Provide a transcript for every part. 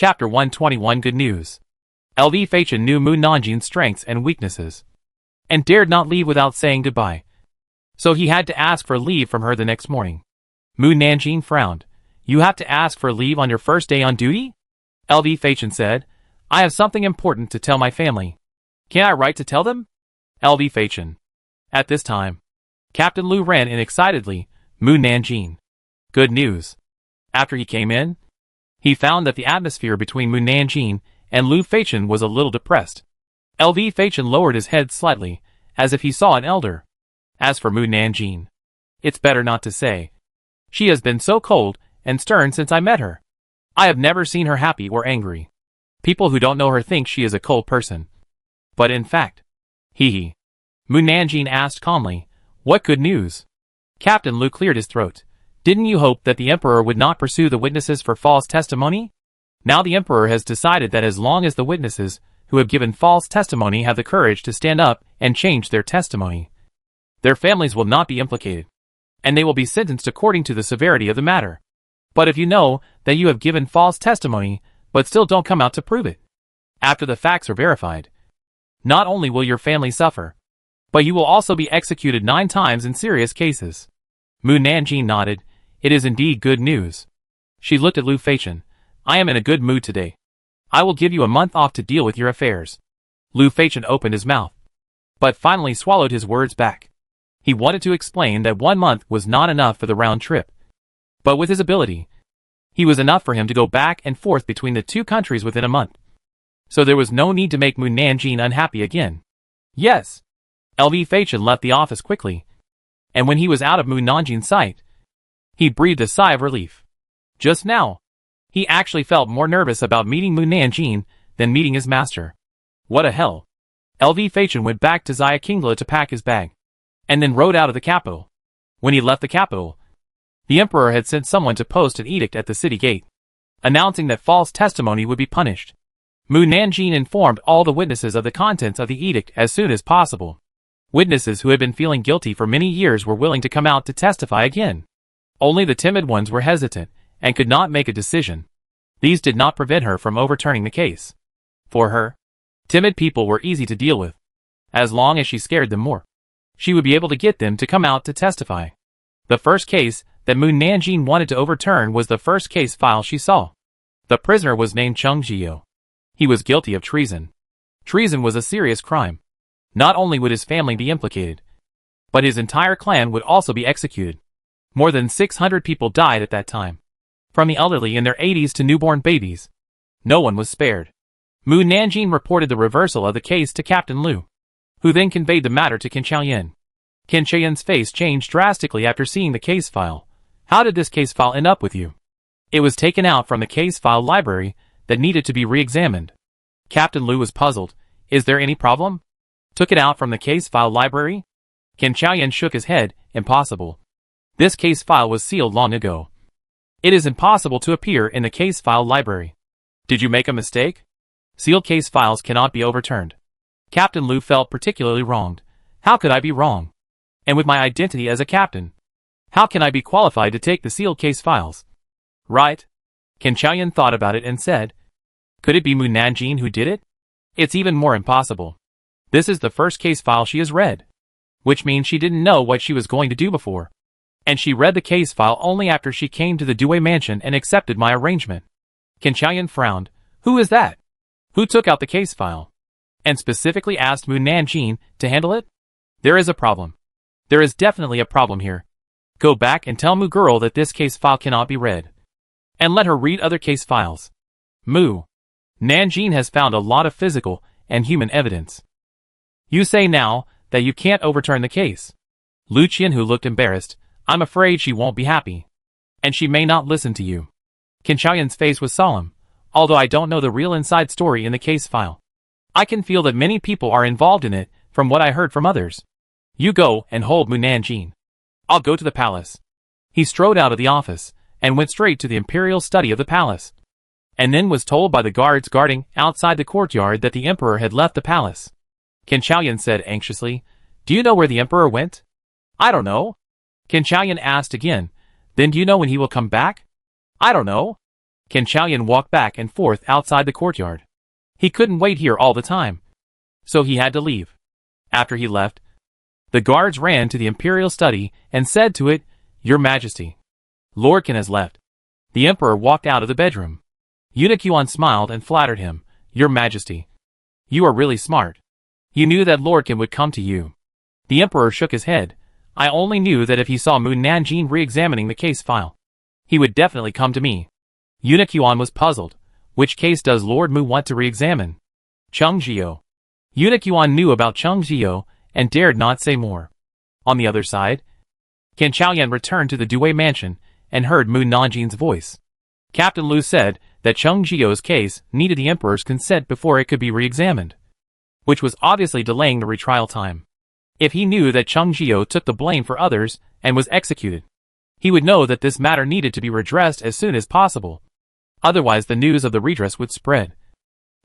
Chapter 121 Good News. LV Fachin knew Mu Nanjin's strengths and weaknesses, and dared not leave without saying goodbye. So he had to ask for leave from her the next morning. Mu Nanjin frowned. You have to ask for leave on your first day on duty? LV Fachin said, I have something important to tell my family. Can I write to tell them? LV Fachin. At this time, Captain Lu ran in excitedly. Mu Nanjin. Good news. After he came in, he found that the atmosphere between Mu Nanjin and Lu Fachin was a little depressed. LV Fachin lowered his head slightly, as if he saw an elder. As for Mu Nanjin, it's better not to say. She has been so cold and stern since I met her. I have never seen her happy or angry. People who don't know her think she is a cold person. But in fact, Mu Nanjin asked calmly, what good news? Captain Lu cleared his throat. Didn't you hope that the Emperor would not pursue the witnesses for false testimony? Now the Emperor has decided that as long as the witnesses who have given false testimony have the courage to stand up and change their testimony, their families will not be implicated, and they will be sentenced according to the severity of the matter. But if you know that you have given false testimony, but still don't come out to prove it, after the facts are verified, not only will your family suffer, but you will also be executed 9 times in serious cases. Mu Nanjin nodded. It is indeed good news. She looked at Lu Fachin. I am in a good mood today. I will give you a month off to deal with your affairs. Lu Fachin opened his mouth, but finally swallowed his words back. He wanted to explain that 1 month was not enough for the round trip. But with his ability, he was enough for him to go back and forth between the 2 countries within a month. So there was no need to make Mu Nanjin unhappy again. Yes. LV Fachin left the office quickly, and when he was out of Mu Nanjin's sight, he breathed a sigh of relief. Just now, he actually felt more nervous about meeting Mu Nanjin than meeting his master. What a hell. LV Fachin went back to Xiaqingla to pack his bag, and then rode out of the capital. When he left the capital, the Emperor had sent someone to post an edict at the city gate, announcing that false testimony would be punished. Mu Nanjin informed all the witnesses of the contents of the edict as soon as possible. Witnesses who had been feeling guilty for many years were willing to come out to testify again. Only the timid ones were hesitant and could not make a decision. These did not prevent her from overturning the case. For her, timid people were easy to deal with. As long as she scared them more, she would be able to get them to come out to testify. The first case that Mu Nanjin wanted to overturn was the first case file she saw. The prisoner was named Cheng Jiao. He was guilty of treason. Treason was a serious crime. Not only would his family be implicated, but his entire clan would also be executed. More than 600 people died at that time, from the elderly in their 80s to newborn babies. No one was spared. Mu Nanjin reported the reversal of the case to Captain Lu, who then conveyed the matter to Qin Chaoyan. Qin Chaoyan's face changed drastically after seeing the case file. How did this case file end up with you? It was taken out from the case file library that needed to be re-examined. Captain Lu was puzzled. Is there any problem? Took it out from the case file library? Qin Chaoyan shook his head. Impossible. This case file was sealed long ago. It is impossible to appear in the case file library. Did you make a mistake? Sealed case files cannot be overturned. Captain Lu felt particularly wronged. How could I be wrong? And with my identity as a captain, how can I be qualified to take the sealed case files? Right? Qin Chaoyan thought about it and said, could it be Mu Nanjin who did it? It's even more impossible. This is the first case file she has read, which means she didn't know what she was going to do before. And she read the case file only after she came to the Due mansion and accepted my arrangement. Qin Chaoyan frowned. Who is that? Who took out the case file? And specifically asked Mu Nanjin to handle it? There is a problem. There is definitely a problem here. Go back and tell Mu girl that this case file cannot be read. And let her read other case files. Mu Nanjin has found a lot of physical and human evidence. You say now that you can't overturn the case. Lu Qian, who looked embarrassed, I'm afraid she won't be happy. And she may not listen to you. Qin Chaoyan's face was solemn. Although I don't know the real inside story in the case file, I can feel that many people are involved in it from what I heard from others. You go and hold Mu Nanjin. I'll go to the palace. He strode out of the office and went straight to the imperial study of the palace, and then was told by the guards guarding outside the courtyard that the emperor had left the palace. Qin Chaoyan said anxiously, do you know where the emperor went? I don't know. Qin Chaoyan asked again, then do you know when he will come back? I don't know. Can Chaoyan walked back and forth outside the courtyard. He couldn't wait here all the time, so he had to leave. After he left, the guards ran to the imperial study and said to it, "Your Majesty, Lord Qin has left." The emperor walked out of the bedroom. Yuan smiled and flattered him. "Your Majesty, you are really smart. You knew that Lord Qin would come to you." The emperor shook his head. "I only knew that if he saw Mu Nanjing re-examining the case file, he would definitely come to me." Yuan was puzzled. Which case does Lord Mu want to re-examine? Cheng Zhio. Yuan knew about Cheng Zhio and dared not say more. On the other side, Can Chaoyan returned to the Due mansion and heard Mu Nanjing's voice. Captain Lu said that Cheng Zhio's case needed the emperor's consent before it could be re-examined, which was obviously delaying the retrial time. If he knew that Cheng Zhio took the blame for others and was executed, he would know that this matter needed to be redressed as soon as possible. Otherwise the news of the redress would spread,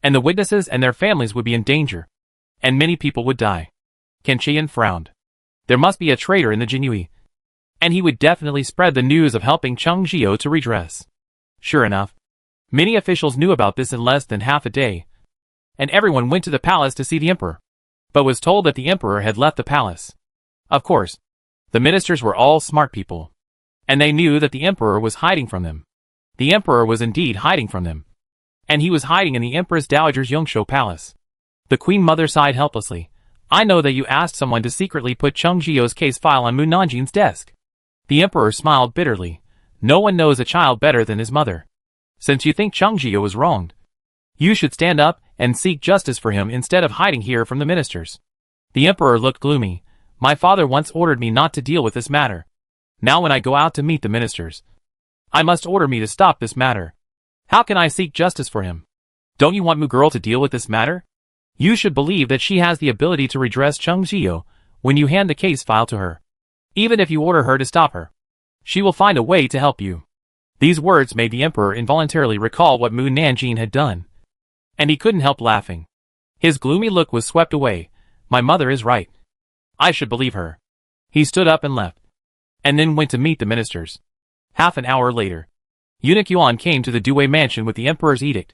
and the witnesses and their families would be in danger, and many people would die. Can Chaoyan frowned. There must be a traitor in the Jinui, and he would definitely spread the news of helping Cheng Zhio to redress. Sure enough, many officials knew about this in less than half a day, and everyone went to the palace to see the emperor, but was told that the emperor had left the palace. Of course, the ministers were all smart people, and they knew that the emperor was hiding from them. The emperor was indeed hiding from them, and he was hiding in the Empress Dowager's Yongshou palace. The Queen Mother sighed helplessly. "I know that you asked someone to secretly put Cheng Zhio's case file on Mu Nanjing's desk." The emperor smiled bitterly. "No one knows a child better than his mother. Since you think Cheng Zhio was wronged, you should stand up and seek justice for him instead of hiding here from the ministers." The emperor looked gloomy. "My father once ordered me not to deal with this matter. Now when I go out to meet the ministers, I must order me to stop this matter. How can I seek justice for him? Don't you want Mu girl to deal with this matter? You should believe that she has the ability to redress Cheng Zhio when you hand the case file to her. Even if you order her to stop her, she will find a way to help you." These words made the emperor involuntarily recall what Mu Nanjing had done, and he couldn't help laughing. His gloomy look was swept away. "My mother is right. I should believe her." He stood up and left, and then went to meet the ministers. Half an hour later, Yuan came to the Due mansion with the emperor's edict,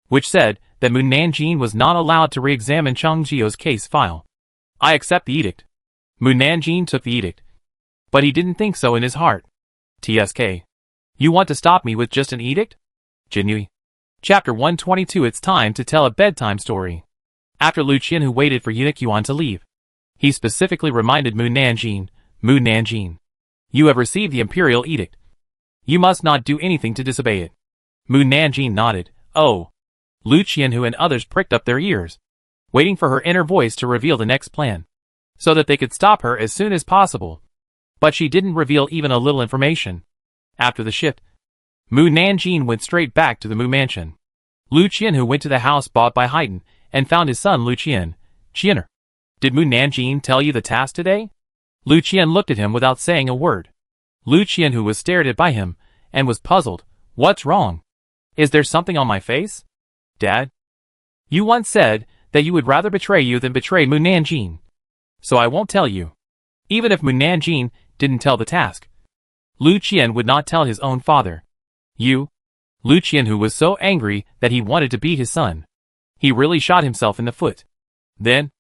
which said that Mu Nanjing was not allowed to re-examine Cheng Zhio's case file. "I accept the edict." Mu Nanjing took the edict, but he didn't think so in his heart. "TSK. You want to stop me with just an edict?" Jinui. Chapter 122. It's time to tell a bedtime story. After Lu Qianhu waited for Yuan to leave, he specifically reminded Mu Nanjing, "Mu Nanjing, you have received the imperial edict. You must not do anything to disobey it." Mu Nanjing nodded. "Oh." Lu Qianhu and others pricked up their ears, waiting for her inner voice to reveal the next plan, so that they could stop her as soon as possible. But she didn't reveal even a little information. After the shift, Mu Nanjing went straight back to the Mu mansion. Lu Qianhu went to the house bought by Haydn and found his son Lu Qian. "Qianer, did Mu Nanjing tell you the task today?" Lu Qian looked at him without saying a word. Lu Qianhu was stared at by him and was puzzled. "What's wrong? Is there something on my face?" "Dad, you once said that you would rather betray you than betray Mu Nanjing. So I won't tell you. Even if Mu Nanjing didn't tell the task, Lu Qian would not tell his own father. You?" Lu Qianhu was so angry that he wanted to beat his son. He really shot himself in the foot. Then,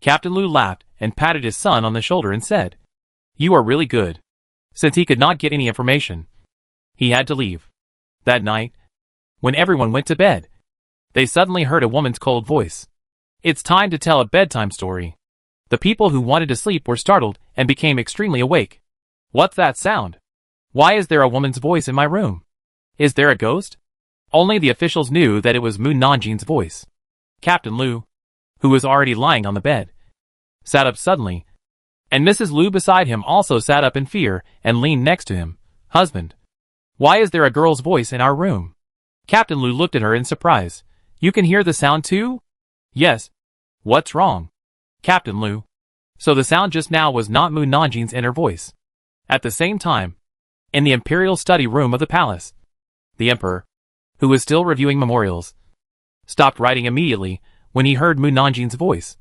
Captain Lu laughed and patted his son on the shoulder and said, "You are really good." Since he could not get any information, he had to leave. That night, when everyone went to bed, they suddenly heard a woman's cold voice. "It's time to tell a bedtime story." The people who wanted to sleep were startled and became extremely awake. "What's that sound? Why is there a woman's voice in my room? Is there a ghost?" Only the officials knew that it was Mu Nanjing's voice. Captain Lu, who was already lying on the bed, sat up suddenly, and Mrs. Lu beside him also sat up in fear and leaned next to him. "Husband, why is there a girl's voice in our room?" Captain Lu looked at her in surprise. "You can hear the sound too?" "Yes." "What's wrong?" Captain Lu. So the sound just now was not Mu Nanjing's inner voice. At the same time, in the imperial study room of the palace, the emperor, who was still reviewing memorials, stopped writing immediately when he heard Mu Nanjing's voice,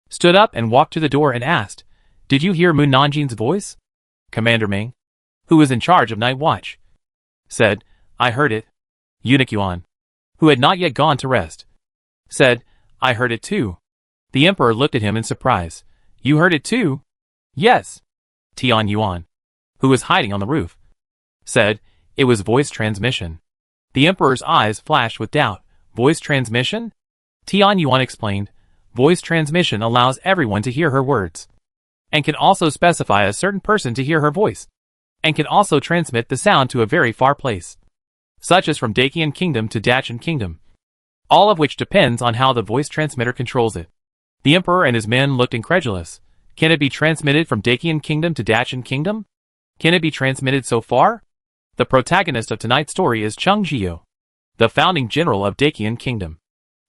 stood up and walked to the door and asked, "Did you hear Mu Nanjing's voice?" Commander Ming, who was in charge of night watch, said, "I heard it." Eunuch Yuan, who had not yet gone to rest, said, I heard it too. The emperor looked at him in surprise. You heard it too? Yes. Tian Yuan, who was hiding on the roof, said, it was voice transmission. The emperor's eyes flashed with doubt. Voice transmission? Tian Yuan explained, voice transmission allows everyone to hear her words, and can also specify a certain person to hear her voice, and can also transmit the sound to a very far place, such as from Dacian Kingdom to Dacian Kingdom, all of which depends on how the voice transmitter controls it. The emperor and his men looked incredulous. Can it be transmitted from Dacian Kingdom to Dacian Kingdom? Can it be transmitted so far? The protagonist of tonight's story is Cheng Zhiyou, the founding general of Dacian Kingdom.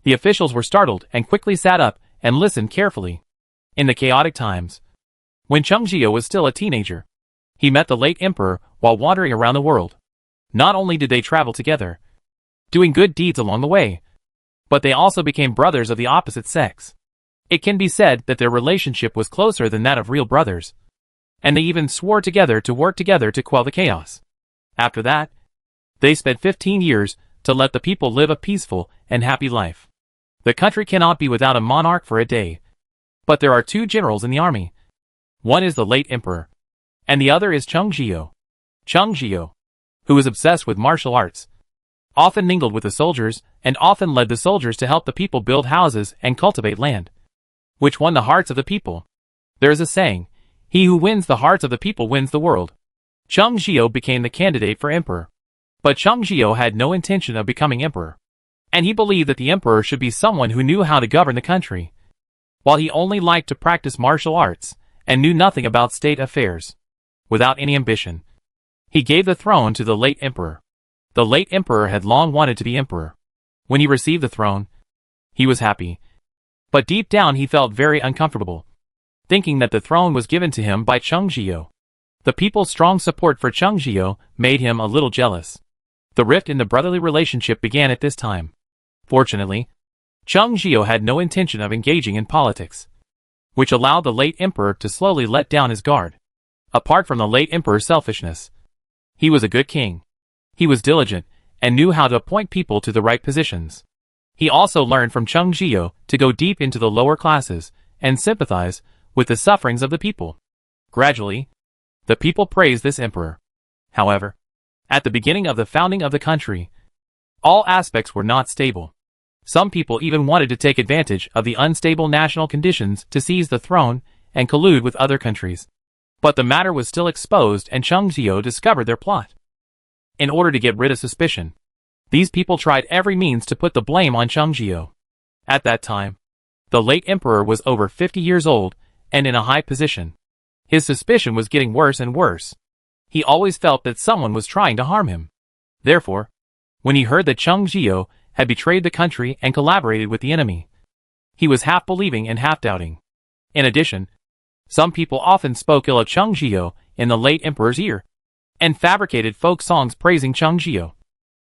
The officials were startled and quickly sat up and listened carefully. In the chaotic times, when Cheng Zhiyou was still a teenager, he met the late emperor while wandering around the world. Not only did they travel together, doing good deeds along the way, but they also became brothers of the opposite sex. It can be said that their relationship was closer than that of real brothers, and they even swore together to work together to quell the chaos. After that, they spent 15 years to let the people live a peaceful and happy life. The country cannot be without a monarch for a day, but there are two generals in the army. One is the late emperor, and the other is Cheng Zhiyou. Cheng Zhiyou, who was obsessed with martial arts, often mingled with the soldiers and often led the soldiers to help the people build houses and cultivate land, which won the hearts of the people. There is a saying, he who wins the hearts of the people wins the world. Cheng Zhiyou became the candidate for emperor. But Cheng Zhiyou had no intention of becoming emperor, and he believed that the emperor should be someone who knew how to govern the country, while he only liked to practice martial arts and knew nothing about state affairs. Without any ambition, he gave the throne to the late emperor. The late emperor had long wanted to be emperor. When he received the throne, he was happy, but deep down he felt very uncomfortable, thinking that the throne was given to him by Cheng Zhiyou. The people's strong support for Cheng Zhiyou made him a little jealous. The rift in the brotherly relationship began at this time. Fortunately, Cheng Zhiyou had no intention of engaging in politics, which allowed the late emperor to slowly let down his guard. Apart from the late emperor's selfishness, he was a good king. He was diligent and knew how to appoint people to the right positions. He also learned from Cheng Zhiyou to go deep into the lower classes and sympathize with the sufferings of the people. Gradually, the people praised this emperor. However, at the beginning of the founding of the country, all aspects were not stable. Some people even wanted to take advantage of the unstable national conditions to seize the throne and collude with other countries. But the matter was still exposed and Cheng Zhiyou discovered their plot. In order to get rid of suspicion, these people tried every means to put the blame on Cheng Zhiyou. At that time, the late emperor was over 50 years old and in a high position. His suspicion was getting worse and worse. He always felt that someone was trying to harm him. Therefore, when he heard that Cheng Zhiyou had betrayed the country and collaborated with the enemy, he was half believing and half doubting. In addition, some people often spoke ill of Cheng Zhiyou in the late emperor's ear, and fabricated folk songs praising Cheng Zhiyou,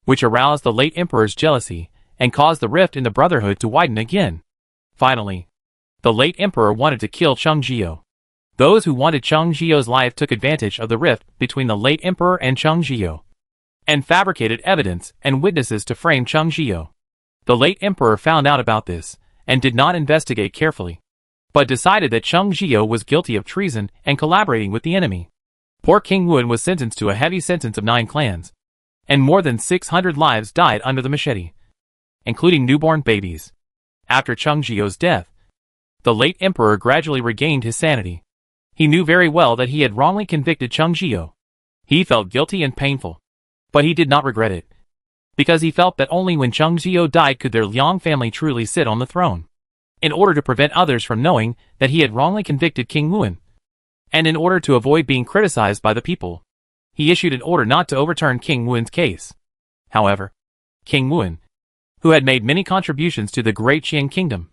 which aroused the late emperor's jealousy and caused the rift in the brotherhood to widen again. Finally, the late emperor wanted to kill Cheng Zhiyou. Those who wanted Cheng Zhiyou's life took advantage of the rift between the late emperor and Cheng Zhiyou, and fabricated evidence and witnesses to frame Cheng Zhiyou. The late emperor found out about this, and did not investigate carefully, but decided that Cheng Zhiyou was guilty of treason and collaborating with the enemy. Poor King Wen was sentenced to a heavy sentence of 9 clans, and more than 600 lives died under the machete, including newborn babies. After Cheng Zhiyou's death, the late emperor gradually regained his sanity. He knew very well that he had wrongly convicted Cheng Zhiyou. He felt guilty and painful, but he did not regret it, because he felt that only when Cheng Zhiyou died could their Liang family truly sit on the throne. In order to prevent others from knowing that he had wrongly convicted King Wen, and in order to avoid being criticized by the people, he issued an order not to overturn King Wen's case. However, King Wen, who had made many contributions to the great Qian kingdom,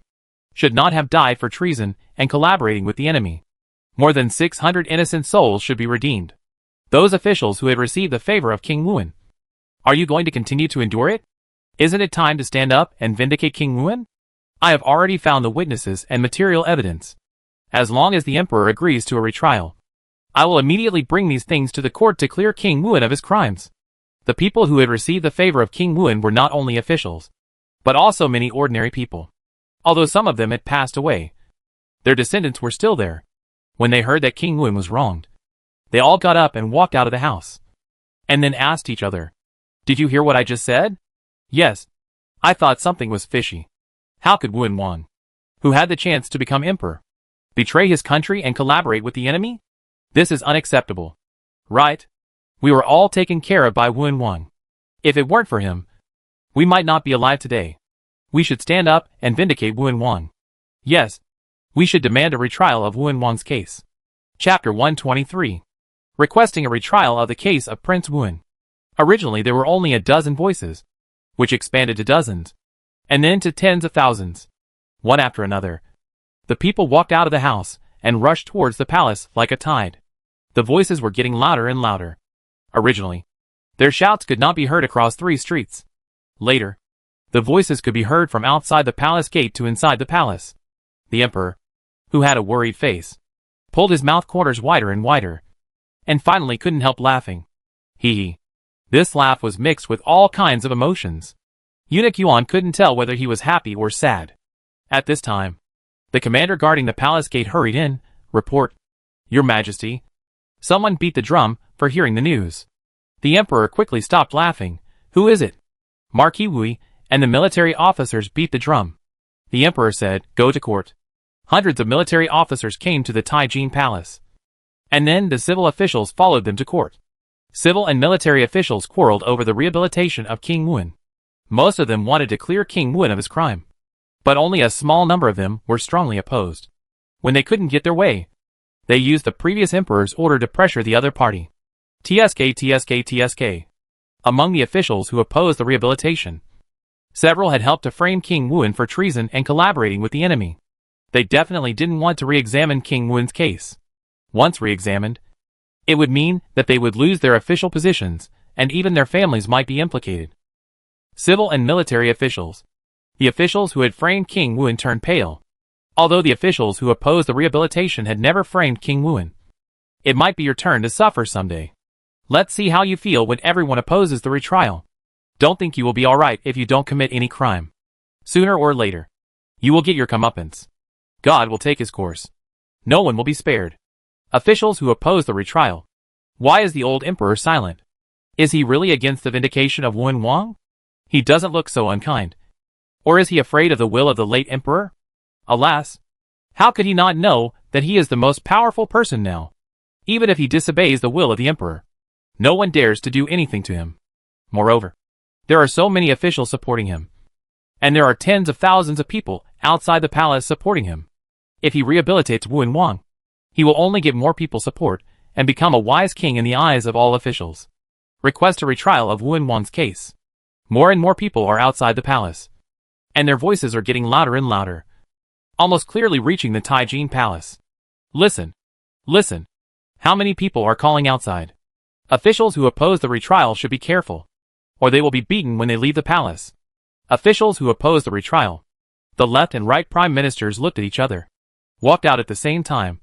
should not have died for treason and collaborating with the enemy. More than 600 innocent souls should be redeemed. Those officials who had received the favor of King Wen. Are you going to continue to endure it? Isn't it time to stand up and vindicate King Wen? I have already found the witnesses and material evidence. As long as the emperor agrees to a retrial, I will immediately bring these things to the court to clear King Wen of his crimes. The people who had received the favor of King Wen were not only officials, but also many ordinary people. Although some of them had passed away, their descendants were still there. When they heard that King Wen was wronged, they all got up and walked out of the house, and then asked each other, "Did you hear what I just said?" "Yes. I thought something was fishy. How could Wen Wang, who had the chance to become emperor, betray his country and collaborate with the enemy? This is unacceptable." "Right. We were all taken care of by Wen Wang. If it weren't for him, we might not be alive today. We should stand up and vindicate Wen Wang. Yes. We should demand a retrial of Wen Wang's case." Chapter 123. Requesting a retrial of the case of Prince Wen. Originally there were only a dozen voices, which expanded to dozens, and then to tens of thousands. One after another, the people walked out of the house and rushed towards the palace like a tide. The voices were getting louder and louder. Originally, their shouts could not be heard across 3 streets. Later, the voices could be heard from outside the palace gate to inside the palace. The emperor, who had a worried face, pulled his mouth corners wider and wider, and finally couldn't help laughing. Hee. This laugh was mixed with all kinds of emotions. Eunuch Yuan couldn't tell whether he was happy or sad. At this time, the commander guarding the palace gate hurried in. "Report, Your Majesty. Someone beat the drum," for hearing the news. The emperor quickly stopped laughing. "Who is it?" Marquis Wui and the military officers beat the drum. The emperor said, "Go to court." Hundreds of military officers came to the Taijin palace, and then the civil officials followed them to court. Civil and military officials quarreled over the rehabilitation of King Wen. Most of them wanted to clear King Wen of his crime, but only a small number of them were strongly opposed. When they couldn't get their way, they used the previous emperor's order to pressure the other party. TSK. Among the officials who opposed the rehabilitation, several had helped to frame King Wen for treason and collaborating with the enemy. They definitely didn't want to re-examine King Wen's case. Once re-examined, it would mean that they would lose their official positions, and even their families might be implicated. Civil and military officials. The officials who had framed King Wen turned pale. Although the officials who opposed the rehabilitation had never framed King Wen. It might be your turn to suffer someday. Let's see how you feel when everyone opposes the retrial. Don't think you will be alright if you don't commit any crime. Sooner or later, you will get your comeuppance. God will take his course. No one will be spared. Officials who oppose the retrial. Why is the old emperor silent? Is he really against the vindication of Wen Wang? He doesn't look so unkind. Or is he afraid of the will of the late emperor? Alas, how could he not know that he is the most powerful person now? Even if he disobeys the will of the emperor, no one dares to do anything to him. Moreover, there are so many officials supporting him, and there are tens of thousands of people outside the palace supporting him. If he rehabilitates Wen Wang, he will only get more people support and become a wise king in the eyes of all officials. Request a retrial of Wen Wang's case. More and more people are outside the palace, and their voices are getting louder and louder, almost clearly reaching the Taijin palace. Listen. Listen. How many people are calling outside? Officials who oppose the retrial should be careful, or they will be beaten when they leave the palace. Officials who oppose the retrial. The left and right prime ministers looked at each other, walked out at the same time,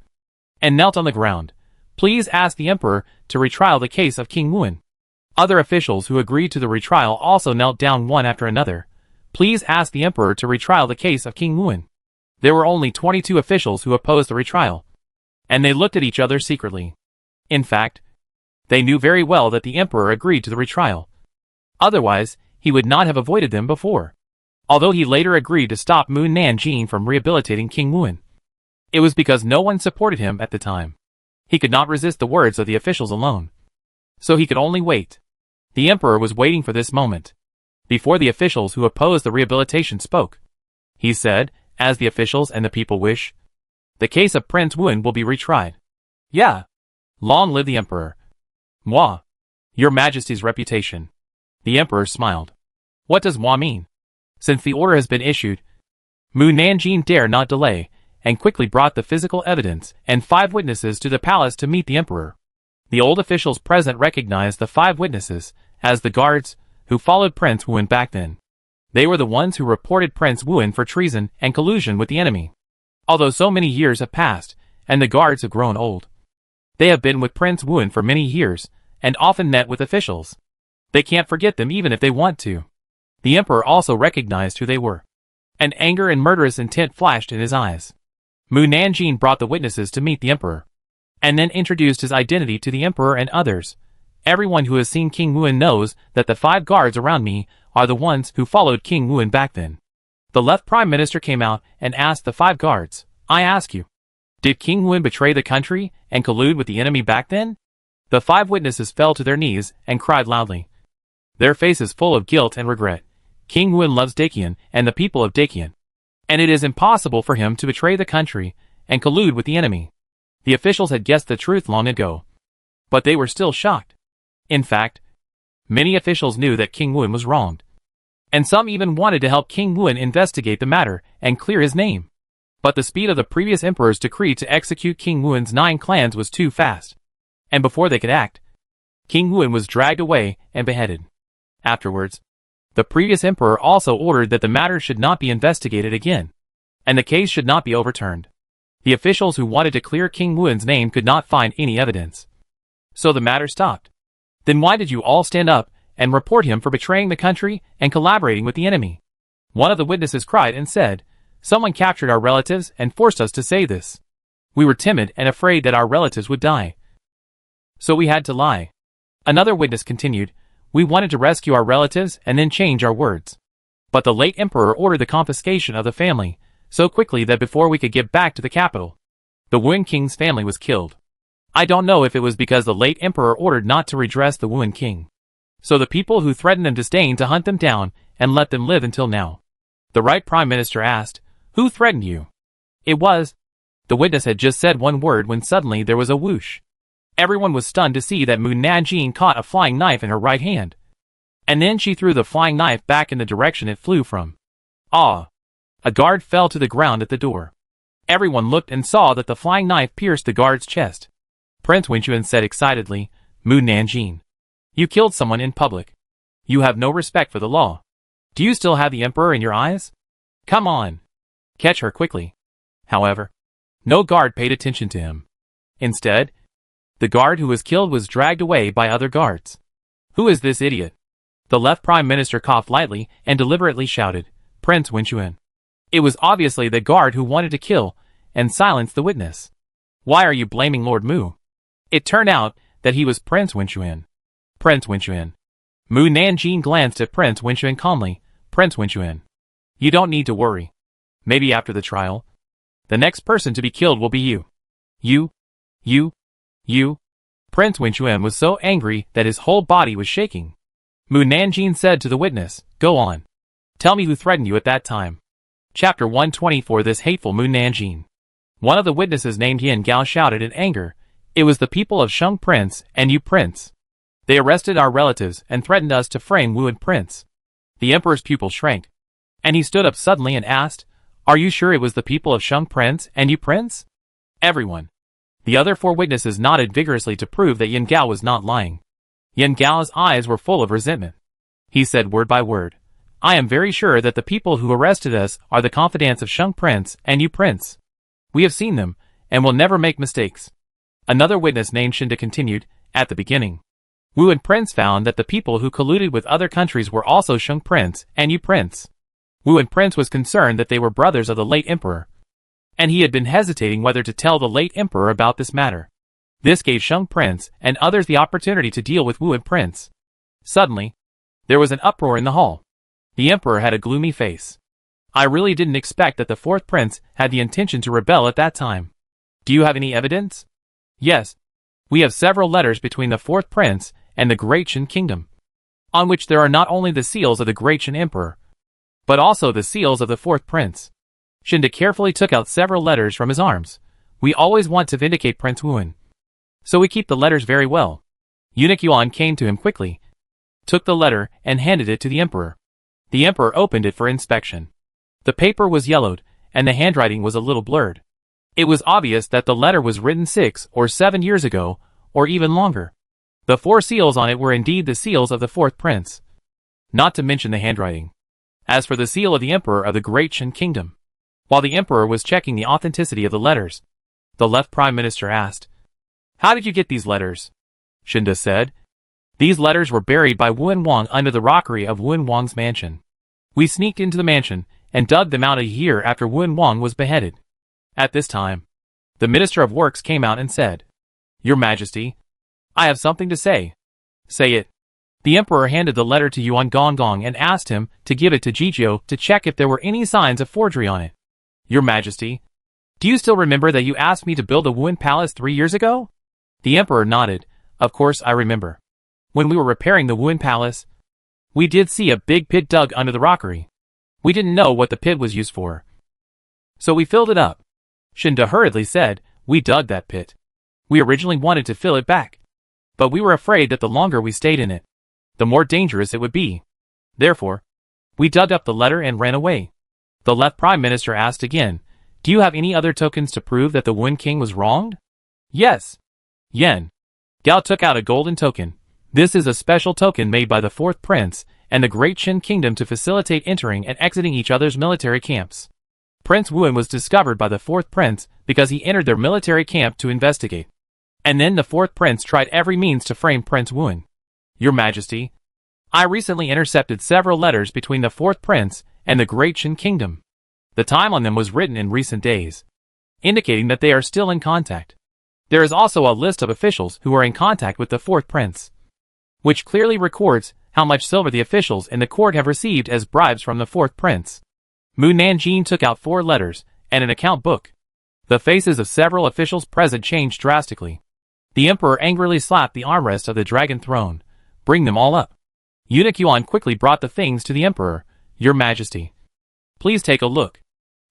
and knelt on the ground. Please ask the emperor to retrial the case of King Wen. Other officials who agreed to the retrial also knelt down one after another. Please ask the emperor to retrial the case of King Wen. There were only 22 officials who opposed the retrial, and they looked at each other secretly. In fact, they knew very well that the emperor agreed to the retrial. Otherwise, he would not have avoided them before. Although he later agreed to stop Mu Nanjing from rehabilitating King Wen, it was because no one supported him at the time. He could not resist the words of the officials alone, so he could only wait. The emperor was waiting for this moment. Before the officials who opposed the rehabilitation spoke, he said, "As the officials and the people wish, the case of Prince Wen will be retried." "Yeah. Long live the emperor." "Moi. Your Majesty's reputation." The emperor smiled. "What does moi mean?" Since the order has been issued, Mu Nanjing dare not delay, and quickly brought the physical evidence and 5 witnesses to the palace to meet the emperor. The old officials present recognized the 5 witnesses as the guards who followed Prince Wen back then. They were the ones who reported Prince Wen for treason and collusion with the enemy. Although so many years have passed, and the guards have grown old, they have been with Prince Wen for many years, and often met with officials. They can't forget them even if they want to. The emperor also recognized who they were. And anger and murderous intent flashed in his eyes. Mu Nanjing brought the witnesses to meet the emperor, and then introduced his identity to the emperor and others. Everyone who has seen King Wuan knows that the 5 guards around me are the ones who followed King Wuan back then. The left prime minister came out and asked the 5 guards, I ask you, did King Wuan betray the country and collude with the enemy back then? The 5 witnesses fell to their knees and cried loudly, their faces full of guilt and regret. King Wuan loves Dakian and the people of Dakian, and it is impossible for him to betray the country and collude with the enemy. The officials had guessed the truth long ago, but they were still shocked. In fact, many officials knew that King Wuan was wronged, and some even wanted to help King Wuan investigate the matter and clear his name. But the speed of the previous emperor's decree to execute King Wuan's 9 clans was too fast, and before they could act, King Wuan was dragged away and beheaded. Afterwards, the previous emperor also ordered that the matter should not be investigated again, and the case should not be overturned. The officials who wanted to clear King Wuan's name could not find any evidence, so the matter stopped. Then why did you all stand up and report him for betraying the country and collaborating with the enemy? One of the witnesses cried and said, someone captured our relatives and forced us to say this. We were timid and afraid that our relatives would die, so we had to lie. Another witness continued, we wanted to rescue our relatives and then change our words. But the late emperor ordered the confiscation of the family so quickly that before we could get back to the capital, the Wuan king's family was killed. I don't know if it was because the late emperor ordered not to redress the Wuan king, so the people who threatened them disdained to hunt them down and let them live until now. The right prime minister asked, who threatened you? It was. The witness had just said one word when suddenly there was a whoosh. Everyone was stunned to see that Mu Nanjing caught a flying knife in her right hand, and then she threw the flying knife back in the direction it flew from. Ah! A guard fell to the ground at the door. Everyone looked and saw that the flying knife pierced the guard's chest. Prince Wenquan said excitedly, Mu Nanjing, you killed someone in public. You have no respect for the law. Do you still have the emperor in your eyes? Come on. Catch her quickly. However, no guard paid attention to him. Instead, the guard who was killed was dragged away by other guards. Who is this idiot? The left prime minister coughed lightly and deliberately shouted, Prince Wenquan. It was obviously the guard who wanted to kill and silence the witness. Why are you blaming Lord Mu? It turned out that he was Prince Wenquan. Prince Wenquan. Mu Nanjing glanced at Prince Wenquan calmly. Prince Wenquan, you don't need to worry. Maybe after the trial, the next person to be killed will be you. You. Prince Wenquan was so angry that his whole body was shaking. Mu Nanjing said to the witness, go on. Tell me who threatened you at that time. Chapter 124. This hateful Mu Nanjing. One of the witnesses named Yan Gao shouted in anger, it was the people of Shang Prince and you Prince. They arrested our relatives and threatened us to frame Wuan Prince. The emperor's pupil shrank, and he stood up suddenly and asked, are you sure it was the people of Shang Prince and you Prince? Everyone. The other 4 witnesses nodded vigorously to prove that Yan Gao was not lying. Yan Gao's eyes were full of resentment. He said word by word, I am very sure that the people who arrested us are the confidants of Shang Prince and you Prince. We have seen them, and will never make mistakes. Another witness named Shinda continued, at the beginning, Wuan Prince found that the people who colluded with other countries were also Shang Prince and you Prince. Wuan Prince was concerned that they were brothers of the late emperor, and he had been hesitating whether to tell the late emperor about this matter. This gave Shang Prince and others the opportunity to deal with Wuan Prince. Suddenly, there was an uproar in the hall. The emperor had a gloomy face. I really didn't expect that the 4th prince had the intention to rebel at that time. Do you have any evidence? Yes. We have several letters between the 4th prince and the Great Shan Kingdom, on which there are not only the seals of the Great Shan Emperor, but also the seals of the 4th prince. Shinda carefully took out several letters from his arms. We always want to vindicate Prince Wuan, so we keep the letters very well. Eunuch Yuan came to him quickly, took the letter and handed it to the emperor. The emperor opened it for inspection. The paper was yellowed, and the handwriting was a little blurred. It was obvious that the letter was written 6 or 7 years ago, or even longer. The 4 seals on it were indeed the seals of the 4th prince, not to mention the handwriting. As for the seal of the emperor of the Great Shan Kingdom, while the emperor was checking the authenticity of the letters, the left prime minister asked, how did you get these letters? Shinda said, These letters were buried by Wen Wang under the rockery of Wen Wang's mansion. We sneaked into the mansion and dug them out a year after Wen Wang was beheaded. At this time, the Minister of Works came out and said, "Your Majesty, I have something to say." "Say it." The Emperor handed the letter to Yuan Gonggong and asked him to give it to Jizhou to check if there were any signs of forgery on it. "Your Majesty, do you still remember that you asked me to build a Wen Palace 3 years ago?" The Emperor nodded. "Of course I remember. When we were repairing the Wen Palace, we did see a big pit dug under the rockery. We didn't know what the pit was used for, so we filled it up." Shinda hurriedly said, "We dug that pit. We originally wanted to fill it back, but we were afraid that the longer we stayed in it, the more dangerous it would be. Therefore, we dug up the letter and ran away." The left Prime Minister asked again, "Do you have any other tokens to prove that the Wen King was wronged?" "Yes." Yen Gao took out a golden token. This is a special token made by the fourth prince and the Great Qin Kingdom to facilitate entering and exiting each other's military camps. Prince Wen was discovered by the fourth prince because he entered their military camp to investigate. And then the fourth prince tried every means to frame Prince Wen. "Your Majesty, I recently intercepted several letters between the fourth prince and the Great Qin Kingdom. The time on them was written in recent days, indicating that they are still in contact. There is also a list of officials who are in contact with the fourth prince, which clearly records how much silver the officials in the court have received as bribes from the fourth prince." Mu Nanjing took out 4 letters and an account book. The faces of several officials present changed drastically. The Emperor angrily slapped the armrest of the dragon throne. "Bring them all up." Eunuch Yuan quickly brought the things to the Emperor. "Your Majesty, please take a look."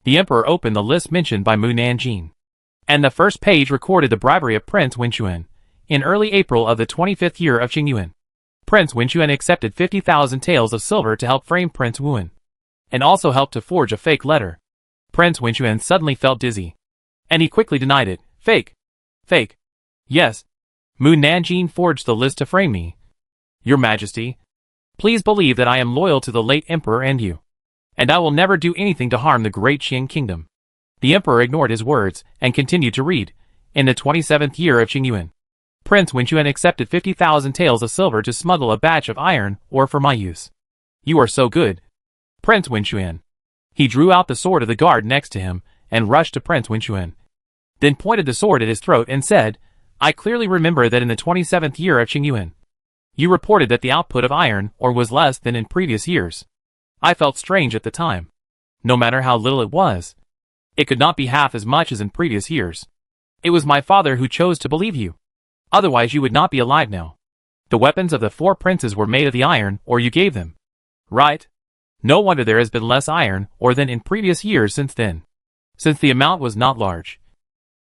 The Emperor opened the list mentioned by Mu Nanjing, and the first page recorded the bribery of Prince Wenquan. In early April of the 25th year of Qingyuan, Prince Wenquan accepted 50,000 taels of silver to help frame Prince Wen, and also helped to forge a fake letter. Prince Wenquan suddenly felt dizzy, and he quickly denied it. "Fake. Fake. Yes. Mu Nanjing forged the list to frame me. Your Majesty, please believe that I am loyal to the late Emperor and you, and I will never do anything to harm the Great Qin Kingdom." The Emperor ignored his words and continued to read. In the 27th year of Qingyuan, Prince Wenquan accepted 50,000 taels of silver to smuggle a batch of iron ore for my use. "You are so good, Prince Wenquan." He drew out the sword of the guard next to him and rushed to Prince Wenquan, then pointed the sword at his throat and said, "I clearly remember that in the 27th year of Qingyuan, you reported that the output of iron ore was less than in previous years. I felt strange at the time. No matter how little it was, it could not be half as much as in previous years. It was my father who chose to believe you. Otherwise you would not be alive now. The weapons of the 4 princes were made of the iron ore you gave them. Right? No wonder there has been less iron ore than in previous years since then, since the amount was not large."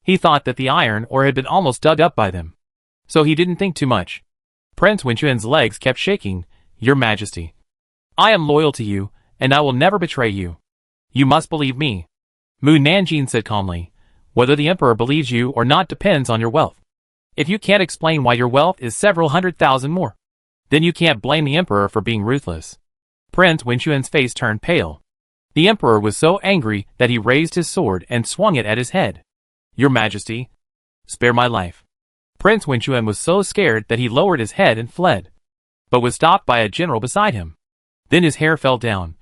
He thought that the iron ore had been almost dug up by them, so he didn't think too much. Prince Wenquan's legs kept shaking. "Your Majesty, I am loyal to you, and I will never betray you. You must believe me." Mu Nanjing said calmly, "Whether the Emperor believes you or not depends on your wealth. If you can't explain why your wealth is several 100,000 more, then you can't blame the Emperor for being ruthless." Prince Wenquan's face turned pale. The Emperor was so angry that he raised his sword and swung it at his head. "Your Majesty, spare my life." Prince Wenquan was so scared that he lowered his head and fled, but was stopped by a general beside him. Then his hair fell down,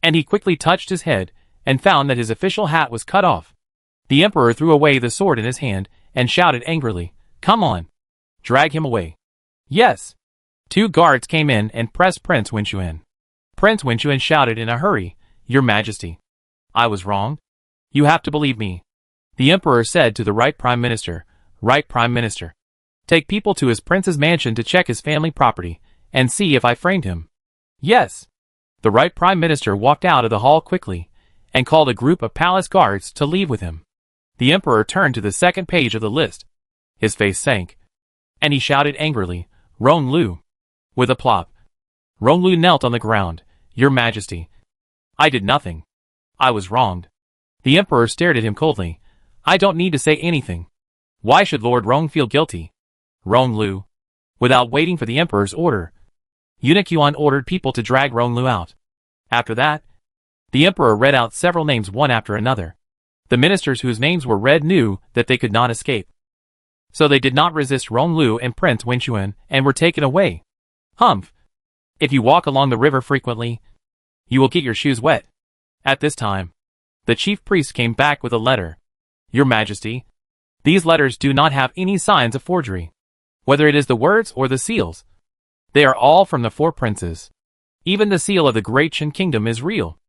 and he quickly touched his head and found that his official hat was cut off. The Emperor threw away the sword in his hand and shouted angrily, "Come on! Drag him away!" "Yes!" 2 guards came in and pressed Prince Wenquan. Prince Wenquan shouted in a hurry, "Your Majesty, I was wrong. You have to believe me." The Emperor said to the Right Prime Minister, "Right Prime Minister, take people to his prince's mansion to check his family property and see if I framed him." "Yes." The Right Prime Minister walked out of the hall quickly and called a group of palace guards to leave with him. The Emperor turned to the second page of the list. His face sank, and he shouted angrily, "Rong Lu!" With a plop, Rong Lu knelt on the ground. "Your Majesty, I did nothing. I was wronged." The Emperor stared at him coldly. "I don't need to say anything. Why should Lord Rong feel guilty?" Rong Lu. Without waiting for the Emperor's order, Eunuch Yuan ordered people to drag Rong Lu out. After that, the Emperor read out several names one after another. The ministers whose names were read knew that they could not escape, so they did not resist Rong Lu and Prince Wenquan and were taken away. Humph. If you walk along the river frequently, you will get your shoes wet. At this time, the chief priest came back with a letter. Your Majesty, these letters do not have any signs of forgery. Whether it is the words or the seals, they are all from the 4 princes. Even the seal of the Great Qin Kingdom is real.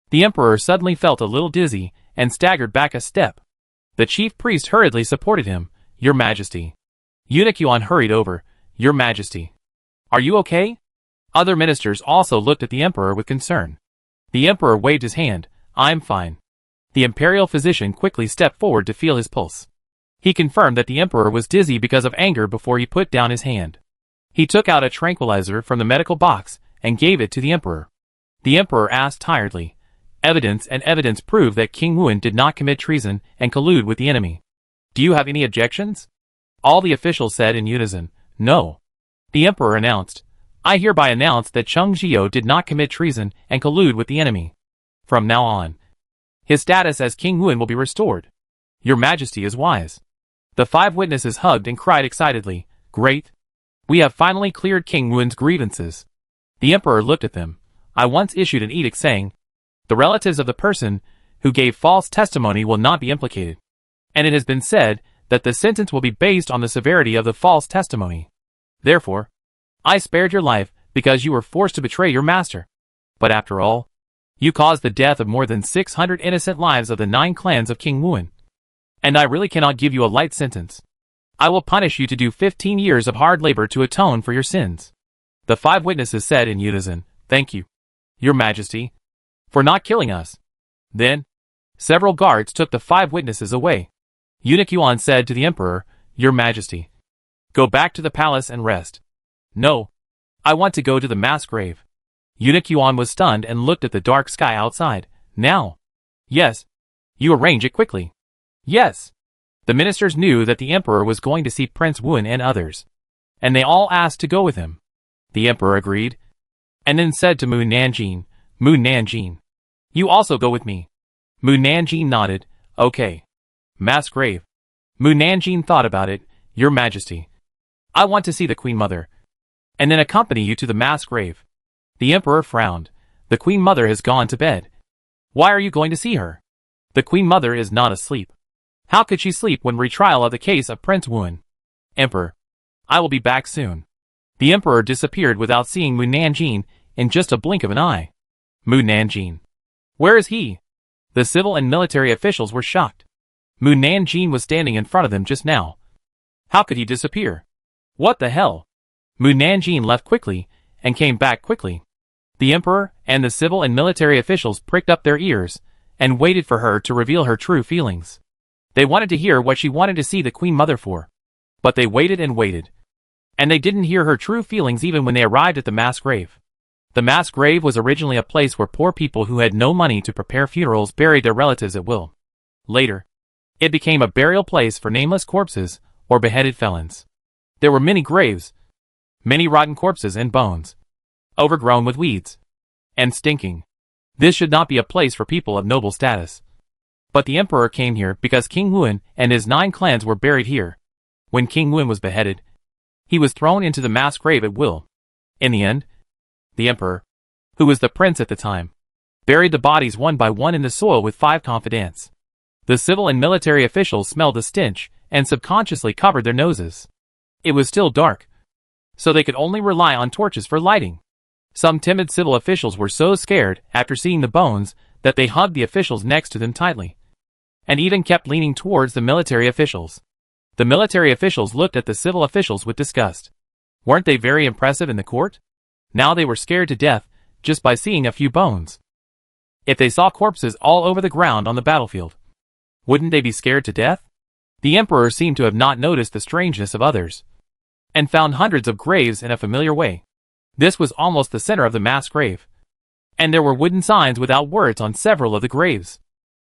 The emperor suddenly felt a little dizzy and staggered back a step. The chief priest hurriedly supported him. Your Majesty. Eunuch Yuan hurried over. Your Majesty. Are you okay? Other ministers also looked at the emperor with concern. The emperor waved his hand. I'm fine. The imperial physician quickly stepped forward to feel his pulse. He confirmed that the emperor was dizzy because of anger before he put down his hand. He took out a tranquilizer from the medical box and gave it to the emperor. The emperor asked tiredly. Evidence proved that King Wuan did not commit treason and collude with the enemy. Do you have any objections? All the officials said in unison, no. The emperor announced, I hereby announce that Cheng Zhio did not commit treason and collude with the enemy. From now on, his status as King Wuan will be restored. Your Majesty is wise. The 5 witnesses hugged and cried excitedly, Great! We have finally cleared King Wuan's grievances. The emperor looked at them. I once issued an edict saying, the relatives of the person who gave false testimony will not be implicated. And it has been said that the sentence will be based on the severity of the false testimony. Therefore, I spared your life because you were forced to betray your master. But after all, you caused the death of more than 600 innocent lives of the 9 clans of King Wuan. And I really cannot give you a light sentence. I will punish you to do 15 years of hard labor to atone for your sins. The 5 witnesses said in unison, Thank you, Your Majesty, for not killing us. Then, several guards took the 5 witnesses away. Eunuch Yuan said to the emperor, Your Majesty, go back to the palace and rest. No, I want to go to the mass grave. Eunuch Yuan was stunned and looked at the dark sky outside. Now. Yes. You arrange it quickly. Yes. The ministers knew that the emperor was going to see Prince Wuan and others, and they all asked to go with him. The emperor agreed, and then said to Mu Nanjing, Mu Nanjing, you also go with me. Mu Nanjing nodded, okay. Mass grave. Mu Nanjing thought about it, Your Majesty. I want to see the Queen Mother, and then accompany you to the mass grave. The emperor frowned. The Queen Mother has gone to bed. Why are you going to see her? The Queen Mother is not asleep. How could she sleep when retrial of the case of Prince Wuan? Emperor, I will be back soon. The emperor disappeared without seeing Mu Nanjing in just a blink of an eye. Mu Nanjing. Where is he? The civil and military officials were shocked. Mu Nanjing was standing in front of them just now. How could he disappear? What the hell? Mu Nanjing left quickly and came back quickly. The emperor and the civil and military officials pricked up their ears and waited for her to reveal her true feelings. They wanted to hear what she wanted to see the Queen Mother for. But they waited and waited. And they didn't hear her true feelings even when they arrived at the mass grave. The mass grave was originally a place where poor people who had no money to prepare funerals buried their relatives at will. Later, it became a burial place for nameless corpses or beheaded felons. There were many graves, many rotten corpses and bones, overgrown with weeds, and stinking. This should not be a place for people of noble status. But the emperor came here because King Wuan and his 9 clans were buried here. When King Wuan was beheaded, he was thrown into the mass grave at will. In the end, the emperor, who was the prince at the time, buried the bodies one by one in the soil with 5 confidants. The civil and military officials smelled the stench and subconsciously covered their noses. It was still dark, so they could only rely on torches for lighting. Some timid civil officials were so scared after seeing the bones that they hugged the officials next to them tightly, and even kept leaning towards the military officials. The military officials looked at the civil officials with disgust. Weren't they very impressive in the court? Now they were scared to death just by seeing a few bones. If they saw corpses all over the ground on the battlefield, wouldn't they be scared to death? The emperor seemed to have not noticed the strangeness of others, and found hundreds of graves in a familiar way. This was almost the center of the mass grave, and there were wooden signs without words on several of the graves.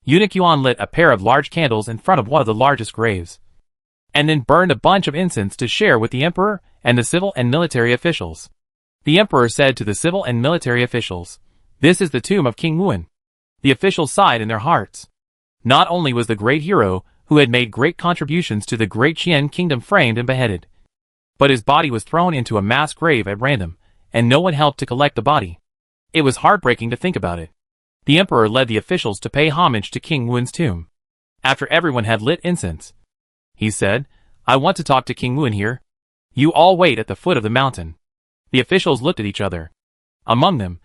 Eunuch Yuan lit a pair of large candles in front of one of the largest graves, and then burned a bunch of incense to share with the emperor and the civil and military officials. The emperor said to the civil and military officials, "This is the tomb of King Wuan." The officials sighed in their hearts. Not only was the great hero who had made great contributions to the great Qian kingdom framed and beheaded, but his body was thrown into a mass grave at random, and no one helped to collect the body. It was heartbreaking to think about it. The emperor led the officials to pay homage to King Wen's tomb. After everyone had lit incense, he said, "I want to talk to King Wen here. You all wait at the foot of the mountain." The officials looked at each other. Among them,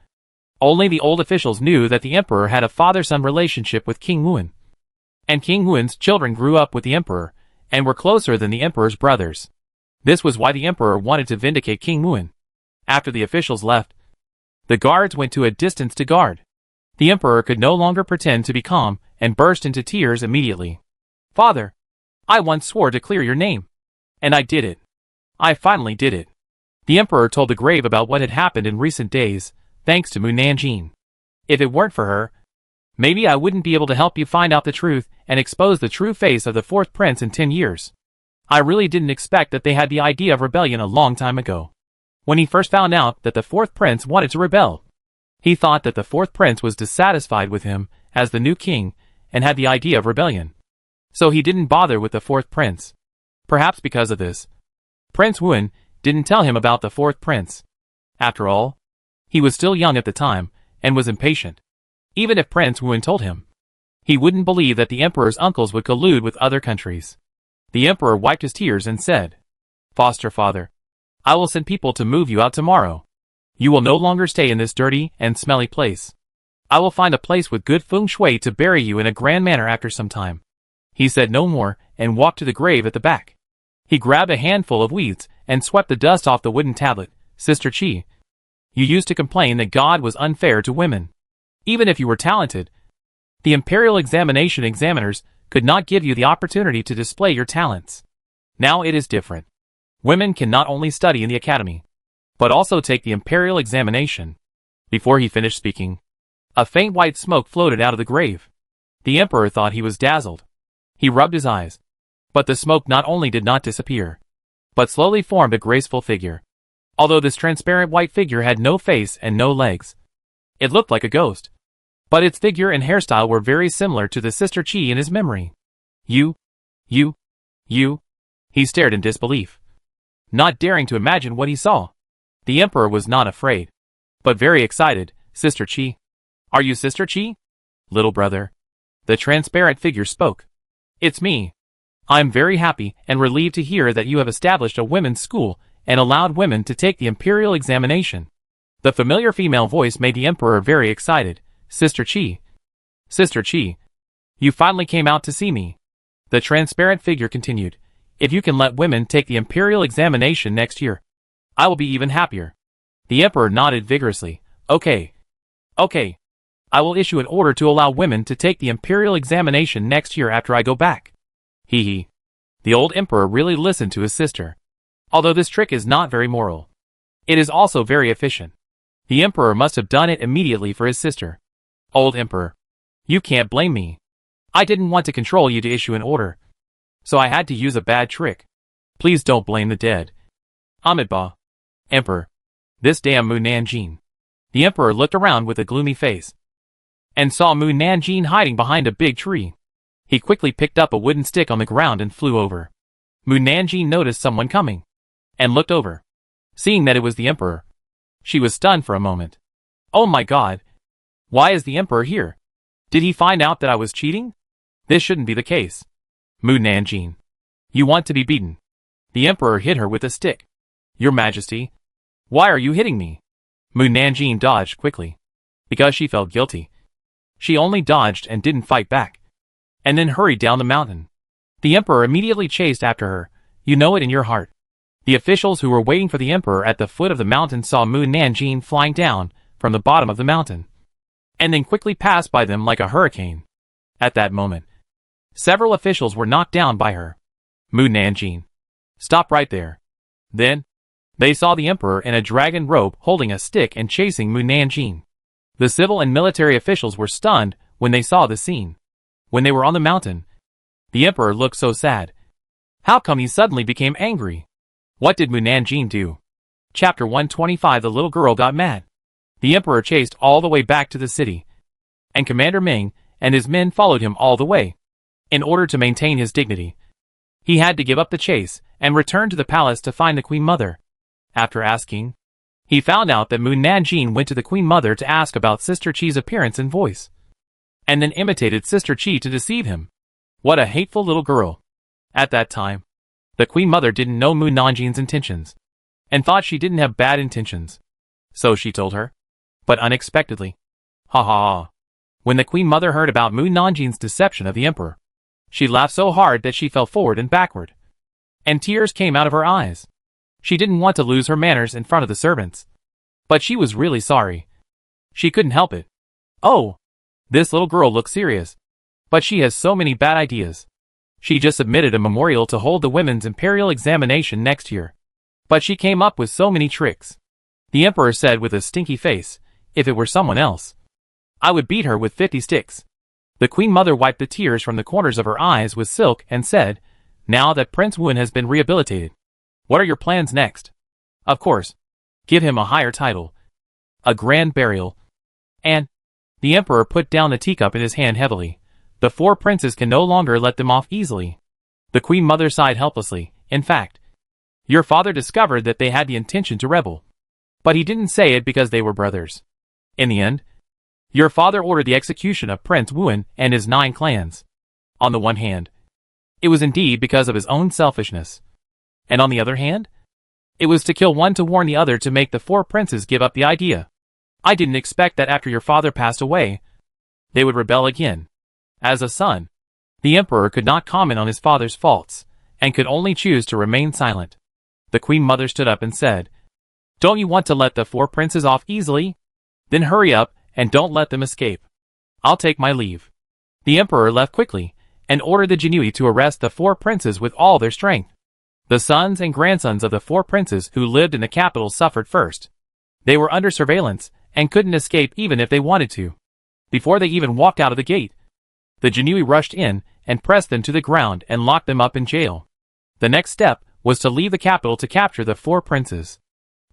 only the old officials knew that the emperor had a father-son relationship with King Wen. And King Wen's children grew up with the emperor, and were closer than the emperor's brothers. This was why the emperor wanted to vindicate King Wen. After the officials left, the guards went to a distance to guard. The emperor could no longer pretend to be calm, and burst into tears immediately. "Father, I once swore to clear your name. And I did it. I finally did it." The emperor told the grave about what had happened in recent days, thanks to Mu Nanjing. "If it weren't for her, maybe I wouldn't be able to help you find out the truth and expose the true face of the fourth prince in 10 years. I really didn't expect that they had the idea of rebellion a long time ago. When he first found out that the fourth prince wanted to rebel, he thought that the fourth prince was dissatisfied with him as the new king and had the idea of rebellion. So he didn't bother with the fourth prince. Perhaps because of this, Prince Wen didn't tell him about the fourth prince. After all, he was still young at the time and was impatient. Even if Prince Wen told him, he wouldn't believe that the emperor's uncles would collude with other countries. The emperor wiped his tears and said, "Foster father, I will send people to move you out tomorrow. You will no longer stay in this dirty and smelly place. I will find a place with good feng shui to bury you in a grand manner after some time." He said no more and walked to the grave at the back. He grabbed a handful of weeds and swept the dust off the wooden tablet. "Sister Qi, you used to complain that God was unfair to women. Even if you were talented, the imperial examination examiners could not give you the opportunity to display your talents. Now it is different. Women can not only study in the academy, but also take the imperial examination." Before he finished speaking, a faint white smoke floated out of the grave. The emperor thought he was dazzled. He rubbed his eyes, but the smoke not only did not disappear, but slowly formed a graceful figure. Although this transparent white figure had no face and no legs, it looked like a ghost. But its figure and hairstyle were very similar to the Sister Qi in his memory. You. He stared in disbelief, not daring to imagine what he saw. The emperor was not afraid, but very excited. "Sister Qi. Are you Sister Qi?" "Little brother." The transparent figure spoke. "It's me. I'm very happy and relieved to hear that you have established a women's school and allowed women to take the imperial examination." The familiar female voice made the emperor very excited. "Sister Qi. Sister Qi. You finally came out to see me." The transparent figure continued. "If you can let women take the imperial examination next year, I will be even happier." The emperor nodded vigorously. Okay. I will issue an order to allow women to take the imperial examination next year after I go back." He. The old emperor really listened to his sister. Although this trick is not very moral, it is also very efficient. The emperor must have done it immediately for his sister. "Old emperor, you can't blame me. I didn't want to control you to issue an order, so I had to use a bad trick. Please don't blame the dead." Amitabha. "Emperor, this damn Mu Nanjing." The emperor looked around with a gloomy face, and saw Mu Nanjing hiding behind a big tree. He quickly picked up a wooden stick on the ground and flew over. Mu Nanjing noticed someone coming, and looked over. Seeing that it was the emperor, she was stunned for a moment. "Oh my god! Why is the emperor here? Did he find out that I was cheating? This shouldn't be the case." "Mu Nanjing, you want to be beaten." The emperor hit her with a stick. "Your Majesty, why are you hitting me?" Mu Nanjing dodged quickly, because she felt guilty. She only dodged and didn't fight back, and then hurried down the mountain. The emperor immediately chased after her. You know it in your heart. The officials who were waiting for the emperor at the foot of the mountain saw Mu Nanjing flying down from the bottom of the mountain, and then quickly passed by them like a hurricane. At that moment, several officials were knocked down by her. "Mu Nanjing, stop right there." Then, they saw the emperor in a dragon robe holding a stick and chasing Mu Nanjing. The civil and military officials were stunned when they saw the scene. When they were on the mountain, the emperor looked so sad. How come he suddenly became angry? What did Mu Nanjing do? Chapter 125. The little girl got mad. The emperor chased all the way back to the city, and Commander Ming and his men followed him all the way. In order to maintain his dignity, he had to give up the chase and return to the palace to find the Queen Mother. After asking, He found out that Mu Nanjing went to the Queen Mother to ask about Sister Qi's appearance and voice, and then imitated Sister Qi to deceive him. What a hateful little girl. At that time, the Queen Mother didn't know Mu Nanjing's intentions, and thought she didn't have bad intentions. So she told her. But unexpectedly. Ha ha ha. When the Queen Mother heard about Mu Nanjing's deception of the Emperor, she laughed so hard that she fell forward and backward, and tears came out of her eyes. She didn't want to lose her manners in front of the servants, but she was really sorry. She couldn't help it. Oh, this little girl looks serious, but she has so many bad ideas. She just submitted a memorial to hold the women's imperial examination next year, but she came up with so many tricks. The Emperor said with a stinky face, if it were someone else, I would beat her with 50 sticks. The Queen Mother wiped the tears from the corners of her eyes with silk and said, now that Prince Wen has been rehabilitated, what are your plans next? Of course, give him a higher title, a grand burial, and the Emperor put down the teacup in his hand heavily. The 4 princes can no longer let them off easily. The Queen Mother sighed helplessly. In fact, your father discovered that they had the intention to rebel, but he didn't say it because they were brothers. In the end, your father ordered the execution of Prince Wen and his 9 clans. On the one hand, it was indeed because of his own selfishness, and on the other hand, it was to kill one to warn the other to make the 4 princes give up the idea. I didn't expect that after your father passed away, they would rebel again. As a son, the Emperor could not comment on his father's faults, and could only choose to remain silent. The Queen Mother stood up and said, don't you want to let the 4 princes off easily? Then hurry up, and don't let them escape. I'll take my leave. The Emperor left quickly, and ordered the Jinui to arrest the 4 princes with all their strength. The sons and grandsons of the 4 princes who lived in the capital suffered first. They were under surveillance, and couldn't escape even if they wanted to. Before they even walked out of the gate, the Jinui rushed in, and pressed them to the ground and locked them up in jail. The next step was to leave the capital to capture the 4 princes.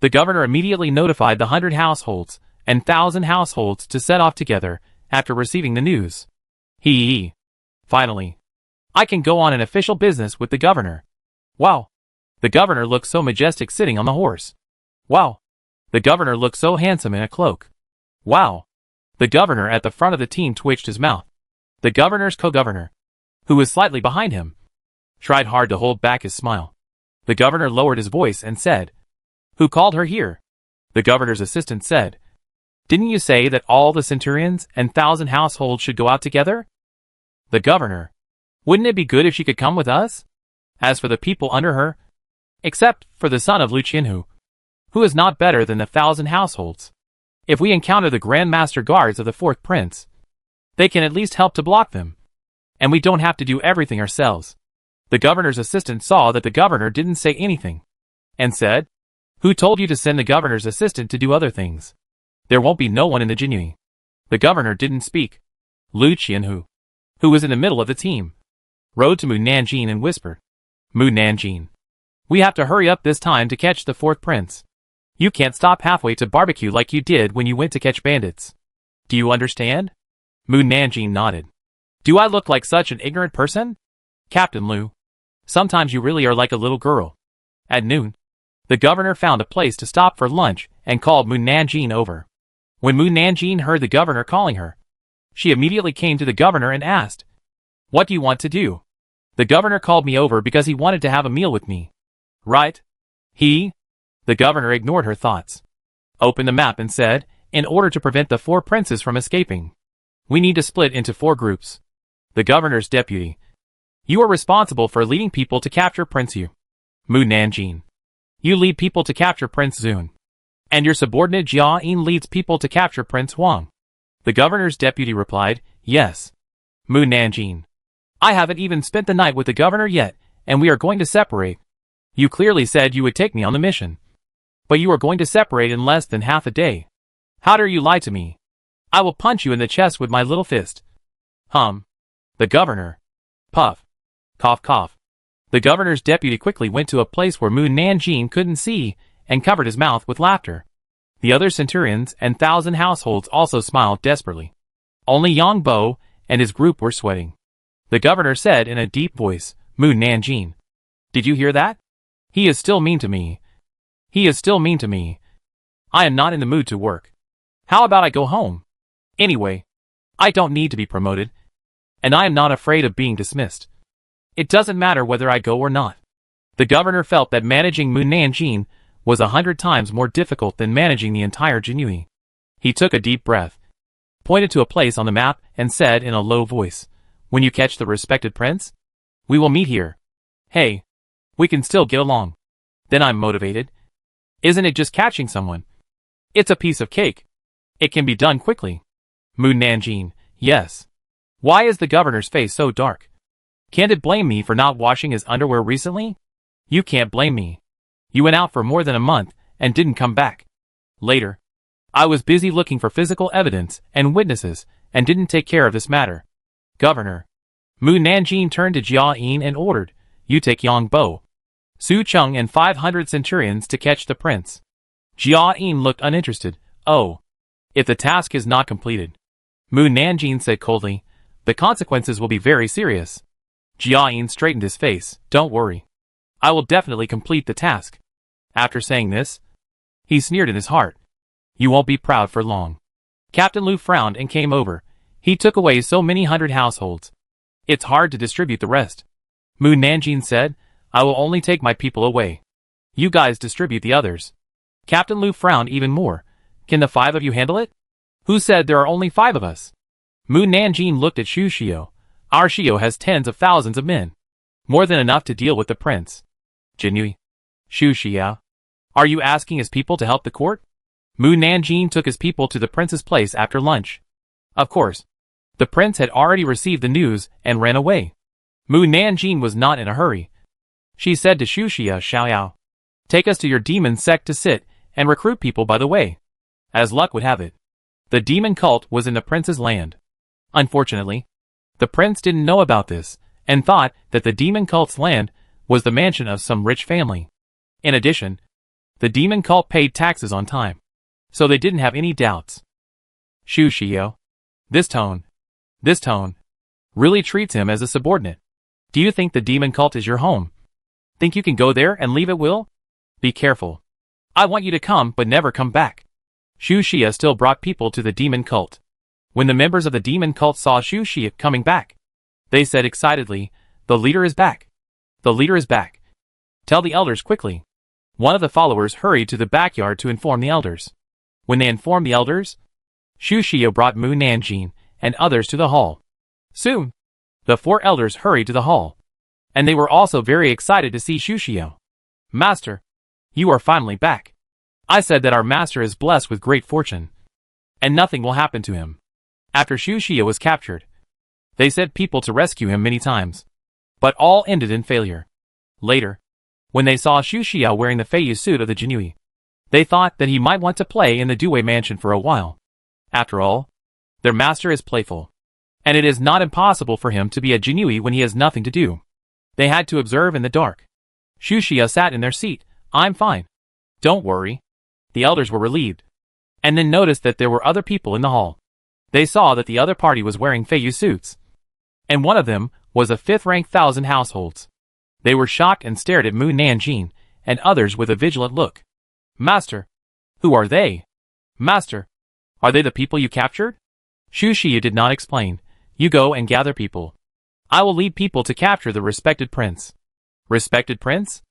The governor immediately notified the 100 households and 1,000 households to set off together after receiving the news. Finally, I can go on an official business with the governor. Wow. The governor looked so majestic sitting on the horse. Wow. The governor looked so handsome in a cloak. Wow. The governor at the front of the team twitched his mouth. The governor's co-governor, who was slightly behind him, tried hard to hold back his smile. The governor lowered his voice and said, who called her here? The governor's assistant said, didn't you say that all the centurions and 1,000 households should go out together? The governor, wouldn't it be good if she could come with us? As for the people under her, except for the son of Lu Qianhu, who is not better than the 1,000 households, if we encounter the Grand Master Guards of the 4th Prince, they can at least help to block them, and we don't have to do everything ourselves. The governor's assistant saw that the governor didn't say anything, and said, who told you to send the governor's assistant to do other things? There won't be no one in the Jinui. The governor didn't speak. Lu Qianhu, who was in the middle of the team, rode to Mu Nanjing and whispered, Mu Nanjing, we have to hurry up this time to catch the 4th prince. You can't stop halfway to barbecue like you did when you went to catch bandits. Do you understand? Mu Nanjing nodded. Do I look like such an ignorant person? Captain Lu, sometimes you really are like a little girl. At noon, the governor found a place to stop for lunch and called Mu Nanjing over. When Mu Nanjing heard the governor calling her, she immediately came to the governor and asked, what do you want to do? The governor called me over because he wanted to have a meal with me. Right? The governor ignored her thoughts, opened the map and said, in order to prevent the 4 princes from escaping, we need to split into 4 groups. The governor's deputy, you are responsible for leading people to capture Prince Yu. Mu Nanjing, you lead people to capture Prince Zun. And your subordinate Jia Yin leads people to capture Prince Wang. The governor's deputy replied, yes. Mu Nanjing, I haven't even spent the night with the governor yet, and we are going to separate. You clearly said you would take me on the mission, but you are going to separate in less than half a day. How dare you lie to me? I will punch you in the chest with my little fist. The governor. Puff. Cough cough. The governor's deputy quickly went to a place where Mu Nanjing couldn't see, and covered his mouth with laughter. The other centurions and 1,000 households also smiled desperately. Only Yang Bo and his group were sweating. The governor said in a deep voice, Mu Nanjing, did you hear that? He is still mean to me. He is still mean to me. I am not in the mood to work. How about I go home? Anyway, I don't need to be promoted, and I am not afraid of being dismissed. It doesn't matter whether I go or not. The governor felt that managing Mu Nanjing was 100 times more difficult than managing the entire Jinui. He took a deep breath, pointed to a place on the map, and said in a low voice, "When you catch the respected prince, we will meet here. Hey, we can still get along." Then I'm motivated. Isn't it just catching someone? It's a piece of cake. It can be done quickly. Mu Nanjing, yes. Why is the governor's face so dark? Can't it blame me for not washing his underwear recently? You can't blame me. You went out for more than a month and didn't come back. Later, I was busy looking for physical evidence and witnesses and didn't take care of this matter. Governor. Mu Nanjing turned to Jia Yin and ordered, "You take Yang Bo, Su Cheng and 500 centurions to catch the prince." Jia Yin looked uninterested. "Oh. If the task is not completed," Mu Nanjing said coldly, "the consequences will be very serious." Jia Yin straightened his face. "Don't worry. I will definitely complete the task." After saying this, he sneered in his heart. "You won't be proud for long." Captain Liu frowned and came over. He took away so many hundred households. It's hard to distribute the rest. Mu Nanjing said, "I will only take my people away. You guys distribute the others." Captain Liu frowned even more. "Can the 5 of you handle it?" "Who said there are only 5 of us?" Mu Nanjing looked at Shu Xiao. "Our Xiao has tens of thousands of men. More than enough to deal with the prince." Jinui. Shu Xiao. "Are you asking his people to help the court?" Mu Nanjing took his people to the prince's place after lunch. Of course, the prince had already received the news and ran away. Mu Nanjing was not in a hurry. She said to Shu Xiao, "Take us to your demon sect to sit and recruit people by the way." As luck would have it, the demon cult was in the prince's land. Unfortunately, the prince didn't know about this and thought that the demon cult's land was the mansion of some rich family. In addition, the demon cult paid taxes on time, so they didn't have any doubts. Shu Xiao. This tone really treats him as a subordinate. Do you think the demon cult is your home? Think you can go there and leave at will? Be careful. I want you to come but never come back. Shu Xiao still brought people to the demon cult. When the members of the demon cult saw Shu Xiao coming back, they said excitedly, "The leader is back. The leader is back. Tell the elders quickly." One of the followers hurried to the backyard to inform the elders. When they informed the elders, Shu Xiao brought Mu Nanjing and others to the hall. Soon, the 4 elders hurried to the hall, and they were also very excited to see Shu Xiao. "Master, you are finally back. I said that our master is blessed with great fortune, and nothing will happen to him." After Shu Xiao was captured, they sent people to rescue him many times, but all ended in failure. Later, when they saw Shu Xiao wearing the Feiyu suit of the Jinui, they thought that he might want to play in the Due mansion for a while. After all, their master is playful, and it is not impossible for him to be a Jinui when he has nothing to do. They had to observe in the dark. Shu Xiao sat in their seat. "I'm fine. Don't worry." The elders were relieved, and then noticed that there were other people in the hall. They saw that the other party was wearing Feiyu suits, and one of them was a 5th-rank 1,000 households. They were shocked and stared at Mu Nanjing and others with a vigilant look. "Master, who are they? Master, are they the people you captured?" Shu Xiao did not explain. "You go and gather people. I will lead people to capture the respected prince." Respected prince?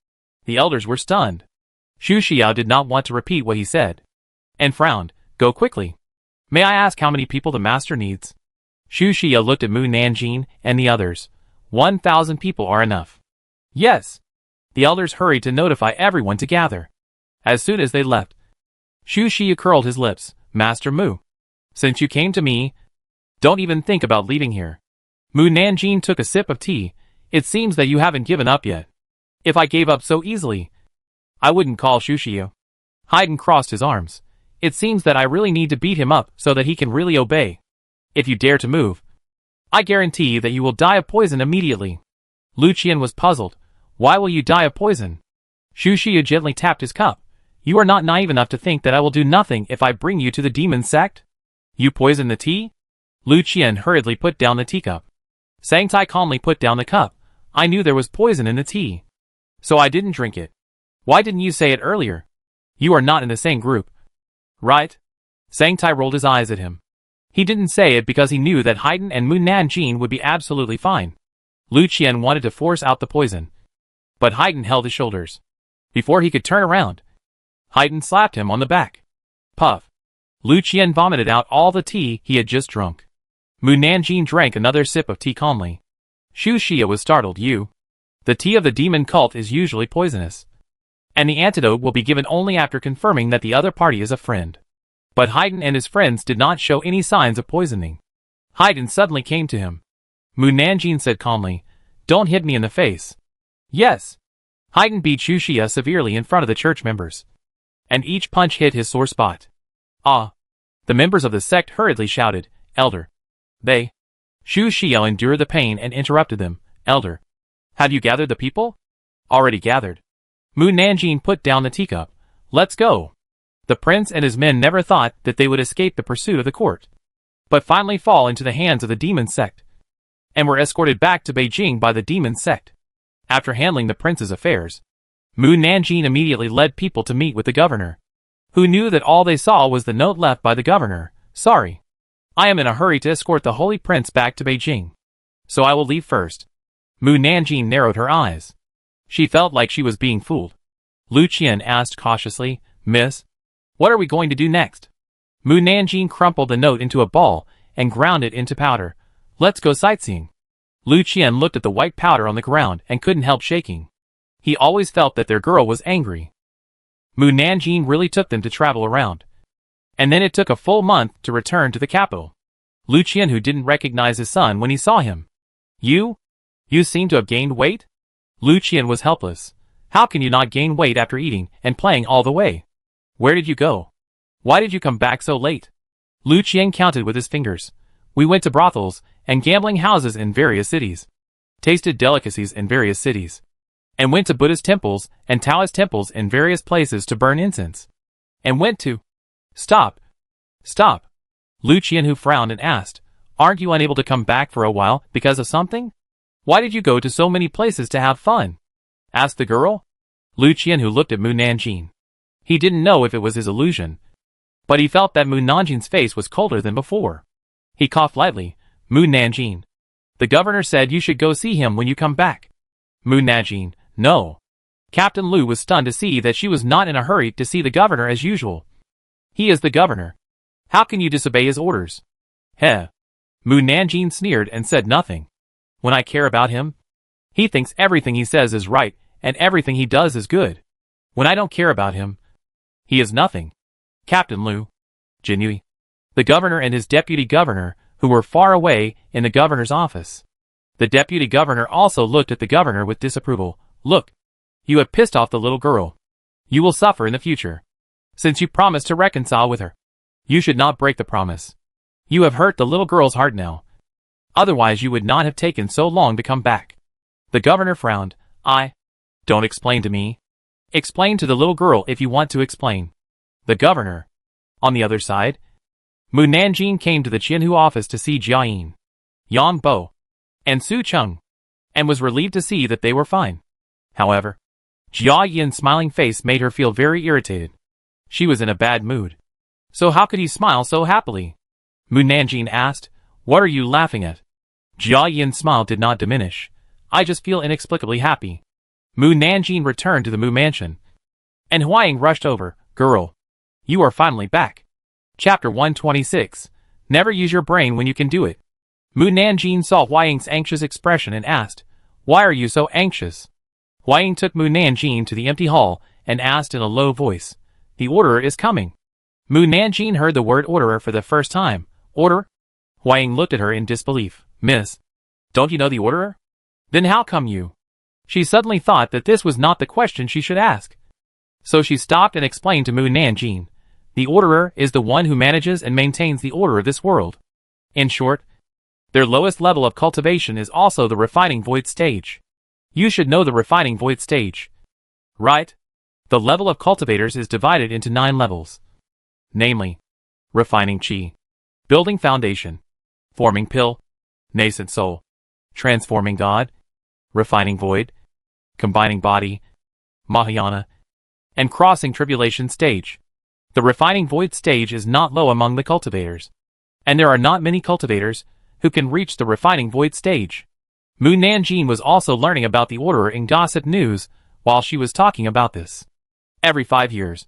The elders were stunned. Shu Xiao did not want to repeat what he said, and frowned. "Go quickly. May I ask how many people the master needs?" Shu Xiao looked at Mu Nanjing and the others. 1,000 people are enough. Yes. The elders hurried to notify everyone to gather. As soon as they left, Shu Xiao curled his lips. "Master Mu, since you came to me, don't even think about leaving here." Mu Nanjing took a sip of tea. "It seems that you haven't given up yet. If I gave up so easily, I wouldn't call Shu Xiao." Haydn crossed his arms. "It seems that I really need to beat him up so that he can really obey. If you dare to move, I guarantee that you will die of poison immediately." Lu Qian was puzzled. "Why will you die of poison?" Shu Xiao gently tapped his cup. "You are not naive enough to think that I will do nothing if I bring you to the demon sect? You poison the tea?" Lu Qian hurriedly put down the teacup. Sangtai calmly put down the cup. "I knew there was poison in the tea, so I didn't drink it. Why didn't you say it earlier? You are not in the same group." right? Sangtai rolled his eyes at him. He didn't say it because he knew that Haydn and Mu Nanjing would be absolutely fine. Lu Qian wanted to force out the poison, but Haydn held his shoulders. Before he could turn around, Haydn slapped him on the back. Puff. Lu Qian vomited out all the tea he had just drunk. Mu Nanjing drank another sip of tea calmly. Xu Xia was startled. The tea of the demon cult is usually poisonous, and the antidote will be given only after confirming that the other party is a friend. But Haydn and his friends did not show any signs of poisoning. Haydn suddenly came to him. Mu Nanjing said calmly, "Don't hit me in the face." Yes. Haydn beat Xu Xia severely in front of the church members, and each punch hit his sore spot. Ah! The members of the sect hurriedly shouted, "Elder!" They. Xu Xia endured the pain and interrupted them. "Elder, have you gathered the people?" "Already gathered." Mu Nanjing put down the teacup. "Let's go." The prince and his men never thought that they would escape the pursuit of the court, but finally fall into the hands of the demon sect, and were escorted back to Beijing by the demon sect. After handling the prince's affairs, Mu Nanjing immediately led people to meet with the governor, who knew that all they saw was the note left by the governor. "Sorry. I am in a hurry to escort the holy prince back to Beijing, so I will leave first." Mu Nanjing narrowed her eyes. She felt like she was being fooled. Lu Qian asked cautiously, "Miss, what are we going to do next?" Mu Nanjing crumpled the note into a ball and ground it into powder. "Let's go sightseeing." Lu Qian looked at the white powder on the ground and couldn't help shaking. He always felt that their girl was angry. Mu Nanjing really took them to travel around, and then it took a full month to return to the capital. Lu Qian, who didn't recognize his son when he saw him. You seem to have gained weight?" Lu Qian was helpless. "How can you not gain weight after eating and playing all the way? Where did you go? Why did you come back so late?" Lu Qian counted with his fingers. "We went to brothels and gambling houses in various cities, tasted delicacies in various cities, and went to Buddhist temples and Taoist temples in various places to burn incense, and went to—" "Stop. Stop." Lu Qian, who frowned and asked, "Aren't you unable to come back for a while because of something? Why did you go to so many places to have fun?" asked the girl. Lu Qian, who looked at Mu Nanjing. He didn't know if it was his illusion, but he felt that Mu Nanjing's face was colder than before. He coughed lightly. "Mu Nanjing, the governor said you should go see him when you come back." Mu Nanjing, "No." Captain Lu was stunned to see that she was not in a hurry to see the governor as usual. "He is the governor. How can you disobey his orders?" "Heh." Mu Nanjing sneered and said nothing. "When I care about him, he thinks everything he says is right and everything he does is good. When I don't care about him, he is nothing." Captain Lu. Jinui. The governor and his deputy governor, who were far away in the governor's office. The deputy governor also looked at the governor with disapproval. "Look, you have pissed off the little girl. You will suffer in the future, since you promised to reconcile with her. You should not break the promise. You have hurt the little girl's heart now. Otherwise you would not have taken so long to come back." The governor frowned. Don't explain to me. Explain to the little girl if you want to explain." The governor. On the other side, Mu Nanjing came to the Qianhu office to see Jia Yin, Yang Bo, and Su Cheng, and was relieved to see that they were fine. However, Jia Yin's smiling face made her feel very irritated. She was in a bad mood. So how could he smile so happily? Mu Nanjing asked, "What are you laughing at?" Jia Yin's smile did not diminish. "I just feel inexplicably happy." Mu Nanjing returned to the Mu mansion, and Huaying rushed over. "Girl, you are finally back." Chapter 126. Never use your brain when you can do it. Mu Nanjing saw Huaying's anxious expression and asked, "Why are you so anxious?" Huaying took Mu Nanjing to the empty hall and asked in a low voice, "The orderer is coming." Mu Nanjing heard the word orderer for the first time. "Order?" Huaying looked at her in disbelief. "Miss, don't you know the orderer? Then how come you?" She suddenly thought that this was not the question she should ask. So she stopped and explained to Mu Nanjing, "The orderer is the one who manages and maintains the order of this world. In short, their lowest level of cultivation is also the refining void stage. You should know the refining void stage, right? The level of cultivators is divided into 9 levels. Namely, refining chi, building foundation, forming pill, nascent soul, transforming God, refining void, combining body, Mahayana, and crossing tribulation stage. The refining void stage is not low among the cultivators. And there are not many cultivators who can reach the refining void stage. Mu Nanjing was also learning about the order in gossip news while she was talking about this. Every 5 years,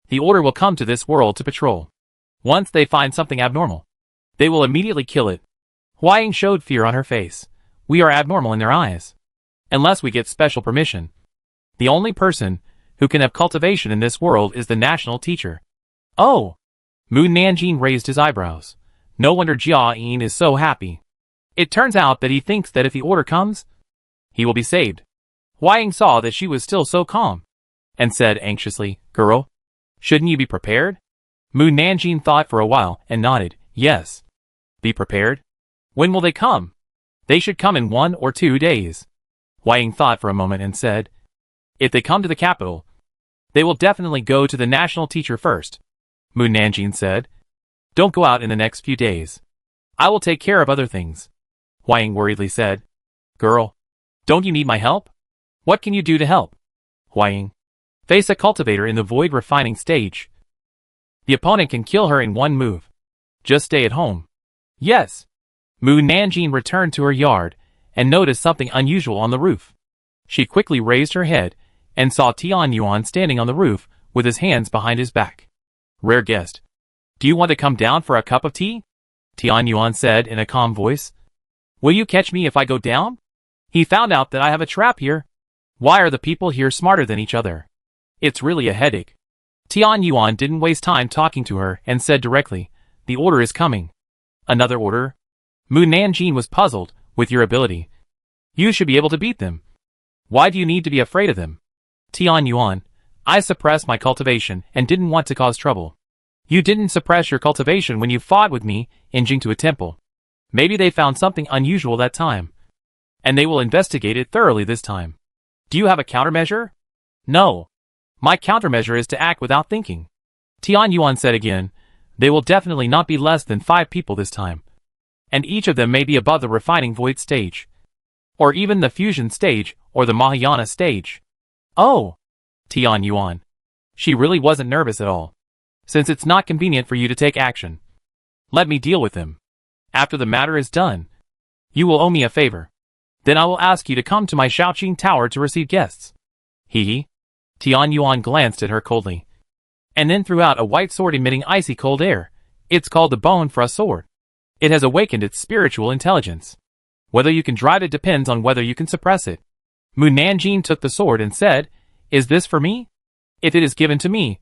the order will come to this world to patrol. Once they find something abnormal, they will immediately kill it. Huaying showed fear on her face. We are abnormal in their eyes. Unless we get special permission. The only person who can have cultivation in this world is the national teacher. Oh! Mu Nanjing raised his eyebrows. No wonder Jia Yin is so happy. It turns out that he thinks that if the order comes, he will be saved. Huaying saw that she was still so calm, and said anxiously, Girl, shouldn't you be prepared? Mu Nanjing thought for a while and nodded, Yes. Be prepared? When will they come? They should come in 1 or 2 days. Huaying thought for a moment and said, If they come to the capital, they will definitely go to the national teacher first. Mu Nanjing said, Don't go out in the next few days. I will take care of other things. Huaying worriedly said, Girl, don't you need my help? What can you do to help? Huaying, face a cultivator in the void refining stage. The opponent can kill her in 1 move. Just stay at home. Yes. Mu Nanjing returned to her yard and noticed something unusual on the roof. She quickly raised her head and saw Tian Yuan standing on the roof with his hands behind his back. Rare guest. Do you want to come down for a cup of tea? Tian Yuan said in a calm voice. Will you catch me if I go down? He found out that I have a trap here. Why are the people here smarter than each other? It's really a headache. Tian Yuan didn't waste time talking to her and said directly, The order is coming. Another order? Mu Nanjing was puzzled with your ability. You should be able to beat them. Why do you need to be afraid of them? Tian Yuan, I suppressed my cultivation and didn't want to cause trouble. You didn't suppress your cultivation when you fought with me in Jing to a temple. Maybe they found something unusual that time. And they will investigate it thoroughly this time. Do you have a countermeasure? No. My countermeasure is to act without thinking. Tian Yuan said again, They will definitely not be less than 5 people this time. And each of them may be above the refining void stage. Or even the fusion stage or the Mahayana stage. Oh! Tian Yuan. She really wasn't nervous at all. Since it's not convenient for you to take action, let me deal with them. After the matter is done, you will owe me a favor. Then I will ask you to come to my Shaoqing Tower to receive guests. Hee. Tian Yuan glanced at her coldly, and then threw out a white sword emitting icy cold air. It's called the Bone for a Sword. It has awakened its spiritual intelligence. Whether you can drive it depends on whether you can suppress it. Mu Nanjing took the sword and said, Is this for me? If it is given to me,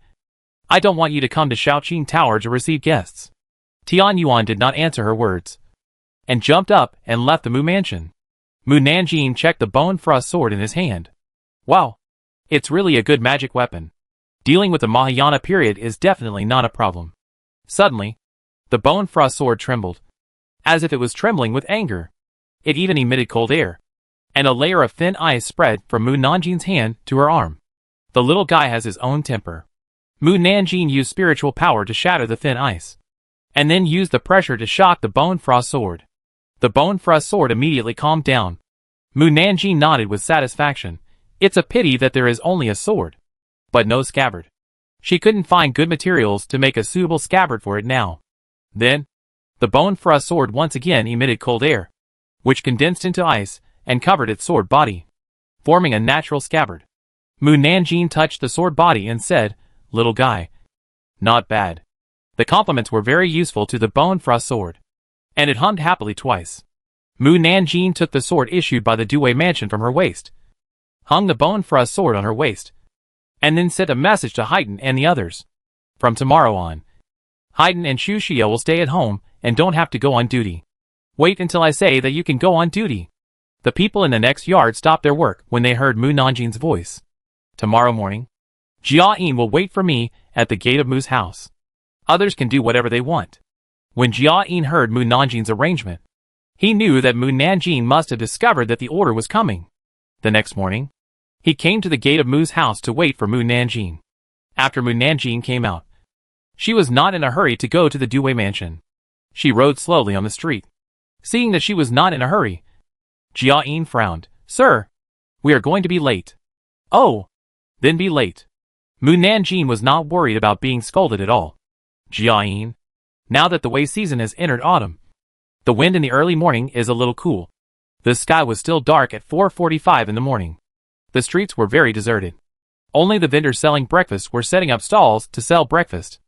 I don't want you to come to Shaoqing Tower to receive guests. Tian Yuan did not answer her words, and jumped up and left the Mu mansion. Mu Nanjing checked the Bone Frost sword in his hand. Wow, it's really a good magic weapon. Dealing with the Mahayana period is definitely not a problem. Suddenly, the Bone Frost sword trembled, as if it was trembling with anger. It even emitted cold air, and a layer of thin ice spread from Mu Nanjing's hand to her arm. The little guy has his own temper. Mu Nanjing used spiritual power to shatter the thin ice, and then used the pressure to shock the Bone Frost sword. The Bone Frost sword immediately calmed down. Mu Nanjing nodded with satisfaction. It's a pity that there is only a sword, but no scabbard. She couldn't find good materials to make a suitable scabbard for it now. Then, the Bone Frost sword once again emitted cold air, which condensed into ice and covered its sword body, forming a natural scabbard. Mu Nanjing touched the sword body and said, Little guy. Not bad. The compliments were very useful to the Bone Frost sword, and it hummed happily twice. Mu Nanjing took the sword issued by the Dewey mansion from her waist, hung the Bone Frost sword on her waist, and then sent a message to Haiten and the others. From tomorrow on, Haiten and Xu Xia will stay at home and don't have to go on duty. Wait until I say that you can go on duty. The people in the next yard stopped their work when they heard Mu Nanjing's voice. Tomorrow morning, Jia Yin will wait for me at the gate of Mu's house. Others can do whatever they want. When Jia Yin heard Mu Nanjing's arrangement, he knew that Mu Nanjing must have discovered that the order was coming. The next morning, he came to the gate of Mu's house to wait for Mu Nanjing. After Mu Nanjing came out, she was not in a hurry to go to the Dewey mansion. She rode slowly on the street. Seeing that she was not in a hurry, Jia Yin frowned. Sir, we are going to be late. Oh, then be late. Mu Nanjing was not worried about being scolded at all. Jiayin. Now that the Wei season has entered autumn, the wind in the early morning is a little cool. The sky was still dark at 4:45 in the morning. The streets were very deserted. Only the vendors selling breakfast were setting up stalls to sell breakfast.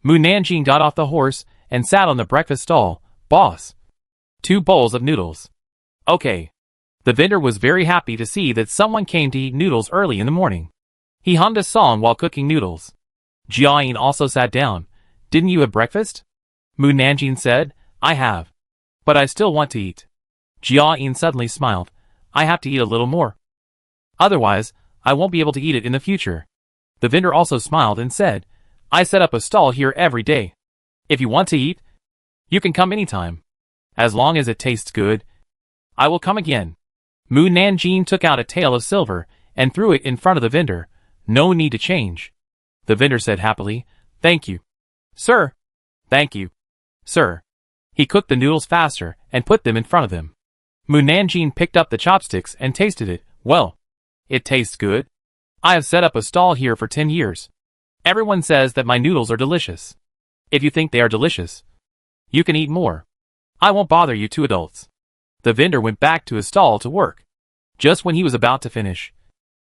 Mu Nanjing got off the horse and sat on the breakfast stall. Boss. 2 bowls of noodles. Okay. The vendor was very happy to see that someone came to eat noodles early in the morning. He hummed a song while cooking noodles. Jiayin also sat down. Didn't you have breakfast? Mu Nanjing said, I have. But I still want to eat. Jiayin suddenly smiled. I have to eat a little more. Otherwise, I won't be able to eat it in the future. The vendor also smiled and said, I set up a stall here every day. If you want to eat, you can come anytime. As long as it tastes good, I will come again. Mu Nanjing took out a tael of silver and threw it in front of the vendor. No need to change. The vendor said happily, Thank you. Sir. Thank you. Sir. He cooked the noodles faster and put them in front of him. Mu Nanjing picked up the chopsticks and tasted it. Well, it tastes good. I have set up a stall here for 10 years. Everyone says that my noodles are delicious. If you think they are delicious, you can eat more. I won't bother you 2 adults. The vendor went back to his stall to work. Just when he was about to finish,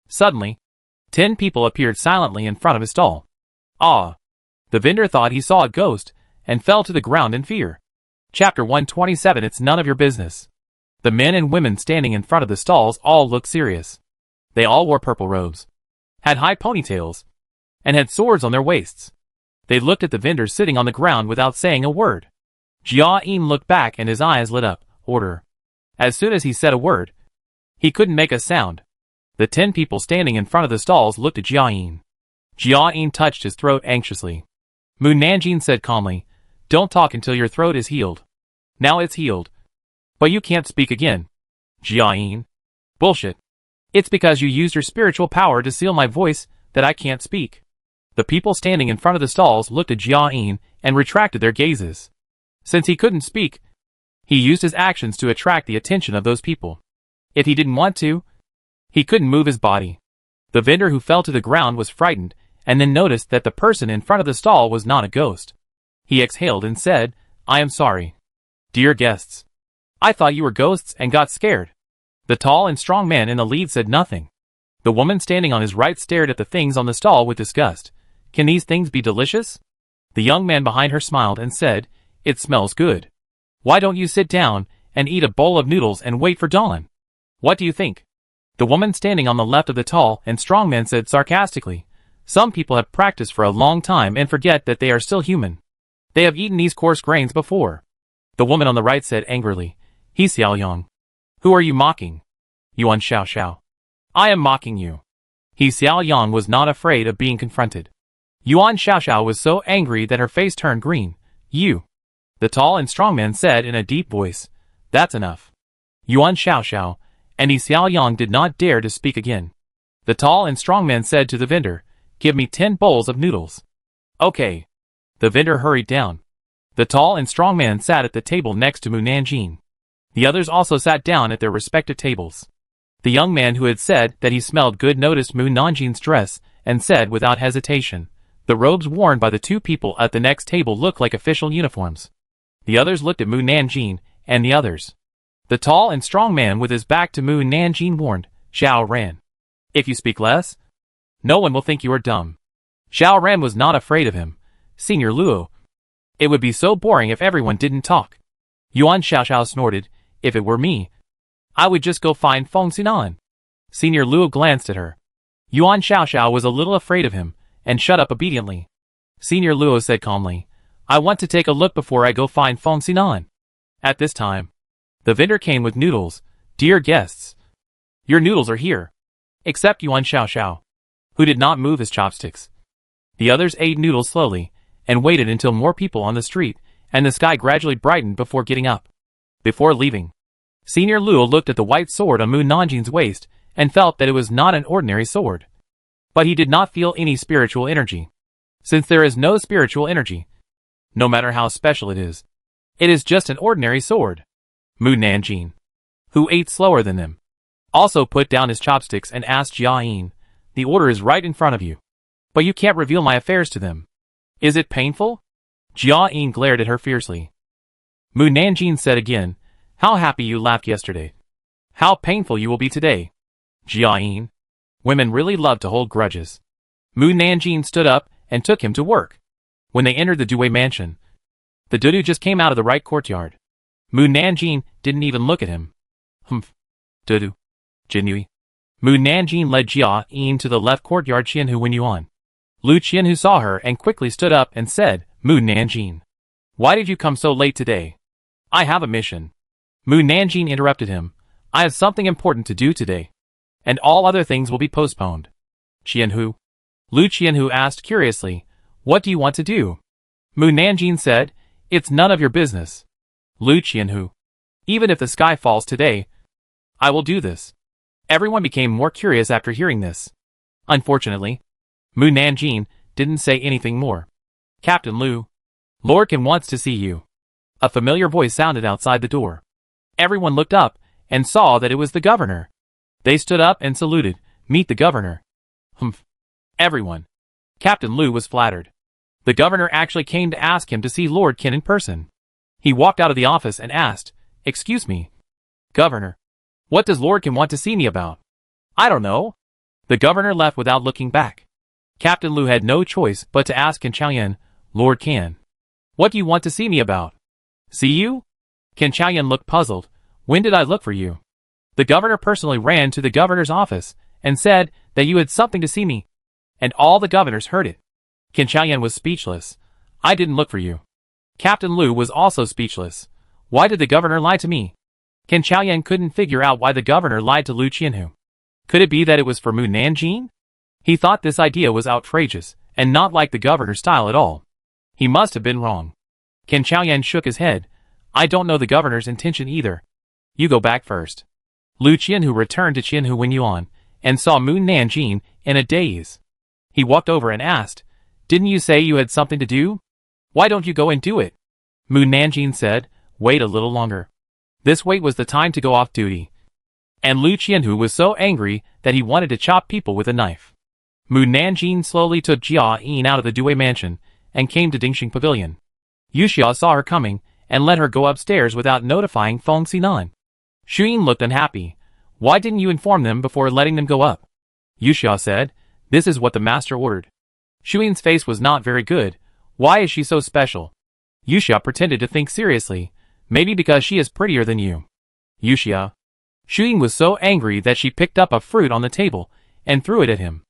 suddenly, 10 people appeared silently in front of his stall. Ah! The vendor thought he saw a ghost and fell to the ground in fear. Chapter 127. It's none of your business. The men and women standing in front of the stalls all looked serious. They all wore purple robes, had high ponytails, and had swords on their waists. They looked at the vendor sitting on the ground without saying a word. Jiayin looked back and his eyes lit up. Order. As soon as he said a word, he couldn't make a sound. The 10 people standing in front of the stalls looked at Jiayin. Jiayin touched his throat anxiously. Mu Nanjing said calmly, Don't talk until your throat is healed. Now it's healed. But you can't speak again. Jiayin. Bullshit. It's because you used your spiritual power to seal my voice that I can't speak. The people standing in front of the stalls looked at Jiayin and retracted their gazes. Since he couldn't speak, he used his actions to attract the attention of those people. If he didn't want to, he couldn't move his body. The vendor who fell to the ground was frightened and then noticed that the person in front of the stall was not a ghost. He exhaled and said, I am sorry. Dear guests. I thought you were ghosts and got scared. The tall and strong man in the lead said nothing. The woman standing on his right stared at the things on the stall with disgust. Can these things be delicious? The young man behind her smiled and said, It smells good. Why don't you sit down and eat a bowl of noodles and wait for dawn? What do you think? The woman standing on the left of the tall and strong man said sarcastically, Some people have practiced for a long time and forget that they are still human. They have eaten these coarse grains before. The woman on the right said angrily, He Xiaoyang. Who are you mocking? Yuan Xiaoxiao. I am mocking you. He Xiaoyang was not afraid of being confronted. Yuan Xiaoxiao was so angry that her face turned green. You. The tall and strong man said in a deep voice, That's enough. Yuan Xiaoxiao, and He Xiaoyang did not dare to speak again. The tall and strong man said to the vendor, Give me 10 bowls of noodles. Okay. The vendor hurried down. The tall and strong man sat at the table next to Mu Nanjing. The others also sat down at their respective tables. The young man who had said that he smelled good noticed Mu Nanjing's dress and said without hesitation, The robes worn by the 2 people at the next table look like official uniforms. The others looked at Mu Nanjing and the others. The tall and strong man with his back to Mu Nanjing warned, Xiao Ran. If you speak less, no one will think you are dumb. Xiao Ran was not afraid of him. Senior Luo. It would be so boring if everyone didn't talk. Yuan Xiaoxiao snorted, If it were me, I would just go find Feng Xinan. Senior Luo glanced at her. Yuan Xiaoxiao was a little afraid of him, and shut up obediently. Senior Luo said calmly, I want to take a look before I go find Feng Xinan. At this time, the vendor came with noodles. Dear guests, your noodles are here. Except Yuan Xiaoxiao, who did not move his chopsticks. The others ate noodles slowly, and waited until more people on the street, and the sky gradually brightened before getting up. Before leaving, Senior Luo looked at the white sword on Mu Nanjing's waist, and felt that it was not an ordinary sword. But he did not feel any spiritual energy. Since there is no spiritual energy, no matter how special it is just an ordinary sword. Mu Nanjing, who ate slower than them, also put down his chopsticks and asked Jiayin, The order is right in front of you. But you can't reveal my affairs to them. Is it painful? Jia Yin glared at her fiercely. Mu Nanjing said again, how happy you laughed yesterday. How painful you will be today. Jia Yin. Women really love to hold grudges. Mu Nanjing stood up and took him to work. When they entered the Due mansion, the Dudu just came out of the right courtyard. Mu Nanjing didn't even look at him. Humph. Dudu. Jinnui. Mu Nanjing led Jia Yin to the left courtyard. Qianhu Wenyuan. Lu Qianhu saw her and quickly stood up and said, Mu Nanjing. Why did you come so late today? I have a mission. Mu Nanjing interrupted him. I have something important to do today. And all other things will be postponed. Qianhu. Lu Qianhu asked curiously, what do you want to do? Mu Nanjing said, it's none of your business. Lu Qianhu. Even if the sky falls today, I will do this. Everyone became more curious after hearing this. Unfortunately, Mu Nanjing didn't say anything more. Captain Lu. Lord Qin wants to see you. A familiar voice sounded outside the door. Everyone looked up and saw that it was the governor. They stood up and saluted, meet the governor. Humph. Everyone. Captain Lu was flattered. The governor actually came to ask him to see Lord Qin in person. He walked out of the office and asked, excuse me. Governor. What does Lord Qin want to see me about? I don't know. The governor left without looking back. Captain Lu had no choice but to ask Qin Chaoyan, Lord Qin. What do you want to see me about? See you? Qin Chaoyan looked puzzled. When did I look for you? The governor personally ran to the governor's office and said that you had something to see me. And all the governors heard it. Qin Chaoyan was speechless. I didn't look for you. Captain Lu was also speechless. Why did the governor lie to me? Qin Chaoyan couldn't figure out why the governor lied to Lu Qianhu. Could it be that it was for Mu Nanjing? He thought this idea was outrageous, and not like the governor's style at all. He must have been wrong. Qin Chaoyan shook his head. I don't know the governor's intention either. You go back first. Lu Qianhu returned to Qianhu Wenyuan, and saw Mu Nanjing in a daze. He walked over and asked, didn't you say you had something to do? Why don't you go and do it? Mu Nanjing said, wait a little longer. This wait was the time to go off duty. And Lu Qianhu was so angry that he wanted to chop people with a knife. Mu Nanjing slowly took Jia Yin out of the Due mansion and came to Dingxing Pavilion. Yuxia saw her coming and let her go upstairs without notifying Feng Xinan. Shuyin looked unhappy. Why didn't you inform them before letting them go up? Yuxia said, this is what the master ordered. Shuyin's face was not very good. Why is she so special? Yuxia pretended to think seriously. Maybe because she is prettier than you. Yuxia. Shuyin was so angry that she picked up a fruit on the table and threw it at him.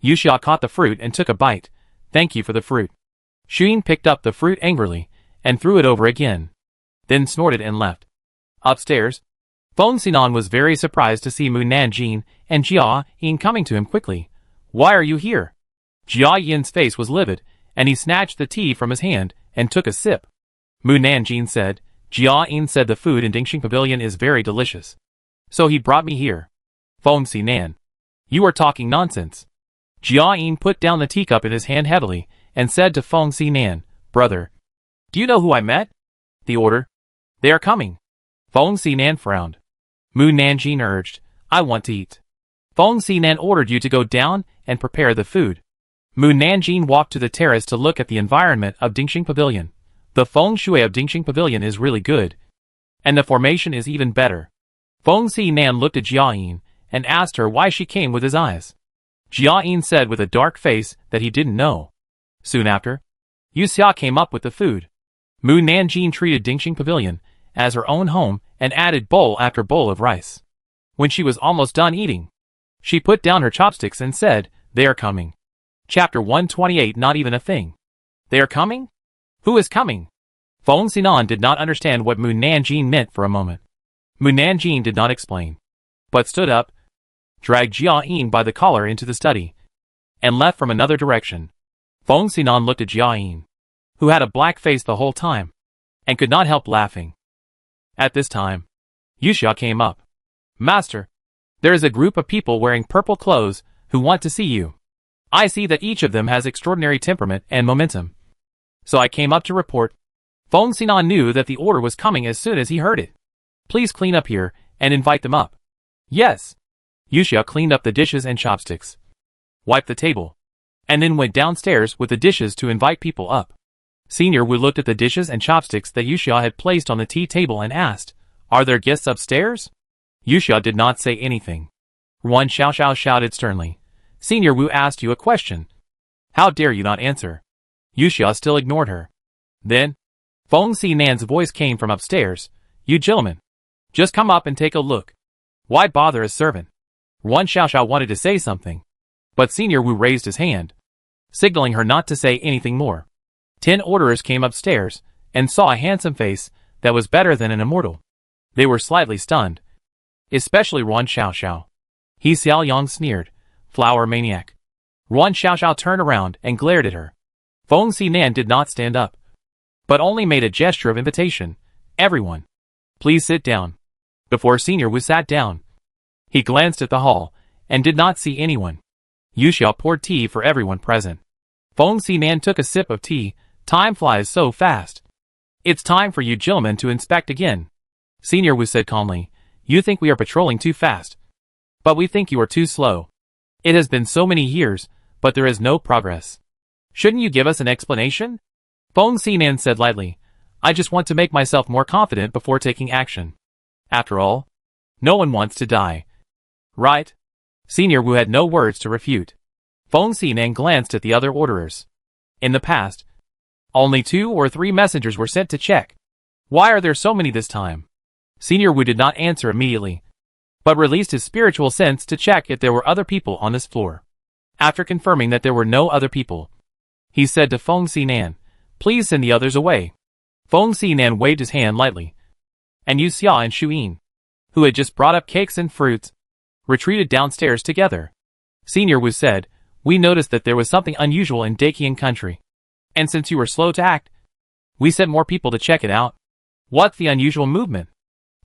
Yuxia caught the fruit and took a bite. Thank you for the fruit. Shuyin picked up the fruit angrily and threw it over again. Then snorted and left. Upstairs, Feng Xinan was very surprised to see Mu Nanjing and Jia Yin coming to him quickly. Why are you here? Jia Yin's face was livid, and he snatched the tea from his hand and took a sip. Mu Nanjing said, Jia Yin said the food in Dingxing Pavilion is very delicious. So he brought me here. Feng Xinan. You are talking nonsense. Jia Yin put down the teacup in his hand heavily and said to Feng Xinan, brother, do you know who I met? The order. They are coming. Feng Xinan frowned. Mu Nanjing urged, I want to eat. Feng Xinan ordered you to go down and prepare the food. Mu Nanjing walked to the terrace to look at the environment of Dingxing Pavilion. The feng shui of Dingxing Pavilion is really good. And the formation is even better. Feng Xinan looked at Jia Yin and asked her why she came with his eyes. Jia Yin said with a dark face that he didn't know. Soon after, Yuxia came up with the food. Mu Nanjing treated Dingxing Pavilion as her own home and added bowl after bowl of rice. When she was almost done eating, she put down her chopsticks and said, they are coming. Chapter 128. Not even a thing. They are coming? Who is coming? Feng Xinan did not understand what Mu Nanjing meant for a moment. Mu Nanjing did not explain, but stood up, dragged Jia Yin by the collar into the study, and left from another direction. Feng Xinan looked at Jia Yin, who had a black face the whole time, and could not help laughing. At this time, Yuxia came up. Master, there is a group of people wearing purple clothes who want to see you. I see that each of them has extraordinary temperament and momentum. So I came up to report. Feng Xinan knew that the order was coming as soon as he heard it. Please clean up here and invite them up. Yes. Yuxia cleaned up the dishes and chopsticks. Wipe the table. and then went downstairs with the dishes to invite people up. Senior Wu looked at the dishes and chopsticks that Yuxia had placed on the tea table and asked, "Are there guests upstairs?" Yuxia did not say anything. Yuan Xiaoxiao shouted sternly, "Senior Wu asked you a question. How dare you not answer?" Yuxia still ignored her. Then, Feng Xinan's voice came from upstairs, "You gentlemen, just come up and take a look. Why bother a servant?" Yuan Xiaoxiao wanted to say something, but Senior Wu raised his hand, signaling her not to say anything more. 10 orderers came upstairs and saw a handsome face that was better than an immortal. They were slightly stunned, especially Yuan Xiaoxiao. He Xiaoyang sneered, "Flower maniac." Yuan Xiaoxiao turned around and glared at her. Feng Xinan did not stand up, but only made a gesture of invitation. "Everyone, please sit down." Before Senior Wu sat down, he glanced at the hall and did not see anyone. Yuxia poured tea for everyone present. Feng Xinan took a sip of tea. "Time flies so fast. It's time for you gentlemen to inspect again." Senior Wu said calmly, "You think we are patrolling too fast, but we think you are too slow. It has been so many years, but there is no progress. Shouldn't you give us an explanation?" Feng Xinan said lightly, "I just want to make myself more confident before taking action. After all, no one wants to die. Right?" Senior Wu had no words to refute. Feng Xinan glanced at the other orderers. In the past, only 2 or 3 messengers were sent to check. Why are there so many this time? Senior Wu did not answer immediately, but released his spiritual sense to check if there were other people on this floor. After confirming that there were no other people, he said to Feng Xinan, "Please send the others away." Feng Xinan waved his hand lightly, and Yu Xia and Shu Yin, who had just brought up cakes and fruits, retreated downstairs together. Senior Wu said, "We noticed that there was something unusual in Daqian country. And since you were slow to act, we sent more people to check it out." "What's the unusual movement?"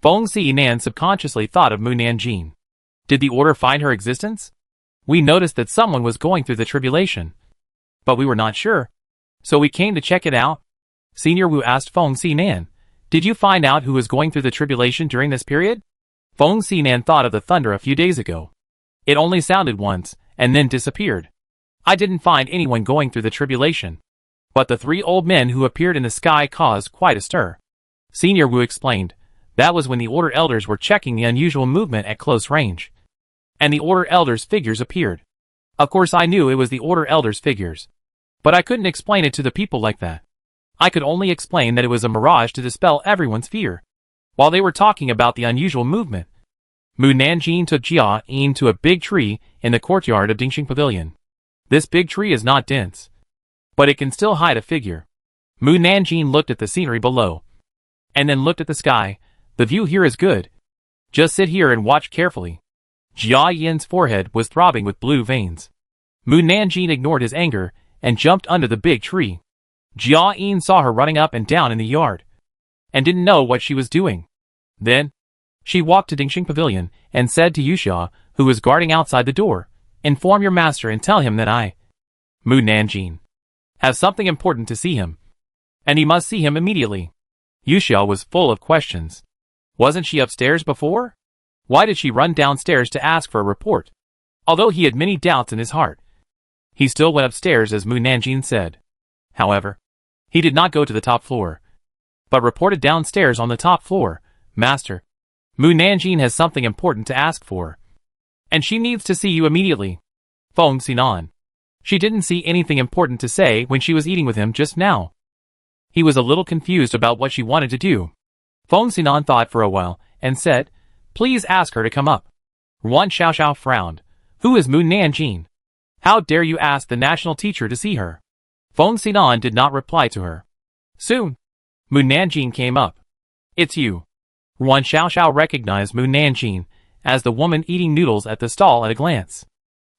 Feng Xinan subconsciously thought of Mu Nanjing. Did the order find her existence? "We noticed that someone was going through the tribulation, but we were not sure, so we came to check it out." Senior Wu asked Feng Xinan, "Did you find out who was going through the tribulation during this period?" Feng Xinan thought of the thunder a few days ago. It only sounded once, and then disappeared. "I didn't find anyone going through the tribulation, but the 3 old men who appeared in the sky caused quite a stir." Senior Wu explained, "That was when the Order Elders were checking the unusual movement at close range, and the Order Elders' figures appeared. Of course I knew it was the Order Elders' figures, but I couldn't explain it to the people like that. I could only explain that it was a mirage to dispel everyone's fear." While they were talking about the unusual movement, Mu Nanjing took Jia Yin to a big tree in the courtyard of Dingxing Pavilion. This big tree is not dense, but it can still hide a figure. Mu Nanjing looked at the scenery below, and then looked at the sky. "The view here is good. Just sit here and watch carefully." Jia Yin's forehead was throbbing with blue veins. Mu Nanjing ignored his anger and jumped under the big tree. Jia Yin saw her running up and down in the yard, and didn't know what she was doing. Then, she walked to Dingxing Pavilion and said to Yuxia, who was guarding outside the door, "Inform your master and tell him that I, Mu Nanjing, have something important to see him, and he must see him immediately." Yuxia was full of questions. Wasn't she upstairs before? Why did she run downstairs to ask for a report? Although he had many doubts in his heart, he still went upstairs as Mu Nanjing said. However, he did not go to the top floor, but reported downstairs on the top floor, "Master, Mu Nanjing has something important to ask for, and she needs to see you immediately." Feng Xinan. She didn't see anything important to say when she was eating with him just now. He was a little confused about what she wanted to do. Feng Xinan thought for a while and said, "Please ask her to come up." Yuan Xiaoxiao frowned. "Who is Mu Nanjing? How dare you ask the national teacher to see her?" Feng Xinan did not reply to her. Soon, Mu Nanjing came up. "It's you." Yuan Xiaoxiao recognized Mu Nanjing as the woman eating noodles at the stall at a glance.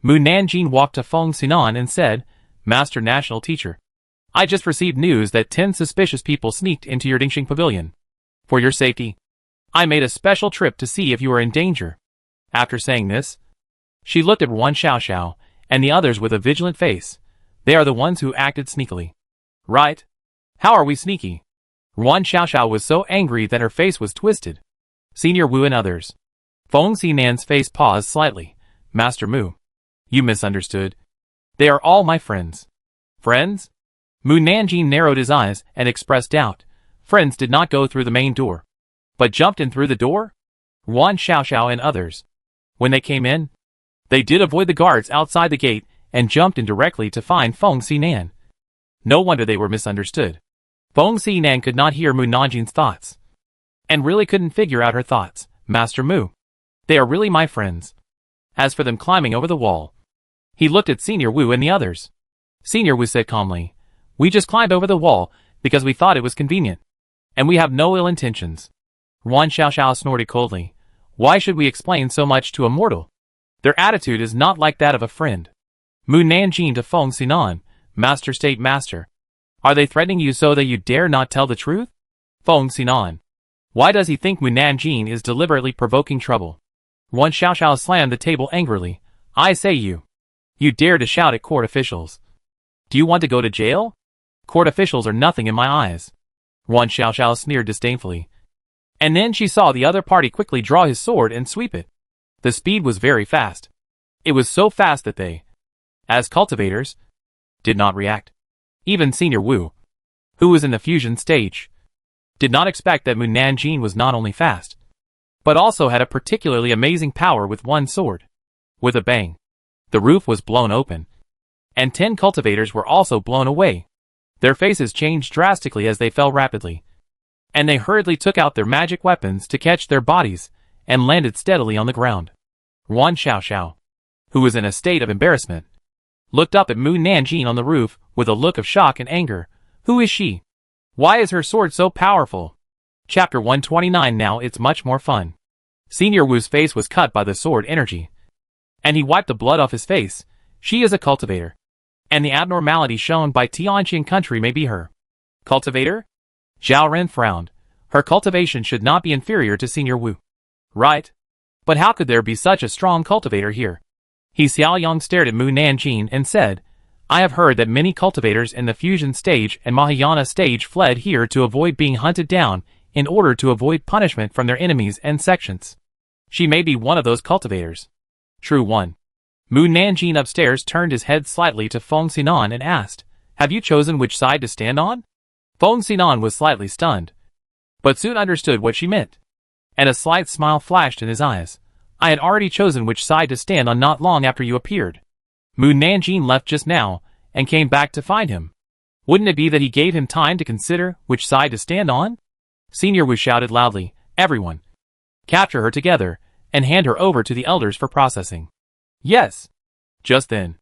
Mu Nanjing walked to Feng Xinan and said, "Master National Teacher, I just received news that 10 suspicious people sneaked into your Dingxing Pavilion. For your safety, I made a special trip to see if you are in danger." After saying this, she looked at Yuan Xiaoxiao and the others with a vigilant face. "They are the ones who acted sneakily, right? How are we sneaky?" Yuan Xiaoxiao was so angry that her face was twisted. Senior Wu and others. Feng Xinan's face paused slightly. "Master Mu, you misunderstood. They are all my friends. Friends? Mu Nanjing narrowed his eyes and expressed doubt. Friends did not go through the main door, but jumped in through the door? Yuan Xiaoxiao and others. When they came in, they did avoid the guards outside the gate and jumped in directly to find Feng Xinan. No wonder they were misunderstood. Feng Xinan could not hear Mu Nanjing's thoughts, and really couldn't figure out her thoughts. Master Mu, they are really my friends. As for them climbing over the wall, he looked at Senior Wu and the others. Senior Wu said calmly, we just climbed over the wall because we thought it was convenient, and we have no ill intentions. Yuan Xiaoxiao snorted coldly. Why should we explain so much to a mortal? Their attitude is not like that of a friend. Mu Nanjing to Feng Xinan, Master State Master. Are they threatening you so that you dare not tell the truth? Feng Xinan. Why does he think Mu Nanjing is deliberately provoking trouble? Yuan Xiaoxiao slammed the table angrily. I say you. You dare to shout at court officials. Do you want to go to jail? Court officials are nothing in my eyes. Yuan Xiaoxiao sneered disdainfully. And then she saw the other party quickly draw his sword and sweep it. The speed was very fast. It was so fast that they, as cultivators, did not react. Even Senior Wu, who was in the fusion stage, did not expect that Mu Nanjing was not only fast, but also had a particularly amazing power with one sword. With a bang, the roof was blown open, and 10 cultivators were also blown away. Their faces changed drastically as they fell rapidly, and they hurriedly took out their magic weapons to catch their bodies and landed steadily on the ground. Yuan Xiaoxiao, who was in a state of embarrassment, looked up at Mu Nanjing on the roof with a look of shock and anger. Who is she? Why is her sword so powerful? Chapter 129. Now it's much more fun. Senior Wu's face was cut by the sword energy, and he wiped the blood off his face. She is a cultivator, and the abnormality shown by Tianjin country may be her. Cultivator? Zhao Ren frowned. Her cultivation should not be inferior to Senior Wu. Right? But how could there be such a strong cultivator here? He Xiaoyang stared at Mu Nanjing and said, I have heard that many cultivators in the fusion stage and Mahayana stage fled here to avoid being hunted down in order to avoid punishment from their enemies and sections. She may be one of those cultivators. True one. Mu Nanjing upstairs turned his head slightly to Feng Xinan and asked, have you chosen which side to stand on? Feng Xinan was slightly stunned, but soon understood what she meant, and a slight smile flashed in his eyes. I had already chosen which side to stand on not long after you appeared. Mu Nanjing left just now, and came back to find him. Wouldn't it be that he gave him time to consider which side to stand on? Senior Wu shouted loudly, everyone, capture her together, and hand her over to the elders for processing. Yes. Just then,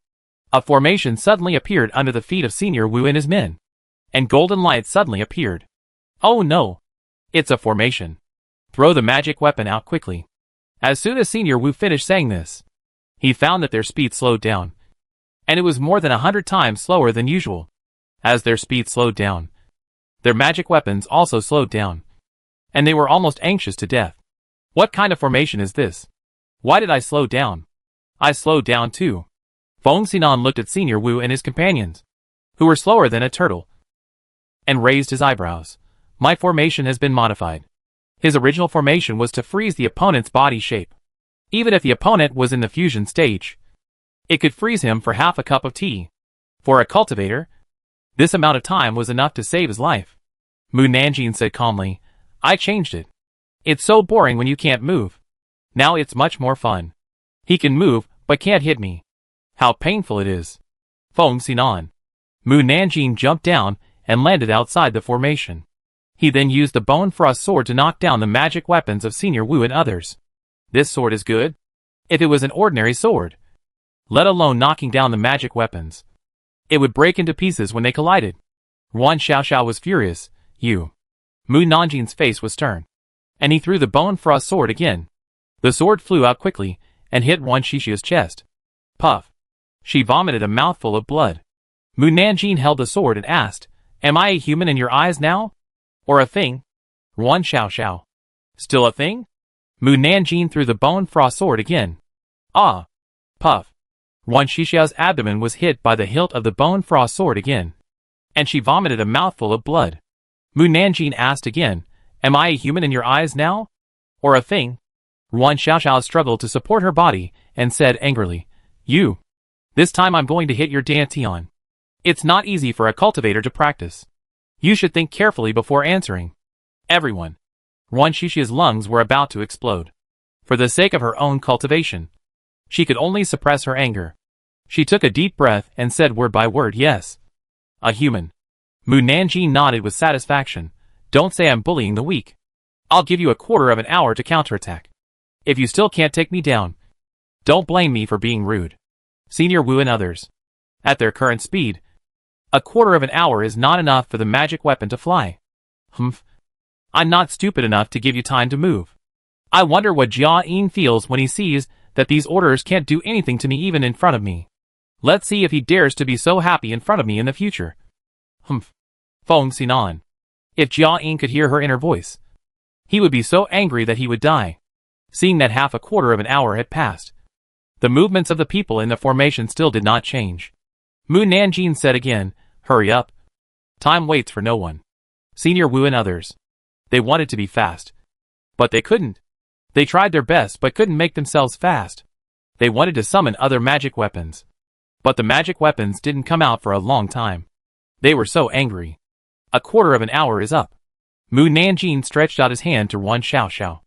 a formation suddenly appeared under the feet of Senior Wu and his men, and golden light suddenly appeared. Oh no! It's a formation. Throw the magic weapon out quickly. As soon as Senior Wu finished saying this, he found that their speed slowed down, and it was more than 100 times slower than usual. As their speed slowed down, their magic weapons also slowed down, and they were almost anxious to death. What kind of formation is this? Why did I slow down? I slowed down too. Feng Xinan looked at Senior Wu and his companions, who were slower than a turtle, and raised his eyebrows. My formation has been modified. His original formation was to freeze the opponent's body shape. Even if the opponent was in the fusion stage, it could freeze him for half a cup of tea. For a cultivator, this amount of time was enough to save his life. Mu Nanjing said calmly, I changed it. It's so boring when you can't move. Now it's much more fun. He can move, but can't hit me. How painful it is. Feng Xinan. Mu Nanjing jumped down and landed outside the formation. He then used the Bone Frost sword to knock down the magic weapons of Senior Wu and others. This sword is good. If it was an ordinary sword, let alone knocking down the magic weapons, it would break into pieces when they collided. Yuan Xiaoxiao was furious. You. Mu Nanjing's face was stern, and he threw the Bone Frost sword again. The sword flew out quickly and hit Yuan Xiaoxiao's chest. Puff. She vomited a mouthful of blood. Mu Nanjing held the sword and asked, Am I a human in your eyes now? Or a thing? Yuan Xiaoxiao. Still a thing? Mu Nanjing threw the Bone Frost sword again. Ah! Puff. Yuan Xiaoxiao's abdomen was hit by the hilt of the Bone Frost sword again, and she vomited a mouthful of blood. Mu Nanjing asked again, Am I a human in your eyes now? Or a thing? Yuan Xiaoxiao struggled to support her body and said angrily, You. This time I'm going to hit your Danteon. It's not easy for a cultivator to practice. You should think carefully before answering. Everyone. Yuan Shishi's lungs were about to explode. For the sake of her own cultivation, she could only suppress her anger. She took a deep breath and said word by word, yes. A human. Mu Nanjing nodded with satisfaction. Don't say I'm bullying the weak. I'll give you a quarter of an hour to counterattack. If you still can't take me down, don't blame me for being rude. Senior Wu and others. At their current speed, a quarter of an hour is not enough for the magic weapon to fly. Humph. I'm not stupid enough to give you time to move. I wonder what Jia Yin feels when he sees that these orders can't do anything to me even in front of me. Let's see if he dares to be so happy in front of me in the future. Humph. Feng Xinan. If Jia Yin could hear her inner voice, he would be so angry that he would die. Seeing that half a quarter of an hour had passed, the movements of the people in the formation still did not change. Mu Nanjing said again, hurry up. Time waits for no one. Senior Wu and others. They wanted to be fast, but they couldn't. They tried their best but couldn't make themselves fast. They wanted to summon other magic weapons, but the magic weapons didn't come out for a long time. They were so angry. A quarter of an hour is up. Mu Nanjing stretched out his hand to Yuan Xiaoxiao.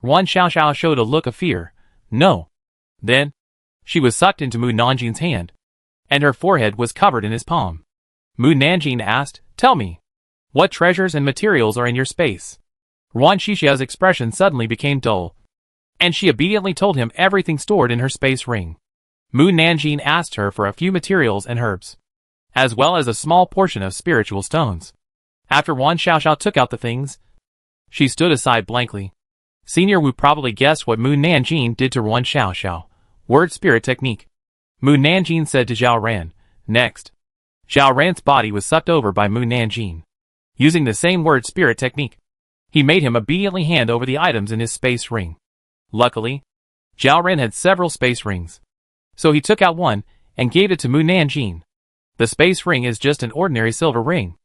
Yuan Xiaoxiao showed a look of fear. No. Then, she was sucked into Mu Nanjing's hand, and her forehead was covered in his palm. Mu Nanjing asked, tell me, what treasures and materials are in your space? Yuan Shishia's expression suddenly became dull, and she obediently told him everything stored in her space ring. Mu Nanjing asked her for a few materials and herbs, as well as a small portion of spiritual stones. After Yuan Xiaoxiao took out the things, she stood aside blankly. Senior Wu probably guessed what Mu Nanjing did to Yuan Xiaoxiao. Word spirit technique. Mu Nanjing said to Zhao Ran. Next. Zhao Ran's body was sucked over by Mu Nanjing. Using the same word spirit technique, he made him obediently hand over the items in his space ring. Luckily, Zhao Ran had several space rings, so he took out one and gave it to Mu Nanjing. The space ring is just an ordinary silver ring.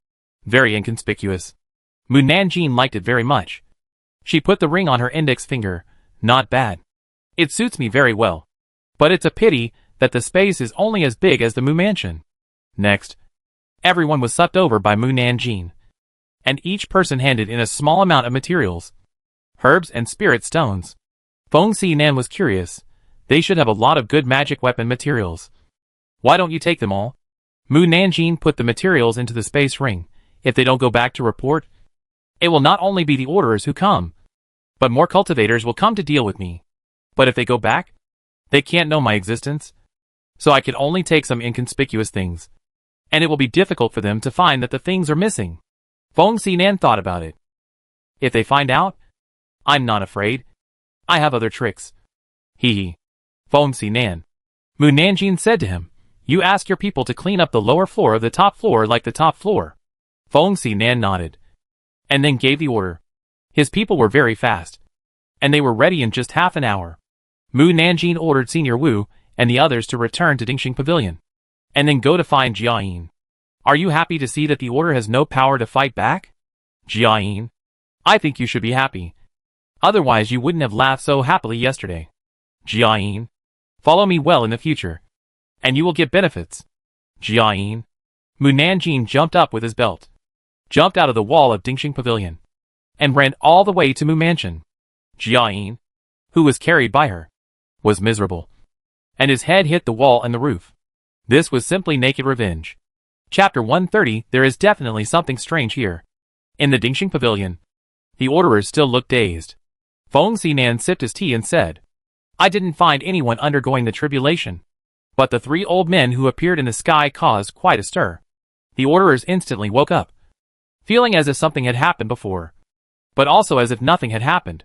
Very inconspicuous. Mu Nanjing liked it very much. She put the ring on her index finger. Not bad. It suits me very well. But it's a pity that the space is only as big as the Mu Mansion. Next, everyone was sucked over by Mu Nanjing, and each person handed in a small amount of materials, herbs and spirit stones. Feng Xinan was curious. They should have a lot of good magic weapon materials. Why don't you take them all? Mu Nanjing put the materials into the space ring. If they don't go back to report, it will not only be the orderers who come, but more cultivators will come to deal with me. But if they go back, they can't know my existence. So I can only take some inconspicuous things, and it will be difficult for them to find that the things are missing. Feng Xinan thought about it. If they find out, I'm not afraid. I have other tricks. Hee hee. Feng Xinan. Mu Nanjing said to him, you ask your people to clean up the lower floor of the top floor like the top floor. Feng Xinan nodded, and then gave the order. His people were very fast, and they were ready in just half an hour. Mu Nanjing ordered Senior Wu and the others to return to Dingxing Pavilion, and then go to find Jia Yin. Are you happy to see that the order has no power to fight back? Jia Yin, I think you should be happy. Otherwise you wouldn't have laughed so happily yesterday. Jia Yin, follow me well in the future, and you will get benefits. Jia Yin. Mu Nanjing jumped up with his belt, jumped out of the wall of Dingxing Pavilion, and ran all the way to Mu Mansion. Jia Yin, who was carried by her, was miserable, and his head hit the wall and the roof. This was simply naked revenge. Chapter 130. There is definitely something strange here. In the Dingxing Pavilion, the orderers still looked dazed. Feng Xinan sipped his tea and said, I didn't find anyone undergoing the tribulation, but the three old men who appeared in the sky caused quite a stir. The orderers instantly woke up, feeling as if something had happened before, but also as if nothing had happened,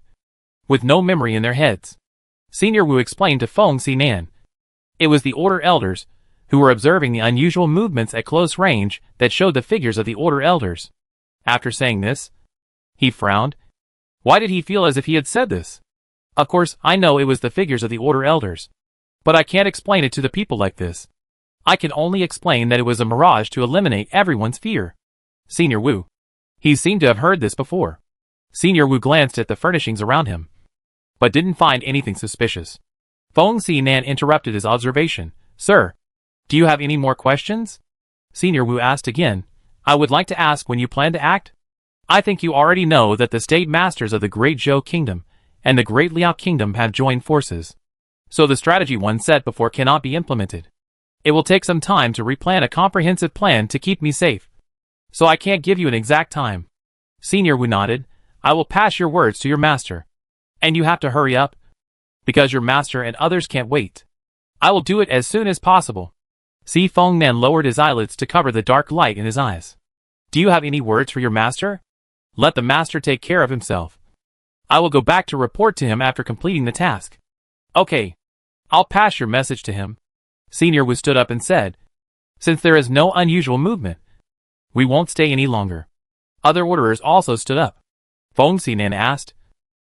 with no memory in their heads. Senior Wu explained to Feng Xinan. It was the Order Elders, who were observing the unusual movements at close range that showed the figures of the Order Elders. After saying this, he frowned. Why did he feel as if he had said this? Of course, I know it was the figures of the Order Elders, but I can't explain it to the people like this. I can only explain that it was a mirage to eliminate everyone's fear. Senior Wu. He seemed to have heard this before. Senior Wu glanced at the furnishings around him, but didn't find anything suspicious. Feng Xinan interrupted his observation. Sir, Do you have any more questions? Senior Wu asked again. I would like to ask when you plan to act? I think you already know that the state masters of the Great Zhou Kingdom and the Great Liao Kingdom have joined forces. So the strategy one set before cannot be implemented. It will take some time to replan a comprehensive plan to keep me safe. So I can't give you an exact time. Senior Wu nodded. I will pass your words to your master. And you have to hurry up. Because your master and others can't wait. I will do it as soon as possible. Si Fengnan lowered his eyelids to cover the dark light in his eyes. Do you have any words for your master? Let the master take care of himself. I will go back to report to him after completing the task. Okay. I'll pass your message to him. Senior Wu stood up and said, since there is no unusual movement, we won't stay any longer. Other orderers also stood up. Feng Xinan asked,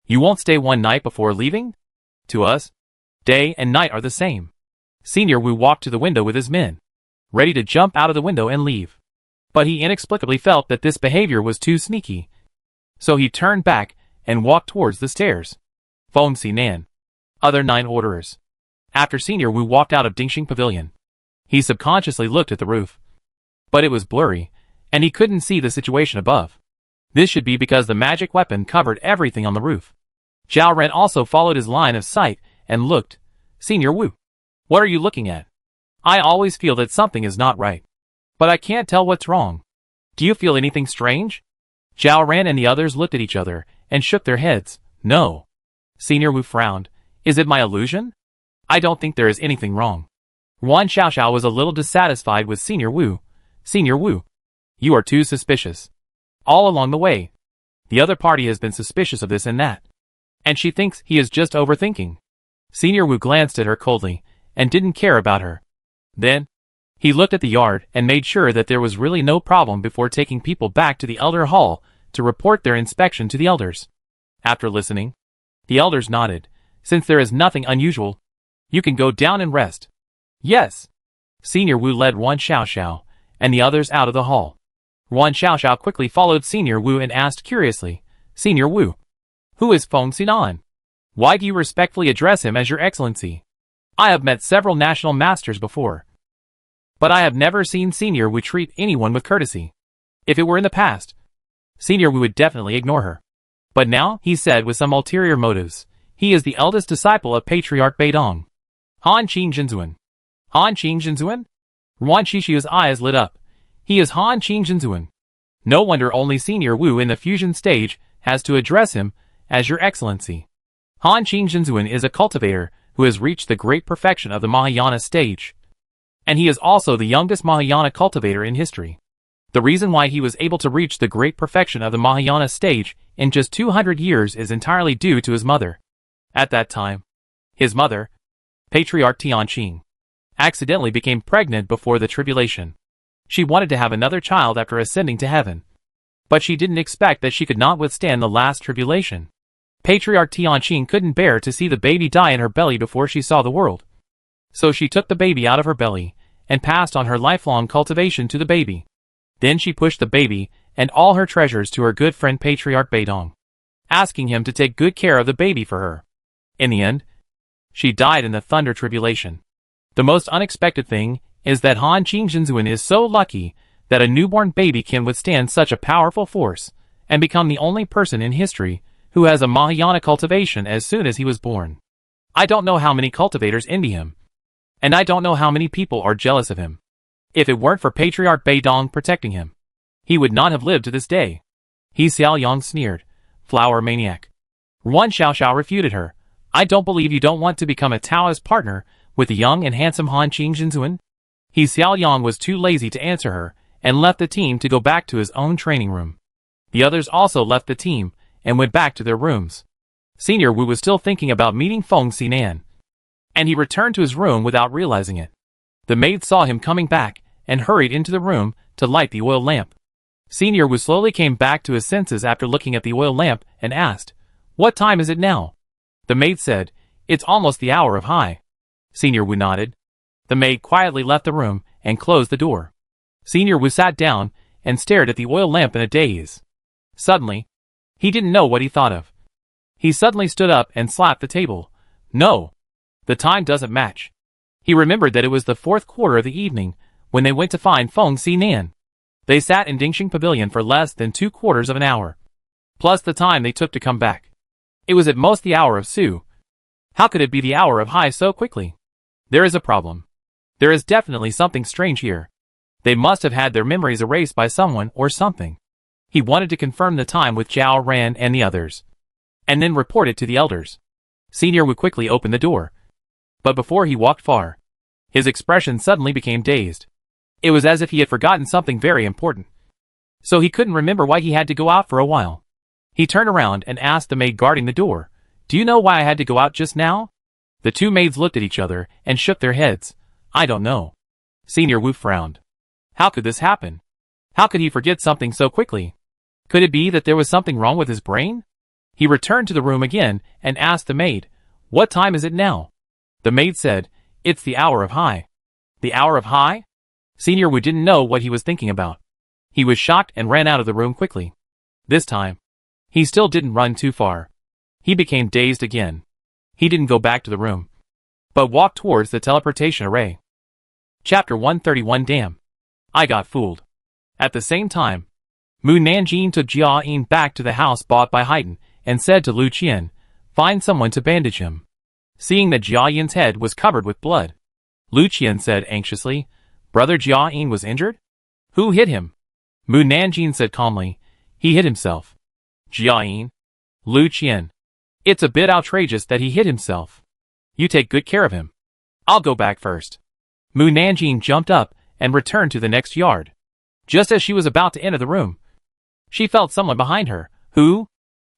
you won't stay one night before leaving? To us, day and night are the same. Senior Wu walked to the window with his men, ready to jump out of the window and leave. But he inexplicably felt that this behavior was too sneaky. So he turned back and walked towards the stairs. Feng Xinan. Other 9 orderers. After Senior Wu walked out of Dingxing Pavilion, he subconsciously looked at the roof. But it was blurry, and he couldn't see the situation above. This should be because the magic weapon covered everything on the roof. Zhao Ren also followed his line of sight and looked. Senior Wu. What are you looking at? I always feel that something is not right. But I can't tell what's wrong. Do you feel anything strange? Zhao Ren and the others looked at each other and shook their heads. No. Senior Wu frowned. Is it my illusion? I don't think there is anything wrong. Yuan Xiaoxiao was a little dissatisfied with Senior Wu. Senior Wu. You are too suspicious. All along the way, the other party has been suspicious of this and that. And she thinks he is just overthinking. Senior Wu glanced at her coldly and didn't care about her. Then, he looked at the yard and made sure that there was really no problem before taking people back to the Elder Hall to report their inspection to the elders. After listening, the elders nodded. Since there is nothing unusual, you can go down and rest. Yes. Senior Wu led Yuan Xiaoxiao and the others out of the hall. Yuan Xiaoxiao quickly followed Senior Wu and asked curiously, Senior Wu, who is Feng Xinan? Why do you respectfully address him as Your Excellency? I have met several national masters before, but I have never seen Senior Wu treat anyone with courtesy. If it were in the past, Senior Wu would definitely ignore her. But now, he said with some ulterior motives, he is the eldest disciple of Patriarch Beidong. Han Qing Zhenzuan. Han Qing Zhenzuan? Yuan Shishiu's eyes lit up. He is Han Qing Zhenzuan. No wonder only Senior Wu in the fusion stage has to address him as Your Excellency. Han Qing Zhenzuan is a cultivator who has reached the great perfection of the Mahayana stage. And he is also the youngest Mahayana cultivator in history. The reason why he was able to reach the great perfection of the Mahayana stage in just 200 years is entirely due to his mother. At that time, his mother, Patriarch Tianqing, accidentally became pregnant before the tribulation. She wanted to have another child after ascending to heaven. But she didn't expect that she could not withstand the last tribulation. Patriarch Tianqing couldn't bear to see the baby die in her belly before she saw the world. So she took the baby out of her belly and passed on her lifelong cultivation to the baby. Then she pushed the baby and all her treasures to her good friend Patriarch Beidong, asking him to take good care of the baby for her. In the end, she died in the thunder tribulation. The most unexpected thing is that Han Qing Zhenzuan is so lucky that a newborn baby can withstand such a powerful force and become the only person in history who has a Mahayana cultivation as soon as he was born. I don't know how many cultivators envy him, and I don't know how many people are jealous of him. If it weren't for Patriarch Beidong protecting him, he would not have lived to this day. He Xiaoyang sneered. Flower maniac. Yuan Xiaoxiao refuted her. I don't believe you don't want to become a Taoist partner with the young and handsome Han Qing Zhenzuan. He Xiaoyang was too lazy to answer her and left the team to go back to his own training room. The others also left the team and went back to their rooms. Senior Wu was still thinking about meeting Feng Xinan, and he returned to his room without realizing it. The maid saw him coming back and hurried into the room to light the oil lamp. Senior Wu slowly came back to his senses after looking at the oil lamp and asked, What time is it now? The maid said, It's almost the hour of high. Senior Wu nodded. The maid quietly left the room and closed the door. Senior Wu sat down and stared at the oil lamp in a daze. Suddenly, he didn't know what he thought of. He suddenly stood up and slapped the table. No! The time doesn't match. He remembered that it was the fourth quarter of the evening when they went to find Feng Xinan. They sat in Dingxing Pavilion for less than 2/4 of an hour, plus the time they took to come back. It was at most the hour of Su. How could it be the hour of Hai so quickly? There is a problem. There is definitely something strange here. They must have had their memories erased by someone or something. He wanted to confirm the time with Zhao Ran and the others, and then report it to the elders. Senior Wu quickly opened the door, but before he walked far, his expression suddenly became dazed. It was as if he had forgotten something very important, so he couldn't remember why he had to go out for a while. He turned around and asked the maid guarding the door, "Do you know why I had to go out just now?" The two maids looked at each other and shook their heads. "I don't know." Senior Wu frowned. How could this happen? How could he forget something so quickly? Could it be that there was something wrong with his brain? He returned to the room again and asked the maid, "What time is it now?" The maid said, "It's the hour of Hai." The hour of Hai? Senior Wu didn't know what he was thinking about. He was shocked and ran out of the room quickly. This time, he still didn't run too far. He became dazed again. He didn't go back to the room, but walked towards the teleportation array. Chapter 131 Damn. I got fooled. At the same time, Mu Nanjing took Jia Yin back to the house bought by Haydn and said to Lu Qian, "Find someone to bandage him." Seeing that Jia Yin's head was covered with blood, Lu Qian said anxiously, "Brother Jia Yin was injured? Who hit him?" Mu Nanjing said calmly, "He hit himself." Jia Yin? Lu Qian. It's a bit outrageous that he hit himself. You take good care of him. I'll go back first. Mu Nanjing jumped up and returned to the next yard. Just as she was about to enter the room, she felt someone behind her. Who?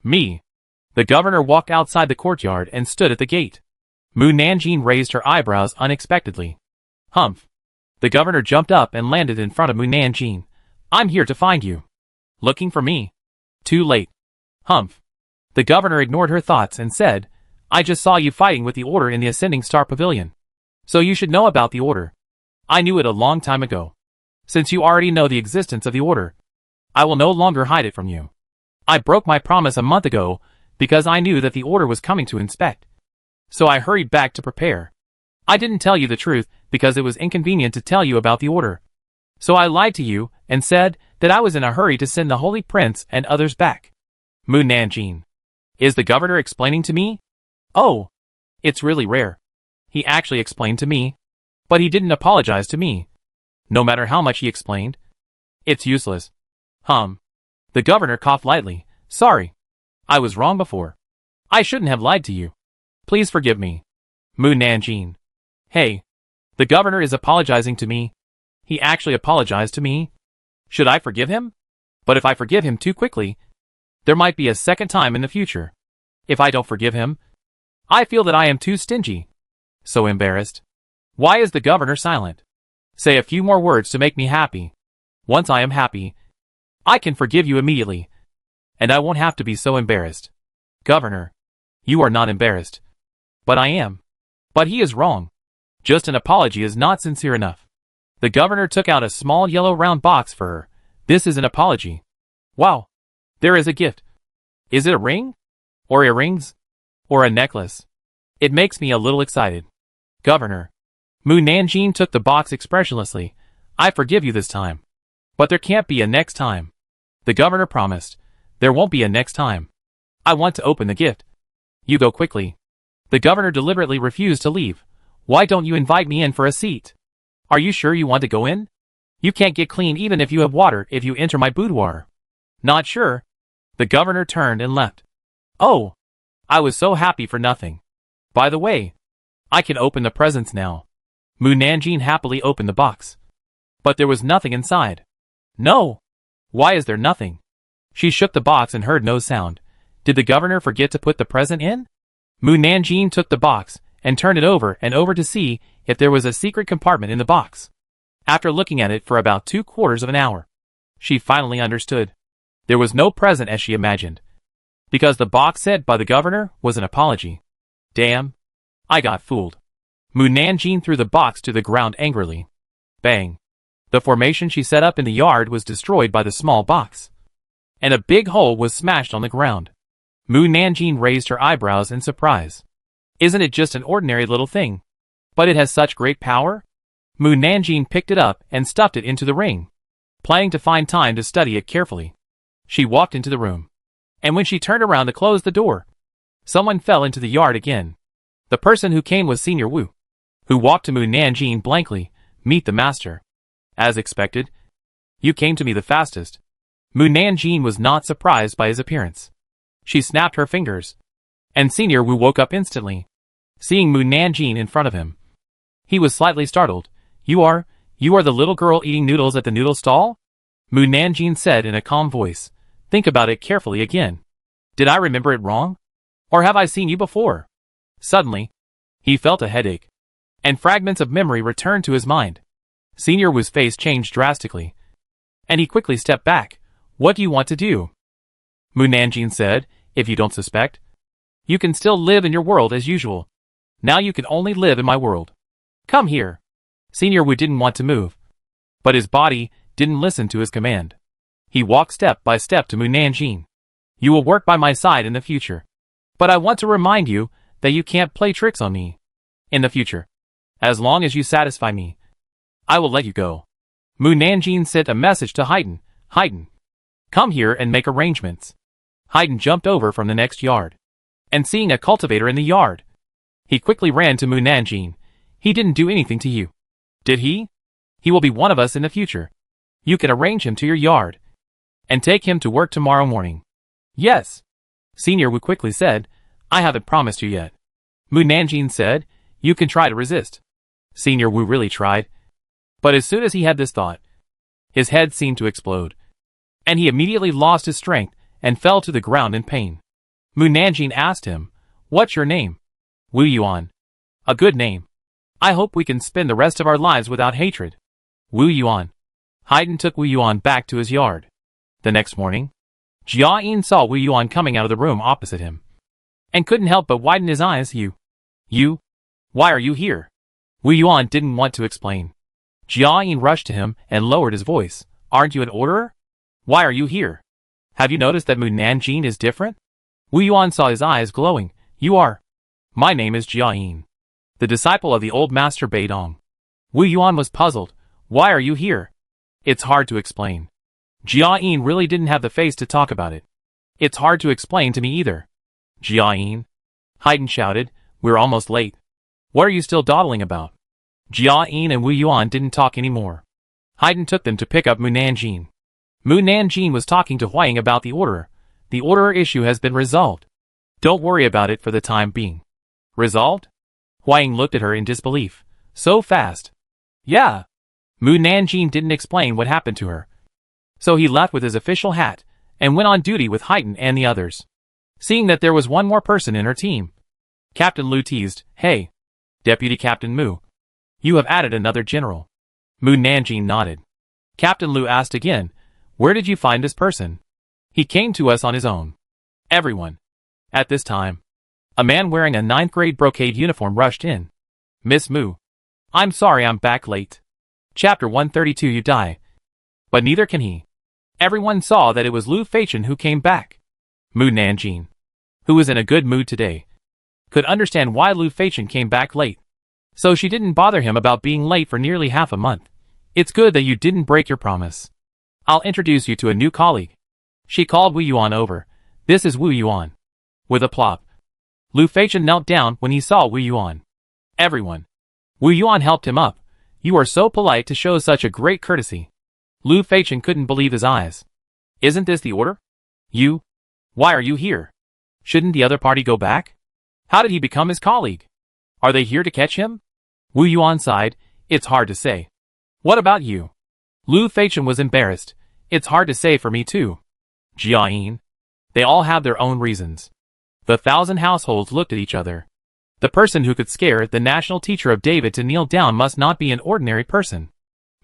Me. The governor walked outside the courtyard and stood at the gate. Mu Nanjing raised her eyebrows unexpectedly. Humph. The governor jumped up and landed in front of Mu Nanjing. "I'm here to find you." "Looking for me?" "Too late." Humph. The governor ignored her thoughts and said, "I just saw you fighting with the order in the Ascending Star Pavilion. So you should know about the order. I knew it a long time ago. Since you already know the existence of the order, I will no longer hide it from you. I broke my promise a month ago because I knew that the order was coming to inspect. So I hurried back to prepare. I didn't tell you the truth because it was inconvenient to tell you about the order. So I lied to you and said that I was in a hurry to send the Holy Prince and others back." Mu Nanjing. Is the governor explaining to me? Oh, it's really rare. He actually explained to me, but he didn't apologize to me. No matter how much he explained, it's useless. The governor coughed lightly. "Sorry. I was wrong before. I shouldn't have lied to you. Please forgive me." Mu Nanjing. Hey, the governor is apologizing to me. He actually apologized to me. Should I forgive him? But if I forgive him too quickly, there might be a second time in the future. If I don't forgive him, I feel that I am too stingy. So embarrassed. Why is the governor silent? Say a few more words to make me happy. Once I am happy, I can forgive you immediately, and I won't have to be so embarrassed. Governor, you are not embarrassed. But I am. But he is wrong. Just an apology is not sincere enough. The governor took out a small yellow round box for her. This is an apology. Wow. There is a gift. Is it a ring? Or earrings? Or a necklace? It makes me a little excited. Governor. Mu Nanjing took the box expressionlessly. I forgive you this time. But there can't be a next time. The governor promised. There won't be a next time. I want to open the gift. You go quickly. The governor deliberately refused to leave. Why don't you invite me in for a seat? Are you sure you want to go in? You can't get clean even if you have water if you enter my boudoir. Not sure. The governor turned and left. Oh, I was so happy for nothing. By the way, I can open the presents now. Mu Nanjing happily opened the box. But there was nothing inside. No. Why is there nothing? She shook the box and heard no sound. Did the governor forget to put the present in? Mu Nanjing took the box and turned it over and over to see if there was a secret compartment in the box. After looking at it for about 2/4 of an hour, she finally understood. There was no present as she imagined, because the box said by the governor was an apology. Damn. I got fooled. Mu Nanjing threw the box to the ground angrily. Bang. The formation she set up in the yard was destroyed by the small box, and a big hole was smashed on the ground. Mu Nanjing raised her eyebrows in surprise. Isn't it just an ordinary little thing? But it has such great power? Mu Nanjing picked it up and stuffed it into the ring, planning to find time to study it carefully. She walked into the room, and when she turned around to close the door, someone fell into the yard again. The person who came was Senior Wu, who walked to Mu Nanjing blankly. Meet the master. As expected, you came to me the fastest. Mu Nanjing was not surprised by his appearance. She snapped her fingers, and Senior Wu woke up instantly, seeing Mu Nanjing in front of him. He was slightly startled. You are the little girl eating noodles at the noodle stall? Mu Nanjing said in a calm voice. Think about it carefully again. Did I remember it wrong? Or have I seen you before? Suddenly, he felt a headache, and fragments of memory returned to his mind. Senior Wu's face changed drastically, and he quickly stepped back. What do you want to do? Mu Nanjing said, if you don't suspect, you can still live in your world as usual. Now you can only live in my world. Come here. Senior Wu didn't want to move, but his body didn't listen to his command. He walked step by step to Mu Nanjing. You will work by my side in the future, but I want to remind you that you can't play tricks on me. In the future, as long as you satisfy me, I will let you go. Mu Nanjing sent a message to Haydn. Haydn, come here and make arrangements. Haydn jumped over from the next yard, and seeing a cultivator in the yard, he quickly ran to Mu Nanjing. He didn't do anything to you, did he? He will be one of us in the future. You can arrange him to your yard, and take him to work tomorrow morning. Yes. Senior Wu quickly said, I haven't promised you yet. Mu Nanjing said, you can try to resist. Senior Wu really tried, but as soon as he had this thought, his head seemed to explode, and he immediately lost his strength and fell to the ground in pain. Mu Nanjing asked him, what's your name? Wu Yuan. A good name. I hope we can spend the rest of our lives without hatred. Wu Yuan. Haydn took Wu Yuan back to his yard. The next morning, Jia Yin saw Wu Yuan coming out of the room opposite him, and couldn't help but widen his eyes. You? Why are you here? Wu Yuan didn't want to explain. Jia Yin rushed to him and lowered his voice. Aren't you an orderer? Why are you here? Have you noticed that Mu Nanjing is different? Wu Yuan saw his eyes glowing. You are. My name is Jia Yin, the disciple of the old master Beidong. Wu Yuan was puzzled. Why are you here? It's hard to explain. Jia Yin really didn't have the face to talk about it. It's hard to explain to me either. Jia Yin, Haydn shouted, we're almost late. What are you still dawdling about? Jia Yin and Wu Yuan didn't talk anymore. Haydn took them to pick up Mu Nanjing. Mu Nanjing was talking to Huaying about the orderer. The orderer issue has been resolved. Don't worry about it for the time being. Resolved? Huaying looked at her in disbelief. So fast. Yeah. Mu Nanjing didn't explain what happened to her, so he left with his official hat and went on duty with Haydn and the others. Seeing that there was one more person in her team, Captain Lu teased, Hey, Deputy Captain Mu, you have added another general. Mu Nanjing nodded. Captain Lu asked again, where did you find this person? He came to us on his own. Everyone. At this time, a man wearing a 9th grade brocade uniform rushed in. Miss Mu, I'm sorry I'm back late. Chapter 132 You die. But neither can he. Everyone saw that it was Lu Feichen who came back. Mu Nanjing, who was in a good mood today, could understand why Lu Feichen came back late, so she didn't bother him about being late for nearly half a month. It's good that you didn't break your promise. I'll introduce you to a new colleague. She called Wu Yuan over. This is Wu Yuan. With a plop, Lu Feichen knelt down when he saw Wu Yuan. Everyone. Wu Yuan helped him up. You are so polite to show such a great courtesy. Lu Feichen couldn't believe his eyes. Isn't this the order? You? Why are you here? Shouldn't the other party go back? How did he become his colleague? Are they here to catch him? Wu Yuan sighed. It's hard to say. What about you? Lu Feichen was embarrassed. It's hard to say for me too. Jia Yin. They all have their own reasons. The 1,000 households looked at each other. The person who could scare the national teacher of David to kneel down must not be an ordinary person.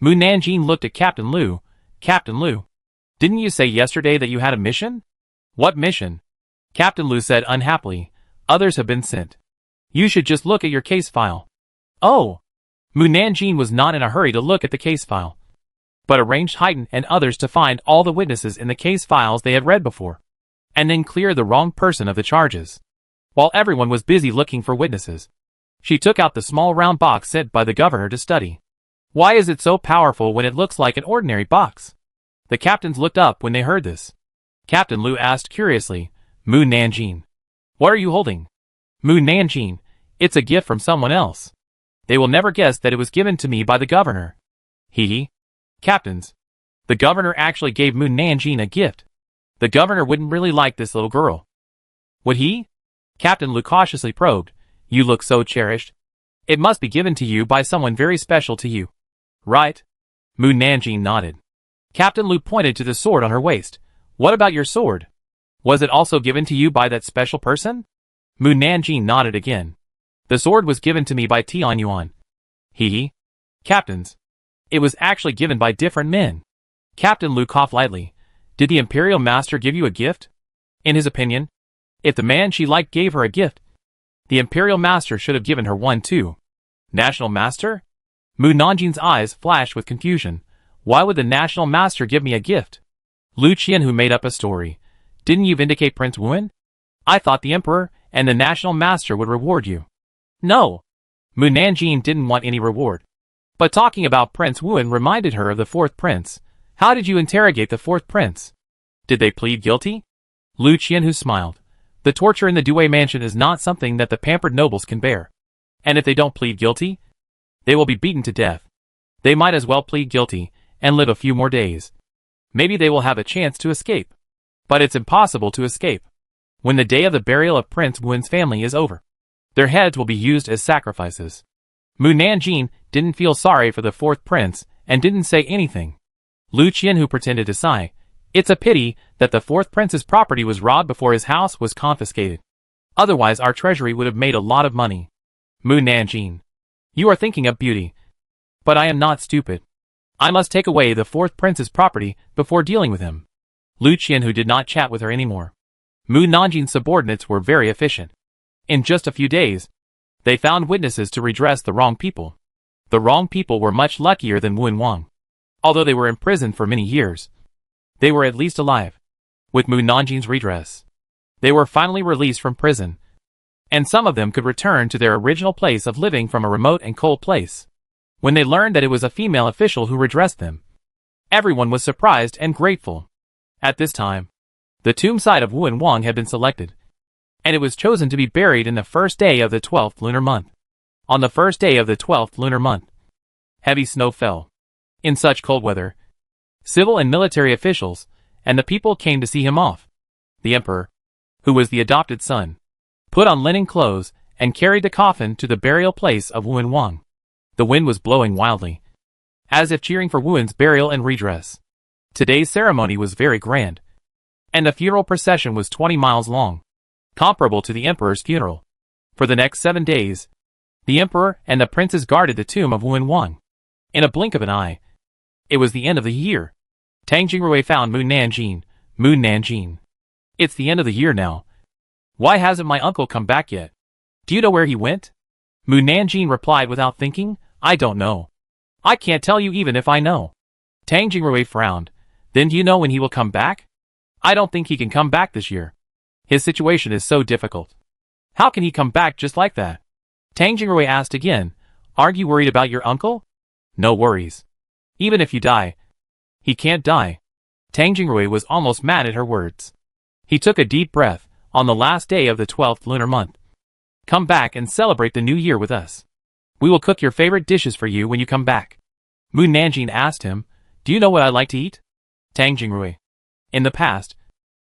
Mu Nanjing looked at Captain Lu. Captain Lu, didn't you say yesterday that you had a mission? What mission? Captain Lu said unhappily. Others have been sent. You should just look at your case file. Oh! Mu Nanjing was not in a hurry to look at the case file, but arranged Haydn and others to find all the witnesses in the case files they had read before, and then clear the wrong person of the charges. While everyone was busy looking for witnesses, She took out the small round box sent by the governor to study. Why is it so powerful when it looks like an ordinary box? The captains looked up when they heard this. Captain Lu asked curiously, Mu Nanjing, what are you holding? Mu Nanjing, it's a gift from someone else. They will never guess that it was given to me by the governor. Hee. Captains. The governor actually gave Mu Nanjing a gift. The governor wouldn't really like this little girl. Would he? Captain Lu cautiously probed. You look so cherished. It must be given to you by someone very special to you. Right? Mu Nanjing nodded. Captain Lu pointed to the sword on her waist. What about your sword? Was it also given to you by that special person? Mu Nanjing nodded again. The sword was given to me by Tianyuan. Hee. Captains. It was actually given by different men. Captain Lu coughed lightly. Did the Imperial Master give you a gift? In his opinion, if the man she liked gave her a gift, the Imperial Master should have given her one too. National Master? Mu Nanjing's eyes flashed with confusion. Why would the National Master give me a gift? Lu Qian, who made up a story. Didn't you vindicate Prince Wen? I thought the Emperor and the National Master would reward you. No. Mu Nanjing didn't want any reward. But talking about Prince Wen reminded her of the fourth prince. How did you interrogate the fourth prince? Did they plead guilty? Lu Qian, who smiled. The torture in the Due mansion is not something that the pampered nobles can bear. And if they don't plead guilty, they will be beaten to death. They might as well plead guilty and live a few more days. Maybe they will have a chance to escape. But it's impossible to escape. When the day of the burial of Prince Wen's family is over, their heads will be used as sacrifices. Mu Nanjing didn't feel sorry for the fourth prince and didn't say anything. Lu Qian, who pretended to sigh. It's a pity that the fourth prince's property was robbed before his house was confiscated. Otherwise our treasury would have made a lot of money. Mu Nanjing. You are thinking of beauty. But I am not stupid. I must take away the fourth prince's property before dealing with him. Lu Qian, who did not chat with her anymore. Mu Nanjing's subordinates were very efficient. In just a few days, they found witnesses to redress the wrong people. The wrong people were much luckier than Wen Wang. Although they were imprisoned for many years, they were at least alive. With Mu Nanjing's redress, they were finally released from prison, and some of them could return to their original place of living from a remote and cold place. When they learned that it was a female official who redressed them, everyone was surprised and grateful. At this time, the tomb site of Wen Wang had been selected, and it was chosen to be buried in the first day of the 12th lunar month. On the first day of the 12th lunar month, heavy snow fell. In such cold weather, civil and military officials and the people came to see him off. The emperor, who was the adopted son, put on linen clothes and carried the coffin to the burial place of Wen Wang. The wind was blowing wildly, as if cheering for Wen's burial and redress. Today's ceremony was very grand, and the funeral procession was 20 miles long, comparable to the emperor's funeral. For the next 7 days, the emperor and the princes guarded the tomb of Wen Wang. In a blink of an eye, it was the end of the year. Tang Jingrui found Mu Nanjing. Mu Nanjing. It's the end of the year now. Why hasn't my uncle come back yet? Do you know where he went? Mu Nanjing replied without thinking. I don't know. I can't tell you even if I know. Tang Jingrui frowned. Then do you know when he will come back? I don't think he can come back this year. His situation is so difficult. How can he come back just like that? Tang Jingrui asked again. Aren't you worried about your uncle? No worries. Even if you die, he can't die. Tang Jingrui was almost mad at her words. He took a deep breath. On the last day of the 12th lunar month, come back and celebrate the new year with us. We will cook your favorite dishes for you when you come back. Mu Nanjing asked him, do you know what I like to eat? Tang Jingrui. In the past,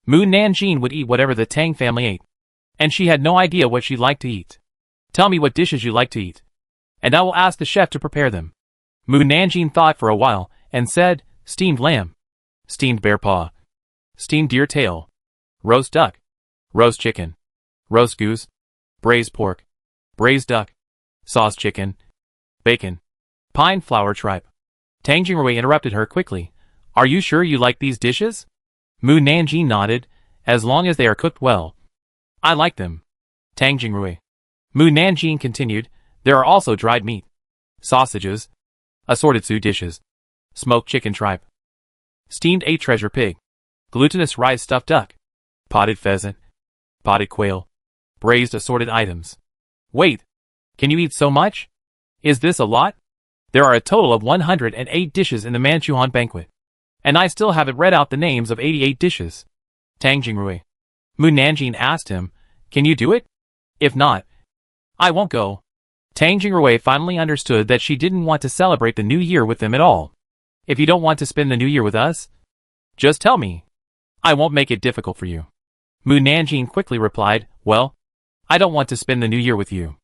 Mu Nanjing would eat whatever the Tang family ate, and she had no idea what she liked to eat. Tell me what dishes you like to eat, and I will ask the chef to prepare them. Mu Nanjing thought for a while and said, steamed lamb, steamed bear paw, steamed deer tail, roast duck, roast chicken, roast goose, braised pork, braised duck, sauce chicken, bacon, pine flower tripe. Tang Jingrui interrupted her quickly. Are you sure you like these dishes? Mu Nanjing nodded. As long as they are cooked well, I like them. Tang Jingrui. Mu Nanjing continued. There are also dried meat, sausages, assorted stew dishes, smoked chicken tripe, steamed treasure pig, glutinous rice stuffed duck, potted pheasant, potted quail, braised assorted items. Wait, Can you eat so much? Is this a lot? There are a total of 108 dishes in the Manchuan banquet. And I still haven't read out the names of 88 dishes. Tang Jingrui. Mu Nanjing asked him, can you do it? If not, I won't go. Tang Jingrui finally understood that she didn't want to celebrate the new year with them at all. If you don't want to spend the new year with us, just tell me. I won't make it difficult for you. Mu Nanjing quickly replied, well, I don't want to spend the new year with you.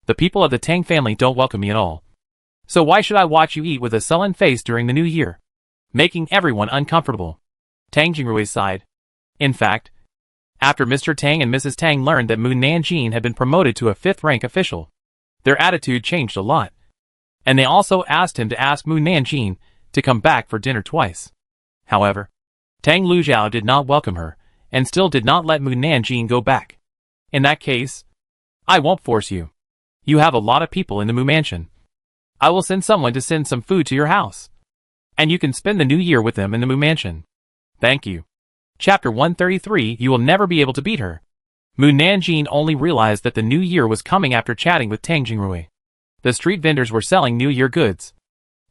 The people of the Tang family don't welcome me at all. So why should I watch you eat with a sullen face during the new year, making everyone uncomfortable? Tang Jingrui sighed. In fact, after Mr. Tang and Mrs. Tang learned that Mu Nanjing had been promoted to a 5th rank official, their attitude changed a lot. And they also asked him to ask Mu Nanjing to come back for dinner twice. However, Tang Lujiao did not welcome her, and still did not let Mu Nanjing go back. In that case, I won't force you. You have a lot of people in the Mu mansion. I will send someone to send some food to your house. And you can spend the new year with them in the Mu mansion. Thank you. Chapter 133. You will never be able to beat her. Mu Nanjing only realized that the new year was coming after chatting with Tang Jingrui. The street vendors were selling new year goods,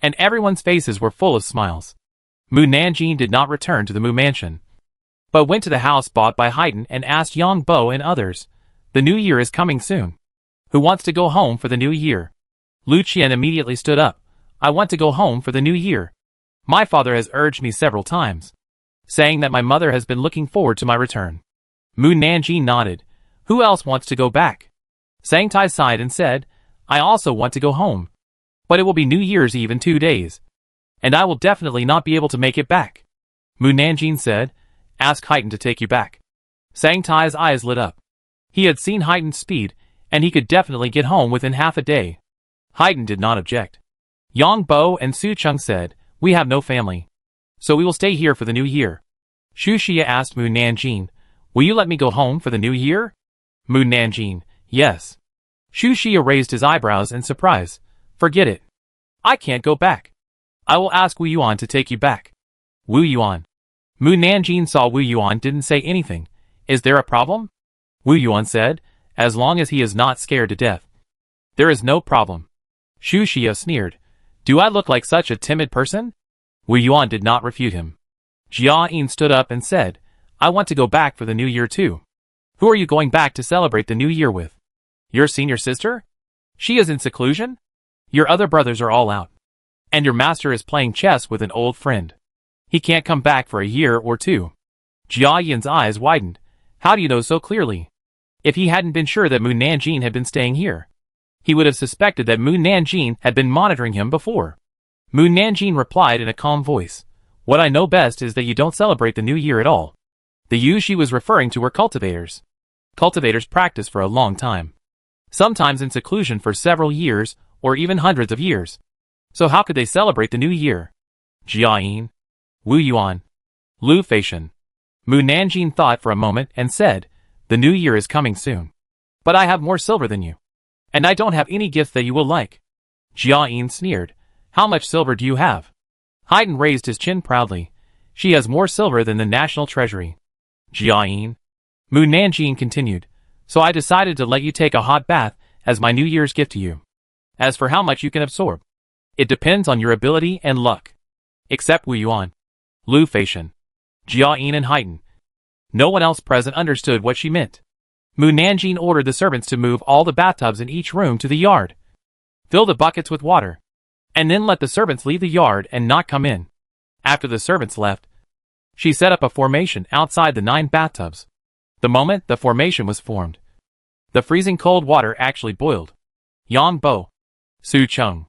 and everyone's faces were full of smiles. Mu Nanjing did not return to the Mu mansion, but went to the house bought by Haydn and asked Yang Bo and others, the new year is coming soon. Who wants to go home for the new year? Lu Qian immediately stood up. I want to go home for the new year. My father has urged me several times, saying that my mother has been looking forward to my return. Mu Nanjing nodded. Who else wants to go back? Sang Tai sighed and said, I also want to go home. But it will be New Year's Eve in 2 days, and I will definitely not be able to make it back. Mu Nanjing said, ask Haydn to take you back. Sang Tai's eyes lit up. He had seen Haydn's speed, and he could definitely get home within half a day. Haydn did not object. Yang Bo and Su Chung said, we have no family, so we will stay here for the new year. Xu Xia asked Mu Nanjing, will you let me go home for the new year? Mu Nanjing, yes. Xu Xia raised his eyebrows in surprise. Forget it. I can't go back. I will ask Wu Yuan to take you back. Wu Yuan. Mu Nanjing saw Wu Yuan didn't say anything. Is there a problem? Wu Yuan said, as long as he is not scared to death. There is no problem. Xu Xia sneered. Do I look like such a timid person? Wu Yuan did not refute him. Jia Yin stood up and said, I want to go back for the new year too. Who are you going back to celebrate the new year with? Your senior sister? She is in seclusion? Your other brothers are all out. And your master is playing chess with an old friend. He can't come back for a year or two. Jia Yin's eyes widened. How do you know so clearly? If he hadn't been sure that Mu Nanjing had been staying here, he would have suspected that Mu Nanjing had been monitoring him before. Mu Nanjing replied in a calm voice. What I know best is that you don't celebrate the new year at all. The Yu she was referring to were cultivators. Cultivators practice for a long time, sometimes in seclusion for several years, or even hundreds of years. So how could they celebrate the new year? Jia Yin, Wu Yuan, Lu Feishan. Mu Nanjing thought for a moment and said, the new year is coming soon. But I have more silver than you. And I don't have any gift that you will like. Jia Yin sneered. How much silver do you have? Haydn raised his chin proudly. She has more silver than the national treasury. Jia Yin. Mu Nanjing continued. So I decided to let you take a hot bath as my New Year's gift to you. As for how much you can absorb, it depends on your ability and luck. Except Wu Yuan, Lu Feishan, Jia Yin and Haydn. No one else present understood what she meant. Mu Nanjing ordered the servants to move all the bathtubs in each room to the yard. Fill the buckets with water, and then let the servants leave the yard and not come in. After the servants left, she set up a formation outside the 9 bathtubs. The moment the formation was formed, the freezing cold water actually boiled. Yang Bo, Su Chung,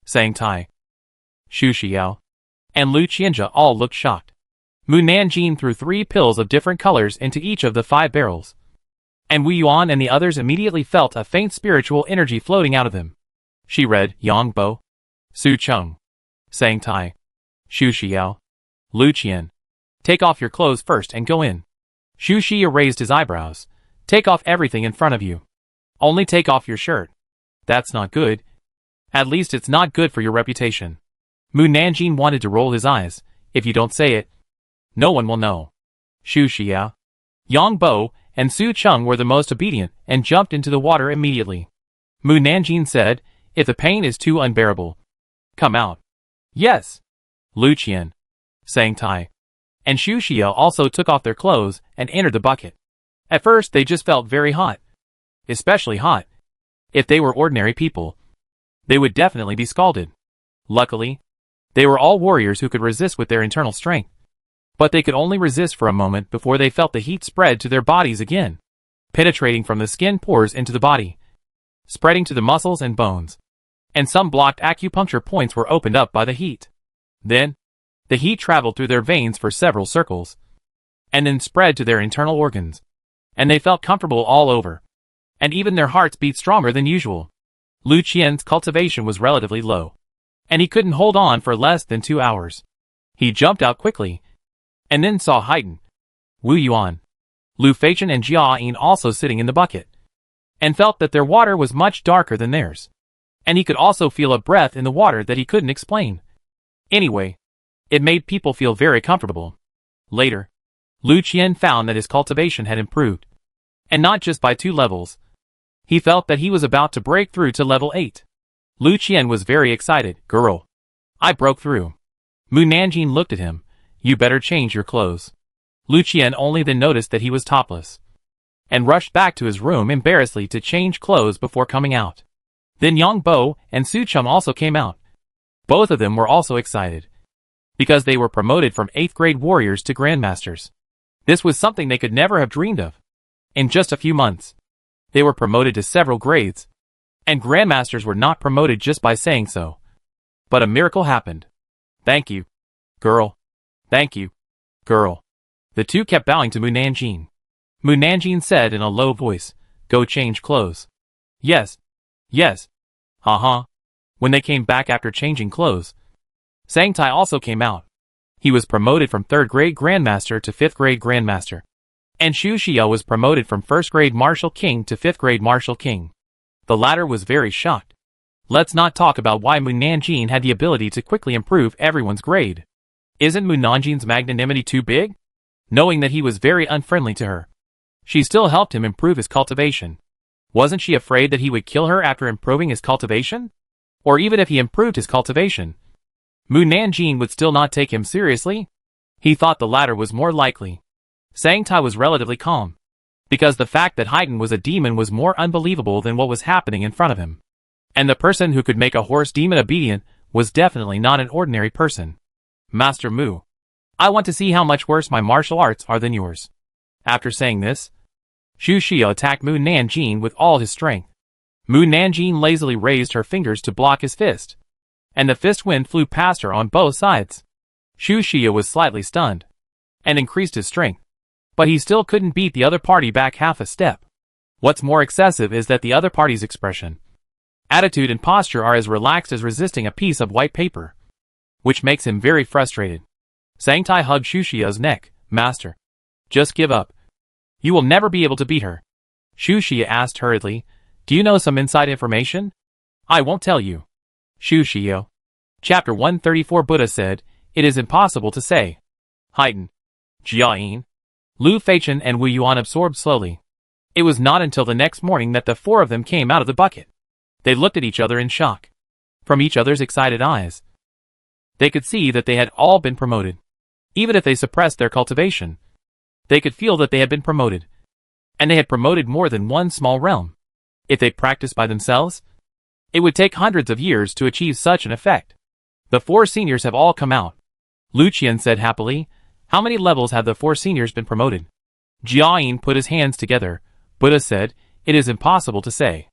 Sang Tai, Xu Xiao, and Lu Qianjia all looked shocked. Mu Nanjing threw 3 pills of different colors into each of the 5 barrels, and Wu Yuan and the others immediately felt a faint spiritual energy floating out of them. She read, Yang Bo, Su Chung, Sang Tai, Xu Xiao, Lu Qian. Take off your clothes first and go in. Xu Xia raised his eyebrows. Take off everything in front of you. Only take off your shirt. That's not good. At least it's not good for your reputation. Mu Nanjing wanted to roll his eyes. If you don't say it, no one will know. Xu Xia, Yang Bo, and Su Chung were the most obedient and jumped into the water immediately. Mu Nanjing said, if the pain is too unbearable, come out. Yes. Lu Qian, sang Tai, and Xu Xia also took off their clothes and entered the bucket. At first they just felt very hot. Especially hot. If they were ordinary people, they would definitely be scalded. Luckily, they were all warriors who could resist with their internal strength. But they could only resist for a moment before they felt the heat spread to their bodies again, penetrating from the skin pores into the body, spreading to the muscles and bones. And some blocked acupuncture points were opened up by the heat. Then, the heat traveled through their veins for several circles, and then spread to their internal organs. And they felt comfortable all over. And even their hearts beat stronger than usual. Lu Qian's cultivation was relatively low, and he couldn't hold on for less than 2 hours. He jumped out quickly, and then saw Haiden, Wu Yuan, Lu Feichen and Jia Yin also sitting in the bucket, and felt that their water was much darker than theirs. And he could also feel a breath in the water that he couldn't explain. Anyway, it made people feel very comfortable. Later, Lu Qian found that his cultivation had improved, and not just by 2 levels. He felt that he was about to break through to level 8. Lu Qian was very excited. Girl, I broke through. Mu Nanjing looked at him. You better change your clothes. Lu Qian only then noticed that he was topless, and rushed back to his room embarrassedly to change clothes before coming out. Then Yang Bo and Su Chum also came out. Both of them were also excited, because they were promoted from 8th grade warriors to grandmasters. This was something they could never have dreamed of. In just a few months, they were promoted to several grades, and grandmasters were not promoted just by saying so. But a miracle happened. Thank you, girl. Thank you, girl. The two kept bowing to Mu Nanjing. Mu Nanjing said in a low voice, go change clothes. Yes. Yes. Ha. When they came back after changing clothes, Sang Tai also came out. He was promoted from 3rd grade Grandmaster to 5th grade Grandmaster. And Xu Xia was promoted from 1st grade Martial King to 5th grade Martial King. The latter was very shocked. Let's not talk about why Mu Nanjing had the ability to quickly improve everyone's grade. Isn't Mu Nanjing's magnanimity too big? Knowing that he was very unfriendly to her, she still helped him improve his cultivation. Wasn't she afraid that he would kill her after improving his cultivation? Or even if he improved his cultivation, Mu Nanjing would still not take him seriously? He thought the latter was more likely. Sang Tai was relatively calm, because the fact that Haiden was a demon was more unbelievable than what was happening in front of him. And the person who could make a horse demon obedient was definitely not an ordinary person. Master Mu, I want to see how much worse my martial arts are than yours. After saying this, Xu Xia attacked Mu Nanjing with all his strength. Mu Nanjing lazily raised her fingers to block his fist, and the fist wind flew past her on both sides. Xu Xia was slightly stunned, and increased his strength, but he still couldn't beat the other party back half a step. What's more excessive is that the other party's expression, attitude and posture are as relaxed as resisting a piece of white paper, which makes him very frustrated. Sang Tai hugged Xu Xia's neck. Master, just give up. You will never be able to beat her. Xu Xia asked hurriedly, do you know some inside information? I won't tell you. Xu Xia. Chapter 134 Buddha said, it is impossible to say. Haiden, Jia Yin, Lu Feichen and Wu Yuan absorbed slowly. It was not until the next morning that the 4 of them came out of the bucket. They looked at each other in shock. From each other's excited eyes, they could see that they had all been promoted. Even if they suppressed their cultivation, they could feel that they had been promoted. And they had promoted more than one small realm. If they practiced by themselves, it would take hundreds of years to achieve such an effect. The 4 seniors have all come out. Lu Qian said happily, how many levels have the 4 seniors been promoted? Jia Yin put his hands together. Buddha said, it is impossible to say.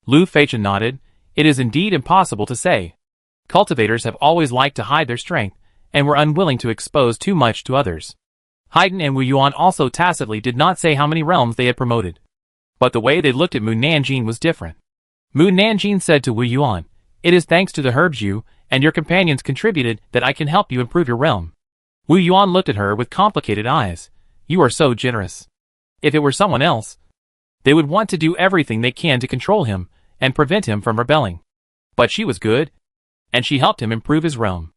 Lu Feichen nodded, it is indeed impossible to say. Cultivators have always liked to hide their strength, and were unwilling to expose too much to others. Haiden and Wu Yuan also tacitly did not say how many realms they had promoted. But the way they looked at Mu Nanjing was different. Mu Nanjing said to Wu Yuan, it is thanks to the herbs you and your companions contributed that I can help you improve your realm. Wu Yuan looked at her with complicated eyes. You are so generous. If it were someone else, they would want to do everything they can to control him and prevent him from rebelling. But she was good, and she helped him improve his realm.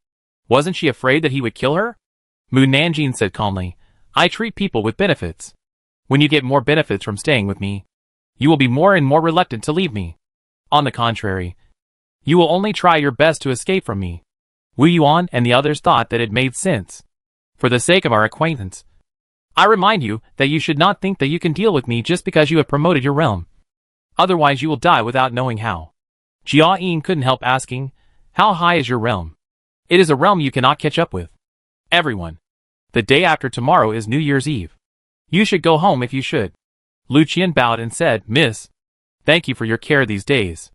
Wasn't she afraid that he would kill her? Mu Nanjing said calmly, I treat people with benefits. When you get more benefits from staying with me, you will be more and more reluctant to leave me. On the contrary, you will only try your best to escape from me. Wu Yuan and the others thought that it made sense. For the sake of our acquaintance, I remind you that you should not think that you can deal with me just because you have promoted your realm. Otherwise you will die without knowing how. Jia Yin couldn't help asking, how high is your realm? It is a realm you cannot catch up with. Everyone. The day after tomorrow is New Year's Eve. You should go home if you should. Lu Qian bowed and said, Miss, thank you for your care these days.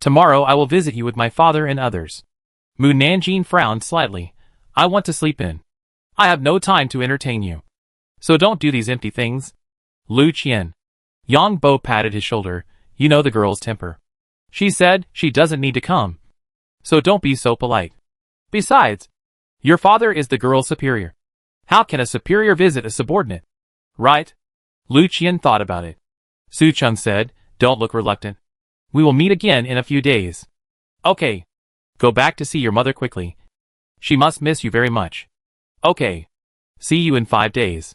Tomorrow I will visit you with my father and others. Mu Nanjing frowned slightly. I want to sleep in. I have no time to entertain you. So don't do these empty things. Lu Qian. Yang Bo patted his shoulder. You know the girl's temper. She said she doesn't need to come. So don't be so polite. Besides, your father is the girl's superior. How can a superior visit a subordinate? Right? Lu Qian thought about it. Su Chung said, don't look reluctant. We will meet again in a few days. Okay. Go back to see your mother quickly. She must miss you very much. Okay. See you in 5 days.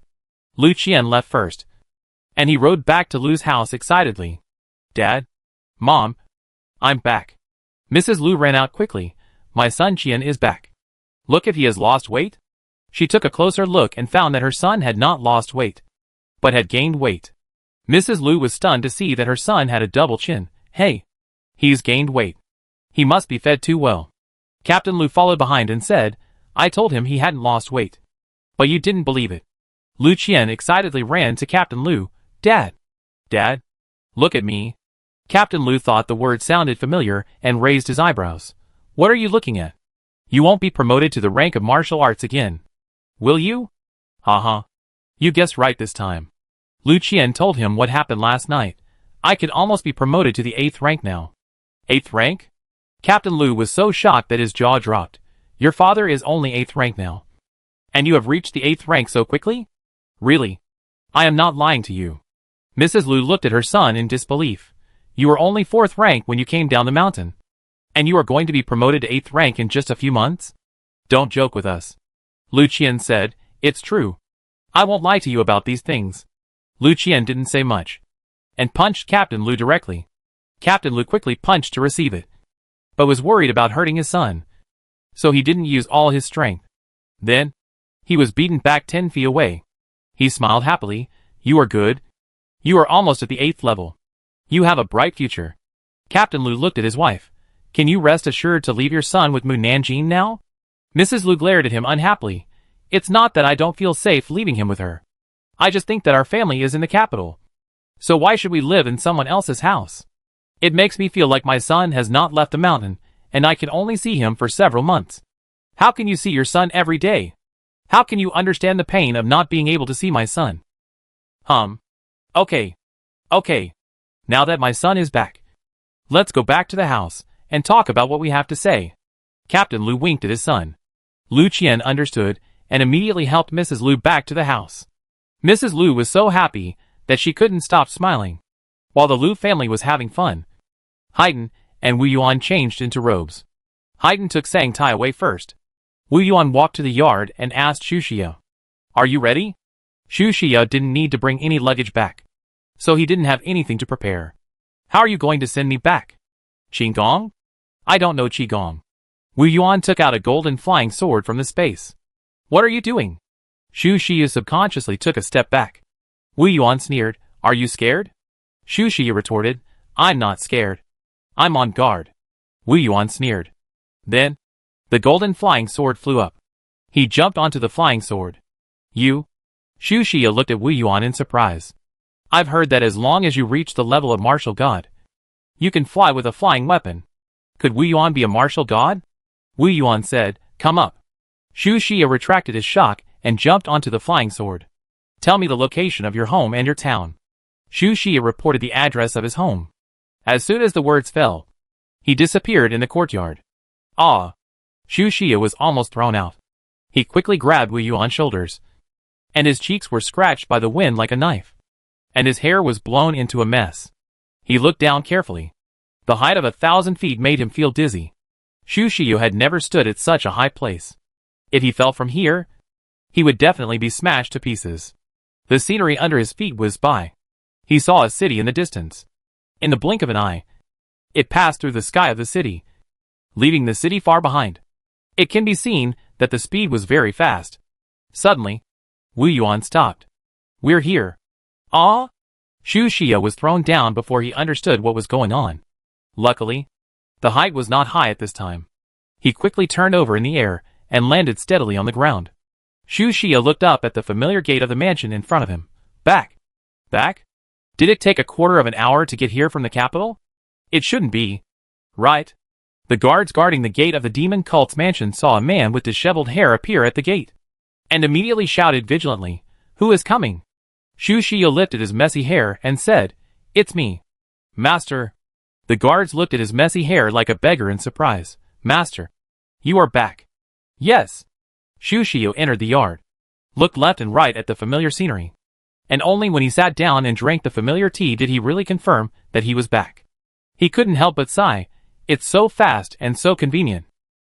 Lu Qian left first. And he rode back to Lu's house excitedly. Dad? Mom? I'm back. Mrs. Lu ran out quickly. My son Qian is back. Look if he has lost weight. She took a closer look and found that her son had not lost weight, but had gained weight. Mrs. Lu was stunned to see that her son had a double chin. Hey! He's gained weight. He must be fed too well. Captain Lu followed behind and said, I told him he hadn't lost weight. But you didn't believe it. Lu Qian excitedly ran to Captain Lu. Dad! Dad! Look at me. Captain Lu thought the word sounded familiar and raised his eyebrows. What are you looking at? You won't be promoted to the rank of martial arts again. Will you? Haha. You guessed right this time. Lu Qian told him what happened last night. I could almost be promoted to the 8th rank now. 8th rank? Captain Lu was so shocked that his jaw dropped. Your father is only 8th rank now. And you have reached the 8th rank so quickly? Really? I am not lying to you. Mrs. Lu looked at her son in disbelief. You were only 4th rank when you came down the mountain. And you are going to be promoted to 8th rank in just a few months? Don't joke with us. Lu Qian said, it's true. I won't lie to you about these things. Lu Qian didn't say much, and punched Captain Lu directly. Captain Lu quickly punched to receive it, but was worried about hurting his son, so he didn't use all his strength. Then, he was beaten back 10 feet away. He smiled happily. You are good. You are almost at the 8th level. You have a bright future. Captain Lu looked at his wife. Can you rest assured to leave your son with Mu Nanjing now? Mrs. Lu glared at him unhappily. It's not that I don't feel safe leaving him with her. I just think that our family is in the capital. So why should we live in someone else's house? It makes me feel like my son has not left the mountain, and I can only see him for several months. How can you see your son every day? How can you understand the pain of not being able to see my son? Okay. Now that my son is back, let's go back to the house and talk about what we have to say. Captain Lu winked at his son. Lu Qian understood and immediately helped Mrs. Lu back to the house. Mrs. Lu was so happy that she couldn't stop smiling, while the Lu family was having fun. Haiden and Wu Yuan changed into robes. Haiden took Sang Tai away first. Wu Yuan walked to the yard and asked Xu Xia, are you ready? Xu Xia didn't need to bring any luggage back, so he didn't have anything to prepare. How are you going to send me back? Qigong? I don't know Qigong. Wu Yuan took out a golden flying sword from the space. What are you doing? Xu Xia subconsciously took a step back. Wu Yuan sneered, are you scared? Xu Xia retorted, I'm not scared. I'm on guard. Wu Yuan sneered. Then, the golden flying sword flew up. He jumped onto the flying sword. You? Xu Xia looked at Wu Yuan in surprise. I've heard that as long as you reach the level of martial god, you can fly with a flying weapon. Could Wu Yuan be a martial god? Wu Yuan said, come up. Xu Xia retracted his shock and jumped onto the flying sword. Tell me the location of your home and your town. Xu Xia reported the address of his home. As soon as the words fell, he disappeared in the courtyard. Ah! Xu Xia was almost thrown out. He quickly grabbed Wu Yuan's shoulders, and his cheeks were scratched by the wind like a knife, and his hair was blown into a mess. He looked down carefully. The height of 1,000 feet made him feel dizzy. Xu Xia had never stood at such a high place. If he fell from here, he would definitely be smashed to pieces. The scenery under his feet was by. He saw a city in the distance. In the blink of an eye, It passed through the sky of the city, leaving the city far behind. It can be seen that the speed was very fast. Suddenly, Wu Yuan stopped. "We're here." "Ah?" Xu Xia was thrown down before he understood what was going on. Luckily, the height was not high at this time. He quickly turned over in the air and landed steadily on the ground. Xu Xia looked up at the familiar gate of the mansion in front of him. Back. Back? Did it take a quarter of an hour to get here from the capital? It shouldn't be. Right? The guards guarding the gate of the demon cult's mansion saw a man with disheveled hair appear at the gate, and immediately shouted vigilantly, "Who is coming?" Xu Xia lifted his messy hair and said, "It's me. Master." The guards looked at his messy hair like a beggar in surprise. "Master, you are back." "Yes." Xu Xia entered the yard, looked left and right at the familiar scenery, and only when he sat down and drank the familiar tea did he really confirm that he was back. He couldn't help but sigh. It's so fast and so convenient.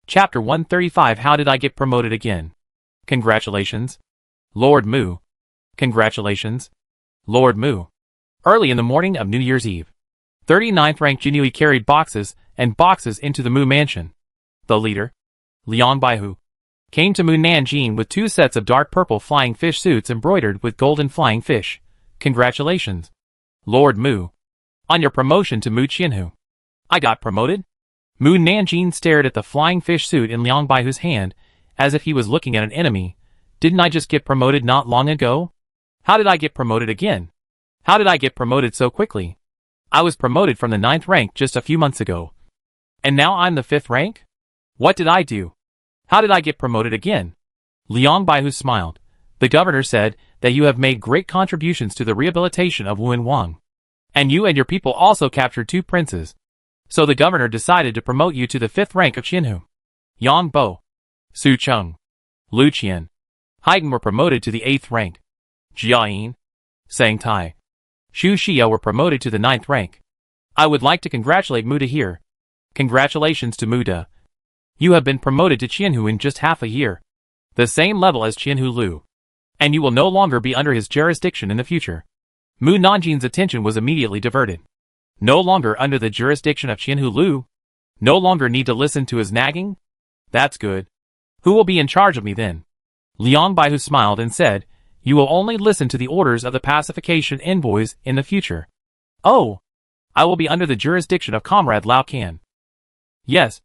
Chapter 135. How did I get promoted again? Congratulations, Lord Mu. Congratulations, Lord Mu. Early in the morning of New Year's Eve, 39th rank Jinui carried boxes and boxes into the Mu mansion. The leader, Liang Baihu, came to Mu Nanjing with 2 sets of dark purple flying fish suits embroidered with golden flying fish. Congratulations, Lord Mu, on your promotion to Mu Qianhu. I got promoted? Mu Nanjing stared at the flying fish suit in Liang Baihu's hand as if he was looking at an enemy. Didn't I just get promoted not long ago? How did I get promoted again? How did I get promoted so quickly? I was promoted from the 9th rank just a few months ago, and now I'm the 5th rank? What did I do? How did I get promoted again? Liang Baihu smiled. The governor said that you have made great contributions to the rehabilitation of Wen Wang, and you and your people also captured 2 princes. So the governor decided to promote you to the 5th rank of Qianhu. Yang Bo, Su Cheng, Lu Qian, Haiden were promoted to the 8th rank. Jia Yin, Sang Tai, Xu Xia were promoted to the 9th rank. I would like to congratulate Muda here. Congratulations to Muda. You have been promoted to Qianhu in just half a year, the same level as Qianhu Lu, and you will no longer be under his jurisdiction in the future. Mu Nanjing's attention was immediately diverted. No longer under the jurisdiction of Qianhu Lu? No longer need to listen to his nagging? That's good. Who will be in charge of me then? Liang Baihu smiled and said, you will only listen to the orders of the pacification envoys in the future. Oh, I will be under the jurisdiction of Comrade Lao Can. Yes.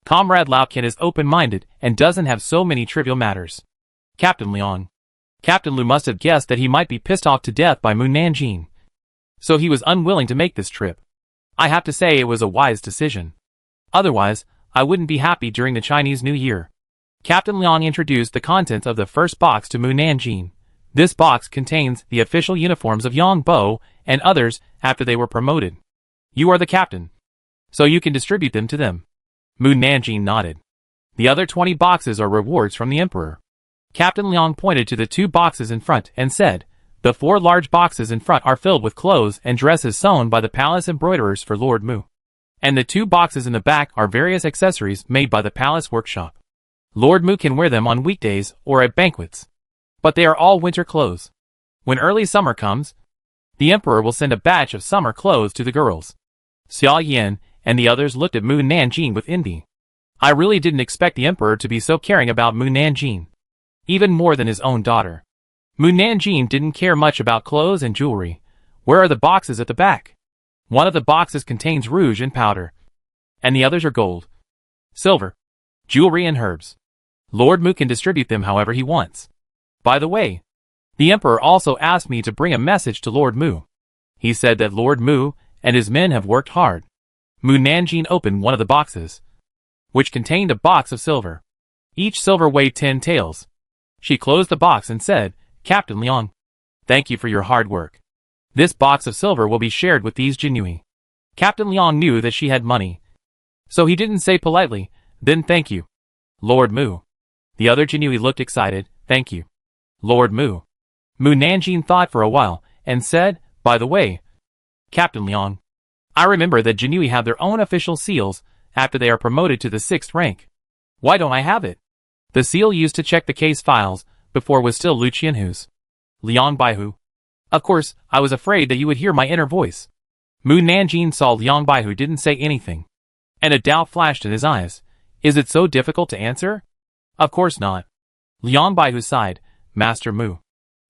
Comrade Lao Can is open-minded and doesn't have so many trivial matters. Captain Liang. Captain Lu must have guessed that he might be pissed off to death by Mu Nanjing, so he was unwilling to make this trip. I have to say it was a wise decision. Otherwise, I wouldn't be happy during the Chinese New Year. Captain Liang introduced the contents of the first box to Mu Nanjing. This box contains the official uniforms of Yang Bo and others after they were promoted. You are the captain, so you can distribute them to them. Mu Nanjing nodded. The other 20 boxes are rewards from the emperor. Captain Liang pointed to the 2 boxes in front and said, the 4 large boxes in front are filled with clothes and dresses sewn by the palace embroiderers for Lord Mu. And the 2 boxes in the back are various accessories made by the palace workshop. Lord Mu can wear them on weekdays or at banquets, but they are all winter clothes. When early summer comes, the emperor will send a batch of summer clothes to the girls. Xia Yan and the others looked at Mu Nanjing with envy. I really didn't expect the emperor to be so caring about Mu Nanjing, even more than his own daughter. Mu Nanjing didn't care much about clothes and jewelry. Where are the boxes at the back? One of the boxes contains rouge and powder, and the others are gold, silver, jewelry and herbs. Lord Mu can distribute them however he wants. By the way, the emperor also asked me to bring a message to Lord Mu. He said that Lord Mu and his men have worked hard. Mu Nanjing opened one of the boxes, which contained a box of silver. Each silver weighed 10 taels. She closed the box and said, Captain Liang, thank you for your hard work. This box of silver will be shared with these Jinui. Captain Liang knew that she had money, so he didn't say politely, then thank you, Lord Mu. The other Jinui looked excited, thank you, Lord Mu. Mu Nanjing thought for a while and said, by the way, Captain Liang, I remember that Jinui have their own official seals after they are promoted to the 6th rank. Why don't I have it? The seal used to check the case files before was still Lu Qianhu's. Liang Baihu. Of course, I was afraid that you would hear my inner voice. Mu Nanjing saw Liang Bai, who didn't say anything, and a doubt flashed in his eyes. Is it so difficult to answer? Of course not. Liang Bai, who sighed, Master Mu,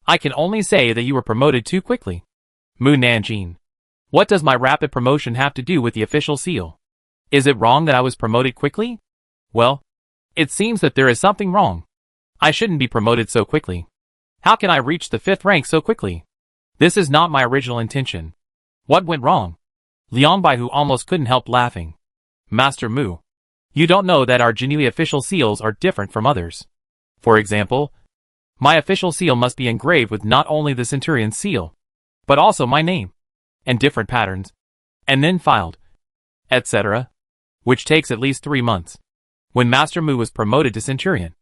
I can only say that you were promoted too quickly. Mu Nanjing, what does my rapid promotion have to do with the official seal? Is it wrong that I was promoted quickly? Well, it seems that there is something wrong. I shouldn't be promoted so quickly. How can I reach the 5th rank so quickly? This is not my original intention. What went wrong? Liang Bai, who almost couldn't help laughing. Master Mu, you don't know that our Jinui official seals are different from others. For example, my official seal must be engraved with not only the Centurion's seal, but also my name, and different patterns, and then filed, etc., which takes at least 3 months. When Master Mu was promoted to Centurion,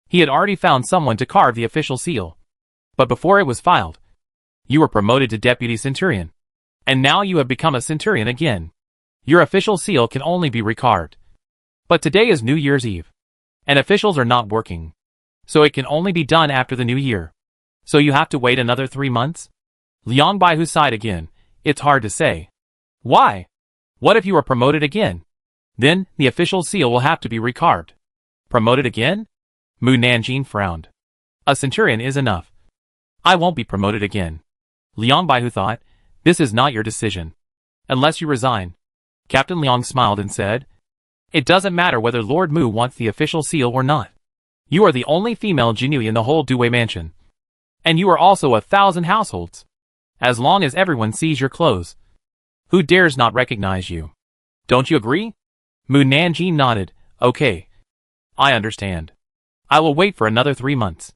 he had already found someone to carve the official seal. But before it was filed, you were promoted to Deputy Centurion, and now you have become a Centurion again. Your official seal can only be recarved. But today is New Year's Eve, and officials are not working, so it can only be done after the new year. So you have to wait another 3 months? Liang Bai, who sighed again, it's hard to say. Why? What if you are promoted again? Then, the official seal will have to be recarved. Promoted again? Mu Nanjing frowned. A Centurion is enough. I won't be promoted again. Liang Bai, who thought, this is not your decision. Unless you resign. Captain Liang smiled and said, it doesn't matter whether Lord Mu wants the official seal or not. You are the only female Jinui in the whole Due mansion. And you are also 1,000 households. As long as everyone sees your clothes, who dares not recognize you? Don't you agree? Mu Nanjing nodded. Okay. I understand. I will wait for another 3 months.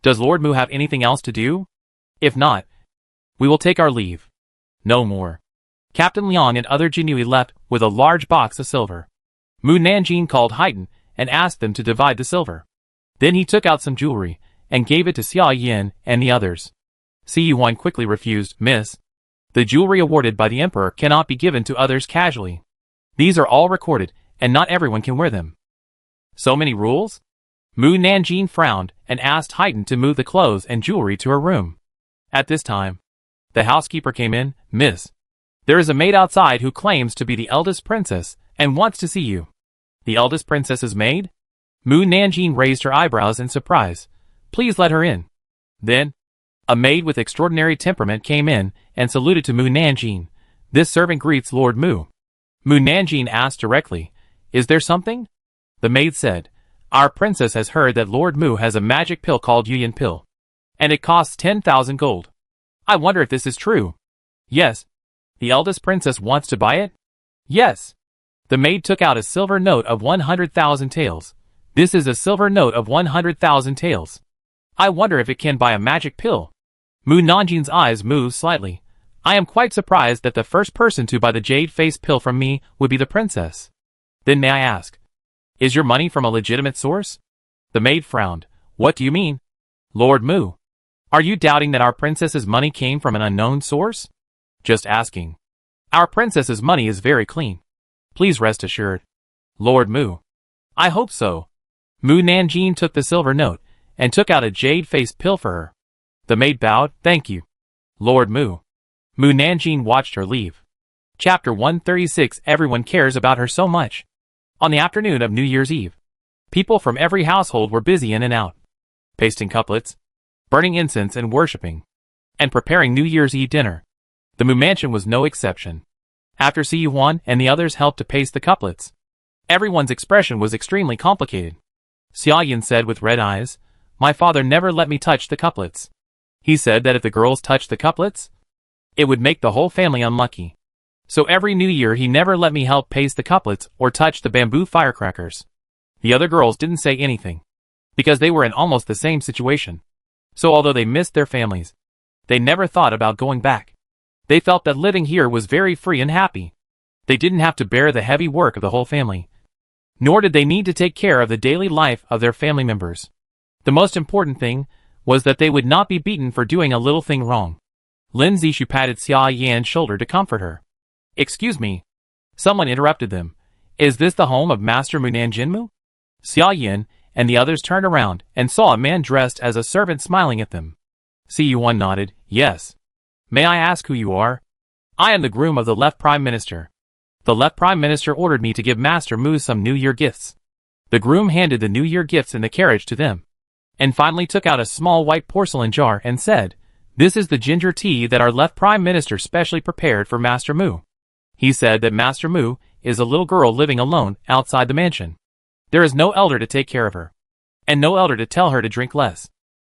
Does Lord Mu have anything else to do? If not, we will take our leave. No more. Captain Liang and other Jinui left with a large box of silver. Mu Nanjing called Haiten and asked them to divide the silver. Then he took out some jewelry and gave it to Xia Yin and the others. Si Yuan quickly refused. Miss, the jewelry awarded by the emperor cannot be given to others casually. These are all recorded, and not everyone can wear them. So many rules? Mu Nanjing frowned and asked Haiten to move the clothes and jewelry to her room. At this time, the housekeeper came in. Miss, there is a maid outside who claims to be the eldest princess and wants to see you. The eldest princess's maid? Mu Nanjing raised her eyebrows in surprise. Please let her in. Then, a maid with extraordinary temperament came in and saluted to Mu Nanjing. This servant greets Lord Mu. Mu Nanjing asked directly, is there something? The maid said, our princess has heard that Lord Mu has a magic pill called Yuyan Pill, and it costs 10,000 gold. I wonder if this is true. Yes. The eldest princess wants to buy it? Yes. The maid took out a silver note of 100,000 taels. This is a silver note of 100,000 taels. I wonder if it can buy a magic pill. Mu Nanjing's eyes moved slightly. I am quite surprised that the first person to buy the jade face pill from me would be the princess. Then may I ask, is your money from a legitimate source? The maid frowned. What do you mean? Lord Mu, are you doubting that our princess's money came from an unknown source? Just asking. Our princess's money is very clean. Please rest assured. Lord Mu, I hope so. Mu Nanjing took the silver note and took out a jade face pill for her. The maid bowed. Thank you, Lord Mu. Mu Nanjing watched her leave. Chapter 136. Everyone cares about her so much. On the afternoon of New Year's Eve, people from every household were busy in and out, pasting couplets, burning incense and worshipping, and preparing New Year's Eve dinner. The Mu mansion was no exception. After Si Yuan and the others helped to paste the couplets, everyone's expression was extremely complicated. Xia Yin said with red eyes, my father never let me touch the couplets. He said that if the girls touched the couplets, it would make the whole family unlucky. So every new year he never let me help paste the couplets or touch the bamboo firecrackers. The other girls didn't say anything, because they were in almost the same situation. So although they missed their families, they never thought about going back. They felt that living here was very free and happy. They didn't have to bear the heavy work of the whole family, nor did they need to take care of the daily life of their family members. The most important thing was that they would not be beaten for doing a little thing wrong. Lin Zishu patted Xia Yan's shoulder to comfort her. Excuse me. Someone interrupted them. Is this the home of Master Mu Nanjinmu? Xia Yin and the others turned around and saw a man dressed as a servant smiling at them. Si Yuan nodded. Yes. May I ask who you are? I am the groom of the left Prime Minister. The left Prime Minister ordered me to give Master Mu some New Year gifts. The groom handed the New Year gifts in the carriage to them, and finally took out a small white porcelain jar and said, "This is the ginger tea that our left Prime Minister specially prepared for Master Mu." He said that Master Mu is a little girl living alone outside the mansion. There is no elder to take care of her, and no elder to tell her to drink less.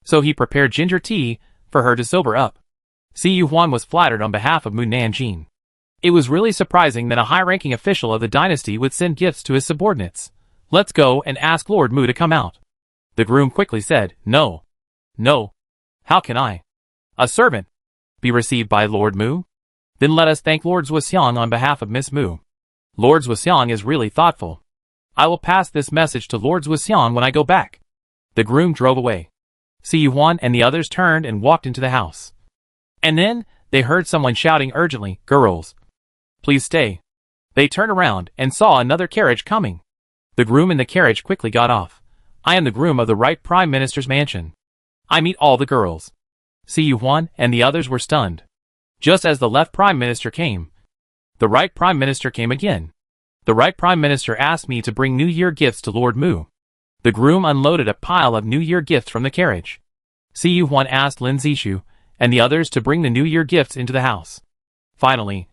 So he prepared ginger tea for her to sober up. Siyu Huan was flattered on behalf of Mu Nanjing. It was really surprising that a high-ranking official of the dynasty would send gifts to his subordinates. "Let's go and ask Lord Mu to come out." The groom quickly said, "No. No. How can I, a servant, be received by Lord Mu? Then let us thank Lord Zhuxiang on behalf of Miss Mu. Lord Zhuxiang is really thoughtful. I will pass this message to Lord Zhuxiang when I go back." The groom drove away. Siyu Huan and the others turned and walked into the house. And then, they heard someone shouting urgently, "Girls, please stay." They turned around and saw another carriage coming. The groom in the carriage quickly got off. "I am the groom of the right Prime Minister's mansion. I meet all the girls." Siyu Huan and the others were stunned. Just as the left Prime Minister came, the right Prime Minister came again. "The right Prime Minister asked me to bring New Year gifts to Lord Mu." The groom unloaded a pile of New Year gifts from the carriage. Siyu Huan asked Lin Zishu and the others to bring the New Year gifts into the house. Finally,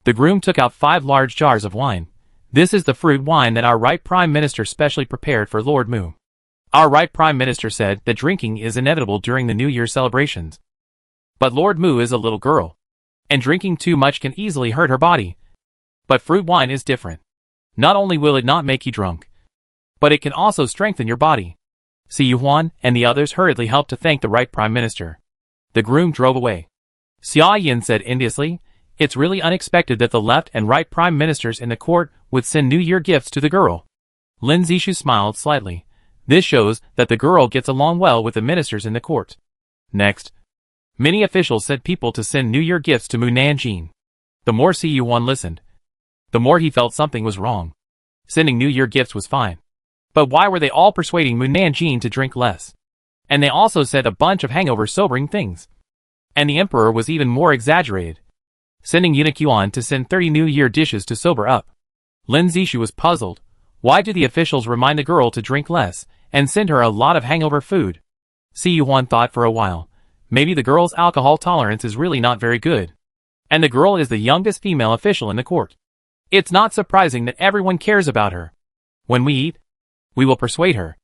the groom took out 5 large jars of wine. "This is the fruit wine that our right Prime Minister specially prepared for Lord Mu. Our right Prime Minister said that drinking is inevitable during the New Year celebrations. But Lord Mu is a little girl, and drinking too much can easily hurt her body. But fruit wine is different. Not only will it not make you drunk, but it can also strengthen your body." Siyu Huan and the others hurriedly helped to thank the right Prime Minister. The groom drove away. Xia Yin said enviously, "It's really unexpected that the left and right Prime Ministers in the court would send New Year gifts to the girl." Lin Zishu smiled slightly. This shows that the girl gets along well with the ministers in the court. Next, many officials sent people to send New Year gifts to Mu Nanjing. The more Siyu Huan listened, the more he felt something was wrong. Sending New Year gifts was fine. But why were they all persuading Mu Nanjing to drink less? And they also said a bunch of hangover-sobering things. And the emperor was even more exaggerated, sending eunuch Yuan to send 30 New Year dishes to sober up. Lin Zishu was puzzled. Why do the officials remind the girl to drink less and send her a lot of hangover food? Siyu Huan thought for a while. Maybe the girl's alcohol tolerance is really not very good. And the girl is the youngest female official in the court. It's not surprising that everyone cares about her. When we eat, we will persuade her.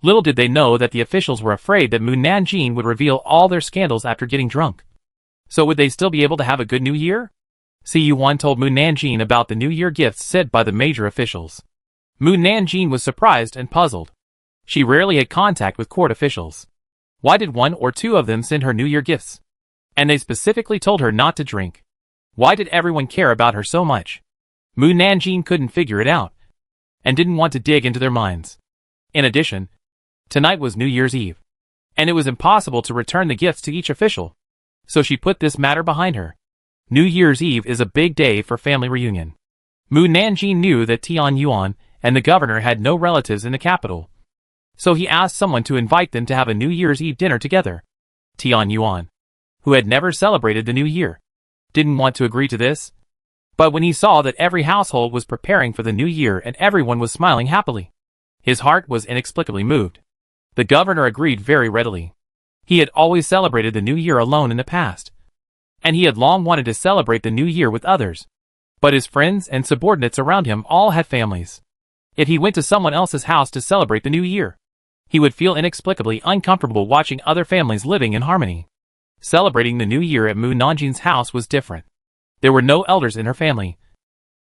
Little did they know that the officials were afraid that Mu Nanjing would reveal all their scandals after getting drunk. So would they still be able to have a good New Year? Siyu Huan told Mu Nanjing about the New Year gifts sent by the major officials. Mu Nanjing was surprised and puzzled. She rarely had contact with court officials. Why did 1 or 2 of them send her New Year gifts? And they specifically told her not to drink. Why did everyone care about her so much? Mu Nanjing couldn't figure it out, and didn't want to dig into their minds. In addition, tonight was New Year's Eve, and it was impossible to return the gifts to each official. So she put this matter behind her. New Year's Eve is a big day for family reunion. Mu Nanjing knew that Tian Yuan and the governor had no relatives in the capital. So he asked someone to invite them to have a New Year's Eve dinner together. Tian Yuan, who had never celebrated the New Year, didn't want to agree to this. But when he saw that every household was preparing for the New Year and everyone was smiling happily, his heart was inexplicably moved. The governor agreed very readily. He had always celebrated the New Year alone in the past, and he had long wanted to celebrate the New Year with others. But his friends and subordinates around him all had families. If he went to someone else's house to celebrate the New Year, he would feel inexplicably uncomfortable watching other families living in harmony. Celebrating the New Year at Mu Nanjing's house was different. There were no elders in her family,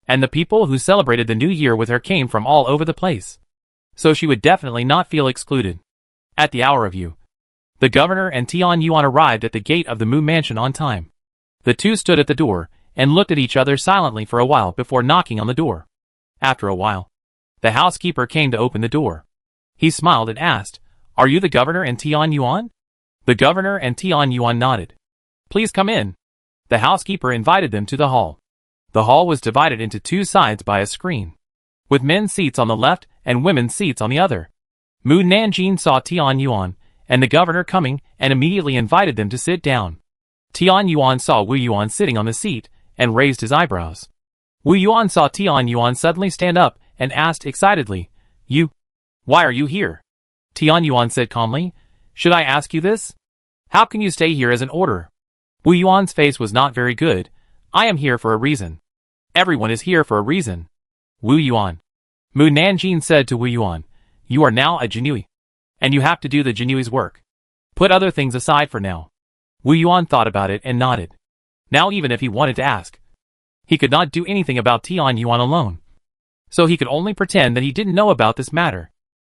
and the people who celebrated the New Year with her came from all over the place. So she would definitely not feel excluded. At the hour of you, the governor and Tian Yuan arrived at the gate of the Mu mansion on time. The two stood at the door and looked at each other silently for a while before knocking on the door. After a while, the housekeeper came to open the door. He smiled and asked, "Are you the governor and Tian Yuan?" The governor and Tian Yuan nodded. "Please come in." The housekeeper invited them to the hall. The hall was divided into 2 sides by a screen, with men's seats on the left and women's seats on the other. Mu Nanjing saw Tian Yuan and the governor coming and immediately invited them to sit down. Tian Yuan saw Wu Yuan sitting on the seat and raised his eyebrows. Wu Yuan saw Tian Yuan suddenly stand up and asked excitedly, Why are you here? Tian Yuan said calmly, Should I ask you this? How can you stay here as an order? Wu Yuan's face was not very good. I am here for a reason. Everyone is here for a reason. Wu Yuan. Mu Nanjing said to Wu Yuan, You are now a Jinui. And you have to do the Jinui's work. Put other things aside for now. Wu Yuan thought about it and nodded. Now even if he wanted to ask, he could not do anything about Tian Yuan alone. So he could only pretend that he didn't know about this matter.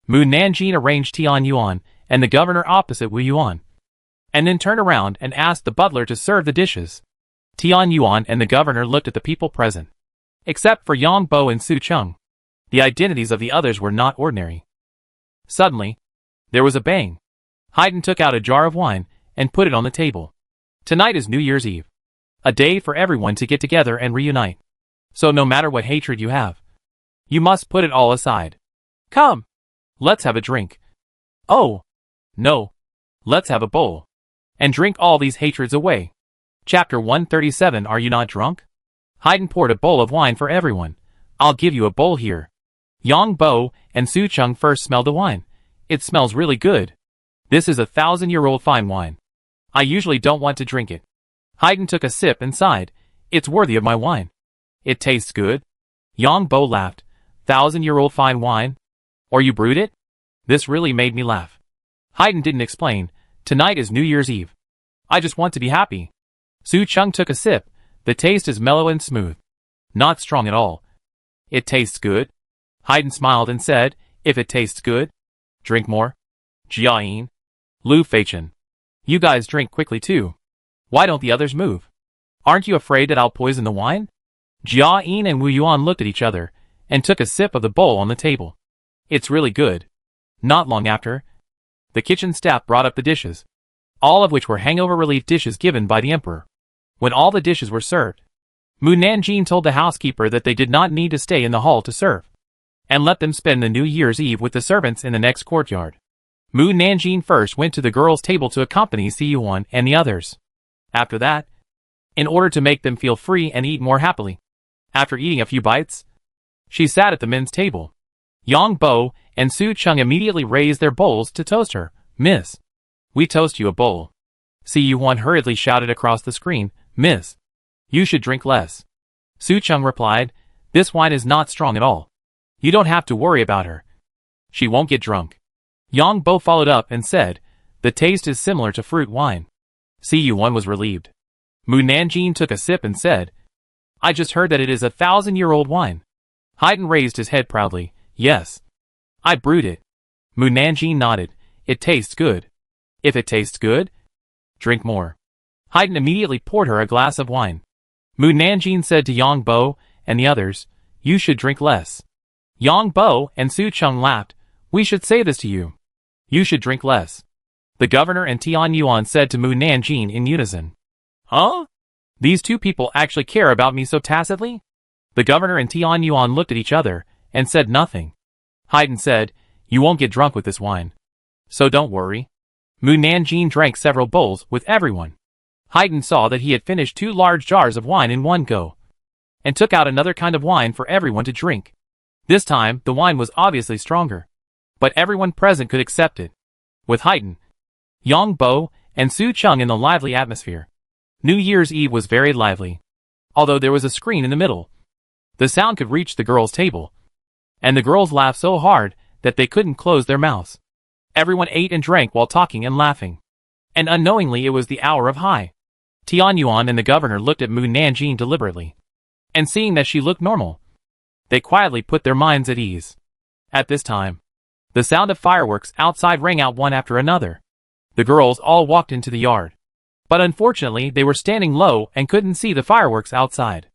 Mu Nanjing arranged Tian Yuan and the governor opposite Wu Yuan, and then turned around and asked the butler to serve the dishes. Tian Yuan and the governor looked at the people present. Except for Yang Bo and Su Cheng. The identities of the others were not ordinary. Suddenly, there was a bang. Haydn took out a jar of wine and put it on the table. Tonight is New Year's Eve. A day for everyone to get together and reunite. So no matter what hatred you have, you must put it all aside. Come, let's have a drink. Oh, no, let's have a bowl. And drink all these hatreds away. Chapter 137. Are you not drunk? Haydn poured a bowl of wine for everyone. I'll give you a bowl here. Yang Bo and Su Cheng first smelled the wine. It smells really good. This is 1,000-year-old fine wine. I usually don't want to drink it. Haydn took a sip and sighed. It's worthy of my wine. It tastes good. Yang Bo laughed. 1,000-year-old fine wine? Or you brewed it? This really made me laugh. Haydn didn't explain. Tonight is New Year's Eve. I just want to be happy. Su Cheng took a sip. The taste is mellow and smooth. Not strong at all. It tastes good. Haydn smiled and said, If it tastes good, drink more. Jiayin. Lu Feichen. You guys drink quickly too. Why don't the others move? Aren't you afraid that I'll poison the wine? Jia Yin and Wu Yuan looked at each other and took a sip of the bowl on the table. It's really good. Not long after, the kitchen staff brought up the dishes, all of which were hangover relief dishes given by the emperor. When all the dishes were served, Mu Nanjing told the housekeeper that they did not need to stay in the hall to serve, and let them spend the New Year's Eve with the servants in the next courtyard. Mu Nanjing first went to the girls' table to accompany Si Yuan and the others. After that, in order to make them feel free and eat more happily, after eating a few bites, she sat at the men's table. Yang Bo and Su Cheng immediately raised their bowls to toast her. Miss, we toast you a bowl. Si Yuan hurriedly shouted across the screen, Miss, you should drink less. Su Cheng replied, This wine is not strong at all. You don't have to worry about her. She won't get drunk. Yang Bo followed up and said, The taste is similar to fruit wine. Si Yuan was relieved. Mu Nanjing took a sip and said, I just heard that it is 1,000-year-old wine. Haydn raised his head proudly. Yes. I brewed it. Mu Nanjing nodded. It tastes good. If it tastes good, drink more. Haydn immediately poured her a glass of wine. Mu Nanjing said to Yang Bo and the others, You should drink less. Yang Bo and Su Cheng laughed. We should say this to you. You should drink less. The governor and Tian Yuan said to Mu Nanjing in unison. Huh? These two people actually care about me so tacitly? The governor and Tian Yuan looked at each other and said nothing. Haydn said, You won't get drunk with this wine. So don't worry. Mu Nanjing drank several bowls with everyone. Haydn saw that he had finished 2 large jars of wine in one go, and took out another kind of wine for everyone to drink. This time, the wine was obviously stronger, but everyone present could accept it. With Haydn, Yang Bo, and Su Cheng in the lively atmosphere, New Year's Eve was very lively. Although there was a screen in the middle, the sound could reach the girls' table, and the girls laughed so hard that they couldn't close their mouths. Everyone ate and drank while talking and laughing, and unknowingly it was the hour of high. Tian Yuan and the governor looked at Mu Nanjing deliberately, and seeing that she looked normal, they quietly put their minds at ease. At this time, the sound of fireworks outside rang out one after another. The girls all walked into the yard, but unfortunately they were standing low and couldn't see the fireworks outside.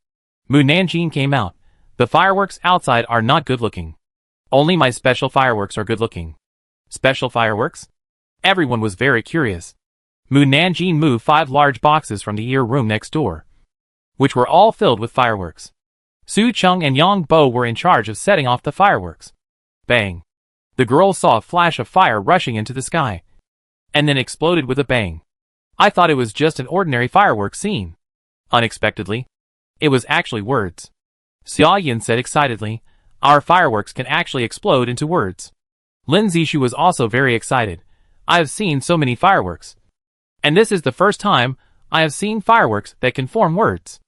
Mu Nanjing came out. The fireworks outside are not good looking. Only my special fireworks are good looking. Special fireworks? Everyone was very curious. Mu Nanjing moved 5 large boxes from the ear room next door, which were all filled with fireworks. Su Cheng and Yang Bo were in charge of setting off the fireworks. Bang! The girls saw a flash of fire rushing into the sky, and then exploded with a bang. I thought it was just an ordinary fireworks scene. Unexpectedly, It was actually words. Xia Yin said excitedly, our fireworks can actually explode into words. Lin Zishu was also very excited. I have seen so many fireworks. And this is the first time I have seen fireworks that can form words.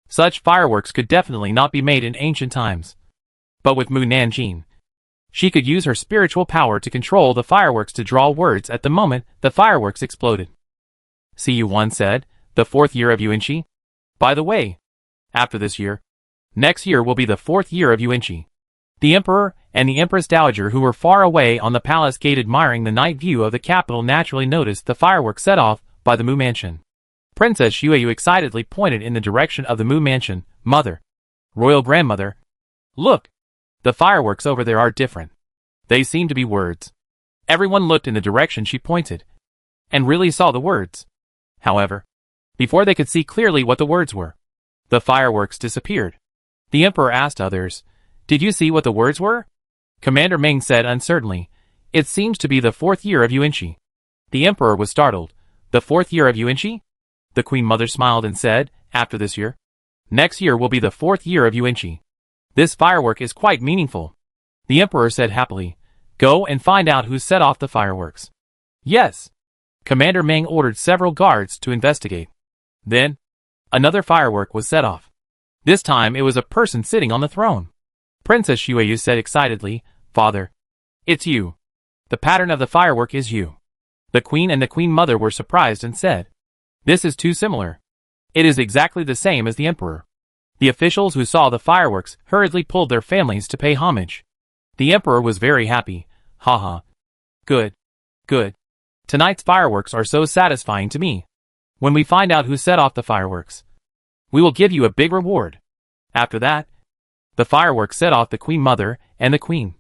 Such fireworks could definitely not be made in ancient times. But with Mu Nanjing, she could use her spiritual power to control the fireworks to draw words at the moment the fireworks exploded. Cu1 said, the 4th year of Yuanqi? By the way, after this year, next year will be the 4th year of Yuanqi. The emperor and the empress dowager who were far away on the palace gate admiring the night view of the capital naturally noticed the fireworks set off by the Mu mansion. Princess Xueyu excitedly pointed in the direction of the Mu mansion. Mother, royal grandmother, look, the fireworks over there are different. They seem to be words. Everyone looked in the direction she pointed, and really saw the words. However, before they could see clearly what the words were, the fireworks disappeared. The emperor asked others, did you see what the words were? Commander Meng said uncertainly, it seems to be the 4th year of Yuanqi. The emperor was startled. The 4th year of Yuanqi? The queen mother smiled and said, after this year, next year will be the 4th year of Yuanqi. This firework is quite meaningful. The emperor said happily, go and find out who set off the fireworks. Yes. Commander Meng ordered several guards to investigate. Then, another firework was set off. This time it was a person sitting on the throne. Princess Xueyu said excitedly, Father, it's you. The pattern of the firework is you. The queen and the queen mother were surprised and said, this is too similar. It is exactly the same as the emperor. The officials who saw the fireworks hurriedly pulled their families to pay homage. The emperor was very happy. Haha. Good. Good. Tonight's fireworks are so satisfying to me. When we find out who set off the fireworks, we will give you a big reward. After that, the fireworks set off the queen mother and the queen,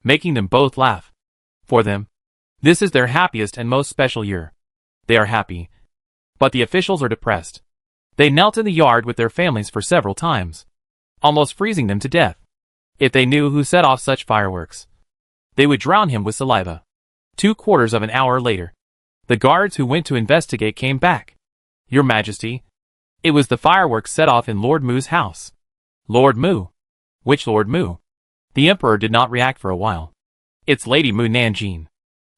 making them both laugh. For them, this is their happiest and most special year. They are happy, but the officials are depressed. They knelt in the yard with their families for several times, almost freezing them to death. If they knew who set off such fireworks, they would drown him with saliva. 2/4 of an hour later, the guards who went to investigate came back. Your Majesty, it was the fireworks set off in Lord Mu's house. Lord Mu? Which Lord Mu? The emperor did not react for a while. It's Lady Mu Nanjing.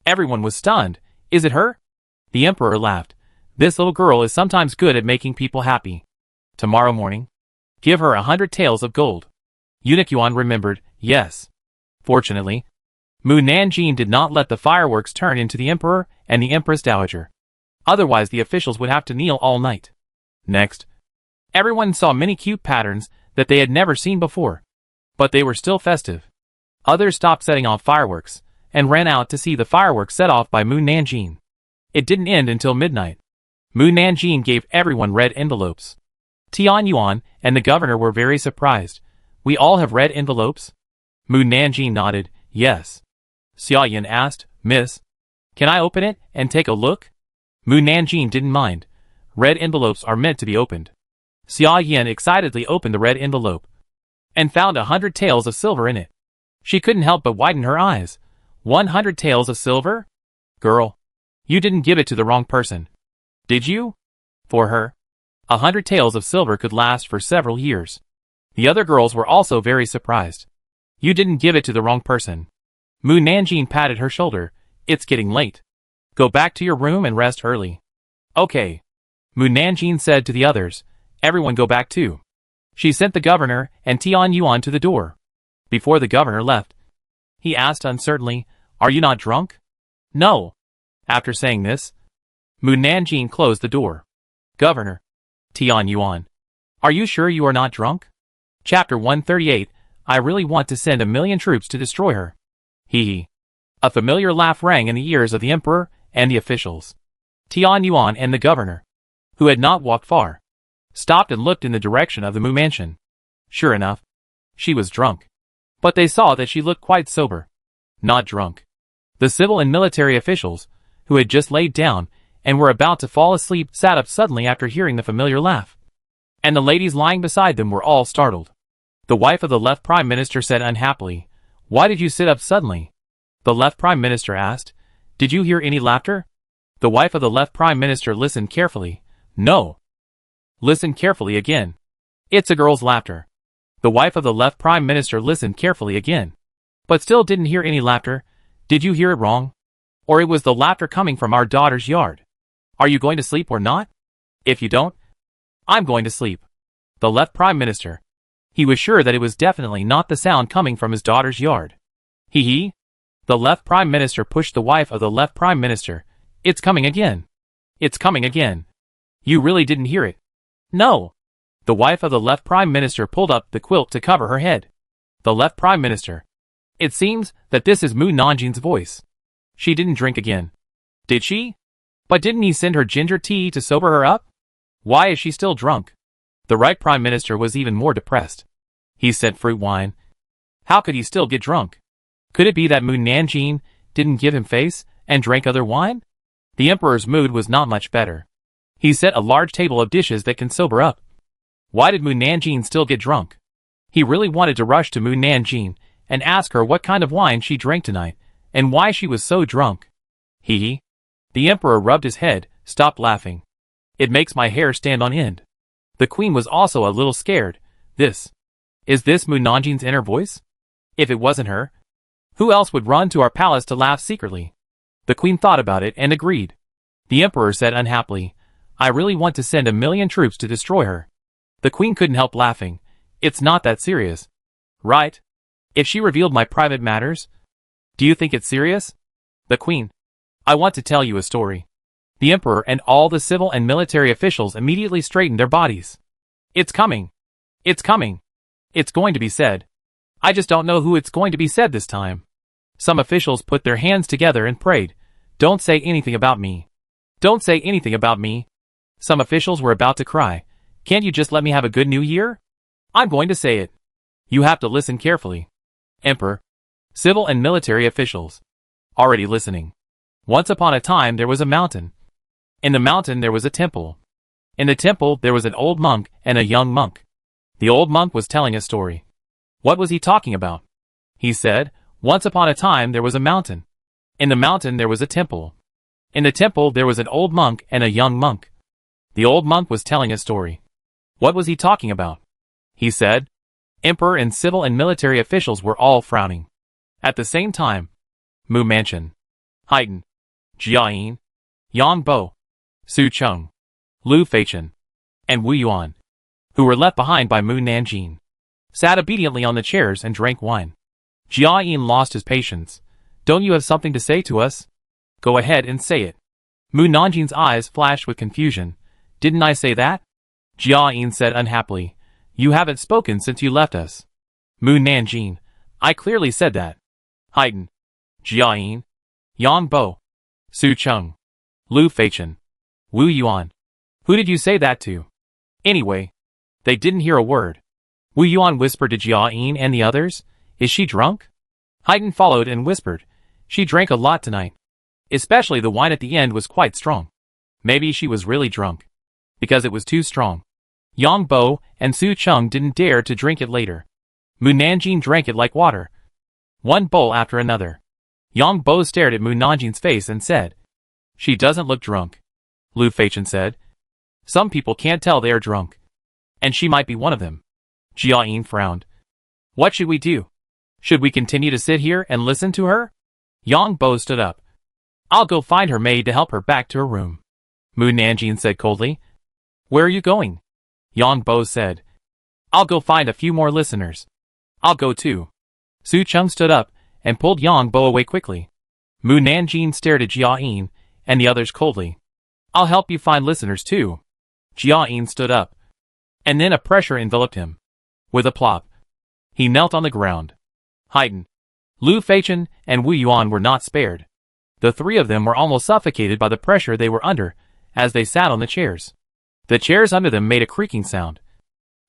Everyone was stunned. Is it her? The emperor laughed. This little girl is sometimes good at making people happy. Tomorrow morning, give her 100 taels of gold. Eunuch Yuan remembered, yes. Fortunately, Mu Nanjing did not let the fireworks turn into the emperor and the empress dowager. Otherwise the officials would have to kneel all night. Next, everyone saw many cute patterns that they had never seen before. But they were still festive. Others stopped setting off fireworks, and ran out to see the fireworks set off by Mu Nanjing. It didn't end until midnight. Mu Nanjing gave everyone red envelopes. Tian Yuan and the governor were very surprised. We all have red envelopes? Mu Nanjing nodded, yes. Xia Yin asked, Miss, can I open it and take a look? Mu Nanjing didn't mind. Red envelopes are meant to be opened. Xia Yin excitedly opened the red envelope and found 100 taels of silver in it. She couldn't help but widen her eyes. 100 taels of silver? Girl, you didn't give it to the wrong person. Did you? For her, 100 taels of silver could last for several years. The other girls were also very surprised. You didn't give it to the wrong person. Mu Nanjing patted her shoulder. It's getting late. Go back to your room and rest early. Okay. Mu Nanjing said to the others. Everyone go back too. She sent the governor and Tian Yuan to the door. Before the governor left, he asked uncertainly, Are you not drunk? No. After saying this, Mu Nanjing closed the door. Governor. Tian Yuan. Are you sure you are not drunk? Chapter 138. I really want to send 1,000,000 troops to destroy her. Hee hee. A familiar laugh rang in the ears of the emperor and the officials. Tian Yuan and the governor, who had not walked far, stopped and looked in the direction of the Mu mansion. Sure enough, she was drunk. But they saw that she looked quite sober. Not drunk. The civil and military officials, who had just laid down and were about to fall asleep, sat up suddenly after hearing the familiar laugh. And the ladies lying beside them were all startled. The wife of the left prime minister said unhappily, Why did you sit up suddenly? The left prime minister asked, Did you hear any laughter? The wife of the left prime minister listened carefully. No. Listen carefully again. It's a girl's laughter. The wife of the left prime minister listened carefully again, but still didn't hear any laughter. Did you hear it wrong? Or it was the laughter coming from our daughter's yard. Are you going to sleep or not? If you don't, I'm going to sleep. The left prime minister. He was sure that it was definitely not the sound coming from his daughter's yard. Hee. The left prime minister pushed the wife of the left prime minister. It's coming again. It's coming again. You really didn't hear it? No. The wife of the left prime minister pulled up the quilt to cover her head. The left prime minister. It seems that this is Mu Nanjing's voice. She didn't drink again. Did she? But didn't he send her ginger tea to sober her up? Why is she still drunk? The right prime minister was even more depressed. He said fruit wine. How could he still get drunk? Could it be that Mu Nanjing didn't give him face and drank other wine? The emperor's mood was not much better. He set a large table of dishes that can sober up. Why did Mu Nanjing still get drunk? He really wanted to rush to Mu Nanjing and ask her what kind of wine she drank tonight, and why she was so drunk. Hee. The emperor rubbed his head, stopped laughing. It makes my hair stand on end. The queen was also a little scared. Is this Mu Nanjing's inner voice? If it wasn't her, who else would run to our palace to laugh secretly? The queen thought about it and agreed. The emperor said unhappily, I really want to send 1,000,000 troops to destroy her. The queen couldn't help laughing. It's not that serious. Right? If she revealed my private matters? Do you think it's serious? The queen. I want to tell you a story. The emperor and all the civil and military officials immediately straightened their bodies. It's coming. It's coming. It's going to be said. I just don't know who it's going to be said this time. Some officials put their hands together and prayed. Don't say anything about me. Don't say anything about me. Some officials were about to cry. Can't you just let me have a good new year? I'm going to say it. You have to listen carefully. Emperor. Civil and military officials. Already listening. Once upon a time there was a mountain. In the mountain there was a temple. In the temple there was an old monk and a young monk. The old monk was telling a story. What was he talking about? He said, once upon a time there was a mountain. In the mountain there was a temple. In the temple there was an old monk and a young monk. The old monk was telling a story. What was he talking about? He said. Emperor and civil and military officials were all frowning. At the same time, Mu Mansion, Haiden, Jiayin, Yang Bo, Su Cheng, Lu Feichen, and Wu Yuan, who were left behind by Mu Nanjing, sat obediently on the chairs and drank wine. Jiayin lost his patience. Don't you have something to say to us? Go ahead and say it. Mu Nanjing's eyes flashed with confusion. Didn't I say that? Jiayin said unhappily. You haven't spoken since you left us. Mu Nanjing. I clearly said that. Haiden, Jiayin, Yang Bo, Su Cheng, Lu Feichen, Wu Yuan. Who did you say that to? Anyway, they didn't hear a word. Wu Yuan whispered to Jiayin and the others, Is she drunk? Haiden followed and whispered, She drank a lot tonight. Especially the wine at the end was quite strong. Maybe she was really drunk. Because it was too strong. Yang Bo and Su Cheng didn't dare to drink it later. Mu Nanjing drank it like water. One bowl after another. Yang Bo stared at Mu Nanjing's face and said, She doesn't look drunk. Lu Feichen said, Some people can't tell they are drunk. And she might be one of them. Jiayin frowned. What should we do? Should we continue to sit here and listen to her? Yang Bo stood up. I'll go find her maid to help her back to her room. Mu Nanjing said coldly. Where are you going? Yang Bo said. I'll go find a few more listeners. I'll go too. Su Cheng stood up and pulled Yang Bo away quickly. Mu Nanjing stared at Jiayin and the others coldly. I'll help you find listeners too. Jiayin stood up. And then a pressure enveloped him. With a plop, he knelt on the ground. Haiden, Lu Feichen, and Wu Yuan were not spared. The three of them were almost suffocated by the pressure they were under as they sat on the chairs. The chairs under them made a creaking sound,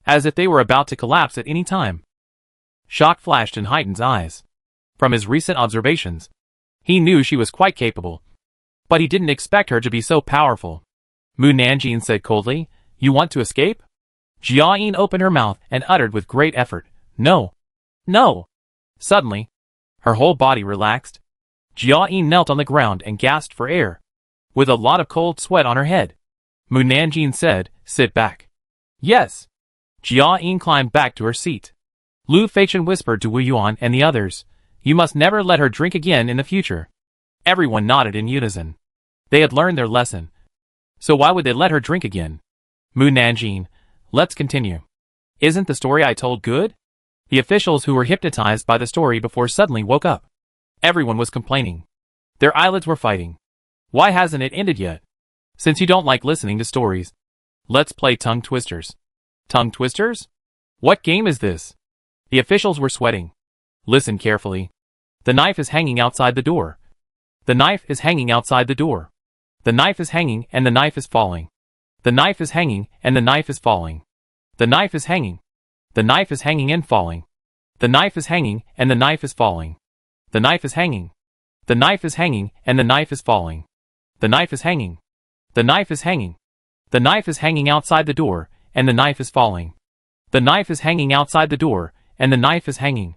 as if they were about to collapse at any time. Shock flashed in Haiden's eyes. From his recent observations, he knew she was quite capable, but he didn't expect her to be so powerful. Mu Nanjing said coldly, You want to escape? Jiayin opened her mouth and uttered with great effort, No. No. Suddenly, her whole body relaxed. Jiayin knelt on the ground and gasped for air, with a lot of cold sweat on her head. Mu Nanjing said, Sit back. Yes. Jia Yin climbed back to her seat. Lu Feichen whispered to Wu Yuan and the others, "You must never let her drink again in the future." Everyone nodded in unison. They had learned their lesson. So why would they let her drink again? Mu Nanjing, let's continue. Isn't the story I told good? The officials who were hypnotized by the story before suddenly woke up. Everyone was complaining. Their eyelids were fighting. Why hasn't it ended yet? Since you don't like listening to stories, let's play tongue twisters. Tongue twisters? What game is this? The officials were sweating. Listen carefully. The knife is hanging outside the door. The knife is hanging outside the door. The knife is hanging and the knife is falling. The knife is hanging and the knife is falling. The knife is hanging. The knife is hanging and falling. The knife is hanging and the knife is falling. The knife is hanging. The knife is hanging and the knife is falling. The knife is hanging. The knife is hanging. The knife is hanging outside the door and the knife is falling. The knife is hanging outside the door and the knife is hanging.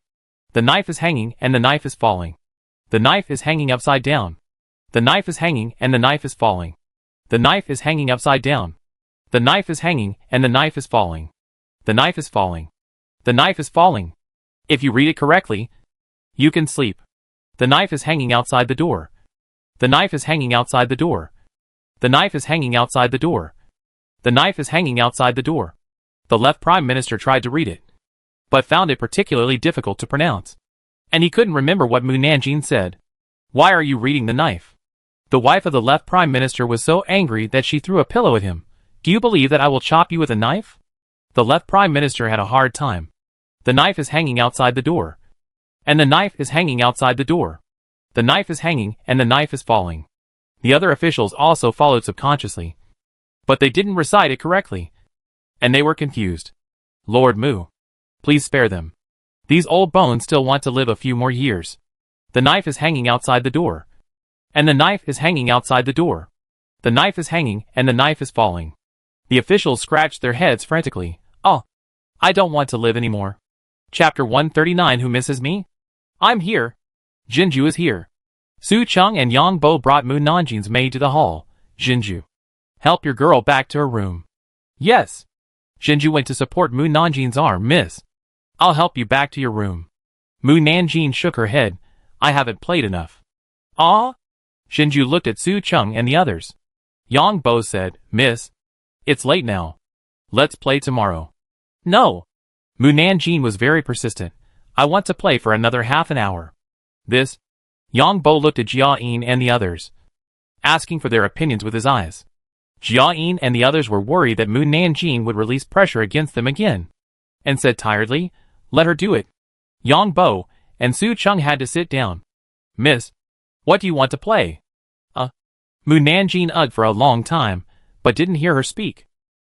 The knife is hanging and the knife is falling. The knife is hanging upside down. The knife is hanging and the knife is falling. The knife is hanging upside down. The knife is hanging and the knife is falling. The knife is falling. The knife is falling. If you read it correctly, you can sleep. The knife is hanging outside the door. The knife is hanging outside the door. The knife is hanging outside the door. The knife is hanging outside the door. The left Prime Minister tried to read it, but found it particularly difficult to pronounce. And he couldn't remember what Mu Nanjing said. Why are you reading the knife? The wife of the left Prime Minister was so angry that she threw a pillow at him. Do you believe that I will chop you with a knife? The left Prime Minister had a hard time. The knife is hanging outside the door. And the knife is hanging outside the door. The knife is hanging and the knife is falling. The other officials also followed subconsciously. But they didn't recite it correctly. And they were confused. Lord Mu, please spare them. These old bones still want to live a few more years. The knife is hanging outside the door. And the knife is hanging outside the door. The knife is hanging and the knife is falling. The officials scratched their heads frantically. Oh, I don't want to live anymore. Chapter 139. Who misses me? I'm here. Jinju is here. Su Cheng and Yang Bo brought Mu Nanjing's maid to the hall. Jinju, help your girl back to her room. Yes. Jinju went to support Mu Nanjing's arm. Miss, I'll help you back to your room. Mu Nanjing shook her head. I haven't played enough. Ah? Jinju looked at Su Cheng and the others. Yang Bo said, Miss, it's late now. Let's play tomorrow. No. Mu Nanjing was very persistent. I want to play for another half an hour. This? Yang Bo looked at Jia Yin and the others, asking for their opinions with his eyes. Jia Yin and the others were worried that Mu Nanjing would release pressure against them again, and said tiredly, let her do it. Yang Bo and Su Cheng had to sit down. Miss, what do you want to play? Mu Nanjing ugged for a long time, but didn't hear her speak.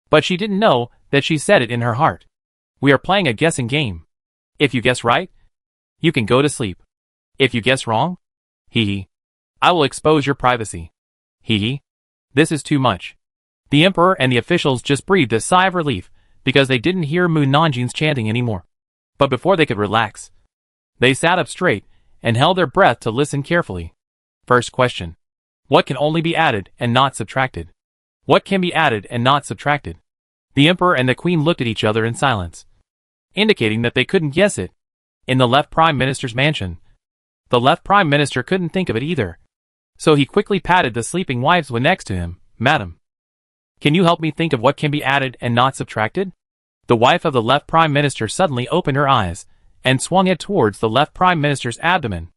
But she didn't know that she said it in her heart. We are playing a guessing game. If you guess right, you can go to sleep. If you guess wrong, I will expose your privacy. This is too much. The emperor and the officials just breathed a sigh of relief because they didn't hear Mu Nanjing's chanting anymore. But before they could relax, they sat up straight and held their breath to listen carefully. First question. What can only be added and not subtracted? What can be added and not subtracted? The emperor and the queen looked at each other in silence, indicating that they couldn't guess it. In the left Prime Minister's mansion, the left Prime Minister couldn't think of it either. So he quickly patted the sleeping wives when next to him. Madam, can you help me think of what can be added and not subtracted? The wife of the left Prime Minister suddenly opened her eyes and swung it towards the left Prime Minister's abdomen.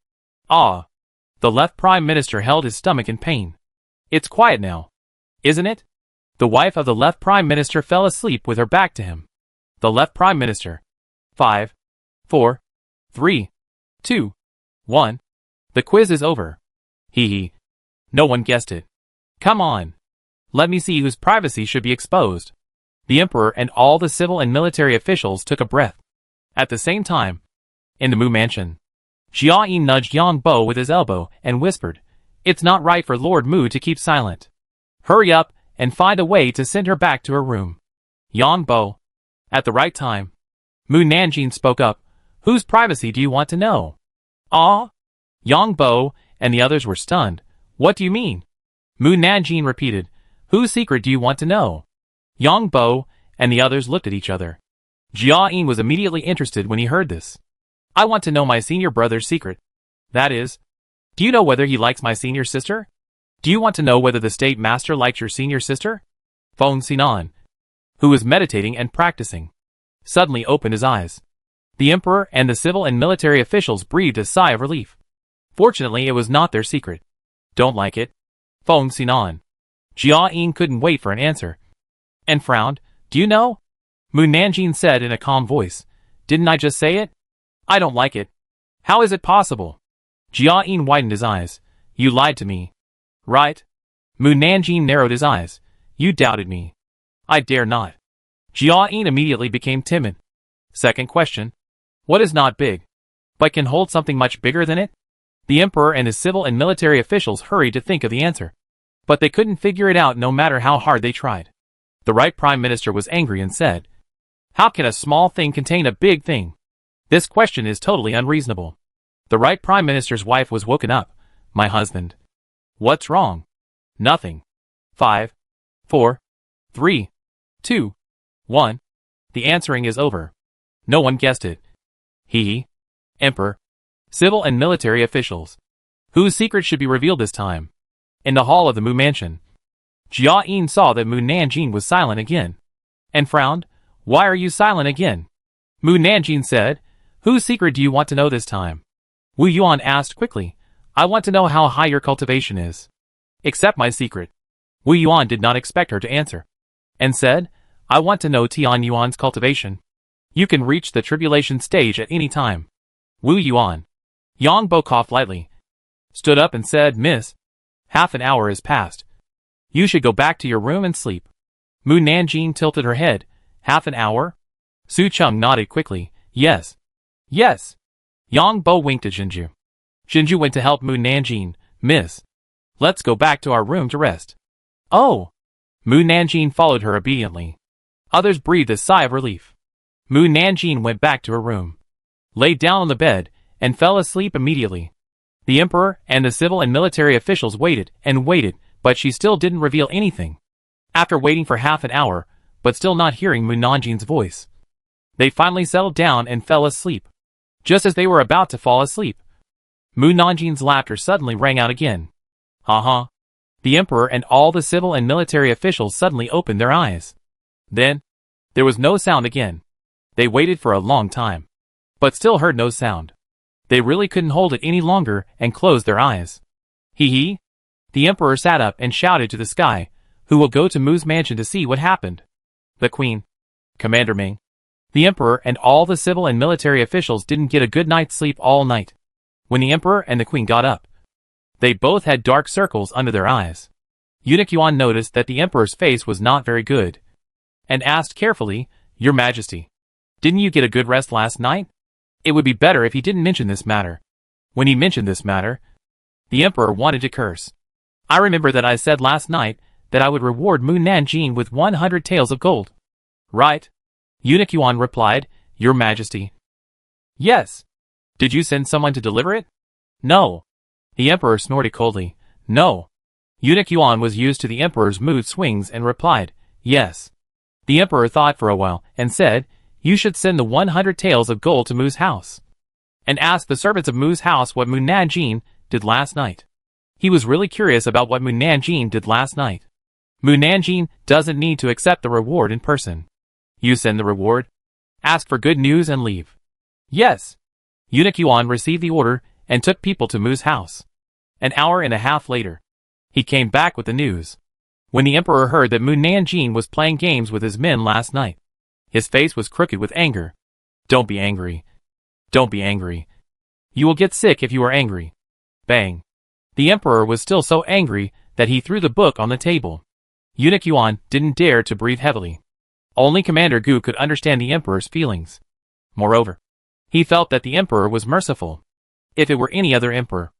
Ah! The left Prime Minister held his stomach in pain. It's quiet now, isn't it? The wife of the left Prime Minister fell asleep with her back to him. The left Prime Minister. 5, 4, 3, 2, 1. The quiz is over. No one guessed it. Come on. Let me see whose privacy should be exposed. The emperor and all the civil and military officials took a breath. At the same time, in the Mu mansion, Jia Yin nudged Yang Bo with his elbow and whispered, It's not right for Lord Mu to keep silent. Hurry up and find a way to send her back to her room. Yang Bo. At the right time, Mu Nanjing spoke up. Whose privacy do you want to know? Ah? Yang Bo and the others were stunned. What do you mean? Mu Nanjing repeated. Whose secret do you want to know? Yang Bo and the others looked at each other. Jia-in was immediately interested when he heard this. I want to know my senior brother's secret. That is, do you know whether he likes my senior sister? Do you want to know whether the state master likes your senior sister? Feng Sinan, who was meditating and practicing, suddenly opened his eyes. The emperor and the civil and military officials breathed a sigh of relief. Fortunately, it was not their secret. Don't like it? Feng Sinan. Jia-in couldn't wait for an answer, and frowned. Do you know? Mu Nanjing said in a calm voice. Didn't I just say it? I don't like it. How is it possible? Jia-in widened his eyes. You lied to me. Right? Mu Nanjing narrowed his eyes. You doubted me. I dare not. Jia-in immediately became timid. Second question. What is not big, but can hold something much bigger than it? The emperor and his civil and military officials hurried to think of the answer, but they couldn't figure it out no matter how hard they tried. The right prime minister was angry and said, how can a small thing contain a big thing? This question is totally unreasonable. The right prime minister's wife was woken up. My husband. What's wrong? Nothing. 5, 4, 3, 2, 1. The answering is over. No one guessed it. He, emperor, civil and military officials. Whose secret should be revealed this time? In the hall of the Mu mansion, Jia-in saw that Mu Nanjing was silent again, and frowned. Why are you silent again? Mu Nanjing said, whose secret do you want to know this time? Wu Yuan asked quickly. I want to know how high your cultivation is. Accept my secret. Wu Yuan did not expect her to answer, and said, I want to know Tian Yuan's cultivation. You can reach the tribulation stage at any time. Wu Yuan. Yang Bo coughed lightly, stood up and said, Miss, half an hour has passed. You should go back to your room and sleep. Mu Nanjing tilted her head. Half an hour? Su Cheng nodded quickly. Yes. Yes. Yang Bo winked at Jinju. Jinju went to help Mu Nanjing. Miss, let's go back to our room to rest. Oh. Mu Nanjing followed her obediently. Others breathed a sigh of relief. Mu Nanjing went back to her room, lay down on the bed, and fell asleep immediately. The emperor and the civil and military officials waited and waited, but she still didn't reveal anything. After waiting for half an hour, but still not hearing Mu Nanjing's voice, they finally settled down and fell asleep. Just as they were about to fall asleep, Mu Nanjing's laughter suddenly rang out again. Ha. The emperor and all the civil and military officials suddenly opened their eyes. Then, there was no sound again. They waited for a long time, but still heard no sound. They really couldn't hold it any longer and closed their eyes. Hee. The emperor sat up and shouted to the sky, who will go to Mu's mansion to see what happened? The queen. Commander Ming. The emperor and all the civil and military officials didn't get a good night's sleep all night. When the emperor and the queen got up, they both had dark circles under their eyes. Eunuch Yuan noticed that the emperor's face was not very good, and asked carefully, Your Majesty, didn't you get a good rest last night? It would be better if he didn't mention this matter. When he mentioned this matter, the emperor wanted to curse. I remember that I said last night that I would reward Mu Nanjing with 100 taels of gold. Right? Eunuch Yuan replied, Your Majesty. Yes. Did you send someone to deliver it? No. The emperor snorted coldly. No. Eunuch Yuan was used to the emperor's mood swings and replied, Yes. The emperor thought for a while and said, You should send the 100 taels of gold to Mu's house, and ask the servants of Mu's house what Mu Nanjing did last night. He was really curious about what Mu Nanjing did last night. Mu Nanjing doesn't need to accept the reward in person. You send the reward, ask for good news and leave. Yes. Eunuch Yuan received the order and took people to Mu's house. An hour and a half later, he came back with the news. When the emperor heard that Mu Nanjing was playing games with his men last night, his face was crooked with anger. Don't be angry. Don't be angry. You will get sick if you are angry. Bang. The emperor was still so angry that he threw the book on the table. Eunuch Yuan didn't dare to breathe heavily. Only Commander Gu could understand the emperor's feelings. Moreover, he felt that the emperor was merciful. If it were any other emperor,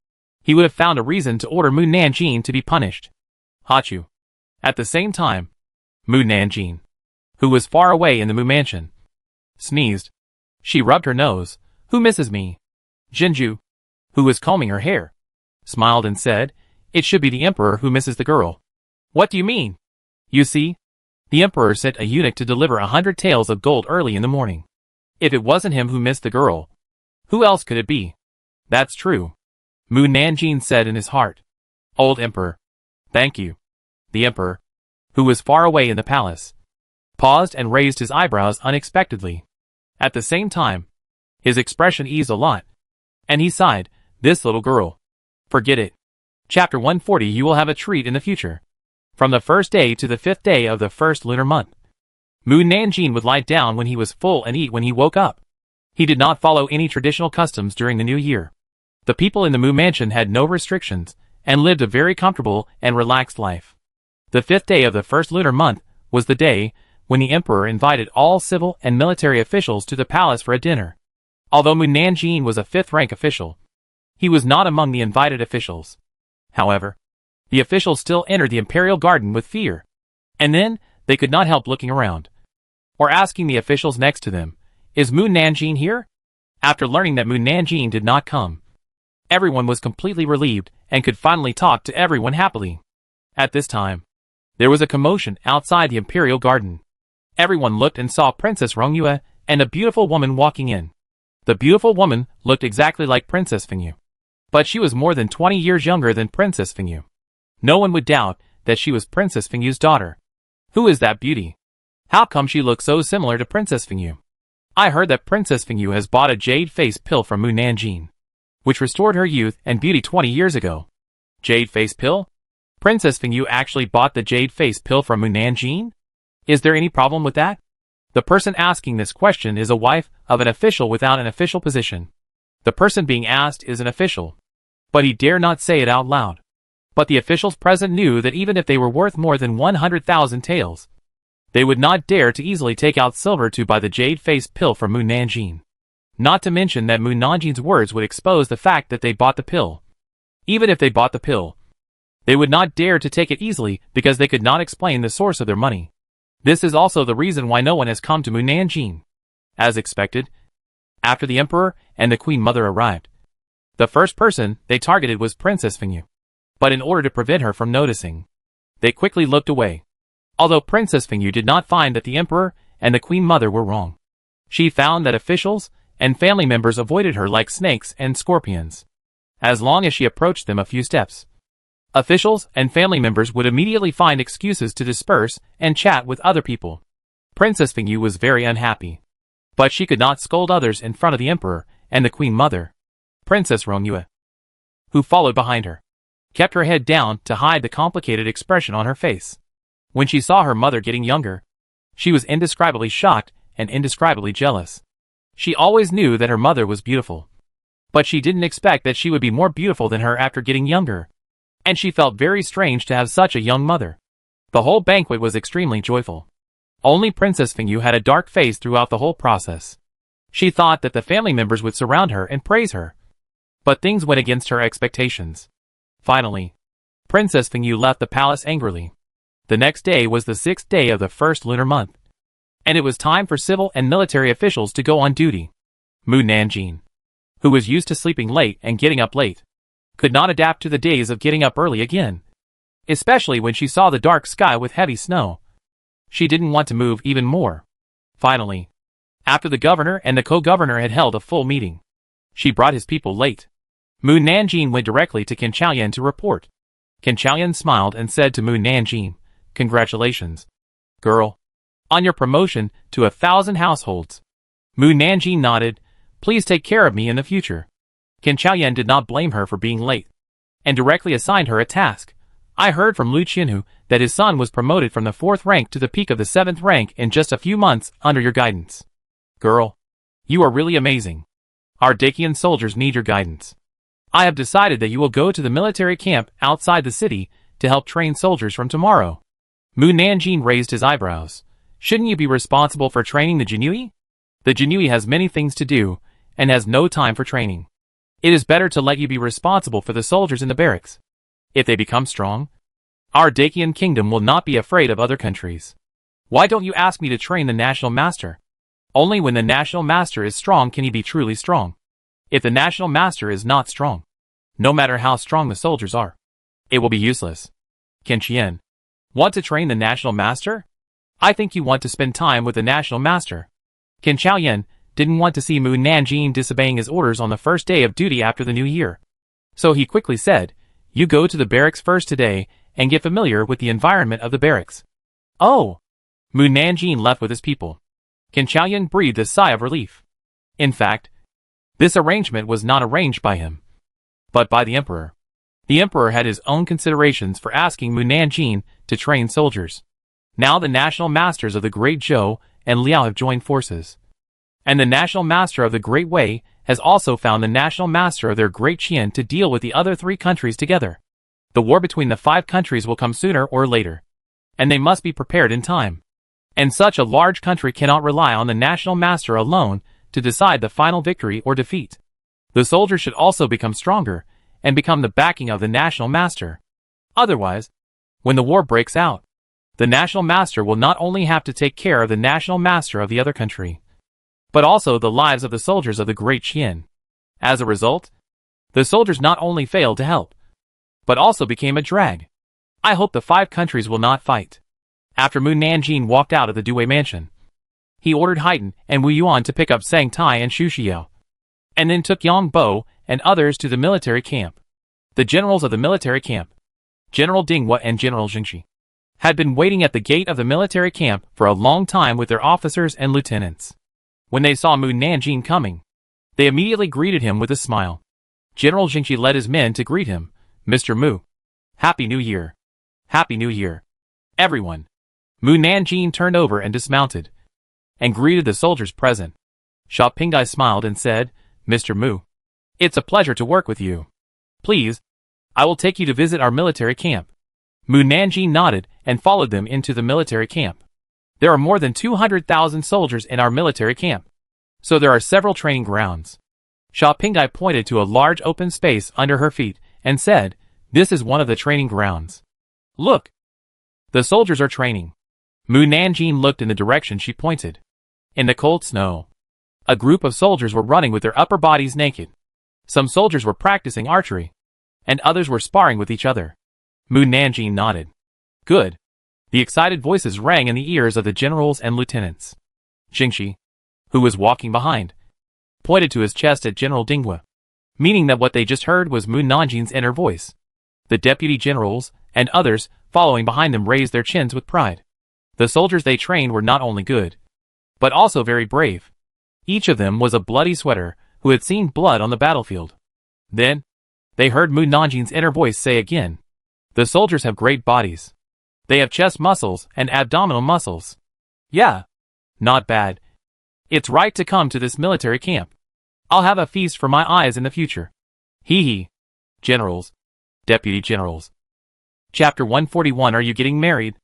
he would have found a reason to order Mu Nanjing to be punished. Hachu. At the same time, Mu Nanjing, who was far away in the Mu mansion, sneezed. She rubbed her nose. Who misses me? Jinju, who was combing her hair, smiled and said, It should be the emperor who misses the girl. What do you mean? You see? The emperor sent a eunuch to deliver 100 taels of gold early in the morning. If it wasn't him who missed the girl, who else could it be? That's true, Mu Nanjing said in his heart. Old emperor. Thank you. The emperor, who was far away in the palace, paused and raised his eyebrows unexpectedly. At the same time, his expression eased a lot, and he sighed, this little girl. Forget it. Chapter 140. You will have a treat in the future. From the first day to the 5th day of the first lunar month, Mu Nanjing would lie down when he was full and eat when he woke up. He did not follow any traditional customs during the new year. The people in the Mu mansion had no restrictions, and lived a very comfortable and relaxed life. The 5th day of the first lunar month was the day when the emperor invited all civil and military officials to the palace for a dinner. Although Mu Nanjing was a 5th-rank official, he was not among the invited officials. However, the officials still entered the imperial garden with fear, and then they could not help looking around, or asking the officials next to them, is Mu Nanjing here? After learning that Mu Nanjing did not come, everyone was completely relieved and could finally talk to everyone happily. At this time, there was a commotion outside the imperial garden. Everyone looked and saw Princess Rongyue and a beautiful woman walking in. The beautiful woman looked exactly like Princess Fengyu, but she was more than 20 years younger than Princess Fengyu. No one would doubt that she was Princess Fengyu's daughter. Who is that beauty? How come she looks so similar to Princess Fengyu? I heard that Princess Fengyu has bought a jade face pill from Mu Nanjing, which restored her youth and beauty 20 years ago. Jade face pill? Princess Fengyu actually bought the jade face pill from Mu Nanjing? Is there any problem with that? The person asking this question is a wife of an official without an official position. The person being asked is an official, but he dare not say it out loud. But the officials present knew that even if they were worth more than 100,000 taels, they would not dare to easily take out silver to buy the jade face pill from Mu Nanjing. Not to mention that Mu Nanjing's words would expose the fact that they bought the pill. Even if they bought the pill, they would not dare to take it easily because they could not explain the source of their money. This is also the reason why no one has come to Mu Nanjing. As expected, after the emperor and the queen mother arrived, the first person they targeted was Princess Fengyu. But in order to prevent her from noticing, they quickly looked away. Although Princess Fengyu did not find that the emperor and the queen mother were wrong, she found that officials and family members avoided her like snakes and scorpions. As long as she approached them a few steps, officials and family members would immediately find excuses to disperse and chat with other people. Princess Fengyu was very unhappy, but she could not scold others in front of the emperor and the queen mother. Princess Rongyue, who followed behind her, kept her head down to hide the complicated expression on her face. When she saw her mother getting younger, she was indescribably shocked and indescribably jealous. She always knew that her mother was beautiful, but she didn't expect that she would be more beautiful than her after getting younger, and she felt very strange to have such a young mother. The whole banquet was extremely joyful. Only Princess Fengyu had a dark face throughout the whole process. She thought that the family members would surround her and praise her, but things went against her expectations. Finally, Princess Fengyu left the palace angrily. The next day was the 6th day of the first lunar month, and it was time for civil and military officials to go on duty. Mu Nanjing, who was used to sleeping late and getting up late, could not adapt to the days of getting up early again, especially when she saw the dark sky with heavy snow. She didn't want to move even more. Finally, after the governor and the co-governor had held a full meeting, she brought his people late. Mu Nanjing went directly to Qin Chaoyan to report. Qin Chaoyan smiled and said to Mu Nanjing, "Congratulations, girl, on your promotion to 1,000 households." Mu Nanjing nodded. "Please take care of me in the future." Qin Chaoyan did not blame her for being late, and directly assigned her a task. "I heard from Lu Qianhu that his son was promoted from the 4th rank to the peak of the 7th rank in just a few months under your guidance. Girl, you are really amazing. Our Dacian soldiers need your guidance. I have decided that you will go to the military camp outside the city to help train soldiers from tomorrow." Mu Nanjing raised his eyebrows. "Shouldn't you be responsible for training the Jinui? The Jinui has many things to do, and has no time for training. It is better to let you be responsible for the soldiers in the barracks. If they become strong, our Dacian kingdom will not be afraid of other countries. Why don't you ask me to train the national master? Only when the national master is strong can he be truly strong. If the national master is not strong, no matter how strong the soldiers are, it will be useless." Qin Qian, "Want to train the national master? I think you want to spend time with the national master. Qin Chaoyan didn't want to see Mu Nanjing disobeying his orders on the first day of duty after the new year. So he quickly said, "You go to the barracks first today and get familiar with the environment of the barracks." Oh! Mu Nanjing left with his people. Qin Chaoyan breathed a sigh of relief. In fact, this arrangement was not arranged by him, but by the emperor. The emperor had his own considerations for asking Mu Nanjing to train soldiers. Now the national masters of the Great Zhou and Liao have joined forces. And the national master of the Great Wei has also found the national master of their Great Qian to deal with the other 3 countries together. The war between the 5 countries will come sooner or later, and they must be prepared in time. And such a large country cannot rely on the national master alone to decide the final victory or defeat. The soldiers should also become stronger and become the backing of the national master. Otherwise, when the war breaks out, the national master will not only have to take care of the national master of the other country, but also the lives of the soldiers of the Great Qian. As a result, the soldiers not only failed to help, but also became a drag. I hope the 5 countries will not fight. After Mu Nanjing walked out of the Dui mansion, he ordered Haiten and Wu Yuan to pick up Sang Tai and Xu Xiao, and then took Yang Bo and others to the military camp. The generals of the military camp, General Dinghua and General Jingxi, had been waiting at the gate of the military camp for a long time with their officers and lieutenants. When they saw Mu Nanjing coming, they immediately greeted him with a smile. General Jingxi led his men to greet him. "Mr. Mu, Happy New Year. Happy New Year, everyone." Mu Nanjing turned over and dismounted, and greeted the soldiers present. Sha Pingai smiled and said, "Mr. Mu, it's a pleasure to work with you. Please, I will take you to visit our military camp." Mu Nanjing nodded and followed them into the military camp. There are more than 200,000 soldiers in our military camp, so there are several training grounds. Sha Pingai pointed to a large open space under her feet and said, "This is one of the training grounds. Look, the soldiers are training." Mu Nanjing looked in the direction she pointed. In the cold snow, a group of soldiers were running with their upper bodies naked. Some soldiers were practicing archery, and others were sparring with each other. Mu Nanjing nodded. "Good." The excited voices rang in the ears of the generals and lieutenants. Jingxi, who was walking behind, pointed to his chest at General Dinghua, meaning that what they just heard was Mu Nanjing's inner voice. The deputy generals and others following behind them raised their chins with pride. The soldiers they trained were not only good, but also very brave. Each of them was a bloody sweater who had seen blood on the battlefield. Then, they heard Mu Nanjing's inner voice say again, "The soldiers have great bodies. They have chest muscles and abdominal muscles. Yeah, not bad. It's right to come to this military camp. I'll have a feast for my eyes in the future." Hee hee. Generals, deputy generals. Chapter 141. Are you getting married?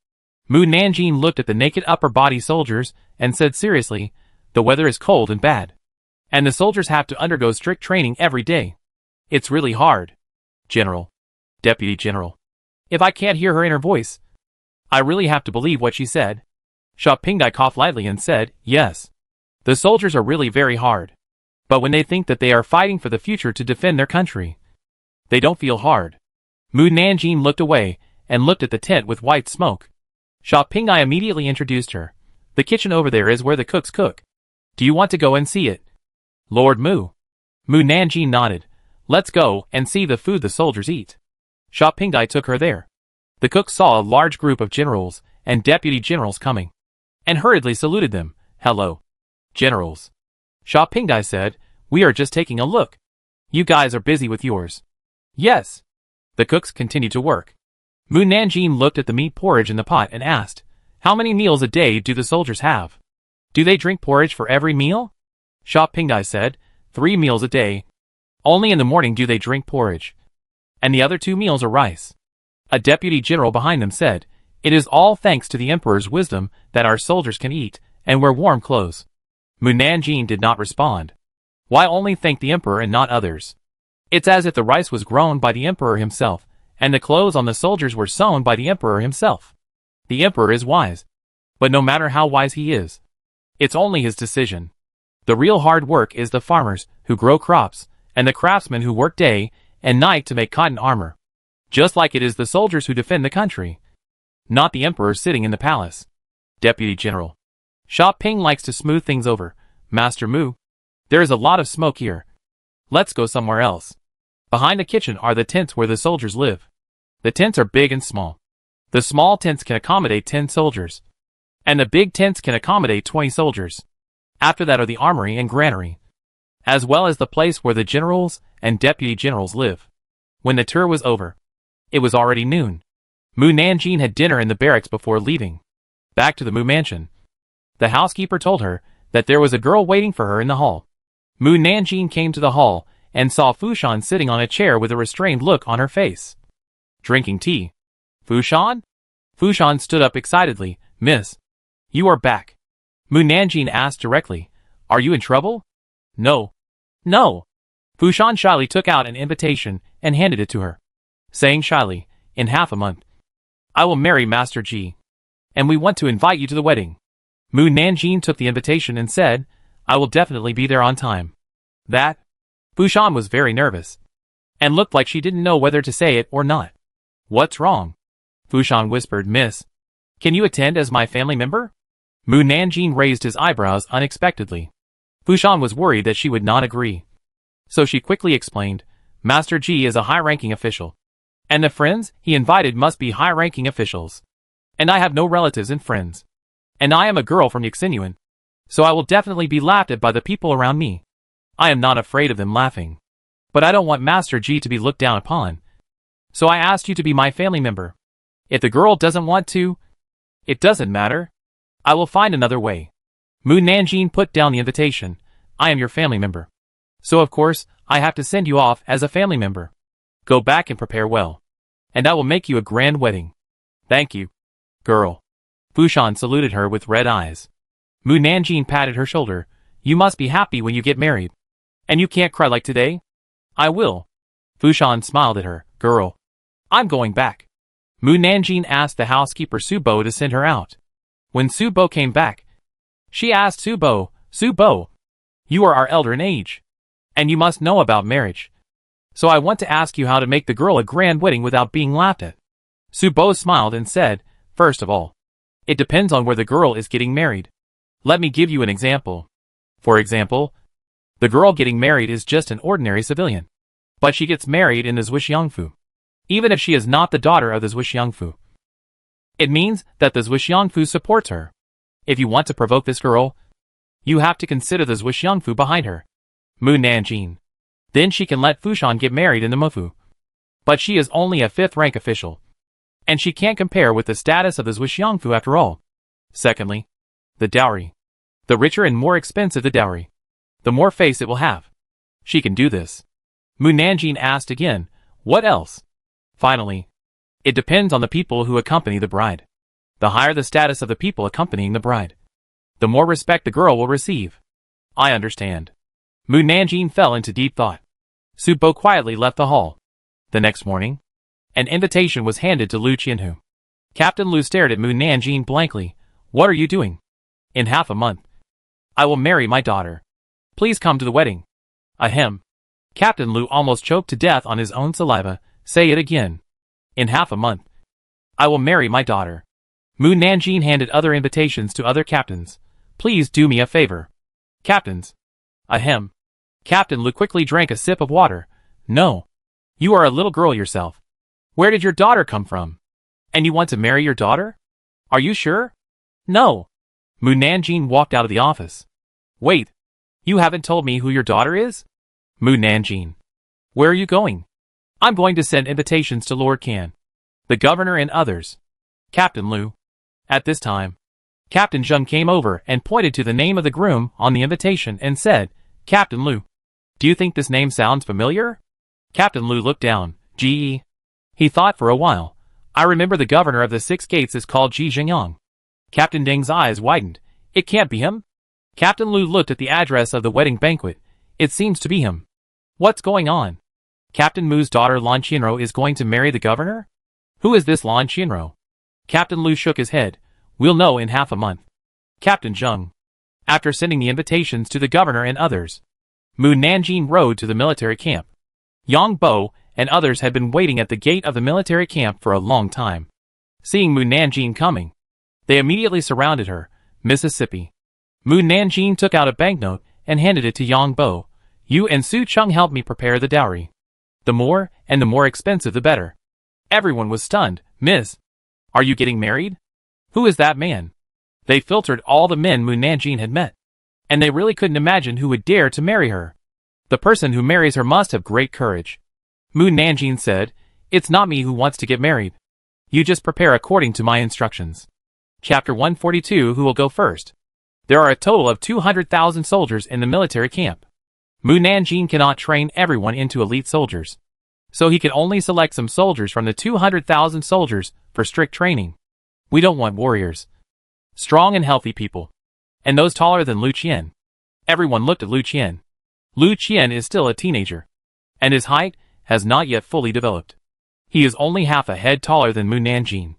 Mu Nanjing looked at the naked upper body soldiers and said seriously, "The weather is cold and bad, and the soldiers have to undergo strict training every day. It's really hard." General, deputy general. If I can't hear her inner voice, I really have to believe what she said. Sha Pingai coughed lightly and said, "Yes. The soldiers are really very hard. But when they think that they are fighting for the future to defend their country, they don't feel hard." Mu Nanjing looked away and looked at the tent with white smoke. Sha Pingai immediately introduced her. "The kitchen over there is where the cooks cook. Do you want to go and see it?" "Lord Mu." Mu Nanjing nodded. "Let's go and see the food the soldiers eat." Sha Pingai took her there. The cook saw a large group of generals and deputy generals coming, and hurriedly saluted them. "Hello, generals." Sha Pingai said, "We are just taking a look. You guys are busy with yours." "Yes." The cooks continued to work. Mu Nanjing looked at the meat porridge in the pot and asked, "How many meals a day do the soldiers have? Do they drink porridge for every meal?" Sha Pingai said, 3 meals a day. Only in the morning do they drink porridge, and the other 2 meals are rice." A deputy general behind them said, "It is all thanks to the emperor's wisdom that our soldiers can eat and wear warm clothes." Mu Nanjing did not respond. Why only thank the emperor and not others? It's as if the rice was grown by the emperor himself, and the clothes on the soldiers were sewn by the emperor himself. The emperor is wise, but no matter how wise he is, it's only his decision. The real hard work is the farmers who grow crops, and the craftsmen who work day and night to make cotton armor. Just like it is the soldiers who defend the country, not the emperor sitting in the palace. Deputy General. Sha Ping likes to smooth things over. Master Mu. There is a lot of smoke here. Let's go somewhere else. Behind the kitchen are the tents where the soldiers live. The tents are big and small. The small tents can accommodate 10 soldiers. And the big tents can accommodate 20 soldiers. After that are the armory and granary, as well as the place where the generals and deputy generals live. When the tour was over, it was already noon. Mu Nanjing had dinner in the barracks before leaving. Back to the Mu mansion. The housekeeper told her that there was a girl waiting for her in the hall. Mu Nanjing came to the hall and saw Fushan sitting on a chair with a restrained look on her face, drinking tea. Fushan? Fushan stood up excitedly. Miss, you are back. Mu Nanjing asked directly. Are you in trouble? No. No. Fushan shyly took out an invitation and handed it to her, saying shyly, in half a month, I will marry Master Ji, and we want to invite you to the wedding. Mu Nanjing took the invitation and said, I will definitely be there on time. That? Fushan was very nervous, and looked like she didn't know whether to say it or not. What's wrong? Fushan whispered. Miss, can you attend as my family member? Mu Nanjing raised his eyebrows unexpectedly. Fushan was worried that she would not agree. So she quickly explained, Master Ji is a high-ranking official, and the friends he invited must be high-ranking officials. And I have no relatives and friends. And I am a girl from Yuxinuan, so I will definitely be laughed at by the people around me. I am not afraid of them laughing. But I don't want Master Ji to be looked down upon. So I asked you to be my family member. If the girl doesn't want to, it doesn't matter. I will find another way. Mu Nanjing put down the invitation. I am your family member. So of course, I have to send you off as a family member. Go back and prepare well. And I will make you a grand wedding. Thank you, girl. Fushan saluted her with red eyes. Mu Nanjing patted her shoulder. You must be happy when you get married. And you can't cry like today? I will. Fushan smiled at her. Girl, I'm going back. Mu Nanjing asked the housekeeper Subo to send her out. When Subo came back, she asked Subo, Subo, you are our elder in age, and you must know about marriage. So I want to ask you how to make the girl a grand wedding without being laughed at. Subo smiled and said, first of all, it depends on where the girl is getting married. Let me give you an example. For example, the girl getting married is just an ordinary civilian, but she gets married in the Zhuxiangfu. Even if she is not the daughter of the Zhuxiangfu, it means that the Zhuxiangfu supports her. If you want to provoke this girl, you have to consider the Zhuxiangfu behind her. Mu Nanjing. Then she can let Fushan get married in the Mufu. But she is only a 5th rank official, and she can't compare with the status of the Zhuxiangfu after all. Secondly, the dowry. The richer and more expensive the dowry, the more face it will have. She can do this. Mu Nanjing asked again, what else? Finally, it depends on the people who accompany the bride. The higher the status of the people accompanying the bride, the more respect the girl will receive. I understand. Mu Nanjing fell into deep thought. Subo quietly left the hall. The next morning, an invitation was handed to Lu Qianhu. Captain Lu stared at Mu Nanjing blankly. What are you doing? In half a month, I will marry my daughter. Please come to the wedding. Ahem. Captain Lu almost choked to death on his own saliva. Say it again. In half a month, I will marry my daughter. Mu Nanjing handed other invitations to other captains. Please do me a favor. Captains. Ahem. Captain Lu quickly drank a sip of water. No. You are a little girl yourself. Where did your daughter come from? And you want to marry your daughter? Are you sure? No. Mu Nanjing walked out of the office. Wait. You haven't told me who your daughter is? Mu Nanjing. Where are you going? I'm going to send invitations to Lord Can, the governor and others. Captain Lu. At this time, Captain Zheng came over and pointed to the name of the groom on the invitation and said, Captain Lu, do you think this name sounds familiar? Captain Lu looked down. Ji. He thought for a while. I remember the governor of the 6 gates is called Ji Jingyang. Captain Deng's eyes widened. It can't be him. Captain Lu looked at the address of the wedding banquet. It seems to be him. What's going on? Captain Mu's daughter Lan Qianro is going to marry the governor? Who is this Lan Qianro? Captain Lu shook his head. We'll know in half a month. Captain Zheng. After sending the invitations to the governor and others, Mu Nanjing rode to the military camp. Yang Bo and others had been waiting at the gate of the military camp for a long time. Seeing Mu Nanjing coming, They immediately surrounded her. Mississippi. Mu Nanjing took out a banknote and handed it to Yang Bo. You and Su Chung helped me prepare the dowry. The more expensive the better. Everyone was stunned. Miss, are you getting married? Who is that man? They filtered all the men Mu Nanjing had met, and they really couldn't imagine who would dare to marry her. The person who marries her must have great courage. Mu Nanjing said, It's not me who wants to get married. You just prepare according to my instructions. Chapter 142. Who will go first? There are a total of 200,000 soldiers in the military camp. Mu Nanjing cannot train everyone into elite soldiers, so he can only select some soldiers from the 200,000 soldiers for strict training. We don't want warriors. Strong and healthy people. And those taller than Lu Qian. Everyone looked at Lu Qian. Lu Qian is still a teenager, and his height has not yet fully developed. He is only half a head taller than Mu Nanjing.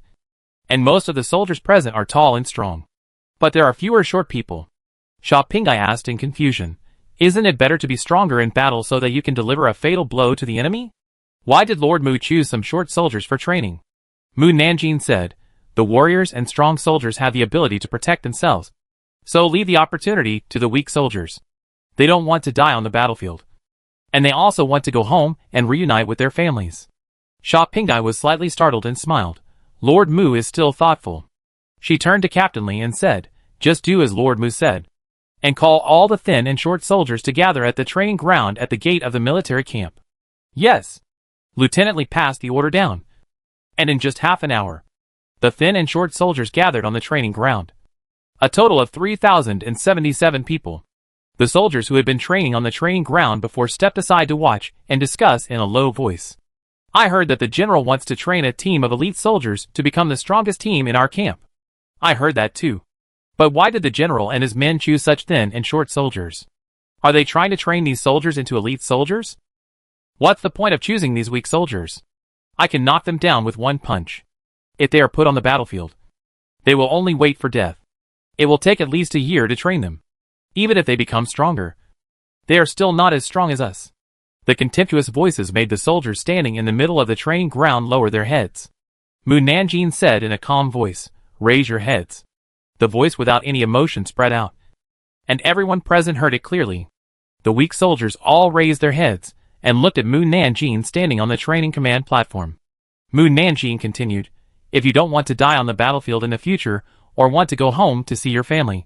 And most of the soldiers present are tall and strong. But there are fewer short people. Sha Pingai asked in confusion, Isn't it better to be stronger in battle so that you can deliver a fatal blow to the enemy? Why did Lord Mu choose some short soldiers for training? Mu Nanjing said, The warriors and strong soldiers have the ability to protect themselves. So leave the opportunity to the weak soldiers. They don't want to die on the battlefield. And they also want to go home and reunite with their families. Sha Pingai was slightly startled and smiled. Lord Mu is still thoughtful. She turned to Captain Li and said, Just do as Lord Mu said. And call all the thin and short soldiers to gather at the training ground at the gate of the military camp. Yes. Lieutenant Li passed the order down. And in just half an hour, the thin and short soldiers gathered on the training ground. A total of 3,077 people. The soldiers who had been training on the training ground before stepped aside to watch and discuss in a low voice. I heard that the general wants to train a team of elite soldiers to become the strongest team in our camp. I heard that too. But why did the general and his men choose such thin and short soldiers? Are they trying to train these soldiers into elite soldiers? What's the point of choosing these weak soldiers? I can knock them down with one punch. If they are put on the battlefield, they will only wait for death. It will take at least a year to train them. Even if they become stronger, they are still not as strong as us. The contemptuous voices made the soldiers standing in the middle of the training ground lower their heads. Mu Nanjing said in a calm voice, Raise your heads. The voice without any emotion spread out, and everyone present heard it clearly. The weak soldiers all raised their heads and looked at Mu Nanjing standing on the training command platform. Mu Nanjing continued, If you don't want to die on the battlefield in the future or want to go home to see your family,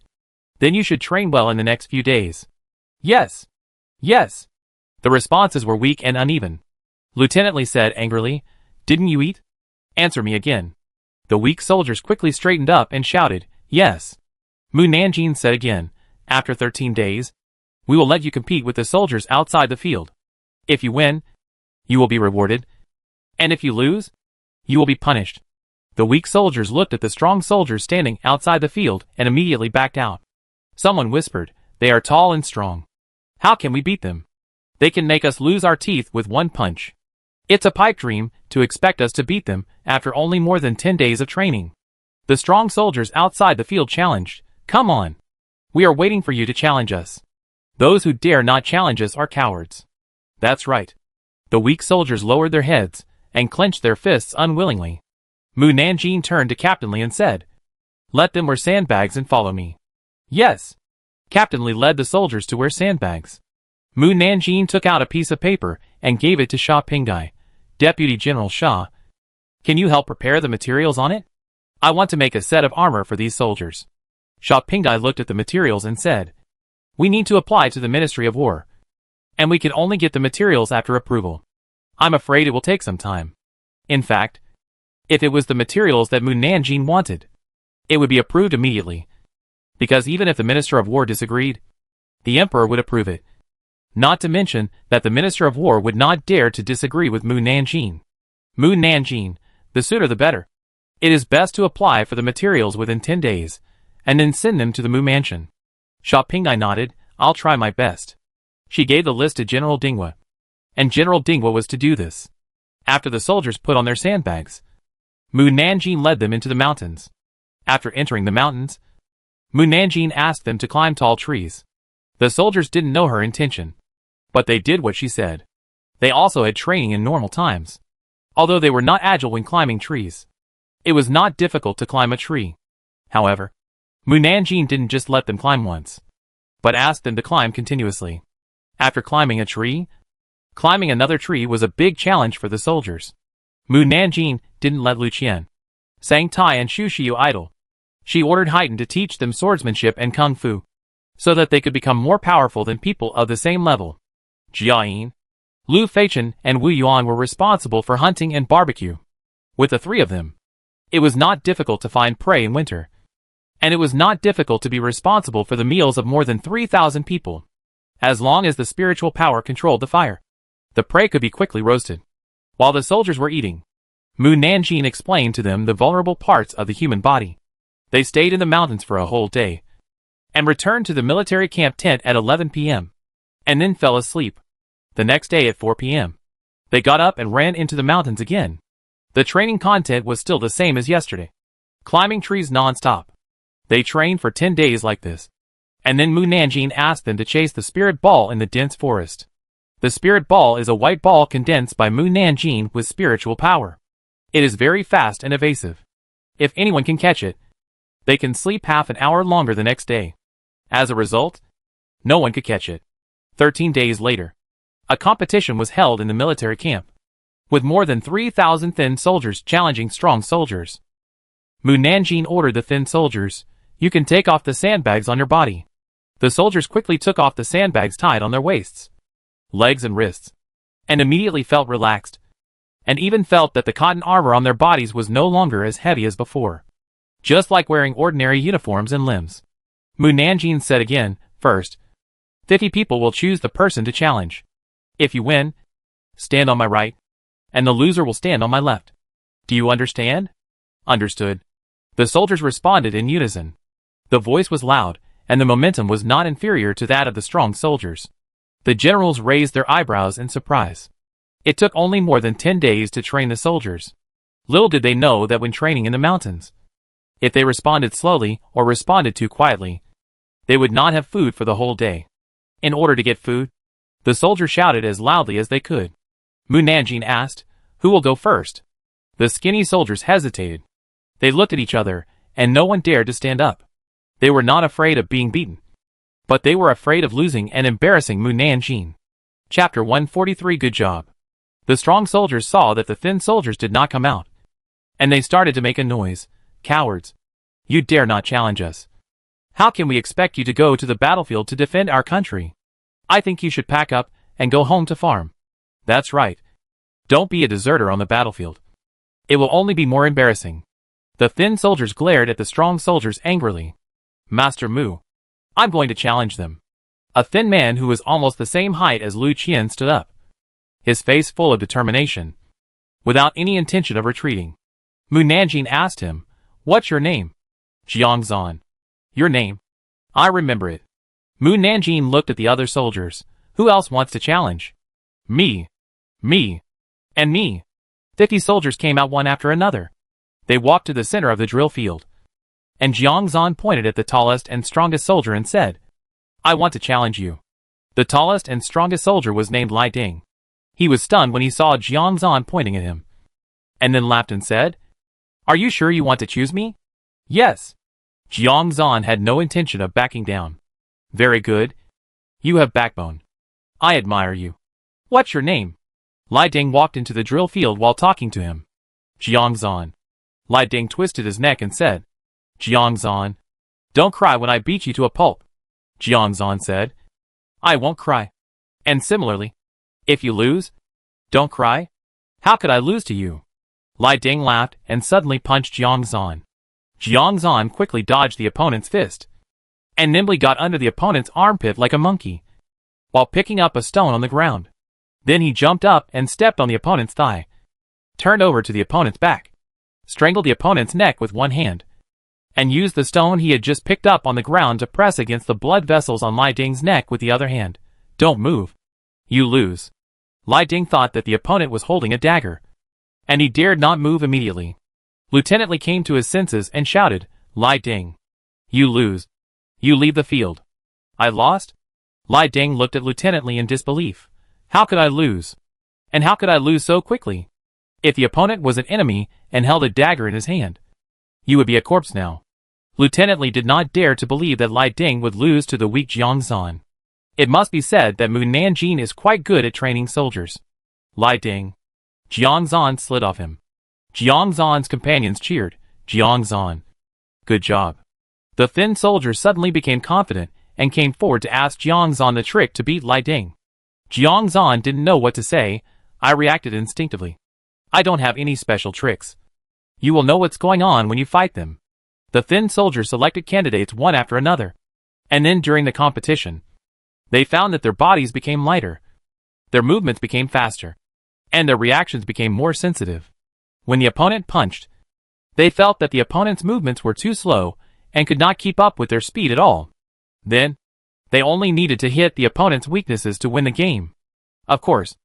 then you should train well in the next few days. Yes. Yes. The responses were weak and uneven. Lieutenant Li said angrily, Didn't you eat? Answer me again. The weak soldiers quickly straightened up and shouted, Yes. Mu Nanjing said again, After 13 days, we will let you compete with the soldiers outside the field. If you win, you will be rewarded. And if you lose, you will be punished. The weak soldiers looked at the strong soldiers standing outside the field and immediately backed out. Someone whispered, They are tall and strong. How can we beat them? They can make us lose our teeth with one punch. It's a pipe dream to expect us to beat them after only more than 10 days of training. The strong soldiers outside the field challenged, Come on. We are waiting for you to challenge us. Those who dare not challenge us are cowards. That's right. The weak soldiers lowered their heads and clenched their fists unwillingly. Mu Nanjing turned to Captain Li and said, Let them wear sandbags and follow me. Yes. Captain Li led the soldiers to wear sandbags. Mu Nanjing took out a piece of paper and gave it to Sha Pingai. Deputy General Sha, can you help prepare the materials on it? I want to make a set of armor for these soldiers. Sha Pingai looked at the materials and said, We need to apply to the Ministry of War, and we can only get the materials after approval. I'm afraid it will take some time. In fact, if it was the materials that Mu Nanjing wanted, it would be approved immediately. Because even if the Minister of War disagreed, the Emperor would approve it. Not to mention that the Minister of War would not dare to disagree with Mu Nanjing. Mu Nanjing, the sooner the better. It is best to apply for the materials within 10 days, and then send them to the Mu Mansion. Sha Pingai nodded, I'll try my best. She gave the list to General Dinghua, and General Dinghua was to do this. After the soldiers put on their sandbags, Mu Nanjing led them into the mountains. After entering the mountains, Mu Nanjing asked them to climb tall trees. The soldiers didn't know her intention, but they did what she said. They also had training in normal times. Although they were not agile when climbing trees, it was not difficult to climb a tree. However, Mu Nanjing didn't just let them climb once, but asked them to climb continuously. After climbing a tree, climbing another tree was a big challenge for the soldiers. Mu Nanjing didn't let Lu Qian, Sang Tai and Xu Xiu idle. She ordered Haiten to teach them swordsmanship and kung fu, so that they could become more powerful than people of the same level. Jia Yin, Lu Feichen, and Wu Yuan were responsible for hunting and barbecue. With the three of them, it was not difficult to find prey in winter, and it was not difficult to be responsible for the meals of more than 3,000 people. As long as the spiritual power controlled the fire, the prey could be quickly roasted. While the soldiers were eating, Mu Nanjing explained to them the vulnerable parts of the human body. They stayed in the mountains for a whole day, and returned to the military camp tent at 11 p.m., and then fell asleep. The next day at 4 p.m., they got up and ran into the mountains again. The training content was still the same as yesterday. Climbing trees non-stop. They trained for 10 days like this. And then Mu Nanjing asked them to chase the spirit ball in the dense forest. The spirit ball is a white ball condensed by Mu Nanjing with spiritual power. It is very fast and evasive. If anyone can catch it, they can sleep half an hour longer the next day. As a result, no one could catch it. 13 days later, a competition was held in the military camp, with more than 3,000 thin soldiers challenging strong soldiers. Mu Nanjing ordered the thin soldiers, "You can take off the sandbags on your body." The soldiers quickly took off the sandbags tied on their waists, legs and wrists, and immediately felt relaxed, and even felt that the cotton armor on their bodies was no longer as heavy as before, just like wearing ordinary uniforms and limbs. Mu Nanjing said again, "First, 50 people will choose the person to challenge. If you win, stand on my right, and the loser will stand on my left. Do you understand?" "Understood." The soldiers responded in unison. The voice was loud, and the momentum was not inferior to that of the strong soldiers. The generals raised their eyebrows in surprise. It took only more than 10 days to train the soldiers. Little did they know that when training in the mountains, if they responded slowly or responded too quietly, they would not have food for the whole day. In order to get food, the soldiers shouted as loudly as they could. Mu Nanjing asked, "Who will go first?" The skinny soldiers hesitated. They looked at each other, and no one dared to stand up. They were not afraid of being beaten, but they were afraid of losing and embarrassing Mu Nanjing. Chapter 143. Good job. The strong soldiers saw that the thin soldiers did not come out, and they started to make a noise. "Cowards! You dare not challenge us. How can we expect you to go to the battlefield to defend our country? I think you should pack up and go home to farm." "That's right. Don't be a deserter on the battlefield. It will only be more embarrassing." The thin soldiers glared at the strong soldiers angrily. "Master Mu, I'm going to challenge them." A thin man who was almost the same height as Lu Qian stood up, his face full of determination, without any intention of retreating. Mu Nanjing asked him, "What's your name?" "Jiangzhan." "Your name? I remember it." Mu Nanjing looked at the other soldiers. "Who else wants to challenge?" "Me. Me. And me." 50 soldiers came out one after another. They walked to the center of the drill field, and Jiangzhan pointed at the tallest and strongest soldier and said, "I want to challenge you." The tallest and strongest soldier was named Lai Ding. He was stunned when he saw Jiangzhan pointing at him, and then laughed and said, "Are you sure you want to choose me?" "Yes." Jiangzhan had no intention of backing down. "Very good. You have backbone. I admire you. What's your name?" Lai Ding walked into the drill field while talking to him. "Jiangzhan." Lai Ding twisted his neck and said, "Jiangzhan, don't cry when I beat you to a pulp." Jiangzhan said, "I won't cry." And similarly, "If you lose, don't cry." "How could I lose to you?" Lai Ding laughed and suddenly punched Jiangzhan. Jiangzhan quickly dodged the opponent's fist, and nimbly got under the opponent's armpit like a monkey, while picking up a stone on the ground. Then he jumped up and stepped on the opponent's thigh, turned over to the opponent's back, strangled the opponent's neck with one hand, and used the stone he had just picked up on the ground to press against the blood vessels on Lai Ding's neck with the other hand. "Don't move. You lose." Lai Ding thought that the opponent was holding a dagger, and he dared not move immediately. Lieutenant Li came to his senses and shouted, "Lai Ding, you lose. You leave the field." "I lost?" Lai Ding looked at Lieutenant Li in disbelief. "How could I lose? And how could I lose so quickly? If the opponent was an enemy and held a dagger in his hand, you would be a corpse now." Lieutenant Li did not dare to believe that Li Ding would lose to the weak Jiang Zan. It must be said that Mu Nanjing is quite good at training soldiers. Li Ding. Jiang Zan slid off him. Jiang Zan's companions cheered. Jiang Zan. Good job. The thin soldier suddenly became confident and came forward to ask Jiang Zan the trick to beat Li Ding. Jiang Zan didn't know what to say. I reacted instinctively. I don't have any special tricks. You will know what's going on when you fight them. The thin soldier selected candidates one after another. And then during the competition, they found that their bodies became lighter. Their movements became faster. And their reactions became more sensitive. When the opponent punched, they felt that the opponent's movements were too slow and could not keep up with their speed at all. Then, they only needed to hit the opponent's weaknesses to win the game. Of course,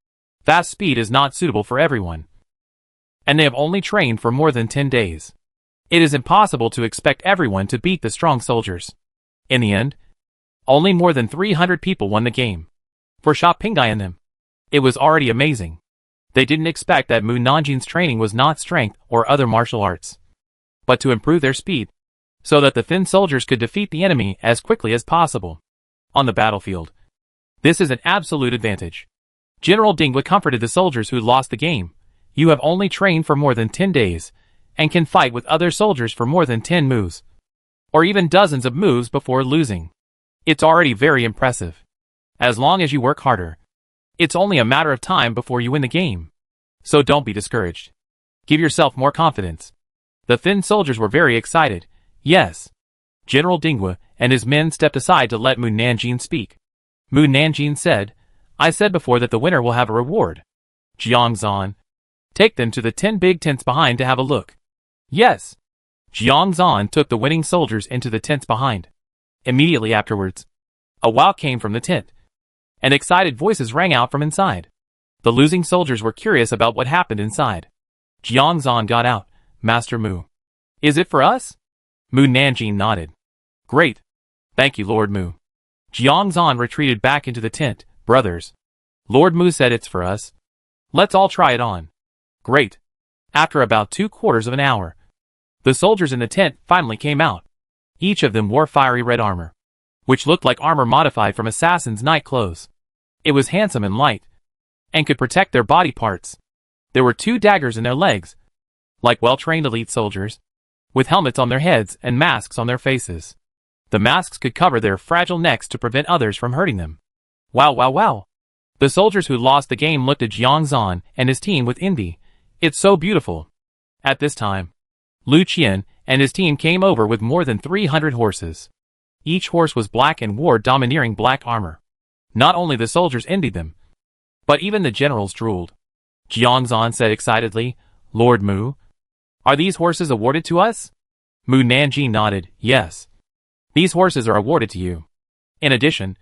fast speed is not suitable for everyone. And they have only trained for more than 10 days. It is impossible to expect everyone to beat the strong soldiers. In the end, only more than 300 people won the game. For Sha Pingai and them, it was already amazing. They didn't expect that Mu Nanjing's training was not strength or other martial arts, but to improve their speed, so that the thin soldiers could defeat the enemy as quickly as possible. On the battlefield, this is an absolute advantage. General Dingwa comforted the soldiers who lost the game. You have only trained for more than 10 days, and can fight with other soldiers for more than 10 moves, or even dozens of moves before losing. It's already very impressive. As long as you work harder, it's only a matter of time before you win the game. So don't be discouraged. Give yourself more confidence. The thin soldiers were very excited. Yes. General Dingwa and his men stepped aside to let Mu Nanjing speak. Mu Nanjing said, I said before that the winner will have a reward. Jiang Zan. Take them to the 10 big tents behind to have a look. Yes. Jiang Zan took the winning soldiers into the tents behind. Immediately afterwards, a wow came from the tent, and excited voices rang out from inside. The losing soldiers were curious about what happened inside. Jiang Zan got out. Master Mu. Is it for us? Mu Nanjing nodded. Great. Thank you, Lord Mu. Jiang Zan retreated back into the tent. Brothers. Lord Mu said it's for us. Let's all try it on. Great. After about 3/4 of an hour, the soldiers in the tent finally came out. Each of them wore fiery red armor, which looked like armor modified from assassins' night clothes. It was handsome and light, and could protect their body parts. There were 2 daggers in their legs, like well-trained elite soldiers, with helmets on their heads and masks on their faces. The masks could cover their fragile necks to prevent others from hurting them. Wow, wow, wow. The soldiers who lost the game looked at Jiang Zan and his team with envy. It's so beautiful. At this time, Lu Qian and his team came over with more than 300 horses. Each horse was black and wore domineering black armor. Not only the soldiers envied them, but even the generals drooled. Jiang Zan said excitedly, Lord Mu, are these horses awarded to us? Mu Nanjing nodded, yes. These horses are awarded to you. In addition,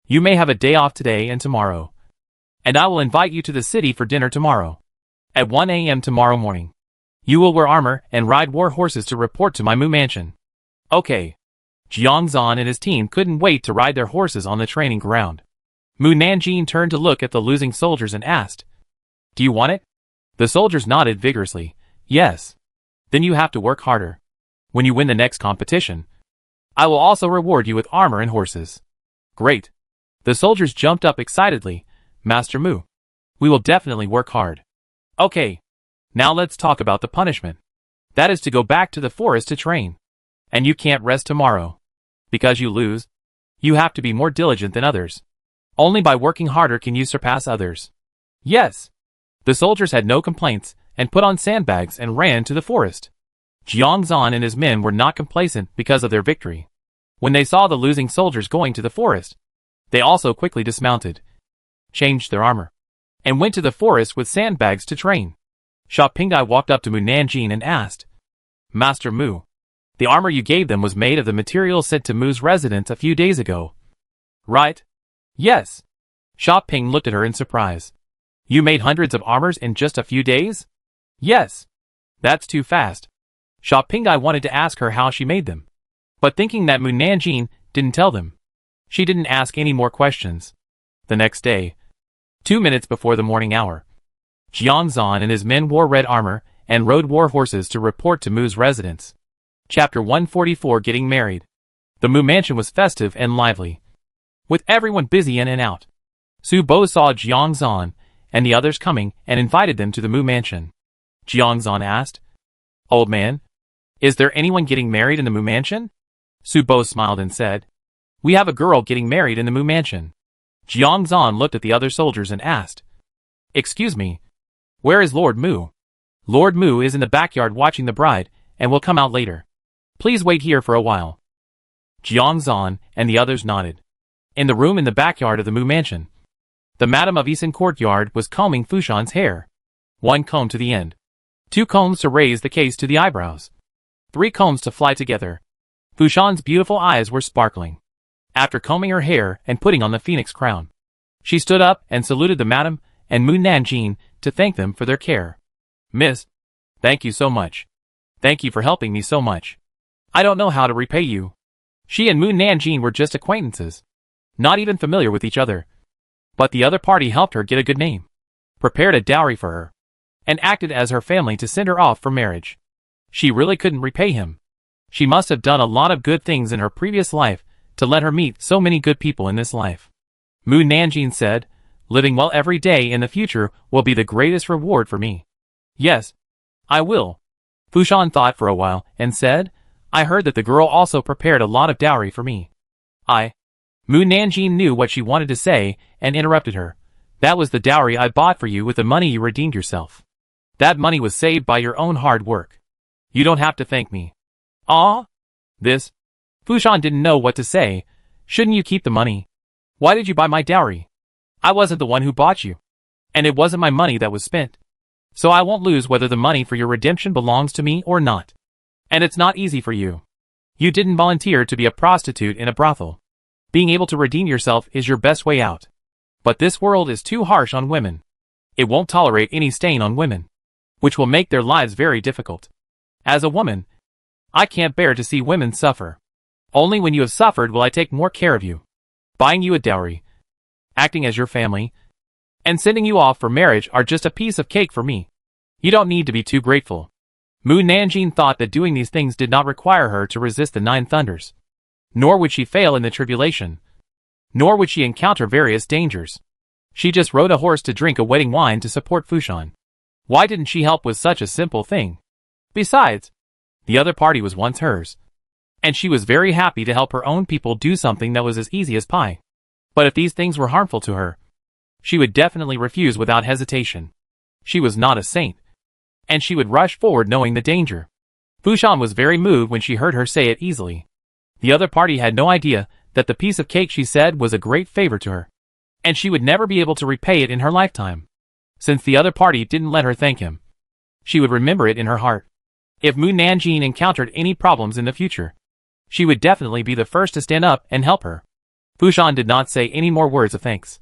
you may have a day off today and tomorrow, and I will invite you to the city for dinner tomorrow. At 1 a.m. tomorrow morning, you will wear armor and ride war horses to report to my Mu mansion. Okay. Jiang Zan and his team couldn't wait to ride their horses on the training ground. Mu Nanjing turned to look at the losing soldiers and asked, Do you want it? The soldiers nodded vigorously. Yes. Then you have to work harder. When you win the next competition, I will also reward you with armor and horses. Great. The soldiers jumped up excitedly. Master Mu, we will definitely work hard. Okay. Now let's talk about the punishment. That is to go back to the forest to train. And you can't rest tomorrow. Because you lose, you have to be more diligent than others. Only by working harder can you surpass others. Yes. The soldiers had no complaints, and put on sandbags and ran to the forest. Jiang Zan and his men were not complacent because of their victory. When they saw the losing soldiers going to the forest, they also quickly dismounted, changed their armor, and went to the forest with sandbags to train. Sha Pingai walked up to Mu Nanjing and asked, Master Mu, the armor you gave them was made of the material sent to Mu's residence a few days ago. Right? Yes. Sha Ping looked at her in surprise. You made hundreds of armors in just a few days? Yes. That's too fast. Sha Pingai wanted to ask her how she made them, but thinking that Mu Nanjing didn't tell them, she didn't ask any more questions. The next day, 2 minutes before the morning hour, Jiang Zan and his men wore red armor and rode war horses to report to Mu's residence. Chapter 144 Getting Married. The Mu Mansion was festive and lively, with everyone busy in and out. Su Bo saw Jiang Zhan and the others coming and invited them to the Mu Mansion. Jiang Zhan asked, "Old man, is there anyone getting married in the Mu Mansion?" Su Bo smiled and said, "We have a girl getting married in the Mu Mansion." Jiang Zhan looked at the other soldiers and asked, "Excuse me, where is Lord Mu?" "Lord Mu is in the backyard watching the bride and will come out later. Please wait here for a while." Jiang Zhan and the others nodded. In the room in the backyard of the Mu Mansion, the Madam of Eastern Courtyard was combing Fushan's hair. 1 comb to the end, 2 combs to raise the case to the eyebrows, 3 combs to fly together. Fushan's beautiful eyes were sparkling. After combing her hair and putting on the phoenix crown, she stood up and saluted the Madam and Mu Nanjing to thank them for their care. "Miss, thank you so much. Thank you for helping me so much. I don't know how to repay you." She and Mu Nanjing were just acquaintances, not even familiar with each other. But the other party helped her get a good name, prepared a dowry for her, and acted as her family to send her off for marriage. She really couldn't repay him. She must have done a lot of good things in her previous life to let her meet so many good people in this life. Mu Nanjing said, "Living well every day in the future will be the greatest reward for me." "Yes, I will." Fushan thought for a while and said, "I heard that the girl also prepared a lot of dowry for me." Mu Nanjing knew what she wanted to say and interrupted her. "That was the dowry I bought for you with the money you redeemed yourself. That money was saved by your own hard work. You don't have to thank me." "Ah? This?" Fushan didn't know what to say. "Shouldn't you keep the money? Why did you buy my dowry? I wasn't the one who bought you. And it wasn't my money that was spent. So I won't lose whether the money for your redemption belongs to me or not. And it's not easy for you. You didn't volunteer to be a prostitute in a brothel. Being able to redeem yourself is your best way out. But this world is too harsh on women. It won't tolerate any stain on women, which will make their lives very difficult. As a woman, I can't bear to see women suffer. Only when you have suffered will I take more care of you. Buying you a dowry, acting as your family, and sending you off for marriage are just a piece of cake for me. You don't need to be too grateful." Mu Nanjing thought that doing these things did not require her to resist the 9 thunders. Nor would she fail in the tribulation. Nor would she encounter various dangers. She just rode a horse to drink a wedding wine to support Fushan. Why didn't she help with such a simple thing? Besides, the other party was once hers, and she was very happy to help her own people do something that was as easy as pie. But if these things were harmful to her, she would definitely refuse without hesitation. She was not a saint, and she would rush forward knowing the danger. Fushan was very moved when she heard her say it easily. The other party had no idea that the piece of cake she said was a great favor to her, and she would never be able to repay it in her lifetime. Since the other party didn't let her thank him, she would remember it in her heart. If Mu Nanjing encountered any problems in the future, she would definitely be the first to stand up and help her. Fushan did not say any more words of thanks,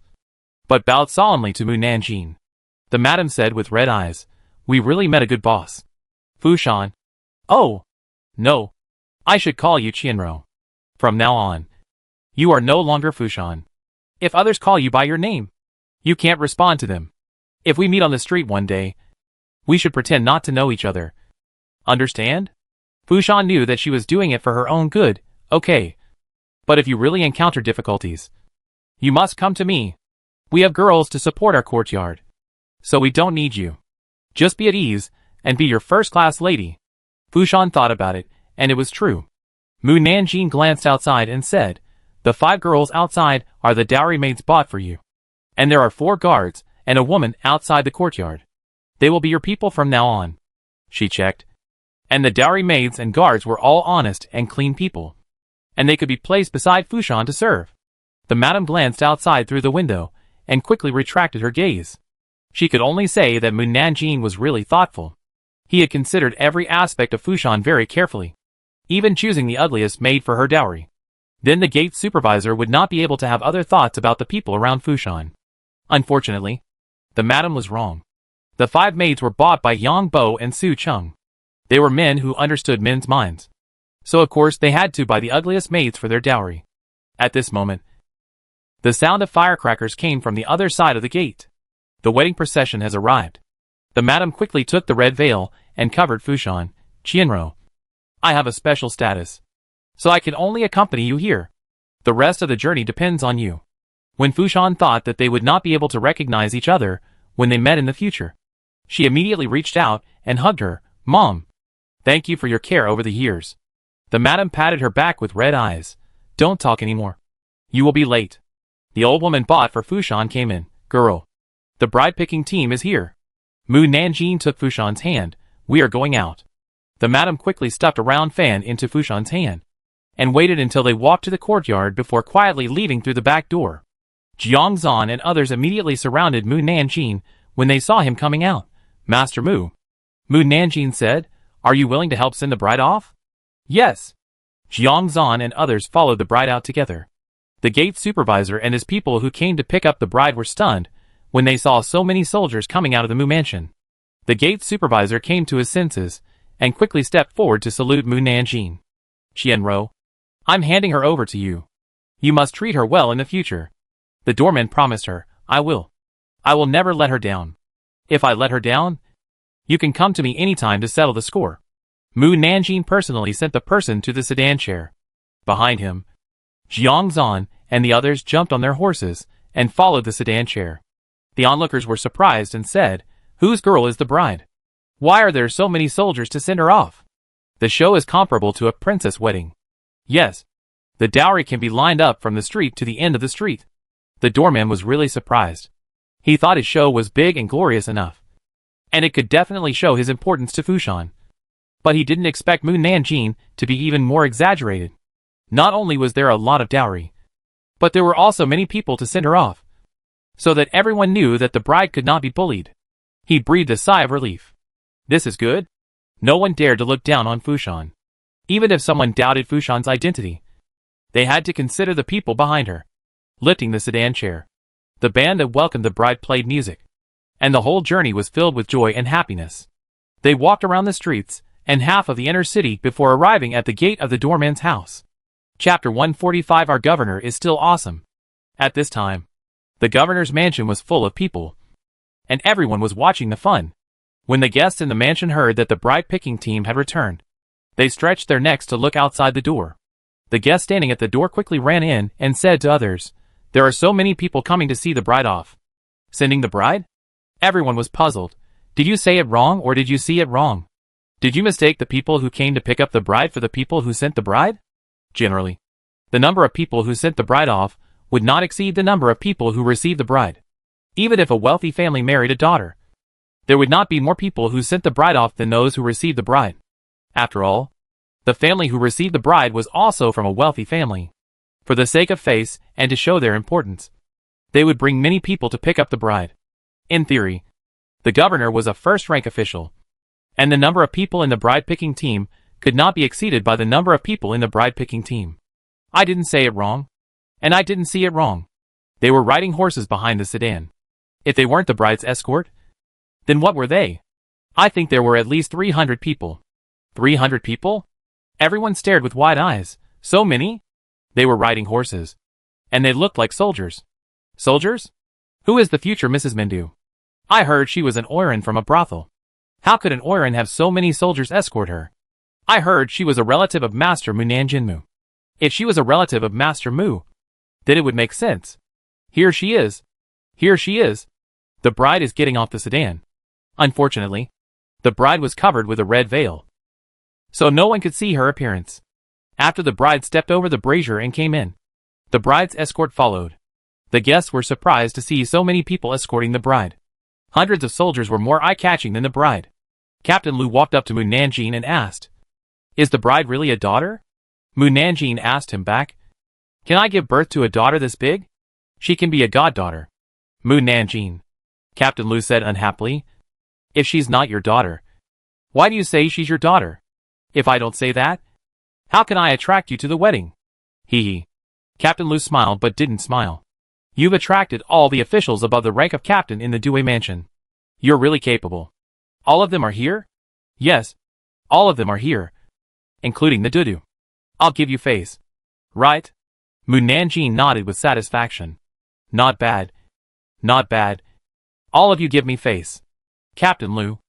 but bowed solemnly to Mu Nanjing. The madam said with red eyes, "We really met a good boss." Fushan. "Oh, no. I should call you Qianro. From now on, you are no longer Fushan. If others call you by your name, you can't respond to them. If we meet on the street one day, we should pretend not to know each other. Understand?" Fushan knew that she was doing it for her own good. "Okay. But if you really encounter difficulties, you must come to me. We have girls to support our courtyard, so we don't need you. Just be at ease and be your first-class lady." Fushan thought about it, and it was true. Mu Nanjing glanced outside and said, "The 5 girls outside are the dowry maids bought for you. And there are 4 guards and a woman outside the courtyard. They will be your people from now on." She checked. And the dowry maids and guards were all honest and clean people, and they could be placed beside Fushan to serve. The madam glanced outside through the window and quickly retracted her gaze. She could only say that Mu Nanjing was really thoughtful. He had considered every aspect of Fushan very carefully, even choosing the ugliest maid for her dowry. Then the gate supervisor would not be able to have other thoughts about the people around Fushan. Unfortunately, the madam was wrong. The 5 maids were bought by Yang Bo and Su Chung. They were men who understood men's minds. So of course they had to buy the ugliest maids for their dowry. At this moment, the sound of firecrackers came from the other side of the gate. The wedding procession has arrived. The madam quickly took the red veil and covered Fushan, Qianro, I have a special status, so I can only accompany you here. The rest of the journey depends on you." When Fushan thought that they would not be able to recognize each other when they met in the future, she immediately reached out and hugged her. "Mom, thank you for your care over the years." The madam patted her back with red eyes. "Don't talk anymore. You will be late." The old woman bought for Fushan came in. "Girl, the bride-picking team is here." Mu Nanjing took Fushan's hand. "We are going out." The madam quickly stuffed a round fan into Fushan's hand and waited until they walked to the courtyard before quietly leaving through the back door. Jiang Zan and others immediately surrounded Mu Nanjing when they saw him coming out. "Master Mu," Mu Nanjing said, "are you willing to help send the bride off?" "Yes." Jiang Zan and others followed the bride out together. The gate supervisor and his people who came to pick up the bride were stunned when they saw so many soldiers coming out of the Mu mansion. The gate supervisor came to his senses and quickly stepped forward to salute Mu Nanjing. "Qianro, I'm handing her over to you. You must treat her well in the future." The doorman promised her, I will never let her down. If I let her down, you can come to me anytime to settle the score." Mu Nanjing personally sent the person to the sedan chair. Behind him, Jiang Zan and the others jumped on their horses and followed the sedan chair. The onlookers were surprised and said, "Whose girl is the bride? Why are there so many soldiers to send her off? The show is comparable to a princess wedding." "Yes. The dowry can be lined up from the street to the end of the street." The doorman was really surprised. He thought his show was big and glorious enough, and it could definitely show his importance to Fushan. But he didn't expect Mu Nanjing to be even more exaggerated. Not only was there a lot of dowry, but there were also many people to send her off, so that everyone knew that the bride could not be bullied. He breathed a sigh of relief. This is good. No one dared to look down on Fushan. Even if someone doubted Fushan's identity, they had to consider the people behind her. Lifting the sedan chair, the band that welcomed the bride played music, and the whole journey was filled with joy and happiness. They walked around the streets and half of the inner city before arriving at the gate of the doorman's house. Chapter 145. Our governor is still awesome. At this time, the governor's mansion was full of people, and everyone was watching the fun. When the guests in the mansion heard that the bride-picking team had returned, they stretched their necks to look outside the door. The guest standing at the door quickly ran in and said to others, "There are so many people coming to see the bride off." "Sending the bride?" Everyone was puzzled. Did you say it wrong or did you see it wrong? Did you mistake the people who came to pick up the bride for the people who sent the bride? Generally, the number of people who sent the bride off would not exceed the number of people who received the bride. Even if a wealthy family married a daughter, there would not be more people who sent the bride off than those who received the bride. After all, the family who received the bride was also from a wealthy family. For the sake of face and to show their importance, they would bring many people to pick up the bride. In theory, the governor was a first-rank official, and the number of people in the bride-picking team could not be exceeded by the number of people in the bride-picking team. I didn't say it wrong, and I didn't see it wrong. They were riding horses behind the sedan. If they weren't the bride's escort, then what were they? I think there were at least 300 people. 300 people? Everyone stared with wide eyes. So many? They were riding horses, and they looked like soldiers. Soldiers? Who is the future Mrs. Mendu? I heard she was an Oiran from a brothel. How could an Oiran have so many soldiers escort her? I heard she was a relative of Master Mu Nanjinmu. If she was a relative of Master Mu, then it would make sense. Here she is. Here she is. The bride is getting off the sedan. Unfortunately, the bride was covered with a red veil, so no one could see her appearance. After the bride stepped over the brazier and came in, the bride's escort followed. The guests were surprised to see so many people escorting the bride. Hundreds of soldiers were more eye-catching than the bride. Captain Lu walked up to Mu Nanjing and asked, "Is the bride really a daughter?" Mu Nanjing asked him back, "Can I give birth to a daughter this big? She can be a goddaughter." Mu Nanjing, Captain Lu said unhappily, "If she's not your daughter, why do you say she's your daughter? If I don't say that, how can I attract you to the wedding?" Hee hee. Captain Lu smiled but didn't smile. "You've attracted all the officials above the rank of captain in the Due mansion. You're really capable. All of them are here?" "Yes, all of them are here, including the Dudu. I'll give you face." "Right?" Mu Nanjing nodded with satisfaction. "Not bad. Not bad. All of you give me face." Captain Lu.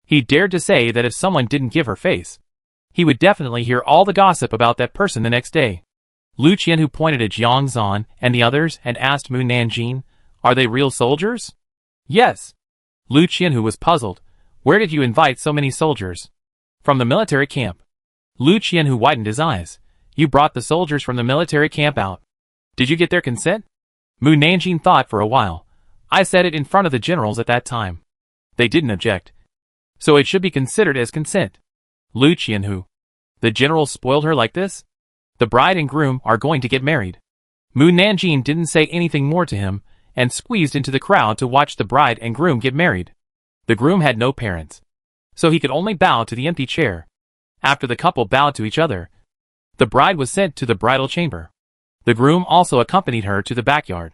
He dared to say that if someone didn't give her face, He would definitely hear all the gossip about that person the next day. Lu Qianhu pointed at Jiang Zan and the others and asked Mu Nanjing, "Are they real soldiers?" "Yes." Lu Qianhu was puzzled. "Where did you invite so many soldiers?" "From the military camp." Lu Qianhu widened his eyes. "You brought the soldiers from the military camp out. Did you get their consent?" Mu Nanjing thought for a while. "I said it in front of the generals at that time. They didn't object. So it should be considered as consent." Lu Qianhu. "The generals spoiled her like this? The bride and groom are going to get married." Mu Nanjing didn't say anything more to him, and squeezed into the crowd to watch the bride and groom get married. The groom had no parents, so he could only bow to the empty chair. After the couple bowed to each other, the bride was sent to the bridal chamber. The groom also accompanied her to the backyard.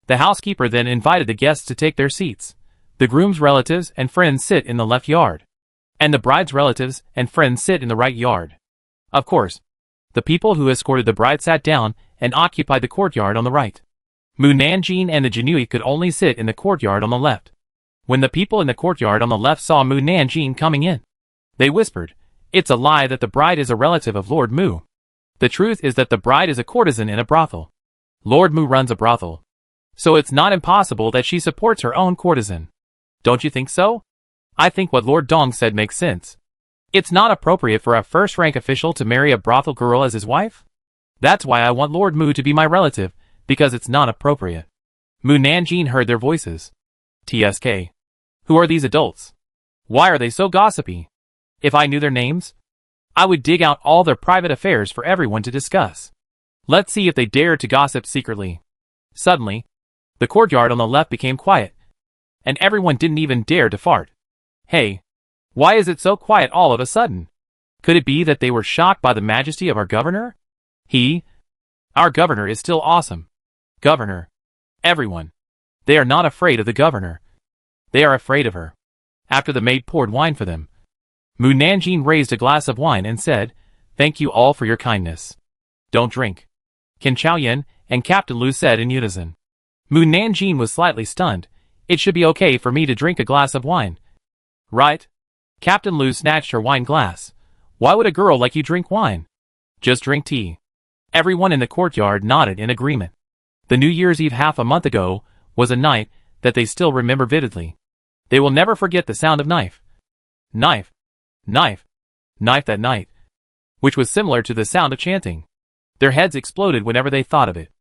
The housekeeper then invited the guests to take their seats. The groom's relatives and friends sit in the left yard, and the bride's relatives and friends sit in the right yard. Of course, the people who escorted the bride sat down and occupied the courtyard on the right. Mu Nanjing and the Jinui could only sit in the courtyard on the left. When the people in the courtyard on the left saw Mu Nanjing coming in, they whispered, "It's a lie that the bride is a relative of Lord Mu. The truth is that the bride is a courtesan in a brothel. Lord Mu runs a brothel, so it's not impossible that she supports her own courtesan. Don't you think so?" "I think what Lord Dong said makes sense. It's not appropriate for a first-rank official to marry a brothel girl as his wife. That's why I want Lord Mu to be my relative, because it's not appropriate." Mu Nanjing heard their voices. "TSK. Who are these adults? Why are they so gossipy? If I knew their names, I would dig out all their private affairs for everyone to discuss. Let's see if they dare to gossip secretly." Suddenly, the courtyard on the left became quiet, and everyone didn't even dare to fart. "Hey, why is it so quiet all of a sudden? Could it be that they were shocked by the majesty of our governor? Our governor is still awesome. Governor. Everyone. They are not afraid of the governor. They are afraid of her." After the maid poured wine for them, Mu Nanjing raised a glass of wine and said, "Thank you all for your kindness. Don't drink." Qin Chaoyan and Captain Lu said in unison. Mu Nanjing was slightly stunned. "It should be okay for me to drink a glass of wine, right?" Captain Lu snatched her wine glass. "Why would a girl like you drink wine? Just drink tea." Everyone in the courtyard nodded in agreement. The New Year's Eve half a month ago was a night that they still remember vividly. They will never forget the sound of knife, knife, knife, knife that night, which was similar to the sound of chanting. Their heads exploded whenever they thought of it.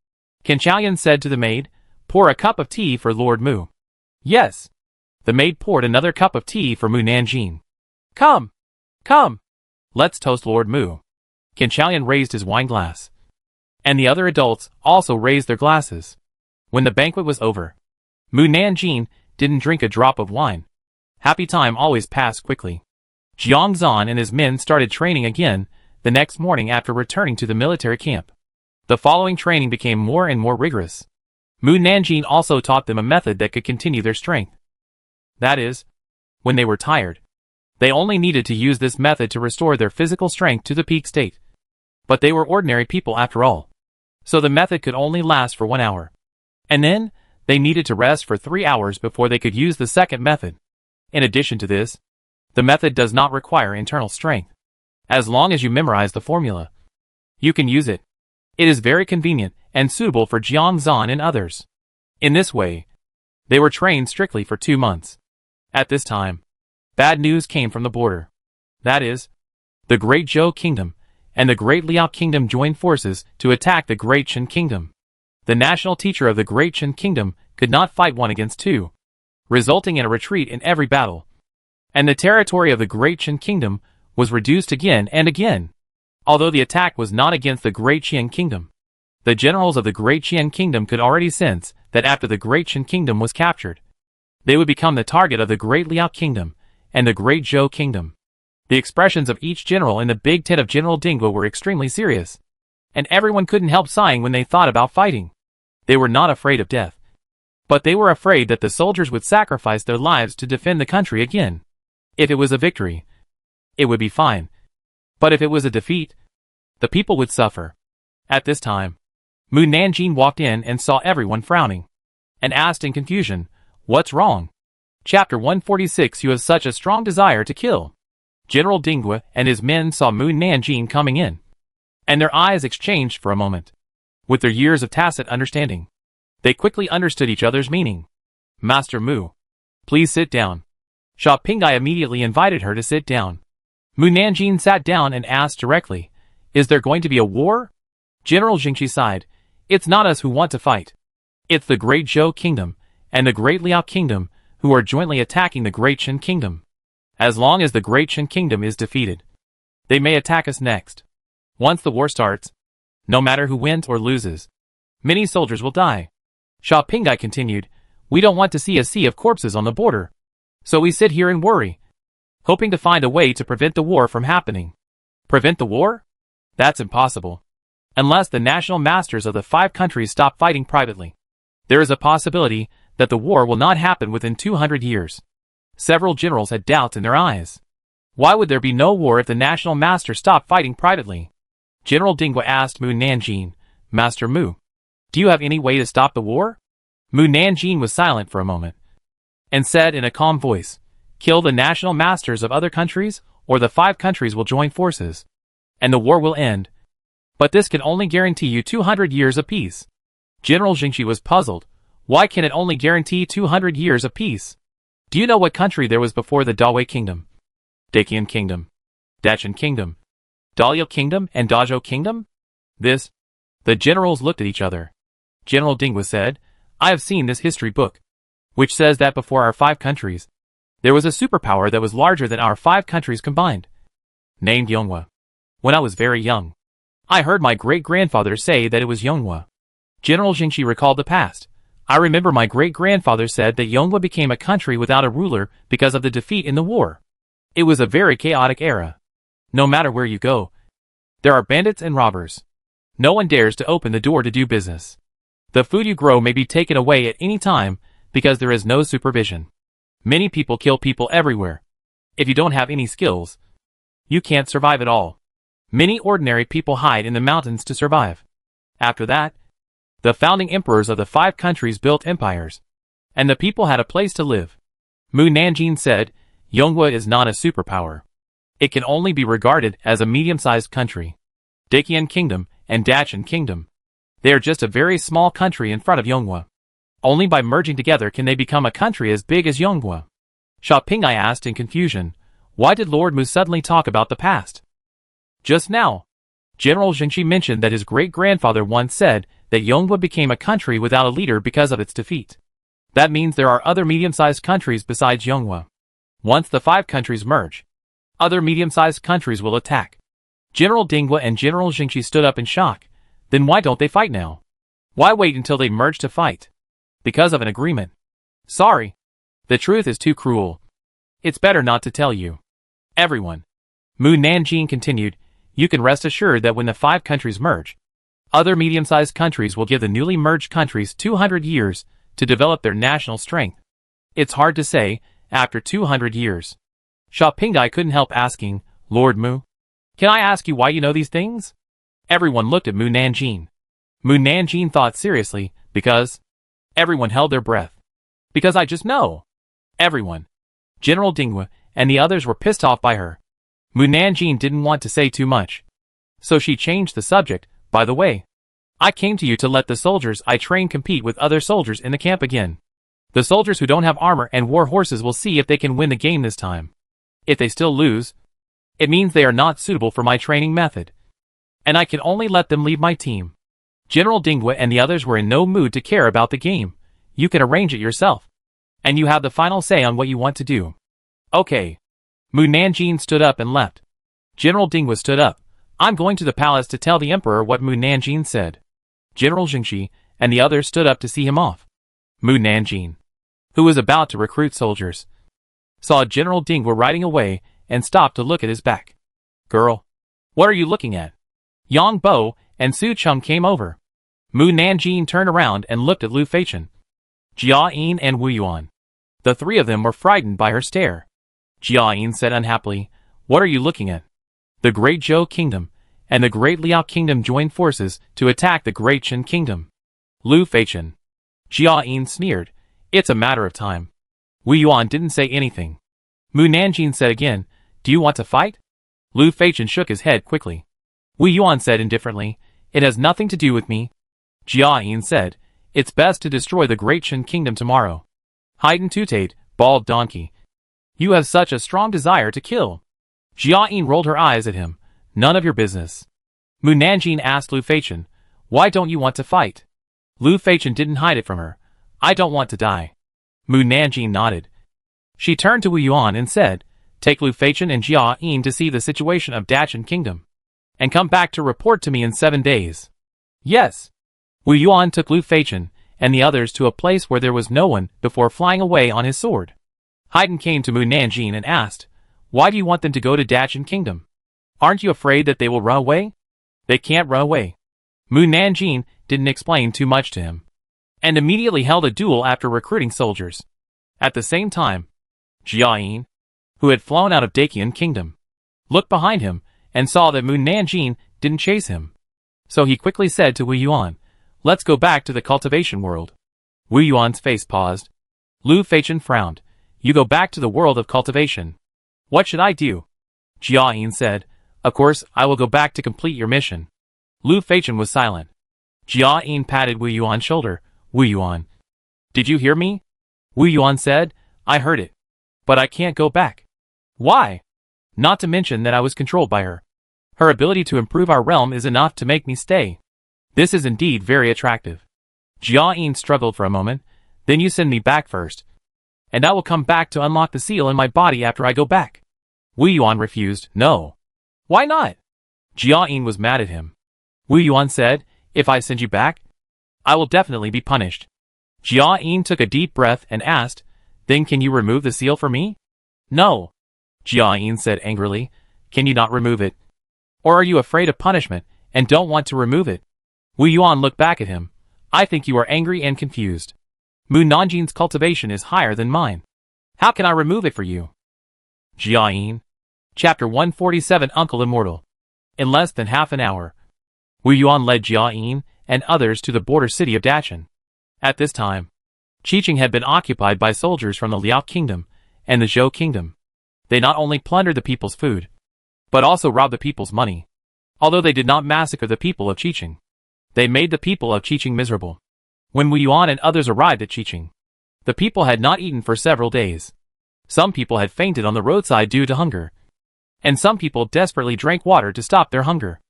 Qin Chaoyan said to the maid, "Pour a cup of tea for Lord Mu." "Yes." The maid poured another cup of tea for Mu Nanjing. Come! Come! Let's toast Lord Mu." Qin Chaoyan raised his wine glass, and the other adults also raised their glasses. When the banquet was over, Mu Nanjing didn't drink a drop of wine. Happy time always passed quickly. Jiang Zan and his men started training again the next morning after returning to the military camp. The following training became more and more rigorous. Mu Nanjing also taught them a method that could continue their strength. That is, when they were tired, they only needed to use this method to restore their physical strength to the peak state. But they were ordinary people after all, so the method could only last for 1 hour. And then, they needed to rest for 3 hours before they could use the second method. In addition to this, the method does not require internal strength. As long as you memorize the formula, you can use it. It is very convenient and suitable for Jiang Zan and others. In this way, they were trained strictly for 2 months. At this time, bad news came from the border. That is, the Great Zhou Kingdom and the Great Liao Kingdom joined forces to attack the Great Qin Kingdom. The national teacher of the Great Qin Kingdom could not fight 1 against 2, resulting in a retreat in every battle. And the territory of the Great Qin Kingdom was reduced again and again. Although the attack was not against the Great Qin Kingdom, the generals of the Great Qin Kingdom could already sense that after the Great Qin Kingdom was captured, they would become the target of the Great Liao Kingdom and the Great Zhou Kingdom. The expressions of each general in the big tent of General Dingbo were extremely serious, and everyone couldn't help sighing when they thought about fighting. They were not afraid of death, but they were afraid that the soldiers would sacrifice their lives to defend the country again. If it was a victory, it would be fine. But if it was a defeat, the people would suffer. At this time, Mu Nanjing walked in and saw everyone frowning, and asked in confusion, "What's wrong?" Chapter 146. You have such a strong desire to kill. General Dingwa and his men saw Mu Nanjing coming in, and their eyes exchanged for a moment. With their years of tacit understanding, they quickly understood each other's meaning. Master Mu, please sit down. Sha Pingai immediately invited her to sit down. Mu Nanjing sat down and asked directly, "Is there going to be a war?" General Jingxi sighed. "It's not us who want to fight. It's the Great Zhou Kingdom and the Great Liao Kingdom who are jointly attacking the Great Qin Kingdom. As long as the Great Qin Kingdom is defeated, they may attack us next. Once the war starts, no matter who wins or loses, many soldiers will die." Sha Pingai continued, "We don't want to see a sea of corpses on the border. So we sit here and worry, hoping to find a way to prevent the war from happening." Prevent the war? That's impossible. Unless the national masters of the 5 countries stop fighting privately, there is a possibility that the war will not happen within 200 years. Several generals had doubts in their eyes. Why would there be no war if the national masters stopped fighting privately? General Dingwa asked Mu Nanjing, "Master Mu, do you have any way to stop the war?" Mu Nanjing was silent for a moment, and said in a calm voice, "Kill the national masters of other countries, or the 5 countries will join forces, and the war will end. But this can only guarantee you 200 years of peace." General Jingxi was puzzled. Why can it only guarantee 200 years of peace? Do you know what country there was before the Dawei Kingdom? Daqian Kingdom, Dachan Kingdom, Daliao Kingdom, and Dazhou Kingdom? The generals looked at each other. General Dingwa said, "I have seen this history book, which says that before our 5 countries, there was a superpower that was larger than our 5 countries combined, named Yonghua. When I was very young, I heard my great-grandfather say that it was Yonghua." General Jingxi recalled the past. "I remember my great-grandfather said that Yonghua became a country without a ruler because of the defeat in the war. It was a very chaotic era. No matter where you go, there are bandits and robbers. No one dares to open the door to do business. The food you grow may be taken away at any time because there is no supervision. Many people kill people everywhere. If you don't have any skills, you can't survive at all. Many ordinary people hide in the mountains to survive. After that, the founding emperors of the 5 countries built empires, and the people had a place to live." Mu Nanjing said, "Yonghua is not a superpower. It can only be regarded as a medium-sized country. Daqian Kingdom and Dachan Kingdom, they are just a very small country in front of Yonghua. Only by merging together can they become a country as big as Yonghua." Sha Pingai asked in confusion, "Why did Lord Mu suddenly talk about the past?" "Just now, General Jingxi mentioned that his great-grandfather once said that Yonghua became a country without a leader because of its defeat. That means there are other medium-sized countries besides Yonghua. Once the 5 countries merge, other medium-sized countries will attack." General Dingwa and General Jingxi stood up in shock. Then why don't they fight now? Why wait until they merge to fight? Because of an agreement. Sorry. The truth is too cruel. It's better not to tell you. Everyone. Mu Nanjing continued, "You can rest assured that when the 5 countries merge, other medium-sized countries will give the newly merged countries 200 years to develop their national strength. It's hard to say, after 200 years. Sha Pingai couldn't help asking, "Lord Mu, can I ask you why you know these things?" Everyone looked at Mu Nanjing. Mu Nanjing thought seriously, "Because..." Everyone held their breath. "Because I just know." Everyone. General Dingwa and the others were pissed off by her. Mu Nanjing didn't want to say too much, so she changed the subject. "By the way, I came to you to let the soldiers I train compete with other soldiers in the camp again. The soldiers who don't have armor and war horses will see if they can win the game this time. If they still lose, it means they are not suitable for my training method, and I can only let them leave my team." General Dingwa and the others were in no mood to care about the game. "You can arrange it yourself, and you have the final say on what you want to do." "Okay." Mu Nanjing stood up and left. General Dingwa stood up. "I'm going to the palace to tell the emperor what Mu Nanjing said." General Jingxi and the others stood up to see him off. Mu Nanjing, who was about to recruit soldiers, saw General Dingwa riding away and stopped to look at his back. "Girl, what are you looking at?" Yang Bo and Su Cheng came over. Mu Nanjing turned around and looked at Lu Feichen, Jia Yin and Wu Yuan. The 3 of them were frightened by her stare. Jia Yin said unhappily, "What are you looking at?" "The Great Zhou Kingdom and the Great Liao Kingdom joined forces to attack the Great Qin Kingdom." Lu Feichen. Jia Yin sneered, "It's a matter of time." Wu Yuan didn't say anything. Mu Nanjing said again, "Do Do you want to fight? Lu Feichen shook his head quickly. Wu Yuan said indifferently, it has nothing to do with me. Jia Yin said, it's best to destroy the Great Shen Kingdom tomorrow. Haiden Tutate, bald donkey. You have such a strong desire to kill. Jia Yin rolled her eyes at him. None of your business. Mu Nanjing asked Lu Feichen, why don't you want to fight? Lu Feichen didn't hide it from her. I don't want to die. Mu Nanjing nodded. She turned to Wu Yuan and said, take Lu Feichen and Jia Yin to see the situation of Dachan Kingdom. And come back to report to me in 7 days. Yes. Wu Yuan took Lu Feichen and the others to a place where there was no one before flying away on his sword. Haiden came to Mu Nanjing and asked, why do you want them to go to Dachan Kingdom? Aren't you afraid that they will run away? They can't run away. Mu Nanjing didn't explain too much to him, and immediately held a duel after recruiting soldiers. At the same time, Jia Yin, who had flown out of Dacian Kingdom, looked behind him and saw that Mu Nanjing didn't chase him. So he quickly said to Wu Yuan, let's go back to the cultivation world. Wu Yuan's face paused. Lu Feichen frowned. You go back to the world of cultivation. What should I do? Jia Yin said, of course, I will go back to complete your mission. Lu Feichen was silent. Jia Yin patted Wu Yuan's shoulder. Wu Yuan. Did you hear me? Wu Yuan said, I heard it. But I can't go back. Why? Not to mention that I was controlled by her. Her ability to improve our realm is enough to make me stay. This is indeed very attractive. Jia Yin struggled for a moment. Then you send me back first. And I will come back to unlock the seal in my body after I go back. Wu Yuan refused. No. Why not? Jia Yin was mad at him. Wu Yuan said, if I send you back, I will definitely be punished. Jia Yin took a deep breath and asked, then can you remove the seal for me? No. Jia Yin said angrily, can you not remove it? Or are you afraid of punishment and don't want to remove it? Wu Yuan looked back at him. I think you are angry and confused. Mu Nanjing's cultivation is higher than mine. How can I remove it for you? Jia Yin. Chapter 147 Uncle Immortal. In less than half an hour, Wu Yuan led Jia Yin and others to the border city of Dachan. At this time, Qiqing had been occupied by soldiers from the Liao Kingdom and the Zhou Kingdom. They not only plundered the people's food, but also robbed the people's money. Although they did not massacre the people of Qiqing, they made the people of Qiqing miserable. When Wu Yuan and others arrived at Qiqing, the people had not eaten for several days. Some people had fainted on the roadside due to hunger, and some people desperately drank water to stop their hunger.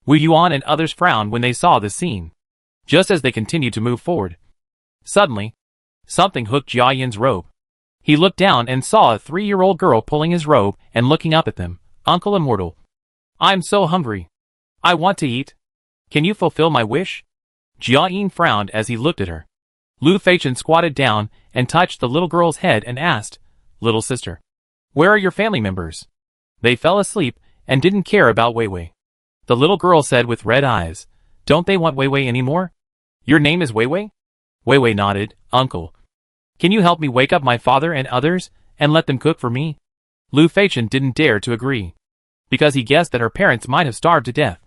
Wu Yuan and others frowned when they saw this scene. Just as they continued to move forward, suddenly, something hooked Jia Yin's robe. He looked down and saw a 3-year-old girl pulling his robe and looking up at them. Uncle Immortal. I'm so hungry. I want to eat. Can you fulfill my wish? Jia Yin frowned as he looked at her. Lu Feichen squatted down and touched the little girl's head and asked, little sister, where are your family members? They fell asleep and didn't care about Wei Wei. The little girl said with red eyes, don't they want Wei Wei anymore? Your name is Wei Wei? Wei Wei nodded. Uncle, can you help me wake up my father and others and let them cook for me? Lu Feichen didn't dare to agree, because he guessed that her parents might have starved to death.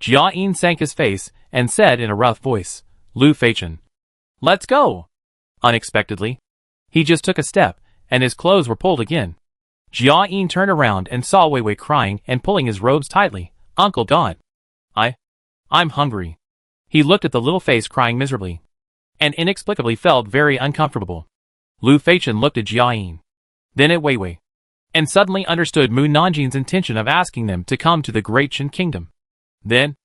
Jia Yin sank his face and said in a rough voice, Lu Feichen, let's go. Unexpectedly, he just took a step, and his clothes were pulled again. Jia Yin turned around and saw Wei Wei crying and pulling his robes tightly. Uncle God. I'm hungry. He looked at the little face crying miserably, and inexplicably felt very uncomfortable. Lu Feichen looked at Jia Yin, then at Wei Wei, and suddenly understood Mu Nanjing's intention of asking them to come to the Great Shen Kingdom. Then,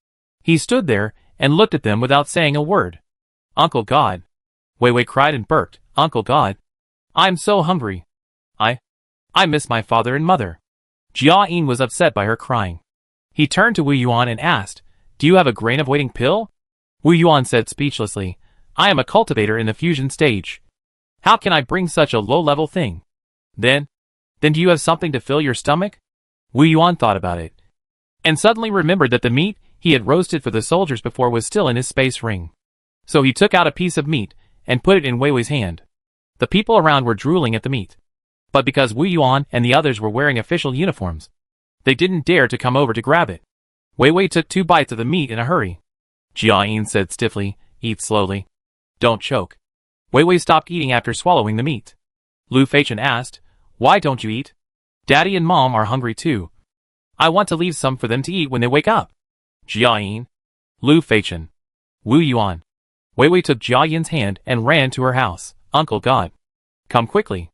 he stood there and looked at them without saying a word. Uncle God. Wei Wei cried and burped. Uncle God. I'm so hungry. I miss my father and mother. Jia Yin was upset by her crying. He turned to Wu Yuan and asked, do you have a grain of waiting pill? Wu Yuan said speechlessly, I am a cultivator in the fusion stage. How can I bring such a low-level thing? Then do you have something to fill your stomach? Wu Yuan thought about it, and suddenly remembered that the meat he had roasted for the soldiers before was still in his space ring. So he took out a piece of meat and put it in Wei Wei's hand. The people around were drooling at the meat, but because Wu Yuan and the others were wearing official uniforms, they didn't dare to come over to grab it. Wei Wei took 2 bites of the meat in a hurry. Jia Yin said stiffly, eat slowly. Don't choke. Wei Wei stopped eating after swallowing the meat. Lu Feichen asked, why don't you eat? Daddy and Mom are hungry too. I want to leave some for them to eat when they wake up. Jia-yin, Lu Feichen, Wu Yuan. Wei Wei took Jia-yin's hand and ran to her house. Uncle God, come quickly.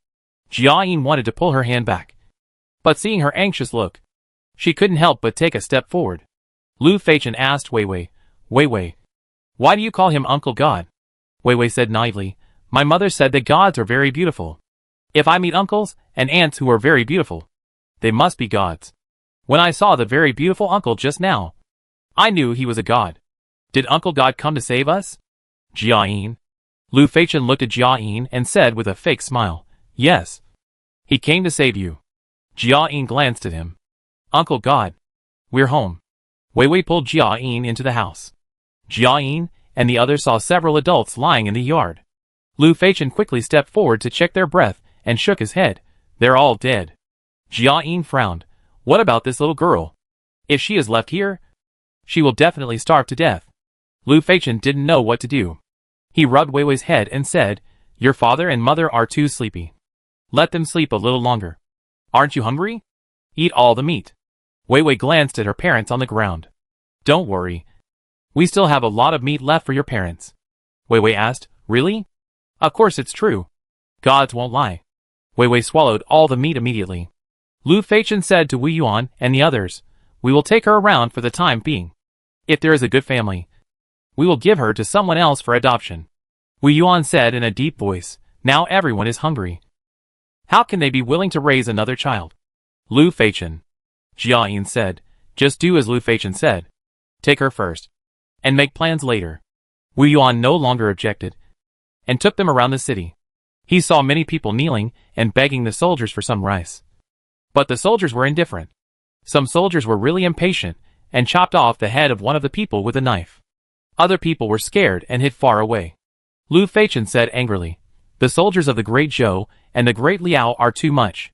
Jia-yin wanted to pull her hand back, but seeing her anxious look, she couldn't help but take a step forward. Lu Feichen asked Wei Wei, Wei Wei, why do you call him Uncle God? Wei Wei said naively, my mother said that gods are very beautiful. If I meet uncles and aunts who are very beautiful, they must be gods. When I saw the very beautiful uncle just now, I knew he was a god. Did Uncle God come to save us? Jia-yin. Lu Feichen looked at Jia-yin and said with a fake smile, yes. He came to save you. Jia-yin glanced at him. Uncle God, we're home. Wei Wei pulled Jia-yin into the house. Jia-yin and the others saw several adults lying in the yard. Lu Feichen quickly stepped forward to check their breath and shook his head. They're all dead. Jia-yin frowned. What about this little girl? If she is left here, she will definitely starve to death. Lu Feichen didn't know what to do. He rubbed Wei Wei's head and said, your father and mother are too sleepy. Let them sleep a little longer. Aren't you hungry? Eat all the meat. Wei Wei glanced at her parents on the ground. Don't worry. We still have a lot of meat left for your parents. Wei Wei asked, really? Of course it's true. Gods won't lie. Wei Wei swallowed all the meat immediately. Lu Feichen said to Wu Yuan and the others, we will take her around for the time being. If there is a good family, we will give her to someone else for adoption. Wu Yuan said in a deep voice, now everyone is hungry. How can they be willing to raise another child? Lu Feichen. Jia-yin said, just do as Lu Feichen said. Take her first, and make plans later. Wu Yuan no longer objected, and took them around the city. He saw many people kneeling and begging the soldiers for some rice. But the soldiers were indifferent. Some soldiers were really impatient and chopped off the head of one of the people with a knife. Other people were scared and hid far away. Lu Feichen said angrily, the soldiers of the Great Zhou and the Great Liao are too much.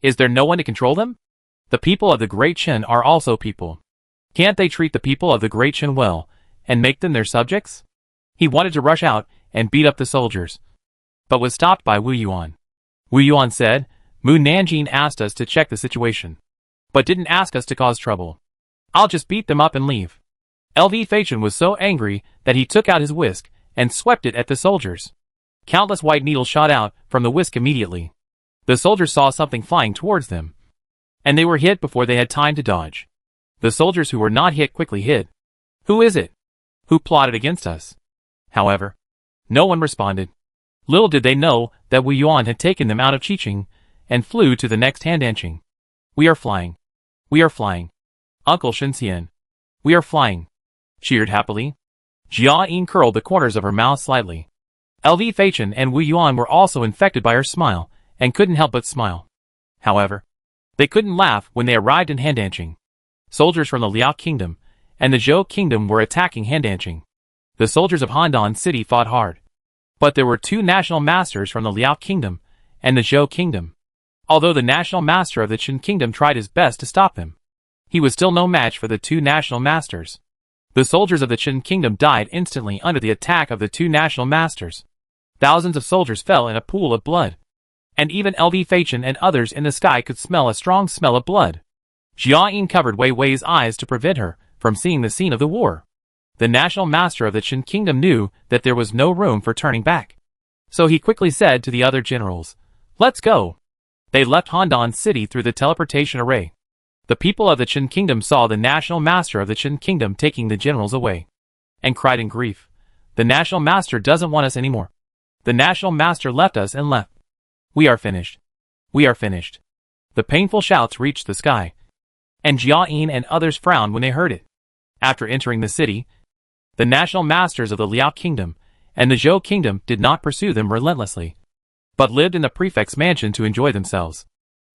Is there no one to control them? The people of the Great Qin are also people. Can't they treat the people of the Great Qin well and make them their subjects? He wanted to rush out and beat up the soldiers, but was stopped by Wu Yuan. Wu Yuan said, Mu Nanjing asked us to check the situation, but didn't ask us to cause trouble. I'll just beat them up and leave. LV Feichen was so angry that he took out his whisk and swept it at the soldiers. Countless white needles shot out from the whisk immediately. The soldiers saw something flying towards them, and they were hit before they had time to dodge. The soldiers who were not hit quickly hid. Who is it? Who plotted against us? However, no one responded. Little did they know that Wu Yuan had taken them out of Qiqing and flew to the next Handanqing. We are flying. We are flying. Uncle Shenxian. We are flying. Cheered happily. Jia-yin curled the corners of her mouth slightly. LV Feichen and Wu Yuan were also infected by her smile and couldn't help but smile. However, they couldn't laugh when they arrived in Handanqing. Soldiers from the Liao Kingdom and the Zhou Kingdom were attacking Handanqing. The soldiers of Handan City fought hard, but there were two national masters from the Liao Kingdom and the Zhou Kingdom. Although the national master of the Qin Kingdom tried his best to stop them, he was still no match for the two national masters. The soldiers of the Qin Kingdom died instantly under the attack of the two national masters. Thousands of soldiers fell in a pool of blood, and even LV Feichen and others in the sky could smell a strong smell of blood. Jia-yin covered Wei Wei's eyes to prevent her from seeing the scene of the war. The national master of the Qin Kingdom knew that there was no room for turning back. So he quickly said to the other generals, let's go. They left Handan City through the teleportation array. The people of the Qin Kingdom saw the national master of the Qin Kingdom taking the generals away, and cried in grief, the national master doesn't want us anymore. The national master left us and left. We are finished. We are finished. The painful shouts reached the sky, and Jia-yin and others frowned when they heard it. After entering the city, the national masters of the Liao Kingdom and the Zhou Kingdom did not pursue them relentlessly, but lived in the prefect's mansion to enjoy themselves.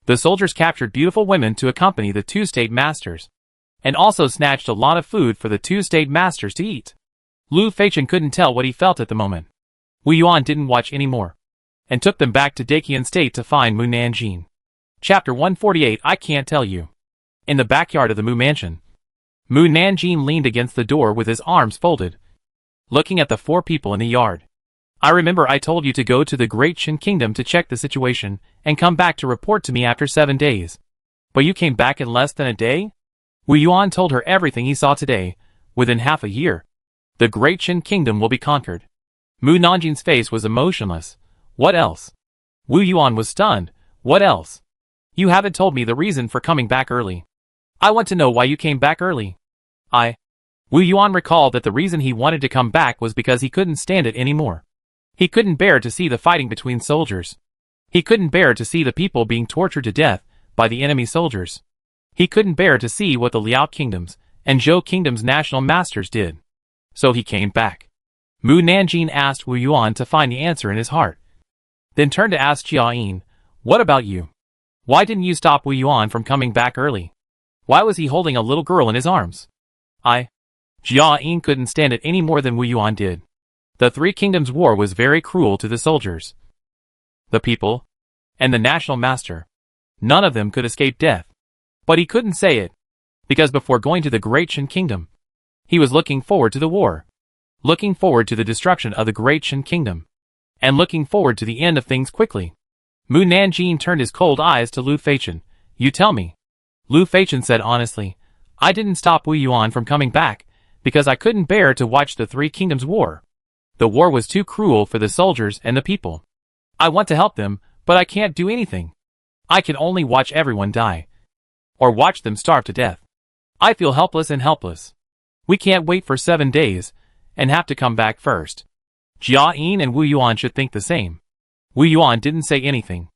The soldiers captured beautiful women to accompany the two state masters, and also snatched a lot of food for the two state masters to eat. Lu Feichen couldn't tell what he felt at the moment. Wu Yuan didn't watch anymore, and took them back to Daqian State to find Mu Nanjing. Chapter 148 I Can't Tell You. In the backyard of the Mu Mansion, Mu Nanjing leaned against the door with his arms folded, looking at the four people in the yard. I remember I told you to go to the Great Shin Kingdom to check the situation and come back to report to me after 7 days. But you came back in less than a day? Wu Yuan told her everything he saw today. Within half a year, the Great Shin Kingdom will be conquered. Mu Nanjing's face was emotionless. What else? Wu Yuan was stunned. What else? You haven't told me the reason for coming back early. I want to know why you came back early. Wu Yuan recalled that the reason he wanted to come back was because he couldn't stand it anymore. He couldn't bear to see the fighting between soldiers. He couldn't bear to see the people being tortured to death by the enemy soldiers. He couldn't bear to see what the Liao Kingdom's and Zhou Kingdom's national masters did. So he came back. Mu Nanjing asked Wu Yuan to find the answer in his heart. Then turned to ask Jia Yin, what about you? Why didn't you stop Wu Yuan from coming back early? Why was he holding a little girl in his arms? Jia Yin couldn't stand it any more than Wu Yuan did. The Three Kingdoms War was very cruel to the soldiers, the people, and the national master. None of them could escape death. But he couldn't say it, because before going to the Great Shin Kingdom, he was looking forward to the war, looking forward to the destruction of the Great Shin Kingdom, and looking forward to the end of things quickly. Mu Nanjing turned his cold eyes to Lu Feichen. You tell me. Lu Feichen said honestly, I didn't stop Wu Yuan from coming back, because I couldn't bear to watch the Three Kingdoms War. The war was too cruel for the soldiers and the people. I want to help them, but I can't do anything. I can only watch everyone die. Or watch them starve to death. I feel helpless and helpless. We can't wait for 7 days, and have to come back first. Jia Yin and Wu Yuan should think the same. Wu Yuan didn't say anything,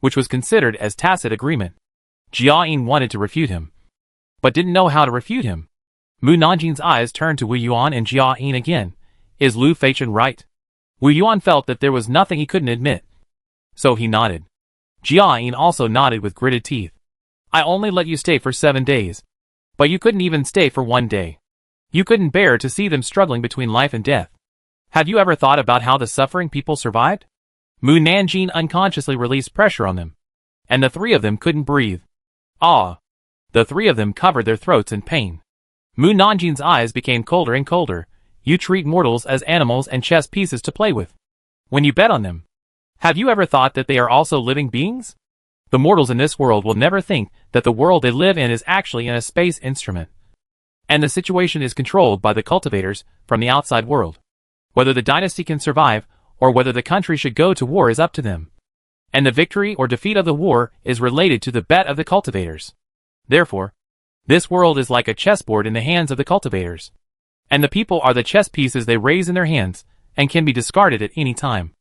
which was considered as tacit agreement. Jia Yin wanted to refute him, but didn't know how to refute him. Mu Nanjing's eyes turned to Wu Yuan and Jia Yin again. Is Lu Feichen right? Wu Yuan felt that there was nothing he couldn't admit. So he nodded. Jia Yin also nodded with gritted teeth. I only let you stay for 7 days. But you couldn't even stay for 1 day. You couldn't bear to see them struggling between life and death. Have you ever thought about how the suffering people survived? Mu Nanjing unconsciously released pressure on them. And the three of them couldn't breathe. The three of them covered their throats in pain. Mu Nanjing's eyes became colder and colder. You treat mortals as animals and chess pieces to play with. When you bet on them, have you ever thought that they are also living beings? The mortals in this world will never think that the world they live in is actually in a space instrument. And the situation is controlled by the cultivators from the outside world. Whether the dynasty can survive, or whether the country should go to war is up to them. And the victory or defeat of the war is related to the bet of the cultivators. Therefore, this world is like a chessboard in the hands of the cultivators. And the people are the chess pieces they raise in their hands, and can be discarded at any time.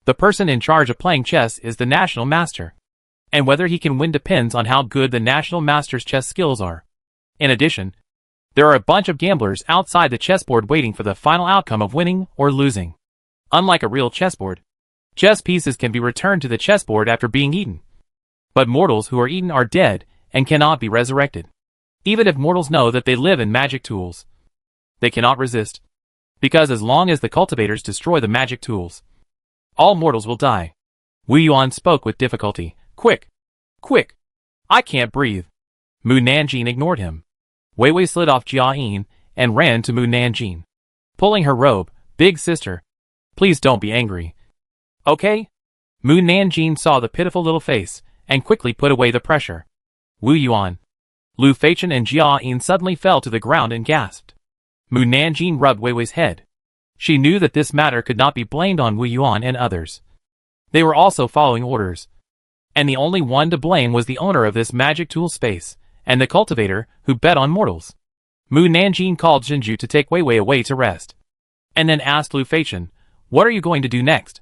The person in charge of playing chess is the national master. And whether he can win depends on how good the national master's chess skills are. In addition, there are a bunch of gamblers outside the chessboard waiting for the final outcome of winning or losing. Unlike a real chessboard, chess pieces can be returned to the chessboard after being eaten. But mortals who are eaten are dead and cannot be resurrected. Even if mortals know that they live in magic tools, they cannot resist. Because as long as the cultivators destroy the magic tools, all mortals will die. Wu Yuan spoke with difficulty. Quick! Quick! I can't breathe. Mu Nanjing ignored him. Wei Wei slid off Jia Yin and ran to Mu Nanjing, pulling her robe. Big sister, please don't be angry. Okay? Mu Nanjing saw the pitiful little face and quickly put away the pressure. Wu Yuan, Lu Feichen and Jia Yin suddenly fell to the ground and gasped. Mu Nanjing rubbed Wei Wei's head. She knew that this matter could not be blamed on Wu Yuan and others. They were also following orders. And the only one to blame was the owner of this magic tool space, and the cultivator who bet on mortals. Mu Nanjing called Jinju to take Wei Wei away to rest. And then asked Lu Feichen, what are you going to do next?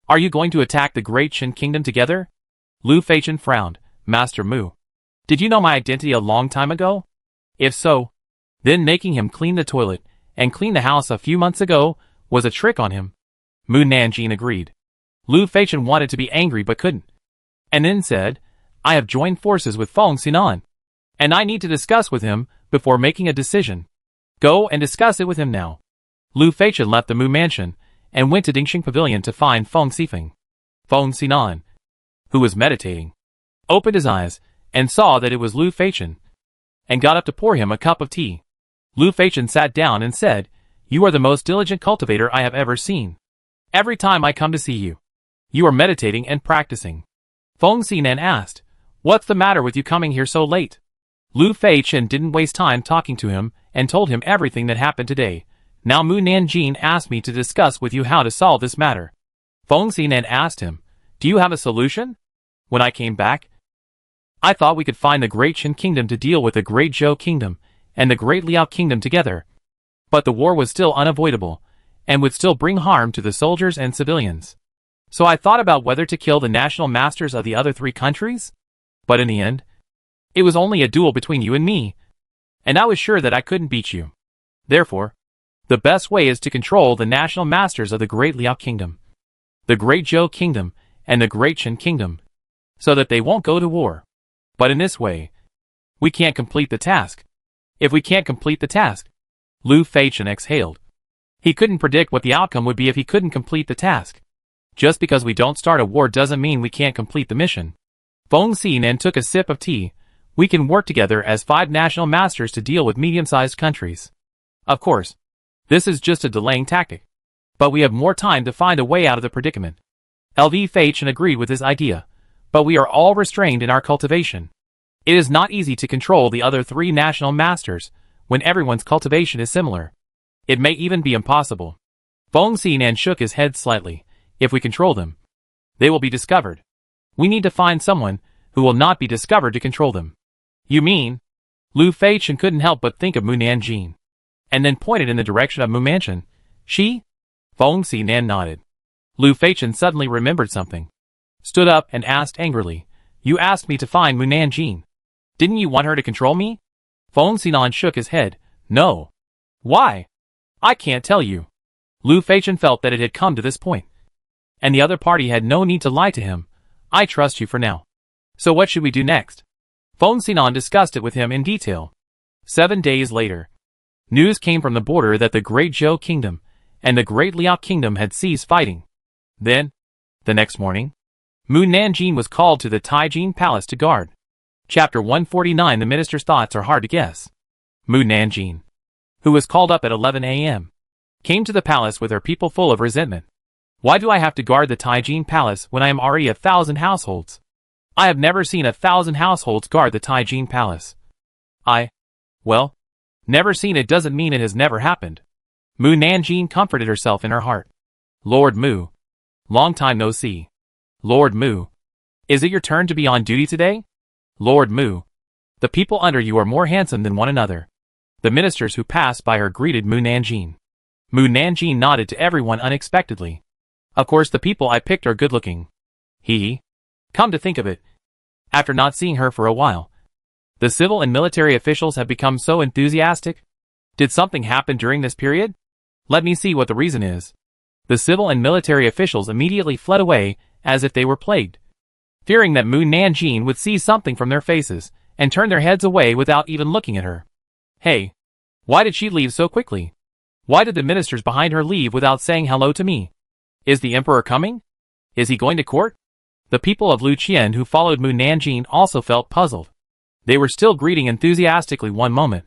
Are you going to attack the Great Shin Kingdom together? Lu Feichen frowned. Master Mu, did you know my identity a long time ago? If so, then making him clean the toilet and clean the house a few months ago was a trick on him. Mu Nanjing agreed. Lu Feichen wanted to be angry but couldn't. And then said, I have joined forces with Feng Xinan, and I need to discuss with him before making a decision. Go and discuss it with him now. Lu Feichen left the Mu mansion and went to Dingxing Pavilion to find Feng Xifeng. Feng Xinan, who was meditating, opened his eyes and saw that it was Lu Feichen, and got up to pour him a cup of tea. Lu Feichen sat down and said, You are the most diligent cultivator I have ever seen. Every time I come to see you, you are meditating and practicing. Feng Xinan asked, "What's the matter with you coming here so late?" Lu Feichen didn't waste time talking to him and told him everything that happened today. Now Mu Nanjing asked me to discuss with you how to solve this matter. Feng Xinan asked him, "Do you have a solution?" When I came back, I thought we could find the Great Qin Kingdom to deal with the Great Zhou Kingdom and the Great Liao Kingdom together. But the war was still unavoidable, and would still bring harm to the soldiers and civilians. So I thought about whether to kill the national masters of the other 3 countries. But in the end, it was only a duel between you and me, and I was sure that I couldn't beat you. Therefore, the best way is to control the national masters of the Great Liao Kingdom, the Great Zhou Kingdom, and the Great Qin Kingdom, so that they won't go to war. But in this way, we can't complete the task. If we can't complete the task, Lu Feichen exhaled. He couldn't predict what the outcome would be if he couldn't complete the task. Just because we don't start a war doesn't mean we can't complete the mission. Feng Xinan took a sip of tea. We can work together as 5 national masters to deal with medium-sized countries. Of course, this is just a delaying tactic. But we have more time to find a way out of the predicament. LV Feichen agreed with his idea. But we are all restrained in our cultivation. It is not easy to control the other 3 national masters when everyone's cultivation is similar. It may even be impossible. Feng Xinan shook his head slightly. If we control them, they will be discovered. We need to find someone who will not be discovered to control them. You mean? Lu Feichen couldn't help but think of Mu Nanjing, and then pointed in the direction of Mu Mansion. She? Feng Xinan nodded. Lu Feichen suddenly remembered something, stood up and asked angrily, "You asked me to find Mu Nanjing. Didn't you want her to control me?" Feng Xinan shook his head. "No." "Why?" "I can't tell you." Lu Feichen felt that it had come to this point, and the other party had no need to lie to him. "I trust you for now. So what should we do next?" Feng Xinan discussed it with him in detail. 7 days later, news came from the border that the Great Zhou Kingdom and the Great Liao Kingdom had ceased fighting. Then, the next morning, Mu Nanjing was called to the Taijin Palace to guard. Chapter 149. The minister's thoughts are hard to guess. Mu Nanjing, who was called up at 11 a.m., came to the palace with her people full of resentment. "Why do I have to guard the Taijin Palace when I am already 1,000 households? I have never seen 1,000 households guard the Taijin Palace." Well, never seen it doesn't mean it has never happened. Mu Nanjing comforted herself in her heart. "Lord Mu, long time no see. Lord Mu, is it your turn to be on duty today? Lord Mu, the people under you are more handsome than one another." The ministers who passed by her greeted Mu Nanjing. Mu Nanjing nodded to everyone unexpectedly. "Of course the people I picked are good-looking." Come to think of it, after not seeing her for a while, the civil and military officials have become so enthusiastic. Did something happen during this period? Let me see what the reason is. The civil and military officials immediately fled away as if they were plagued, fearing that Mu Nanjing would see something from their faces and turn their heads away without even looking at her. Hey, why did she leave so quickly? Why did the ministers behind her leave without saying hello to me? Is the emperor coming? Is he going to court? The people of Luqian who followed Mu Nanjing also felt puzzled. They were still greeting enthusiastically one moment,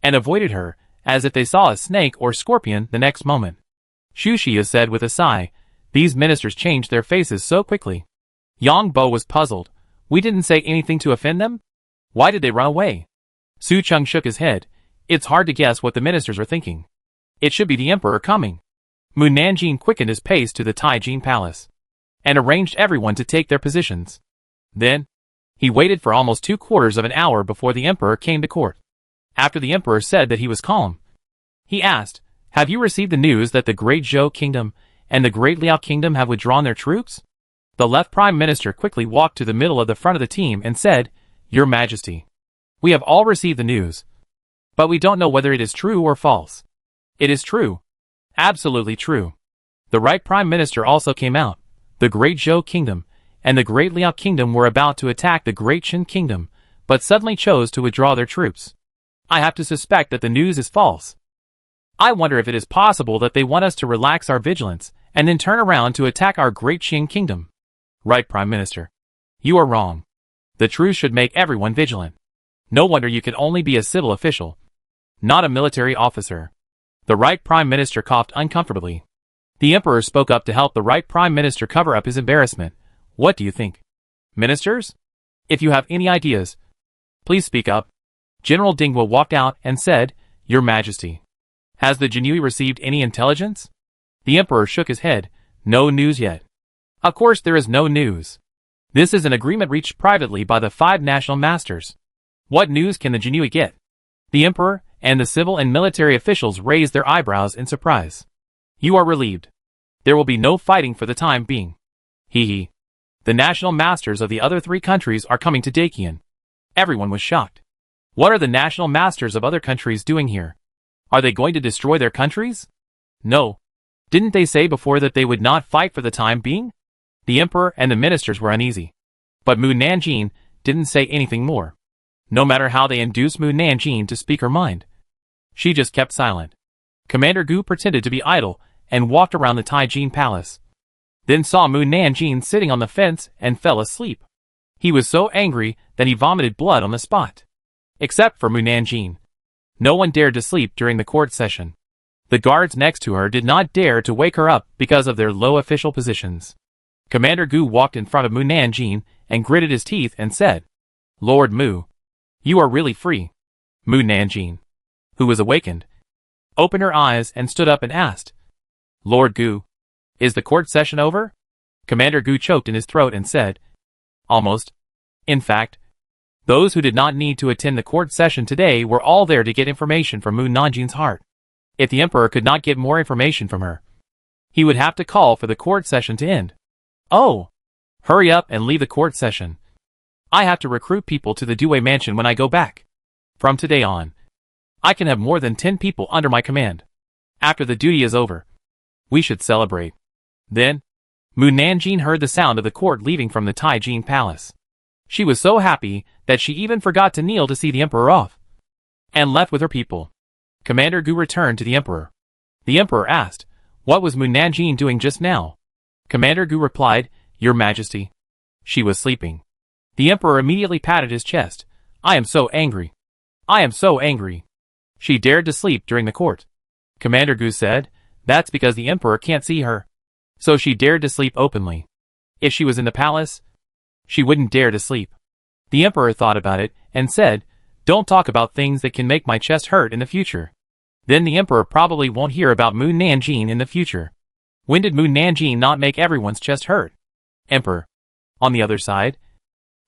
and avoided her as if they saw a snake or scorpion the next moment. Xu Xia said with a sigh, "These ministers changed their faces so quickly." Yang Bo was puzzled. "We didn't say anything to offend them? Why did they run away?" Su Cheng shook his head. "It's hard to guess what the ministers are thinking. It should be the emperor coming." Mu Nanjing quickened his pace to the Taijin Palace, and arranged everyone to take their positions. Then, he waited for almost 3/4 of an hour before the emperor came to court. After the emperor said that he was calm, he asked, "Have you received the news that the Great Zhou Kingdom and the Great Liao Kingdom have withdrawn their troops?" The left prime minister quickly walked to the middle of the front of the team and said, "Your Majesty, we have all received the news, but we don't know whether it is true or false." "It is true. Absolutely true." The right prime minister also came out. The Great Zhou Kingdom and the Great Liao Kingdom were about to attack the Great Qin Kingdom, but suddenly chose to withdraw their troops. I have to suspect that the news is false. I wonder if it is possible that they want us to relax our vigilance and then turn around to attack our Great Qin Kingdom. Right, Prime Minister. You are wrong. The truth should make everyone vigilant. No wonder you can only be a civil official, not a military officer. The right Prime Minister coughed uncomfortably. The emperor spoke up to help the right prime minister cover up his embarrassment. What do you think? Ministers? If you have any ideas, please speak up. General Dingwa walked out and said, Your Majesty. Has the Jinui received any intelligence? The emperor shook his head. No news yet. Of course there is no news. This is an agreement reached privately by the 5 national masters. What news can the Jinui get? The emperor and the civil and military officials raised their eyebrows in surprise. You are relieved. There will be no fighting for the time being. Hee hee. The national masters of the other 3 countries are coming to Dakian. Everyone was shocked. What are the national masters of other countries doing here? Are they going to destroy their countries? No. Didn't they say before that they would not fight for the time being? The emperor and the ministers were uneasy. But Mu Nanjing didn't say anything more. No matter how they induced Mu Nanjing to speak her mind, she just kept silent. Commander Gu pretended to be idle and walked around the Taijin palace. Then saw Mu Nanjing sitting on the fence and fell asleep. He was so angry that he vomited blood on the spot. Except for Mu Nanjing. No one dared to sleep during the court session. The guards next to her did not dare to wake her up because of their low official positions. Commander Gu walked in front of Mu Nanjing and gritted his teeth and said, Lord Mu, you are really free. Mu Nanjing, who was awakened, opened her eyes and stood up and asked, Lord Gu, is the court session over? Commander Gu choked in his throat and said, Almost. In fact, those who did not need to attend the court session today were all there to get information from Mu Nanjing's heart. If the emperor could not get more information from her, he would have to call for the court session to end. Oh! Hurry up and leave the court session. I have to recruit people to the Due mansion when I go back. From today on, I can have more than 10 people under my command. After the duty is over, we should celebrate. Then, Mu Nanjing heard the sound of the court leaving from the Taijin palace. She was so happy that she even forgot to kneel to see the emperor off, and left with her people. Commander Gu returned to the emperor. The emperor asked, What was Mu Nanjing doing just now? Commander Gu replied, Your Majesty. She was sleeping. The emperor immediately patted his chest. I am so angry. I am so angry. She dared to sleep during the court. Commander Gu said, That's because the emperor can't see her. So she dared to sleep openly. If she was in the palace, she wouldn't dare to sleep. The emperor thought about it and said, Don't talk about things that can make my chest hurt in the future. Then the emperor probably won't hear about Mu Nanjing in the future. When did Mu Nanjing not make everyone's chest hurt? Emperor. On the other side,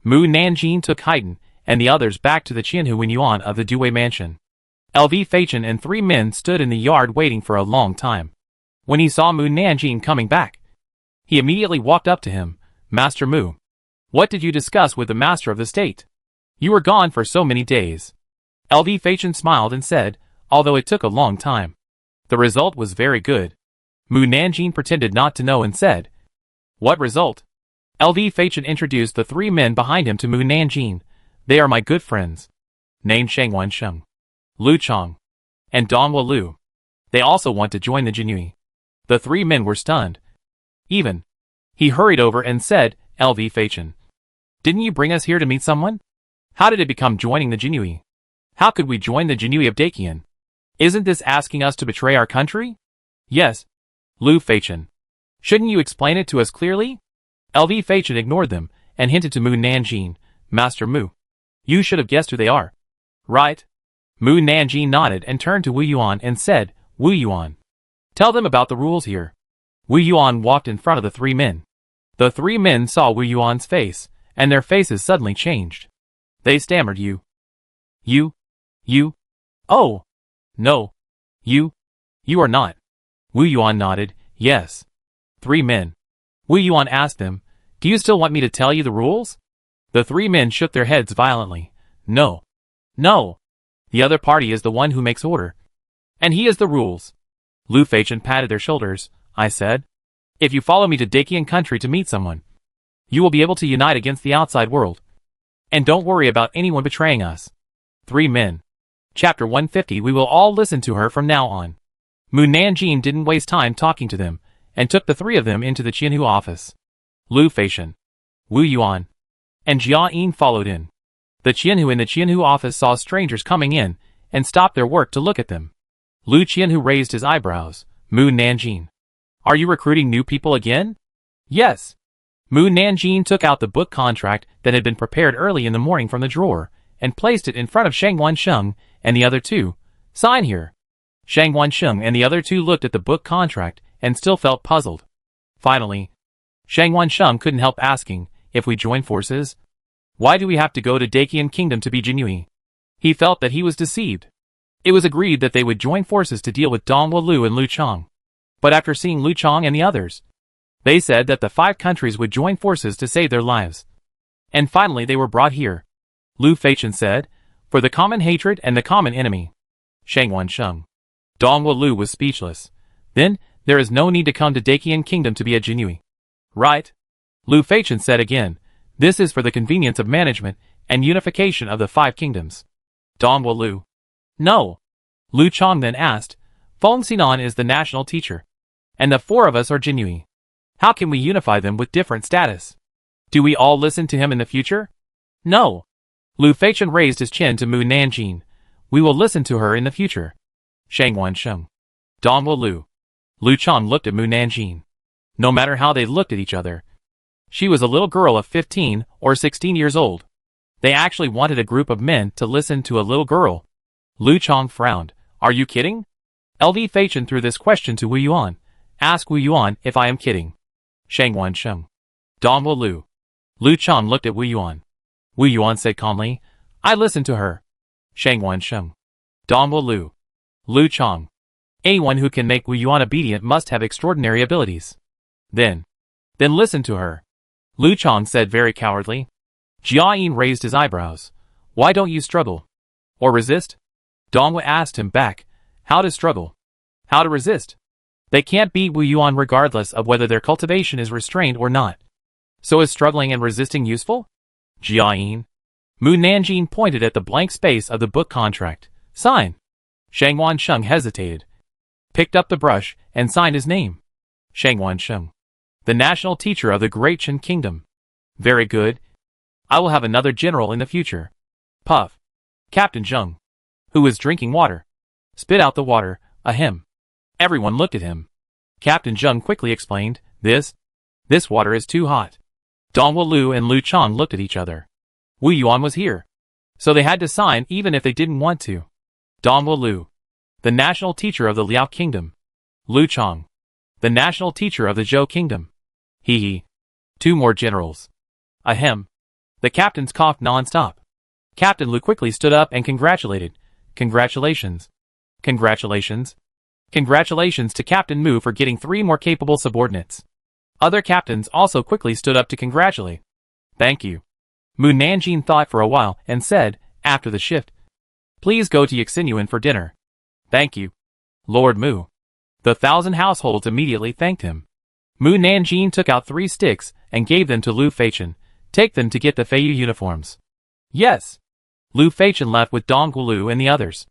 Mu Nanjing took Haydn and the others back to the Qianhu Yuan of the Due mansion. LV Feichen and 3 men stood in the yard waiting for a long time. When he saw Mu Nanjing coming back, he immediately walked up to him. Master Mu, what did you discuss with the master of the state? You were gone for so many days. LV Feichen smiled and said, Although it took a long time, the result was very good. Mu Nanjing pretended not to know and said, What result? LV Feichen introduced the 3 men behind him to Mu Nanjing. They are my good friends, named Shangwan Sheng, Lu Chong, and Donghua Lu. They also want to join the Jinui. The 3 men were stunned. Even. He hurried over and said, LV Feichen, didn't you bring us here to meet someone? How did it become joining the Jinui? How could we join the Jinui of Dakian? Isn't this asking us to betray our country? Yes. Lu Feichen. Shouldn't you explain it to us clearly? LV Feichen ignored them and hinted to Mu Nanjing, Master Mu, you should have guessed who they are. Right? Mu Nanjing nodded and turned to Wu Yuan and said, Wu Yuan, tell them about the rules here. Wu Yuan walked in front of the 3 men. The 3 men saw Wu Yuan's face, and their faces suddenly changed. They stammered, You, oh, no, you are not. Wu Yuan nodded, Yes. 3 men. Wu Yuan asked them, Do you still want me to tell you the rules? The 3 men shook their heads violently. No. No. The other party is the one who makes order. And he is the rules. Lu Feichen patted their shoulders. I said, If you follow me to Dakian country to meet someone, you will be able to unite against the outside world. And don't worry about anyone betraying us. 3 men. Chapter 150. We will all listen to her from now on. Mu Nanjing didn't waste time talking to them, and took the 3 of them into the Qianhu office. Lu Feichen, Wu Yuan, and Jia Yin followed in. The Qianhu in the Qianhu office saw strangers coming in, and stopped their work to look at them. Lu Qianhu raised his eyebrows. Mu Nanjing, Are you recruiting new people again? Yes. Mu Nanjing took out the book contract that had been prepared early in the morning from the drawer, and placed it in front of Shang Wansheng and the other two. Sign here. Shang Wansheng and the other two looked at the book contract and still felt puzzled. Finally, Shang Wansheng couldn't help asking, if we join forces, why do we have to go to Dacian Kingdom to be Jinui? He felt that he was deceived. It was agreed that they would join forces to deal with Dongwu Lu and Lu Chang. But after seeing Lu Chang and the others, they said that the 5 countries would join forces to save their lives. And finally they were brought here. Lu Feichen said, for the common hatred and the common enemy. Shang Wansheng. Dongwu Lu was speechless. Then, there is no need to come to Dacian Kingdom to be a Jinui. Right? Lu Feichen said again, this is for the convenience of management and unification of the 5 kingdoms. Dongwu Lu. No. Lu Chang then asked, Feng Xinan is the national teacher. And the 4 of us are Jinui. How can we unify them with different status? Do we all listen to him in the future? No. Lu Feichen raised his chin to Mu Nanjing. We will listen to her in the future. Shang Wansheng. Dongwu Lu. Lu Chang looked at Mu Nanjing. No matter how they looked at each other, she was a little girl of 15 or 16 years old. They actually wanted a group of men to listen to a little girl. Lu Chang frowned. Are you kidding? LV Feichen threw this question to Wu Yuan. Ask Wu Yuan if I am kidding. Shang Wansheng. Dongwu Lu. Lu Chang looked at Wu Yuan. Wu Yuan said calmly, I listened to her. Shang Wansheng. Dongwu Lu. Lu Chang. Anyone who can make Wu Yuan obedient must have extraordinary abilities. Then listen to her. Lu Chang said very cowardly. Jia Yin raised his eyebrows. Why don't you struggle? Or resist? Dongwu asked him back. How to struggle? How to resist? They can't beat Wu Yuan regardless of whether their cultivation is restrained or not. So is struggling and resisting useful? Jia Yin. Mu Nanjing pointed at the blank space of the book contract. Sign. Shang Wansheng hesitated, picked up the brush, and signed his name. Shang Wansheng. The national teacher of the Great Chen Kingdom. Very good. I will have another general in the future. Puff. Captain Zheng, who was drinking water, spit out the water. Ahem. Everyone looked at him. Captain Zheng quickly explained, This water is too hot. Dongwu Lu and Lu Chang looked at each other. Wu Yuan was here, so they had to sign even if they didn't want to. Dongwu Lu, the national teacher of the Liao Kingdom. Lu Chang, the national teacher of the Zhou Kingdom. Hee hee. 2 more generals. Ahem. The captains coughed non-stop. Captain Lu quickly stood up and congratulated. Congratulations. Congratulations. Congratulations to Captain Mu for getting 3 more capable subordinates. Other captains also quickly stood up to congratulate. Thank you. Mu Nanjing thought for a while and said, after the shift, Please go to Yaxingyuan for dinner. Thank you. Lord Mu. The 1,000 households immediately thanked him. Mu Nanjing took out 3 sticks and gave them to Lu Feichen. Take them to get the Feiyu uniforms. Yes. Lu Feichen left with Dongwu Lu and the others.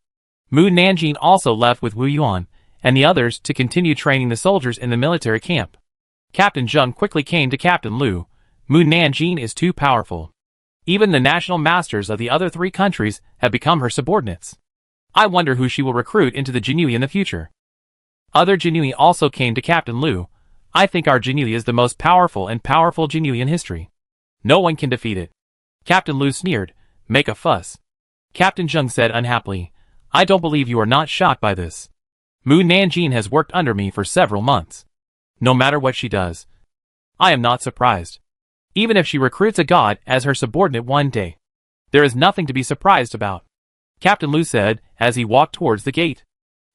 Mu Nanjing also left with Wu Yuan and the others to continue training the soldiers in the military camp. Captain Zheng quickly came to Captain Lu. Mu Nanjing is too powerful. Even the national masters of the other 3 countries have become her subordinates. I wonder who she will recruit into the Jinui in the future. Other Jinui also came to Captain Lu. I think our Jinui is the most powerful Jinui in history. No one can defeat it. Captain Lu sneered. Make a fuss. Captain Zheng said unhappily, I don't believe you are not shocked by this. Mu Nanjing has worked under me for several months. No matter what she does, I am not surprised. Even if she recruits a god as her subordinate one day, there is nothing to be surprised about. Captain Lu said as he walked towards the gate.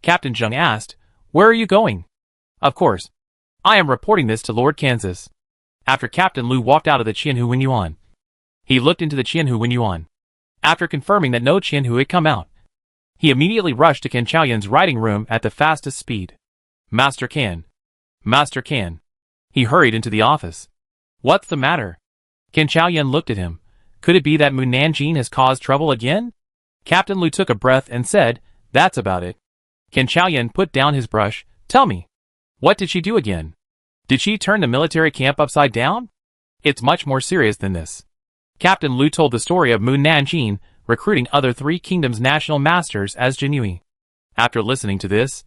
Captain Zheng asked, Where are you going? Of course. I am reporting this to Lord Kansas. After Captain Lu walked out of the Qianhu Wenyuan, he looked into the Qianhu Wenyuan. After confirming that no Qianhu had come out, he immediately rushed to Can Chaoyan's writing room at the fastest speed. Master Can. Master Can. He hurried into the office. What's the matter? Can Chaoyan looked at him. Could it be that Mu Nanjing has caused trouble again? Captain Lu took a breath and said, That's about it. Can Chaoyan put down his brush. Tell me. What did she do again? Did she turn the military camp upside down? It's much more serious than this. Captain Lu told the story of Mu Nanjing recruiting other 3 kingdoms' national masters as Jinui. After listening to this,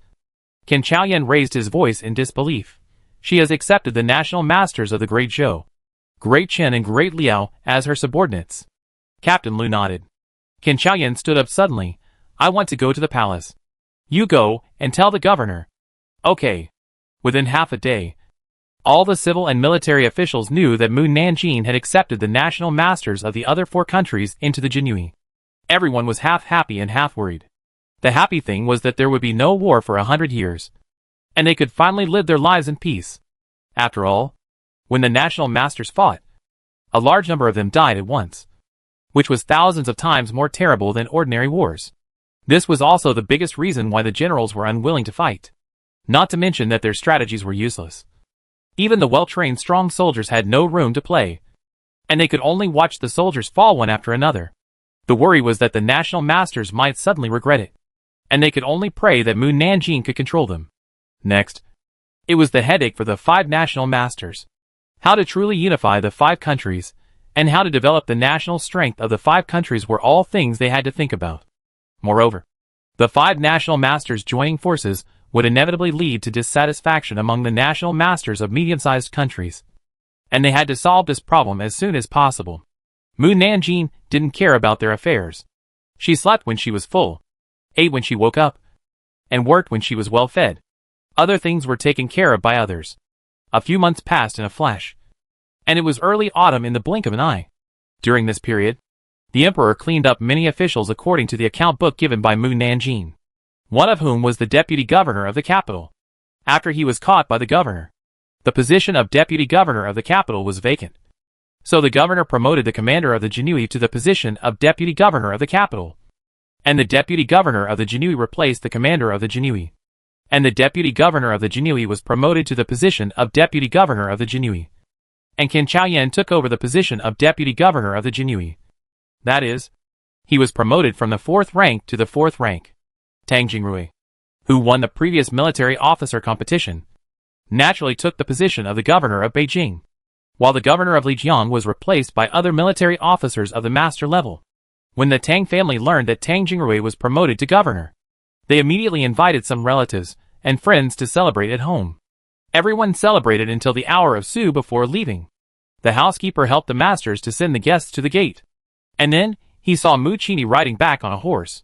Can Chaoyan raised his voice in disbelief. she has accepted the national masters of the Great Zhou, Great Chen and Great Liao as her subordinates. Captain Lu nodded. Qin Chaoyan stood up suddenly. I want to go to the palace. You go, and tell the governor. Okay. Within half a day, all the civil and military officials knew that Mu Nanjing had accepted the national masters of the other 4 countries into the Jinhui. Everyone was half happy and half worried. The happy thing was that there would be no war for 100 years, and they could finally live their lives in peace. After all, when the national masters fought, a large number of them died at once, which was thousands of times more terrible than ordinary wars. This was also the biggest reason why the generals were unwilling to fight, not to mention that their strategies were useless. Even the well-trained strong soldiers had no room to play, and they could only watch the soldiers fall one after another. The worry was that the national masters might suddenly regret it, and they could only pray that Mu Nanjing could control them. Next, it was the headache for the 5 national masters. How to truly unify the 5 countries, and how to develop the national strength of the 5 countries were all things they had to think about. Moreover, the 5 national masters joining forces would inevitably lead to dissatisfaction among the national masters of medium-sized countries, and they had to solve this problem as soon as possible. Mu Nanjing didn't care about their affairs. She slept when she was full, ate when she woke up, and worked when she was well fed. Other things were taken care of by others. A few months passed in a flash, and it was early autumn in the blink of an eye. During this period, the emperor cleaned up many officials according to the account book given by Mu Nanjing, one of whom was the deputy governor of the capital. After he was caught by the governor, the position of deputy governor of the capital was vacant. So the governor promoted the commander of the Jinhui to the position of deputy governor of the capital, and the deputy governor of the Jinhui replaced the commander of the Jinhui, and the deputy governor of the Jinhui was promoted to the position of deputy governor of the Jinhui, and Qin Chaoyan took over the position of deputy governor of the Jinhui. That is, he was promoted from the 4th rank to the 4th rank. Tang Jingrui, who won the previous military officer competition, naturally took the position of the governor of Beijing, while the governor of Lijiang was replaced by other military officers of the master level. When the Tang family learned that Tang Jingrui was promoted to governor, they immediately invited some relatives and friends to celebrate at home. Everyone celebrated until the hour of Su before leaving. The housekeeper helped the masters to send the guests to the gate, and then he saw Mu Qini riding back on a horse.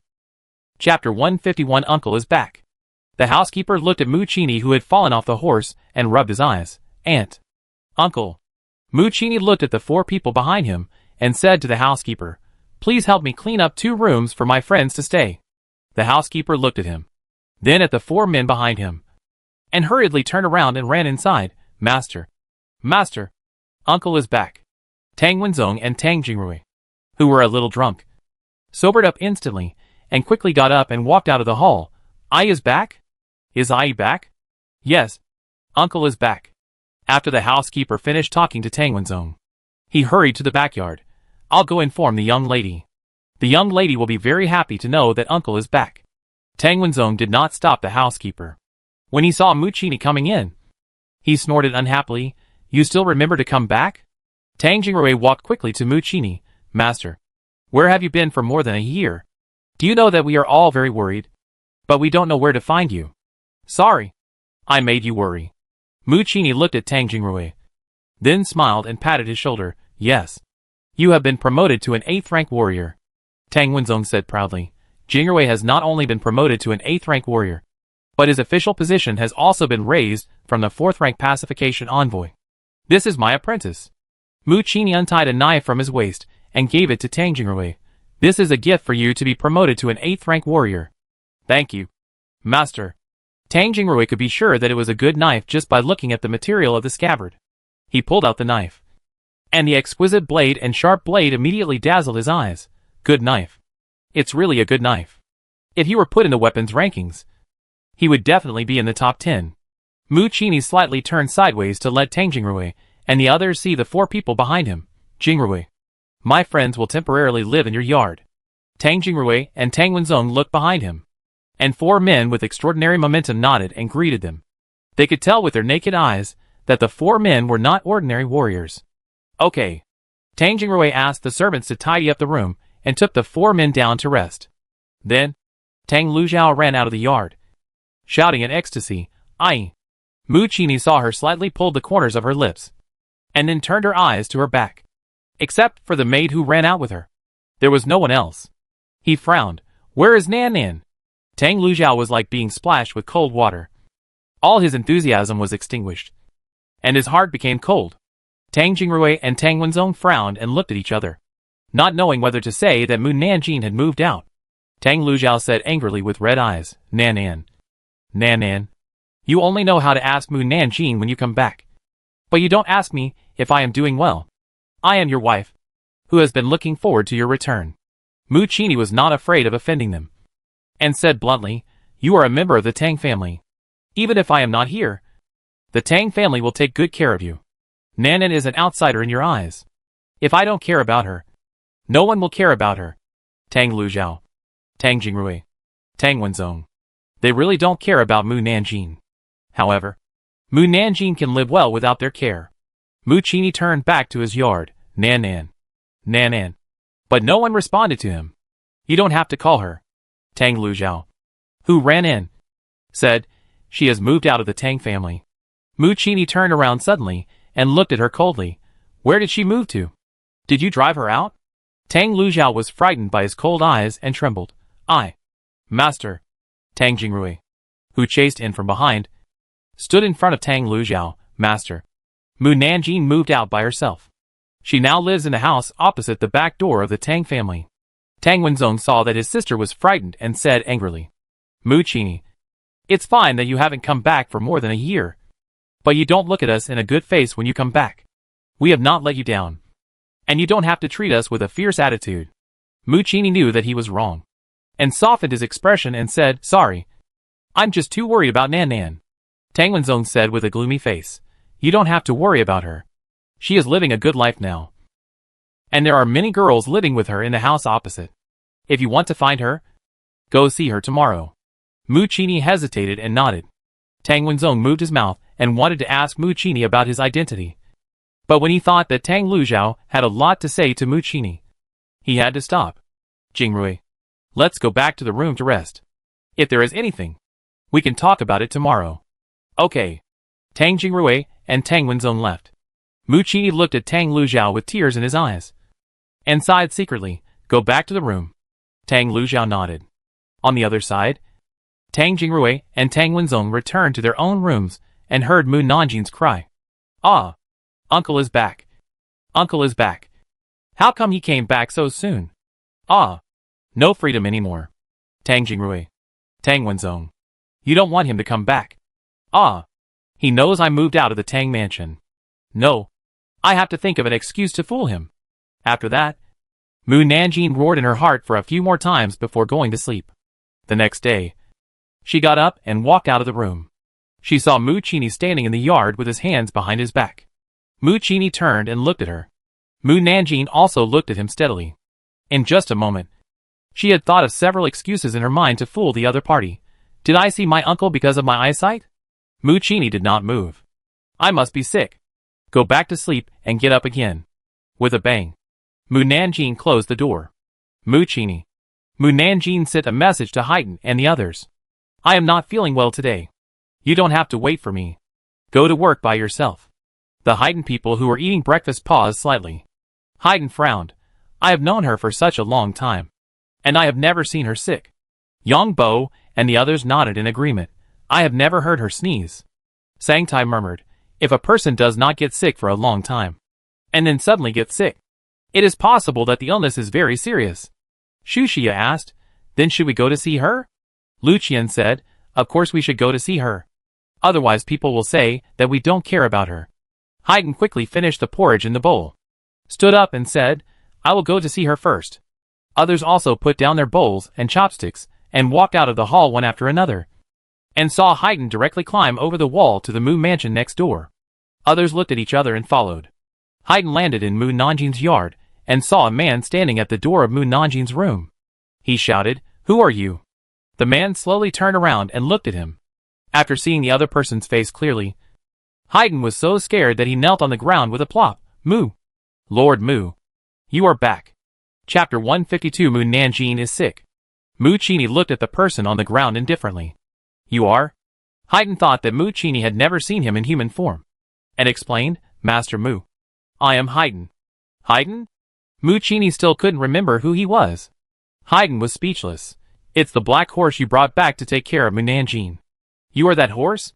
Chapter 151 Uncle is back. The housekeeper looked at Mu Qini, who had fallen off the horse, and rubbed his eyes. Aunt. Uncle. Mu Qini looked at the 4 people behind him, and said to the housekeeper, Please help me clean up 2 rooms for my friends to stay. The housekeeper looked at him, then at the 4 men behind him, and hurriedly turned around and ran inside. Master. Master. Uncle is back. Tang Wenzong and Tang Jingrui, who were a little drunk, sobered up instantly, and quickly got up and walked out of the hall. I is back? Is I back? Yes. Uncle is back. After the housekeeper finished talking to Tang Wenzong, he hurried to the backyard. I'll go inform the young lady. The young lady will be very happy to know that Uncle is back. Tang Wenzong did not stop the housekeeper. When he saw Mu Qini coming in, he snorted unhappily. You still remember to come back? Tang Jingrui walked quickly to Mu Qini. Master, where have you been for more than a year? Do you know that we are all very worried? But we don't know where to find you. Sorry. I made you worry. Mu Qini looked at Tang Jingrui, then smiled and patted his shoulder. Yes. You have been promoted to an 8th rank warrior. Tang Wenzong said proudly. Jingrui has not only been promoted to an 8th rank warrior, but his official position has also been raised from the 4th rank pacification envoy. This is my apprentice. Mu Qini untied a knife from his waist and gave it to Tang Jingrui. This is a gift for you to be promoted to an 8th rank warrior. Thank you, Master. Tang Jingrui could be sure that it was a good knife just by looking at the material of the scabbard. He pulled out the knife, and the exquisite blade and sharp blade immediately dazzled his eyes. Good knife. It's really a good knife. If he were put in the weapons rankings, he would definitely be in the top 10. Mu Qini slightly turned sideways to let Tang Jingrui and the others see the 4 people behind him. Jingrui, my friends will temporarily live in your yard. Tang Jingrui and Tang Wenzong looked behind him, and 4 men with extraordinary momentum nodded and greeted them. They could tell with their naked eyes that the 4 men were not ordinary warriors. Okay. Tang Jingrui asked the servants to tidy up the room and took the 4 men down to rest. Then, Tang Lujiao ran out of the yard, shouting in ecstasy, Ai! Mu Qini saw her slightly pulled the corners of her lips, and then turned her eyes to her back. Except for the maid who ran out with her, there was no one else. He frowned. Where is Nan Nan? Tang Lujiao was like being splashed with cold water. All his enthusiasm was extinguished, and his heart became cold. Tang Jingrui and Tang Wenzong frowned and looked at each other, not knowing whether to say that Mu Nanjing had moved out. Tang Lujiao said angrily with red eyes, Nan Nan. Nan Nan. You only know how to ask Mu Nanjing when you come back. But you don't ask me if I am doing well. I am your wife, who has been looking forward to your return. Mu Qini was not afraid of offending them, and said bluntly, you are a member of the Tang family. Even if I am not here, the Tang family will take good care of you. Nan Nan is an outsider in your eyes. If I don't care about her, no one will care about her. Tang Lujiao, Tang Jingrui, Tang Wenzong. They really don't care about Mu Nanjing. However, Mu Nanjing can live well without their care. Mu Qini turned back to his yard, Nan Nan. Nan Nan. But no one responded to him. You don't have to call her. Tang Lujiao, who ran in, said, she has moved out of the Tang family. Mu Qini turned around suddenly and looked at her coldly. Where did she move to? Did you drive her out? Tang Lujiao was frightened by his cold eyes and trembled. Master. Tang Jingrui, who chased in from behind, stood in front of Tang Lujiao. Master. Mu Nanjing moved out by herself. She now lives in the house opposite the back door of the Tang family. Tang Wenzong saw that his sister was frightened and said angrily, Mu Qini, it's fine that you haven't come back for more than a year, but you don't look at us in a good face when you come back. We have not let you down, and you don't have to treat us with a fierce attitude. Mu Qini knew that he was wrong, and softened his expression and said, sorry. I'm just too worried about Nan Nan. Tang Wenzong said with a gloomy face, you don't have to worry about her. She is living a good life now, and there are many girls living with her in the house opposite. If you want to find her, go see her tomorrow. Mu Qini hesitated and nodded. Tang Wenzong moved his mouth and wanted to ask Mu Qini about his identity. But when he thought that Tang Lujiao had a lot to say to Mu Qini, he had to stop. Jingrui, let's go back to the room to rest. If there is anything, we can talk about it tomorrow. Okay. Tang Jingrui and Tang Wenzong left. Mu Qini looked at Tang Lujiao with tears in his eyes, and sighed secretly. Go back to the room. Tang Lujiao nodded. On the other side, Tang Jingrui and Tang Wenzong returned to their own rooms and heard Mu Nanjing's cry. Uncle is back. Uncle is back. How come he came back so soon? No freedom anymore. Tang Jingrui, Tang Wenzong. You don't want him to come back. He knows I moved out of the Tang mansion. No. I have to think of an excuse to fool him. After that, Mu Nanjing roared in her heart for a few more times before going to sleep. The next day, she got up and walked out of the room. She saw Mu Qini standing in the yard with his hands behind his back. Mu Qini turned and looked at her. Mu Nanjing also looked at him steadily. In just a moment, she had thought of several excuses in her mind to fool the other party. Did I see my uncle because of my eyesight? Mu Qini did not move. I must be sick. Go back to sleep and get up again. With a bang, Mu Nanjing closed the door. Mu Qini. Mu Nanjing sent a message to Haydn and the others. I am not feeling well today. You don't have to wait for me. Go to work by yourself. The Haydn people who were eating breakfast paused slightly. Haydn frowned. I have known her for such a long time, and I have never seen her sick. Yang Bo and the others nodded in agreement. I have never heard her sneeze. Sangtai murmured. If a person does not get sick for a long time, and then suddenly gets sick, it is possible that the illness is very serious. Xu Xia asked, then should we go to see her? Lu Qian said, of course we should go to see her. Otherwise people will say that we don't care about her. Haydn quickly finished the porridge in the bowl, stood up and said, I will go to see her first. Others also put down their bowls and chopsticks and walked out of the hall one after another, and saw Haydn directly climb over the wall to the Mu mansion next door. Others looked at each other and followed. Haydn landed in Mu Nanjing's yard and saw a man standing at the door of Mu Nanjing's room. He shouted, who are you? The man slowly turned around and looked at him. After seeing the other person's face clearly, Haydn was so scared that he knelt on the ground with a plop. Mu. Lord Mu. You are back. Chapter 152. Mu Nanjing is sick. Mu Qini looked at the person on the ground indifferently. You are? Haydn thought that Mu Chini had never seen him in human form, and explained, Master Mu. I am Haydn. Haydn? Mu Chini still couldn't remember who he was. Haydn was speechless. It's the black horse you brought back to take care of Mu Nanjing. You are that horse?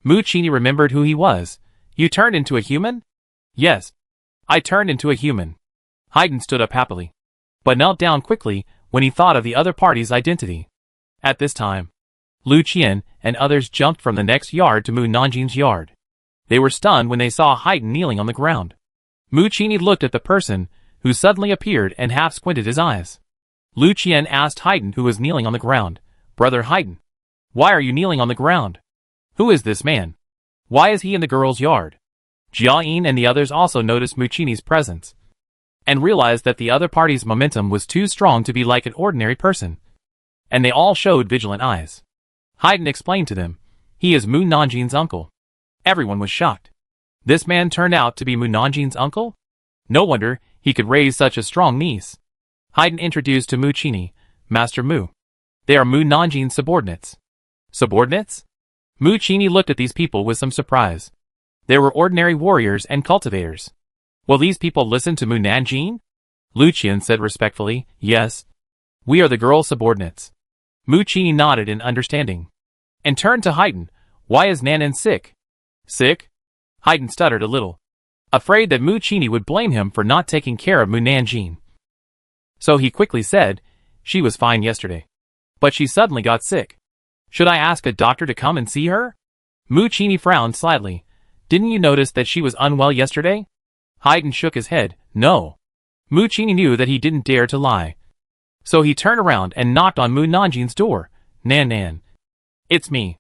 Mu Chini remembered who he was. You turned into a human? Yes. I turned into a human. Haydn stood up happily, but knelt down quickly when he thought of the other party's identity. At this time, Lu Qian and others jumped from the next yard to Mu Nanjing's yard. They were stunned when they saw Haydn kneeling on the ground. Mu Chini looked at the person who suddenly appeared and half squinted his eyes. Lu Qian asked Haydn, who was kneeling on the ground, Brother Haydn, why are you kneeling on the ground? Who is this man? Why is he in the girl's yard? Jiayin and the others also noticed Mu Chini's presence, and realized that the other party's momentum was too strong to be like an ordinary person, and they all showed vigilant eyes. Haydn explained to them, he is Mu Nanjing's uncle. Everyone was shocked. This man turned out to be Mu Nanjing's uncle? No wonder he could raise such a strong niece. Haydn introduced to Mu Chini, Master Mu. They are Mu Nanjing's subordinates. Subordinates? Mu Chini looked at these people with some surprise. They were ordinary warriors and cultivators. Will these people listen to Mu Nanjing? Lu Qian said respectfully, yes. We are the girl's subordinates. Mu Chini nodded in understanding, and turned to Haydn. Why is Nanan sick? Sick? Haydn stuttered a little, afraid that Mu Chini would blame him for not taking care of Mu Nanjing. So he quickly said, she was fine yesterday, but she suddenly got sick. Should I ask a doctor to come and see her? Mu Chini frowned slightly. Didn't you notice that she was unwell yesterday? Haydn shook his head. No. Mu Chini knew that he didn't dare to lie. So he turned around and knocked on Mu Nanjing's door. Nan. It's me.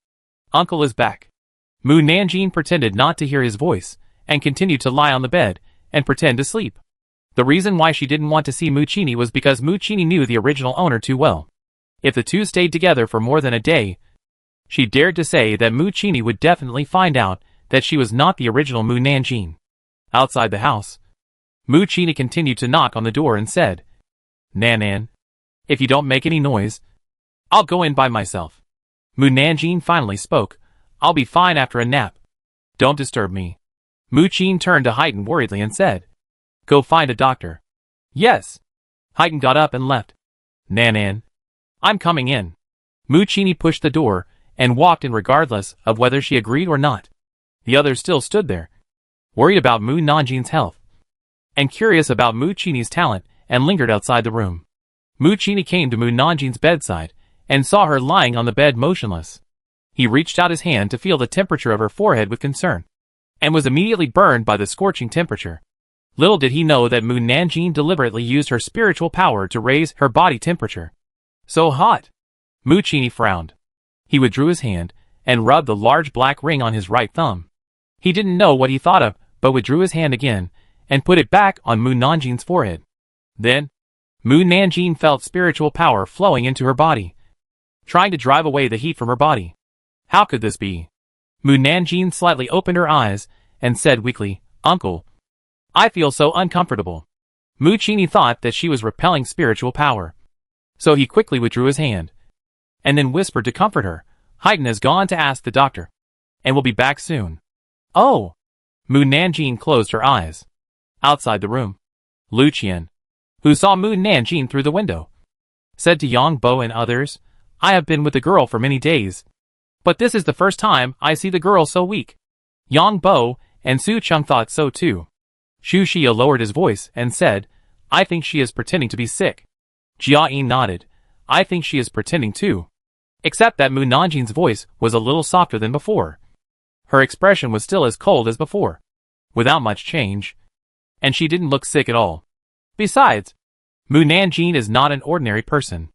Uncle is back. Mu Nanjing pretended not to hear his voice, and continued to lie on the bed, and pretend to sleep. The reason why she didn't want to see Mu Chini was because Mu Chini knew the original owner too well. If the two stayed together for more than a day, she dared to say that Mu Chini would definitely find out that she was not the original Mu Nanjing. Outside the house, Mu Chini continued to knock on the door and said, Nan, if you don't make any noise, I'll go in by myself. Mu Nanjing finally spoke, I'll be fine after a nap. Don't disturb me. Mu Chini turned to Haydn worriedly and said, go find a doctor. Yes. Haydn got up and left. Nan, I'm coming in. Mu Chini pushed the door and walked in regardless of whether she agreed or not. The others still stood there, worried about Mu Nanjing's health, and curious about Mu Chini's talent, and lingered outside the room. Mu Chini came to Mu Nanjing's bedside and saw her lying on the bed motionless. He reached out his hand to feel the temperature of her forehead with concern, and was immediately burned by the scorching temperature. Little did he know that Mu Nanjing deliberately used her spiritual power to raise her body temperature. So hot! Mu Chini frowned. He withdrew his hand and rubbed the large black ring on his right thumb. He didn't know what he thought of, but withdrew his hand again and put it back on Mu Nanjing's forehead. Then, Mu Nanjing felt spiritual power flowing into her body, trying to drive away the heat from her body. How could this be? Mu Nanjing slightly opened her eyes and said weakly, Uncle, I feel so uncomfortable. Mu Chini thought that she was repelling spiritual power, so he quickly withdrew his hand, and then whispered to comfort her, Haydn has gone to ask the doctor, and will be back soon. Oh! Mu Nanjing closed her eyes. Outside the room, Lu Qian, who saw Mu Nanjing through the window, said to Yang Bo and others, I have been with the girl for many days, but this is the first time I see the girl so weak. Yang Bo and Su Cheng thought so too. Xu Xia lowered his voice and said, I think she is pretending to be sick. Jia Yin nodded. I think she is pretending too. Except that Mu Nanjing's voice was a little softer than before. Her expression was still as cold as before, without much change, and she didn't look sick at all. Besides, Mu Nanjing is not an ordinary person.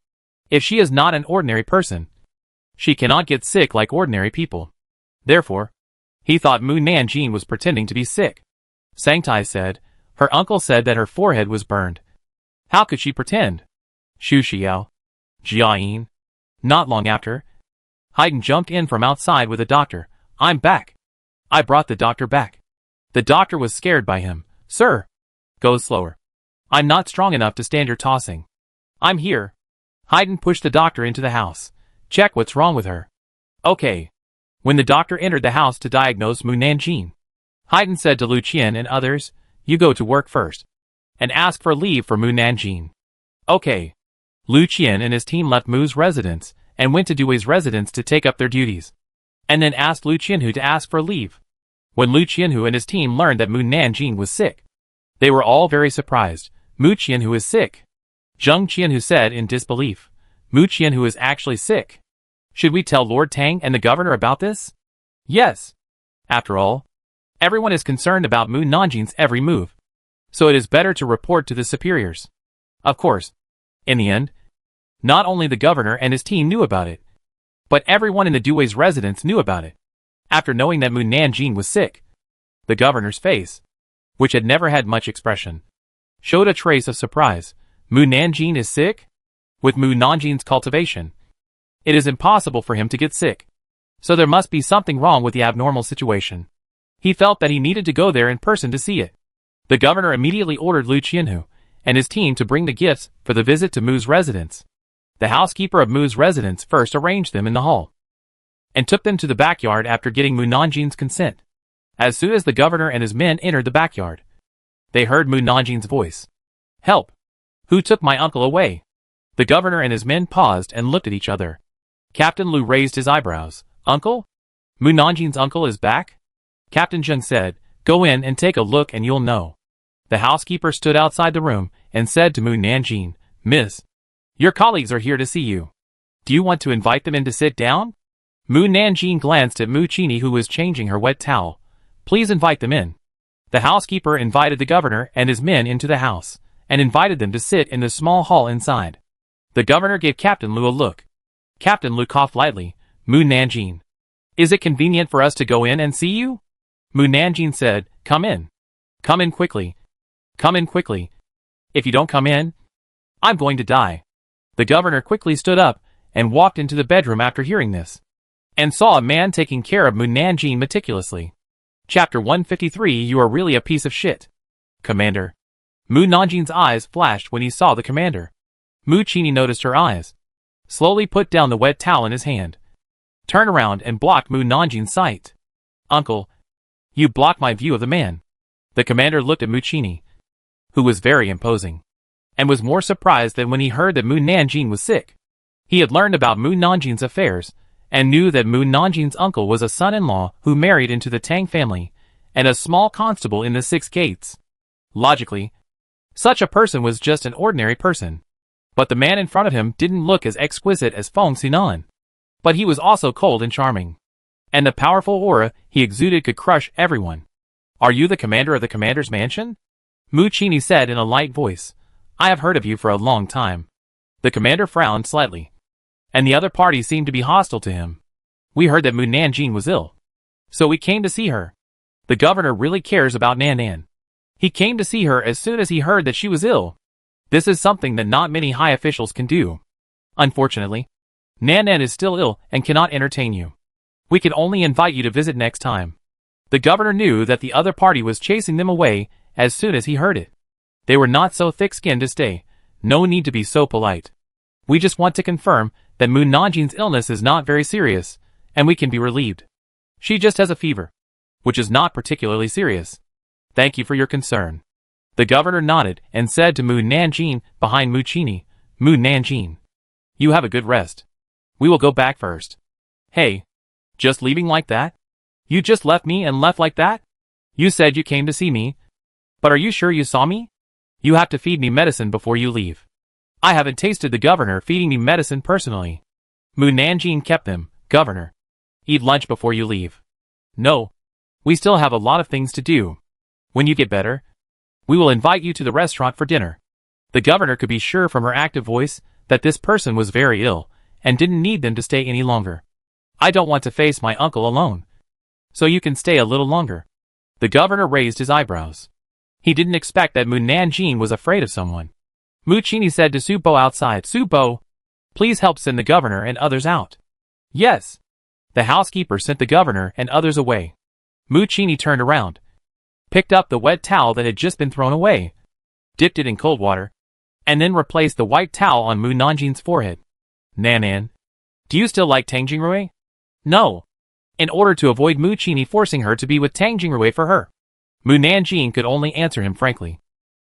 If she is not an ordinary person, she cannot get sick like ordinary people. Therefore, he thought Mu Nanjing was pretending to be sick. Sangtai said, her uncle said that her forehead was burned. How could she pretend? Xu Xiao. Jia Yin. Not long after, Haydn jumped in from outside with a doctor. I'm back. I brought the doctor back. The doctor was scared by him. Sir, go slower. I'm not strong enough to stand your tossing. I'm here. Haydn pushed the doctor into the house. Check what's wrong with her. Okay. When the doctor entered the house to diagnose Mu Nanjing, Haydn said to Lu Qian and others, "You go to work first, and ask for leave for Mu Nanjing." Okay. Lu Qian and his team left Mu's residence, and went to Dui's residence to take up their duties, and then asked Lu Qianhu to ask for leave. When Lu Qianhu and his team learned that Mu Nanjing was sick, they were all very surprised. Mu Qianhu is sick. Zheng Qianhu said in disbelief. Mu Qianhu is actually sick. Should we tell Lord Tang and the governor about this? Yes. After all, everyone is concerned about Mu Nanjing's every move, so it is better to report to the superiors. Of course, in the end, not only the governor and his team knew about it, but everyone in the Dui's residence knew about it. After knowing that Mu Nanjing was sick, the governor's face, which had never had much expression, showed a trace of surprise. Mu Nanjing is sick? With Mu Nanjing's cultivation, it is impossible for him to get sick. So there must be something wrong with the abnormal situation. He felt that he needed to go there in person to see it. The governor immediately ordered Lu Qianhu and his team to bring the gifts for the visit to Mu's residence. The housekeeper of Mu's residence first arranged them in the hall, and took them to the backyard after getting Mu Nanjing's consent. As soon as the governor and his men entered the backyard, they heard Mu Nanjing's voice. "Help! Who took my uncle away?" The governor and his men paused and looked at each other. Captain Lu raised his eyebrows. "Uncle? Mu Nanjing's uncle is back?" Captain Zheng said, "Go in and take a look and you'll know." The housekeeper stood outside the room and said to Mu Nanjing, "Miss, your colleagues are here to see you. Do you want to invite them in to sit down?" Mu Nanjing glanced at Mu Qini, who was changing her wet towel. "Please invite them in." The housekeeper invited the governor and his men into the house, and invited them to sit in the small hall inside. The governor gave Captain Lu a look. Captain Lu coughed lightly. "Mu Nanjing, is it convenient for us to go in and see you?" Mu Nanjing said, "Come in. Come in quickly. Come in quickly. If you don't come in, I'm going to die." The governor quickly stood up and walked into the bedroom after hearing this, and saw a man taking care of Mu Nanjing meticulously. Chapter 153. You are really a piece of shit, Commander. Mu Nanjing's eyes flashed when he saw the commander. Mu Qini noticed her eyes, slowly put down the wet towel in his hand, turned around and blocked Mu Nanjing's sight. "Uncle, you blocked my view of the man." The commander looked at Mu Qini, who was very imposing, and was more surprised than when he heard that Mu Nanjing was sick. He had learned about Mu Nanjing's affairs, and knew that Mu Nanjing's uncle was a son-in-law who married into the Tang family, and a small constable in the Six Gates. Logically, such a person was just an ordinary person. But the man in front of him didn't look as exquisite as Feng Xinan. But he was also cold and charming, and the powerful aura he exuded could crush everyone. "Are you the commander of the commander's mansion?" Mu Qini said in a light voice. "I have heard of you for a long time." The commander frowned slightly, and the other party seemed to be hostile to him. "We heard that Mu Nanjing was ill, so we came to see her. The governor really cares about Nan. He came to see her as soon as he heard that she was ill. This is something that not many high officials can do. Unfortunately, Nan is still ill and cannot entertain you. We can only invite you to visit next time." The governor knew that the other party was chasing them away as soon as he heard it. They were not so thick-skinned to stay. No need to be so polite. "We just want to confirm that Mu Nanjing's illness is not very serious, and we can be relieved. She just has a fever, which is not particularly serious. Thank you for your concern." The governor nodded and said to Mu Nanjing behind Mu Qini, "Mu Nanjing, you have a good rest. We will go back first." "Hey, just leaving like that? You just left me and left like that? You said you came to see me, but are you sure you saw me? You have to feed me medicine before you leave." "I haven't tasted the governor feeding me medicine personally." Mu Nanjing kept them. "Governor, eat lunch before you leave." "No, we still have a lot of things to do. When you get better, we will invite you to the restaurant for dinner." The governor could be sure from her active voice that this person was very ill, and didn't need them to stay any longer. "I don't want to face my uncle alone, so you can stay a little longer." The governor raised his eyebrows. He didn't expect that Mu Nanjing was afraid of someone. Mu Qini said to Su Bo outside, "Su Bo, please help send the governor and others out." "Yes." The housekeeper sent the governor and others away. Mu Qini turned around, picked up the wet towel that had just been thrown away, dipped it in cold water, and then replaced the white towel on Mu Nanjing's forehead. "Nan, do you still like Tangjingrui?" "No. in order to avoid Mu Qini forcing her to be with Tang Jingrui for her. Mu Nanjing could only answer him frankly.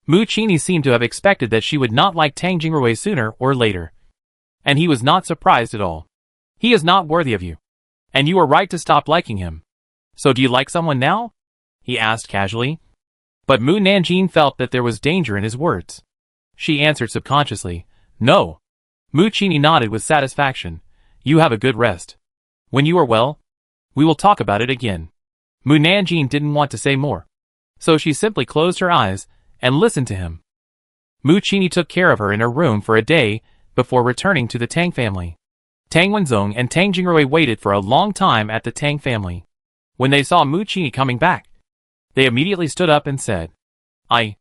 Mu Qini seemed to have expected that she would not like Tang Jingrui sooner or later. And he was not surprised at all. He is not worthy of you. And you are right to stop liking him. So do you like someone now? He asked casually. But Mu Nanjing felt that there was danger in his words. She answered subconsciously, no. Mu Qini nodded with satisfaction. You have a good rest. When you are well, we will talk about it again. Mu Nanjing didn't want to say more. So she simply closed her eyes and listened to him. Mu Qini took care of her in her room for a day before returning to the Tang family. Tang Wenzong and Tang Jingrui waited for a long time at the Tang family. When they saw Mu Qini coming back, they immediately stood up and said, I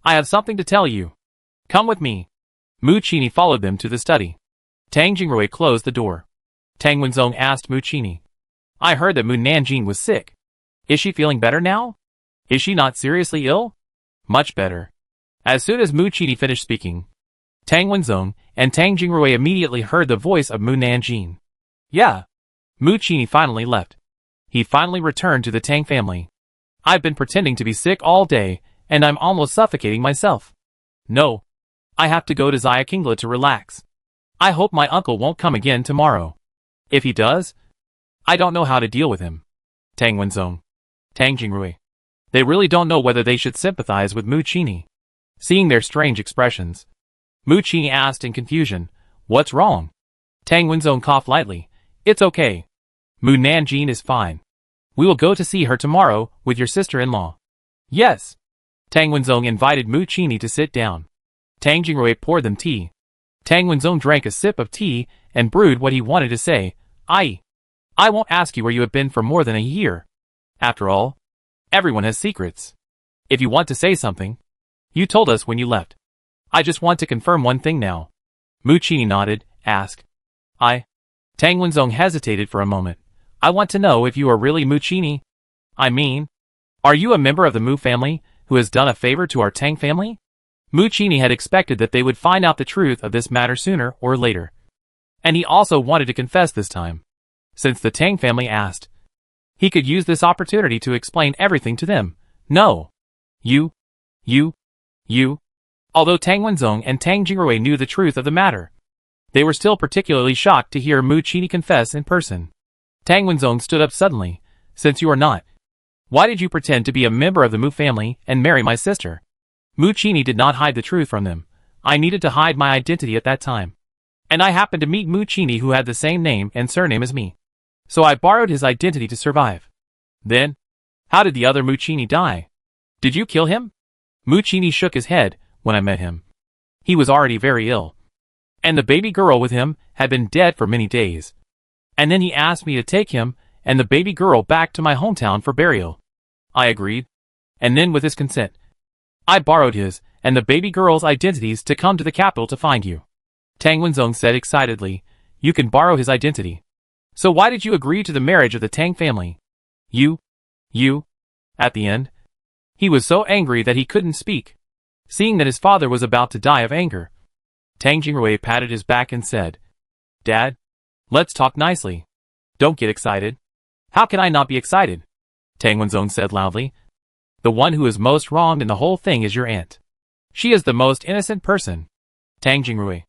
have something to tell you. Come with me. Mu Qini followed them to the study. Tang Jingrui closed the door. Tang Wenzong asked Mu Qini, I heard that Mu Nanjing was sick. Is she feeling better now? Is she not seriously ill? Much better. As soon as Mu Qini finished speaking, Tang Wenzong and Tang Jingrui immediately heard the voice of Mu Nanjing. Yeah. Mu Qini finally left. He finally returned to the Tang family. I've been pretending to be sick all day, and I'm almost suffocating myself. No. I have to go to Xiaqingla to relax. I hope my uncle won't come again tomorrow. If he does, I don't know how to deal with him. Tang Wenzong. Tang Jingrui. They really don't know whether they should sympathize with Mu Qini. Seeing their strange expressions, Mu Qini asked in confusion, what's wrong? Tang Wenzong coughed lightly. It's okay. Mu Nanjing is fine. We will go to see her tomorrow with your sister-in-law. Yes. Tang Wenzong invited Mu Qini to sit down. Tang Jingrui poured them tea. Tang Wenzong drank a sip of tea and brewed what he wanted to say. I won't ask you where you have been for more than a year. After all, everyone has secrets. If you want to say something, you told us when you left. I just want to confirm one thing now. Mu Qini nodded, asked. Tang Wenzong hesitated for a moment. I want to know if you are really Mu Qini. I mean, are you a member of the Mu family who has done a favor to our Tang family? Mu Qini had expected that they would find out the truth of this matter sooner or later. And he also wanted to confess this time. Since the Tang family asked, he could use this opportunity to explain everything to them. No. You. Although Tang Wenzong and Tang Jingrui knew the truth of the matter, they were still particularly shocked to hear Mu Qini confess in person. Tang Wenzong stood up suddenly. Since you are not, why did you pretend to be a member of the Mu family and marry my sister? Mu Qini did not hide the truth from them. I needed to hide my identity at that time. And I happened to meet Mu Qini who had the same name and surname as me. So I borrowed his identity to survive. Then, how did the other Mu Qini die? Did you kill him? Mu Qini shook his head when I met him. He was already very ill. And the baby girl with him had been dead for many days. And then he asked me to take him and the baby girl back to my hometown for burial. I agreed. And then with his consent, I borrowed his and the baby girl's identities to come to the capital to find you. Tang Wenzong said excitedly, you can borrow his identity. So why did you agree to the marriage of the Tang family? You. At the end, he was so angry that he couldn't speak, seeing that his father was about to die of anger. Tang Jingrui patted his back and said, Dad, let's talk nicely. Don't get excited. How can I not be excited? Tang Wenzong said loudly. The one who is most wronged in the whole thing is your aunt. She is the most innocent person. Tang Jingrui.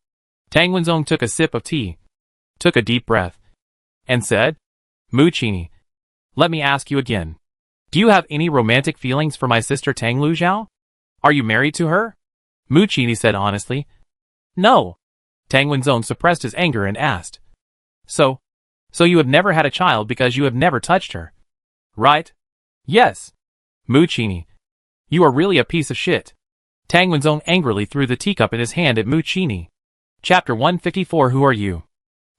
Tang Wenzong took a sip of tea, took a deep breath, and said, Mu Qini, let me ask you again. Do you have any romantic feelings for my sister Tang Luzhao? Are you married to her? Mu Qini said honestly. No. Tang Wenzong suppressed his anger and asked. So you have never had a child because you have never touched her, right? Yes. Mu Qini. You are really a piece of shit. Tang Wenzong angrily threw the teacup in his hand at Mu Qini. Chapter 154 Who Are You?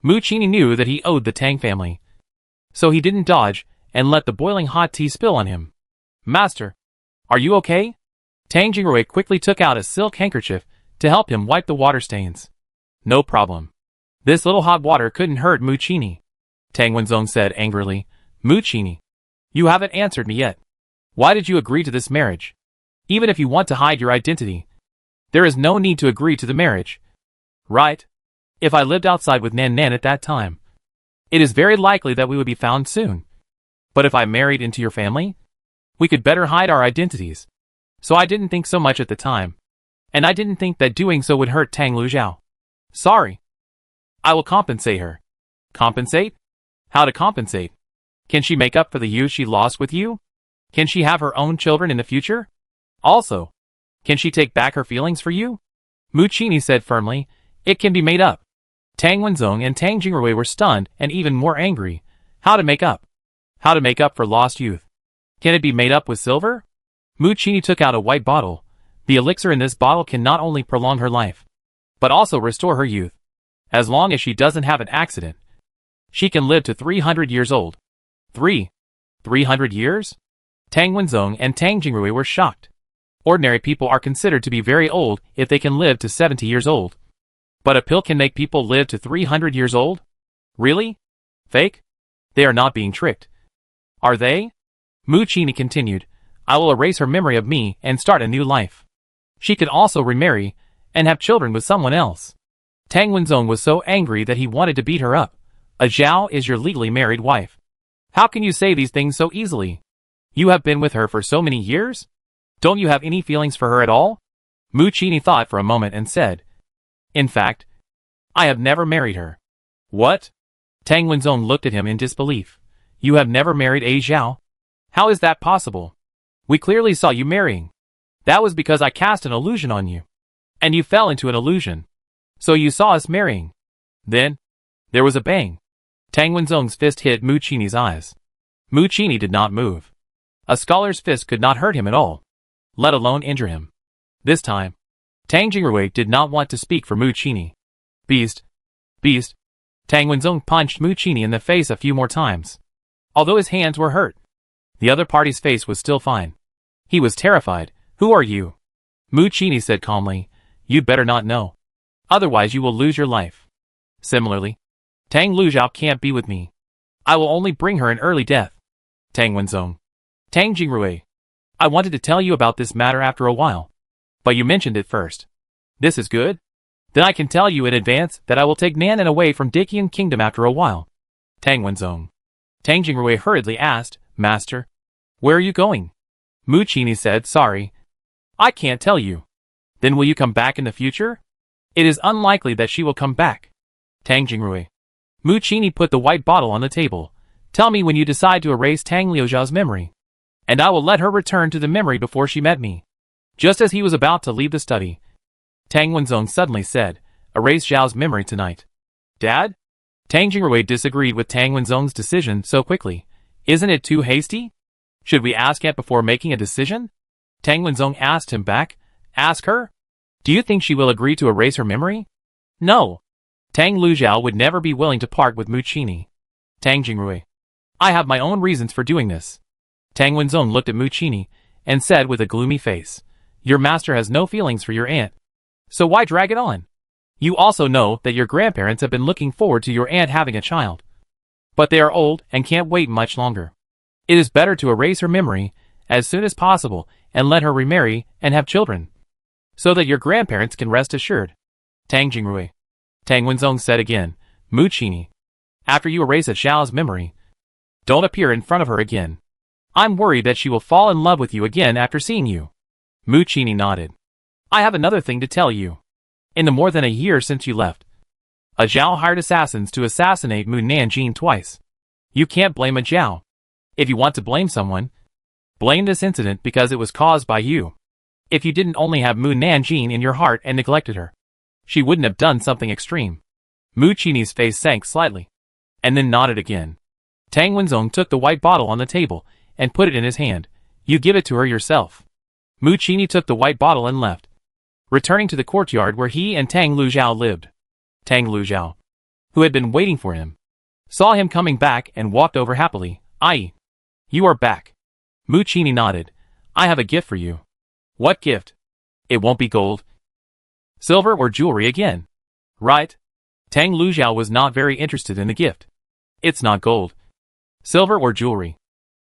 Mu Qini knew that he owed the Tang family. So he didn't dodge and let the boiling hot tea spill on him. Master, are you okay? Tang Jingrui quickly took out a silk handkerchief to help him wipe the water stains. No problem. This little hot water couldn't hurt Mu Qini. Tang Wenzong said angrily. Mu Qini, you haven't answered me yet. Why did you agree to this marriage? Even if you want to hide your identity, there is no need to agree to the marriage. Right? If I lived outside with Nan Nan at that time, it is very likely that we would be found soon. But if I married into your family, we could better hide our identities. So I didn't think so much at the time. And I didn't think that doing so would hurt Tang Lujiao. Sorry. I will compensate her. Compensate? How to compensate? Can she make up for the youth she lost with you? Can she have her own children in the future? Also, can she take back her feelings for you? Mu Qini said firmly, it can be made up. Tang Wenzong and Tang Jingrui were stunned and even more angry. How to make up? How to make up for lost youth? Can it be made up with silver? Mu Qini took out a white bottle. The elixir in this bottle can not only prolong her life, but also restore her youth. As long as she doesn't have an accident, she can live to 300 years old. 300 years? Tang Wenzong and Tang Jingrui were shocked. Ordinary people are considered to be very old if they can live to 70 years old. But a pill can make people live to 300 years old? Really? Fake? They are not being tricked. Are they? Mu Qini continued, I will erase her memory of me and start a new life. She could also remarry and have children with someone else. Tang Wenzong was so angry that he wanted to beat her up. A Zhao is your legally married wife. How can you say these things so easily? You have been with her for so many years? Don't you have any feelings for her at all? Mu Qini thought for a moment and said, in fact, I have never married her. What? Tang Wenzong looked at him in disbelief. You have never married a Zhao? How is that possible? We clearly saw you marrying. That was because I cast an illusion on you. And you fell into an illusion. So you saw us marrying. Then, there was a bang. Tang Wenzong's fist hit Mu Qini's eyes. Mu Qini did not move. A scholar's fist could not hurt him at all, let alone injure him. This time, Tang Jingrui did not want to speak for Mu Qini. Beast. Beast. Tang Wenzong punched Mu Qini in the face a few more times. Although his hands were hurt, the other party's face was still fine. He was terrified. Who are you? Mu Qini said calmly, you'd better not know. Otherwise you will lose your life. Similarly, Tang Lujiao can't be with me. I will only bring her an early death. Tang Wenzong. Tang Jingrui. I wanted to tell you about this matter after a while. But you mentioned it first. This is good? Then I can tell you in advance that I will take Nanan away from Dakian Kingdom after a while. Tang Wenzong. Tang Jingrui hurriedly asked, Master, where are you going? Mu Qini said, sorry. I can't tell you. Then will you come back in the future? It is unlikely that she will come back. Tang Jingrui. Mu Qini put the white bottle on the table. Tell me when you decide to erase Tang Liujiao's memory. And I will let her return to the memory before she met me. Just as he was about to leave the study, Tang Wenzong suddenly said, erase Zhao's memory tonight. Dad? Tang Jingrui disagreed with Tang Wenzong's decision so quickly. Isn't it too hasty? Should we ask Aunt before making a decision? Tang Wenzong asked him back. Ask her? Do you think she will agree to erase her memory? No. Tang Lujiao would never be willing to part with Mu Qini. Tang Jingrui. I have my own reasons for doing this. Tang Wenzong looked at Mu Qini and said with a gloomy face, your master has no feelings for your aunt. So why drag it on? You also know that your grandparents have been looking forward to your aunt having a child. But they are old and can't wait much longer. It is better to erase her memory as soon as possible and let her remarry and have children, so that your grandparents can rest assured. Tang Jingrui. Tang Wenzong said again, Mu Qini. After you erase a Zhao's memory, don't appear in front of her again. I'm worried that she will fall in love with you again after seeing you. Mu Qini nodded. I have another thing to tell you. In the more than a year since you left, a Zhao hired assassins to assassinate Mu Nanjing twice. You can't blame a Zhao. If you want to blame someone, blame this incident because it was caused by you. If you didn't only have Mu Nanjing in your heart and neglected her, she wouldn't have done something extreme. Mu Qini's face sank slightly, and then nodded again. Tang Wenzong took the white bottle on the table and put it in his hand. You give it to her yourself. Mu Qini took the white bottle and left, returning to the courtyard where he and Tang Lujiao lived. Tang Lujiao, who had been waiting for him, saw him coming back and walked over happily. Ai, you are back. Mu Qini nodded. I have a gift for you. What gift? It won't be gold, silver or jewelry again. Right? Tang Lujiao was not very interested in the gift. It's not gold, silver or jewelry,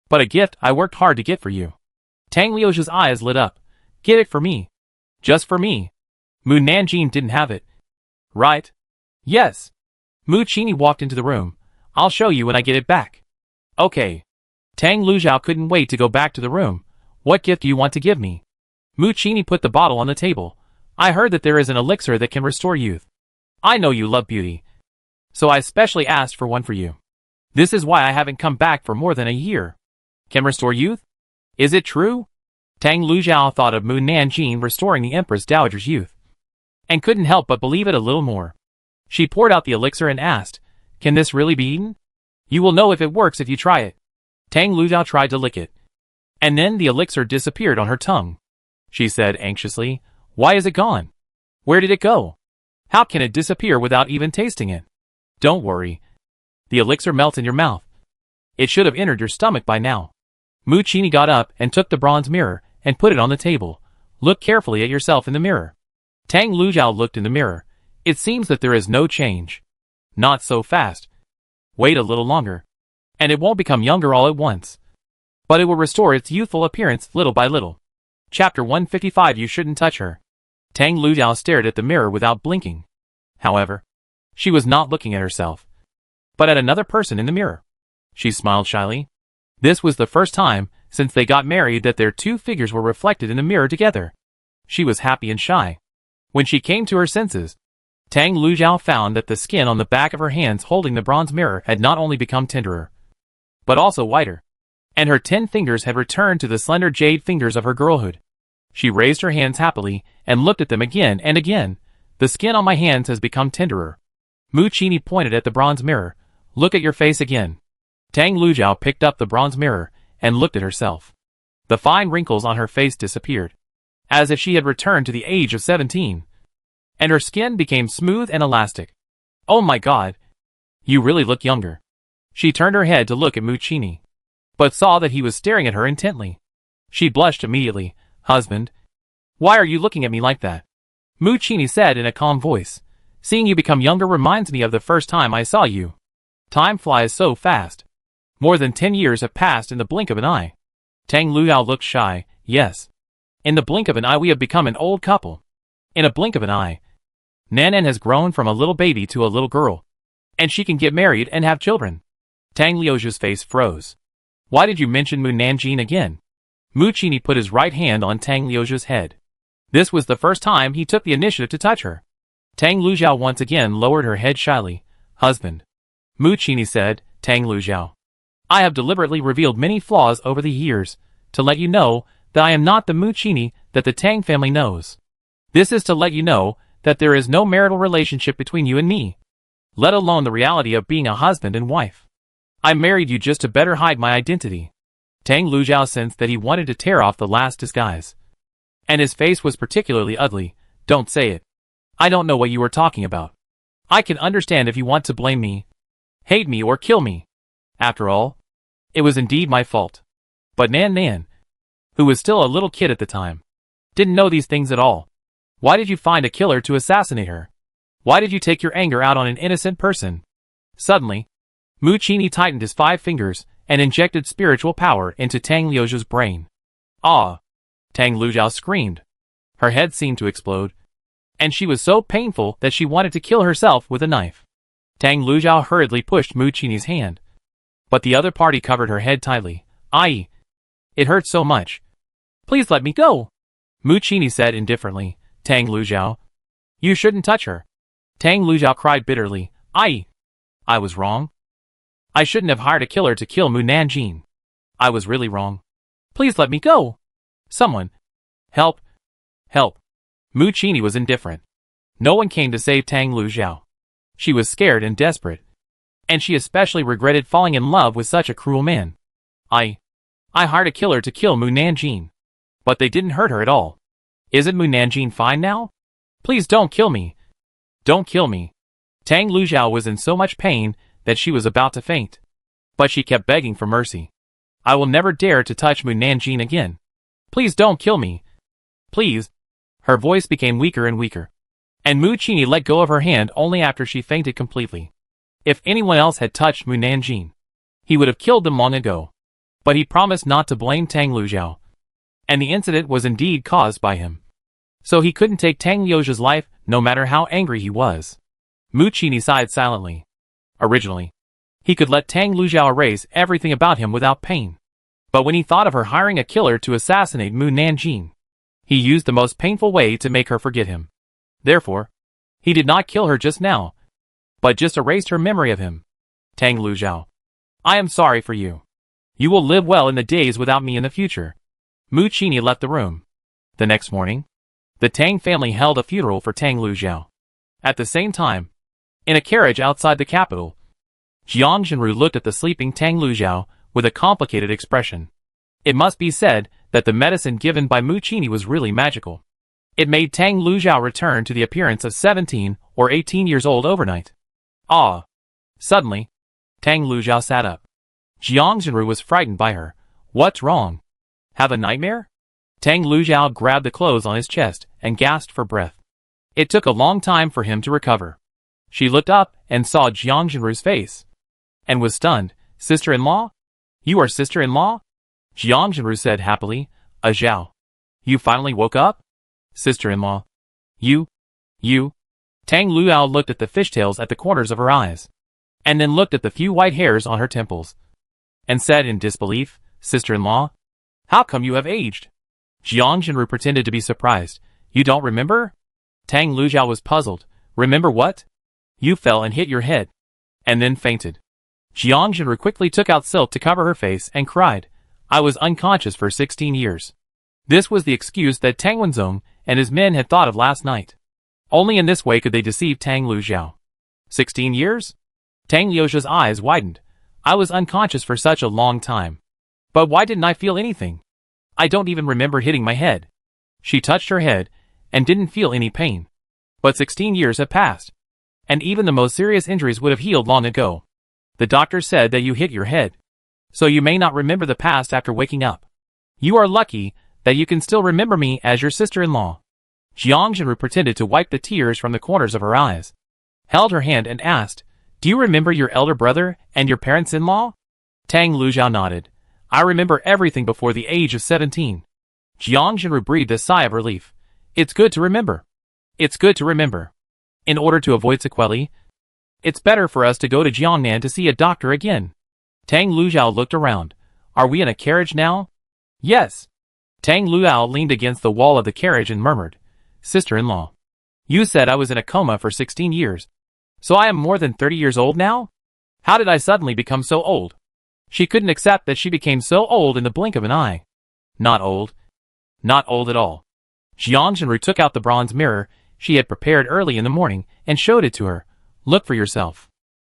but a gift I worked hard to get for you. Tang Liujia's eyes lit up. Get it for me. Just for me. Mu Nanjing didn't have it. Right? Yes. Mu Qini walked into the room. I'll show you when I get it back. Okay. Tang Lujiao couldn't wait to go back to the room. What gift do you want to give me? Mu Qini put the bottle on the table. I heard that there is an elixir that can restore youth. I know you love beauty, so I specially asked for one for you. This is why I haven't come back for more than a year. Can restore youth? Is it true? Tang Lujiao thought of Mu Nanjing restoring the Empress Dowager's youth, and couldn't help but believe it a little more. She poured out the elixir and asked, Can this really be eaten? You will know if it works if you try it. Tang Lujiao tried to lick it, and then the elixir disappeared on her tongue. She said anxiously, Why is it gone? Where did it go? How can it disappear without even tasting it? Don't worry. The elixir melts in your mouth. It should have entered your stomach by now. Mu Qini got up and took the bronze mirror and put it on the table. Look carefully at yourself in the mirror. Tang Lujiao looked in the mirror. It seems that there is no change. Not so fast. Wait a little longer, and it won't become younger all at once, but it will restore its youthful appearance little by little. Chapter 155. You shouldn't touch her. Tang Lujiao stared at the mirror without blinking. However, she was not looking at herself, but at another person in the mirror. She smiled shyly. This was the first time since they got married that their two figures were reflected in the mirror together. She was happy and shy. When she came to her senses, Tang Lujiao found that the skin on the back of her hands holding the bronze mirror had not only become tenderer, but also whiter, and her 10 fingers had returned to the slender jade fingers of her girlhood. She raised her hands happily and looked at them again and again. The skin on my hands has become tenderer. Mu Qini pointed at the bronze mirror. Look at your face again. Tang Lujiao picked up the bronze mirror and looked at herself. The fine wrinkles on her face disappeared, as if she had returned to the age of 17. And her skin became smooth and elastic. Oh my God! You really look younger. She turned her head to look at Mu Qini, but saw that he was staring at her intently. She blushed immediately. Husband, why are you looking at me like that? Mu Qini said in a calm voice. Seeing you become younger reminds me of the first time I saw you. Time flies so fast. More than 10 years have passed in the blink of an eye. Tang Lujiao looked shy. Yes. In the blink of an eye we have become an old couple. In a blink of an eye, Nanan has grown from a little baby to a little girl, and she can get married and have children. Tang Liujia's face froze. Why did you mention Mu Nanjing again? Mu Qini put his right hand on Tang Liujia's head. This was the first time he took the initiative to touch her. Tang Lujiao once again lowered her head shyly. Husband, Mu Qini said, Tang Lujiao, I have deliberately revealed many flaws over the years, to let you know that I am not the Mu Qini that the Tang family knows. This is to let you know that there is no marital relationship between you and me, let alone the reality of being a husband and wife. I married you just to better hide my identity. Tang Lujiao sensed that he wanted to tear off the last disguise, and his face was particularly ugly. Don't say it. I don't know what you are talking about. I can understand if you want to blame me, hate me or kill me. After all, it was indeed my fault. But Nan, who was still a little kid at the time, didn't know these things at all. Why did you find a killer to assassinate her? Why did you take your anger out on an innocent person? Suddenly, Mu Qini tightened his 5 fingers and injected spiritual power into Tang Liujia's brain. Ah! Tang Lujiao screamed. Her head seemed to explode, and she was so painful that she wanted to kill herself with a knife. Tang Lujiao hurriedly pushed Mu Qini's hand, but the other party covered her head tightly. Aye! It hurts so much. Please let me go! Mu Qini said indifferently. Tang Lujiao, you shouldn't touch her. Tang Lujiao cried bitterly. I was wrong. I shouldn't have hired a killer to kill Mu Nanjing. I was really wrong. Please let me go. Someone. Help. Help. Mu Qini was indifferent. No one came to save Tang Lujiao. She was scared and desperate, and she especially regretted falling in love with such a cruel man. I hired a killer to kill Mu Nanjing, but they didn't hurt her at all. Isn't Mu Nanjing fine now? Please don't kill me. Don't kill me. Tang Lujiao was in so much pain that she was about to faint, but she kept begging for mercy. I will never dare to touch Mu Nanjing again. Please don't kill me. Please. Her voice became weaker and weaker, and Mu Qini let go of her hand only after she fainted completely. If anyone else had touched Mu Nanjing, he would have killed them long ago. But he promised not to blame Tang Lujiao, and the incident was indeed caused by him. So he couldn't take Tang Liujia's life, no matter how angry he was. Mu Qini sighed silently. Originally, he could let Tang Lujiao erase everything about him without pain. But when he thought of her hiring a killer to assassinate Mu Nanjing, he used the most painful way to make her forget him. Therefore, he did not kill her just now, but just erased her memory of him. Tang Luzhao, I am sorry for you. You will live well in the days without me in the future. Mu Qini left the room. The next morning, the Tang family held a funeral for Tang Luzhao. At the same time, in a carriage outside the capital, Jiang Zhenru looked at the sleeping Tang Luzhao with a complicated expression. It must be said that the medicine given by Mu Qini was really magical. It made Tang Luzhao return to the appearance of 17 or 18 years old overnight. Ah! Suddenly, Tang Luzhao sat up. Jiang Zhenru was frightened by her. What's wrong? Have a nightmare? Tang Luzhao grabbed the clothes on his chest and gasped for breath. It took a long time for him to recover. She looked up and saw Jiang Zhenru's face, and was stunned. Sister-in-law? You are sister-in-law? Jiang Zhenru said happily. Zhao. You finally woke up? Sister-in-law. You? Tang Luao looked at the fishtails at the corners of her eyes, and then looked at the few white hairs on her temples, and said in disbelief, Sister-in-law? How come you have aged? Jiang Zhenru pretended to be surprised. You don't remember? Tang Luzhao was puzzled. Remember what? You fell and hit your head, and then fainted. Jiang Zhenru quickly took out silk to cover her face and cried. I was unconscious for 16 years. This was the excuse that Tang Wenzong and his men had thought of last night. Only in this way could they deceive Tang Luzhao. 16 years? Tang Liuxia's eyes widened. I was unconscious for such a long time. But why didn't I feel anything? I don't even remember hitting my head. She touched her head and didn't feel any pain. But 16 years have passed, and even the most serious injuries would have healed long ago. The doctor said that you hit your head, so you may not remember the past after waking up. You are lucky that you can still remember me as your sister-in-law. Jiang Zhenru pretended to wipe the tears from the corners of her eyes, held her hand and asked, Do you remember your elder brother and your parents-in-law? Tang Luzhao nodded. I remember everything before the age of 17. Jiang Zhenru breathed a sigh of relief. It's good to remember. It's good to remember. In order to avoid sequelae, it's better for us to go to Jiangnan to see a doctor again. Tang Luzhao looked around. Are we in a carriage now? Yes. Tang Luao leaned against the wall of the carriage and murmured, Sister-in-law, you said I was in a coma for 16 years. So I am more than 30 years old now? How did I suddenly become so old? She couldn't accept that she became so old in the blink of an eye. Not old. Not old at all. Jiang Zhenru took out the bronze mirror she had prepared early in the morning and showed it to her. Look for yourself.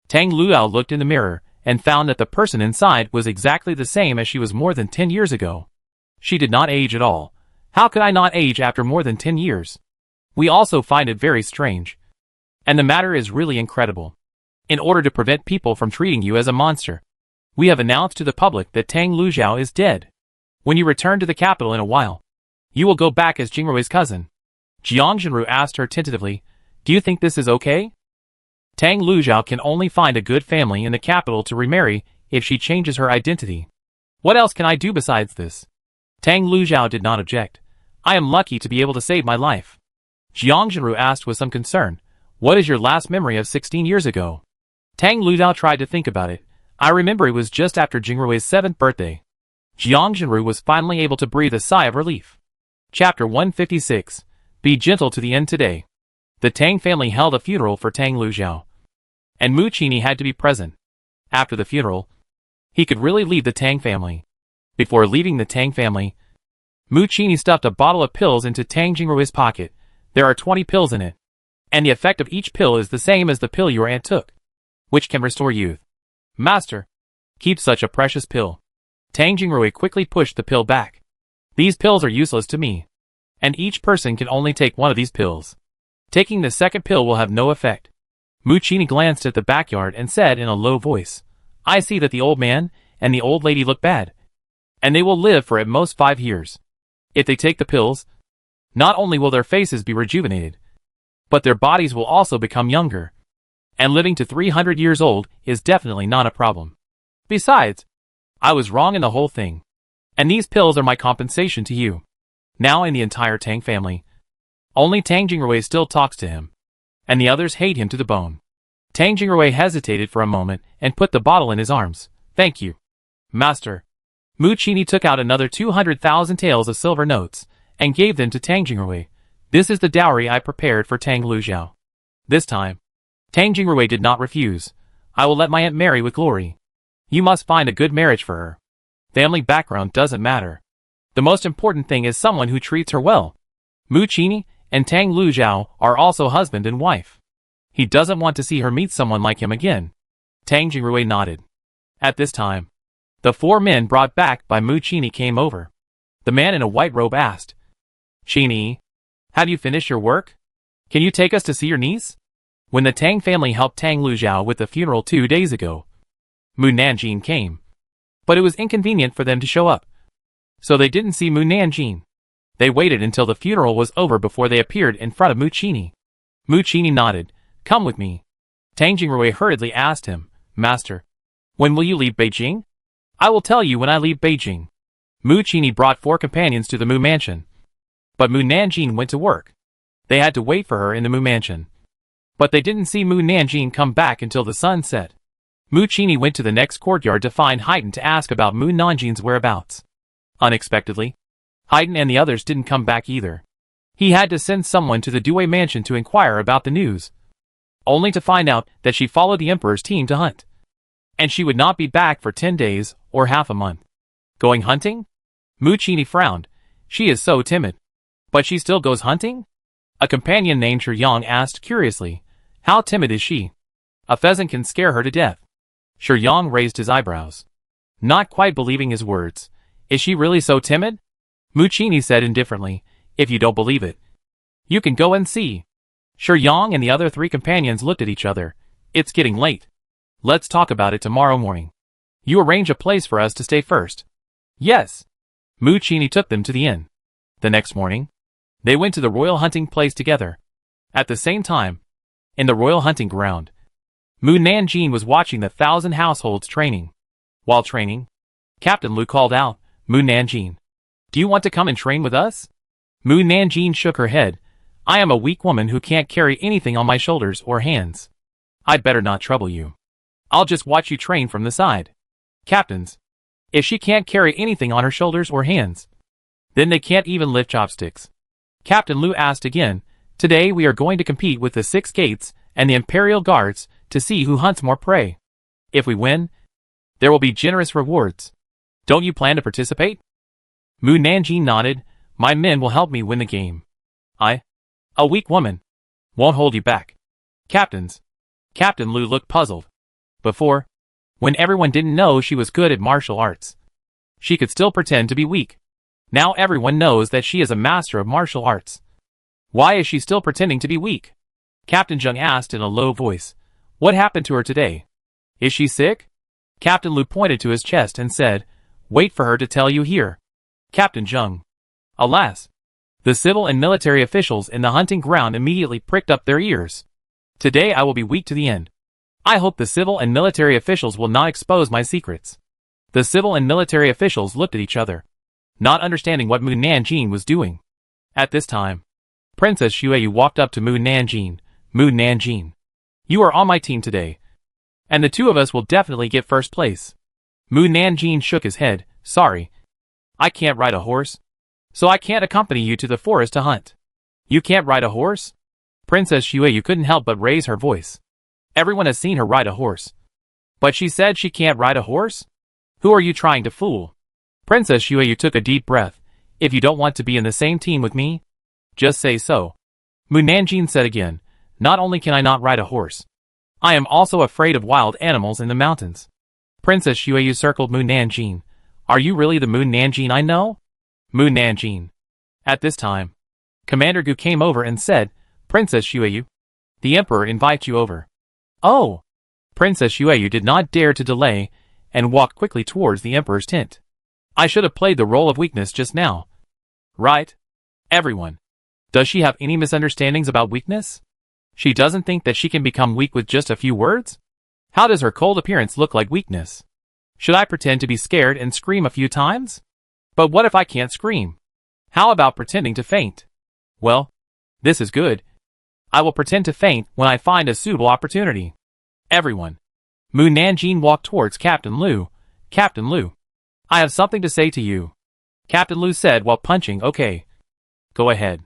Tang Luao looked in the mirror and found that the person inside was exactly the same as she was more than 10 years ago. She did not age at all. How could I not age after more than 10 years? We also find it very strange. And the matter is really incredible. In order to prevent people from treating you as a monster, we have announced to the public that Tang Luzhao is dead. When you return to the capital in a while, you will go back as Jingrui's cousin. Jiang Zhenru asked her tentatively, Do you think this is okay? Tang Luzhao can only find a good family in the capital to remarry if she changes her identity. What else can I do besides this? Tang Luzhao did not object. I am lucky to be able to save my life. Jiang Zhenru asked with some concern, What is your last memory of 16 years ago? Tang Luzhao tried to think about it. I remember it was just after Jingrui's 7th birthday. Jiang Zhenru was finally able to breathe a sigh of relief. Chapter 156. Be gentle to the end today. The Tang family held a funeral for Tang Luzhao, and Mu Qini had to be present. After the funeral, he could really leave the Tang family. Before leaving the Tang family, Mu Qini stuffed a bottle of pills into Tang Jingrui's pocket. There are 20 pills in it, and the effect of each pill is the same as the pill your aunt took, which can restore youth. Master, keep such a precious pill. Tang Jingrui quickly pushed the pill back. These pills are useless to me, and each person can only take one of these pills. Taking the second pill will have no effect. Mu Qini glanced at the backyard and said in a low voice, I see that the old man and the old lady look bad, and they will live for at most 5 years. If they take the pills, not only will their faces be rejuvenated, but their bodies will also become younger, and living to 300 years old is definitely not a problem. Besides, I was wrong in the whole thing, and these pills are my compensation to you. Now in the entire Tang family, only Tang Jingrui still talks to him, and the others hate him to the bone. Tang Jingrui hesitated for a moment and put the bottle in his arms. Thank you, Master. Mu Qini took out another 200,000 taels of silver notes, and gave them to Tang Jingrui. This is the dowry I prepared for Tang Lujiao. This time, Tang Jingrui did not refuse. I will let my aunt marry with glory. You must find a good marriage for her. Family background doesn't matter. The most important thing is someone who treats her well. Mu Qini and Tang Lujiao are also husband and wife. He doesn't want to see her meet someone like him again. Tang Jingrui nodded. At this time, the 4 men brought back by Mu Qini came over. The man in a white robe asked, Qini, have you finished your work? Can you take us to see your niece? When the Tang family helped Tang Lujiao with the funeral 2 days ago, Mu Nanjing came. But it was inconvenient for them to show up. So they didn't see Mu Nanjing. They waited until the funeral was over before they appeared in front of Mu Qini. Mu Qini nodded. Come with me. Tang Jingrui hurriedly asked him, Master, when will you leave Beijing? I will tell you when I leave Beijing. Mu Qini brought 4 companions to the Mu mansion. But Mu Nanjing went to work. They had to wait for her in the Mu mansion. But they didn't see Mu Nanjing come back until the sun set. Mu Qini went to the next courtyard to find Haydn to ask about Mu Nanjing's whereabouts. Unexpectedly, Haydn and the others didn't come back either. He had to send someone to the Due mansion to inquire about the news, only to find out that she followed the emperor's team to hunt. And she would not be back for 10 days or half a month. Going hunting? Mu Qini frowned. She is so timid. But she still goes hunting? A companion named Shi Yang asked curiously, how timid is she? A pheasant can scare her to death. Shi Yang raised his eyebrows, not quite believing his words. Is she really so timid? Mu Qini said indifferently, if you don't believe it, you can go and see. Shi Yang and the other 3 companions looked at each other. It's getting late. Let's talk about it tomorrow morning. You arrange a place for us to stay first. Yes. Mu Qini took them to the inn. The next morning, they went to the royal hunting place together. At the same time, in the royal hunting ground, Mu Nanjing was watching the 1,000 households training. While training, Captain Lu called out, Mu Nanjing, do you want to come and train with us? Mu Nanjing shook her head. I am a weak woman who can't carry anything on my shoulders or hands. I'd better not trouble you. I'll just watch you train from the side. Captains, if she can't carry anything on her shoulders or hands, then they can't even lift chopsticks. Captain Lu asked again, today we are going to compete with the 6 gates and the Imperial Guards to see who hunts more prey. If we win, there will be generous rewards. Don't you plan to participate? Mu Nanjing nodded. My men will help me win the game. I, a weak woman, won't hold you back. Captains. Captain Lu looked puzzled. Before, when everyone didn't know she was good at martial arts, she could still pretend to be weak. Now everyone knows that she is a master of martial arts. Why is she still pretending to be weak? Captain Zheng asked in a low voice. What happened to her today? Is she sick? Captain Lu pointed to his chest and said, wait for her to tell you here. Captain Zheng. Alas. The civil and military officials in the hunting ground immediately pricked up their ears. Today I will be weak to the end. I hope the civil and military officials will not expose my secrets. The civil and military officials looked at each other, not understanding what Mu Nanjing was doing. At this time, Princess Xueyu walked up to Mu Nanjing. Mu Nanjing, you are on my team today, and the 2 of us will definitely get first place. Mu Nanjing shook his head. Sorry, I can't ride a horse, so I can't accompany you to the forest to hunt. You can't ride a horse? Princess Xueyu couldn't help but raise her voice. Everyone has seen her ride a horse. But she said she can't ride a horse? Who are you trying to fool? Princess Xueyu took a deep breath. If you don't want to be in the same team with me, just say so. Mu Nanjing said again, not only can I not ride a horse, I am also afraid of wild animals in the mountains. Princess Xueyu circled Mu Nanjing. Are you really the Mu Nanjing I know? Mu Nanjing. At this time, Commander Gu came over and said, Princess Xueyu, the Emperor invites you over. Oh! Princess Xueyu did not dare to delay, and walked quickly towards the Emperor's tent. I should have played the role of weakness just now. Right? Everyone. Does she have any misunderstandings about weakness? She doesn't think that she can become weak with just a few words? How does her cold appearance look like weakness? Should I pretend to be scared and scream a few times? But what if I can't scream? How about pretending to faint? Well, this is good. I will pretend to faint when I find a suitable opportunity. Everyone. Mu Nanjing walked towards Captain Lu. Captain Lu, I have something to say to you, Captain Lu said while punching. Okay. Go ahead.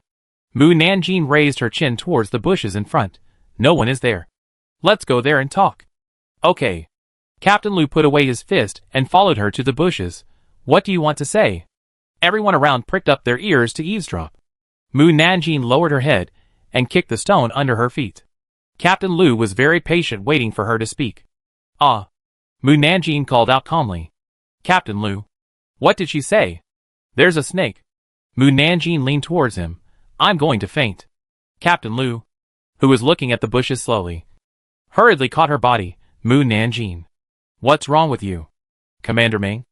Mu Nanjing raised her chin towards the bushes in front. No one is there. Let's go there and talk. Okay. Captain Lu put away his fist and followed her to the bushes. What do you want to say? Everyone around pricked up their ears to eavesdrop. Mu Nanjing lowered her head and kicked the stone under her feet. Captain Lu was very patient, waiting for her to speak. Ah. Mu Nanjing called out calmly. Captain Lu. What did she say? There's a snake. Mu Nanjing leaned towards him. I'm going to faint. Captain Lu, who was looking at the bushes slowly, hurriedly caught her body. Mu Nanjing. What's wrong with you? Commander Meng,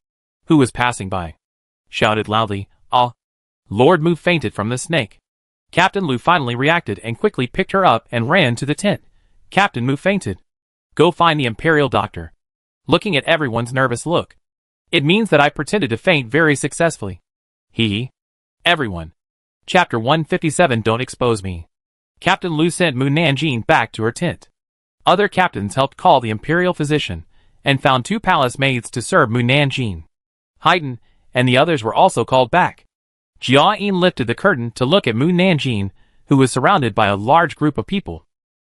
who was passing by, shouted loudly. Ah. Lord Mu fainted from the snake. Captain Lu finally reacted and quickly picked her up and ran to the tent. Captain Mu fainted. Go find the Imperial doctor. Looking at everyone's nervous look. It means that I pretended to faint very successfully. Hee. Everyone. Chapter 157. Don't expose me. Captain Lu sent Mu Nanjing back to her tent. Other captains helped call the Imperial physician and found 2 palace maids to serve Mu Nanjing. Haydn and the others were also called back. Jia Yin lifted the curtain to look at Mu Nanjing, who was surrounded by a large group of people,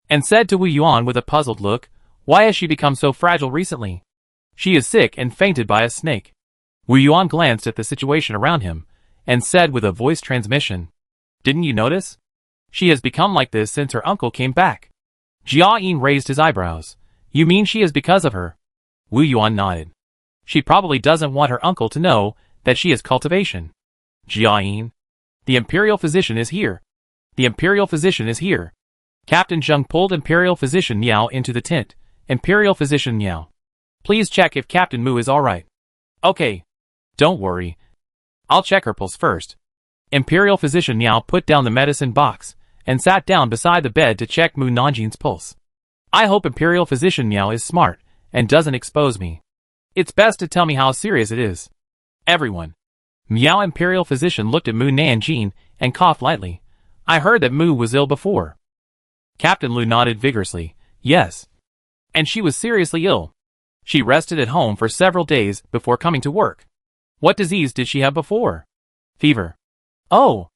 and said to Wu Yuan with a puzzled look, why has she become so fragile recently? She is sick and fainted by a snake. Wu Yuan glanced at the situation around him and said with a voice transmission, didn't you notice? She has become like this since her uncle came back. Jia Yin raised his eyebrows. You mean she is because of her? Wu Yuan nodded. She probably doesn't want her uncle to know that she is cultivation. Jia Yin. The Imperial physician is here. The Imperial physician is here. Captain Zheng pulled Imperial physician Miao into the tent. Imperial physician Miao. Please check if Captain Mu is alright. Okay. Don't worry. I'll check her pulse first. Imperial physician Miao put down the medicine box and sat down beside the bed to check Mu Nanjing's pulse. I hope Imperial physician Miao is smart and doesn't expose me. It's best to tell me how serious it is. Everyone. Miao Imperial physician looked at Mu Nanjing and coughed lightly. I heard that Mu was ill before. Captain Lu nodded vigorously. Yes. And she was seriously ill. She rested at home for several days before coming to work. What disease did she have before? Fever. Oh.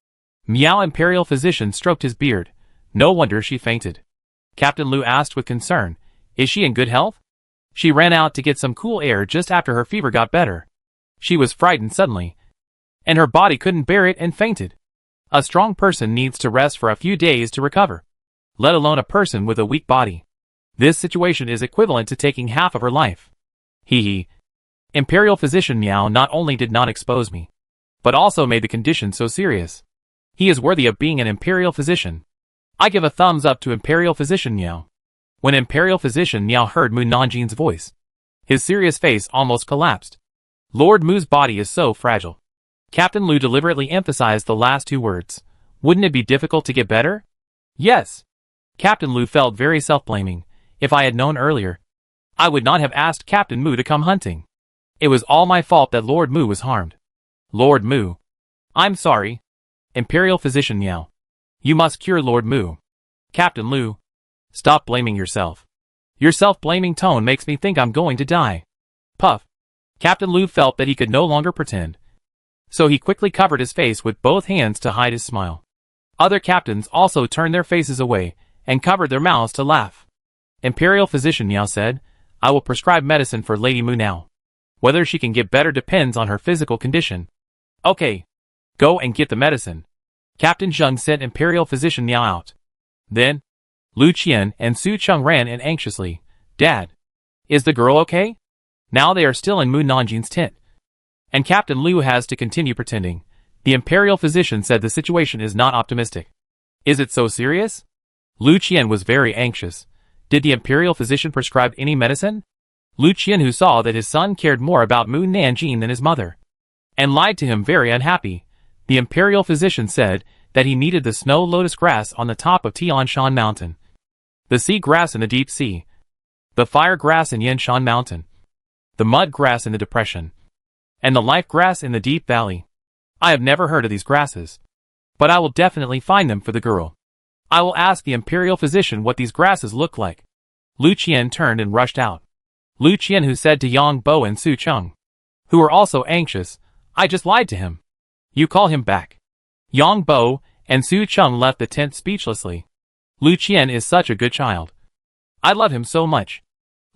Miao Imperial physician stroked his beard. No wonder she fainted. Captain Lu asked with concern. Is she in good health? She ran out to get some cool air just after her fever got better. She was frightened suddenly, and her body couldn't bear it and fainted. A strong person needs to rest for a few days to recover, let alone a person with a weak body. This situation is equivalent to taking half of her life. Hee. Imperial physician Miao not only did not expose me, but also made the condition so serious. He is worthy of being an Imperial physician. I give a thumbs up to Imperial physician Miao. When Imperial physician Miao heard Mu Nanjing's voice, his serious face almost collapsed. Lord Mu's body is so fragile. Captain Lu deliberately emphasized the last 2 words. Wouldn't it be difficult to get better? Yes. Captain Lu felt very self-blaming. If I had known earlier, I would not have asked Captain Mu to come hunting. It was all my fault that Lord Mu was harmed. Lord Mu. I'm sorry. Imperial physician Miao. You must cure Lord Mu. Captain Lu. Stop blaming yourself. Your self-blaming tone makes me think I'm going to die. Puff. Captain Lu felt that he could no longer pretend, so he quickly covered his face with both hands to hide his smile. Other captains also turned their faces away and covered their mouths to laugh. Imperial physician Miao said, I will prescribe medicine for Lady Mu now. Whether she can get better depends on her physical condition. Okay. Go and get the medicine. Captain Zheng sent Imperial physician Miao out. Then, Lu Qian and Su Cheng ran in anxiously. Dad. Is the girl okay? Now they are still in Mu Nanjing's tent, and Captain Lu has to continue pretending. The Imperial physician said the situation is not optimistic. Is it so serious? Lu Qian was very anxious. Did the Imperial physician prescribe any medicine? Lu Qian, who saw that his son cared more about Mu Nanjing than his mother, and lied to him, very unhappy. The Imperial physician said that he needed the snow lotus grass on the top of Tianshan Mountain, the sea grass in the deep sea, the fire grass in Yanshan Mountain, the mud grass in the depression, and the life grass in the deep valley. I have never heard of these grasses, but I will definitely find them for the girl. I will ask the Imperial physician what these grasses look like. Lu Qian turned and rushed out. Lu Qian, who said to Yang Bo and Su Cheng, who were also anxious. I just lied to him. You call him back. Yang Bo and Su Cheng left the tent speechlessly. Lu Qian is such a good child. I love him so much.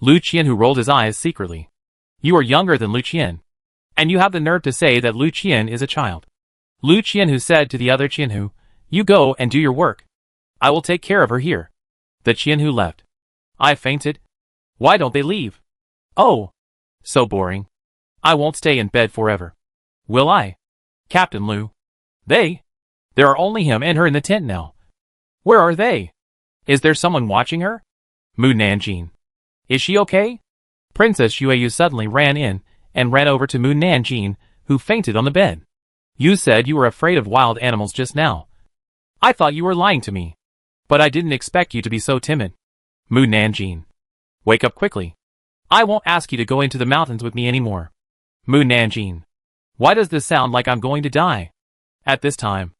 Lu Qian, who rolled his eyes secretly. You are younger than Lu Qian. And you have the nerve to say that Lu Qian is a child. Lu Qian, who said to the other Qianhu, you go and do your work. I will take care of her here. The Qianhu left. I fainted. Why don't they leave? Oh. So boring. I won't stay in bed forever. Will I? Captain Lu. They? There are only him and her in the tent now. Where are they? Is there someone watching her? Mu Nanjing. Is she okay? Princess Xueyu suddenly ran in and ran over to Mu Nanjing, who fainted on the bed. You said you were afraid of wild animals just now. I thought you were lying to me. But I didn't expect you to be so timid. Mu Nanjing. Wake up quickly. I won't ask you to go into the mountains with me anymore. Mu Nanjing. Why does this sound like I'm going to die? At this time,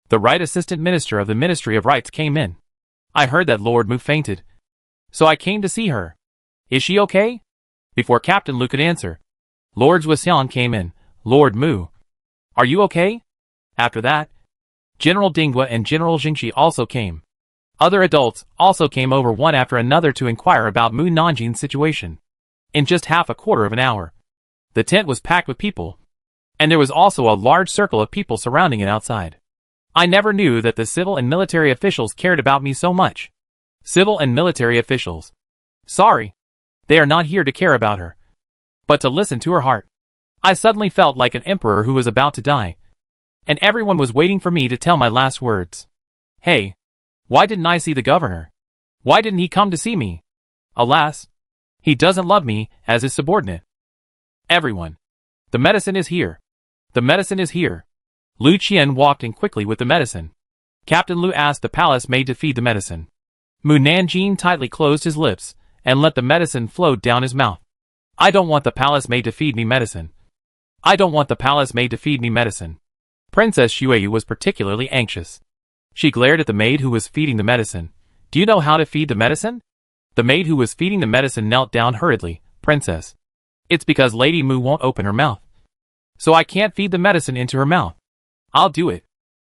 the Right Assistant Minister of the Ministry of Rights came in. I heard that Lord Mu fainted. So I came to see her. Is she okay? Before Captain Lu could answer, Lord Zhuxiang came in. Lord Mu. Are you okay? After that, General Dinghua and General Jingxi also came. Other adults also came over one after another to inquire about Mu Nanjing's situation. In just half a quarter of an hour, the tent was packed with people, and there was also a large circle of people surrounding it outside. I never knew that the civil and military officials cared about me so much. Civil and military officials. Sorry. They are not here to care about her, but to listen to her heart. I suddenly felt like an emperor who was about to die, and everyone was waiting for me to tell my last words. Hey, why didn't I see the governor? Why didn't he come to see me? Alas, he doesn't love me as his subordinate. Everyone. The medicine is here. The medicine is here. Lu Qian walked in quickly with the medicine. Captain Lu asked the palace maid to feed the medicine. Mu Nanjing tightly closed his lips and let the medicine flow down his mouth. I don't want the palace maid to feed me medicine. I don't want the palace maid to feed me medicine. Princess Xueyu was particularly anxious. She glared at the maid who was feeding the medicine. Do you know how to feed the medicine? The maid who was feeding the medicine knelt down hurriedly. Princess. It's because Lady Mu won't open her mouth. So I can't feed the medicine into her mouth. I'll do it.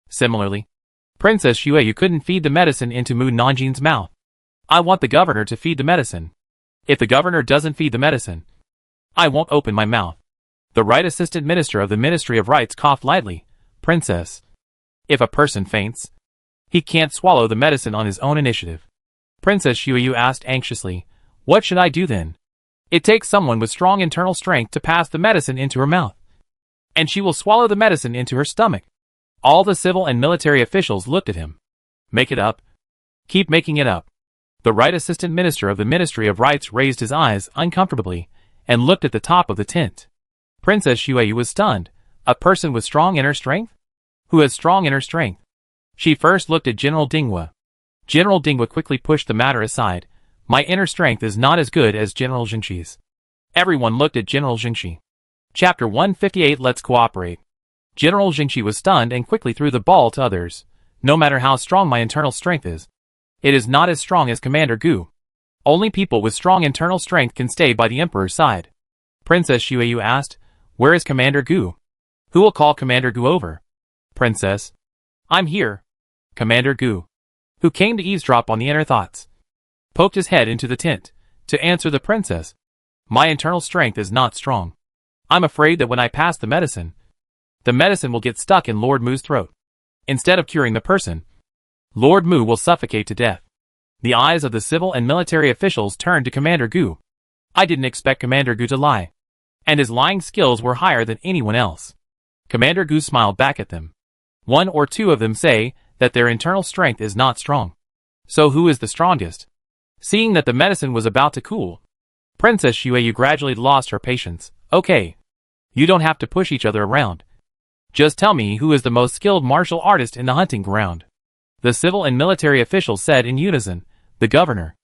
Similarly, Princess Xueyu couldn't feed the medicine into Mu Nanjing's mouth. I want the governor to feed the medicine. If the governor doesn't feed the medicine, I won't open my mouth. The Right Assistant Minister of the Ministry of Rights coughed lightly. Princess. If a person faints, he can't swallow the medicine on his own initiative. Princess Xueyu asked anxiously, what should I do then? It takes someone with strong internal strength to pass the medicine into her mouth, and she will swallow the medicine into her stomach. All the civil and military officials looked at him. Make it up. Keep making it up. The Right Assistant Minister of the Ministry of Rights raised his eyes uncomfortably and looked at the top of the tent. Princess Xueyu was stunned. A person with strong inner strength? Who has strong inner strength? She first looked at General Dinghua. General Dinghua quickly pushed the matter aside. My inner strength is not as good as General Jingxi's. Everyone looked at General Jingxi. Chapter 158. Let's cooperate. General Jingxi was stunned and quickly threw the ball to others. No matter how strong my internal strength is, it is not as strong as Commander Gu. Only people with strong internal strength can stay by the Emperor's side. Princess Xueyu asked, where is Commander Gu? Who will call Commander Gu over? Princess. I'm here. Commander Gu, who came to eavesdrop on the inner thoughts, poked his head into the tent to answer the princess. My internal strength is not strong. I'm afraid that when I pass the medicine will get stuck in Lord Mu's throat. Instead of curing the person, Lord Mu will suffocate to death. The eyes of the civil and military officials turned to Commander Gu. I didn't expect Commander Gu to lie, and his lying skills were higher than anyone else. Commander Gu smiled back at them. One or two of them say that their internal strength is not strong. So who is the strongest? Seeing that the medicine was about to cool, Princess Xueyu gradually lost her patience. Okay. You don't have to push each other around. Just tell me who is the most skilled martial artist in the hunting ground. The civil and military officials said in unison. The governor.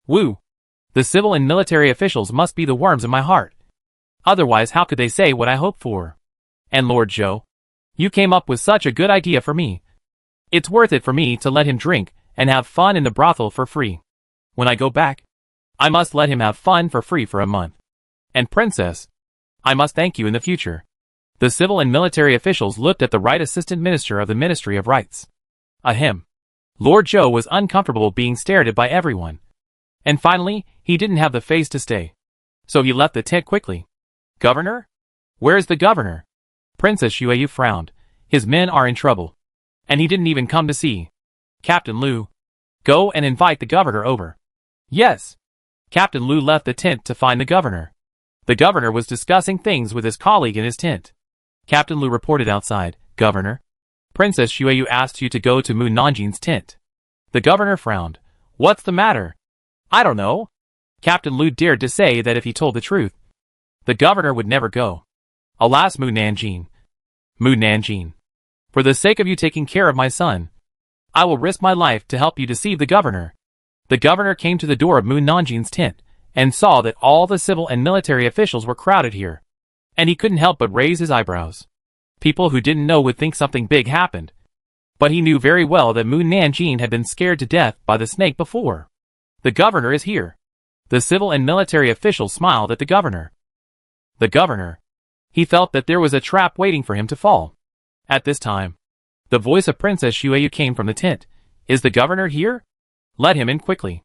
Wu. The civil and military officials must be the worms in my heart. Otherwise how could they say what I hope for? And Lord Zhou. You came up with such a good idea for me. It's worth it for me to let him drink and have fun in the brothel for free. When I go back, I must let him have fun for free for a month. And Princess, I must thank you in the future. The civil and military officials looked at the Right Assistant Minister of the Ministry of Rights. Ahem. Lord Joe was uncomfortable being stared at by everyone. And finally, he didn't have the face to stay. So he left the tent quickly. Governor? Where's the governor? Princess Xueyu frowned. His men are in trouble. And he didn't even come to see. Captain Liu. Go and invite the governor over. Yes. Captain Liu left the tent to find the governor. The governor was discussing things with his colleague in his tent. Captain Liu reported outside. Governor? Princess Xueyu asked you to go to Mu Nanjing's tent. The governor frowned. What's the matter? I don't know. Captain Liu dared to say that if he told the truth, the governor would never go. Alas, Mu Nanjing. Mu Nanjing. For the sake of you taking care of my son, I will risk my life to help you deceive the governor. The governor came to the door of Mu Nanjing's tent and saw that all the civil and military officials were crowded here. And he couldn't help but raise his eyebrows. People who didn't know would think something big happened. But he knew very well that Mu Nanjing had been scared to death by the snake before. The governor is here. The civil and military officials smiled at the governor. The governor. He felt that there was a trap waiting for him to fall. At this time, the voice of Princess Xueyu came from the tent. Is the governor here? Let him in quickly.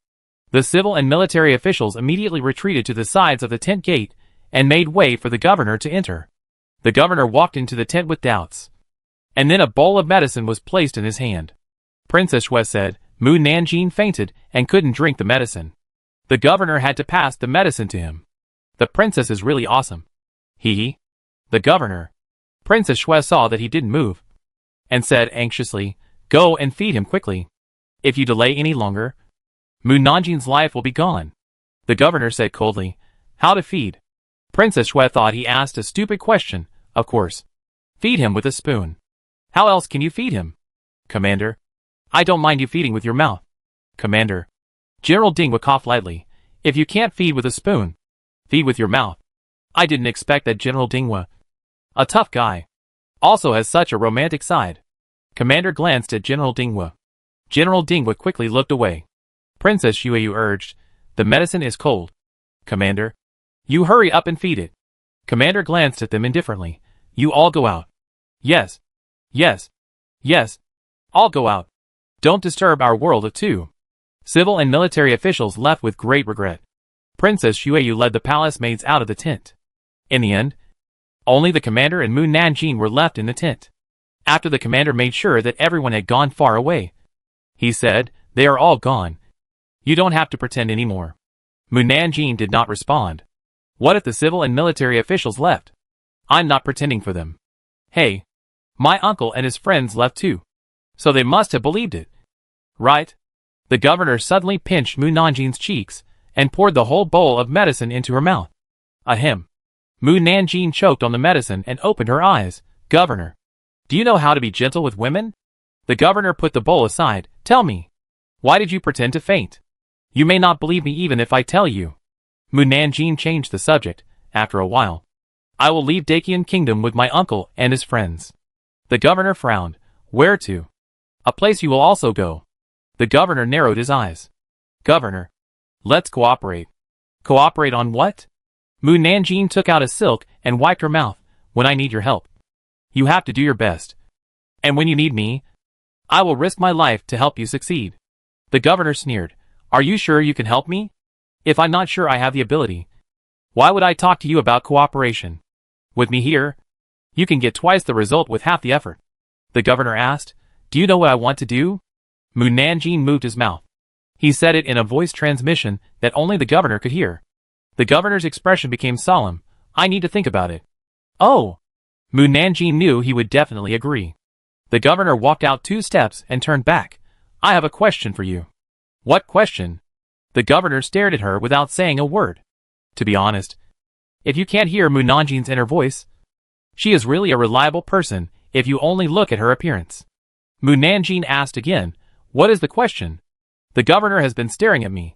The civil and military officials immediately retreated to the sides of the tent gate and made way for the governor to enter. The governor walked into the tent with doubts. And then a bowl of medicine was placed in his hand. Princess Xue said, Mu Nanjing fainted and couldn't drink the medicine. The governor had to pass the medicine to him. The princess is really awesome. He. The governor. Princess Xue saw that he didn't move, and said anxiously, Go and feed him quickly. If you delay any longer, Mu Nanjing's life will be gone. The governor said coldly, How to feed? Princess Xue thought he asked a stupid question. Of course. Feed him with a spoon. How else can you feed him? Commander. I don't mind you feeding with your mouth. Commander. General Dingwa coughed lightly. If you can't feed with a spoon, feed with your mouth. I didn't expect that General Dingwa, a tough guy, also has such a romantic side. Commander glanced at General Dingwa. General Dingwa quickly looked away. Princess Xueyu urged, The medicine is cold. Commander. You hurry up and feed it. Commander glanced at them indifferently. You all go out. Yes. Yes. Yes. All go out. Don't disturb our world of two. Civil and military officials left with great regret. Princess Xueyu led the palace maids out of the tent. In the end, only the commander and Mu Nanjing were left in the tent. After the commander made sure that everyone had gone far away, he said, They are all gone. You don't have to pretend anymore. Mu Nanjing did not respond. What if the civil and military officials left? I'm not pretending for them. Hey, my uncle and his friends left too. So they must have believed it. Right? The governor suddenly pinched Mu Nanjing's cheeks and poured the whole bowl of medicine into her mouth. Ahem. Mu Nanjing choked on the medicine and opened her eyes. Governor, do you know how to be gentle with women? The governor put the bowl aside. Tell me, why did you pretend to faint? You may not believe me even if I tell you. Mu Nanjing changed the subject. After a while, I will leave Dakian Kingdom with my uncle and his friends. The governor frowned. Where to? A place you will also go. The governor narrowed his eyes. Governor, let's cooperate. Cooperate on what? Mu Nanjing took out a silk and wiped her mouth. When I need your help, you have to do your best. And when you need me, I will risk my life to help you succeed. The governor sneered. Are you sure you can help me? If I'm not sure I have the ability, why would I talk to you about cooperation? With me here, you can get twice the result with half the effort. The governor asked, Do you know what I want to do? Mu Nanjing moved his mouth. He said it in a voice transmission that only the governor could hear. The governor's expression became solemn. I need to think about it. Oh! Mu Nanjing knew he would definitely agree. The governor walked out 2 steps and turned back. I have a question for you. What question? The governor stared at her without saying a word. To be honest, if you can't hear Mu Nanjing's inner voice, she is really a reliable person if you only look at her appearance. Mu Nanjing asked again, What is the question? The governor has been staring at me.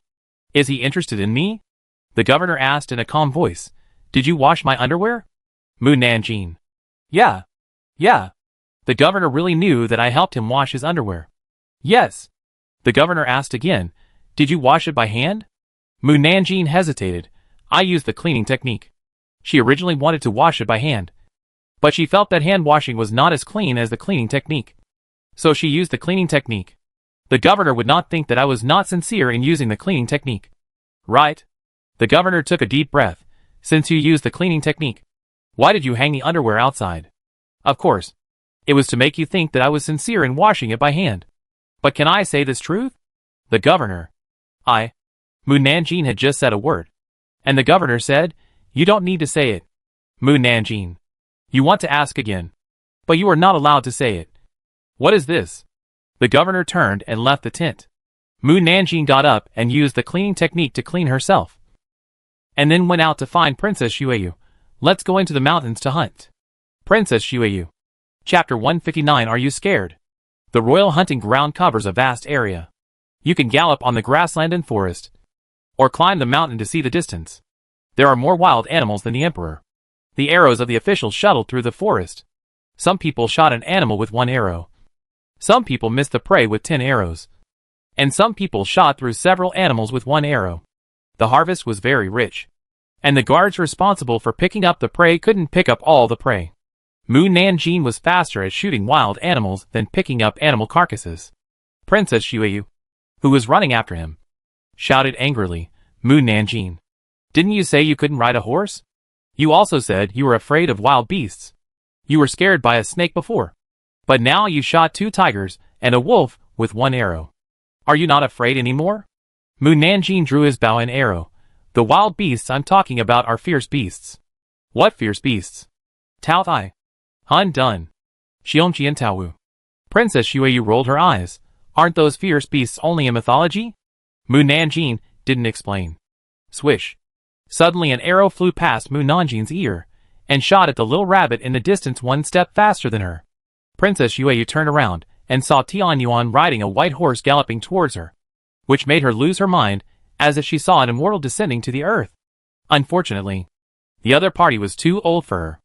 Is he interested in me? The governor asked in a calm voice. Did you wash my underwear? Mu Nanjing. Yeah. Yeah. The governor really knew that I helped him wash his underwear. Yes. The governor asked again. Did you wash it by hand? Mu Nanjing hesitated. I used the cleaning technique. She originally wanted to wash it by hand, but she felt that hand washing was not as clean as the cleaning technique. So she used the cleaning technique. The governor would not think that I was not sincere in using the cleaning technique. Right? The governor took a deep breath. Since you used the cleaning technique, why did you hang the underwear outside? Of course. It was to make you think that I was sincere in washing it by hand. But can I say this truth? The governor. Moon Nanjing had just said a word. And the governor said, you don't need to say it. Moon Nanjing. You want to ask again. But you are not allowed to say it. What is this? The governor turned and left the tent. Moon Nanjing got up and used the cleaning technique to clean herself. And then went out to find Princess Xueyu. Let's go into the mountains to hunt. Princess Xueyu. Chapter 159. Are you scared? The royal hunting ground covers a vast area. You can gallop on the grassland and forest, or climb the mountain to see the distance. There are more wild animals than the emperor. The arrows of the officials shuttled through the forest. Some people shot an animal with 1 arrow. Some people missed the prey with 10 arrows. And some people shot through several animals with 1 arrow. The harvest was very rich. And the guards responsible for picking up the prey couldn't pick up all the prey. Moon Nanjing was faster at shooting wild animals than picking up animal carcasses. Princess Xueyu, who was running after him, shouted angrily, Moon Nanjing, didn't you say you couldn't ride a horse? You also said you were afraid of wild beasts. You were scared by a snake before. But now you shot 2 tigers and a wolf with 1 arrow. Are you not afraid anymore? Moon Nanjing drew his bow and arrow. The wild beasts I'm talking about are fierce beasts. What fierce beasts? Tao Thai. Han Dun. Xiongqian Taowu. Princess Xueyu rolled her eyes. Aren't those fierce beasts only in mythology? Moon Nanjing didn't explain. Swish. Suddenly an arrow flew past Moon Nanjing's ear, and shot at the little rabbit in the distance 1 step faster than her. Princess Xueyu turned around, and saw Tianyuan riding a white horse galloping towards her, which made her lose her mind, as if she saw an immortal descending to the earth. Unfortunately, the other party was too old for her.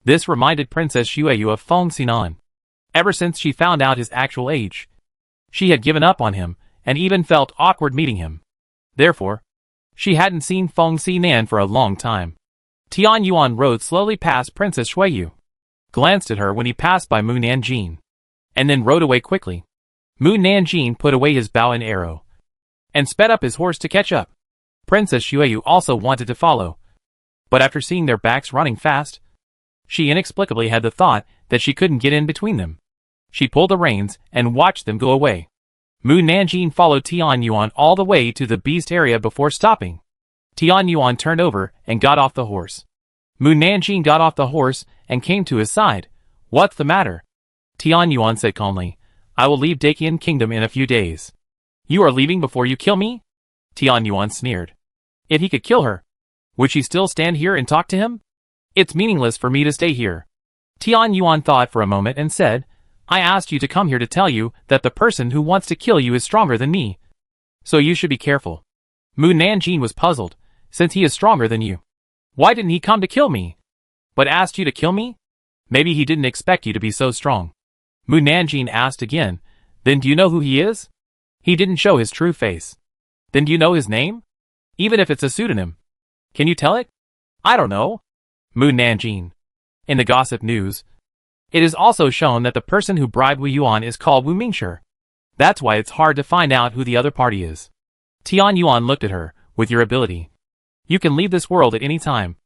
This reminded Princess Xueyu of Feng Xinan. Ever since she found out his actual age, she had given up on him, and even felt awkward meeting him. Therefore, she hadn't seen Feng Xinan for a long time. Tianyuan rode slowly past Princess Xueyu, glanced at her when he passed by Moon Nanjing, and then rode away quickly. Moon Nanjing put away his bow and arrow, and sped up his horse to catch up. Princess Xueyu also wanted to follow, but after seeing their backs running fast, she inexplicably had the thought that she couldn't get in between them. She pulled the reins and watched them go away. Moon Nanjing followed Tianyuan all the way to the beast area before stopping. Tianyuan turned over and got off the horse. Moon Nanjing got off the horse and came to his side. What's the matter? Tianyuan said calmly, I will leave Dakian Kingdom in a few days. You are leaving before you kill me? Tianyuan sneered. If he could kill her, would she still stand here and talk to him? It's meaningless for me to stay here. Tianyuan thought for a moment and said, I asked you to come here to tell you that the person who wants to kill you is stronger than me. So you should be careful. Moon Nanjing was puzzled, since he is stronger than you. Why didn't he come to kill me? But asked you to kill me? Maybe he didn't expect you to be so strong. Moon Nanjing asked again, then do you know who he is? He didn't show his true face. Then do you know his name? Even if it's a pseudonym. Can you tell it? I don't know. Moon Nanjing. In the gossip news, it is also shown that the person who bribed Wu Yuan is called Wu Mingshi. That's why it's hard to find out who the other party is. Tianyuan looked at her. With your ability, you can leave this world at any time.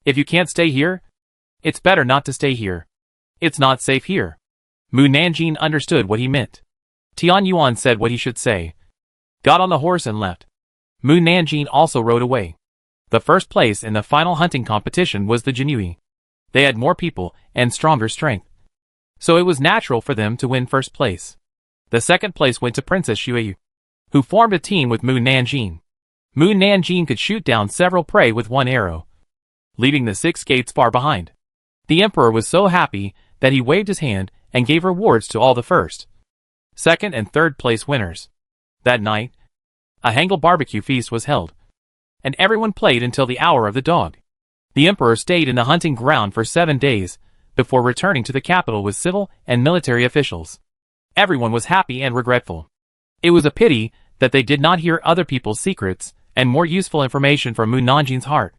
If you can't stay here, it's better not to stay here. It's not safe here. Moon Nanjing understood what he meant. Tianyuan said what he should say, got on the horse and left. Moon Nanjing also rode away. The first place in the final hunting competition was the Jinui. They had more people and stronger strength, so it was natural for them to win first place. The second place went to Princess Xueyu, who formed a team with Moon Nanjing. Moon Nanjing could shoot down several prey with 1 arrow, leaving the 6 gates far behind. The emperor was so happy that he waved his hand and gave rewards to all the first, second and third place winners. That night, a Hangul barbecue feast was held, and everyone played until the hour of the dog. The emperor stayed in the hunting ground for 7 days, before returning to the capital with civil and military officials. Everyone was happy and regretful. It was a pity that they did not hear other people's secrets and more useful information from Moon Nanjing's heart.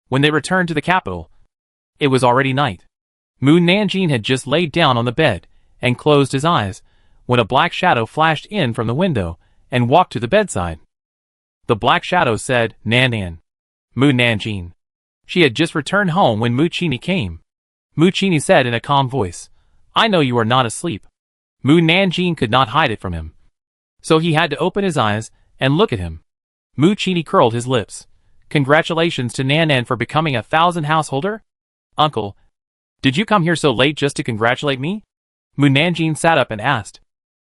When they returned to the capital, It was already night. Mu Nanjing had just laid down on the bed and closed his eyes when a black shadow flashed in from the window and walked to the bedside. The black shadow said, "Nan. Mu Nanjing." She had just returned home when Mu Qini came. Mu Qini said in a calm voice, "I know you are not asleep." Mu Nanjing could not hide it from him, so he had to open his eyes and look at him. Mu Qini curled his lips. "Congratulations to Nan for becoming a 1,000 householder? Uncle, did you come here so late just to congratulate me?" Mu Nanjing sat up and asked.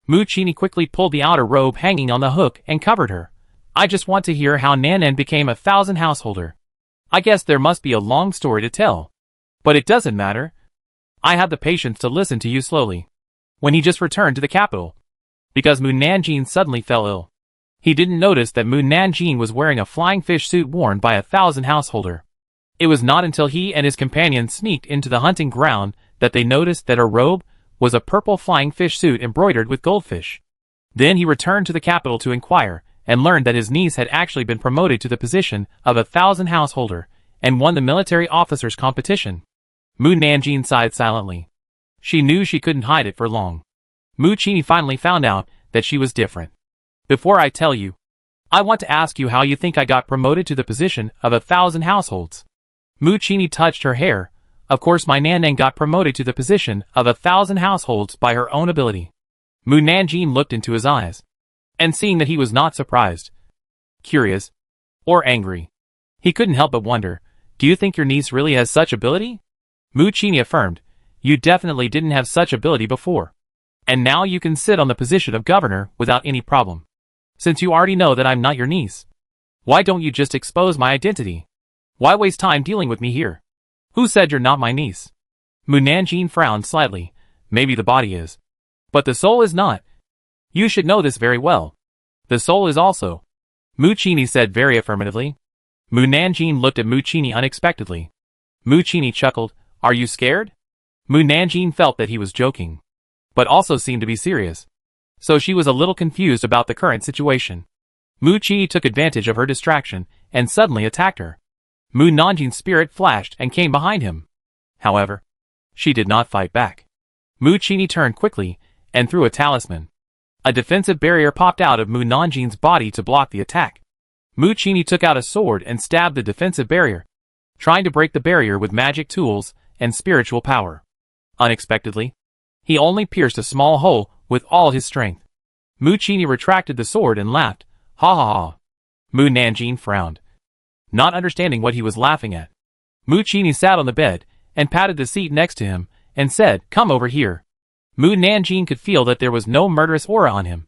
Mu Qini quickly pulled the outer robe hanging on the hook and covered her. "I just want to hear how Nan became a 1,000 householder. I guess there must be a long story to tell. But it doesn't matter. I have the patience to listen to you slowly." When he just returned to the capital, because Mu Nanjing suddenly fell ill. He didn't notice that Mu Nanjing was wearing a flying fish suit worn by a 1,000 householder. It was not until he and his companion sneaked into the hunting ground that they noticed that her robe was a purple flying fish suit embroidered with goldfish. Then he returned to the capital to inquire, and learned that his niece had actually been promoted to the position of a 1,000 householder, and won the military officers' competition. Mu Nanjing sighed silently. She knew she couldn't hide it for long. Mu Qini finally found out that she was different. "Before I tell you, I want to ask you how you think I got promoted to the position of a 1,000 households." Mu Qini touched her hair. "Of course my Nan got promoted to the position of a 1,000 households by her own ability." Mu Nanjing looked into his eyes, and seeing that he was not surprised, curious, or angry, he couldn't help but wonder, "Do you think your niece really has such ability?" Mu Qini affirmed, "You definitely didn't have such ability before. And now you can sit on the position of governor without any problem. Since you already know that I'm not your niece, why don't you just expose my identity? Why waste time dealing with me here? Who said you're not my niece?" Mu Nanjing frowned slightly. "Maybe the body is, but the soul is not. You should know this very well. The soul is also." Mu Qini said very affirmatively. Mu Nanjing looked at Mu Qini unexpectedly. Mu Qini chuckled. "Are you scared?" Mu Nanjing felt that he was joking, but also seemed to be serious. So she was a little confused about the current situation. Mu Qini took advantage of her distraction and suddenly attacked her. Mu Nanjing's spirit flashed and came behind him. However, she did not fight back. Mu Qini turned quickly and threw a talisman. A defensive barrier popped out of Mu Nanjing's body to block the attack. Mu Qini took out a sword and stabbed the defensive barrier, trying to break the barrier with magic tools and spiritual power. Unexpectedly, he only pierced a small hole with all his strength. Mu Qini retracted the sword and laughed. "Ha ha ha." Mu Nanjing frowned, not understanding what he was laughing at. Mu Qini sat on the bed and patted the seat next to him and said, "Come over here." Mu Nanjing could feel that there was no murderous aura on him,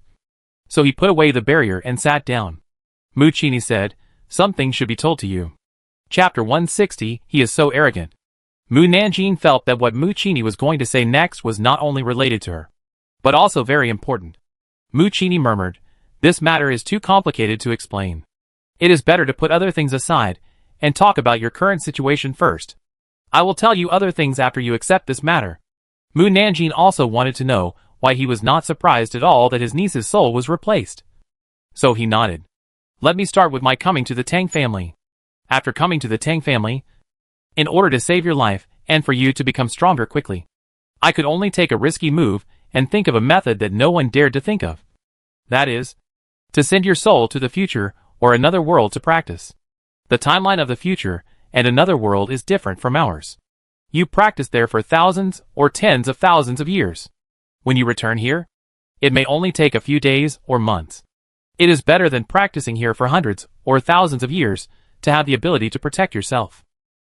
so he put away the barrier and sat down. Mu Qini said, "Something should be told to you." Chapter 160, He is so arrogant. Mu Nanjing felt that what Mu Qini was going to say next was not only related to her, but also very important. Mu Qini murmured, "This matter is too complicated to explain. It is better to put other things aside and talk about your current situation first. I will tell you other things after you accept this matter." Mu Nanjing also wanted to know why he was not surprised at all that his niece's soul was replaced. So he nodded. "Let me start with my coming to the Tang family. After coming to the Tang family, in order to save your life and for you to become stronger quickly, I could only take a risky move and think of a method that no one dared to think of. That is, to send your soul to the future or another world to practice. The timeline of the future and another world is different from ours. You practice there for thousands or tens of thousands of years. When you return here, it may only take a few days or months. It is better than practicing here for hundreds or thousands of years to have the ability to protect yourself."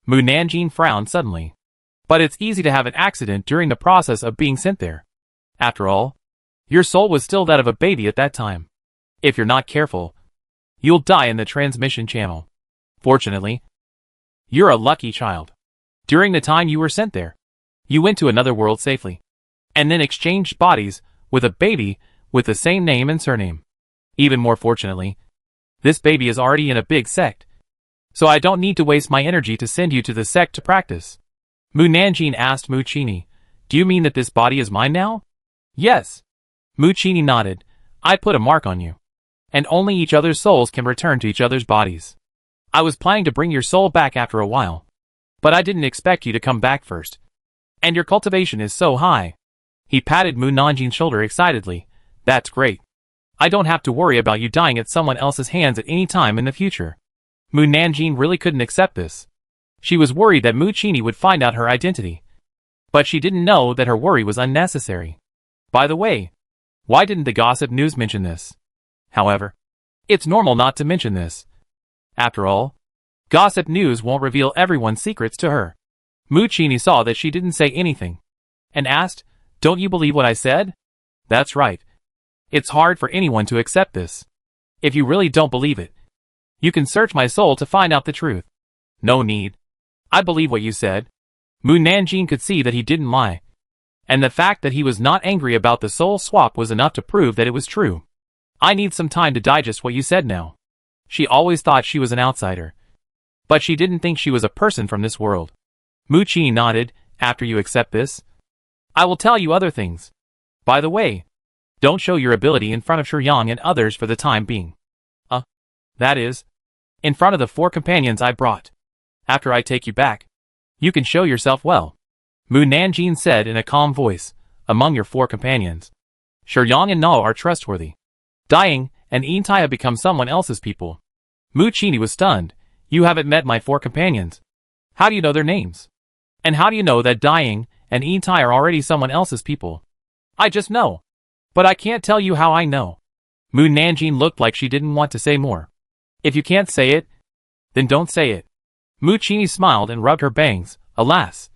Mu Nanjing frowned suddenly. "But it's easy to have an accident during the process of being sent there. After all, your soul was still that of a baby at that time. If you're not careful, you'll die in the transmission channel. Fortunately, you're a lucky child. During the time you were sent there, you went to another world safely, and then exchanged bodies with a baby with the same name and surname. Even more fortunately, this baby is already in a big sect, so I don't need to waste my energy to send you to the sect to practice." Mu Nanjing asked Mu Qini, "Do you mean that this body is mine now?" "Yes." Mu Qini nodded. "I put a mark on you, and only each other's souls can return to each other's bodies. I was planning to bring your soul back after a while, But I didn't expect you to come back first. And your cultivation is so high. He patted Mu Nanjin's shoulder excitedly. That's great. I don't have to worry about you dying at someone else's hands at any time in the future. Mu Nanjin really couldn't accept this. She was worried that Mu Qini would find out her identity. But she didn't know that her worry was unnecessary. By the way, why didn't the gossip news mention this? However, it's normal not to mention this. After all, gossip news won't reveal everyone's secrets to her. Mu Qini saw that she didn't say anything, and asked, "Don't you believe what I said?" That's right. It's hard for anyone to accept this. If you really don't believe it, you can search my soul to find out the truth. No need. I believe what you said. Mu Nanjin could see that he didn't lie. And the fact that he was not angry about the soul swap was enough to prove that it was true. I need some time to digest what you said now. She always thought she was an outsider. But she didn't think she was a person from this world. Mu Qini nodded. After you accept this, I will tell you other things. By the way, don't show your ability in front of Shuyang and others for the time being. That is, in front of the 4 companions I brought. After I take you back, you can show yourself well. Mu Nanjin said in a calm voice, among your 4 companions, Shuyang and Nao are trustworthy. Dying and Yintai have become someone else's people. Mu Qini was stunned. You haven't met my 4 companions. How do you know their names? And how do you know that Dying and Yintai are already someone else's people? I just know. But I can't tell you how I know. Mu Nanjin looked like she didn't want to say more. If you can't say it, then don't say it. Mu Qini smiled and rubbed her bangs. Alas,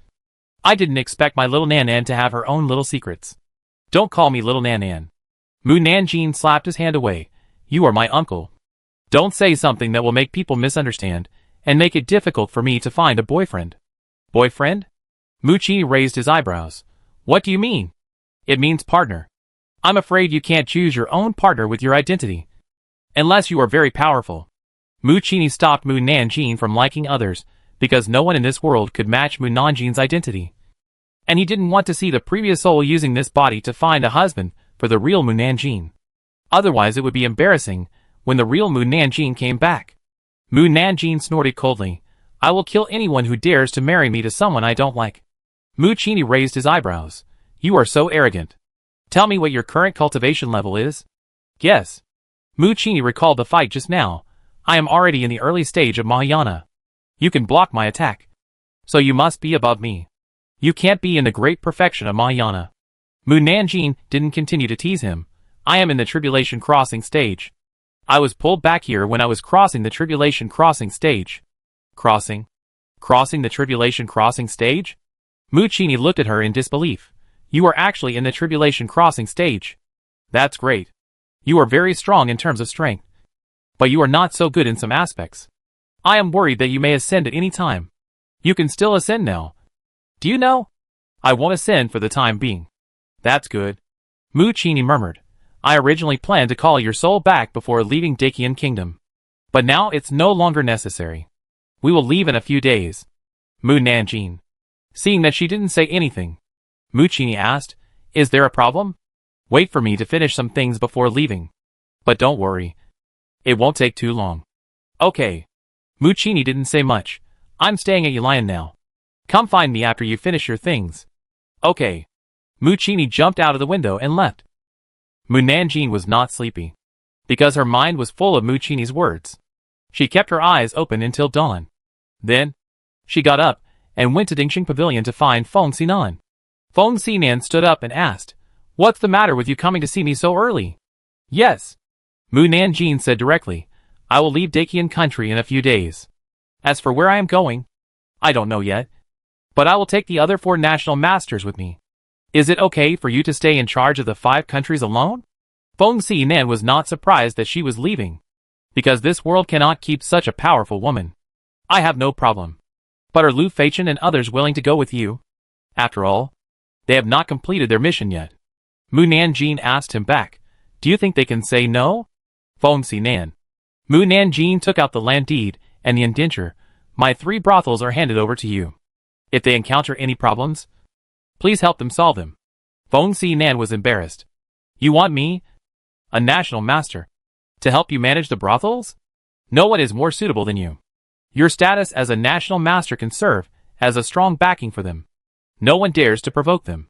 I didn't expect my little Nanan to have her own little secrets. Don't call me little Nanan. Mu Nanjin slapped his hand away. You are my uncle. Don't say something that will make people misunderstand and make it difficult for me to find a boyfriend. Boyfriend? Mu Qini raised his eyebrows. What do you mean? It means partner. I'm afraid you can't choose your own partner with your identity. Unless you are very powerful. Mu Qini stopped Mu Nanjin from liking others, because no one in this world could match Mu Nanjin's identity. And he didn't want to see the previous soul using this body to find a husband for the real Mu Nanjin. Otherwise it would be embarrassing when the real Mu Nanjin came back. Mu Nanjin snorted coldly. I will kill anyone who dares to marry me to someone I don't like. Mu Qini raised his eyebrows. You are so arrogant. Tell me what your current cultivation level is. Yes. Mu Qini recalled the fight just now. I am already in the early stage of Mahayana. You can block my attack. So you must be above me. You can't be in the great perfection of Mahayana. Mu Nanjin didn't continue to tease him. I am in the tribulation crossing stage. I was pulled back here when I was crossing the tribulation crossing stage. Crossing? Crossing the tribulation crossing stage? Mu Qini looked at her in disbelief. You are actually in the tribulation crossing stage. That's great. You are very strong in terms of strength. But you are not so good in some aspects. I am worried that you may ascend at any time. You can still ascend now. Do you know? I won't ascend for the time being. That's good. Mu Qini murmured. I originally planned to call your soul back before leaving Dakian Kingdom. But now it's no longer necessary. We will leave in a few days. Mu Nanjin. Seeing that she didn't say anything, Mu Qini asked, Is there a problem? Wait for me to finish some things before leaving. But don't worry. It won't take too long. Okay. Mu Qini didn't say much. I'm staying at Yulayan now. Come find me after you finish your things. Okay. Mu Qini jumped out of the window and left. Mu Nanjin was not sleepy, because her mind was full of Mu Qini's words. She kept her eyes open until dawn. Then, she got up and went to Dingxing Pavilion to find Feng Xinan. Feng Xinan stood up and asked, What's the matter with you coming to see me so early? Yes. Mu Nanjin said directly, I will leave Dakian country in a few days. As for where I am going, I don't know yet. But I will take the other 4 national masters with me. Is it okay for you to stay in charge of the 5 countries alone? Feng Xinan was not surprised that she was leaving, because this world cannot keep such a powerful woman. I have no problem. But are Lu Feichen and others willing to go with you? After all, they have not completed their mission yet. Mu Nanjin asked him back, Do you think they can say no? Feng Xinan. Mu Nanjin took out the land deed and the indenture. My 3 brothels are handed over to you. If they encounter any problems, please help them solve them. Feng Xinan was embarrassed. You want me, a national master, to help you manage the brothels? No one is more suitable than you. Your status as a national master can serve as a strong backing for them. No one dares to provoke them.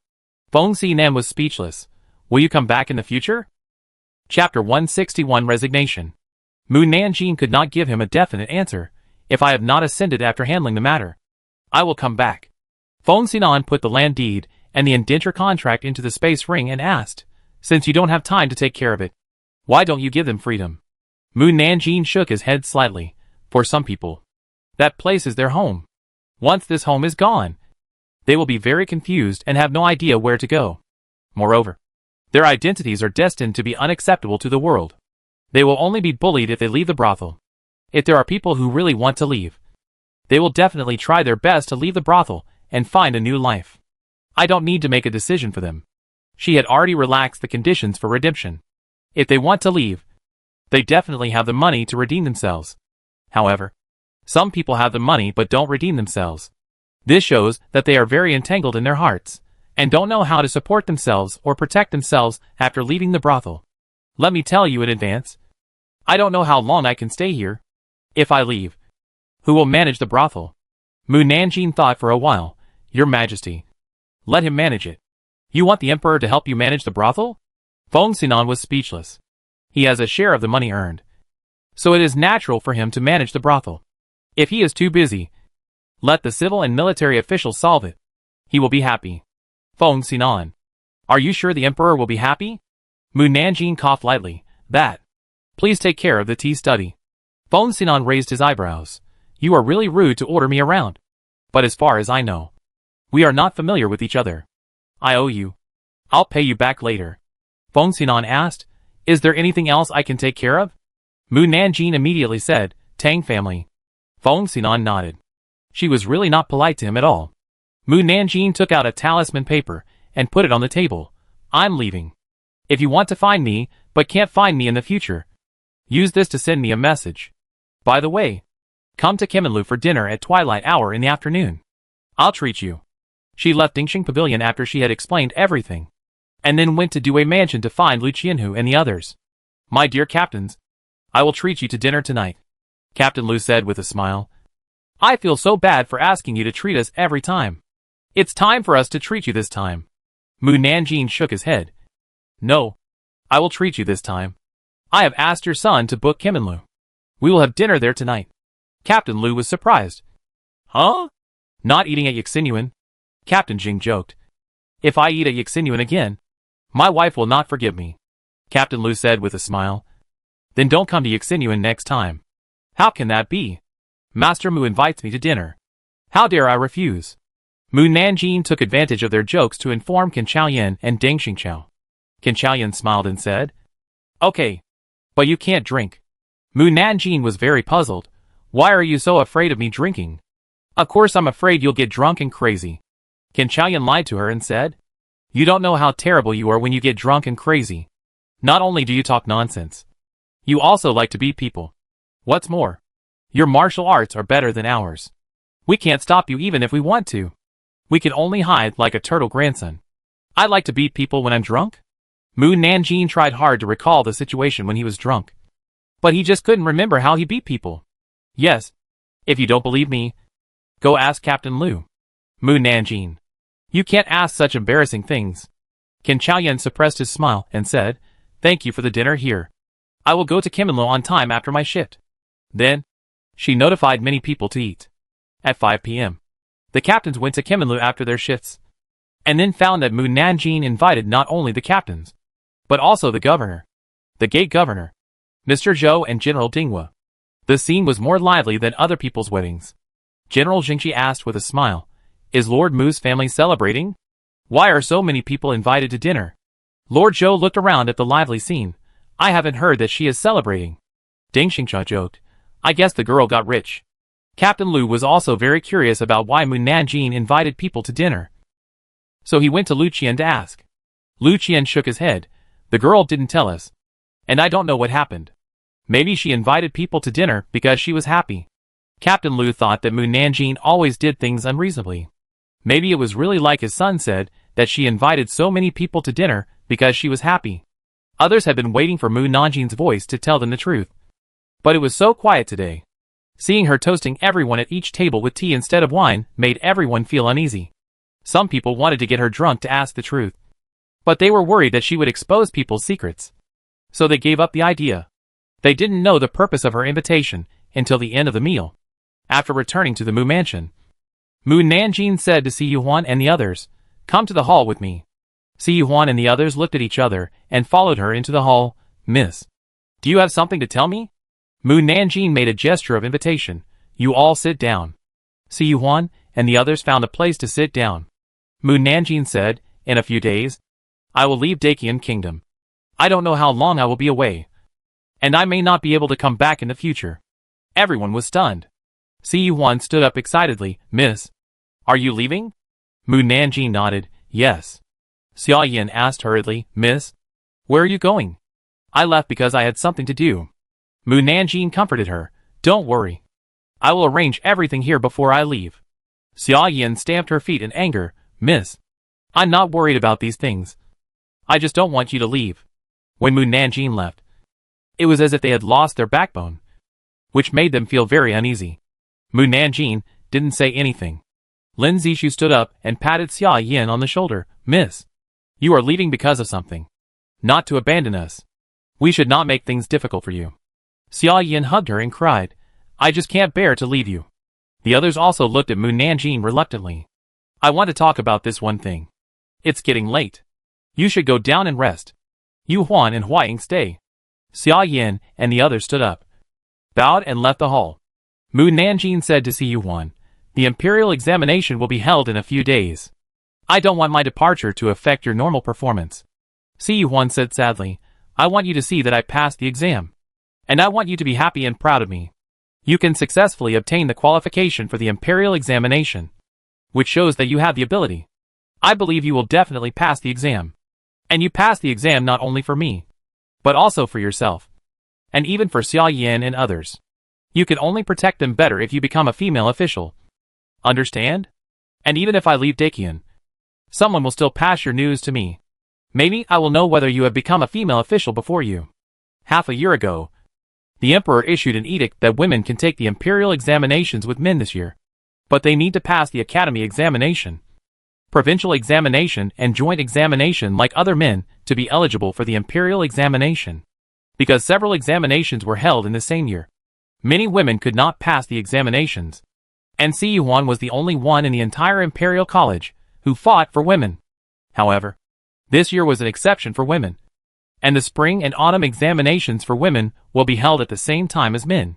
Feng Xinan was speechless. Will you come back in the future? Chapter 161 Resignation. Mu Nanjing could not give him a definite answer. If I have not ascended after handling the matter, I will come back. Feng Xinan put the land deed and the indenture contract into the space ring and asked, since you don't have time to take care of it, why don't you give them freedom? Mu Nanjing shook his head slightly. For some people, that place is their home. Once this home is gone, they will be very confused and have no idea where to go. Moreover, their identities are destined to be unacceptable to the world. They will only be bullied if they leave the brothel. If there are people who really want to leave, they will definitely try their best to leave the brothel and find a new life. I don't need to make a decision for them. She had already relaxed the conditions for redemption. If they want to leave, they definitely have the money to redeem themselves. However, some people have the money but don't redeem themselves. This shows that they are very entangled in their hearts, and don't know how to support themselves or protect themselves after leaving the brothel. Let me tell you in advance, I don't know how long I can stay here. If I leave, who will manage the brothel? Mu Nanjing thought for a while. Your Majesty, let him manage it. You want the Emperor to help you manage the brothel? Feng Xinan was speechless. He has a share of the money earned, so it is natural for him to manage the brothel. If he is too busy, let the civil and military officials solve it. He will be happy. Feng Xinan, are you sure the Emperor will be happy? Mu Nanjing coughed lightly. That. Please take care of the tea study. Feng Xinan raised his eyebrows. You are really rude to order me around. But as far as I know, we are not familiar with each other. I owe you. I'll pay you back later. Feng Xinan asked, is there anything else I can take care of? Mu Nanjing immediately said, Tang family. Feng Xinan nodded. She was really not polite to him at all. Mu Nanjing took out a talisman paper and put it on the table. I'm leaving. If you want to find me, but can't find me in the future, use this to send me a message. By the way, come to Kemenlu for dinner at twilight hour in the afternoon. I'll treat you. She left Dingxing Pavilion after she had explained everything, and then went to Due Mansion to find Lu Qianhu and the others. My dear captains, I will treat you to dinner tonight, Captain Lu said with a smile. I feel so bad for asking you to treat us every time. It's time for us to treat you this time. Mu Nanjing shook his head. No, I will treat you this time. I have asked your son to book Kemenlu. We will have dinner there tonight. Captain Lu was surprised. Huh? Not eating at Yaxinyuan? Captain Jing joked. If I eat at Yaxinyuan again, my wife will not forgive me, Captain Lu said with a smile. Then don't come to Yaxinyuan next time. How can that be? Master Mu invites me to dinner. How dare I refuse? Mu Nanjing took advantage of their jokes to inform Qin Chaoyan and Deng Xingqiao. Qin Chaoyan smiled and said, Okay, but you can't drink. Mu Nanjing was very puzzled. Why are you so afraid of me drinking? Of course I'm afraid you'll get drunk and crazy. Qin Chaoyan lied to her and said, You don't know how terrible you are when you get drunk and crazy. Not only do you talk nonsense, you also like to beat people. What's more, your martial arts are better than ours. We can't stop you even if we want to. We can only hide like a turtle grandson. I like to beat people when I'm drunk. Mu Nanjing tried hard to recall the situation when he was drunk, but he just couldn't remember how he beat people. Yes, if you don't believe me, go ask Captain Lu. Mu Nanjing, you can't ask such embarrassing things. Qin Chaoyan suppressed his smile and said, Thank you for the dinner here. I will go to Kemenlu on time after my shift. Then, she notified many people to eat. At 5 p.m., the captains went to Kemenlu after their shifts, and then found that Mu Nanjing invited not only the captains, but also the governor, the gate governor, Mr. Zhou and General Dinghua. The scene was more lively than other people's weddings. General Jingxi asked with a smile, Is Lord Mu's family celebrating? Why are so many people invited to dinner? Lord Zhou looked around at the lively scene. I haven't heard that she is celebrating. Deng Xingqiao joked. I guess the girl got rich. Captain Lu was also very curious about why Mu Nanjing invited people to dinner, so he went to Lu Qian to ask. Lu Qian shook his head. The girl didn't tell us, and I don't know what happened. Maybe she invited people to dinner because she was happy. Captain Lu thought that Mu Nanjing always did things unreasonably. Maybe it was really like his son said, that she invited so many people to dinner because she was happy. Others had been waiting for Mu Nanjing's voice to tell them the truth, but it was so quiet today. Seeing her toasting everyone at each table with tea instead of wine made everyone feel uneasy. Some people wanted to get her drunk to ask the truth, but they were worried that she would expose people's secrets. So they gave up the idea. They didn't know the purpose of her invitation until the end of the meal. After returning to the Mu mansion, Mu Nanjing said to Si Yuan and the others, "Come to the hall with me." Si Yuan and the others looked at each other and followed her into the hall. "Miss, do you have something to tell me?" Mu Nanjing made a gesture of invitation. "You all sit down." Si Yuan and the others found a place to sit down. Mu Nanjing said, "In a few days, I will leave Dakian Kingdom. I don't know how long I will be away, and I may not be able to come back in the future." Everyone was stunned. Si Yuan stood up excitedly. "Miss, are you leaving?" Mu Nanjing nodded. "Yes." Xia Yin asked hurriedly, "Miss, where are you going?" "I left because I had something to do." Mu Nanjing comforted her. "Don't worry. I will arrange everything here before I leave." Xia Yin stamped her feet in anger. "Miss, I'm not worried about these things. I just don't want you to leave." When Mu Nanjing left, it was as if they had lost their backbone, which made them feel very uneasy. Mu Nanjing didn't say anything. Lin Zishu stood up and patted Xia Yin on the shoulder. "Miss, you are leaving because of something. Not to abandon us. We should not make things difficult for you." Xia Yin hugged her and cried, "I just can't bear to leave you." The others also looked at Mu Nanjing reluctantly. "I want to talk about this one thing. It's getting late. You should go down and rest. Yu Huan and Huaying stay." Xia Yin and the others stood up, bowed and left the hall. Mu Nanjing said to Si Yuan, "The imperial examination will be held in a few days. I don't want my departure to affect your normal performance." Si Yuan said sadly, "I want you to see that I passed the exam. And I want you to be happy and proud of me. You can successfully obtain the qualification for the imperial examination, which shows that you have the ability. I believe you will definitely pass the exam. And you pass the exam not only for me, but also for yourself. And even for Xia Yin and others. You can only protect them better if you become a female official. Understand? And even if I leave Dakian, someone will still pass your news to me. Maybe I will know whether you have become a female official before you." Half a year ago, the emperor issued an edict that women can take the imperial examinations with men this year. But they need to pass the academy examination, provincial examination and joint examination like other men to be eligible for the imperial examination. Because several examinations were held in the same year, many women could not pass the examinations. And Si Yuan was the only one in the entire imperial college who fought for women. However, this year was an exception for women. And the spring and autumn examinations for women will be held at the same time as men.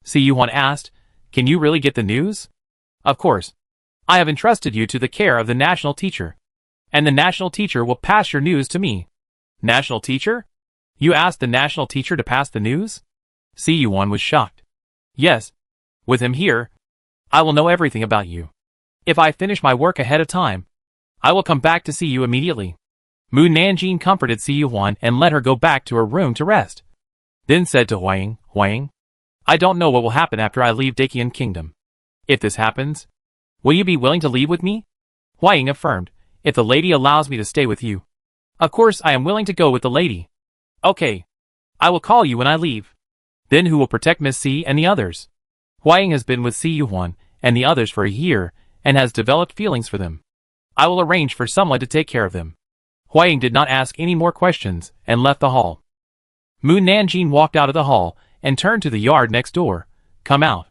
Si Yuan asked, "Can you really get the news?" "Of course. I have entrusted you to the care of the national teacher. And the national teacher will pass your news to me." "National teacher? You asked the national teacher to pass the news?" Si Yuan was shocked. "Yes. With him here, I will know everything about you. If I finish my work ahead of time, I will come back to see you immediately." Mu Nanjing comforted Si Yuan and let her go back to her room to rest. Then said to Huaying, "Huaying, I don't know what will happen after I leave Dakian Kingdom. If this happens, will you be willing to leave with me?" Huaying affirmed, "If the lady allows me to stay with you, of course I am willing to go with the lady." "Okay. I will call you when I leave." "Then who will protect Miss Si and the others?" Huaying has been with Si Yuan and the others for a year and has developed feelings for them. "I will arrange for someone to take care of them." Huaying did not ask any more questions and left the hall. Mu Nanjing walked out of the hall and turned to the yard next door. "Come out."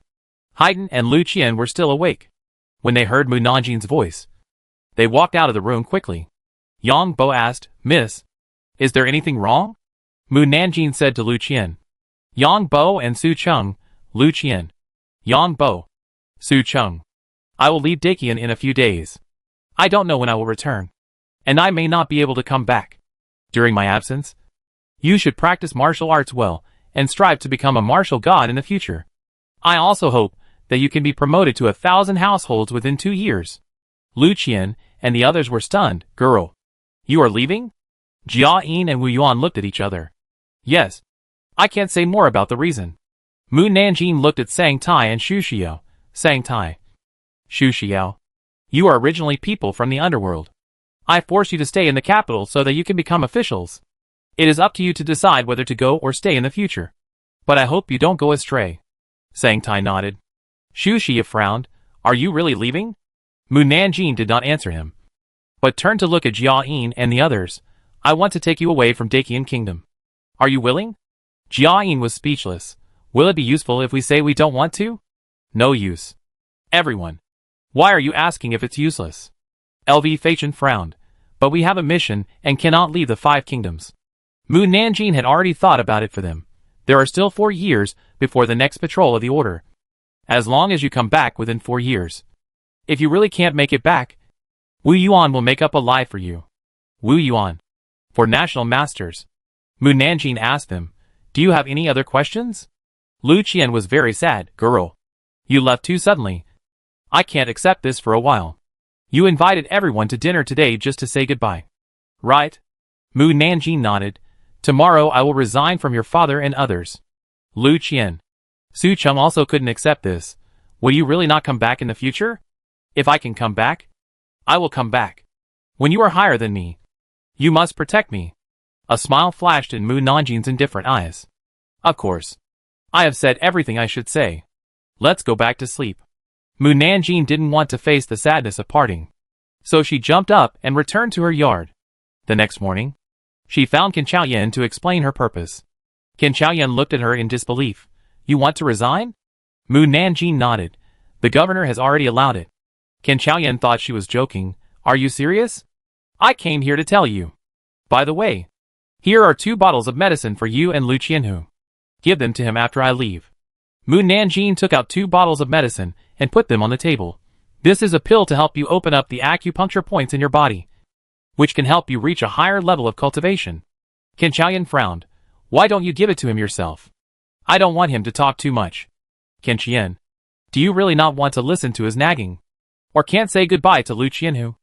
Haydn and Lu Qian were still awake when they heard Mu Nanjing's voice. They walked out of the room quickly. Yang Bo asked, "Miss, is there anything wrong?" Mu Nanjing said to Lu Qian, "Yang Bo and Su Cheng." Lu Qian, "Yang Bo, Su Cheng, I will leave Dakian in a few days. I don't know when I will return, and I may not be able to come back. During my absence, you should practice martial arts well and strive to become a martial god in the future. I also hope that you can be promoted to 1,000 households within 2 years." Lu Qian and the others were stunned. "Girl, you are leaving?" Jia Yin and Wu Yuan looked at each other. "Yes. I can't say more about the reason." Mu Nanjing looked at Sang Tai and Xu Xiao. Sang Tai, "Xu Xiao, you are originally people from the underworld. I force you to stay in the capital so that you can become officials. It is up to you to decide whether to go or stay in the future. But I hope you don't go astray." Sang Tai nodded. Xu Xie frowned. Are you really leaving? Mu Nanjing did not answer him, but turned to look at Jia Yin and the others. I want to take you away from Dakian Kingdom. Are you willing? Jia Yin was speechless. Will it be useful if we say we don't want to? No use. Everyone. Why are you asking if it's useless? LV Feichin frowned. But we have a mission and cannot leave the 5 kingdoms. Mu Nanjing had already thought about it for them. There are still 4 years before the next patrol of the order. As long as you come back within 4 years. If you really can't make it back, Wu Yuan will make up a lie for you. Wu Yuan. For national masters. Mu Nanjing asked them, do you have any other questions? Lu Qian was very sad. Girl. You left too suddenly. I can't accept this for a while. You invited everyone to dinner today just to say goodbye. Right? Mu Nanjing nodded. Tomorrow I will resign from your father and others. Lu Qian. Su Cheng also couldn't accept this. Will you really not come back in the future? If I can come back, I will come back. When you are higher than me, you must protect me. A smile flashed in Mu Nanjing's indifferent eyes. Of course. I have said everything I should say. Let's go back to sleep. Mu Nanjing didn't want to face the sadness of parting. So she jumped up and returned to her yard. The next morning, she found Qin Chaoyan to explain her purpose. Qin Chaoyan looked at her in disbelief. You want to resign? Mu Nanjing nodded. The governor has already allowed it. Qin Chaoyan thought she was joking. Are you serious? I came here to tell you. By the way, here are 2 bottles of medicine for you and Lu Qianhu. Give them to him after I leave. Mu Nanjing took out 2 bottles of medicine and put them on the table. This is a pill to help you open up the acupuncture points in your body, which can help you reach a higher level of cultivation. Qin Chaoyan frowned. Why don't you give it to him yourself? I don't want him to talk too much. Qin Qian. Do you really not want to listen to his nagging? Or can't say goodbye to Lu Qianhu?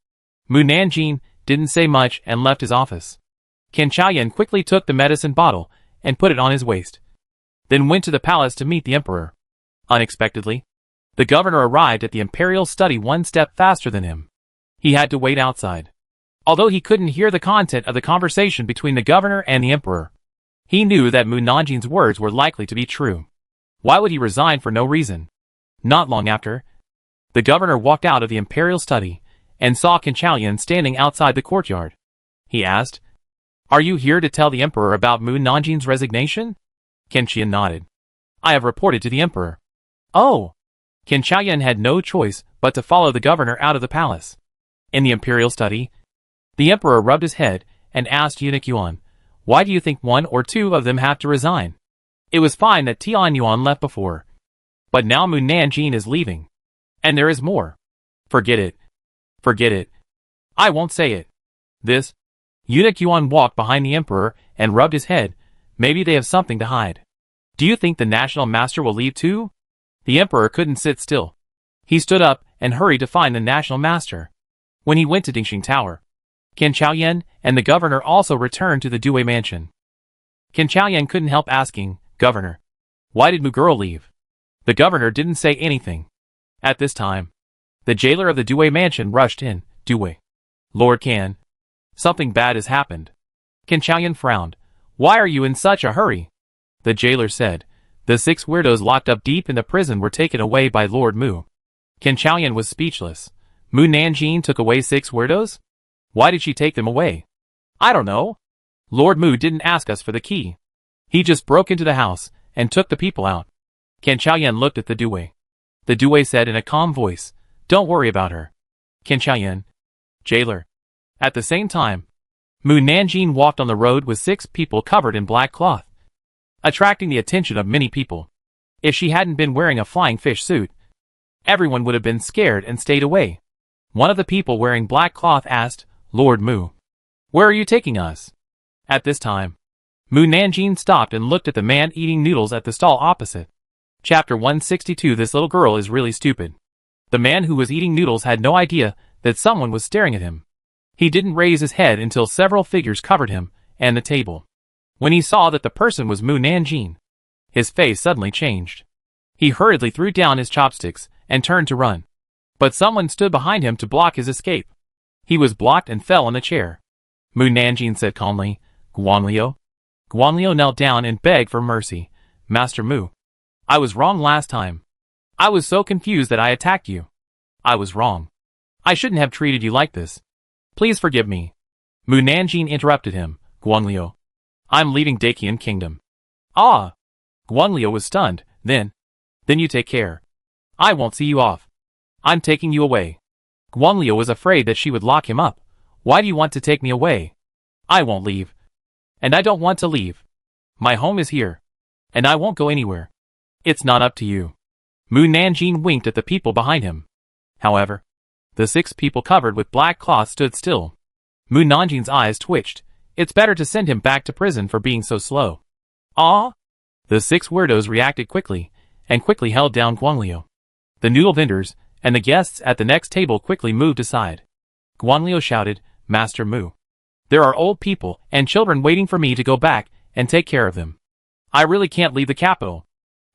Mu Nanjing didn't say much and left his office. Qin Chaoyan quickly took the medicine bottle and put it on his waist, then went to the palace to meet the emperor. Unexpectedly, the governor arrived at the imperial study 1 step faster than him. He had to wait outside. Although he couldn't hear the content of the conversation between the governor and the emperor, he knew that Mu Nanjing's words were likely to be true. Why would he resign for no reason? Not long after, the governor walked out of the imperial study and saw Qin Chaoyan standing outside the courtyard. He asked, Are you here to tell the emperor about Mu Nanjing's resignation? Qin Qian nodded. I have reported to the emperor. Oh! Qin Chaoyan had no choice but to follow the governor out of the palace. In the imperial study, the emperor rubbed his head and asked Eunuch Yuan, Why do you think 1 or 2 of them have to resign? It was fine that Tian Yuan left before. But now Mu Nanjing is leaving. And there is more. Forget it. Forget it. I won't say it. This. Eunuch Yuan walked behind the emperor and rubbed his head. Maybe they have something to hide. Do you think the national master will leave too? The emperor couldn't sit still. He stood up and hurried to find the national master. When he went to Dingxing Tower, Qin Chaoyan and the governor also returned to the Due mansion. Qin Chaoyan couldn't help asking, Governor, why did Mu girl leave? The governor didn't say anything. At this time, the jailer of the Due mansion rushed in. Due. Lord Qin. Something bad has happened. Qin Chaoyan frowned. Why are you in such a hurry? The jailer said, The 6 weirdos locked up deep in the prison were taken away by Lord Mu. Qin Chaoyan was speechless. Mu Nanjing took away 6 weirdos? Why did she take them away? I don't know. Lord Mu didn't ask us for the key. He just broke into the house and took the people out. Qin Chaoyan looked at the Due. The Due said in a calm voice, Don't worry about her. Qin Chaoyan. Jailer. At the same time, Mu Nanjing walked on the road with 6 people covered in black cloth, attracting the attention of many people. If she hadn't been wearing a flying fish suit, everyone would have been scared and stayed away. One of the people wearing black cloth asked, Lord Mu, where are you taking us? At this time, Mu Nanjing stopped and looked at the man eating noodles at the stall opposite. Chapter 162 This little girl is really stupid. The man who was eating noodles had no idea that someone was staring at him. He didn't raise his head until several figures covered him and the table. When he saw that the person was Mu Nanjing, his face suddenly changed. He hurriedly threw down his chopsticks and turned to run. But someone stood behind him to block his escape. He was blocked and fell on a chair. Mu Nanjing said calmly, Guanliu. Guanliu knelt down and begged for mercy. Master Mu, I was wrong last time. I was so confused that I attacked you. I was wrong. I shouldn't have treated you like this. Please forgive me. Mu Nanjing interrupted him. Guangliu. I'm leaving Daqian Kingdom. Ah! Guangliu was stunned. Then you take care. I won't see you off. I'm taking you away. Guangliu was afraid that she would lock him up. Why do you want to take me away? I won't leave. And I don't want to leave. My home is here. And I won't go anywhere. It's not up to you. Mu Nanjing winked at the people behind him. However, the 6 people covered with black cloth stood still. Mu Nanjing's eyes twitched. It's better to send him back to prison for being so slow. Ah! The 6 weirdos reacted quickly, and quickly held down Guangliu. The noodle vendors and the guests at the next table quickly moved aside. Guangliu shouted, Master Mu. There are old people and children waiting for me to go back and take care of them. I really can't leave the capital.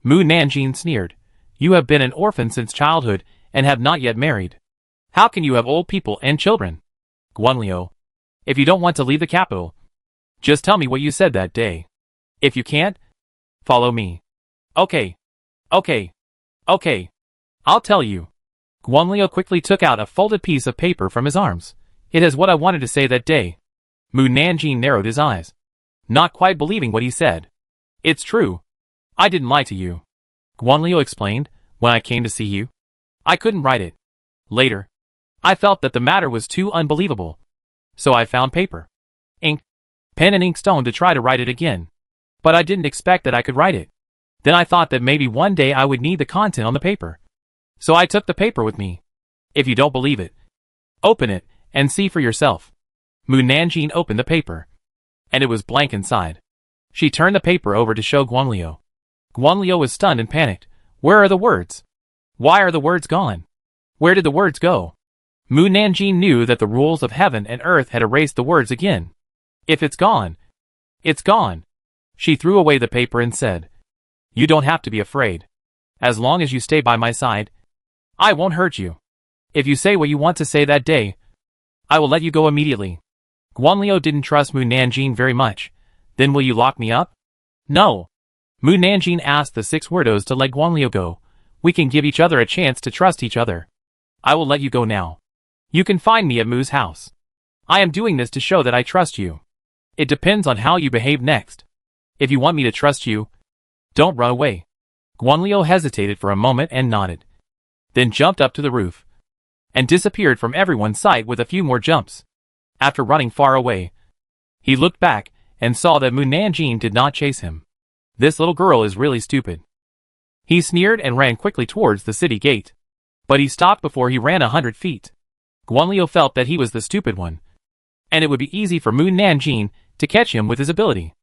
Mu Nanjing sneered. You have been an orphan since childhood and have not yet married. How can you have old people and children? Guangliu. If you don't want to leave the capital, just tell me what you said that day. If you can't, follow me. Okay. Okay. Okay. I'll tell you. Guangliu quickly took out a folded piece of paper from his arms. It is what I wanted to say that day. Mu Nanjing narrowed his eyes, not quite believing what he said. It's true. I didn't lie to you. Guangliu explained, when I came to see you, I couldn't write it. Later, I felt that the matter was too unbelievable. So I found paper, ink, pen and inkstone to try to write it again. But I didn't expect that I could write it. Then I thought that maybe one day I would need the content on the paper. So I took the paper with me. If you don't believe it, open it and see for yourself. Mu Nanjing opened the paper, and it was blank inside. She turned the paper over to show Guangliu. Guangliu was stunned and panicked. Where are the words? Why are the words gone? Where did the words go? Mu Nanjing knew that the rules of heaven and earth had erased the words again. If it's gone, it's gone. She threw away the paper and said, You don't have to be afraid. As long as you stay by my side, I won't hurt you. If you say what you want to say that day, I will let you go immediately. Guangliu didn't trust Mu Nanjing very much. Then will you lock me up? No. Mu Nanjing asked the 6 weirdos to let Guangliu go. We can give each other a chance to trust each other. I will let you go now. You can find me at Mu's house. I am doing this to show that I trust you. It depends on how you behave next. If you want me to trust you, don't run away. Guangliu hesitated for a moment and nodded. Then jumped up to the roof and disappeared from everyone's sight with a few more jumps. After running far away, he looked back and saw that Mu Nanjing did not chase him. This little girl is really stupid. He sneered and ran quickly towards the city gate. But he stopped before he ran 100 feet. Guangliu felt that he was the stupid one, and it would be easy for Mu Nanjing to catch him with his ability.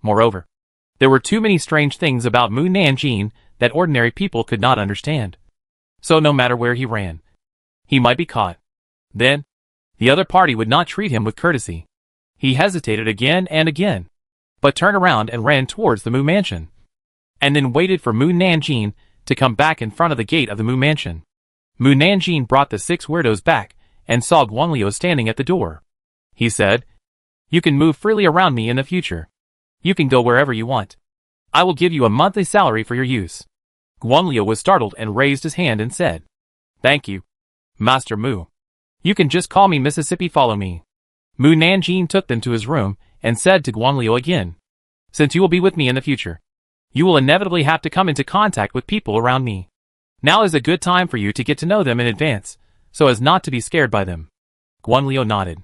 Moreover, there were too many strange things about Mu Nanjing that ordinary people could not understand. So no matter where he ran, he might be caught. Then, the other party would not treat him with courtesy. He hesitated again and again, but turned around and ran towards the Mu Mansion, and then waited for Mu Nanjing to come back in front of the gate of the Mu Mansion. Mu Nanjing brought the 6 weirdos back and saw Guangliu standing at the door. He said, You can move freely around me in the future. You can go wherever you want. I will give you a monthly salary for your use. Guangliu was startled and raised his hand and said, Thank you, Master Mu. You can just call me Mississippi. Follow me. Mu Nanjing took them to his room and said to Guangliu again, Since you will be with me in the future, you will inevitably have to come into contact with people around me. Now is a good time for you to get to know them in advance, so as not to be scared by them. Guangliu nodded.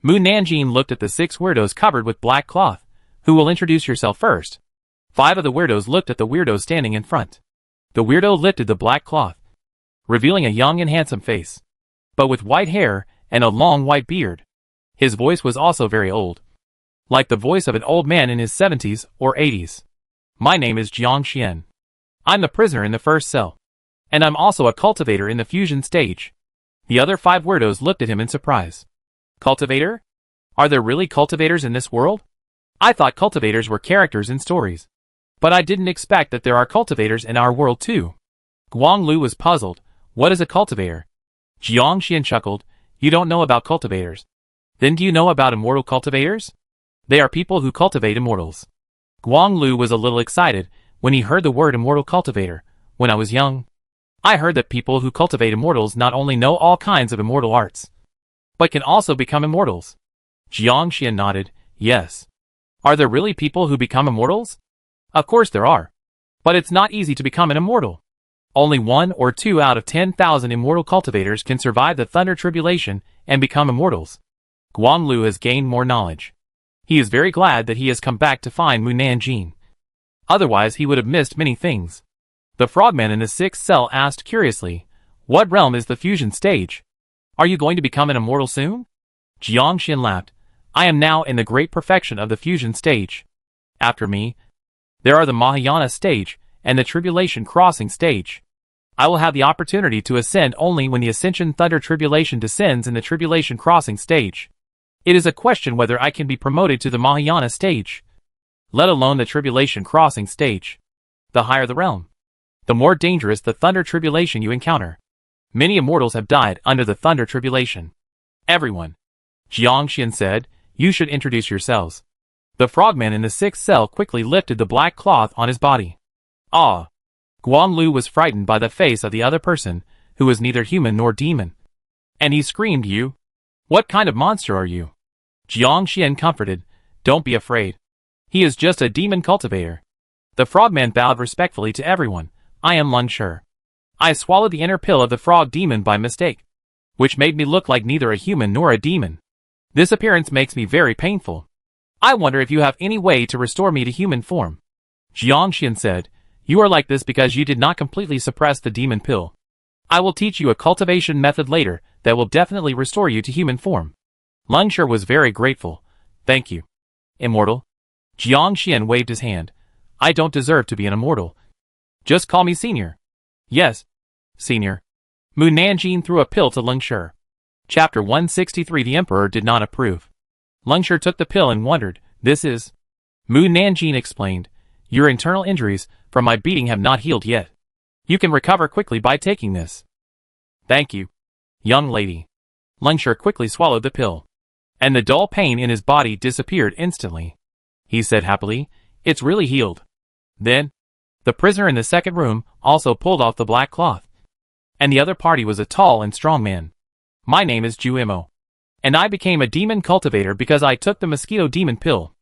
Mu Nanjing looked at the 6 weirdos covered with black cloth. Who will introduce yourself first? 5 of the weirdos looked at the weirdo standing in front. The weirdo lifted the black cloth, revealing a young and handsome face, but with white hair and a long white beard. His voice was also very old, like the voice of an old man in his 70s or 80s. My name is Jiang Xian. I'm the prisoner in the first cell, and I'm also a cultivator in the fusion stage. The other 5 weirdos looked at him in surprise. Cultivator? Are there really cultivators in this world? I thought cultivators were characters in stories, but I didn't expect that there are cultivators in our world too. Guanglu was puzzled. What is a cultivator? Jiang Xian chuckled. You don't know about cultivators. Then do you know about immortal cultivators? They are people who cultivate immortals. Guanglu was a little excited when he heard the word immortal cultivator. When I was young, I heard that people who cultivate immortals not only know all kinds of immortal arts, but can also become immortals. Jiang Xian nodded. Yes. Are there really people who become immortals? Of course there are. But it's not easy to become an immortal. Only 1 or 2 out of 10,000 immortal cultivators can survive the thunder tribulation and become immortals. Guan Lu has gained more knowledge. He is very glad that he has come back to find Mu Nanjing. Otherwise he would have missed many things. The frogman in the 6th cell asked curiously, "What realm is the fusion stage? Are you going to become an immortal soon?" Jiang Xian laughed. "I am now in the great perfection of the fusion stage. After me, there are the Mahayana stage and the tribulation crossing stage. I will have the opportunity to ascend only when the ascension thunder tribulation descends in the tribulation crossing stage. It is a question whether I can be promoted to the Mahayana stage, let alone the tribulation crossing stage. The higher the realm, the more dangerous the thunder tribulation you encounter. Many immortals have died under the thunder tribulation." "Everyone," Jiang Xian said, "you should introduce yourselves." The frogman in the 6th cell quickly lifted the black cloth on his body. "Ah!" Guan Lu was frightened by the face of the other person, who was neither human nor demon. And he screamed, "You? What kind of monster are you?" Jiang Xian comforted, "Don't be afraid. He is just a demon cultivator." The frogman bowed respectfully to everyone. "I am Lung Shi. I swallowed the inner pill of the frog demon by mistake, which made me look like neither a human nor a demon. This appearance makes me very painful. I wonder if you have any way to restore me to human form." Jiang Xian said, "You are like this because you did not completely suppress the demon pill. I will teach you a cultivation method later that will definitely restore you to human form." Lung Shi was very grateful. "Thank you, immortal." Jiang Xian waved his hand. "I don't deserve to be an immortal. Just call me senior." "Yes, senior." Mu Nanjing threw a pill to Lung Shi. Chapter 163. The Emperor did not approve. Lung Shi took the pill and wondered, "This is..." Mu Nanjing explained, "Your internal injuries from my beating have not healed yet. You can recover quickly by taking this." "Thank you, young lady." Lung Shi quickly swallowed the pill, and the dull pain in his body disappeared instantly. He said happily, "It's really healed." Then, the prisoner in the 2nd room also pulled off the black cloth, and the other party was a tall and strong man. "My name is Juimo, and I became a demon cultivator because I took the mosquito demon pill."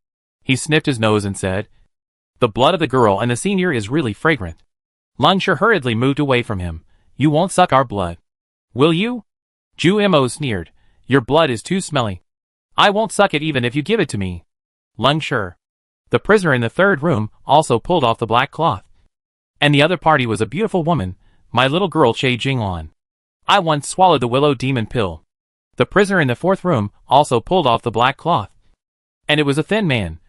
He sniffed his nose and said, "The blood of the girl and the senior is really fragrant." Lung Shi hurriedly moved away from him. "You won't suck our blood, will you?" Juimo sneered, "Your blood is too smelly. I won't suck it even if you give it to me." Lung Shi. The prisoner in the 3rd room also pulled off the black cloth, and the other party was a beautiful woman, my little girl Che Jinglan. I once swallowed the willow demon pill. The prisoner in the 4th room also pulled off the black cloth, and it was a thin man.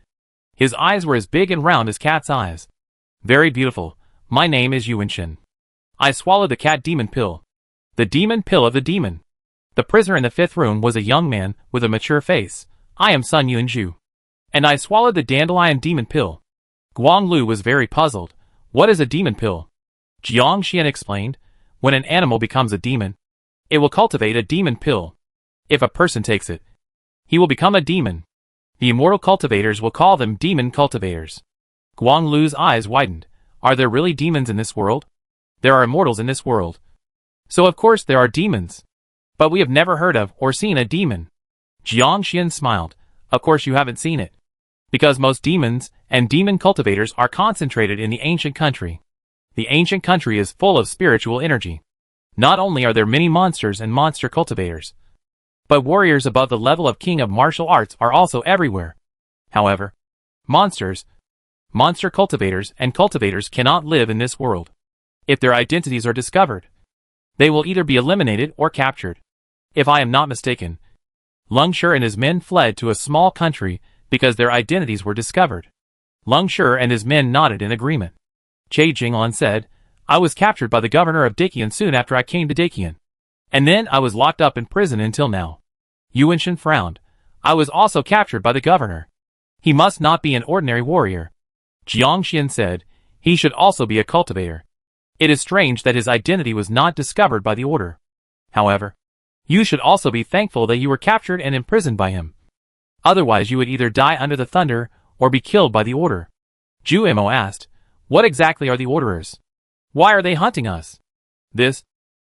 His eyes were as big and round as cat's eyes. "Very beautiful. My name is Yuanshin. I swallowed the cat demon pill. The demon pill of the demon." The prisoner in the 5th room was a young man with a mature face. "I am Sun Yunju, and I swallowed the dandelion demon pill." Guang Lu was very puzzled. "What is a demon pill?" Jiang Xian explained, "When an animal becomes a demon, it will cultivate a demon pill. If a person takes it, he will become a demon. The immortal cultivators will call them demon cultivators." Guang Lu's eyes widened. "Are there really demons in this world?" "There are immortals in this world. So of course there are demons. But we have never heard of or seen a demon." Jiang Xian smiled. "Of course you haven't seen it, because most demons and demon cultivators are concentrated in the ancient country. The ancient country is full of spiritual energy. Not only are there many monsters and monster cultivators, but warriors above the level of king of martial arts are also everywhere. However, monster cultivators and cultivators cannot live in this world. If their identities are discovered, they will either be eliminated or captured. If I am not mistaken, Lung Shi and his men fled to a small country because their identities were discovered." Lung Shi and his men nodded in agreement. Che Jinglan said, "I was captured by the governor of Dakian soon after I came to Dakian, and then I was locked up in prison until now." Yuanshin frowned. "I was also captured by the governor. He must not be an ordinary warrior." Jiang Xian said, "He should also be a cultivator. It is strange that his identity was not discovered by the order. However, you should also be thankful that you were captured and imprisoned by him. Otherwise you would either die under the thunder or be killed by the order." Juimo asked, What exactly are the orderers? Why are they hunting us? This?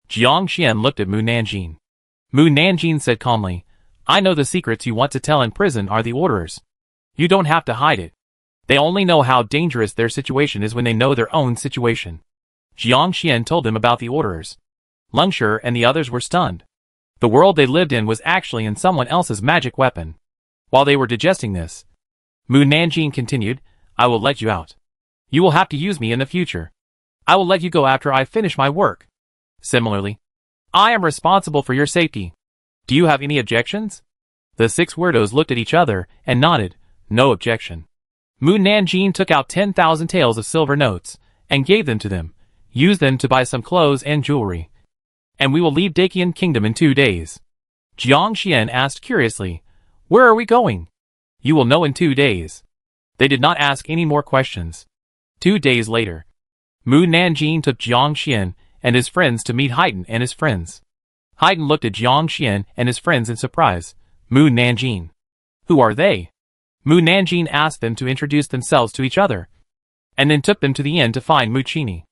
Jiang Xian looked at Mu Nanjing. Mu Nanjing said calmly, I know the secrets you want to tell in prison are the orderers. You don't have to hide it. They only know how dangerous their situation is when they know their own situation. Jiang Xian told him about the orderers. Lung Shi and the others were stunned. The world they lived in was actually in someone else's magic weapon. While they were digesting this, Mu Nanjing continued, I will let you out. You will have to use me in the future. I will let you go after I finish my work. Similarly, I am responsible for your safety. Do you have any objections? The 6 weirdos looked at each other and nodded, no objection. Mu Nanjing took out 10,000 taels of silver notes and gave them to them. Use them to buy some clothes and jewelry. And we will leave Dakian Kingdom in 2 days. Jiang Xian asked curiously, Where are we going? You will know in 2 days. They did not ask any more questions. 2 days later, Mu Nanjing took Jiang Xian and his friends to meet Haydn and his friends. Haydn looked at Jiang Xian and his friends in surprise. Mu Nanjing. Who are they? Mu Nanjing asked them to introduce themselves to each other, and then took them to the inn to find Mu Qini.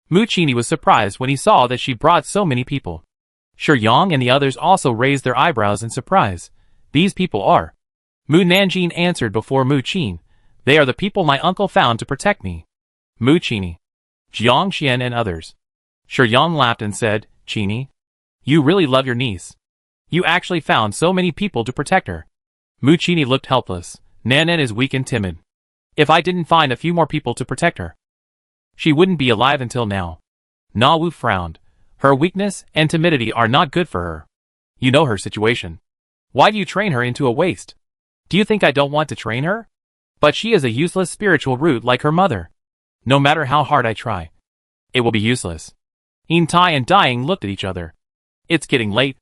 Mu Qini was surprised when he saw that she brought so many people. Shi Yang and the others also raised their eyebrows in surprise. These people are. Mu Nanjing answered before Mu Qin. They are the people my uncle found to protect me. Mu Qini. Jiang Xian and others. Shi Yang laughed and said, Qini, you really love your niece. You actually found so many people to protect her. Mu Qini looked helpless. Nanan is weak and timid. If I didn't find a few more people to protect her, she wouldn't be alive until now. Na Wu frowned. Her weakness and timidity are not good for her. You know her situation. Why do you train her into a waste? Do you think I don't want to train her? But she is a useless spiritual root like her mother. No matter how hard I try, it will be useless. Yin Tai and Dying looked at each other. It's getting late.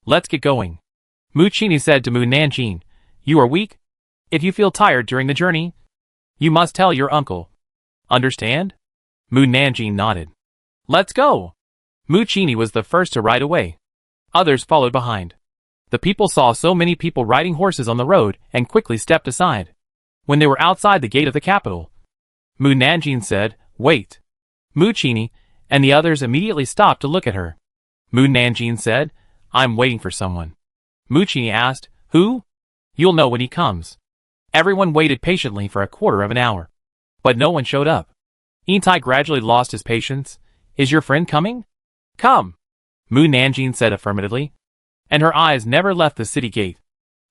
Let's get going. Mu Qini said to Mu Nanjing, You are weak? If you feel tired during the journey, you must tell your uncle. Understand? Mu Nanjing nodded. Let's go. Mu Qini was the first to ride away. Others followed behind. The people saw so many people riding horses on the road and quickly stepped aside. When they were outside the gate of the capital, Mu Nanjing said, Wait. Mu Qini and the others immediately stopped to look at her. Mu Nanjing said, I'm waiting for someone. Mu Qini asked, Who? You'll know when he comes. Everyone waited patiently for a quarter of an hour. But no one showed up. Yin Tai gradually lost his patience. Is your friend coming? Come. Mu Nanjing said affirmatively. And her eyes never left the city gate.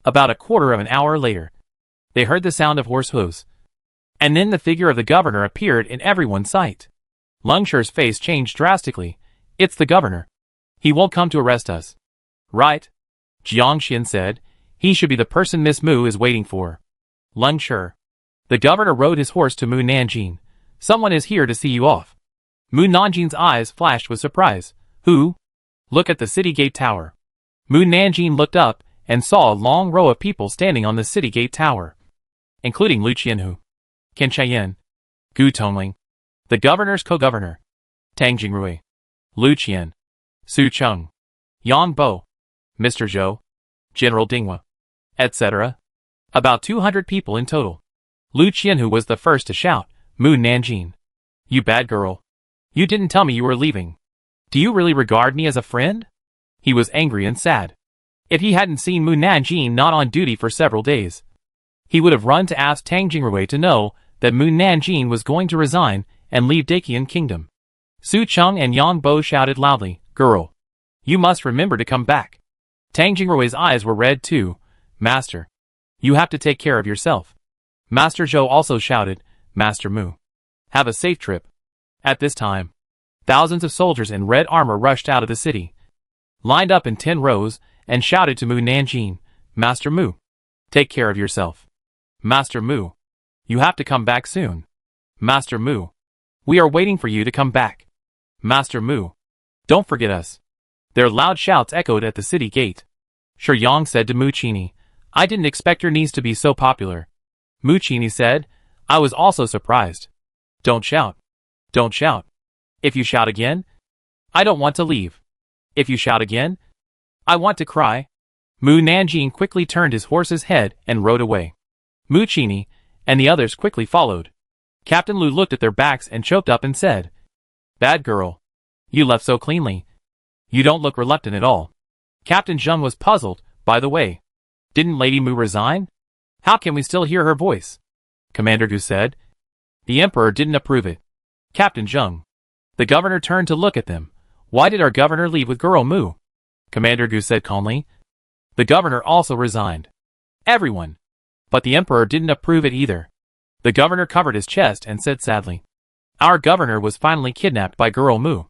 About a quarter of an hour later, they heard the sound of horse hooves. And then the figure of the governor appeared in everyone's sight. Lung Shi's face changed drastically. It's the governor. He won't come to arrest us. Right? Jiang Xian said. He should be the person Miss Mu is waiting for. Lung Shi. The governor rode his horse to Mu Nanjing. Someone is here to see you off. Mu Nanjing's eyes flashed with surprise. Who? Look at the city gate tower. Mu Nanjing looked up and saw a long row of people standing on the city gate tower, including Lu Qianhu, Qin Chaiyan, Gu Tongling, the governor's co-governor, Tang Jingrui, Lu Qian, Su Cheng, Yang Bo, Mr. Zhou, General Dinghua, etc. About 200 people in total. Lu Qianhu was the first to shout, Mu Nanjing. You bad girl. You didn't tell me you were leaving. Do you really regard me as a friend? He was angry and sad. If he hadn't seen Mu Nanjing not on duty for several days, he would have run to ask Tang Jingrui to know that Mu Nanjing was going to resign and leave Dakian Kingdom. Su Cheng and Yang Bo shouted loudly, Girl, you must remember to come back. Tang Jingrui's eyes were red too. Master, you have to take care of yourself. Master Zhou also shouted, Master Mu, have a safe trip. At this time, thousands of soldiers in red armor rushed out of the city, lined up in 10 rows, and shouted to Mu Nanjing, Master Mu, take care of yourself. Master Mu, you have to come back soon. Master Mu, we are waiting for you to come back. Master Mu, don't forget us. Their loud shouts echoed at the city gate. Shi Yang said to Mu Qini, I didn't expect your niece to be so popular. Mu Qini said, I was also surprised. Don't shout. Don't shout. If you shout again, I don't want to leave. If you shout again, I want to cry. Mu Nanjing quickly turned his horse's head and rode away. Mu Qini and the others quickly followed. Captain Lu looked at their backs and choked up and said, "Bad girl. You left so cleanly. You don't look reluctant at all." Captain Zheng was puzzled. "By the way, didn't Lady Mu resign? How can we still hear her voice?" Commander Gu said. "The Emperor didn't approve it." Captain Zheng. The governor turned to look at them. "Why did our governor leave with girl Mu?" Commander Gu said calmly. "The governor also resigned." Everyone. "But the Emperor didn't approve it either." The governor covered his chest and said sadly, "Our governor was finally kidnapped by girl Mu."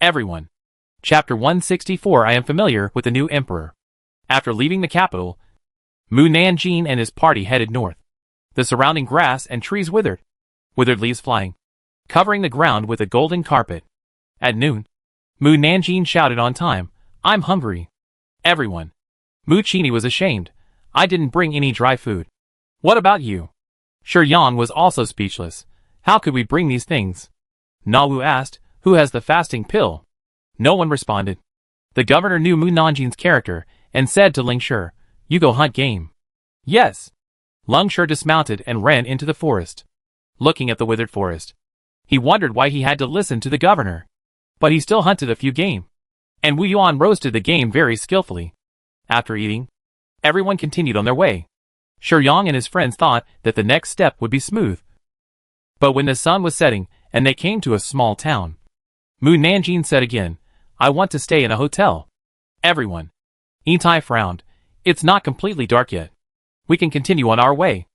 Everyone. Chapter 164. I am familiar with the new emperor. After leaving the capital, Mu Nanjing and his party headed north. The surrounding grass and trees withered leaves flying, covering the ground with a golden carpet. At noon, Mu Nanjing shouted on time, "I'm hungry." Everyone. Mu Qini was ashamed. "I didn't bring any dry food." "What about you?" Shi Yan was also speechless. "How could we bring these things?" Na Wu asked, "Who has the fasting pill?" No one responded. The governor knew Mu Nanjing's character and said to Ling Shi, "You go hunt game." "Yes." Ling Shi dismounted and ran into the forest. Looking at the withered forest, he wondered why he had to listen to the governor. But he still hunted a few game. And Wu Yuan roasted the game very skillfully. After eating, everyone continued on their way. Shi Yang and his friends thought that the next step would be smooth. But when the sun was setting and they came to a small town, Mu Nanjing said again, "I want to stay in a hotel." Everyone. Yitai frowned. "It's not completely dark yet. We can continue on our way."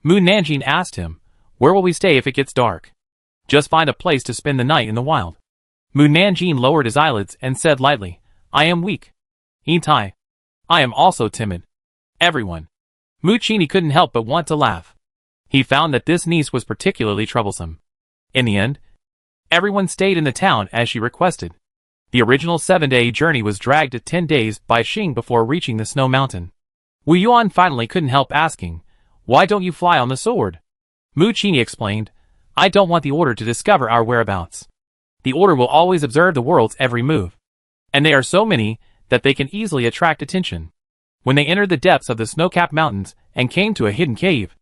Mu Nanjing asked him, "Where will we stay if it gets dark?" "Just find a place to spend the night in the wild." Mu Nanjing lowered his eyelids and said lightly, "I am weak." Yitai. "I am also timid." Everyone. Mu Qini couldn't help but want to laugh. He found that this niece was particularly troublesome. In the end, everyone stayed in the town as she requested. The original 7-day journey was dragged to 10 days by Xing before reaching the snow mountain. Wu Yuan finally couldn't help asking, "Why don't you fly on the sword?" Mu Qini explained, "I don't want the Order to discover our whereabouts. The Order will always observe the world's every move. And they are so many that they can easily attract attention." When they entered the depths of the snow-capped mountains and came to a hidden cave,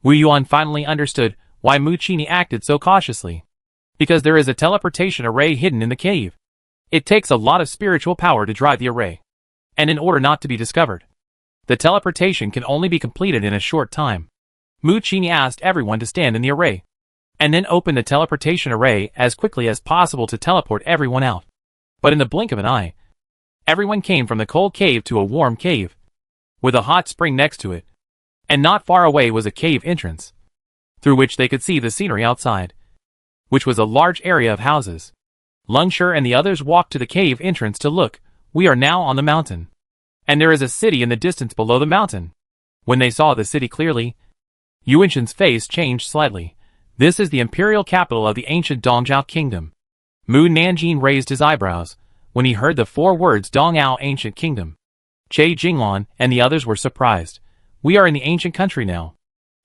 Wu Yuan finally understood why Mu Qini acted so cautiously. Because there is a teleportation array hidden in the cave. It takes a lot of spiritual power to drive the array. And in order not to be discovered, the teleportation can only be completed in a short time. Mu Qini asked everyone to stand in the array, and then open the teleportation array as quickly as possible to teleport everyone out. But in the blink of an eye, everyone came from the cold cave to a warm cave, with a hot spring next to it. And not far away was a cave entrance, through which they could see the scenery outside, which was a large area of houses. Ling Shi and the others walked to the cave entrance to look. "We are now on the mountain, and there is a city in the distance below the mountain." When they saw the city clearly, Yuanshan's face changed slightly. "This is the imperial capital of the ancient Dongzhao kingdom." Mu Nanjing raised his eyebrows when he heard the 4 words Dongao ancient kingdom. Che Jinglan and the others were surprised. "We are in the ancient country now."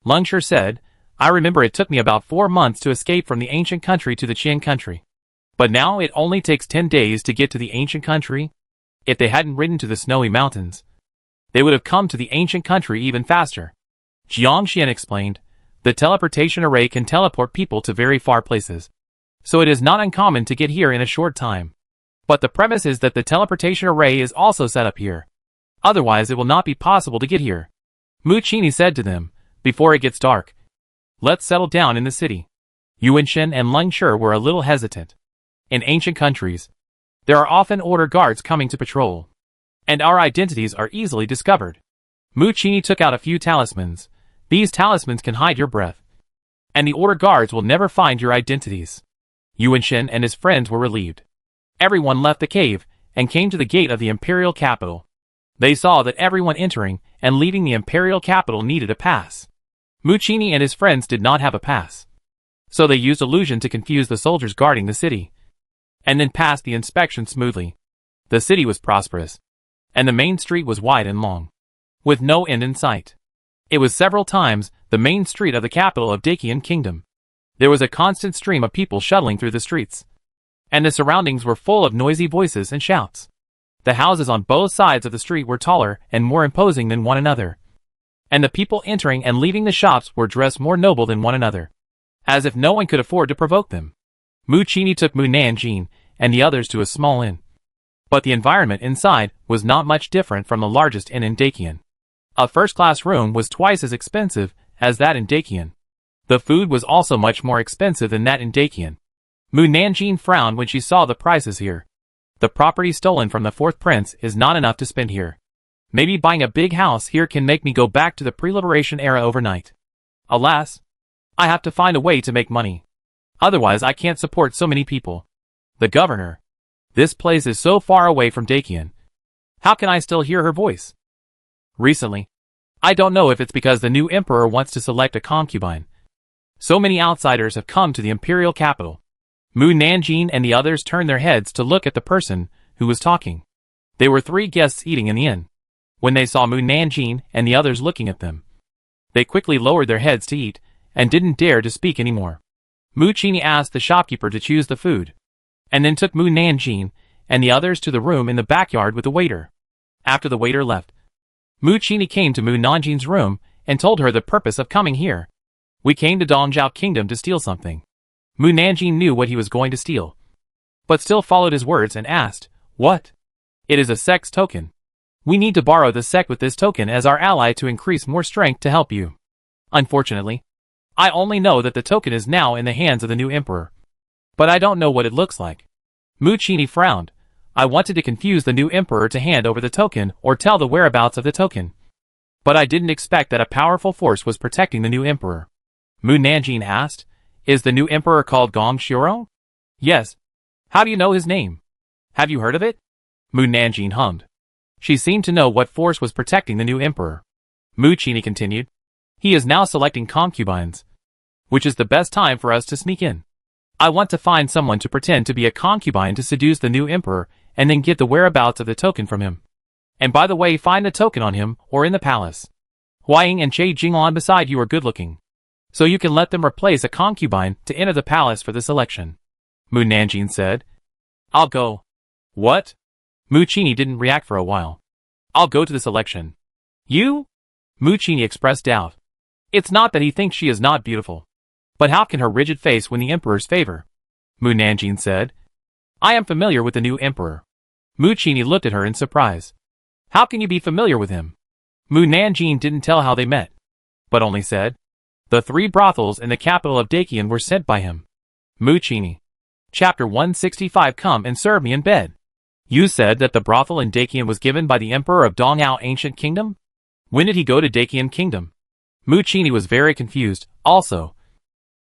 Ling Shi said, "I remember it took me about 4 months to escape from the ancient country to the Qian country. But now it only takes 10 days to get to the ancient country." If they hadn't ridden to the snowy mountains, they would have come to the ancient country even faster. Jiang Xian explained, "The teleportation array can teleport people to very far places, so it is not uncommon to get here in a short time. But the premise is that the teleportation array is also set up here. Otherwise it will not be possible to get here." Mu Qini said to them, "Before it gets dark, let's settle down in the city." Yuanshan and Ling Shi were a little hesitant. In ancient countries, there are often order guards coming to patrol, and our identities are easily discovered. Mu Qini took out a few talismans. "These talismans can hide your breath, and the order guards will never find your identities." Yuanshan and his friends were relieved. Everyone left the cave and came to the gate of the imperial capital. They saw that everyone entering and leaving the imperial capital needed a pass. Mu Qini and his friends did not have a pass, so they used illusion to confuse the soldiers guarding the city, and then passed the inspection smoothly. The city was prosperous, and the main street was wide and long, with no end in sight. It was several times the main street of the capital of Dakian Kingdom. There was a constant stream of people shuttling through the streets, and the surroundings were full of noisy voices and shouts. The houses on both sides of the street were taller and more imposing than one another, and the people entering and leaving the shops were dressed more noble than one another. as if no one could afford to provoke them. Mu Qini took Mu Nanjing and the others to a small inn. But the environment inside was not much different from the largest inn in Dakian. A first-class room was twice as expensive as that in Dakian. The food was also much more expensive than that in Dakian. Mu Nanjing frowned when she saw the prices here. The property stolen from the fourth prince is not enough to spend here. Maybe buying a big house here can make me go back to the pre-liberation era overnight. Alas, I have to find a way to make money. Otherwise I can't support so many people. The governor. This place is so far away from Dakian. How can I still hear her voice? Recently, I don't know if it's because the new emperor wants to select a concubine. So many outsiders have come to the imperial capital. Mu Nanjing and the others turned their heads to look at the person who was talking. They were 3 guests eating in the inn. When they saw Mu Nanjing and the others looking at them, they quickly lowered their heads to eat and didn't dare to speak anymore. Mu Qini asked the shopkeeper to choose the food, and then took Mu Nanjing and the others to the room in the backyard with the waiter. After the waiter left, Mu Qini came to Mu Nanjing's room and told her the purpose of coming here. We came to Dongzhou Kingdom to steal something. Mu Nanjing knew what he was going to steal, but still followed his words and asked, "What?" "It is a sex token. We need to borrow the sect with this token as our ally to increase more strength to help you. Unfortunately, I only know that the token is now in the hands of the new emperor, but I don't know what it looks like." Mu Qini frowned. I wanted to confuse the new emperor to hand over the token or tell the whereabouts of the token, but I didn't expect that a powerful force was protecting the new emperor. Mu Nanjing asked, "Is the new emperor called Gong Xiorong?" "Yes." "How do you know his name? Have you heard of it?" Mu Nanjing hummed. She seemed to know what force was protecting the new emperor. Mu Qini continued, "He is now selecting concubines, which is the best time for us to sneak in. I want to find someone to pretend to be a concubine to seduce the new emperor and then get the whereabouts of the token from him. And by the way, find the token on him or in the palace. Huaying and Che Jinglan beside you are good looking, so you can let them replace a concubine to enter the palace for this election." Mu Nanjing said. "I'll go." "What?" Mu Qini didn't react for a while. "I'll go to this election." "You?" Mu Qini expressed doubt. It's not that he thinks she is not beautiful, but how can her rigid face win the emperor's favor? Mu Nanjing said. "I am familiar with the new emperor." Mu Qini looked at her in surprise. "How can you be familiar with him?" Mu Nanjing didn't tell how they met, but only said, "The 3 brothels in the capital of Dakian were sent by him." Mu Qini. Chapter 165. Come and serve me in bed. You said that the brothel in Dakian was given by the emperor of Dongao Ancient Kingdom? When did he go to Dakian Kingdom? Mu Qini was very confused. Also,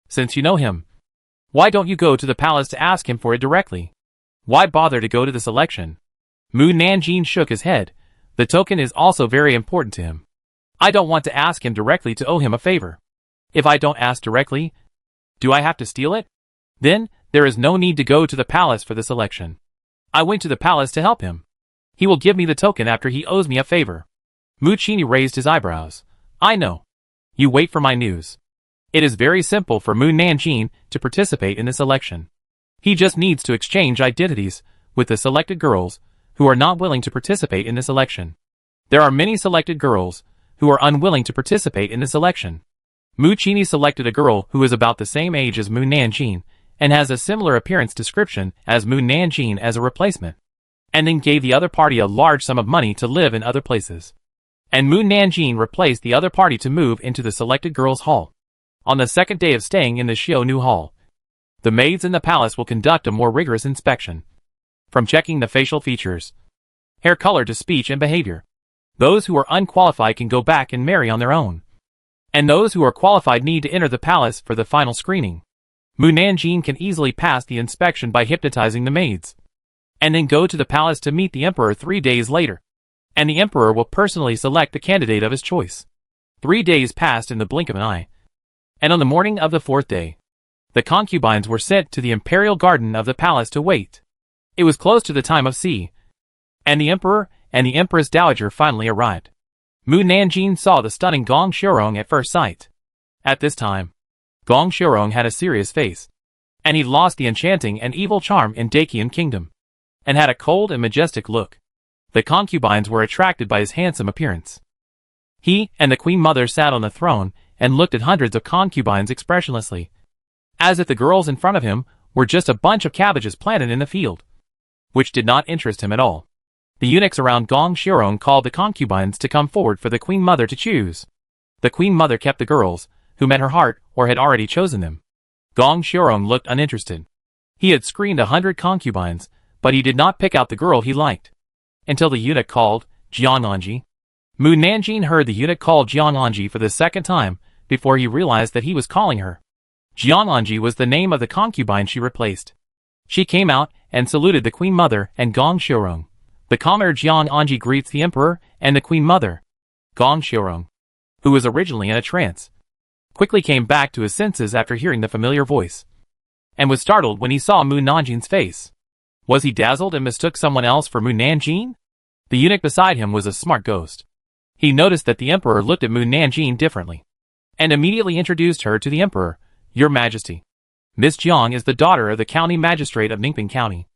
since you know him, why don't you go to the palace to ask him for it directly? Why bother to go to this election? Mu Nanjing shook his head. The token is also very important to him. I don't want to ask him directly to owe him a favor. If I don't ask directly, do I have to steal it? Then, there is no need to go to the palace for this election. I went to the palace to help him. He will give me the token after he owes me a favor. Mu Qini raised his eyebrows. I know. You wait for my news. It is very simple for Mu Nanjing to participate in this election. He just needs to exchange identities with the selected girls who are not willing to participate in this election. There are many selected girls who are unwilling to participate in this election. Mu Qini selected a girl who is about the same age as Mu Nanjing and has a similar appearance description as Mu Nanjing as a replacement, and then gave the other party a large sum of money to live in other places. And Mu Nanjing replaced the other party to move into the selected girls' hall. On the second day of staying in the Xiaonu Hall, the maids in the palace will conduct a more rigorous inspection. From checking the facial features, hair color to speech and behavior. Those who are unqualified can go back and marry on their own. And those who are qualified need to enter the palace for the final screening. Mu Nanjing can easily pass the inspection by hypnotizing the maids, and then go to the palace to meet the emperor 3 days later. And the emperor will personally select the candidate of his choice. 3 days passed in the blink of an eye. And on the morning of the 4th day, the concubines were sent to the imperial garden of the palace to wait. It was close to the time of sea, and the emperor and the empress dowager finally arrived. Mu Nanjing saw the stunning Gong Xiorong at first sight. At this time, Gong Xiorong had a serious face, and he lost the enchanting and evil charm in Dakian Kingdom, and had a cold and majestic look. The concubines were attracted by his handsome appearance. He and the queen mother sat on the throne and looked at hundreds of concubines expressionlessly. as if the girls in front of him were just a bunch of cabbages planted in the field, which did not interest him at all. The eunuchs around Gong Xiaorong called the concubines to come forward for the queen mother to choose. The queen mother kept the girls, who met her heart or had already chosen them. Gong Xiaorong looked uninterested. He had screened 100 concubines, but he did not pick out the girl he liked. Until the eunuch called Jiananji. Mu Nanjing heard the eunuch call Jiananji for the second time, before he realized that he was calling her. Jiananji was the name of the concubine she replaced. She came out and saluted the queen mother and Gong Xiaorong. The calmer Jiananji greets the emperor and the queen mother. Gong Xiaorong, who was originally in a trance, quickly came back to his senses after hearing the familiar voice, and was startled when he saw Mu Nanjing's face. Was he dazzled and mistook someone else for Mu Nanjing? The eunuch beside him was a smart ghost. He noticed that the emperor looked at Mu Nanjing differently, and immediately introduced her to the emperor. Your Majesty, Miss Jiang is the daughter of the county magistrate of Ningping County.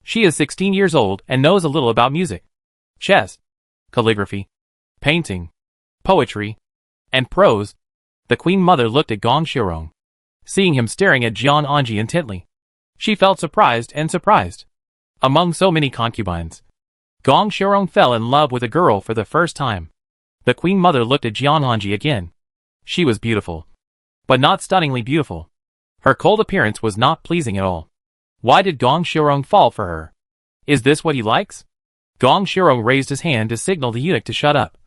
She is 16 years old and knows a little about music, chess, calligraphy, painting, poetry, and prose. The queen mother looked at Gong Xiaorong, seeing him staring at Jiananji intently. She felt surprised. Among so many concubines, Gong Xiaorong fell in love with a girl for the first time. The queen mother looked at Jiananji again. She was beautiful, but not stunningly beautiful. Her cold appearance was not pleasing at all. Why did Gong Xiaorong fall for her? Is this what he likes? Gong Xiaorong raised his hand to signal the eunuch to shut up,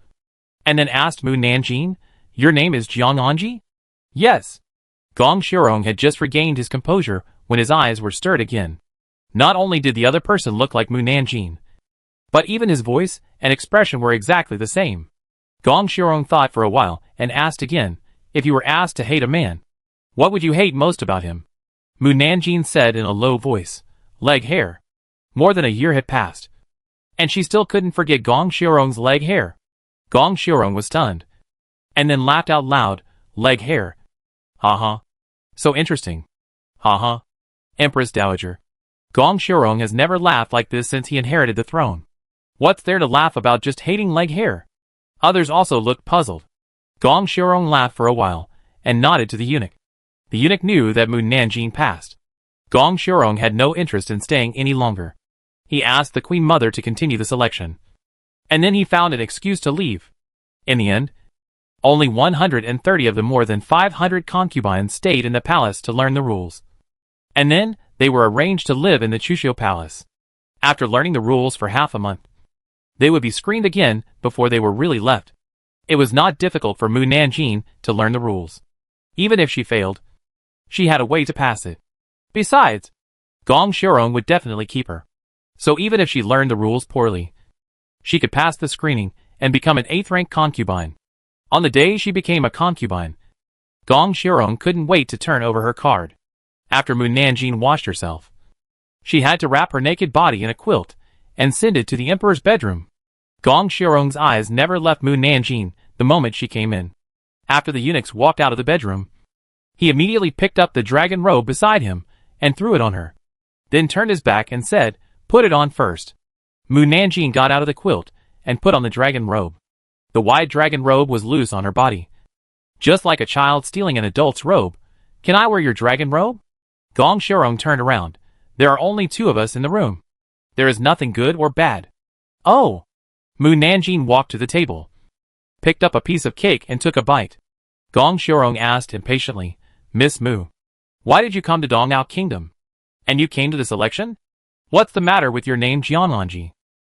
and then asked Mu Nanjing, your name is Jiananji? Yes. Gong Xiaorong had just regained his composure when his eyes were stirred again. Not only did the other person look like Mu Nanjing, but even his voice and expression were exactly the same. Gong Xiaorong thought for a while and asked again, if you were asked to hate a man, what would you hate most about him? Mu Nanjing said in a low voice, leg hair. More than a year had passed, and she still couldn't forget Gong Xiaorong's leg hair. Gong Xiaorong was stunned, and then laughed out loud, leg hair. Ha. So interesting. Ha. Empress Dowager. Gong Xiaorong has never laughed like this since he inherited the throne. What's there to laugh about just hating leg hair? Others also looked puzzled. Gong Xiaorong laughed for a while, and nodded to the eunuch. The eunuch knew that Mu Nanjing passed. Gong Xiaorong had no interest in staying any longer. He asked the queen mother to continue the selection, and then he found an excuse to leave. In the end, only 130 of the more than 500 concubines stayed in the palace to learn the rules. And then, they were arranged to live in the Chuxiu Palace. After learning the rules for half a month, they would be screened again before they were really left. It was not difficult for Mu Nanjing to learn the rules. Even if she failed, she had a way to pass it. Besides, Gong Xiaorong would definitely keep her. So even if she learned the rules poorly, she could pass the screening and become an 8th-rank concubine. On the day she became a concubine, Gong Xiaorong couldn't wait to turn over her card. After Mu Nanjing washed herself, she had to wrap her naked body in a quilt and send it to the emperor's bedroom. Gong Xiaorong's eyes never left Mu Nanjing the moment she came in. After the eunuchs walked out of the bedroom, he immediately picked up the dragon robe beside him and threw it on her, then turned his back and said, put it on first. Mu Nanjing got out of the quilt and put on the dragon robe. The wide dragon robe was loose on her body, just like a child stealing an adult's robe. Can I wear your dragon robe? Gong Xiaorong turned around. There are only 2 of us in the room. There is nothing good or bad. Oh! Mu Nanjing walked to the table, picked up a piece of cake and took a bite. Gong Xiaorong asked impatiently, Miss Mu, why did you come to Dongyao Kingdom? And you came to this election? What's the matter with your name Jiananji?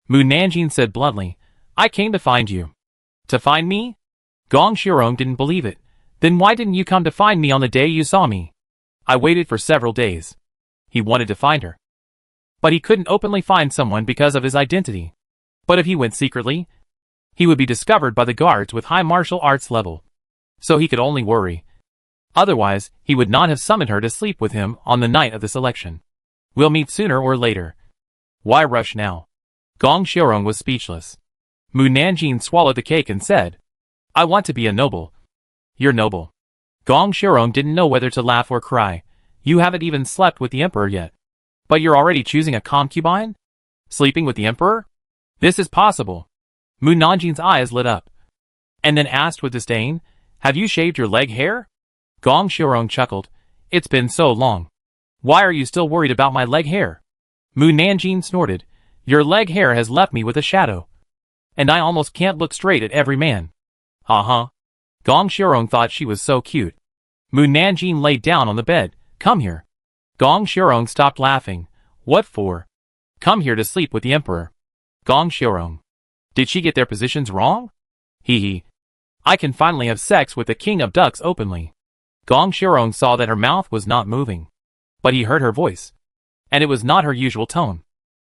Mu Nanjing said bluntly, I came to find you. To find me? Gong Xiaorong didn't believe it. Then why didn't you come to find me on the day you saw me? I waited for several days. He wanted to find her, but he couldn't openly find someone because of his identity. But if he went secretly, he would be discovered by the guards with high martial arts level. So he could only worry. Otherwise, he would not have summoned her to sleep with him on the night of the selection. We'll meet sooner or later. Why rush now? Gong Xiaorong was speechless. Mu Nanjing swallowed the cake and said, I want to be a noble. You're noble. Gong Xiaorong didn't know whether to laugh or cry. You haven't even slept with the emperor yet. But you're already choosing a concubine? Sleeping with the emperor? This is possible. Mu Nanjing's eyes lit up, and then asked with disdain, have you shaved your leg hair? Gong Xiaorong chuckled. It's been so long. Why are you still worried about my leg hair? Mu Nanjing snorted. Your leg hair has left me with a shadow. And I almost can't look straight at every man. Uh-huh. Gong Xiaorong thought she was so cute. Mu Nanjing laid down on the bed. Come here. Gong Xiaorong stopped laughing. What for? Come here to sleep with the emperor. Gong Xiaorong. Did she get their positions wrong? Hee hee. I can finally have sex with the king of ducks openly. Gong Xiaorong saw that her mouth was not moving. But he heard her voice. And it was not her usual tone.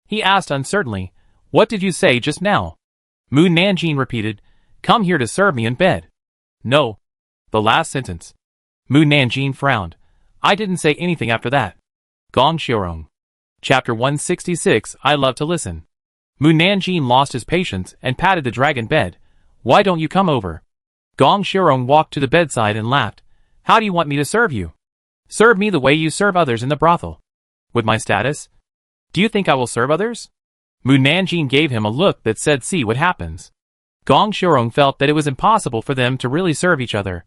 He asked uncertainly, What did you say just now? Mu Nanjing repeated, Come here to serve me in bed. No. The last sentence. Mu Nanjing frowned. I didn't say anything after that. Gong Xiaorong. Chapter 166 I love to listen. Mu Nanjing lost his patience and patted the dragon bed. Why don't you come over? Gong Xiaorong walked to the bedside and laughed. How do you want me to serve you? Serve me the way you serve others in the brothel. With my status? Do you think I will serve others? Mu Nanjing gave him a look that said see what happens. Gong Xiaorong felt that it was impossible for them to really serve each other.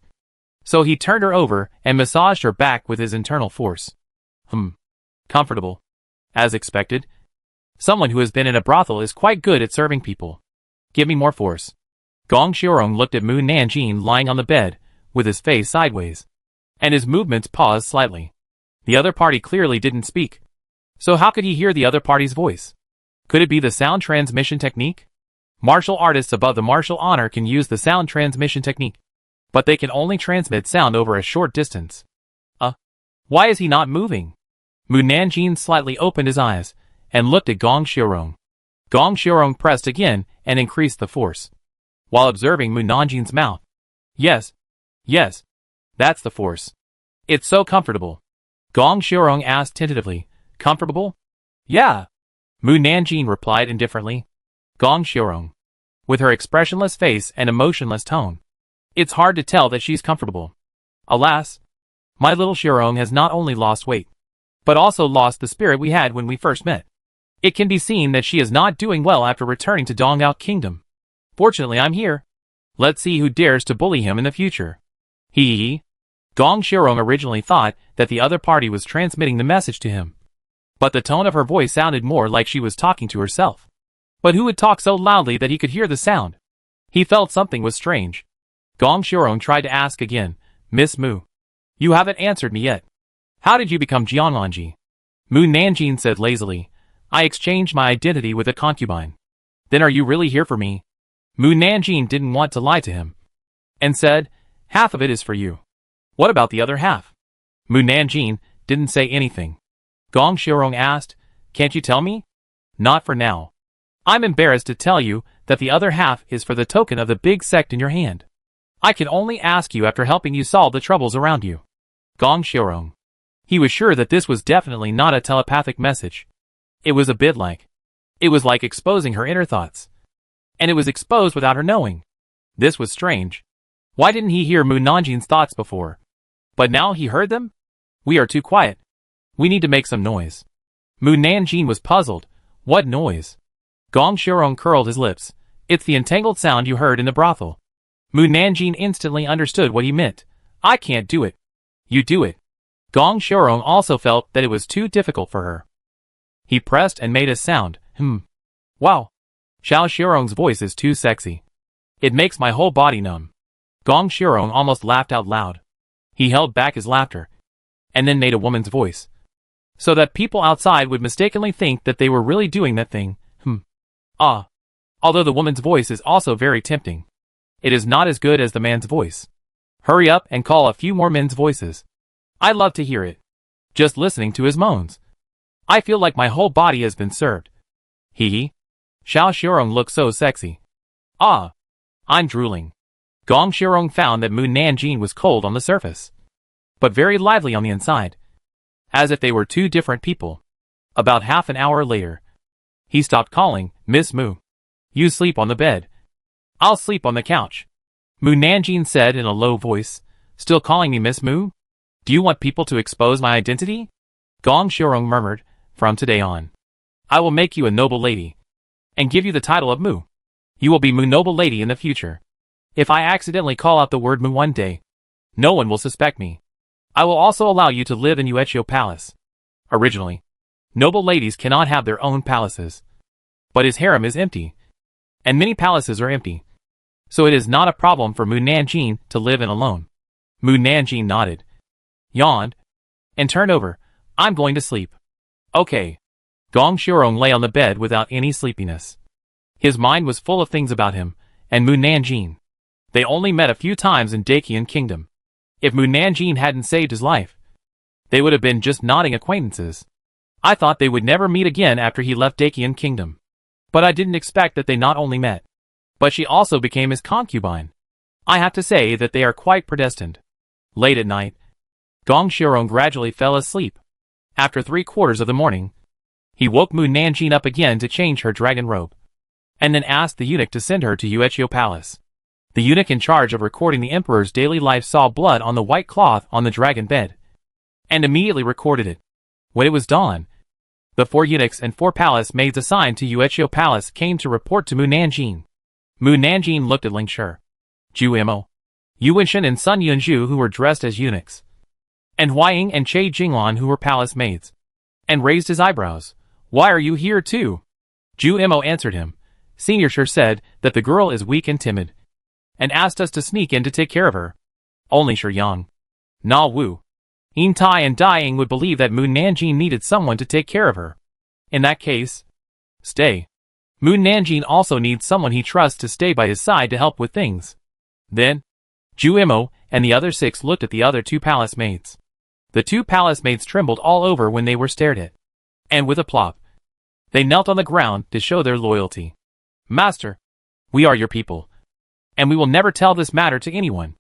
So he turned her over and massaged her back with his internal force. Comfortable. As expected. Someone who has been in a brothel is quite good at serving people. Give me more force. Gong Xiaorong looked at Mu Nanjing lying on the bed, with his face sideways. And his movements paused slightly. The other party clearly didn't speak. So how could he hear the other party's voice? Could it be the sound transmission technique? Martial artists above the martial honor can use the sound transmission technique. But they can only transmit sound over a short distance. Why is he not moving? Mu Nanjing slightly opened his eyes, and looked at Gong Xiaorong. Gong Xiaorong pressed again, and increased the force. While observing Mu Nanjing's mouth. Yes. That's the force. It's so comfortable. Gong Xiaorong asked tentatively. Comfortable? Yeah. Mu Nanjing replied indifferently. Gong Xiaorong. With her expressionless face and emotionless tone. It's hard to tell that she's comfortable. Alas. My little Xiaorong has not only lost weight, but also lost the spirit we had when we first met. It can be seen that she is not doing well after returning to Donggao Kingdom. Fortunately I'm here. Let's see who dares to bully him in the future. Hee. Gong Xiaorong originally thought that the other party was transmitting the message to him. But the tone of her voice sounded more like she was talking to herself. But who would talk so loudly that he could hear the sound? He felt something was strange. Gong Xiaorong tried to ask again, Miss Mu. You haven't answered me yet. How did you become Jianlanji? Mu Nanjing said lazily, I exchanged my identity with a concubine. Then are you really here for me? Mu Nanjing didn't want to lie to him. And said, half of it is for you. What about the other half? Mu Nanjing didn't say anything. Gong Xiaorong asked, Can't you tell me? Not for now. I'm embarrassed to tell you that the other half is for the token of the big sect in your hand. I can only ask you after helping you solve the troubles around you. Gong Xiaorong. He was sure that this was definitely not a telepathic message. It was like exposing her inner thoughts. And it was exposed without her knowing. This was strange. Why didn't he hear Mu Nanjing's thoughts before? But now he heard them? We are too quiet. We need to make some noise. Mu Nanjing was puzzled. What noise? Gong Xiaorong curled his lips. It's the entangled sound you heard in the brothel. Mu Nanjing instantly understood what he meant. I can't do it. You do it. Gong Xiaorong also felt that it was too difficult for her. He pressed and made a sound. Wow. Xiao Xiaorong's voice is too sexy. It makes my whole body numb. Gong Xiaorong almost laughed out loud. He held back his laughter. And then made a woman's voice. So that people outside would mistakenly think that they were really doing that thing. Although the woman's voice is also very tempting. It is not as good as the man's voice. Hurry up and call a few more men's voices. I love to hear it. Just listening to his moans. I feel like my whole body has been served. Xiao Xiaorong looks so sexy. I'm drooling. Gong Xiaorong found that Mu Nanjing was cold on the surface, but very lively on the inside. As if they were two different people. About half an hour later, he stopped calling, Miss Mu. You sleep on the bed. I'll sleep on the couch. Mu Nanjing said in a low voice, Still calling me Miss Mu? Do you want people to expose my identity? Gong Xiaorong murmured, From today on, I will make you a noble lady, and give you the title of Mu. You will be Mu noble lady in the future. If I accidentally call out the word Mu one day, no one will suspect me. I will also allow you to live in Uechiu Palace. Originally, noble ladies cannot have their own palaces. But his harem is empty. And many palaces are empty. So it is not a problem for Mu Nanjing to live in alone. Mu Nanjing nodded, yawned, and turned over. I'm going to sleep. Okay. Gong Xiaorong lay on the bed without any sleepiness. His mind was full of things about him, and Mu Nanjing. They only met a few times in Daqian Kingdom. If Mu Nanjing hadn't saved his life, they would have been just nodding acquaintances. I thought they would never meet again after he left Daqian Kingdom. But I didn't expect that they not only met, but she also became his concubine. I have to say that they are quite predestined. Late at night, Gong Xiaorong gradually fell asleep. After 3/4 of the morning, he woke Mu Nanjing up again to change her dragon robe, and then asked the eunuch to send her to Uechiu Palace. The eunuch in charge of recording the emperor's daily life saw blood on the white cloth on the dragon bed, and immediately recorded it. When it was dawn, the 4 eunuchs and 4 palace maids assigned to Uechiu Palace came to report to Mu Nanjing. Mu Nanjing looked at Ling Shi, Zhu Imo, Yu Wenshan and Sun Yunzhu who were dressed as eunuchs, and Huaying and Che Jinglan who were palace maids, and raised his eyebrows. Why are you here too? Zhu Imo answered him. Senior Shi said that the girl is weak and timid, and asked us to sneak in to take care of her. Only Shi Yang, Na Wu, Yin Tai and Dai would believe that Mu Nanjing needed someone to take care of her. In that case, stay. Mu Nanjing also needs someone he trusts to stay by his side to help with things. Then, Zhu Imo and the other 6 looked at the other 2 palace maids. The 2 palace maids trembled all over when they were stared at. And with a plop, they knelt on the ground to show their loyalty. Master, we are your people, and we will never tell this matter to anyone.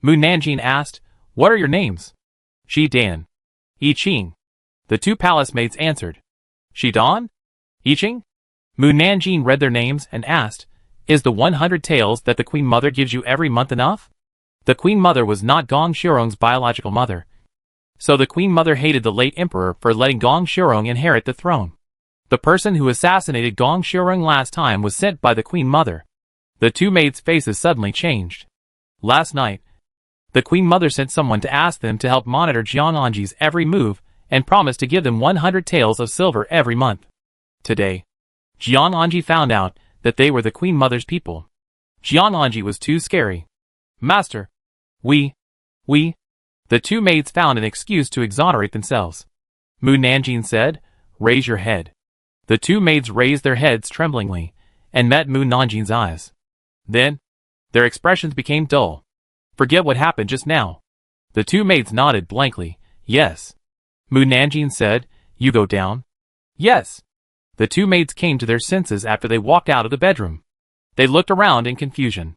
Mu Nanjing asked, what are your names? Shi Dan, Yi Qing. The 2 palace maids answered. Shi Dan? Yi Qing? Mu Nanjing read their names and asked, is the 100 taels that the Queen Mother gives you every month enough? The Queen Mother was not Gong Xiaorong's biological mother. So the Queen Mother hated the late emperor for letting Gong Xiaorong inherit the throne. The person who assassinated Gong Xiaorong last time was sent by the Queen Mother. The 2 maids' faces suddenly changed. Last night, the Queen Mother sent someone to ask them to help monitor Jiang Anji's every move and promised to give them 100 taels of silver every month. Today, Jiang Anji found out that they were the Queen Mother's people. Jiang Anji was too scary. Master, we. The 2 maids found an excuse to exonerate themselves. Mu Nanjing said, raise your head. The 2 maids raised their heads tremblingly, and met Mu Nanjing's eyes. Then, their expressions became dull. Forget what happened just now. The 2 maids nodded blankly. Yes. Mu Nanjing said, you go down? Yes. The 2 maids came to their senses after they walked out of the bedroom. They looked around in confusion.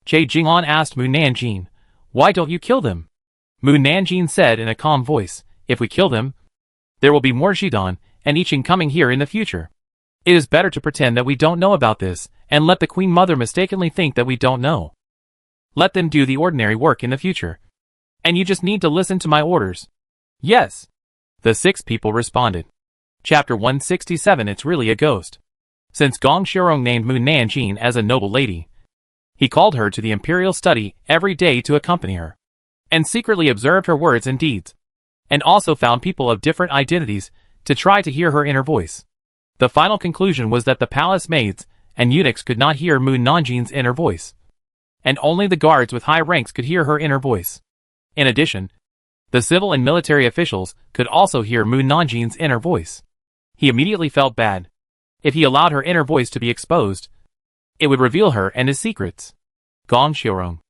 Che Jinglan asked Mu Nanjing, why don't you kill them? Mu Nanjing said in a calm voice, if we kill them, there will be more Shidan and Yiqing coming here in the future. It is better to pretend that we don't know about this, and let the Queen Mother mistakenly think that we don't know. Let them do the ordinary work in the future. And you just need to listen to my orders. Yes. The 6 people responded. Chapter 167 It's really a ghost. Since Gong Xiaorong named Mu Nanjing as a noble lady, he called her to the imperial study every day to accompany her, and secretly observed her words and deeds, and also found people of different identities to try to hear her inner voice. The final conclusion was that the palace maids and eunuchs could not hear Mu Nanjing's inner voice, and only the guards with high ranks could hear her inner voice. In addition, the civil and military officials could also hear Mu Nanjing's inner voice. He immediately felt bad. If he allowed her inner voice to be exposed, it would reveal her and his secrets. Gong Xiaorong,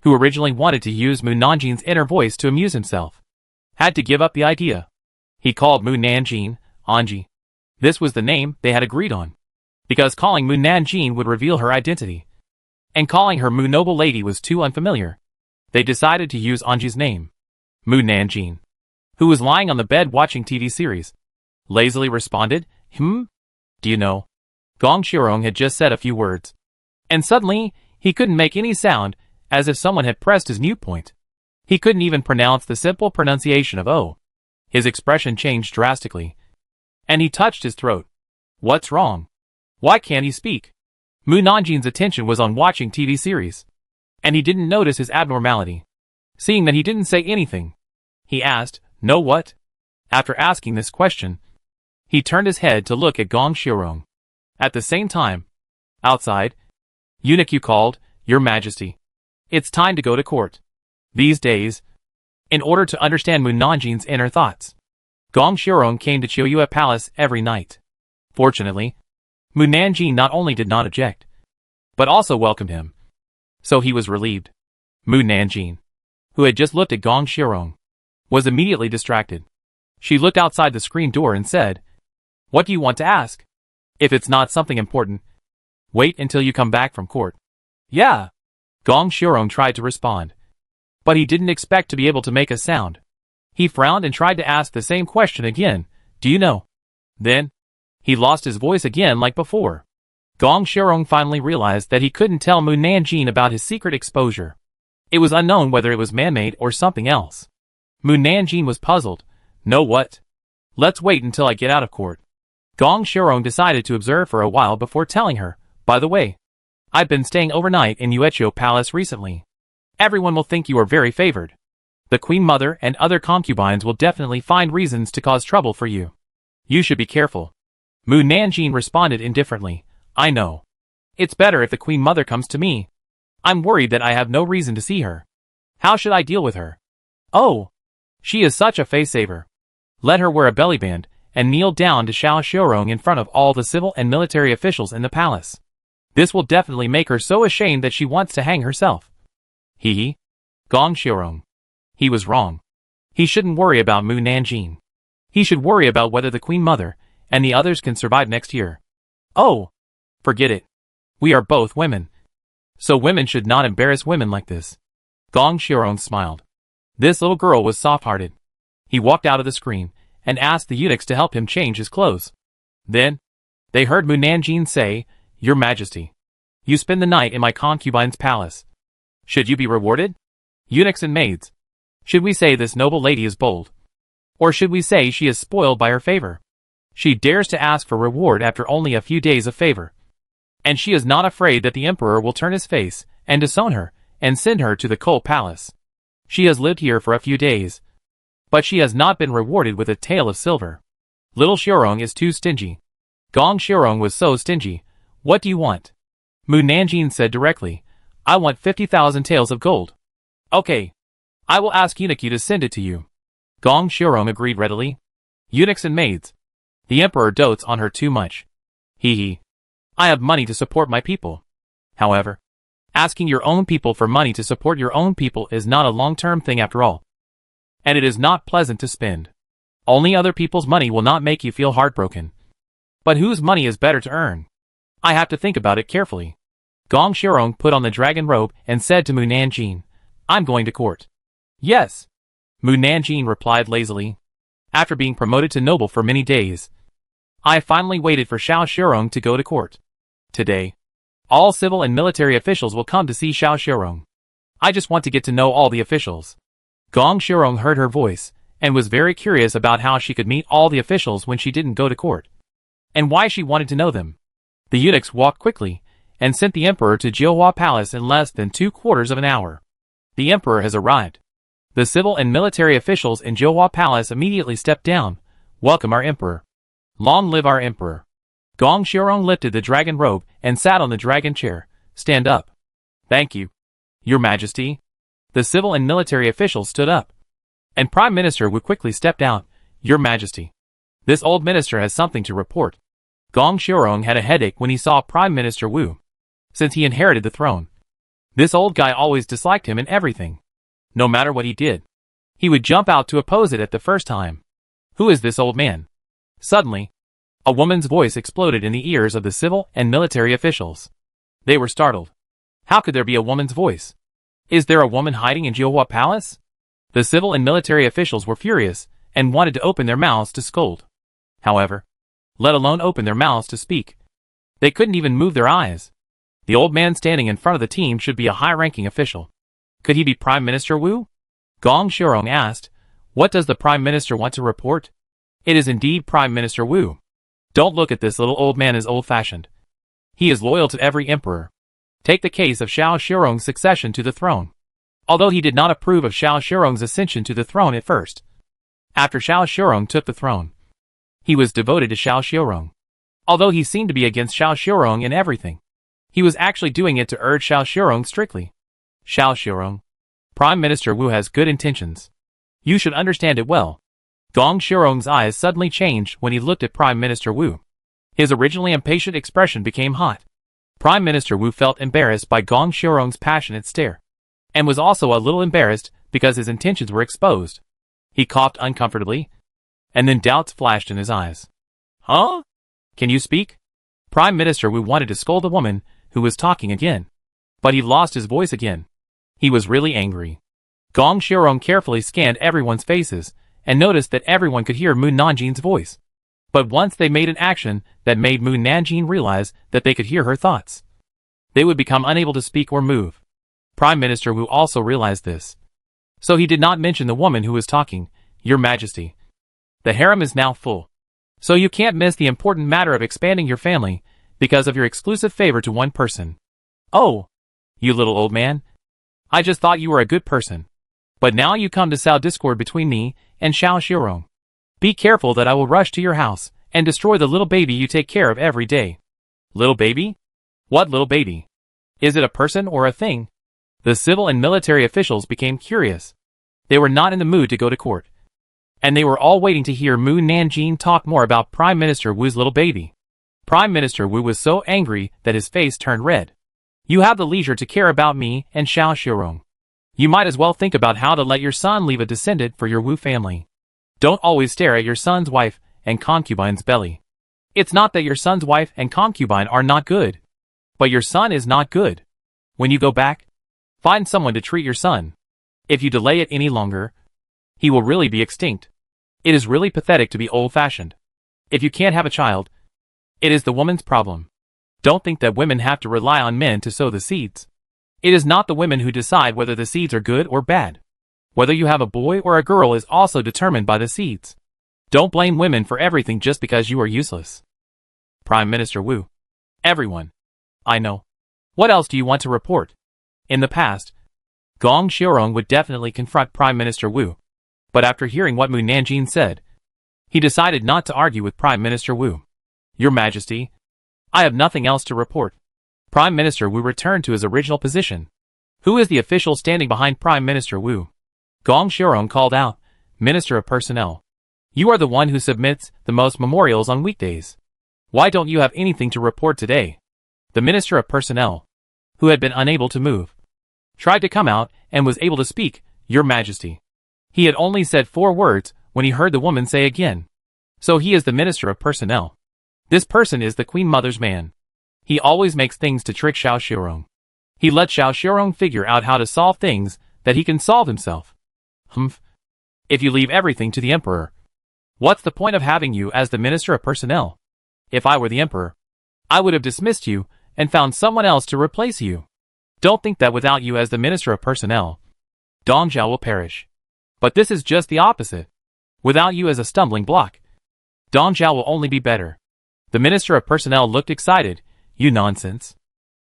who originally wanted to use Mu Nanjing's inner voice to amuse himself, had to give up the idea. He called Mu Nanjing, Anji. This was the name they had agreed on, because calling Mu Nanjing would reveal her identity, and calling her Mu Noble Lady was too unfamiliar. They decided to use Anji's name. Mu Nanjing, who was lying on the bed watching TV series, lazily responded, Do you know? Gong Xiaorong had just said a few words, and suddenly, he couldn't make any sound, as if someone had pressed his mute point. He couldn't even pronounce the simple pronunciation of O. His expression changed drastically, and he touched his throat. What's wrong? Why can't he speak? Mu Nanjing's attention was on watching TV series, and he didn't notice his abnormality. Seeing that he didn't say anything, He asked, "No what?" After asking this question, he turned his head to look at Gong Xiaorong. At the same time, outside, Eunuch called, "Your Majesty. It's time to go to court." These days, in order to understand Mu Nanjin's inner thoughts, Gong Xiaorong came to Qiuyue Palace every night. Fortunately, Mu Nanjin not only did not object, but also welcomed him. So he was relieved. Mu Nanjin, who had just looked at Gong Xiaorong, was immediately distracted. She looked outside the screen door and said, "What do you want to ask? If it's not something important, wait until you come back from court." "Yeah." Gong Xiaorong tried to respond, but he didn't expect to be able to make a sound. He frowned and tried to ask the same question again, "Do you know?" Then, he lost his voice again like before. Gong Xiaorong finally realized that he couldn't tell Mu Nanjin about his secret exposure. It was unknown whether it was man-made or something else. Mu Nanjin was puzzled. "Know what? Let's wait until I get out of court." Gong Xiaorong decided to observe for a while before telling her, "By the way, I've been staying overnight in Yueqiu Palace recently. Everyone will think you are very favored. The Queen Mother and other concubines will definitely find reasons to cause trouble for you. You should be careful." Mu Nanjin responded indifferently, "I know. It's better if the Queen Mother comes to me. I'm worried that I have no reason to see her. How should I deal with her? Oh, she is such a face saver. Let her wear a bellyband and kneel down to Xiao Xiaorong in front of all the civil and military officials in the palace. This will definitely make her so ashamed that she wants to hang herself." He. Gong Xiaorong. He was wrong. He shouldn't worry about Mu Nanjin. He should worry about whether the Queen Mother and the others can survive next year. Oh, forget it. We are both women. So women should not embarrass women like this. Gong Xiaorong smiled. This little girl was soft-hearted. He walked out of the screen and asked the eunuchs to help him change his clothes. Then, they heard Mu Nanjin say, "Your Majesty, you spend the night in my concubine's palace. Should you be rewarded? Eunuchs and maids, should we say this noble lady is bold? Or should we say she is spoiled by her favor? She dares to ask for reward after only a few days of favor. And she is not afraid that the emperor will turn his face and disown her and send her to the coal palace. She has lived here for a few days, but she has not been rewarded with a tael of silver. Little Xiaorong is too stingy." Gong Xiaorong was so stingy. "What do you want?" Mu Nanjin said directly, "I want 50,000 taels of gold." "Okay. I will ask Eunuch to send it to you." Gong Xiaorong agreed readily. "Eunuchs and maids. The emperor dotes on her too much. He. I have money to support my people. However, asking your own people for money to support your own people is not a long-term thing after all. And it is not pleasant to spend. Only other people's money will not make you feel heartbroken. But whose money is better to earn? I have to think about it carefully." Gong Xiaorong put on the dragon robe and said to Mu Nanjin, "I'm going to court." "Yes." Mu Nanjin replied lazily. "After being promoted to noble for many days, I finally waited for Xiao Xiaorong to go to court. Today, all civil and military officials will come to see Xiao Xiaorong. I just want to get to know all the officials." Gong Xiaorong heard her voice, and was very curious about how she could meet all the officials when she didn't go to court, and why she wanted to know them. The eunuchs walked quickly, and sent the emperor to Jiuhua Palace in less than 2/4 of an hour. "The emperor has arrived." The civil and military officials in Jiuhua Palace immediately stepped down. "Welcome our emperor. Long live our emperor." Gong Xiaorong lifted the dragon robe and sat on the dragon chair. "Stand up." "Thank you, Your Majesty." The civil and military officials stood up, and Prime Minister Wu quickly stepped out. "Your Majesty, this old minister has something to report." Gong Xiaorong had a headache when he saw Prime Minister Wu. Since he inherited the throne, this old guy always disliked him in everything. No matter what he did, he would jump out to oppose it at the first time. Who is this old man? Suddenly, a woman's voice exploded in the ears of the civil and military officials. They were startled. How could there be a woman's voice? Is there a woman hiding in Jiuhua Palace? The civil and military officials were furious and wanted to open their mouths to scold. However, let alone open their mouths to speak, they couldn't even move their eyes. The old man standing in front of the team should be a high-ranking official. Could he be Prime Minister Wu? Gong Xiaorong asked, "What does the Prime Minister want to report?" "It is indeed Prime Minister Wu. Don't look at this little old man as old-fashioned. He is loyal to every emperor. Take the case of Xiao Xiaorong's succession to the throne. although he did not approve of Xiao Shirong's ascension to the throne at first. After Xiao Shirong took the throne, he was devoted to Xiao Shirong. Although he seemed to be against Xiao Shirong in everything, he was actually doing it to urge Xiao Shirong strictly. Xiao Shirong, Prime Minister Wu has good intentions. You should understand it well. Gong Shirong's eyes suddenly changed when he looked at Prime Minister Wu. His originally impatient expression became hot. Prime Minister Wu felt embarrassed by Gong Shirong's passionate stare, and was also a little embarrassed because his intentions were exposed. He coughed uncomfortably, and then doubts flashed in his eyes. Huh? Can you speak? Prime Minister Wu wanted to scold the woman who was talking again, but he lost his voice again. He was really angry. Gong Shirong carefully scanned everyone's faces and noticed that everyone could hear Mu Nanjing's voice. But once they made an action that made Mu Nanjing realize that they could hear her thoughts, they would become unable to speak or move. Prime Minister Wu also realized this. So he did not mention the woman who was talking. Your Majesty, the harem is now full. So you can't miss the important matter of expanding your family because of your exclusive favor to one person. Oh, you little old man. I just thought you were a good person. But now you come to sow discord between me and Xiao Shirong. Be careful that I will rush to your house and destroy the little baby you take care of every day. Little baby? What little baby? Is it a person or a thing? The civil and military officials became curious. They were not in the mood to go to court, and they were all waiting to hear Mu Nanjing talk more about Prime Minister Wu's little baby. Prime Minister Wu was so angry that his face turned red. You have the leisure to care about me and Xiao Shirong. You might as well think about how to let your son leave a descendant for your Wu family. Don't always stare at your son's wife and concubine's belly. It's not that your son's wife and concubine are not good, but your son is not good. When you go back, find someone to treat your son. If you delay it any longer, he will really be extinct. It is really pathetic to be old-fashioned. If you can't have a child, it is the woman's problem. Don't think that women have to rely on men to sow the seeds. It is not the women who decide whether the seeds are good or bad. Whether you have a boy or a girl is also determined by the seeds. Don't blame women for everything just because you are useless. Prime Minister Wu. Everyone. I know. What else do you want to report? In the past, Gong Shirong would definitely confront Prime Minister Wu. But after hearing what Mu Nanjing said, he decided not to argue with Prime Minister Wu. Your Majesty, I have nothing else to report. Prime Minister Wu returned to his original position. Who is the official standing behind Prime Minister Wu? Gong Shirong called out, Minister of Personnel. You are the one who submits the most memorials on weekdays. Why don't you have anything to report today? The Minister of Personnel, who had been unable to move, tried to come out and was able to speak, Your Majesty. He had only said 4 words when he heard the woman say again. So he is the Minister of Personnel. This person is the Queen Mother's man. He always makes things to trick Xiao Shirong. He lets Xiao Shirong figure out how to solve things that he can solve himself. Humph. If you leave everything to the Emperor, what's the point of having you as the Minister of Personnel? If I were the Emperor, I would have dismissed you and found someone else to replace you. Don't think that without you as the Minister of Personnel, Dongzhou will perish. But this is just the opposite. Without you as a stumbling block, Dongzhou will only be better. The Minister of Personnel looked excited. You nonsense.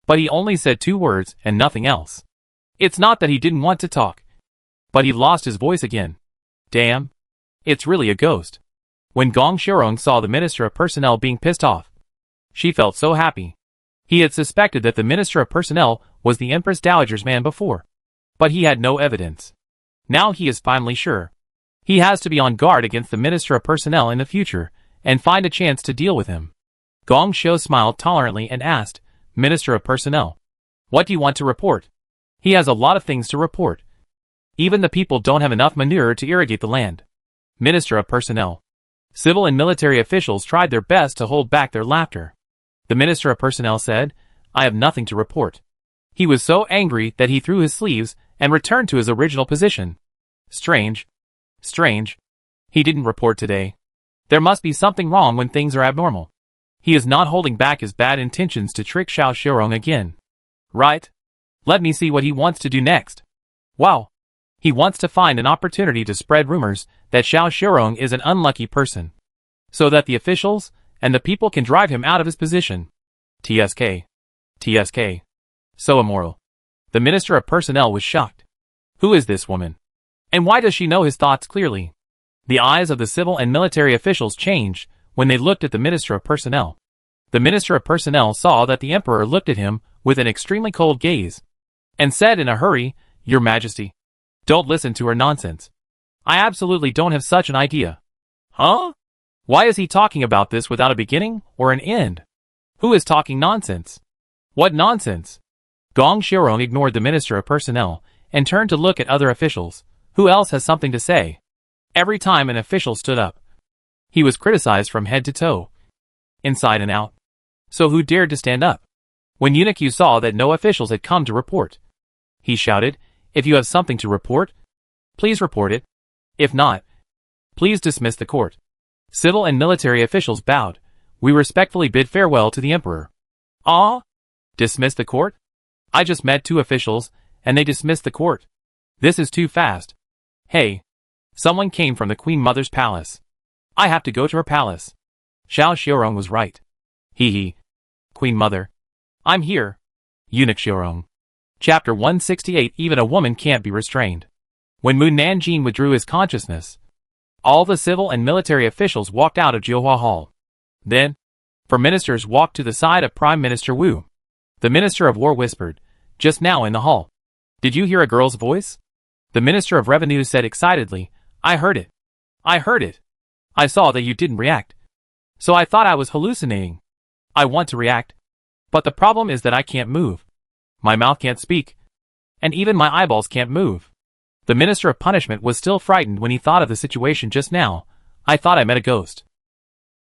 But he only said 2 words and nothing else. It's not that he didn't want to talk, but he lost his voice again. Damn. It's really a ghost. When Gong Shirong saw the Minister of Personnel being pissed off, she felt so happy. He had suspected that the Minister of Personnel was the Empress Dowager's man before, but he had no evidence. Now he is finally sure. He has to be on guard against the Minister of Personnel in the future and find a chance to deal with him. Gong Shou smiled tolerantly and asked, Minister of Personnel, what do you want to report? He has a lot of things to report. Even the people don't have enough manure to irrigate the land. Minister of Personnel. Civil and military officials tried their best to hold back their laughter. The Minister of Personnel said, I have nothing to report. He was so angry that he threw his sleeves and returned to his original position. Strange. Strange. He didn't report today. There must be something wrong when things are abnormal. He is not holding back his bad intentions to trick Xiao Shirong again. Right? Let me see what he wants to do next. Wow. He wants to find an opportunity to spread rumors that Xiao Shirong is an unlucky person, so that the officials and the people can drive him out of his position. TSK. TSK. So immoral. The Minister of Personnel was shocked. Who is this woman? And why does she know his thoughts clearly? The eyes of the civil and military officials changed when they looked at the Minister of Personnel. The Minister of Personnel saw that the Emperor looked at him with an extremely cold gaze, and said in a hurry, "Your Majesty, don't listen to her nonsense. I absolutely don't have such an idea." Huh? Why is he talking about this without a beginning or an end? Who is talking nonsense? What nonsense? Gong Xiaorong ignored the Minister of Personnel and turned to look at other officials. Who else has something to say? Every time an official stood up, he was criticized from head to toe, inside and out. So who dared to stand up? When Eunuch saw that no officials had come to report, he shouted, "If you have something to report, please report it. If not, please dismiss the court." Civil and military officials bowed. "We respectfully bid farewell to the Emperor." "Ah? Dismiss the court? I just met 2 officials, and they dismissed the court. This is too fast. Hey, someone came from the Queen Mother's palace. I have to go to her palace." Xiao Xiaorong was right. Hee. Queen Mother. I'm here. Eunuch Xiaorong. Chapter 168. Even a woman can't be restrained. When Mu Nanjing withdrew his consciousness, all the civil and military officials walked out of Jiuhua Hall. Then, 4 ministers walked to the side of Prime Minister Wu. The Minister of War whispered, "Just now in the hall. Did you hear a girl's voice?" The Minister of Revenue said excitedly, "I heard it. I heard it. I saw that you didn't react. So I thought I was hallucinating. I want to react. But the problem is that I can't move. My mouth can't speak. And even my eyeballs can't move." The Minister of Punishment was still frightened when he thought of the situation just now. "I thought I met a ghost.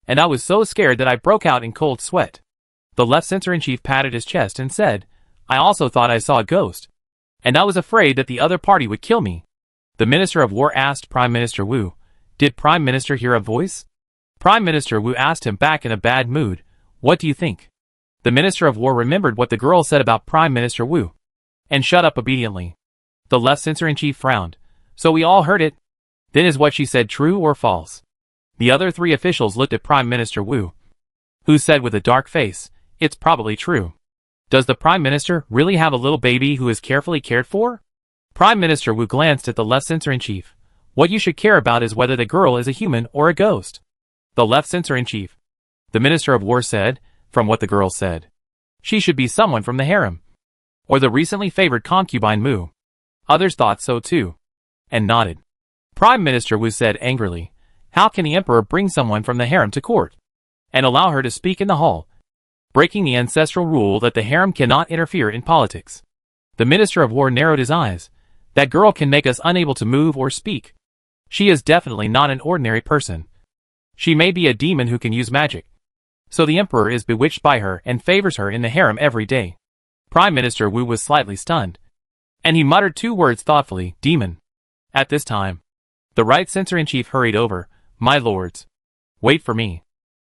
And I was so scared that I broke out in cold sweat." The left censor-in-chief patted his chest and said, "I also thought I saw a ghost. And I was afraid that the other party would kill me." The Minister of War asked Prime Minister Wu, "Did Prime Minister hear a voice?" Prime Minister Wu asked him back in a bad mood, "What do you think?" The Minister of War remembered what the girl said about Prime Minister Wu, and shut up obediently. The left censor-in-chief frowned. "So we all heard it? Then is what she said true or false?" The other 3 officials looked at Prime Minister Wu, who said with a dark face, "It's probably true." Does the Prime Minister really have a little baby who is carefully cared for? Prime Minister Wu glanced at the left censor-in-chief. "What you should care about is whether the girl is a human or a ghost." The left censor-in-chief. The Minister of War said, from what the girl said, "She should be someone from the harem, or the recently favored concubine Mu." Others thought so too, and nodded. Prime Minister Wu said angrily, "How can the Emperor bring someone from the harem to court, and allow her to speak in the hall, breaking the ancestral rule that the harem cannot interfere in politics?" The Minister of War narrowed his eyes. "That girl can make us unable to move or speak. She is definitely not an ordinary person. She may be a demon who can use magic. So the Emperor is bewitched by her and favors her in the harem every day." Prime Minister Wu was slightly stunned, and he muttered 2 words thoughtfully, "Demon." At this time, the right censor-in-chief hurried over. "My lords, wait for me."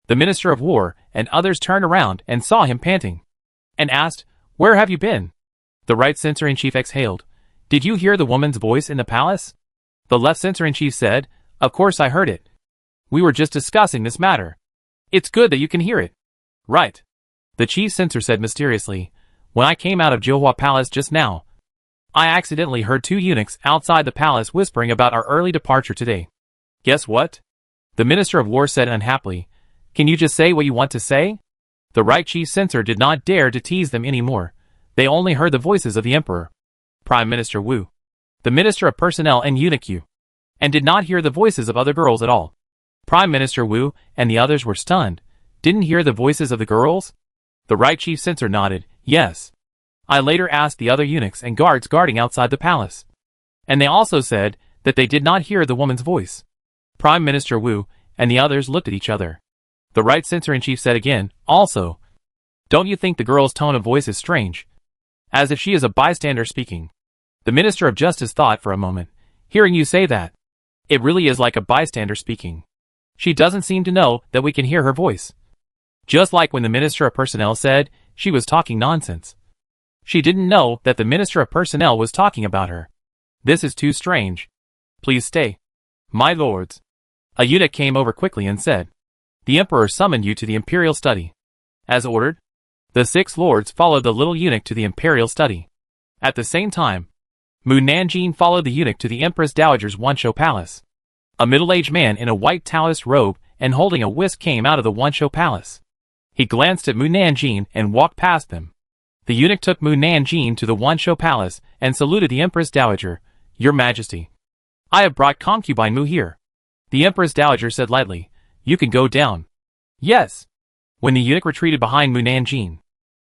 The Minister of War and others turned around and saw him panting, and asked, "Where have you been?" The right censor-in-chief exhaled. "Did you hear the woman's voice in the palace?" The left censor-in-chief said, "Of course I heard it. We were just discussing this matter. It's good that you can hear it." "Right." The chief censor said mysteriously, "When I came out of Jiuhua Palace just now, I accidentally heard 2 eunuchs outside the palace whispering about our early departure today." "Guess what?" The Minister of War said unhappily. "Can you just say what you want to say?" The right chief censor did not dare to tease them anymore. They only heard the voices of the Emperor, Prime Minister Wu, the Minister of Personnel and Eunuch Yu, and did not hear the voices of other girls at all. Prime Minister Wu and the others were stunned. "Didn't hear the voices of the girls?" The right chief censor nodded. "Yes. I later asked the other eunuchs and guards guarding outside the palace, and they also said that they did not hear the woman's voice." Prime Minister Wu and the others looked at each other. The right censor-in-chief said again, "Also, don't you think the girl's tone of voice is strange? As if she is a bystander speaking." The Minister of Justice thought for a moment. "Hearing you say that, it really is like a bystander speaking. She doesn't seem to know that we can hear her voice. Just like when the Minister of Personnel said she was talking nonsense. She didn't know that the Minister of Personnel was talking about her. This is too strange. Please stay. My lords." A eunuch came over quickly and said, "The Emperor summoned you to the imperial study." As ordered, the 6 lords followed the little eunuch to the imperial study. At the same time, Mu Nanjing followed the eunuch to the Empress Dowager's Wanshou Palace. A middle-aged man in a white Taoist robe and holding a whisk came out of the Wanshou Palace. He glanced at Mu Nanjing and walked past them. The eunuch took Mu Nanjing to the Wanshou Palace and saluted the Empress Dowager. "Your Majesty, I have brought concubine Mu here." The Empress Dowager said lightly, "You can go down." "Yes." When the eunuch retreated behind Mu Nanjing,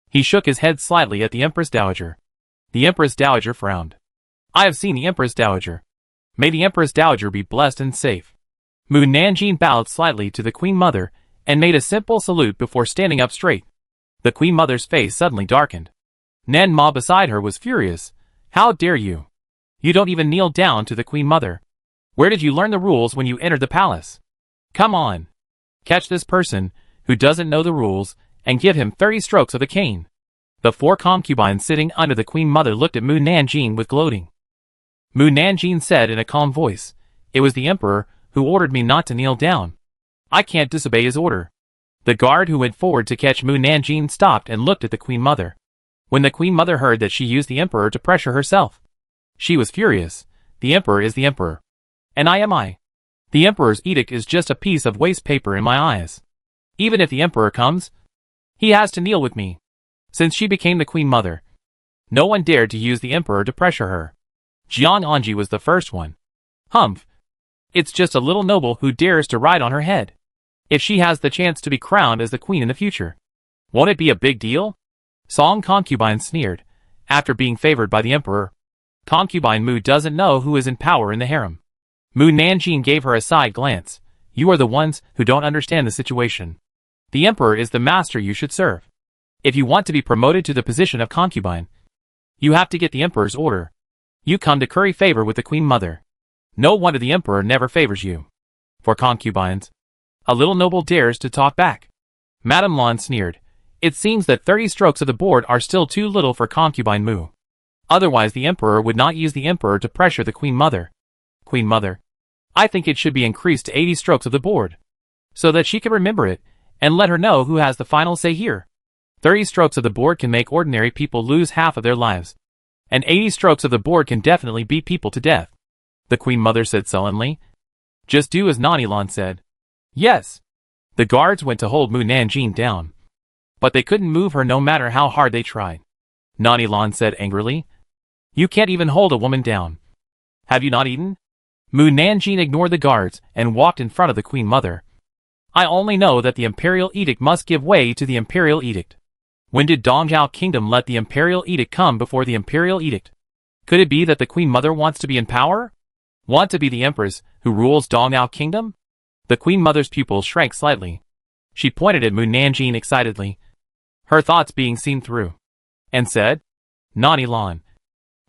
he shook his head slightly at the Empress Dowager. The Empress Dowager frowned. "I have seen the Empress Dowager. May the Empress Dowager be blessed and safe." Mu Nanjing bowed slightly to the Queen Mother and made a simple salute before standing up straight. The Queen Mother's face suddenly darkened. Nan Ma beside her was furious. "How dare you? You don't even kneel down to the Queen Mother. Where did you learn the rules when you entered the palace? Come on. Catch this person, who doesn't know the rules, and give him 30 strokes of the cane." The 4 concubines sitting under the Queen Mother looked at Mu Nanjing with gloating. Mu Nanjing said in a calm voice, "It was the Emperor who ordered me not to kneel down. I can't disobey his order." The guard who went forward to catch Mu Nanjing stopped and looked at the Queen Mother. When the Queen Mother heard that she used the Emperor to pressure herself, she was furious. "The Emperor is the Emperor. And I am I. The Emperor's edict is just a piece of waste paper in my eyes. Even if the Emperor comes, he has to kneel with me." Since she became the Queen Mother, no one dared to use the Emperor to pressure her. Jiang Anji was the first one. "Humph. It's just a little noble who dares to ride on her head. If she has the chance to be crowned as the queen in the future, won't it be a big deal?" Song concubine sneered. "After being favored by the Emperor, concubine Mu doesn't know who is in power in the harem." Mu Nanjing gave her a side glance. "You are the ones who don't understand the situation. The Emperor is the master you should serve. If you want to be promoted to the position of concubine, you have to get the Emperor's order. You come to curry favor with the Queen Mother. No wonder the Emperor never favors you. For concubines, a little noble dares to talk back." Madame Lan sneered. "It seems that 30 strokes of the board are still too little for concubine Mu. Otherwise the Emperor would not use the Emperor to pressure the Queen Mother. Queen Mother, I think it should be increased to 80 strokes of the board, so that she can remember it, and let her know who has the final say here. 30 strokes of the board can make ordinary people lose half of their lives, and 80 strokes of the board can definitely beat people to death." The Queen Mother said sullenly. "Just do as Nanilan said." "Yes." The guards went to hold Mu Nanjing down, but they couldn't move her no matter how hard they tried. Nanilan said angrily, "You can't even hold a woman down. Have you not eaten?" Mu Nanjing ignored the guards and walked in front of the Queen Mother. "I only know that the Imperial Edict must give way to the Imperial Edict. When did Dongzhou Kingdom let the Imperial Edict come before the Imperial Edict? Could it be that the Queen Mother wants to be in power? Want to be the Empress who rules Dongzhou Kingdom?" The Queen Mother's pupils shrank slightly. She pointed at Mu Nanjing excitedly, her thoughts being seen through, and said, "Nani Lan,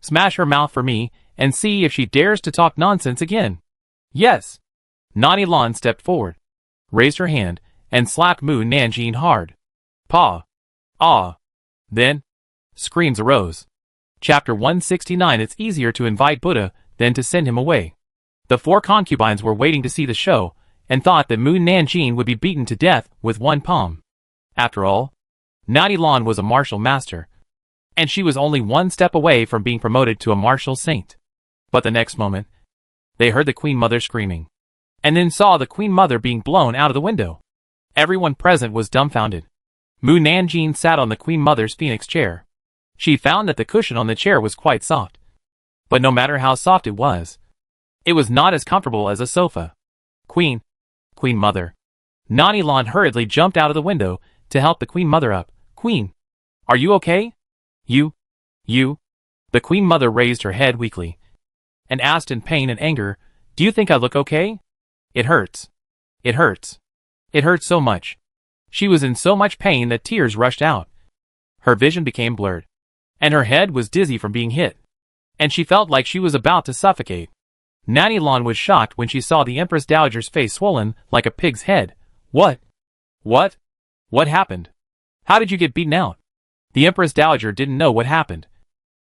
smash her mouth for me and see if she dares to talk nonsense again." "Yes." Nani Lan stepped forward, raised her hand, and slapped Mu Nanjing hard. "Paw. Ah." Then, screams arose. Chapter 169. It's easier to invite Buddha than to send him away. The 4 concubines were waiting to see the show, and thought that Mu Nanjing would be beaten to death with one palm. After all, Nani Lan was a martial master, and she was only one step away from being promoted to a martial saint. But the next moment, they heard the Queen Mother screaming, and then saw the Queen Mother being blown out of the window. Everyone present was dumbfounded. Mu Nanjing sat on the Queen Mother's phoenix chair. She found that the cushion on the chair was quite soft. But no matter how soft it was not as comfortable as a sofa. Queen Mother. Nani Lan hurriedly jumped out of the window to help the Queen Mother up. "Queen, are you okay? You. The Queen Mother raised her head weakly, and asked in pain and anger, "Do you think I look okay? It hurts. It hurts. It hurts so much." She was in so much pain that tears rushed out. Her vision became blurred, and her head was dizzy from being hit, and she felt like she was about to suffocate. Nani Lan was shocked when she saw the Empress Dowager's face swollen like a pig's head. What happened? How did you get beaten out?" The Empress Dowager didn't know what happened.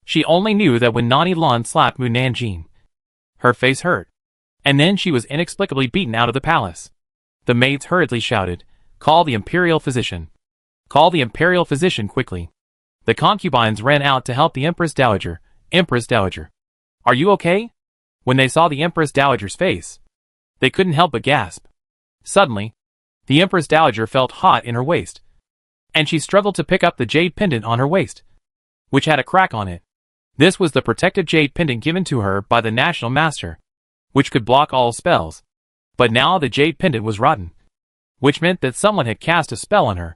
She only knew that when Nani Lan slapped Mu Nanjing, her face hurt, and then she was inexplicably beaten out of the palace. The maids hurriedly shouted, "Call the Imperial Physician. Call the Imperial Physician quickly." The concubines ran out to help the Empress Dowager. "Empress Dowager, Are you okay? When they saw the Empress Dowager's face, they couldn't help but gasp. Suddenly, the Empress Dowager felt hot in her waist, and she struggled to pick up the jade pendant on her waist, which had a crack on it. This was the protective jade pendant given to her by the National Master, which could block all spells. But now the jade pendant was rotten, which meant that someone had cast a spell on her,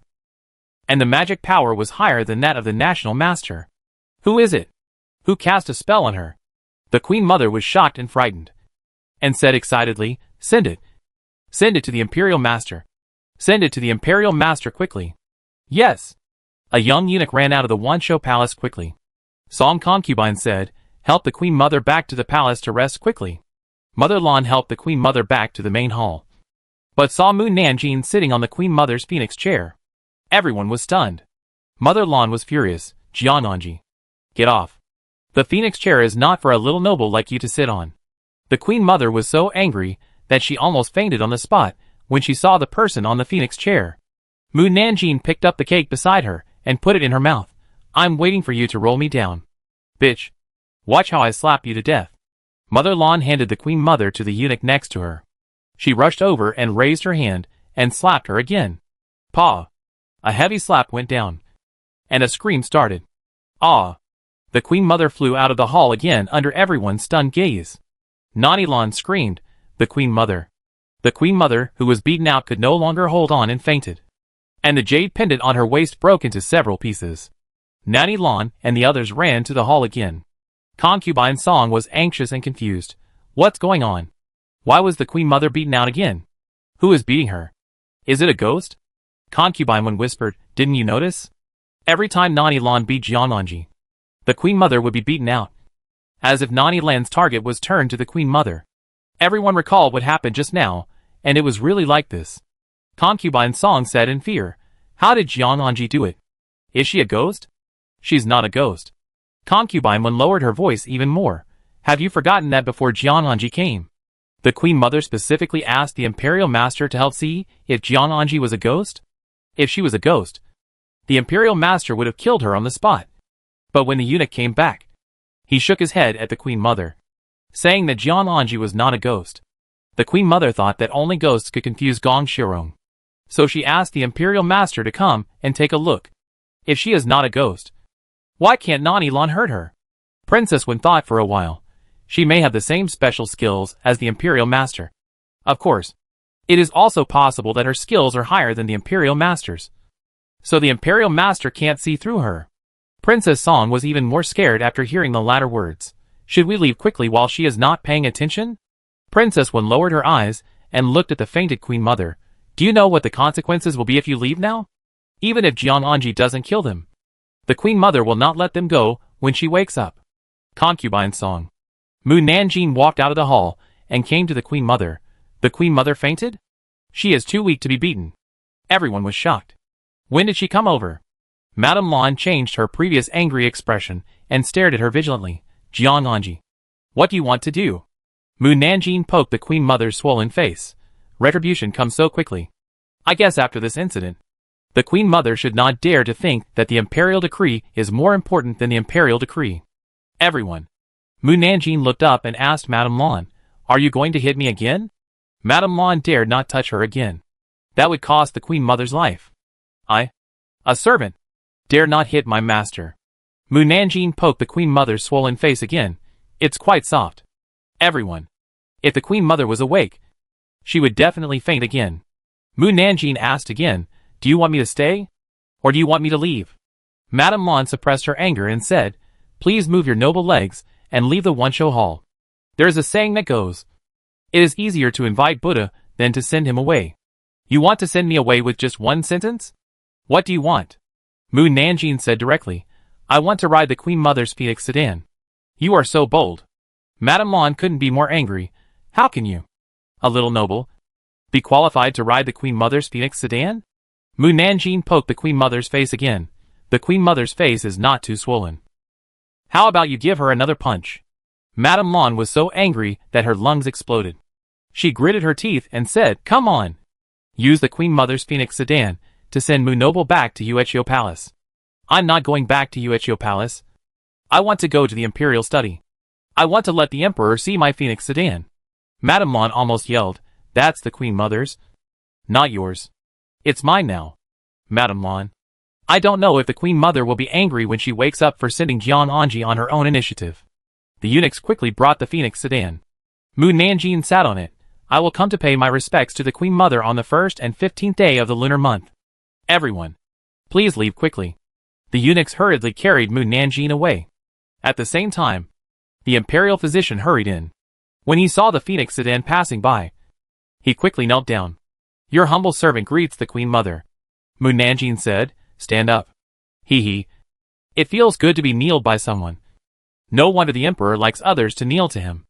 and the magic power was higher than that of the National Master. Who is it? Who cast a spell on her? The Queen Mother was shocked and frightened, and said excitedly, "Send it. Send it to the Imperial Master. Send it to the Imperial Master quickly." Yes. A young eunuch ran out of the Wansho Palace quickly. Song Concubine said, "Help the Queen Mother back to the palace to rest quickly." Mother Lan helped the Queen Mother back to the main hall, but saw Mu Nanjing sitting on the Queen Mother's phoenix chair. Everyone was stunned. Mother Lan was furious. "Jiananji, get off. The phoenix chair is not for a little noble like you to sit on." The Queen Mother was so angry that she almost fainted on the spot when she saw the person on the phoenix chair. Mu Nanjing picked up the cake beside her and put it in her mouth. "I'm waiting for you to roll me down. Bitch. Watch how I slap you to death." Mother Lan handed the Queen Mother to the eunuch next to her. She rushed over and raised her hand and slapped her again. Paw. A heavy slap went down, and a scream started. Ah! The Queen Mother flew out of the hall again under everyone's stunned gaze. Nani Lan screamed, "The Queen Mother." The Queen Mother, who was beaten out, could no longer hold on and fainted, and the jade pendant on her waist broke into several pieces. Nani Lan and the others ran to the hall again. Concubine Song was anxious and confused. What's going on? Why was the Queen Mother beaten out again? Who is beating her? Is it a ghost? Concubine One whispered, "Didn't you notice? Every time Nani Lan beat Jiananji, the Queen Mother would be beaten out, as if Nani Lan's target was turned to the Queen Mother." Everyone recalled what happened just now, and it was really like this. Concubine Song said in fear, "How did Jiananji do it? Is she a ghost?" "She's not a ghost." Concubine One lowered her voice even more. "Have you forgotten that before Jiananji came, the Queen Mother specifically asked the Imperial Master to help see if Jiananji was a ghost? If she was a ghost, the Imperial Master would have killed her on the spot." But when the eunuch came back, he shook his head at the Queen Mother, saying that Jiananji was not a ghost. The Queen Mother thought that only ghosts could confuse Gong Shirong, so she asked the Imperial Master to come and take a look. If she is not a ghost, why can't Nani Lan hurt her? Princess Wen thought for a while. She may have the same special skills as the Imperial Master. Of course, it is also possible that her skills are higher than the Imperial Master's, so the Imperial Master can't see through her. Princess Song was even more scared after hearing the latter words. Should we leave quickly while she is not paying attention? Princess Wen lowered her eyes and looked at the fainted Queen Mother. Do you know what the consequences will be if you leave now? Even if Jiananji doesn't kill them, the Queen Mother will not let them go when she wakes up. Concubine Song. Mu Nanjing walked out of the hall and came to the Queen Mother. The Queen Mother fainted? She is too weak to be beaten. Everyone was shocked. When did she come over? Madame Lan changed her previous angry expression and stared at her vigilantly. Jiananji, what do you want to do? Mu Nanjing poked the Queen Mother's swollen face. Retribution comes so quickly. I guess after this incident, the Queen Mother should not dare to think that the Imperial Decree is more important than the Imperial Decree. Everyone. Mu Nanjing looked up and asked Madame Lan, "Are you going to hit me again?" Madame Lan dared not touch her again. That would cost the Queen Mother's life. A servant, dare not hit my master. Mu Nanjing poked the Queen Mother's swollen face again. It's quite soft. Everyone. If the Queen Mother was awake, she would definitely faint again. Mu Nanjing asked again, "Do you want me to stay? Or do you want me to leave?" Madame Lan suppressed her anger and said, "Please move your noble legs and leave the Wansho Hall. There is a saying that goes, it is easier to invite Buddha than to send him away. You want to send me away with just one sentence? What do you want?" Mu Nanjing said directly, "I want to ride the Queen Mother's phoenix sedan." "You are so bold." Madame Lan couldn't be more angry. "How can you, a little noble, be qualified to ride the Queen Mother's phoenix sedan?" Mu Nanjing poked the Queen Mother's face again. "The Queen Mother's face is not too swollen. How about you give her another punch?" Madame Lan was so angry that her lungs exploded. She gritted her teeth and said, "Come on. Use the Queen Mother's phoenix sedan to send Mu Noble back to Yuechyo Palace." "I'm not going back to Yuechyo Palace. I want to go to the Imperial Study." I want to let the Emperor see my Phoenix sedan. Madame Lan almost yelled. That's the Queen Mother's. Not yours. It's mine now. Madame Lan. I don't know if the Queen Mother will be angry when she wakes up for sending Jiang Anji on her own initiative. The eunuchs quickly brought the Phoenix sedan. Mu Nanjing sat on it. I will come to pay my respects to the Queen Mother on the 1st and 15th day of the lunar month. Everyone. Please leave quickly. The eunuchs hurriedly carried Mu Nanjing away. At the same time, the imperial physician hurried in. When he saw the Phoenix sedan passing by, he quickly knelt down. Your humble servant greets the Queen Mother. Mu Nanjing said, stand up. Hee. It feels good to be kneeled by someone. No wonder the Emperor likes others to kneel to him.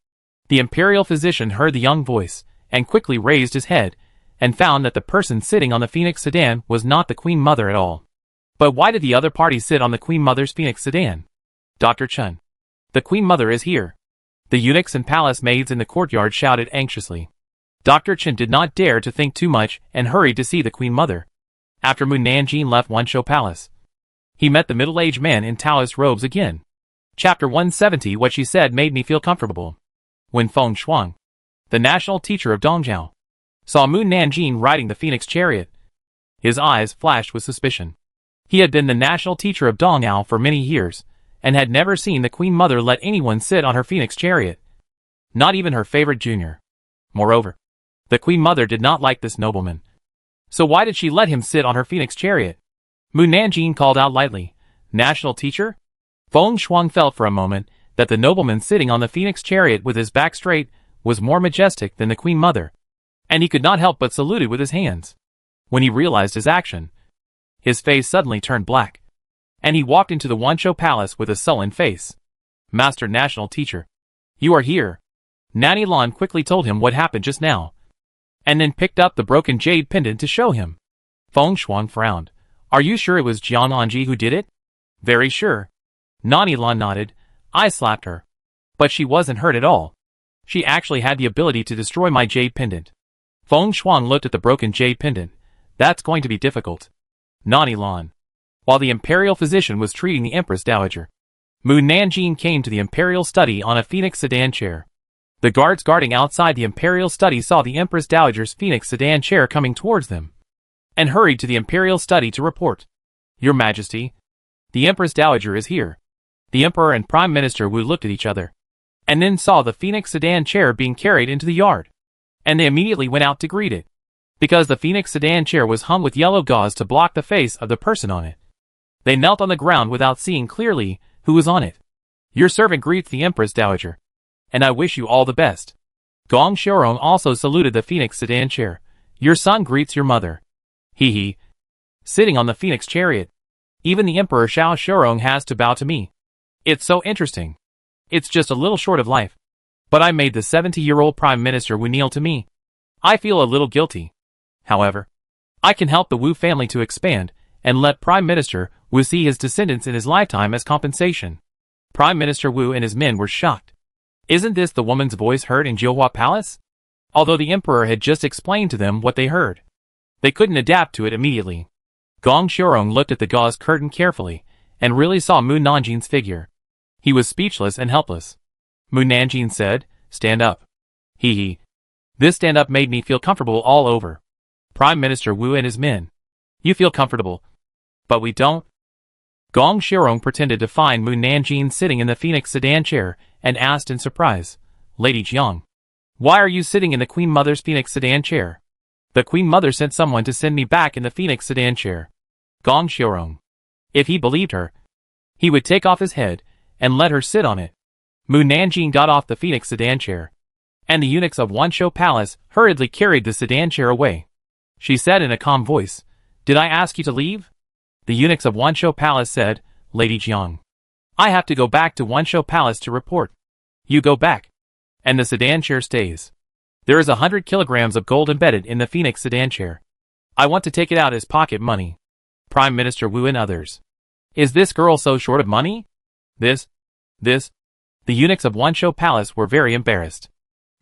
The imperial physician heard the young voice, and quickly raised his head, and found that the person sitting on the Phoenix sedan was not the Queen Mother at all. But why did the other party sit on the Queen Mother's Phoenix sedan? Dr. Chen. The Queen Mother is here. The eunuchs and palace maids in the courtyard shouted anxiously. Dr. Chen did not dare to think too much and hurried to see the Queen Mother. After Mu Nanjing left Wanshou Palace, he met the middle-aged man in Taoist robes again. Chapter 170. What she said made me feel comfortable. When Feng Shuang, the national teacher of Dongzhou, saw Mu Nanjing riding the Phoenix chariot, his eyes flashed with suspicion. He had been the national teacher of Dongzhou for many years, and had never seen the Queen Mother let anyone sit on her Phoenix chariot, not even her favorite junior. Moreover, the Queen Mother did not like this nobleman. So why did she let him sit on her Phoenix chariot? Mu Nanjing called out lightly, National teacher? Feng Shuang felt for a moment that the nobleman sitting on the Phoenix chariot with his back straight was more majestic than the Queen Mother, and he could not help but saluted with his hands. When he realized his action, his face suddenly turned black, and he walked into the Wanshou Palace with a sullen face. Master National Teacher, you are here. Nanny Lan quickly told him what happened just now, and then picked up the broken jade pendant to show him. Feng Shuang frowned. Are you sure it was Jiang Anji who did it? Very sure. Nanny Lan nodded. I slapped her. But she wasn't hurt at all. She actually had the ability to destroy my jade pendant. Feng Shuang looked at the broken jade pendant. That's going to be difficult. Nanny Lan. While the imperial physician was treating the Empress Dowager, Mu Nanjing came to the imperial study on a Phoenix sedan chair. The guards guarding outside the imperial study saw the Empress Dowager's Phoenix sedan chair coming towards them, and hurried to the imperial study to report. Your Majesty, the Empress Dowager is here. The Emperor and Prime Minister Wu looked at each other, and then saw the Phoenix sedan chair being carried into the yard, and they immediately went out to greet it, because the Phoenix sedan chair was hung with yellow gauze to block the face of the person on it. They knelt on the ground without seeing clearly who was on it. Your servant greets the Empress Dowager, and I wish you all the best. Gong Xiaorong also saluted the Phoenix sedan chair. Your son greets your mother. Hee. Sitting on the Phoenix chariot, even the Emperor Xiao Xiaorong has to bow to me. It's so interesting. It's just a little short of life, but I made the 70-year-old Prime Minister Wu kneel to me. I feel a little guilty. However, I can help the Wu family to expand, and let Prime Minister Wu see his descendants in his lifetime as compensation. Prime Minister Wu and his men were shocked. Isn't this the woman's voice heard in Jiuhua Palace? Although the Emperor had just explained to them what they heard, they couldn't adapt to it immediately. Gong Xiaorong looked at the gauze curtain carefully, and really saw Mu Nanjing's figure. He was speechless and helpless. Mu Nanjing said, Stand up. Hee. This stand-up made me feel comfortable all over. Prime Minister Wu and his men. You feel comfortable. But we don't. Gong Xiaorong pretended to find Mu Nanjing sitting in the Phoenix sedan chair, and asked in surprise, Lady Jiang, why are you sitting in the Queen Mother's Phoenix sedan chair? The Queen Mother sent someone to send me back in the Phoenix sedan chair. Gong Xiaorong. If he believed her, he would take off his head, and let her sit on it. Mu Nanjing got off the Phoenix sedan chair, and the eunuchs of Wanshou Palace hurriedly carried the sedan chair away. She said in a calm voice, Did I ask you to leave? The eunuchs of Wanshou Palace said, Lady Jiang, I have to go back to Wanshou Palace to report. You go back, and the sedan chair stays. There is 100 kilograms of gold embedded in the Phoenix sedan chair. I want to take it out as pocket money. Prime Minister Wu and others. Is this girl so short of money? This. The eunuchs of Wanshou Palace were very embarrassed.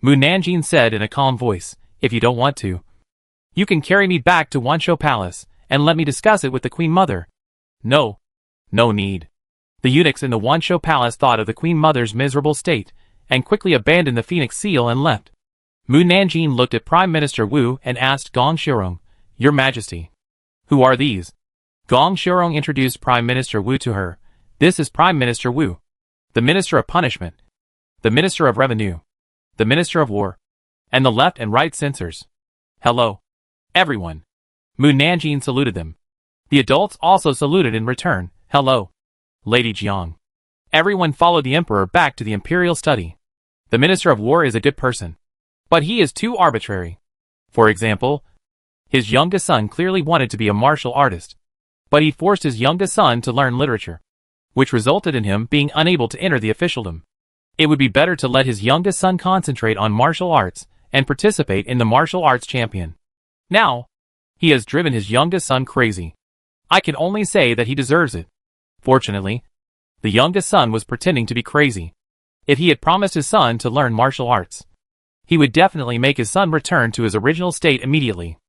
Mu Nanjing said in a calm voice, If you don't want to, you can carry me back to Wanshou Palace, and let me discuss it with the Queen Mother. No need. The eunuchs in the Wanshou Palace thought of the Queen Mother's miserable state, and quickly abandoned the Phoenix Seal and left. Mu Nanjing looked at Prime Minister Wu and asked Gong Shirong, "Your Majesty, who are these?" Gong Shirong introduced Prime Minister Wu to her. "This is Prime Minister Wu, the Minister of Punishment, the Minister of Revenue, the Minister of War, and the left and right censors. Hello, everyone." Mu Nanjing saluted them. The adults also saluted in return. "Hello, Lady Jiang." Everyone followed the emperor back to the imperial study. The Minister of War is a good person, but he is too arbitrary. For example, his youngest son clearly wanted to be a martial artist, but he forced his youngest son to learn literature, which resulted in him being unable to enter the officialdom. It would be better to let his youngest son concentrate on martial arts and participate in the martial arts champion. Now, he has driven his youngest son crazy. I can only say that he deserves it. Fortunately, the youngest son was pretending to be crazy. If he had promised his son to learn martial arts, he would definitely make his son return to his original state immediately.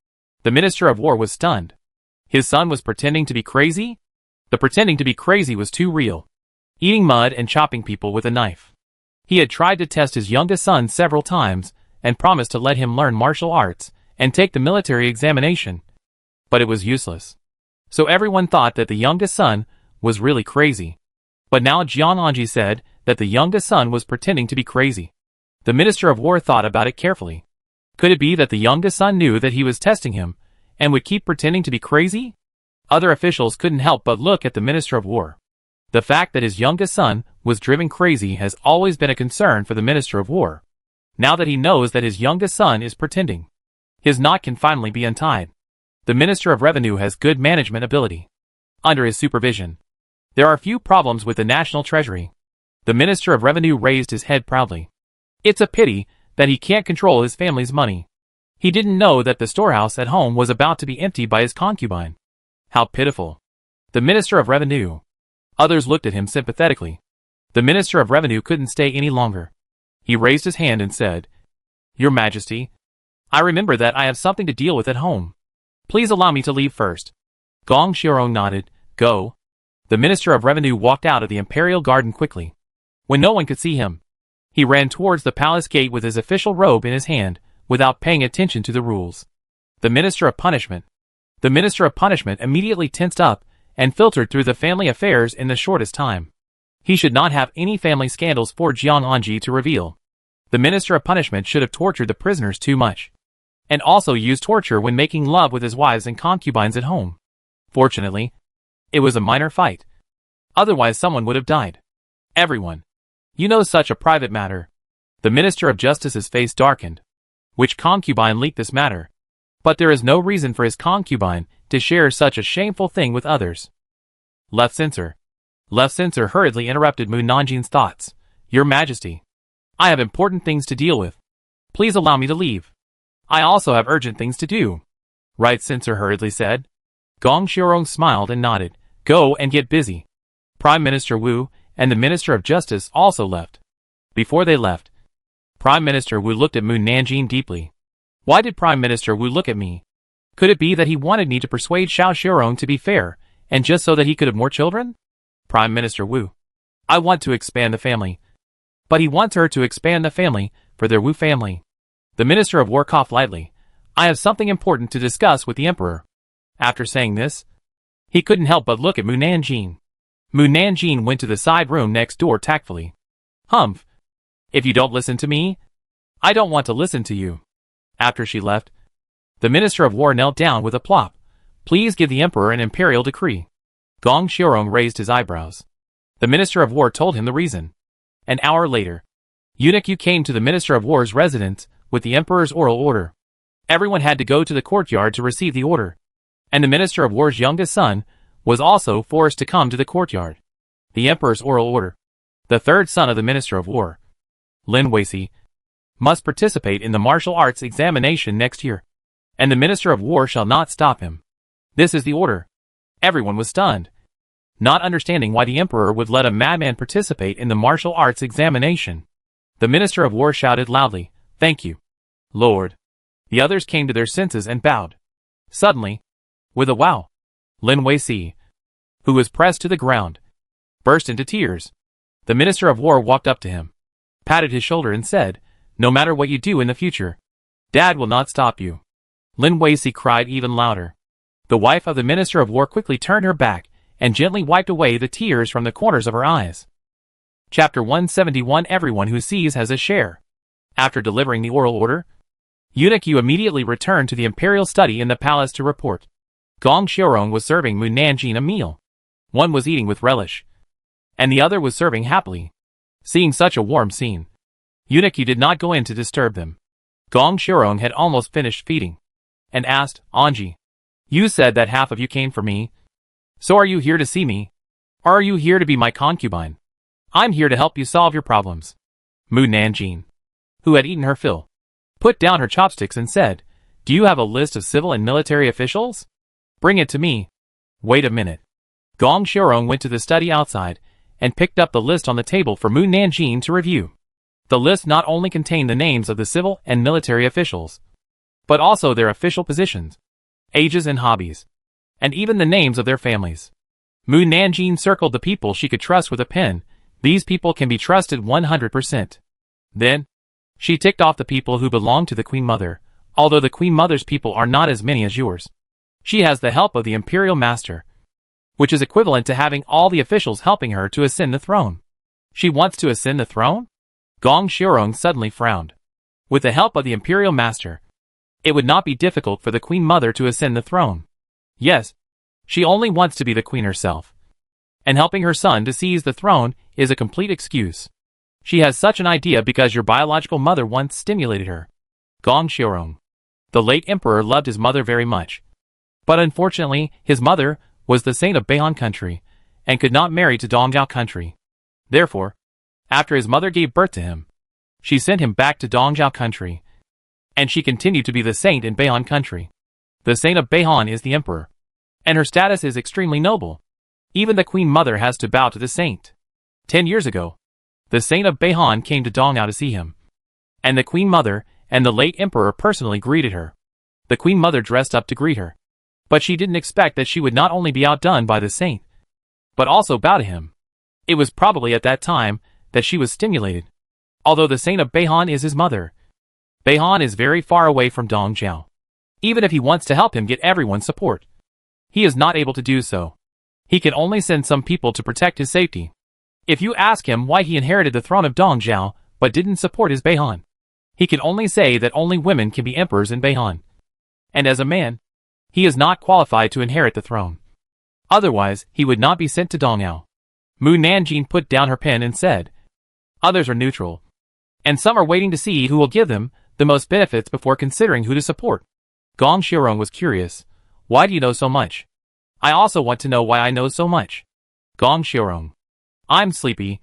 The Minister of War was stunned. His son was pretending to be crazy? The pretending to be crazy was too real. Eating mud and chopping people with a knife. He had tried to test his youngest son several times and promised to let him learn martial arts and take the military examination, but it was useless. So everyone thought that the youngest son was really crazy. But now Jiang Anji said that the youngest son was pretending to be crazy. The Minister of War thought about it carefully. Could it be that the youngest son knew that he was testing him and would keep pretending to be crazy? Other officials couldn't help but look at the Minister of War. The fact that his youngest son was driven crazy has always been a concern for the Minister of War. Now that he knows that his youngest son is pretending, his knot can finally be untied. The Minister of Revenue has good management ability. Under his supervision, there are few problems with the National Treasury. The Minister of Revenue raised his head proudly. It's a pity that he can't control his family's money. He didn't know that the storehouse at home was about to be emptied by his concubine. How pitiful. The Minister of Revenue. Others looked at him sympathetically. The Minister of Revenue couldn't stay any longer. He raised his hand and said, "Your Majesty, I remember that I have something to deal with at home. Please allow me to leave first." Gong Shirong nodded. "Go." The Minister of Revenue walked out of the imperial garden quickly. When no one could see him, he ran towards the palace gate with his official robe in his hand, without paying attention to the rules. The Minister of Punishment. The Minister of Punishment immediately tensed up and filtered through the family affairs in the shortest time. He should not have any family scandals for Jiang Anji to reveal. The Minister of Punishment should have tortured the prisoners too much, and also used torture when making love with his wives and concubines at home. Fortunately, it was a minor fight. Otherwise someone would have died. Everyone, you know such a private matter. The Minister of Justice's face darkened. Which concubine leaked this matter? But there is no reason for his concubine to share such a shameful thing with others. Left censor. Left censor hurriedly interrupted Mu Nanjing's thoughts. "Your Majesty, I have important things to deal with. Please allow me to leave. I also have urgent things to do." Right censor hurriedly said. Gong Shirong smiled and nodded. "Go and get busy." Prime Minister Wu and the Minister of Justice also left. Before they left, Prime Minister Wu looked at Mu Nanjing deeply. Why did Prime Minister Wu look at me? Could it be that he wanted me to persuade Xiao Shirong to be fair, and just so that he could have more children? Prime Minister Wu. I want to expand the family. But he wants her to expand the family for their Wu family. The Minister of War coughed lightly. I have something important to discuss with the Emperor. After saying this, he couldn't help but look at Mu Nanjing. Mu Nanjing went to the side room next door tactfully. Humph. If you don't listen to me, I don't want to listen to you. After she left, the Minister of War knelt down with a plop. Please give the Emperor an imperial decree. Gong Shirong raised his eyebrows. The Minister of War told him the reason. An hour later, Eunuch Yu came to the Minister of War's residence with the Emperor's oral order. Everyone had to go to the courtyard to receive the order, and the Minister of War's youngest son was also forced to come to the courtyard. The Emperor's oral order. The third son of the Minister of War, Lin Weici, must participate in the martial arts examination next year, and the Minister of War shall not stop him. This is the order. Everyone was stunned, not understanding why the Emperor would let a madman participate in the martial arts examination. The Minister of War shouted loudly, Thank you, Lord. The others came to their senses and bowed. Suddenly, with a wow, Lin Weici, who was pressed to the ground, burst into tears. The Minister of War walked up to him. patted his shoulder and said, "No matter what you do in the future, Dad will not stop you." Lin Weici cried even louder. The wife of the Minister of War quickly turned her back and gently wiped away the tears from the corners of her eyes. Chapter 171. Everyone who sees has a share. After delivering the oral order, Eunuch Yu immediately returned to the imperial study in the palace to report. Gong Xiaorong was serving Mu Nanjing a meal. One was eating with relish, and the other was serving happily. Seeing such a warm scene, Eunuch Yu did not go in to disturb them. Gong Xiaorong had almost finished feeding, and asked, "Anji, you said that half of you came for me. So are you here to see me? Or are you here to be my concubine? I'm here to help you solve your problems." Mu Nanjing, who had eaten her fill, put down her chopsticks and said, "Do you have a list of civil and military officials? Bring it to me." Wait a minute. Gong Xiaorong went to the study outside and picked up the list on the table for Mu Nanjing to review. The list not only contained the names of the civil and military officials, but also their official positions, ages and hobbies, and even the names of their families. Mu Nanjing circled the people she could trust with a pen. These people can be trusted 100%. Then, she ticked off the people who belong to the Queen Mother, although the Queen Mother's people are not as many as yours. She has the help of the Imperial Master, which is equivalent to having all the officials helping her to ascend the throne. She wants to ascend the throne? Gong Xiaorong suddenly frowned. With the help of the Imperial Master, it would not be difficult for the Queen Mother to ascend the throne. Yes, she only wants to be the queen herself, and helping her son to seize the throne is a complete excuse. She has such an idea because your biological mother once stimulated her. Gong Xiaorong. The late emperor loved his mother very much, but unfortunately his mother was the saint of Beihan country and could not marry to Dongjiao country. Therefore, after his mother gave birth to him, she sent him back to Dongjiao country, and she continued to be the saint in Beihan country. The saint of Beihan is the emperor, and her status is extremely noble. Even the Queen Mother has to bow to the saint. 10 years ago, the saint of Beihan came to Dongjiao to see him, and the Queen Mother and the late emperor personally greeted her. The Queen Mother dressed up to greet her, but she didn't expect that she would not only be outdone by the saint, but also bow to him. It was probably at that time that she was stimulated. Although the saint of Beihan is his mother, Beihan is very far away from Dongjiao. Even if he wants to help him get everyone's support, he is not able to do so. He can only send some people to protect his safety. If you ask him why he inherited the throne of Dongjiao but didn't support his Beihan, he can only say that only women can be emperors in Beihan. And as a man, he is not qualified to inherit the throne. Otherwise, he would not be sent to Dongjiao. Mu Nanjing put down her pen and said, "Others are neutral, and some are waiting to see who will give them the most benefits before considering who to support." Gong Xiaorong was curious. "Why do you know so much?" "I also want to know why I know so much." Gong Xiaorong. "I'm sleepy.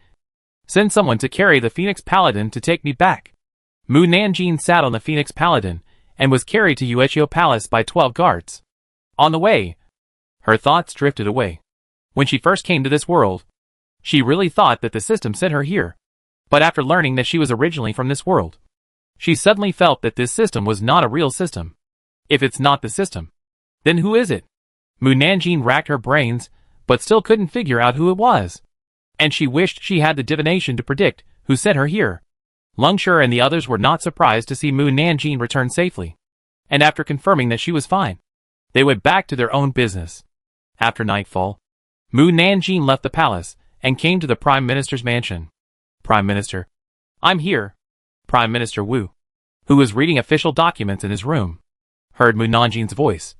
Send someone to carry the Phoenix Paladin to take me back." Mu Nanjing sat on the Phoenix Paladin and was carried to Yuechio Palace by 12 guards. On the way, her thoughts drifted away. When she first came to this world, she really thought that the system sent her here. But after learning that she was originally from this world, she suddenly felt that this system was not a real system. If it's not the system, then who is it? Mu Nanjing racked her brains, but still couldn't figure out who it was. And she wished she had the divination to predict who sent her here. Lung Shu and the others were not surprised to see Mu Nanjing return safely. And after confirming that she was fine, they went back to their own business. After nightfall, Mu Nanjing left the palace and came to the Prime Minister's mansion. "Prime Minister, I'm here." Prime Minister Wu, who was reading official documents in his room, heard Mu Nanjing's voice,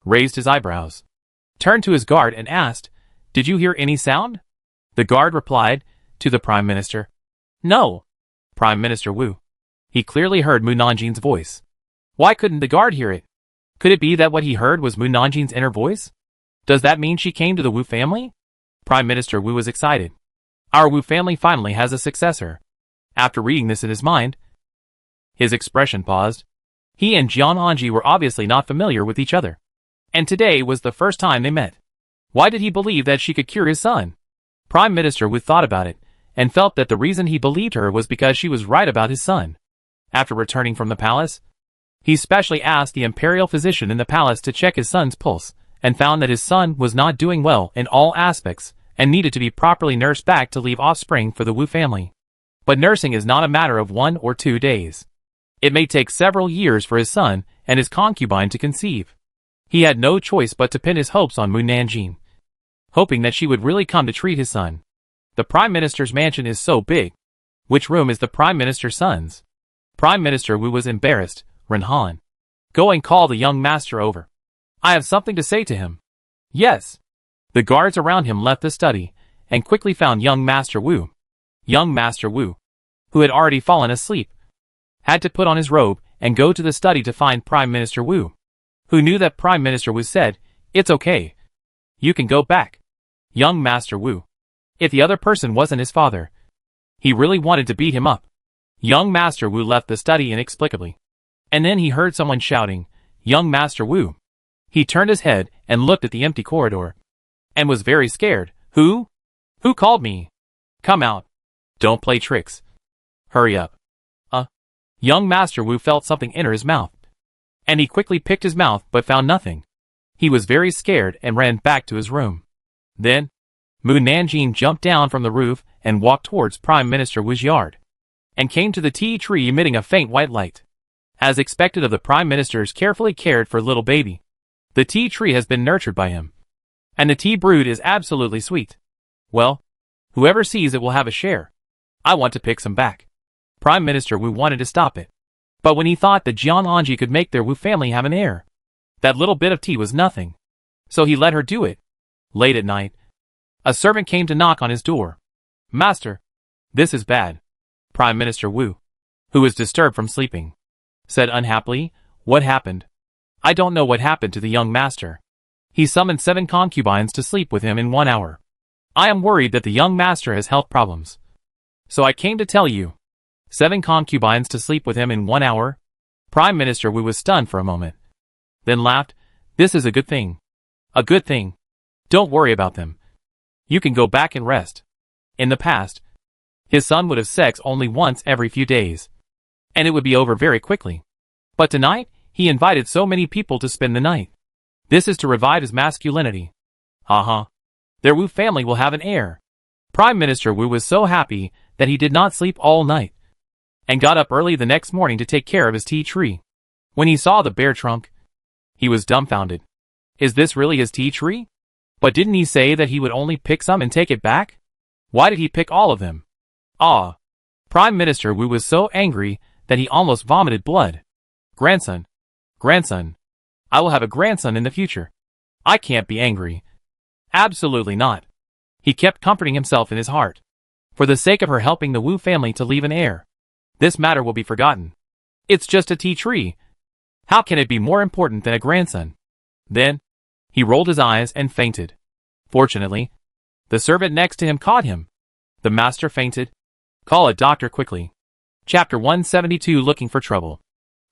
raised his eyebrows, turned to his guard and asked, "Did you hear any sound?" The guard replied to the Prime Minister, "No." Prime Minister Wu. He clearly heard Mu Nanjing's voice. Why couldn't the guard hear it? Could it be that what he heard was Mu Nanjing's inner voice? Does that mean she came to the Wu family? Prime Minister Wu was excited. Our Wu family finally has a successor. After reading this in his mind, his expression paused. He and Jian Anji were obviously not familiar with each other, and today was the first time they met. Why did he believe that she could cure his son? Prime Minister Wu thought about it, and felt that the reason he believed her was because she was right about his son. After returning from the palace, he specially asked the imperial physician in the palace to check his son's pulse, and found that his son was not doing well in all aspects, and needed to be properly nursed back to leave offspring for the Wu family. But nursing is not a matter of 1 or 2 days. It may take several years for his son and his concubine to conceive. He had no choice but to pin his hopes on Mu Nanjing, hoping that she would really come to treat his son. The Prime Minister's mansion is so big. Which room is the Prime Minister's son's? Prime Minister Wu was embarrassed. Renhan, go and call the young master over. I have something to say to him. Yes. The guards around him left the study, and quickly found young Master Wu. Young Master Wu, who had already fallen asleep, had to put on his robe and go to the study to find Prime Minister Wu, who knew that Prime Minister Wu said, "It's okay. You can go back." Young Master Wu. If the other person wasn't his father, he really wanted to beat him up. Young Master Wu left the study inexplicably. And then he heard someone shouting, "Young Master Wu." He turned his head and looked at the empty corridor, and was very scared. Who? Who called me? Come out. Don't play tricks. Hurry up. Young Master Wu felt something enter his mouth, and he quickly picked his mouth but found nothing. He was very scared and ran back to his room. Then, Mu Nanjing jumped down from the roof and walked towards Prime Minister Wu's yard, and came to the tea tree emitting a faint white light. As expected of the Prime Minister's carefully cared for little baby, the tea tree has been nurtured by him, and the tea brewed is absolutely sweet. Well, whoever sees it will have a share. I want to pick some back. Prime Minister Wu wanted to stop it, but when he thought that Jian Anji could make their Wu family have an heir, that little bit of tea was nothing, so he let her do it. Late at night, a servant came to knock on his door. Master, this is bad. Prime Minister Wu, who was disturbed from sleeping, said unhappily, what happened? I don't know what happened to the young master. He summoned 7 concubines to sleep with him in 1 hour. I am worried that the young master has health problems. So I came to tell you. 7 concubines to sleep with him in 1 hour? Prime Minister Wu was stunned for a moment, then laughed. This is a good thing. A good thing. Don't worry about them. You can go back and rest. In the past, his son would have sex only once every few days, and it would be over very quickly. But tonight, he invited so many people to spend the night. This is to revive his masculinity. Their Wu family will have an heir. Prime Minister Wu was so happy that he did not sleep all night, and got up early the next morning to take care of his tea tree. When he saw the bare trunk, he was dumbfounded. Is this really his tea tree? But didn't he say that he would only pick some and take it back? Why did he pick all of them? Prime Minister Wu was so angry that he almost vomited blood. Grandson. Grandson. I will have a grandson in the future. I can't be angry. Absolutely not. He kept comforting himself in his heart. For the sake of her helping the Wu family to leave an heir, this matter will be forgotten. It's just a tea tree. How can it be more important than a grandson? Then, he rolled his eyes and fainted. Fortunately, the servant next to him caught him. The master fainted. Call a doctor quickly. Chapter 172 Looking for Trouble.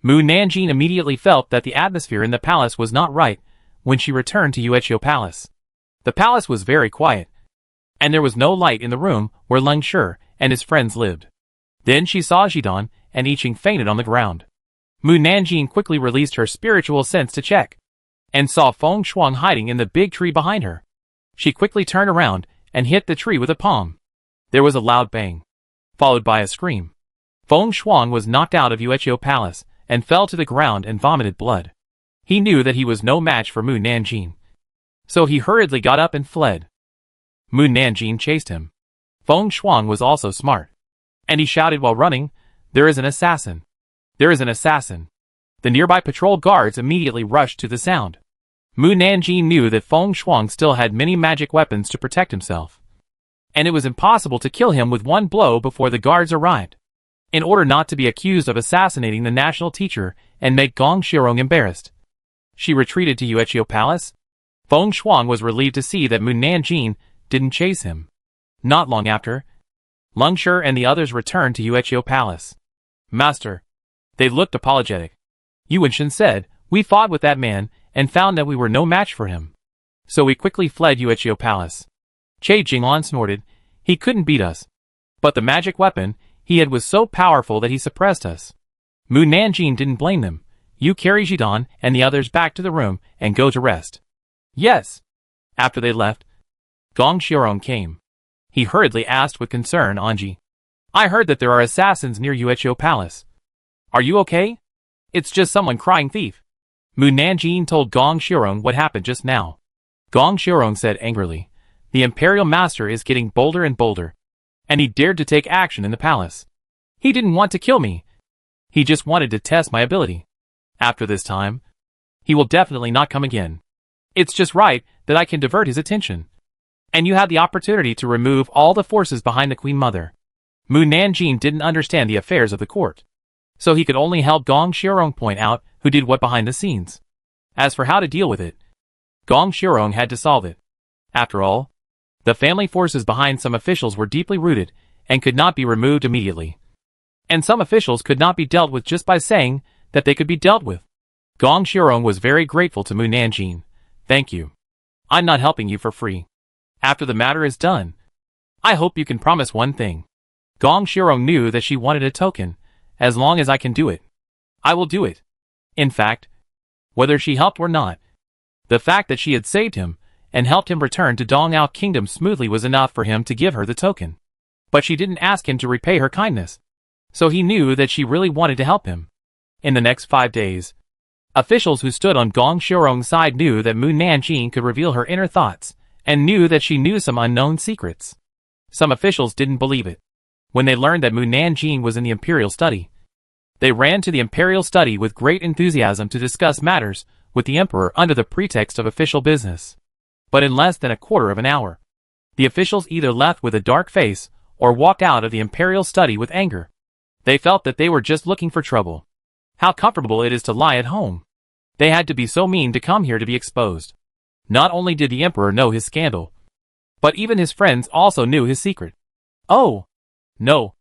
Mu Nanjing immediately felt that the atmosphere in the palace was not right when she returned to Yuechio Palace. The palace was very quiet, and there was no light in the room where Leng Shi and his friends lived. Then she saw Jidan and I Ching fainted on the ground. Mu Nanjing quickly released her spiritual sense to check, and saw Feng Shuang hiding in the big tree behind her. She quickly turned around and hit the tree with a palm. There was a loud bang, followed by a scream. Feng Shuang was knocked out of Yuechio Palace and fell to the ground and vomited blood. He knew that he was no match for Mu Nanjing, so he hurriedly got up and fled. Mu Nanjing chased him. Feng Shuang was also smart, and he shouted while running, "There is an assassin! There is an assassin!" The nearby patrol guards immediately rushed to the sound. Mu Nanjing knew that Feng Shuang still had many magic weapons to protect himself, and it was impossible to kill him with one blow before the guards arrived. In order not to be accused of assassinating the national teacher and make Gong Shirong embarrassed, she retreated to Yuechio Palace. Feng Shuang was relieved to see that Mu Nanjing didn't chase him. Not long after, Leng Shi and the others returned to Yuechio Palace. Master. They looked apologetic. Yuan Shen said, "We fought with that man and found that we were no match for him. So we quickly fled Yuechio Palace." Che Jinglan snorted, "He couldn't beat us. But the magic weapon he had was so powerful that he suppressed us." Mu Nanjing didn't blame them. "You carry Jidan and the others back to the room and go to rest." "Yes." After they left, Gong Shirong came. He hurriedly asked with concern Anji. I heard that there are assassins near Yuechyo Palace. Are you okay? It's just someone crying thief. Mu Nanjing told Gong Xiurong what happened just now. Gong Xiurong said angrily, the Imperial Master is getting bolder and bolder. And he dared to take action in the palace. He didn't want to kill me. He just wanted to test my ability. After this time, he will definitely not come again. It's just right that I can divert his attention. And you had the opportunity to remove all the forces behind the Queen Mother. Mu Nanjing didn't understand the affairs of the court. So he could only help Gong Xiurong point out who did what behind the scenes. As for how to deal with it, Gong Xiurong had to solve it. After all, the family forces behind some officials were deeply rooted and could not be removed immediately. And some officials could not be dealt with just by saying that they could be dealt with. Gong Xiurong was very grateful to Mu Nanjing. Thank you. I'm not helping you for free. After the matter is done, I hope you can promise one thing. Gong Xiurong knew that she wanted a token. As long as I can do it, I will do it. In fact, whether she helped or not, the fact that she had saved him and helped him return to Dongyao Kingdom smoothly was enough for him to give her the token. But she didn't ask him to repay her kindness, so he knew that she really wanted to help him. In the next 5 days, officials who stood on Gong Xiurong's side knew that Mu Nanjing could reveal her inner thoughts, and knew that she knew some unknown secrets. Some officials didn't believe it. When they learned that Mu Nanjing was in the Imperial Study, they ran to the Imperial Study with great enthusiasm to discuss matters with the Emperor under the pretext of official business. But in less than a quarter of an hour, the officials either left with a dark face or walked out of the Imperial Study with anger. They felt that they were just looking for trouble. How comfortable it is to lie at home. They had to be so mean to come here to be exposed. Not only did the Emperor know his scandal, but even his friends also knew his secret. Oh! No.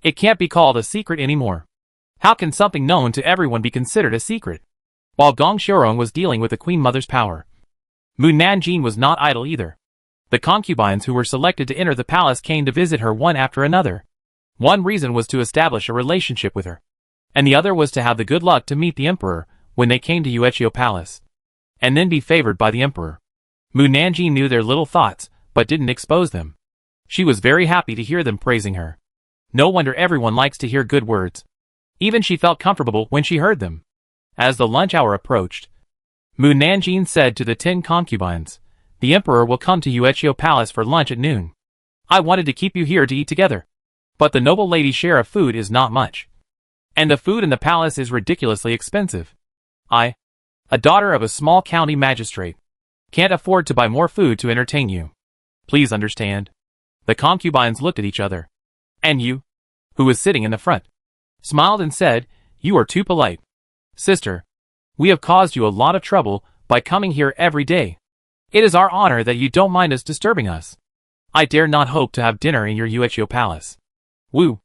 It can't be called a secret anymore. How can something known to everyone be considered a secret? While Gong Xiurong was dealing with the Queen Mother's power, Mu Nanjing was not idle either. The concubines who were selected to enter the palace came to visit her one after another. One reason was to establish a relationship with her, and the other was to have the good luck to meet the Emperor when they came to Yuechyo Palace, and then be favored by the Emperor. Mu Nanjing knew their little thoughts, but didn't expose them. She was very happy to hear them praising her. No wonder everyone likes to hear good words. Even she felt comfortable when she heard them. As the lunch hour approached, Mu Nanjing said to the 10 concubines, the Emperor will come to Yuechyo Palace for lunch at noon. I wanted to keep you here to eat together. But the noble lady's share of food is not much. And the food in the palace is ridiculously expensive. I, a daughter of a small county magistrate, can't afford to buy more food to entertain you. Please understand. The concubines looked at each other. And you, who was sitting in the front, smiled and said, you are too polite. Sister, we have caused you a lot of trouble by coming here every day. It is our honor that you don't mind us disturbing us. I dare not hope to have dinner in your Yuechyo Palace. Wu,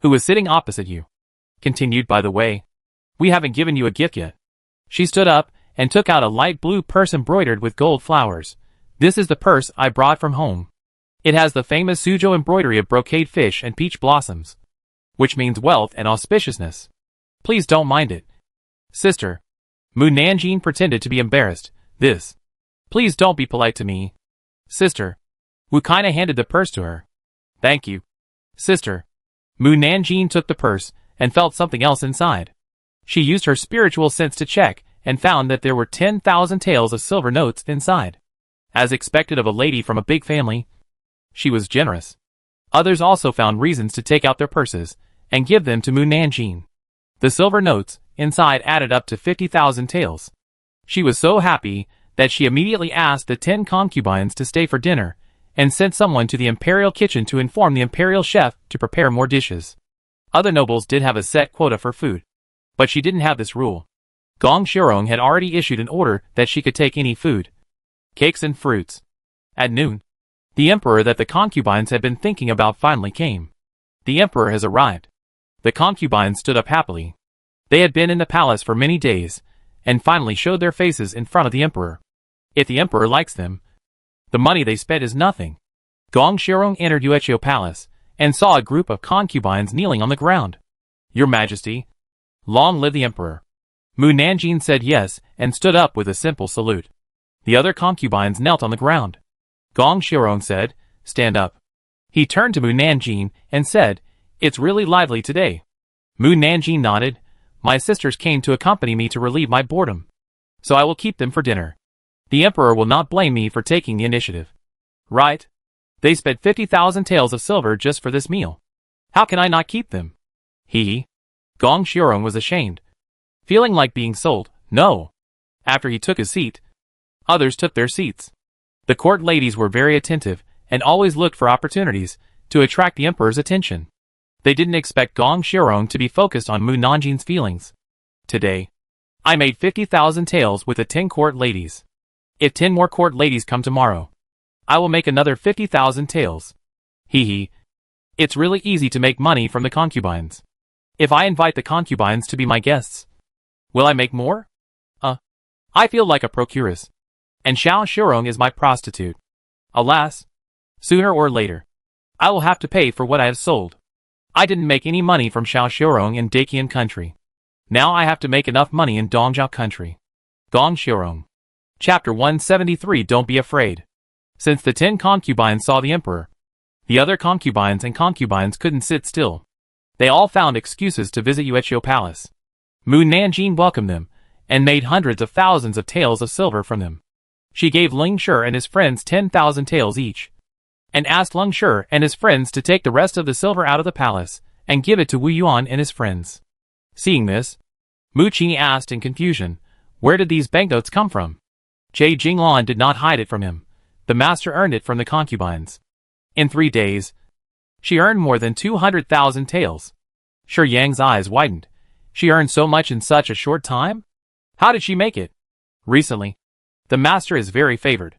who was sitting opposite you, continued, by the way, we haven't given you a gift yet. She stood up and took out a light blue purse embroidered with gold flowers. This is the purse I brought from home. It has the famous Suzhou embroidery of brocade fish and peach blossoms, which means wealth and auspiciousness. Please don't mind it. Sister. Mu Nanjing pretended to be embarrassed. This. Please don't be polite to me. Sister. Wu kinda handed the purse to her. Thank you. Sister. Mu Nanjing took the purse and felt something else inside. She used her spiritual sense to check and found that there were 10,000 taels of silver notes inside. As expected of a lady from a big family, she was generous. Others also found reasons to take out their purses and give them to Mu Nanjing. The silver notes inside added up to 50,000 taels. She was so happy that she immediately asked the 10 concubines to stay for dinner and sent someone to the imperial kitchen to inform the imperial chef to prepare more dishes. Other nobles did have a set quota for food, but she didn't have this rule. Gong Xiurong had already issued an order that she could take any food, cakes and fruits. At noon, the emperor that the concubines had been thinking about finally came. The emperor has arrived. The concubines stood up happily. They had been in the palace for many days, and finally showed their faces in front of the emperor. If the emperor likes them, the money they spent is nothing. Gong Xiurong entered Yuechyo Palace, and saw a group of concubines kneeling on the ground. Your Majesty, long live the emperor. Mu Nanjing said yes, and stood up with a simple salute. The other concubines knelt on the ground. Gong Xiurong said, stand up. He turned to Mu Nanjing and said, It's really lively today. Mu Nanjing nodded. My sisters came to accompany me to relieve my boredom. So I will keep them for dinner. The emperor will not blame me for taking the initiative. Right? They spent 50,000 taels of silver just for this meal. How can I not keep them? He. Gong Xiaorong was ashamed. Feeling like being sold, no. After he took his seat, others took their seats. The court ladies were very attentive and always looked for opportunities to attract the emperor's attention. They didn't expect Gong Xiaorong to be focused on Mu Nanjing's feelings. Today, I made 50,000 taels with the 10 court ladies. If 10 more court ladies come tomorrow, I will make another 50,000 taels. Hee. It's really easy to make money from the concubines. If I invite the concubines to be my guests, will I make more? I feel like a procuress. And Xiao Xiaorong is my prostitute. Alas, sooner or later, I will have to pay for what I have sold. I didn't make any money from Xiao Xiaorong in Daqian country. Now I have to make enough money in Dongzhou country. Gong Xiaorong. Chapter 173. Don't be afraid. Since the 10 concubines saw the emperor, the other concubines and concubines couldn't sit still. They all found excuses to visit Yueqiu Palace. Mu Nanjing welcomed them, and made hundreds of thousands of taels of silver from them. She gave Ling Shi and his friends 10,000 taels each, and asked Ling Shi and his friends to take the rest of the silver out of the palace, and give it to Wu Yuan and his friends. Seeing this, Mu Qi asked in confusion, where did these banknotes come from? Jie Jinglan did not hide it from him. The master earned it from the concubines. In 3 days, she earned more than 200,000 taels. Shi Yang's eyes widened. She earned so much in such a short time? How did she make it? Recently, the master is very favored.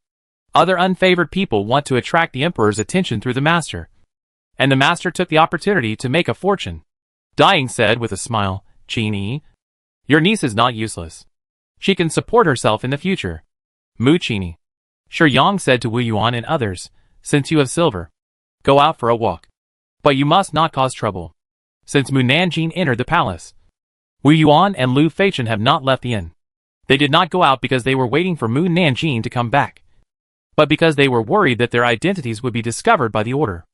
Other unfavored people want to attract the emperor's attention through the master. And the master took the opportunity to make a fortune. Dying said with a smile, Qini, your niece is not useless. She can support herself in the future. Mu Qini. Shi Yang said to Wu Yuan and others, since you have silver, go out for a walk. But you must not cause trouble. Since Mu Nanjing entered the palace, Wu Yuan and Lu Feichen have not left the inn. They did not go out because they were waiting for Mu Nanjing to come back, but because they were worried that their identities would be discovered by the order.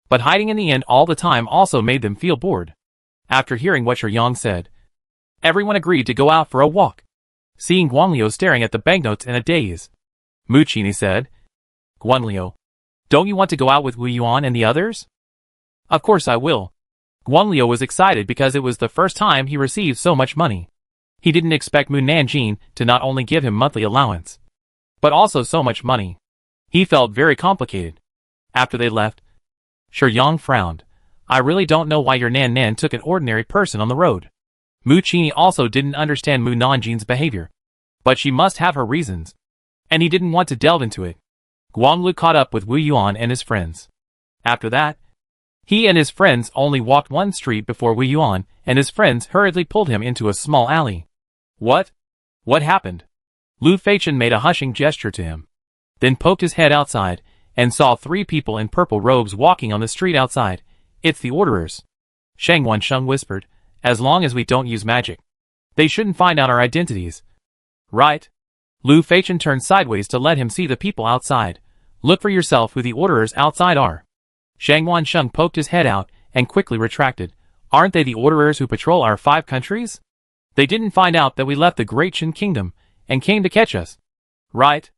But hiding in the inn all the time also made them feel bored. After hearing what Shi Yang said, everyone agreed to go out for a walk. Seeing Guanliu staring at the banknotes in a daze, Mu Qini said, Guanliu, don't you want to go out with Wu Yuan and the others? Of course I will. Guanliu was excited because it was the first time he received so much money. He didn't expect Mu Nanjing to not only give him monthly allowance, but also so much money. He felt very complicated. After they left, Shi Yang frowned. I really don't know why your Nan took an ordinary person on the road. Mu Qini also didn't understand Mu Nanjing's behavior, but she must have her reasons, and he didn't want to delve into it. Guanglu caught up with Wu Yuan and his friends. After that, he and his friends only walked one street before Wu Yuan and his friends hurriedly pulled him into a small alley. What? What happened? Lu Feichen made a hushing gesture to him, then poked his head outside and saw 3 people in purple robes walking on the street outside. It's the orderers. Shang Wansheng whispered, as long as we don't use magic, they shouldn't find out our identities. Right? Lu Feichen turned sideways to let him see the people outside. Look for yourself who the orderers outside are. Shang Wansheng poked his head out and quickly retracted. Aren't they the orderers who patrol our 5 countries? They didn't find out that we left the Great Qin Kingdom and came to catch us. Right?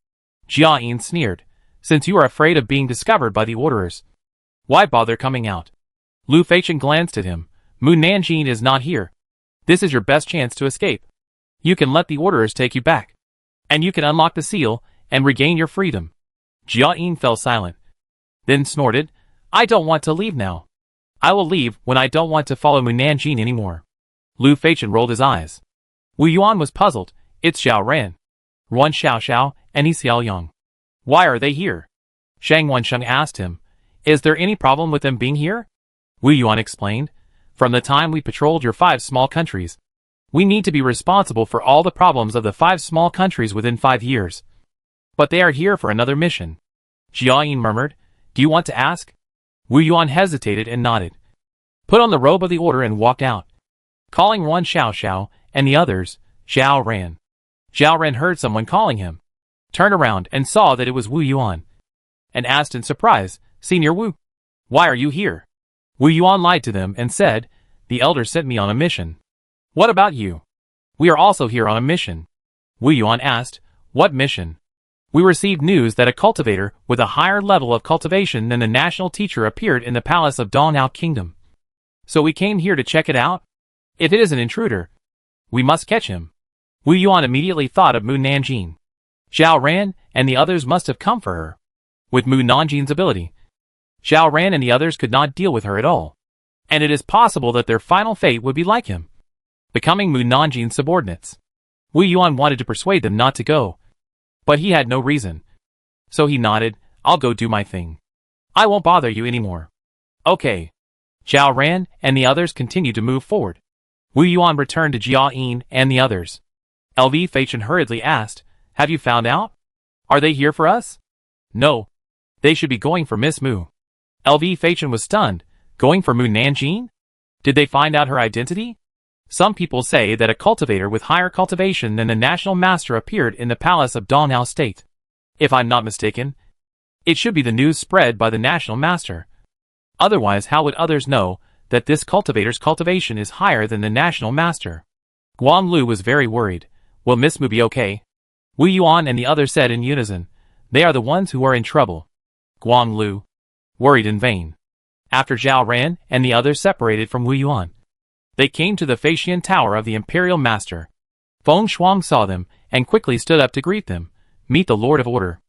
Jia Yin sneered. Since you are afraid of being discovered by the orderers, why bother coming out? Lu Feichen glanced at him. Mu Nanjing is not here. This is your best chance to escape. You can let the orderers take you back, and you can unlock the seal and regain your freedom. Jia Yin fell silent, then snorted, I don't want to leave now. I will leave when I don't want to follow Mu Nanjing anymore. Lu Feichen rolled his eyes. Wu Yuan was puzzled. It's Xiao Ran, Ruan Xiao and Yi Xiaoyang. Why are they here? Shang Wansheng asked him. Is there any problem with them being here? Wu Yuan explained. From the time we patrolled your 5 small countries, we need to be responsible for all the problems of the 5 small countries within 5 years. But they are here for another mission. Jia Yin murmured. Do you want to ask? Wu Yuan hesitated and nodded. Put on the robe of the order and walked out, calling Ruan Xiao and the others. Xiao Ran. Xiao Ran heard someone calling him, turned around and saw that it was Wu Yuan, and asked in surprise, Senior Wu, why are you here? Wu Yuan lied to them and said, "The elder sent me on a mission." "What about you?" "We are also here on a mission." Wu Yuan asked, "What mission?" "We received news that a cultivator with a higher level of cultivation than the national teacher appeared in the palace of Donghao Kingdom. So we came here to check it out. If it is an intruder, we must catch him." Wu Yuan immediately thought of Mu Nanjing. Zhao Ran and the others must have come for her. With Mu Nanjing's ability, Zhao Ran and the others could not deal with her at all. And it is possible that their final fate would be like him, becoming Mu Nanjing's subordinates. Wu Yuan wanted to persuade them not to go, but he had no reason. So he nodded, "I'll go do my thing. I won't bother you anymore." "Okay." Zhao Ran and the others continued to move forward. Wu Yuan returned to Jia Yin and the others. LV Fachin hurriedly asked, "Have you found out? Are they here for us?" "No. They should be going for Miss Mu." LV Fachin was stunned. Going for Mu Nanjing? Did they find out her identity? Some people say that a cultivator with higher cultivation than the national master appeared in the palace of Donghao State. If I'm not mistaken, it should be the news spread by the national master. Otherwise, how would others know that this cultivator's cultivation is higher than the national master? Guan Lu was very worried. Will Miss Mu be okay? Wu Yuan and the others said in unison, "They are the ones who are in trouble." Guan Lu worried in vain. After Zhao Ran and the others separated from Wu Yuan, they came to the Faxian Tower of the Imperial Master. Feng Shuang saw them and quickly stood up to greet them. "Meet the Lord of Order.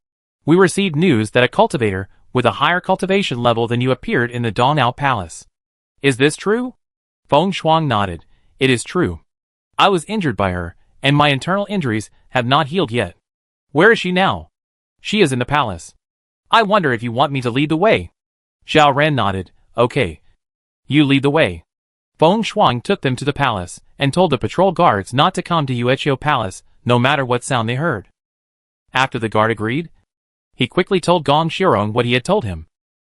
We received news that a cultivator with a higher cultivation level than you appeared in the Donghao Palace. Is this true?" Feng Shuang nodded. "It is true. I was injured by her, and my internal injuries have not healed yet." "Where is she now?" "She is in the palace. I wonder if you want me to lead the way." Zhao Ran nodded. "Okay. You lead the way." Feng Shuang took them to the palace, and told the patrol guards not to come to Yuechio Palace, no matter what sound they heard. After the guard agreed, he quickly told Gong Xiaorong what he had told him.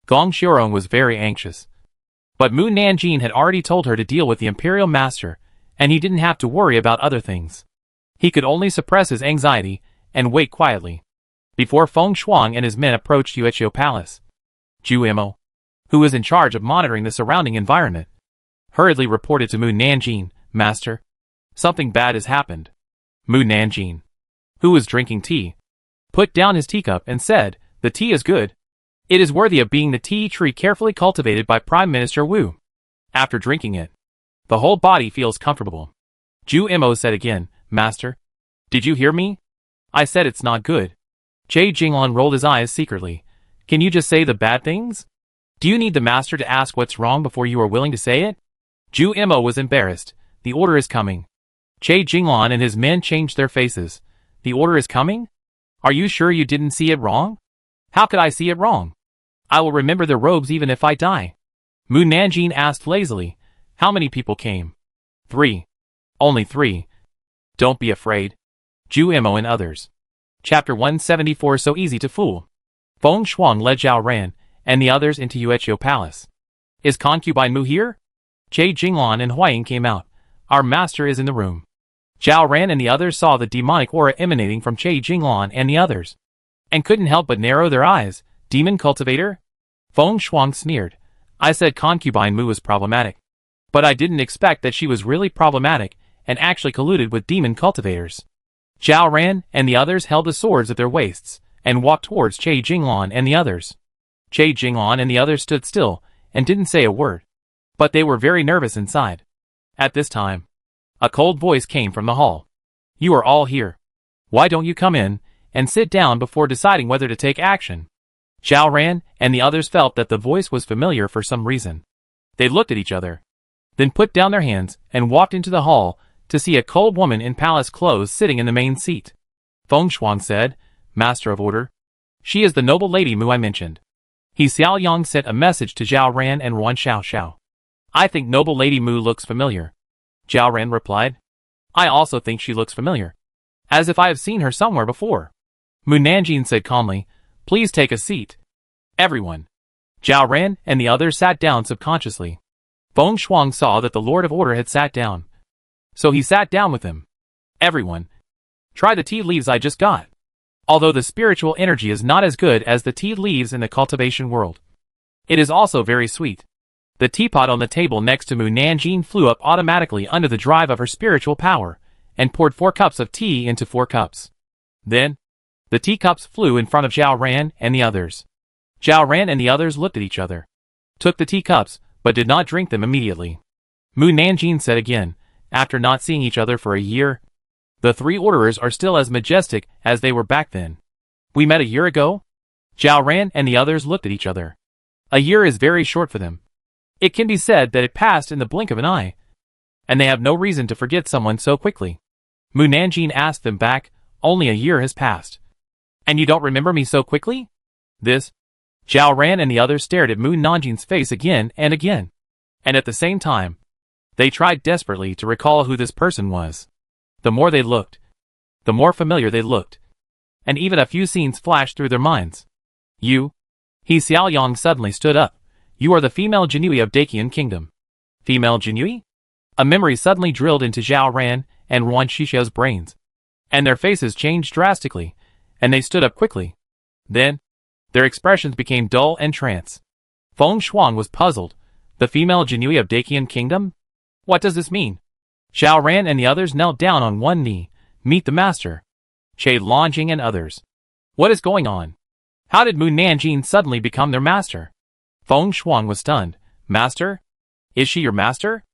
Gong Xiaorong was very anxious. But Mu Nanjing had already told her to deal with the Imperial Master, and he didn't have to worry about other things. He could only suppress his anxiety and wait quietly. Before Feng Shuang and his men approached Yuechio Palace, Zhu Imo, who was in charge of monitoring the surrounding environment, hurriedly reported to Mu Nanjing, "Master, something bad has happened." Mu Nanjing, who was drinking tea, put down his teacup and said, "The tea is good. It is worthy of being the tea tree carefully cultivated by Prime Minister Wu. After drinking it, the whole body feels comfortable." Zhu Imo said again, "Master, did you hear me? I said it's not good." Che Jinglan rolled his eyes secretly. "Can you just say the bad things? Do you need the master to ask what's wrong before you are willing to say it?" Zhu Imo was embarrassed. "The order is coming." Che Jinglan and his men changed their faces. "The order is coming? Are you sure you didn't see it wrong?" "How could I see it wrong? I will remember the robes even if I die." Mu Nanjing asked lazily, "How many people came?" "3. Only 3. Don't be afraid." Zhu Imo and others. Chapter 174. So easy to fool. Feng Shuang led Zhao Ran and the others into Yuechio Palace. "Is concubine Mu here?" Che Jinglan and Huaying came out. "Our master is in the room." Zhao Ran and the others saw the demonic aura emanating from Che Jinglan and the others, and couldn't help but narrow their eyes. "Demon cultivator?" Feng Shuang sneered. "I said concubine Mu was problematic, but I didn't expect that she was really problematic and actually colluded with demon cultivators." Zhao Ran and the others held the swords at their waists and walked towards Che Jinglan and the others. Che Jinglan and the others stood still and didn't say a word, but they were very nervous inside. At this time, a cold voice came from the hall. "You are all here. Why don't you come in and sit down before deciding whether to take action?" Zhao Ran and the others felt that the voice was familiar for some reason. They looked at each other, then put down their hands and walked into the hall to see a cold woman in palace clothes sitting in the main seat. Feng Shuang said, "Master of Order, she is the noble lady Mu I mentioned." He Xiao Yang sent a message to Zhao Ran and Ruan Xiao Xiao. "I think noble lady Mu looks familiar." Zhao Ran replied, "I also think she looks familiar, as if I have seen her somewhere before." Mu Nanjing said calmly, "Please take a seat. Everyone." Zhao Ran and the others sat down subconsciously. Feng Shuang saw that the Lord of Order had sat down, so he sat down with him. "Everyone, try the tea leaves I just got. Although the spiritual energy is not as good as the tea leaves in the cultivation world, it is also very sweet. The teapot on the table next to Mu Nanjing flew up automatically under the drive of her spiritual power, and poured 4 cups of tea into 4 cups. Then, the teacups flew in front of Zhao Ran and the others. Zhao Ran and the others looked at each other, took the teacups, but did not drink them immediately. Mu Nanjing said again, after not seeing each other for a year, "The 3 orderers are still as majestic as they were back then. We met a year ago?" Zhao Ran and the others looked at each other. A year is very short for them. It can be said that it passed in the blink of an eye, and they have no reason to forget someone so quickly. Mu Nanjing asked them back, "Only a year has passed. And you don't remember me so quickly?" This. Zhao Ran and the others stared at Mu Nanjing's face again and again. And at the same time, they tried desperately to recall who this person was. The more they looked, the more familiar they looked. And even a few scenes flashed through their minds. "You?" He Xiaoyang suddenly stood up. "You are the female Jinui of Dakian Kingdom." Female Jinui? A memory suddenly drilled into Zhao Ran and Ruan Shishia's brains. And their faces changed drastically, and they stood up quickly. Then, their expressions became dull and trance. Feng Shuang was puzzled. The female Jinui of Dakian Kingdom? What does this mean? Zhao Ran and the others knelt down on one knee. "Meet the master." Che Longjing and others. What is going on? How did Mu Nanjing suddenly become their master? Feng Shuang was stunned. "Master? Is she your master?"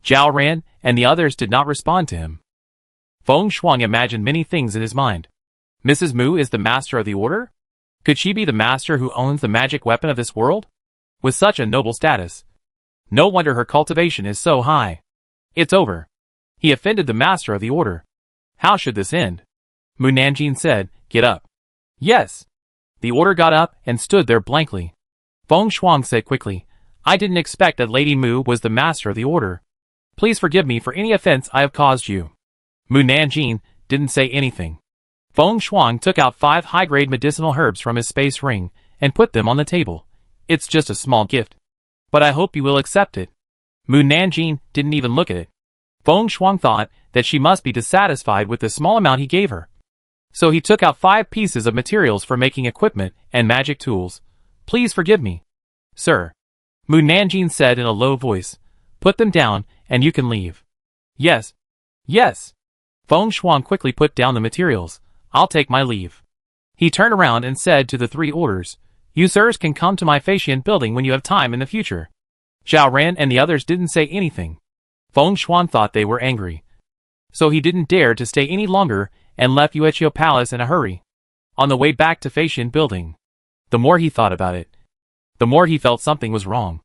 Zhao Ran and the others did not respond to him. Feng Shuang imagined many things in his mind. Mrs. Mu is the master of the order? Could she be the master who owns the magic weapon of this world? With such a noble status. No wonder her cultivation is so high. It's over. He offended the master of the order. How should this end? Mu Nanjing said, "Get up." Yes. The order got up and stood there blankly. Feng Shuang said quickly, "I didn't expect that Lady Mu was the master of the order. Please forgive me for any offense I have caused you." Mu Nanjing didn't say anything. Feng Shuang took out 5 high-grade medicinal herbs from his space ring and put them on the table. "It's just a small gift, but I hope you will accept it." Mu Nanjing didn't even look at it. Feng Shuang thought that she must be dissatisfied with the small amount he gave her. So he took out 5 pieces of materials for making equipment and magic tools. "Please forgive me, sir," Mu Nanjing said in a low voice. "Put them down, and you can leave." "Yes. Yes." Feng Shuang quickly put down the materials. "I'll take my leave." He turned around and said to the 3 orders, "You sirs can come to my Faxian building when you have time in the future." Zhao Ran and the others didn't say anything. Feng Shuang thought they were angry. So he didn't dare to stay any longer and left Yuechio Palace in a hurry. On the way back to Faxian building, the more he thought about it, the more he felt something was wrong.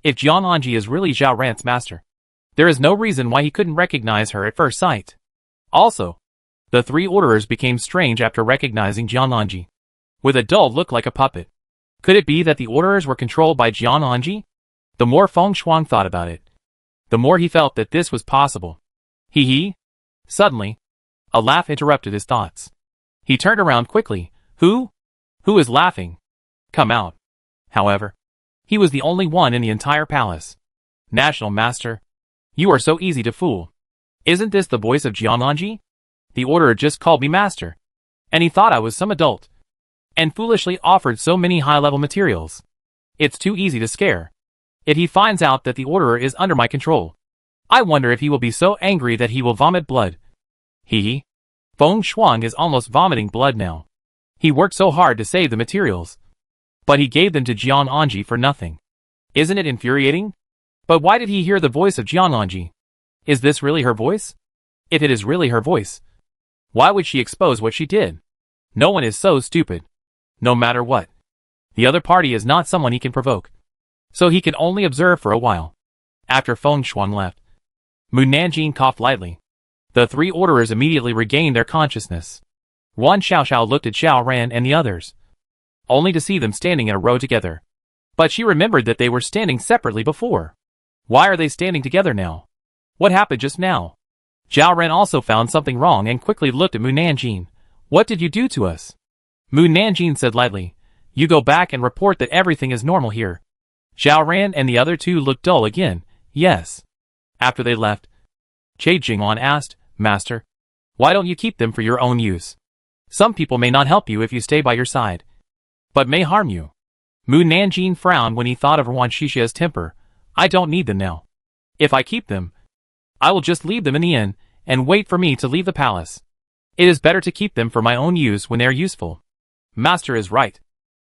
If Jiananji is really Zhao Ran's master, there is no reason why he couldn't recognize her at first sight. Also, the 3 orderers became strange after recognizing Jiananji, with a dull look like a puppet. Could it be that the orderers were controlled by Jiananji? The more Feng Shuang thought about it, the more he felt that this was possible. Hee. Suddenly, a laugh interrupted his thoughts. He turned around quickly. Who? Who is laughing? Come out. However, he was the only one in the entire palace. National Master, you are so easy to fool. Isn't this the voice of Jiananji? The orderer just called me master, and he thought I was some adult, and foolishly offered so many high-level materials. It's too easy to scare. If he finds out that the orderer is under my control, I wonder if he will be so angry that he will vomit blood. Hee. Feng Shuang is almost vomiting blood now. He worked so hard to save the materials, but he gave them to Jiananji for nothing. Isn't it infuriating? But why did he hear the voice of Jiananji? Is this really her voice? If it is really her voice, why would she expose what she did? No one is so stupid. No matter what, the other party is not someone he can provoke, so he can only observe for a while. After Feng Shuang left, Mu Nanjing coughed lightly. The 3 orderers immediately regained their consciousness. Wan Xiaoxiao looked at Zhao Ran and the others, only to see them standing in a row together. But she remembered that they were standing separately before. Why are they standing together now? What happened just now? Zhao Ran also found something wrong and quickly looked at Mu Nanjing. What did you do to us? Mu Nanjing said lightly, you go back and report that everything is normal here. Zhao Ran and the other 2 looked dull again. Yes. After they left, Che Jingwan asked, Master, why don't you keep them for your own use? Some people may not help you if you stay by your side, but may harm you. Mu Nanjing frowned when he thought of Ruan Shishia's temper. I don't need them now. If I keep them, I will just leave them in the inn and wait for me to leave the palace. It is better to keep them for my own use when they are useful. Master is right.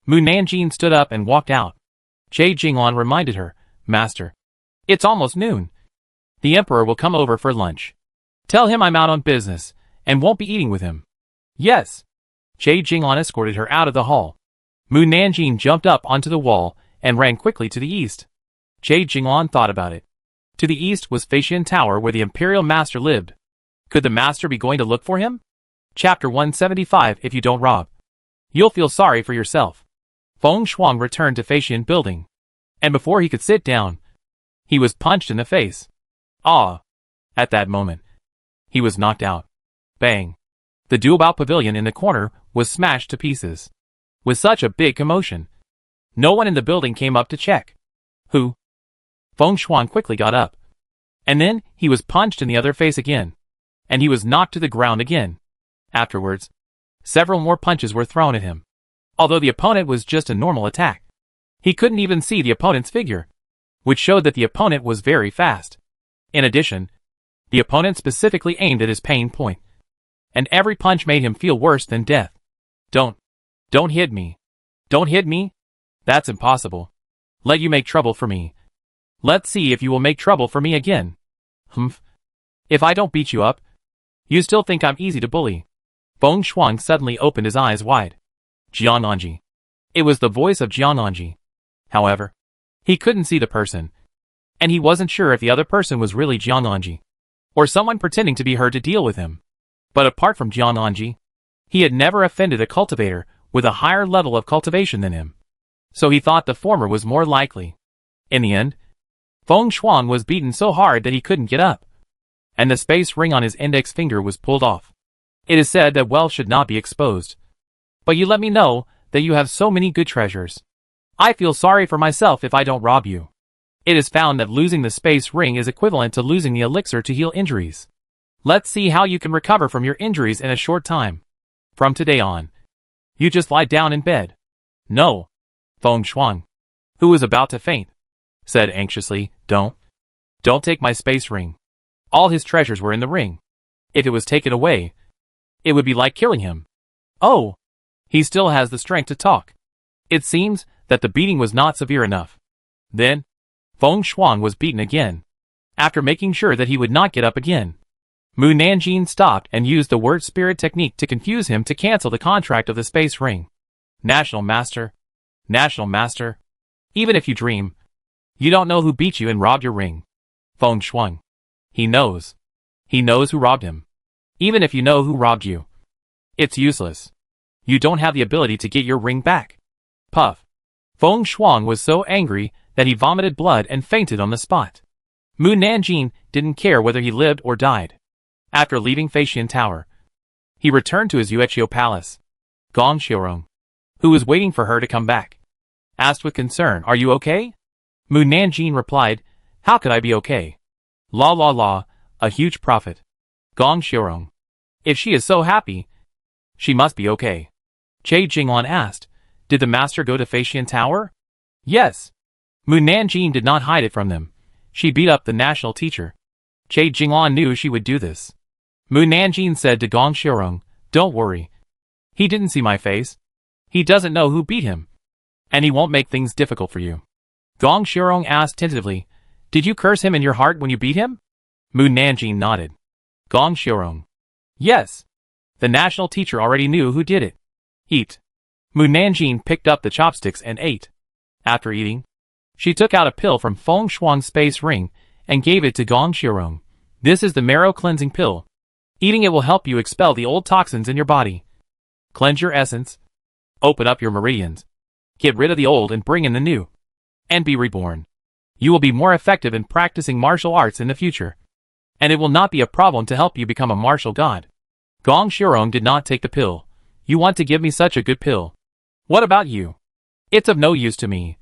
Mu Nanjing stood up and walked out. Che Jing'an reminded her, Master, it's almost noon. The emperor will come over for lunch. Tell him I'm out on business and won't be eating with him. Yes. Che Jing'an escorted her out of the hall. Mu Nanjing jumped up onto the wall and ran quickly to the east. Che Jing'an thought about it. To the east was Feishan Tower where the imperial master lived. Could the master be going to look for him? Chapter 175. If you don't rob, you'll feel sorry for yourself. Feng Shuang returned to Feishan building. And before he could sit down, he was punched in the face. Ah! At that moment, he was knocked out. Bang! The Duobao pavilion in the corner was smashed to pieces. With such a big commotion, no one in the building came up to check. Who? Feng Shuang quickly got up. And then he was punched in the other face again. And he was knocked to the ground again. Afterwards, several more punches were thrown at him. Although the opponent was just a normal attack, he couldn't even see the opponent's figure, which showed that the opponent was very fast. In addition, the opponent specifically aimed at his pain point, and every punch made him feel worse than death. Don't hit me. Don't hit me? That's impossible. Let you make trouble for me. Let's see if you will make trouble for me again. Humph. If I don't beat you up, you still think I'm easy to bully. Feng Shuang suddenly opened his eyes wide. Jiananji. It was the voice of Jiananji. However, he couldn't see the person, and he wasn't sure if the other person was really Jiananji, or someone pretending to be her to deal with him. But apart from Jiananji, he had never offended a cultivator with a higher level of cultivation than him. So he thought the former was more likely. In the end, Feng Shuang was beaten so hard that he couldn't get up, and the space ring on his index finger was pulled off. It is said that wealth should not be exposed. But you let me know that you have so many good treasures. I feel sorry for myself if I don't rob you. It is found that losing the space ring is equivalent to losing the elixir to heal injuries. Let's see how you can recover from your injuries in a short time. From today on, you just lie down in bed. No. Feng Shuang, who was about to faint, said anxiously, Don't take my space ring. All his treasures were in the ring. If it was taken away, it would be like killing him. Oh, he still has the strength to talk. It seems that the beating was not severe enough. Then, Feng Shuang was beaten again. After making sure that he would not get up again, Mu Nanjing stopped and used the word spirit technique to confuse him to cancel the contract of the space ring. National Master. National Master. Even if you dream, you don't know who beat you and robbed your ring. Feng Shuang. He knows. He knows who robbed him. Even if you know who robbed you, it's useless. You don't have the ability to get your ring back. Puff. Feng Shuang was so angry that he vomited blood and fainted on the spot. Mu Nanjing didn't care whether he lived or died. After leaving Feishan Tower, he returned to his Yueqiu palace. Gong Xiaorong, who was waiting for her to come back, asked with concern, Are you okay? Mu Nanjing replied, How could I be okay? La, a huge prophet. Gong Xiaorong. If she is so happy, she must be okay. Che Jing'an asked, Did the master go to Feishan Tower? Yes. Mu Nanjing did not hide it from them. She beat up the national teacher. Che Jing'an knew she would do this. Mu Nanjing said to Gong Xiaorong, Don't worry. He didn't see my face. He doesn't know who beat him. And he won't make things difficult for you. Gong Xiaorong asked tentatively, Did you curse him in your heart when you beat him? Mu Nanjing nodded. Gong Xiaorong. Yes. The national teacher already knew who did it. Eat. Mu Nanjing picked up the chopsticks and ate. After eating, she took out a pill from Feng Shuang's space ring and gave it to Gong Xiaorong. This is the marrow cleansing pill. Eating it will help you expel the old toxins in your body. Cleanse your essence. Open up your meridians. Get rid of the old and bring in the new. And be reborn. You will be more effective in practicing martial arts in the future. And it will not be a problem to help you become a martial god. Gong Xiaorong did not take the pill. You want to give me such a good pill. What about you? It's of no use to me.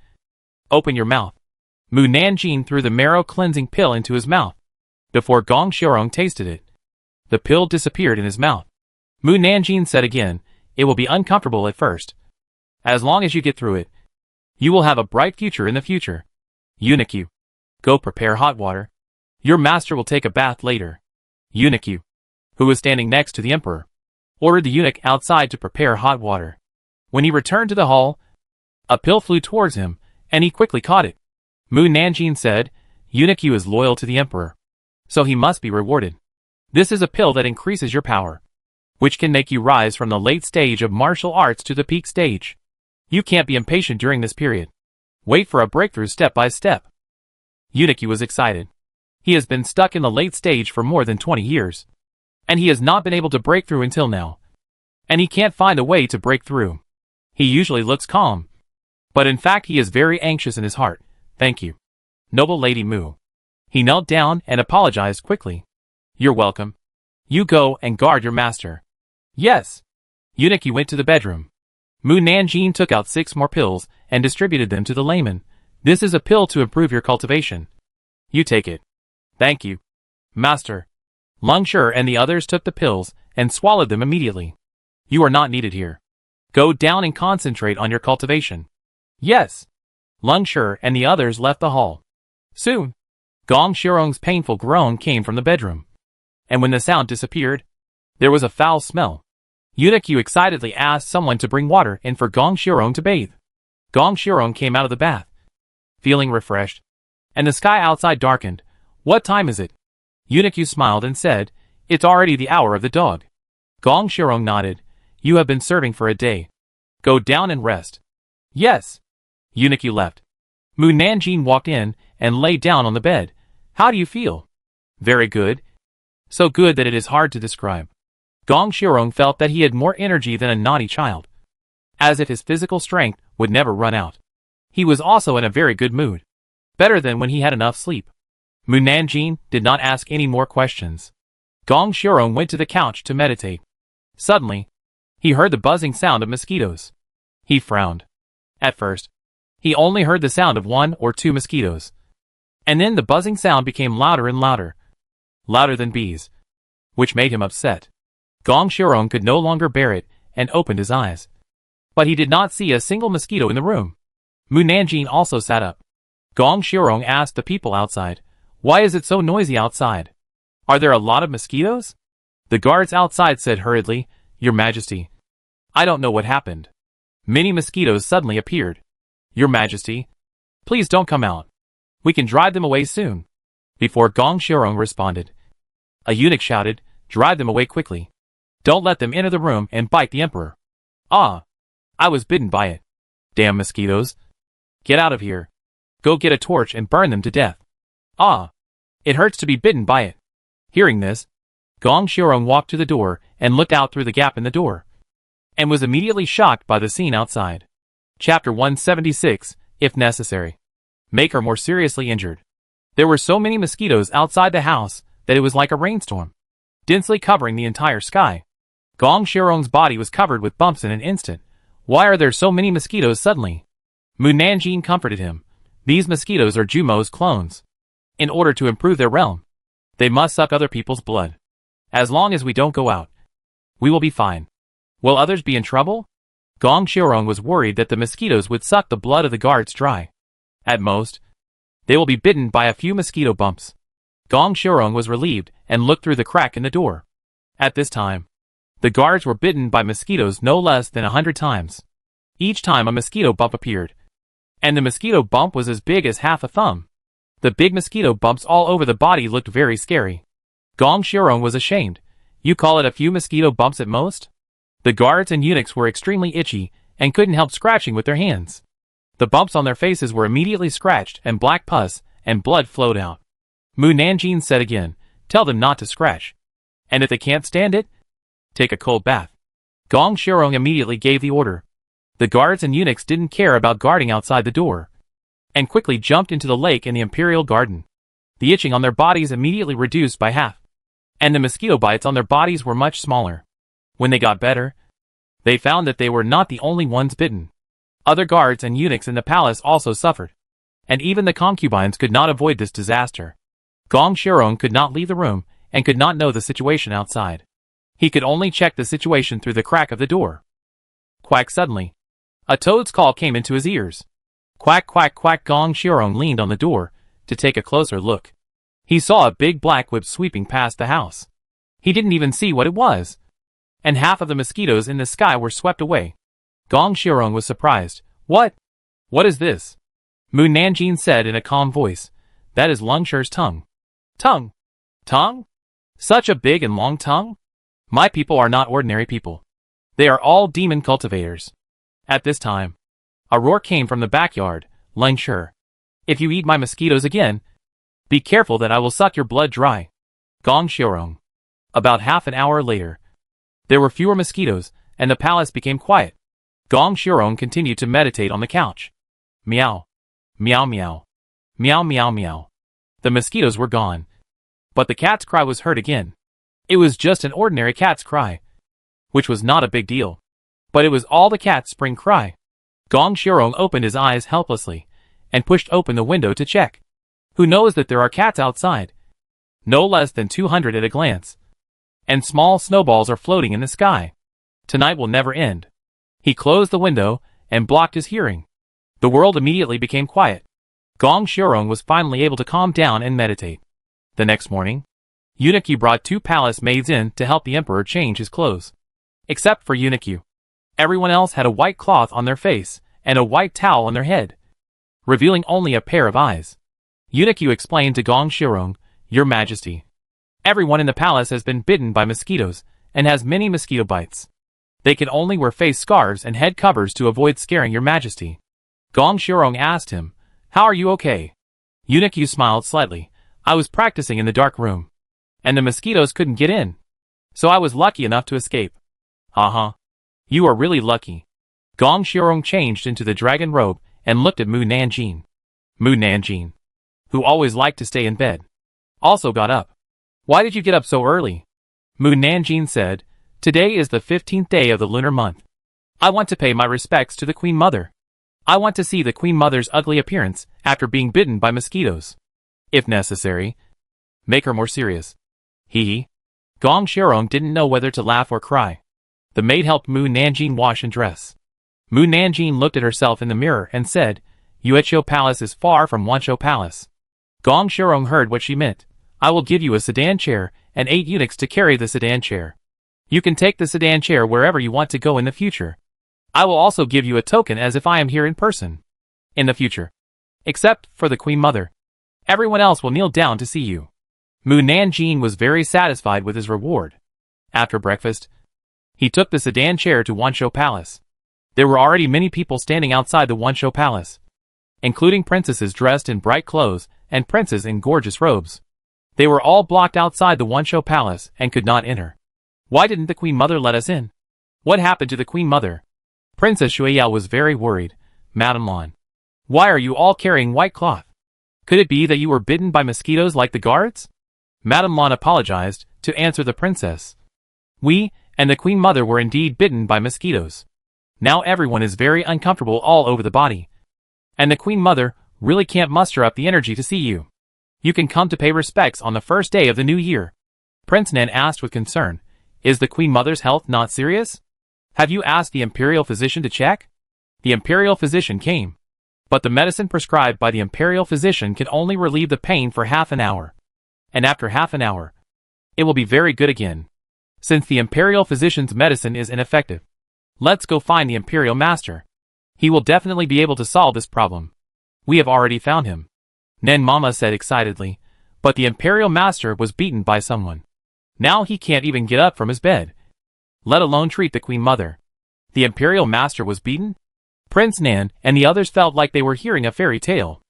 Open your mouth. Mu Nanjing threw the marrow cleansing pill into his mouth. Before Gong Xiaorong tasted it, the pill disappeared in his mouth. Mu Nanjing said again, It will be uncomfortable at first. As long as you get through it, you will have a bright future in the future. Unique. Go prepare hot water. Your master will take a bath later. Eunuch, who was standing next to the emperor, ordered the eunuch outside to prepare hot water. When he returned to the hall, a pill flew towards him, and he quickly caught it. Mu Nanjing said, Eunuch is loyal to the emperor, so he must be rewarded. This is a pill that increases your power, which can make you rise from the late stage of martial arts to the peak stage. You can't be impatient during this period. Wait for a breakthrough step by step. Eunuch was excited. He has been stuck in the late stage for more than 20 years, and he has not been able to break through until now. And he can't find a way to break through. He usually looks calm, but in fact he is very anxious in his heart. Thank you, noble Lady Mu. He knelt down and apologized quickly. You're welcome. You go and guard your master. Yes. Eunuch went to the bedroom. Mu Nanjing took out 6 more pills and distributed them to the layman. This is a pill to improve your cultivation. You take it. Thank you, master. Lung Shi and the others took the pills and swallowed them immediately. You are not needed here. Go down and concentrate on your cultivation. Yes. Lung Shi and the others left the hall. Soon, Gong Shirong's painful groan came from the bedroom. And when the sound disappeared, there was a foul smell. Eunuch excitedly asked someone to bring water in for Gong Shirong to bathe. Gong Shirong came out of the bath, feeling refreshed, and the sky outside darkened. What time is it? Eunuch smiled and said, It's already the hour of the dog. Gong Shirong nodded. You have been serving for a day. Go down and rest. Yes. Eunuch left. Mu Nanjing walked in and lay down on the bed. How do you feel? Very good. So good that it is hard to describe. Gong Shirong felt that he had more energy than a naughty child, as if his physical strength would never run out. He was also in a very good mood, better than when he had enough sleep. Mu Nanjing did not ask any more questions. Gong Shirong went to the couch to meditate. Suddenly, he heard the buzzing sound of mosquitoes. He frowned. At first, he only heard the sound of 1 or 2 mosquitoes. And then the buzzing sound became louder and louder, louder than bees, which made him upset. Gong Shirong could no longer bear it and opened his eyes. But he did not see a single mosquito in the room. Mu Nanjing also sat up. Gong Shirong asked the people outside, Why is it so noisy outside? Are there a lot of mosquitoes? The guards outside said hurriedly, Your Majesty, I don't know what happened. Many mosquitoes suddenly appeared. Your Majesty, please don't come out. We can drive them away soon. Before Gong Shirong responded, a eunuch shouted, Drive them away quickly. Don't let them enter the room and bite the emperor. Ah, I was bitten by it. Damn mosquitoes. Get out of here. Go get a torch and burn them to death. Ah, it hurts to be bitten by it. Hearing this, Gong Shirong walked to the door and looked out through the gap in the door, and was immediately shocked by the scene outside. Chapter 176, If Necessary. Make her more seriously injured. There were so many mosquitoes outside the house that it was like a rainstorm, densely covering the entire sky. Gong Shirong's body was covered with bumps in an instant. Why are there so many mosquitoes suddenly? Mu Nanjing comforted him. These mosquitoes are Jumo's clones. In order to improve their realm, they must suck other people's blood. As long as we don't go out, we will be fine. Will others be in trouble? Gong Shirong was worried that the mosquitoes would suck the blood of the guards dry. At most, they will be bitten by a few mosquito bumps. Gong Shirong was relieved and looked through the crack in the door. At this time, the guards were bitten by mosquitoes no less than 100 times. Each time a mosquito bump appeared, and the mosquito bump was as big as half a thumb. The big mosquito bumps all over the body looked very scary. Gong Shirong was ashamed. You call it a few mosquito bumps at most? The guards and eunuchs were extremely itchy and couldn't help scratching with their hands. The bumps on their faces were immediately scratched and black pus and blood flowed out. Mu Nanjing said again, Tell them not to scratch. And if they can't stand it, take a cold bath. Gong Shirong immediately gave the order. The guards and eunuchs didn't care about guarding outside the door, and quickly jumped into the lake in the imperial garden. The itching on their bodies immediately reduced by half, and the mosquito bites on their bodies were much smaller. When they got better, they found that they were not the only ones bitten. Other guards and eunuchs in the palace also suffered, and even the concubines could not avoid this disaster. Gong Shirong could not leave the room and could not know the situation outside. He could only check the situation through the crack of the door. Quack! Suddenly, a toad's call came into his ears. Quack, quack, quack. Gong Shirong leaned on the door to take a closer look. He saw a big black whip sweeping past the house. He didn't even see what it was. And half of the mosquitoes in the sky were swept away. Gong Xiaorong was surprised. What? What is this? Mu Nanjing said in a calm voice. That is Lung Shi's tongue. Tongue? Tongue? Such a big and long tongue? My people are not ordinary people. They are all demon cultivators. At this time, a roar came from the backyard. Lung Shi, if you eat my mosquitoes again, be careful that I will suck your blood dry. Gong Xiaorong. About half an hour later, there were fewer mosquitoes, and the palace became quiet. Gong Xiaorong continued to meditate on the couch. Meow. Meow meow. Meow meow meow. The mosquitoes were gone. But the cat's cry was heard again. It was just an ordinary cat's cry, which was not a big deal. But it was all the cat's spring cry. Gong Xiaorong opened his eyes helplessly, and pushed open the window to check. Who knows that there are cats outside? No less than 200 at a glance. And small snowballs are floating in the sky. Tonight will never end. He closed the window, and blocked his hearing. The world immediately became quiet. Gong Xiaorong was finally able to calm down and meditate. The next morning, Eunuch brought 2 palace maids in to help the emperor change his clothes. Except for Eunuch. Everyone else had a white cloth on their face, and a white towel on their head, revealing only a pair of eyes. Eunuch explained to Gong Xiaorong, Your Majesty, everyone in the palace has been bitten by mosquitoes, and has many mosquito bites. They can only wear face scarves and head covers to avoid scaring Your Majesty. Gong Xiaorong asked him, How are you okay? Eunuch smiled slightly. I was practicing in the dark room, and the mosquitoes couldn't get in. So I was lucky enough to escape. Uh-huh. You are really lucky. Gong Xiaorong changed into the dragon robe and looked at Mu Nanjing. Mu Nanjing, who always liked to stay in bed, also got up. Why did you get up so early? Mu Nanjing said, Today is the 15th day of the lunar month. I want to pay my respects to the Queen Mother. I want to see the Queen Mother's ugly appearance after being bitten by mosquitoes. If necessary, make her more serious. Hee. Gong Xiaorong didn't know whether to laugh or cry. The maid helped Mu Nanjing wash and dress. Mu Nanjing looked at herself in the mirror and said, Yueqiu Palace is far from Wanshou Palace. Gong Xiaorong heard what she meant. I will give you a sedan chair and 8 eunuchs to carry the sedan chair. You can take the sedan chair wherever you want to go in the future. I will also give you a token as if I am here in person. In the future. Except for the Queen Mother. Everyone else will kneel down to see you. Mu Nanjing was very satisfied with his reward. After breakfast, he took the sedan chair to Wanshou Palace. There were already many people standing outside the Wanshou Palace, including princesses dressed in bright clothes and princes in gorgeous robes. They were all blocked outside the Wanshou Palace and could not enter. Why didn't the Queen Mother let us in? What happened to the Queen Mother? Princess Xueyao was very worried. Madame Lan, why are you all carrying white cloth? Could it be that you were bitten by mosquitoes like the guards? Madame Lan apologized, to answer the princess. We, and the Queen Mother were indeed bitten by mosquitoes. Now everyone is very uncomfortable all over the body. And the Queen Mother really can't muster up the energy to see you. You can come to pay respects on the first day of the new year. Prince Nan asked with concern, Is the Queen Mother's health not serious? Have you asked the imperial physician to check? The imperial physician came. But the medicine prescribed by the imperial physician can only relieve the pain for half an hour. And after half an hour, it will be very good again. Since the imperial physician's medicine is ineffective, let's go find the imperial master. He will definitely be able to solve this problem. We have already found him. Nen Mama said excitedly, but the imperial master was beaten by someone. Now he can't even get up from his bed, let alone treat the Queen Mother. The imperial master was beaten? Prince Nan and the others felt like they were hearing a fairy tale.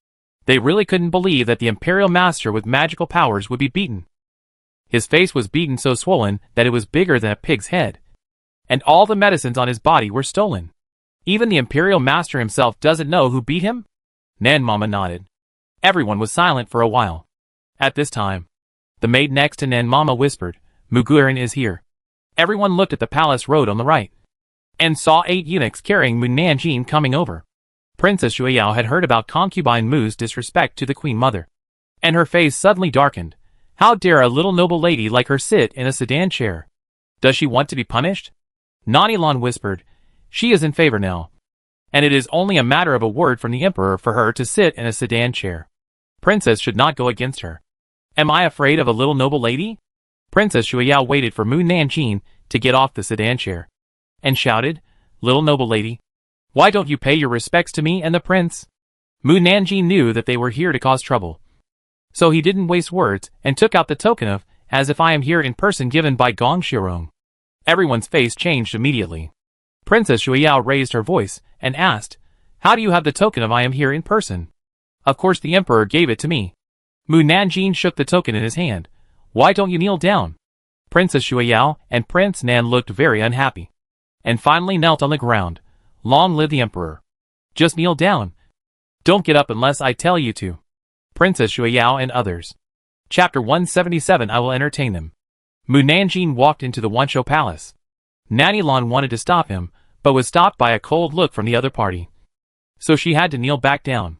They really couldn't believe that the imperial master with magical powers would be beaten. His face was beaten so swollen that it was bigger than a pig's head. And all the medicines on his body were stolen. Even the imperial master himself doesn't know who beat him? Nan Mama nodded. Everyone was silent for a while. At this time, the maid next to Nan Mama whispered, Mugurin is here. Everyone looked at the palace road on the right, and saw 8 eunuchs carrying Mu Nanjing coming over. Princess Xueyao had heard about concubine Mu's disrespect to the Queen Mother, and her face suddenly darkened. How dare a little noble lady like her sit in a sedan chair? Does she want to be punished? Nanilan whispered, She is in favor now, and it is only a matter of a word from the emperor for her to sit in a sedan chair. Princess should not go against her. Am I afraid of a little noble lady? Princess Shuiyao waited for Mu Nanjing to get off the sedan chair, and shouted, Little noble lady, why don't you pay your respects to me and the prince? Mu Nanjing knew that they were here to cause trouble, so he didn't waste words and took out the token of, as if I am here in person given by Gong Shirong. Everyone's face changed immediately. Princess Shuiyao raised her voice and asked, How do you have the token of I am here in person? Of course the emperor gave it to me. Mu Nanjing shook the token in his hand. Why don't you kneel down? Princess Shuiyao and Prince Nan looked very unhappy, and finally knelt on the ground. Long live the emperor. Just kneel down. Don't get up unless I tell you to. Princess Shuiyao and others. Chapter 177 I will entertain them. Mu Nanjing walked into the Wanshou Palace. Nanilan wanted to stop him, but was stopped by a cold look from the other party, so she had to kneel back down.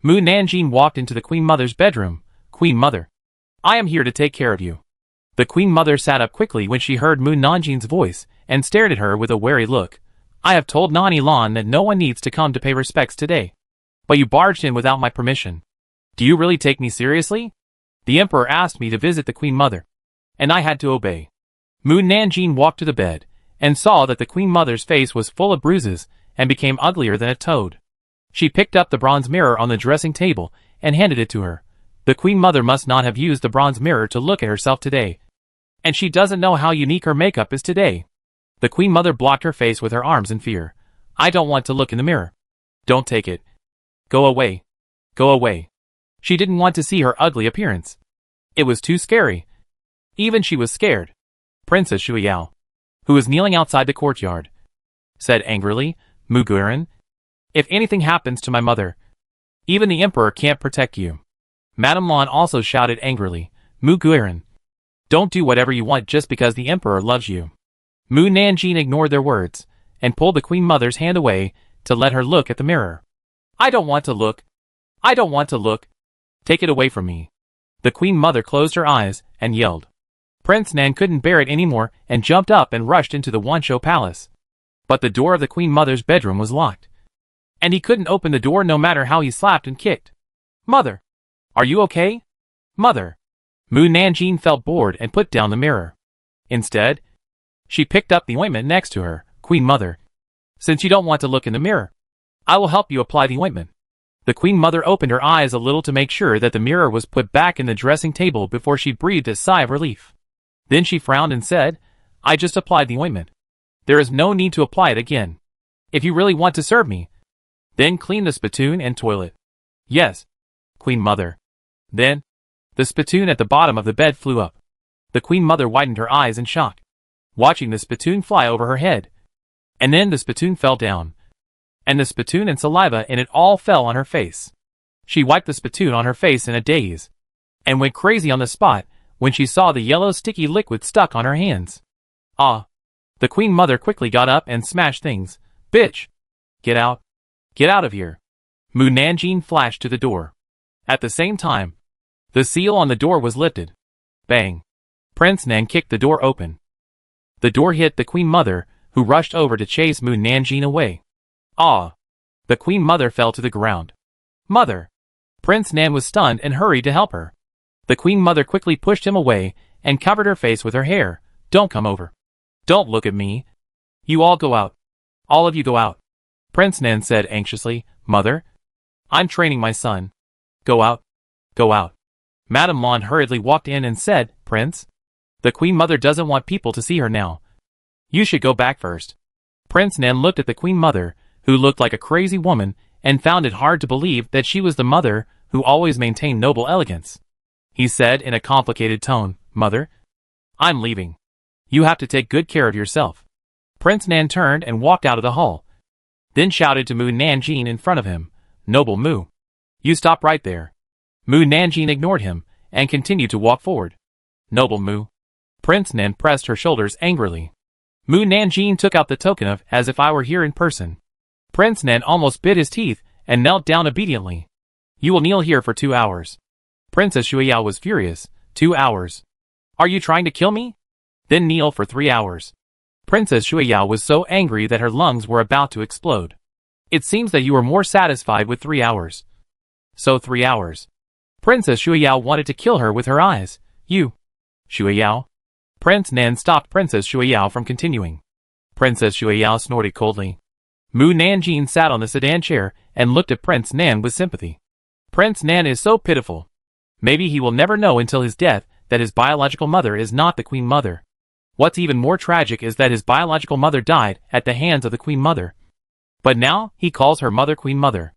Mu Nanjing walked into the Queen Mother's bedroom. Queen Mother, I am here to take care of you. The Queen Mother sat up quickly when she heard Mu Nanjing's voice and stared at her with a wary look. I have told Nanilan that no one needs to come to pay respects today, but you barged in without my permission. Do you really take me seriously? The emperor asked me to visit the Queen Mother, and I had to obey. Mu Nanjing walked to the bed and saw that the Queen Mother's face was full of bruises and became uglier than a toad. She picked up the bronze mirror on the dressing table and handed it to her. The Queen Mother must not have used the bronze mirror to look at herself today, and she doesn't know how unique her makeup is today. The Queen Mother blocked her face with her arms in fear. I don't want to look in the mirror. Don't take it. Go away. Go away. She didn't want to see her ugly appearance. It was too scary. Even she was scared. Princess Shuiyao, who was kneeling outside the courtyard, said angrily, Mu Guiran, if anything happens to my mother, even the emperor can't protect you. Madame Lan also shouted angrily, Mu Guiran, don't do whatever you want just because the emperor loves you. Mu Nanjing ignored their words and pulled the Queen Mother's hand away to let her look at the mirror. I don't want to look. I don't want to look. Take it away from me. The Queen Mother closed her eyes and yelled. Prince Nan couldn't bear it anymore and jumped up and rushed into the Wanshou Palace. But the door of the Queen Mother's bedroom was locked, and he couldn't open the door no matter how he slapped and kicked. Mother! Are you okay? Mother! Mu Nanjing felt bored and put down the mirror. Instead, she picked up the ointment next to her. Queen Mother, since you don't want to look in the mirror, I will help you apply the ointment. The Queen Mother opened her eyes a little to make sure that the mirror was put back in the dressing table before she breathed a sigh of relief. Then she frowned and said, I just applied the ointment. There is no need to apply it again. If you really want to serve me, then clean the spittoon and toilet. Yes, Queen Mother. Then, the spittoon at the bottom of the bed flew up. The Queen Mother widened her eyes in shock, watching the spittoon fly over her head. And then the spittoon fell down, and the spittoon and saliva in it all fell on her face. She wiped the spittoon on her face in a daze, and went crazy on the spot when she saw the yellow sticky liquid stuck on her hands. Ah! The Queen Mother quickly got up and smashed things. Bitch! Get out! Get out of here! Mu Nanjing flashed to the door. At the same time, the seal on the door was lifted. Bang! Prince Nan kicked the door open. The door hit the Queen Mother, who rushed over to chase Mu Nanjing away. Ah! The Queen Mother fell to the ground. Mother! Prince Nan was stunned and hurried to help her. The Queen Mother quickly pushed him away and covered her face with her hair. Don't come over. Don't look at me. You all go out. All of you go out. Prince Nan said anxiously, Mother, I'm training my son. Go out. Go out. Madame Lan hurriedly walked in and said, Prince, the Queen Mother doesn't want people to see her now. You should go back first. Prince Nan looked at the Queen Mother, who looked like a crazy woman, and found it hard to believe that she was the mother who always maintained noble elegance. He said in a complicated tone, Mother, I'm leaving. You have to take good care of yourself. Prince Nan turned and walked out of the hall, then shouted to Mu Nanjing in front of him, Noble Mu, you stop right there. Mu Nanjing ignored him and continued to walk forward. Noble Mu. Prince Nan pressed her shoulders angrily. Mu Nanjing took out the token of as if I were here in person. Prince Nan almost bit his teeth and knelt down obediently. You will kneel here for 2 hours. Princess Shuiyao was furious. 2 hours. Are you trying to kill me? Then kneel for 3 hours. Princess Shuiyao was so angry that her lungs were about to explode. It seems that you were more satisfied with 3 hours. So 3 hours. Princess Shuiyao wanted to kill her with her eyes. You. Shuiyao. Prince Nan stopped Princess Shuiyao from continuing. Princess Shuiyao snorted coldly. Mu Nanjing sat on the sedan chair and looked at Prince Nan with sympathy. Prince Nan is so pitiful. Maybe he will never know until his death that his biological mother is not the Queen Mother. What's even more tragic is that his biological mother died at the hands of the Queen Mother. But now, he calls her mother Queen Mother.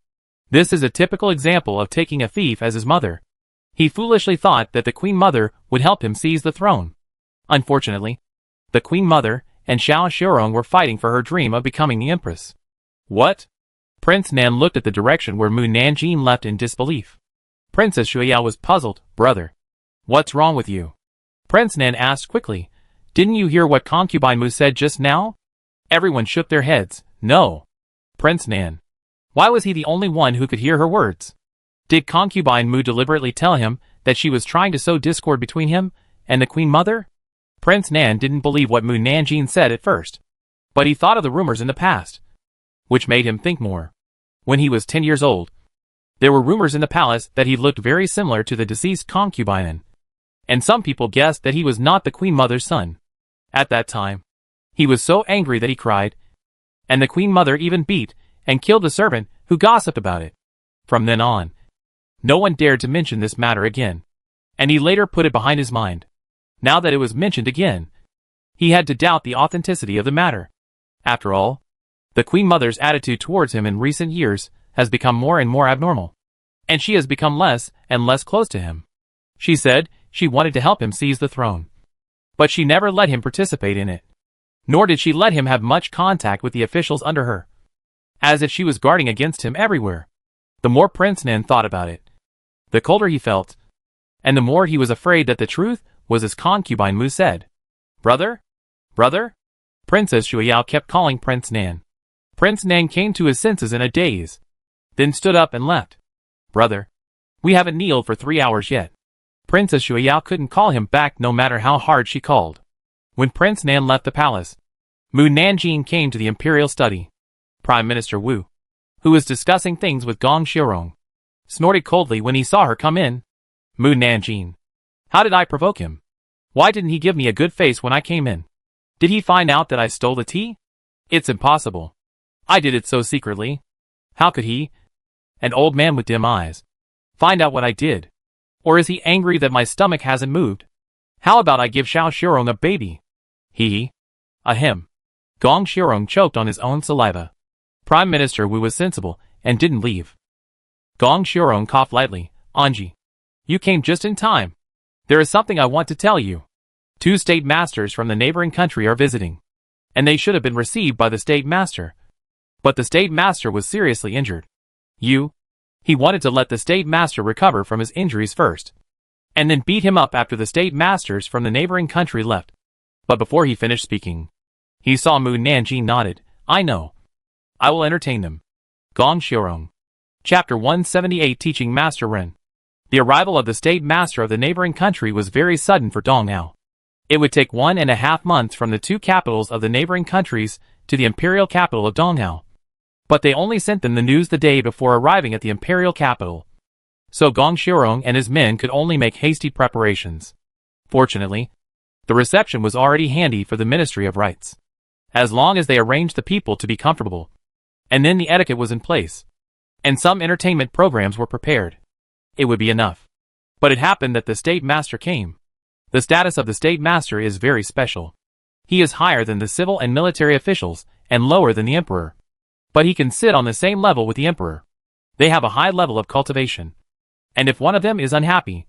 This is a typical example of taking a thief as his mother. He foolishly thought that the Queen Mother would help him seize the throne. Unfortunately, the Queen Mother and Xiao Xiurong were fighting for her dream of becoming the Empress. What? Prince Nan looked at the direction where Mu Nanjing left in disbelief. Princess Shuiyao was puzzled. Brother. What's wrong with you? Prince Nan asked quickly. Didn't you hear what concubine Mu said just now? Everyone shook their heads. No. Prince Nan. Why was he the only one who could hear her words? Did concubine Mu deliberately tell him that she was trying to sow discord between him and the Queen Mother? Prince Nan didn't believe what Mu Nanjing said at first. But he thought of the rumors in the past, which made him think more. When he was 10 years old, there were rumors in the palace that he looked very similar to the deceased concubine, and some people guessed that he was not the Queen Mother's son. At that time, he was so angry that he cried, and the Queen Mother even beat and killed the servant who gossiped about it. From then on, no one dared to mention this matter again, and he later put it behind his mind. Now that it was mentioned again, he had to doubt the authenticity of the matter. After all, the Queen Mother's attitude towards him in recent years has become more and more abnormal, and she has become less and less close to him. She said she wanted to help him seize the throne, but she never let him participate in it, nor did she let him have much contact with the officials under her, as if she was guarding against him everywhere. The more Prince Nan thought about it, the colder he felt, and the more he was afraid that the truth was as concubine Mu said. Brother? Brother? Princess Shuiyao kept calling Prince Nan. Prince Nan came to his senses in a daze, then stood up and left. Brother, we haven't kneeled for 3 hours yet. Princess Shuiyao couldn't call him back no matter how hard she called. When Prince Nan left the palace, Mu Nanjing came to the imperial study. Prime Minister Wu, who was discussing things with Gong Xiurong, snorted coldly when he saw her come in. Mu Nanjing. How did I provoke him? Why didn't he give me a good face when I came in? Did he find out that I stole the tea? It's impossible. I did it so secretly. How could he, an old man with dim eyes, find out what I did? Or is he angry that my stomach hasn't moved? How about I give Xiao Xiurong a baby? He. Ahem. Gong Xiurong choked on his own saliva. Prime Minister Wu was sensible and didn't leave. Gong Xiurong coughed lightly. Anji, you came just in time. There is something I want to tell you. 2 state masters from the neighboring country are visiting, and they should have been received by the state master. But the state master was seriously injured. He wanted to let the state master recover from his injuries first, and then beat him up after the state masters from the neighboring country left. But before he finished speaking, he saw Mu Nanjing nodded. I know. I will entertain them. Gong Xiurong. Chapter 178 Teaching Master Ren. The arrival of the state master of the neighboring country was very sudden for Dong Ao. It would take 1.5 months from the 2 capitals of the neighboring countries to the imperial capital of Dong Ao. But they only sent them the news the day before arriving at the imperial capital. So Gong Xiurong and his men could only make hasty preparations. Fortunately, the reception was already handy for the Ministry of Rites. As long as they arranged the people to be comfortable, and then the etiquette was in place, and some entertainment programs were prepared, it would be enough. But it happened that the state master came. The status of the state master is very special. He is higher than the civil and military officials and lower than the emperor. But he can sit on the same level with the emperor. They have a high level of cultivation, and if one of them is unhappy,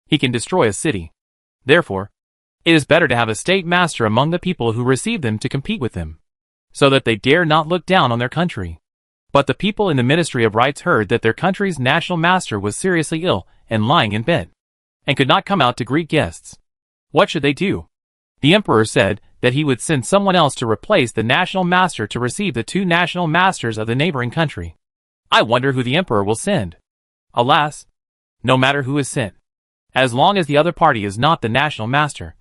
he can destroy a city. Therefore, it is better to have a state master among the people who receive them to compete with them, so that they dare not look down on their country. But the people in the Ministry of Rites heard that their country's national master was seriously ill and lying in bed, and could not come out to greet guests. What should they do? The emperor said that he would send someone else to replace the national master to receive the 2 national masters of the neighboring country. I wonder who the emperor will send. Alas, no matter who is sent, as long as the other party is not the national master,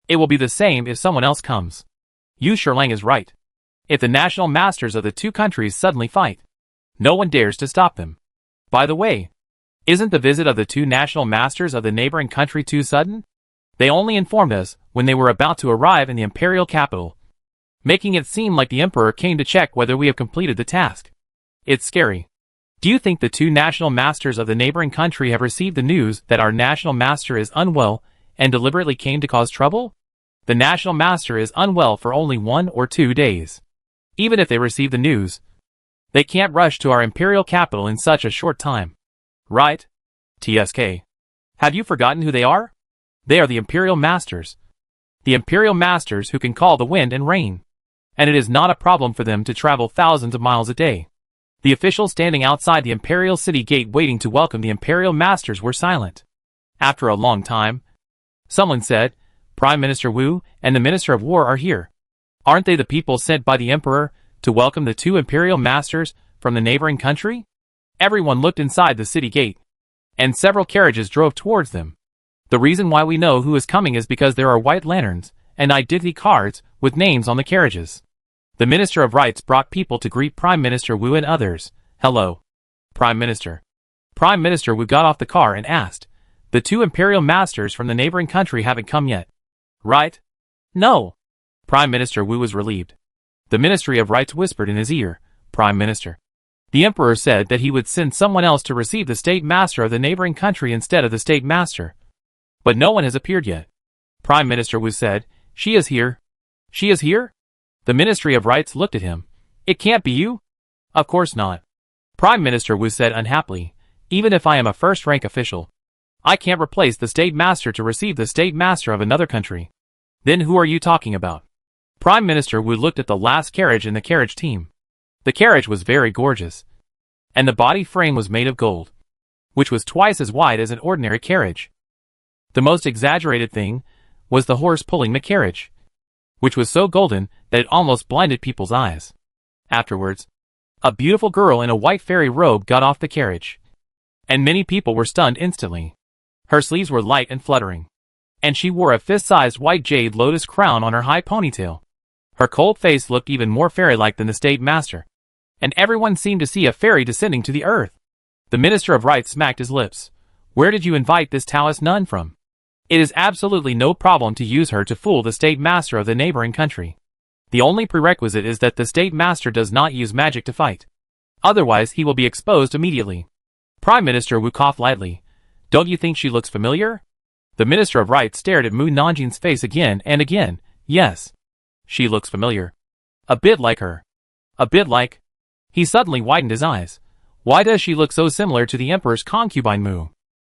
it will be the same if someone else comes. Yu Shirlang is right. If the national masters of the 2 countries suddenly fight, no one dares to stop them. By the way, Isn't the visit of the two national masters of the neighboring country too sudden? They only informed us when they were about to arrive in the imperial capital, making it seem like the emperor came to check whether we have completed the task. It's scary. Do you think the two national masters of the neighboring country have received the news that our national master is unwell and deliberately came to cause trouble? The national master is unwell for only 1 or 2 days. Even if they receive the news, they can't rush to our imperial capital in such a short time. Right? TSK. Have you forgotten who they are? They are the imperial masters. The imperial masters who can call the wind and rain. And it is not a problem for them to travel thousands of miles a day. The officials standing outside the imperial city gate waiting to welcome the imperial masters were silent. After a long time, someone said, Prime Minister Wu and the Minister of War are here. Aren't they the people sent by the emperor to welcome the two imperial masters from the neighboring country? Everyone looked inside the city gate, and several carriages drove towards them. The reason why we know who is coming is because there are white lanterns and identity cards with names on the carriages. The Minister of Rights brought people to greet Prime Minister Wu and others. Hello, Prime Minister. Prime Minister Wu got off the car and asked, the two imperial masters from the neighboring country haven't come yet, right? No. Prime Minister Wu was relieved. The Ministry of Rights whispered in his ear, Prime Minister. The emperor said that he would send someone else to receive the state master of the neighboring country instead of the state master. But no one has appeared yet. Prime Minister Wu said, she is here. She is here? The Ministry of Rights looked at him. It can't be you? Of course not. Prime Minister Wu said unhappily, even if I am a first-rank official, I can't replace the state master to receive the state master of another country. Then who are you talking about? Prime Minister Wu looked at the last carriage in the carriage team. The carriage was very gorgeous, and the body frame was made of gold, which was twice as wide as an ordinary carriage. The most exaggerated thing was the horse pulling the carriage, which was so golden that it almost blinded people's eyes. Afterwards, a beautiful girl in a white fairy robe got off the carriage, and many people were stunned instantly. Her sleeves were light and fluttering, and she wore a fist-sized white jade lotus crown on her high ponytail. Her cold face looked even more fairy-like than the state master, and everyone seemed to see a fairy descending to the earth. The Minister of Rights smacked his lips. Where did you invite this Taoist nun from? It is absolutely no problem to use her to fool the state master of the neighboring country. The only prerequisite is that the state master does not use magic to fight. Otherwise he will be exposed immediately. Prime Minister Wu coughed lightly. Don't you think she looks familiar? The Minister of Rights stared at Mu Nanjing's face again and again. Yes. She looks familiar. A bit like her. A bit like... He suddenly widened his eyes. Why does she look so similar to the Emperor's concubine Mu?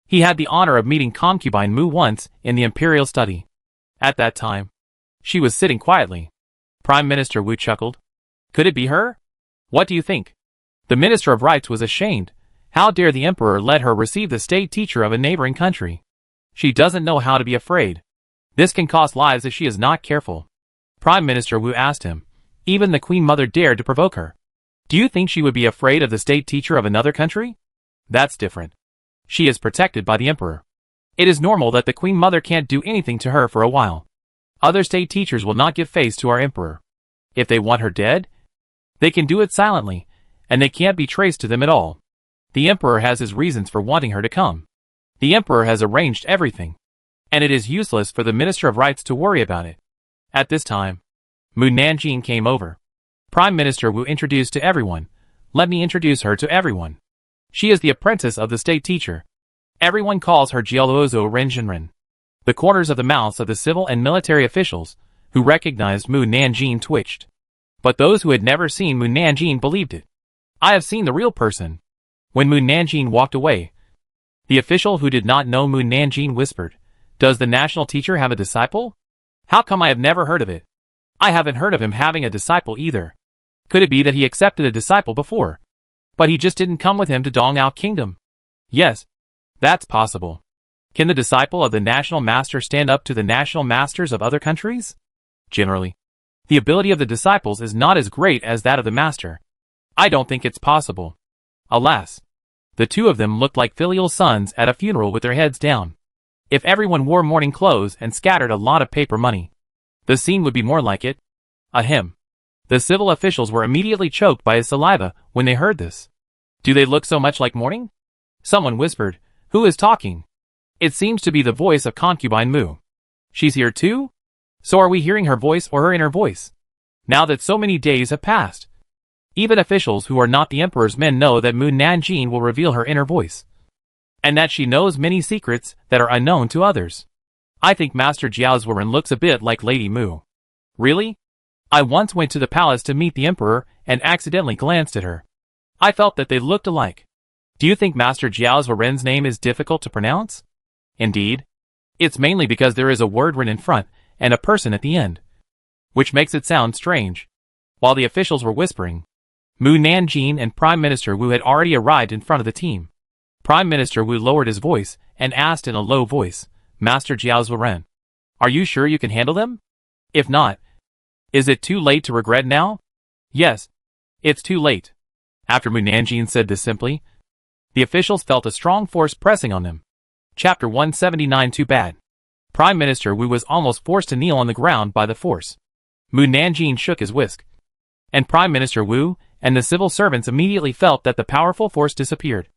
He had the honor of meeting concubine Mu once in the imperial study. At that time, she was sitting quietly. Prime Minister Wu chuckled. Could it be her? What do you think? The Minister of Rights was ashamed. How dare the Emperor let her receive the state teacher of a neighboring country? She doesn't know how to be afraid. This can cost lives if she is not careful. Prime Minister Wu asked him. Even the Queen Mother dared to provoke her. Do you think she would be afraid of the state teacher of another country? That's different. She is protected by the Emperor. It is normal that the Queen Mother can't do anything to her for a while. Other state teachers will not give face to our Emperor. If they want her dead, they can do it silently, and they can't be traced to them at all. The Emperor has his reasons for wanting her to come. The Emperor has arranged everything, and it is useless for the Minister of Rights to worry about it. At this time, Mu Nanjing came over. Prime Minister Wu introduced to everyone. Let me introduce her to everyone. She is the apprentice of the state teacher. Everyone calls her Jialuozo Renjinren. The corners of the mouths of the civil and military officials, who recognized Mu Nanjing, twitched. But those who had never seen Mu Nanjing believed it. I have seen the real person. When Mu Nanjing walked away, the official who did not know Mu Nanjing whispered, Does the national teacher have a disciple? How come I have never heard of it? I haven't heard of him having a disciple either. Could it be that he accepted a disciple before, but he just didn't come with him to Dongyao Kingdom? Yes, that's possible. Can the disciple of the national master stand up to the national masters of other countries? Generally, the ability of the disciples is not as great as that of the master. I don't think it's possible. Alas, the two of them looked like filial sons at a funeral with their heads down. If everyone wore mourning clothes and scattered a lot of paper money, the scene would be more like it. Ahem. The civil officials were immediately choked by his saliva when they heard this. Do they look so much like mourning? Someone whispered, "Who is talking?" It seems to be the voice of concubine Mu. She's here too? So are we hearing her voice or her inner voice? Now that so many days have passed, even officials who are not the emperor's men know that Mu Nanjing will reveal her inner voice, and that she knows many secrets that are unknown to others. I think Master Jiaozuan looks a bit like Lady Mu. Really? I once went to the palace to meet the emperor and accidentally glanced at her. I felt that they looked alike. Do you think Master Jiaozuan's name is difficult to pronounce? Indeed. It's mainly because there is a word written in front and a person at the end, which makes it sound strange. While the officials were whispering, Mu Nanjing and Prime Minister Wu had already arrived in front of the team. Prime Minister Wu lowered his voice and asked in a low voice, "Master Jiaozuan, are you sure you can handle them? If not, is it too late to regret now?" "Yes, it's too late." After Mu Nanjing said this simply, the officials felt a strong force pressing on them. Chapter 179. Too bad. Prime Minister Wu was almost forced to kneel on the ground by the force. Mu Nanjing shook his whisk, and Prime Minister Wu and the civil servants immediately felt that the powerful force disappeared,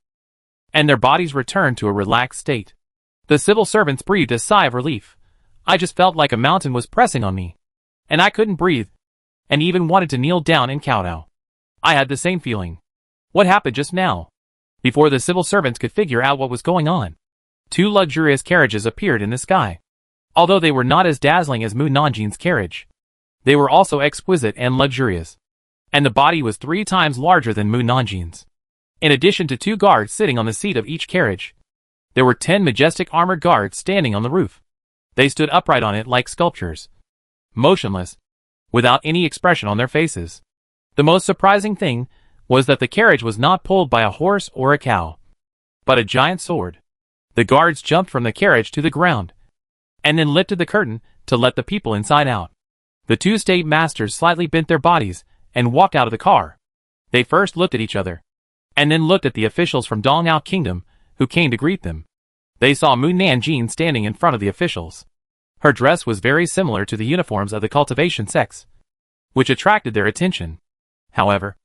and their bodies returned to a relaxed state. The civil servants breathed a sigh of relief. I just felt like a mountain was pressing on me, and I couldn't breathe, and even wanted to kneel down and kowtow. I had the same feeling. What happened just now? Before the civil servants could figure out what was going on, two luxurious carriages appeared in the sky. Although they were not as dazzling as Mu Nanjing's carriage, they were also exquisite and luxurious, and the body was 3 times larger than Mu Nanjing's. In addition to 2 guards sitting on the seat of each carriage, there were 10 majestic armored guards standing on the roof. They stood upright on it like sculptures, motionless, without any expression on their faces. The most surprising thing was that the carriage was not pulled by a horse or a cow, but a giant sword. The guards jumped from the carriage to the ground, and then lifted the curtain to let the people inside out. The 2 state masters slightly bent their bodies and walked out of the car. They first looked at each other, and then looked at the officials from Dongyao Kingdom who came to greet them. They saw Mu Nanjing standing in front of the officials. Her dress was very similar to the uniforms of the cultivation sects, which attracted their attention. However,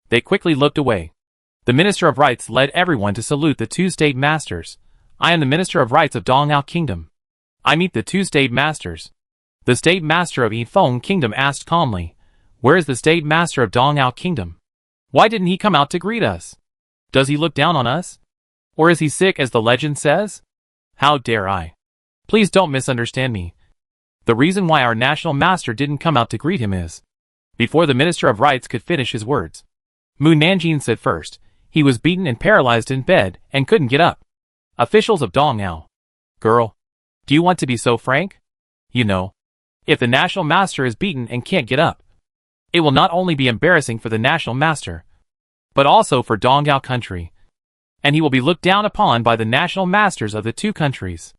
they quickly looked away. The Minister of Rites led everyone to salute the 2 state masters. "I am the Minister of Rites of Dongyao Kingdom." I meet the 2 state masters. The state master of Yifeng Kingdom asked calmly, "Where is the state master of Dongyao Kingdom? Why didn't he come out to greet us? Does he look down on us? Or is he sick as the legend says? How dare I? Please don't misunderstand me. The reason why our national master didn't come out to greet him is..." Before the Minister of Rites could finish his words, Mu Nanjing said first, "He was beaten and paralyzed in bed and couldn't get up." Officials of Dongyao. Girl, do you want to be so frank? You know, if the national master is beaten and can't get up, it will not only be embarrassing for the national master, but also for Dongyao country, and he will be looked down upon by the national masters of the 2 countries.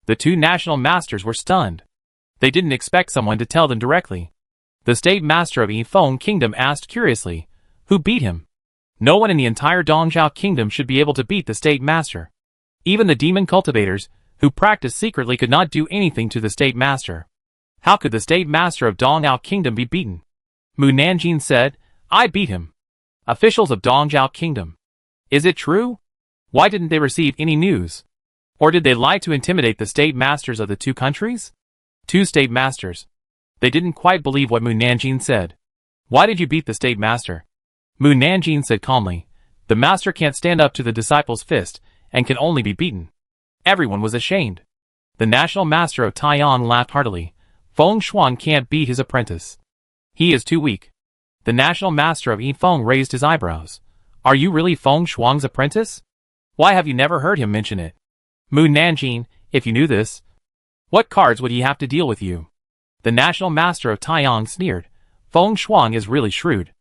The 2 national masters were stunned. They didn't expect someone to tell them directly. The state master of Yifeng Kingdom asked curiously, "Who beat him?" No one in the entire Dongyao Kingdom should be able to beat the state master. Even the demon cultivators, who practiced secretly, could not do anything to the state master. How could the state master of Dongyao Kingdom be beaten? Mu Nanjing said, "I beat him." Officials of Dongyao Kingdom. Is it true? Why didn't they receive any news? Or did they lie to intimidate the state masters of the 2 countries? 2 state masters. They didn't quite believe what Mu Nanjing said. "Why did you beat the state master?" Mu Nanjing said calmly, "The master can't stand up to the disciples' fist and can only be beaten." Everyone was ashamed. The national master of Taiyang laughed heartily. "Feng Shuang can't beat his apprentice. He is too weak." The national master of Yifeng raised his eyebrows. "Are you really Feng Shuang's apprentice? Why have you never heard him mention it?" Mu Nanjing, if you knew this, what cards would he have to deal with you? The national master of Taiyang sneered. Feng Shuang is really shrewd.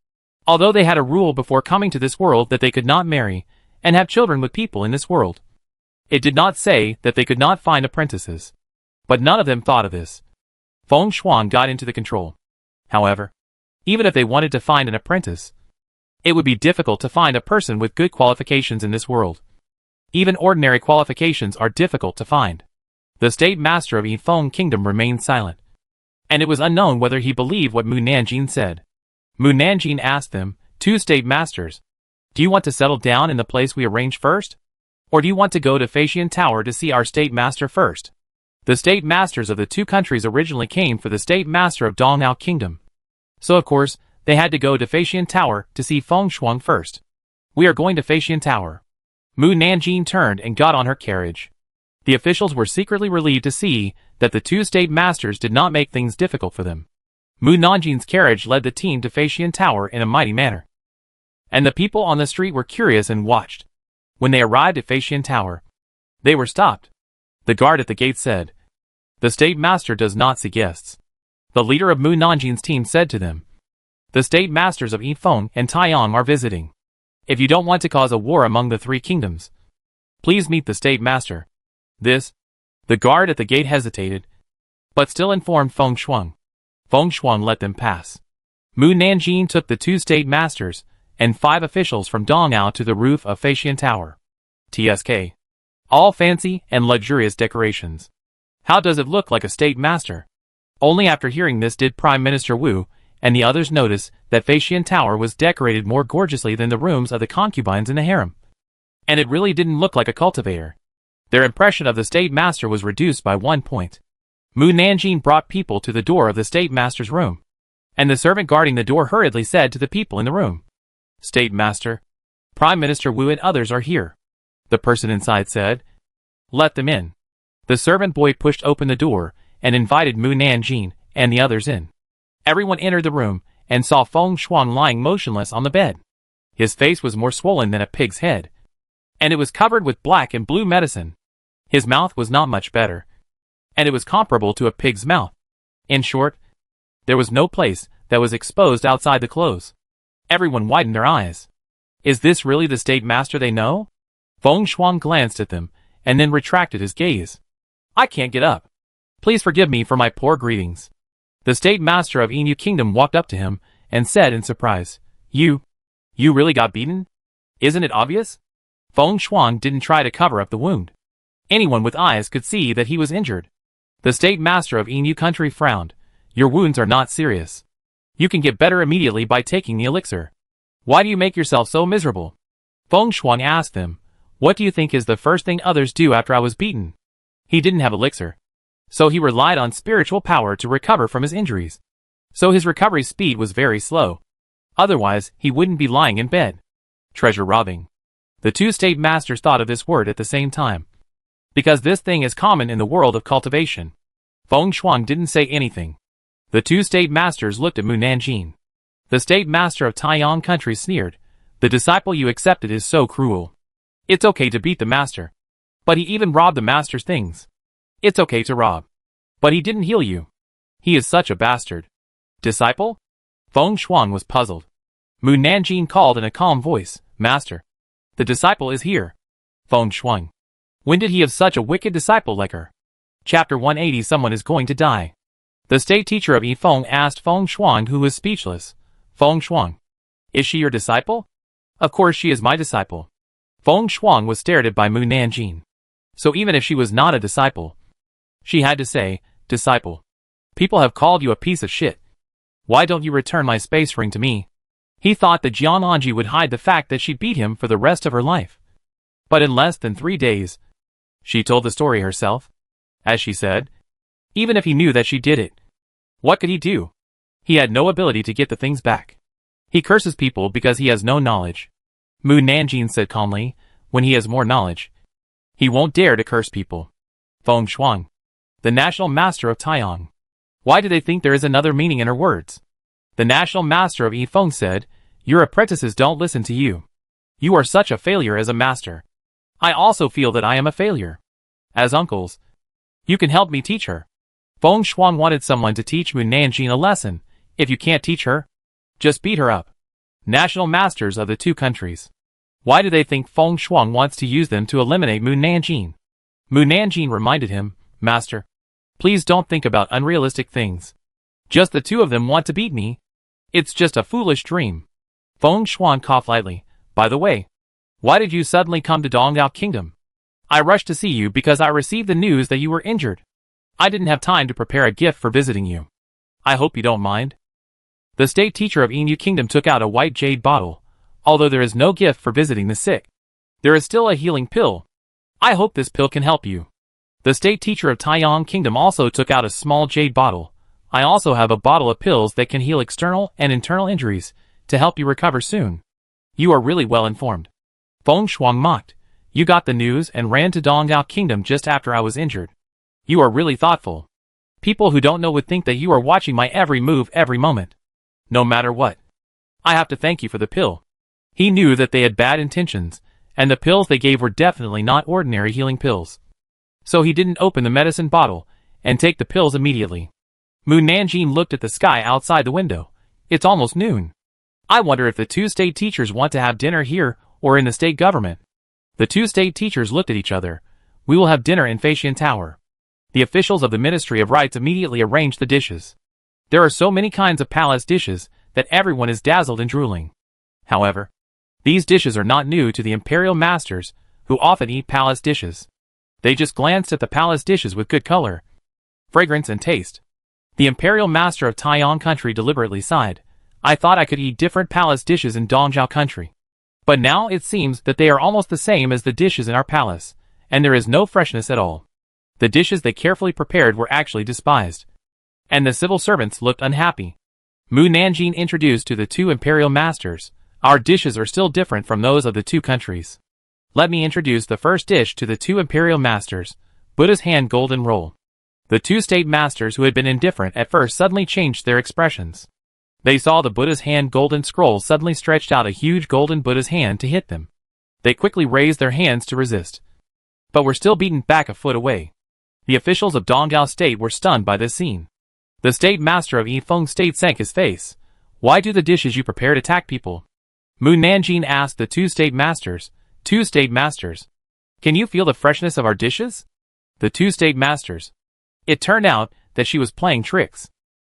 Although they had a rule before coming to this world that they could not marry and have children with people in this world, it did not say that they could not find apprentices. But none of them thought of this. Feng Shuang got into the control. However, even if they wanted to find an apprentice, it would be difficult to find a person with good qualifications in this world. Even ordinary qualifications are difficult to find. The state master of Yifeng Kingdom remained silent, and it was unknown whether he believed what Mu Nanjing said. Mu Nanjing asked them, 2 state masters, "Do you want to settle down in the place we arranged first? Or do you want to go to Faxian Tower to see our State Master first? The State Masters of the two countries originally came for the State Master of Dongnao Kingdom. So of course, they had to go to Faxian Tower to see Feng Shuang first. We are going to Faxian Tower. Mu Nanjing turned and got on her carriage. The officials were secretly relieved to see that the two State Masters did not make things difficult for them. Mu Nanjing's carriage led the team to Faxian Tower in a mighty manner. And the people on the street were curious and watched. When they arrived at Faxian Tower, they were stopped. The guard at the gate said, "The State Master does not see guests." The leader of Mu Nanjing's team said to them, "The State Masters of Yifeng and Taiyang are visiting. If you don't want to cause a war among the three kingdoms, please meet the State Master." The guard at the gate hesitated, but still informed Feng Shuang. Feng Shuang let them pass. Mu Nanjing took the two State Masters and 5 officials from Dongnao to the roof of Faxian Tower. TSK. All fancy and luxurious decorations. How does it look like a State Master? Only after hearing this did Prime Minister Wu and the others notice that Faxian Tower was decorated more gorgeously than the rooms of the concubines in the harem. And it really didn't look like a cultivator. Their impression of the State Master was reduced by 1 point. Mu Nanjing brought people to the door of the State Master's room. And the servant guarding the door hurriedly said to the people in the room, "State Master, Prime Minister Wu and others are here." The person inside said, "Let them in." The servant boy pushed open the door and invited Mu Nanjing and the others in. Everyone entered the room and saw Feng Shuang lying motionless on the bed. His face was more swollen than a pig's head, and it was covered with black and blue medicine. His mouth was not much better, and it was comparable to a pig's mouth. In short, there was no place that was exposed outside the clothes. Everyone widened their eyes. Is this really the State Master they know? Feng Shuang glanced at them and then retracted his gaze. "I can't get up. Please forgive me for my poor greetings." The State Master of Yinyu Kingdom walked up to him and said in surprise, You really got beaten? Isn't it obvious?" Feng Shuang didn't try to cover up the wound. Anyone with eyes could see that he was injured. The State Master of Yinyu Country frowned. "Your wounds are not serious. You can get better immediately by taking the elixir. Why do you make yourself so miserable?" Feng Shuang asked them, "What do you think is the first thing others do after I was beaten?" He didn't have elixir, so he relied on spiritual power to recover from his injuries. So his recovery speed was very slow. Otherwise, he wouldn't be lying in bed. Treasure robbing. The two State Masters thought of this word at the same time, because this thing is common in the world of cultivation. Feng Shuang didn't say anything. The two State Masters looked at Mu Nanjing. The State Master of Taiyang Country sneered, "The disciple you accepted is so cruel. It's okay to beat the master, but he even robbed the master's things. It's okay to rob, but he didn't heal you. He is such a bastard." "Disciple?" Feng Shuang was puzzled. Mu Nanjing called in a calm voice, "Master, the disciple is here." Feng Shuang. When did he have such a wicked disciple like her? Chapter 180. Someone is going to die. The state teacher of Yifeng asked Feng Shuang, who was speechless. "Feng Shuang, is she your disciple?" "Of course she is my disciple." Feng Shuang was stared at by Mu Nanjing. So even if she was not a disciple, she had to say, "Disciple, people have called you a piece of shit. Why don't you return my space ring to me?" He thought that Jian Anji would hide the fact that she beat him for the rest of her life. But in less than 3 days, she told the story herself. As she said, even if he knew that she did it, what could he do? He had no ability to get the things back. He curses people because he has no knowledge. Mu Nanjing said calmly, when he has more knowledge, he won't dare to curse people. Feng Shuang, the national master of Taiyang. Why do they think there is another meaning in her words? The national master of Yifeng said, "Your apprentices don't listen to you. You are such a failure as a master. I also feel that I am a failure. As uncles, you can help me teach her." Feng Shuang wanted someone to teach Mu Nanjing a lesson. If you can't teach her, just beat her up. National masters of the two countries. Why do they think Feng Shuang wants to use them to eliminate Mu Nanjing? Mu Nanjing reminded him, "Master, please don't think about unrealistic things. Just the two of them want to beat me. It's just a foolish dream." Feng Shuang coughed lightly. "By the way, why did you suddenly come to Dongnao Kingdom? I rushed to see you because I received the news that you were injured. I didn't have time to prepare a gift for visiting you. I hope you don't mind." The state teacher of Yinyu Kingdom took out a white jade bottle. Although there is no gift for visiting the sick, there is still a healing pill, I hope this pill can help you. The state teacher of Taiyang Kingdom also took out a small jade bottle. I also have a bottle of pills that can heal external and internal injuries to help you recover soon. You are really well informed. Feng Shuang mocked. You got the news and ran to Donggao Kingdom just after I was injured. You are really thoughtful. People who don't know would think that you are watching my every move every moment. No matter what. I have to thank you for the pill. He knew that they had bad intentions, and the pills they gave were definitely not ordinary healing pills. So he didn't open the medicine bottle and take the pills immediately. Mu Nanjing looked at the sky outside the window. It's almost noon. I wonder if the two state teachers want to have dinner here or in the state government. The two state teachers looked at each other. We will have dinner in Feixian Tower. The officials of the Ministry of Rites immediately arranged the dishes. There are so many kinds of palace dishes that everyone is dazzled and drooling. However, these dishes are not new to the imperial masters, who often eat palace dishes. They just glanced at the palace dishes with good color, fragrance and taste. The imperial master of Taiyang country deliberately sighed. I thought I could eat different palace dishes in Dongzhou country. But now it seems that they are almost the same as the dishes in our palace, and there is no freshness at all. The dishes they carefully prepared were actually despised. And the civil servants looked unhappy. Mu Nanjing introduced to the two imperial masters. Our dishes are still different from those of the two countries. Let me introduce the first dish to the two imperial masters, Buddha's hand golden roll. The two state masters who had been indifferent at first suddenly changed their expressions. They saw the Buddha's hand golden scroll suddenly stretched out a huge golden Buddha's hand to hit them. They quickly raised their hands to resist, but were still beaten back a foot away. The officials of Donggao State were stunned by this scene. The state master of Yifeng State sank his face. Why do the dishes you prepared attack people? Mu Nanjing asked the two state masters. Two state masters. Can you feel the freshness of our dishes? The two state masters. It turned out that she was playing tricks.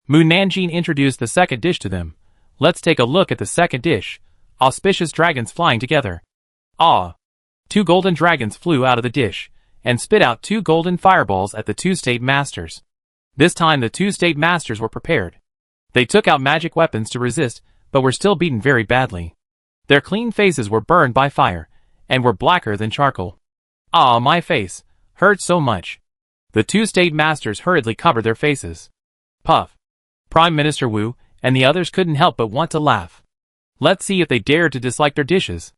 Mu Nanjing introduced the second dish to them. Let's take a look at the second dish. Auspicious dragons flying together. Ah! Two golden dragons flew out of the dish, and spit out two golden fireballs at the two state masters. This time the two state masters were prepared. They took out magic weapons to resist, but were still beaten very badly. Their clean faces were burned by fire, and were blacker than charcoal. Ah, my face hurt so much. The two state masters hurriedly covered their faces. Puff. Prime Minister Wu and the others couldn't help but want to laugh. Let's see if they dared to dislike their dishes.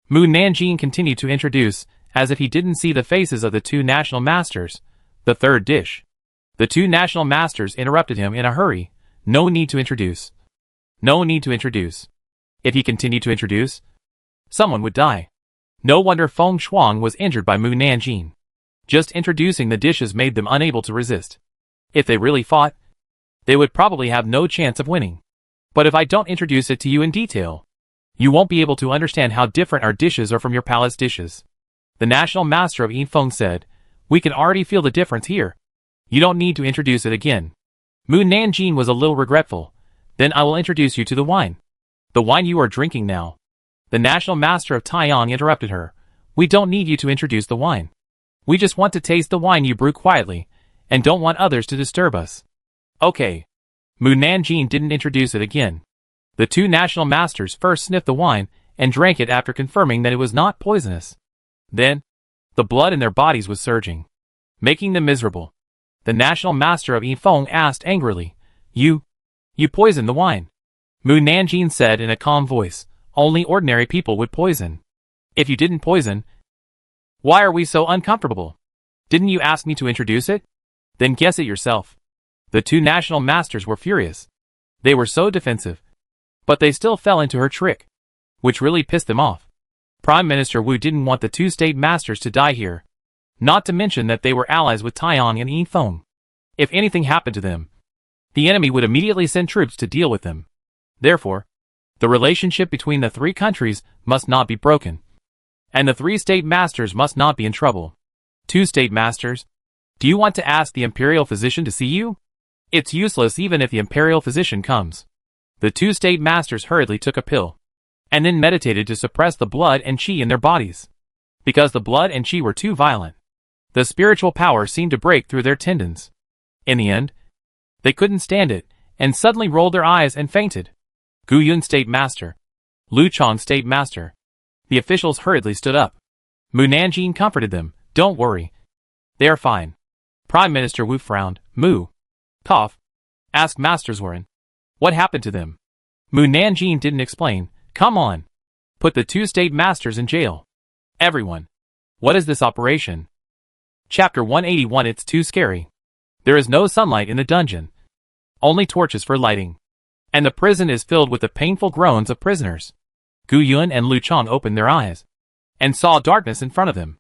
Mu Nanjing continued to introduce, as if he didn't see the faces of the two national masters, the third dish. The two national masters interrupted him in a hurry. No need to introduce. No need to introduce. If he continued to introduce, someone would die. No wonder Feng Shuang was injured by Mu Nanjing. Just introducing the dishes made them unable to resist. If they really fought, they would probably have no chance of winning. But if I don't introduce it to you in detail, you won't be able to understand how different our dishes are from your palace dishes. The national master of Yifeng said, we can already feel the difference here. You don't need to introduce it again. Mu Nanjing was a little regretful. Then I will introduce you to the wine. The wine you are drinking now. The national master of Taiyang interrupted her. We don't need you to introduce the wine. We just want to taste the wine you brew quietly, and don't want others to disturb us. Okay. Mu Nanjing didn't introduce it again. The two national masters first sniffed the wine and drank it after confirming that it was not poisonous. Then, the blood in their bodies was surging, making them miserable. The national master of Yifeng asked angrily, You poisoned the wine. Mu Nanjing said in a calm voice, only ordinary people would poison. If you didn't poison, why are we so uncomfortable? Didn't you ask me to introduce it? Then guess it yourself. The two national masters were furious. They were so defensive. But they still fell into her trick, which really pissed them off. Prime Minister Wu didn't want the two state masters to die here. Not to mention that they were allies with Taiyang and Yifeng. If anything happened to them, the enemy would immediately send troops to deal with them. Therefore, the relationship between the three countries must not be broken. And the three state masters must not be in trouble. Two state masters, do you want to ask the imperial physician to see you? It's useless even if the imperial physician comes. The two state masters hurriedly took a pill, and then meditated to suppress the blood and qi in their bodies. Because the blood and qi were too violent, the spiritual power seemed to break through their tendons. In the end, they couldn't stand it, and suddenly rolled their eyes and fainted. Gu Yun State Master. Lu Chong State Master. The officials hurriedly stood up. Mu Nanjing comforted them. Don't worry. They are fine. Prime Minister Wu frowned. Mu. Cough. Asked Master Zhuoren. What happened to them? Mu Nanjing didn't explain. Come on. Put the 2 state masters in jail. Everyone. What is this operation? Chapter 181. It's too scary. There is no sunlight in the dungeon. Only torches for lighting. And the prison is filled with the painful groans of prisoners. Gu Yun and Lu Chong opened their eyes and saw darkness in front of them.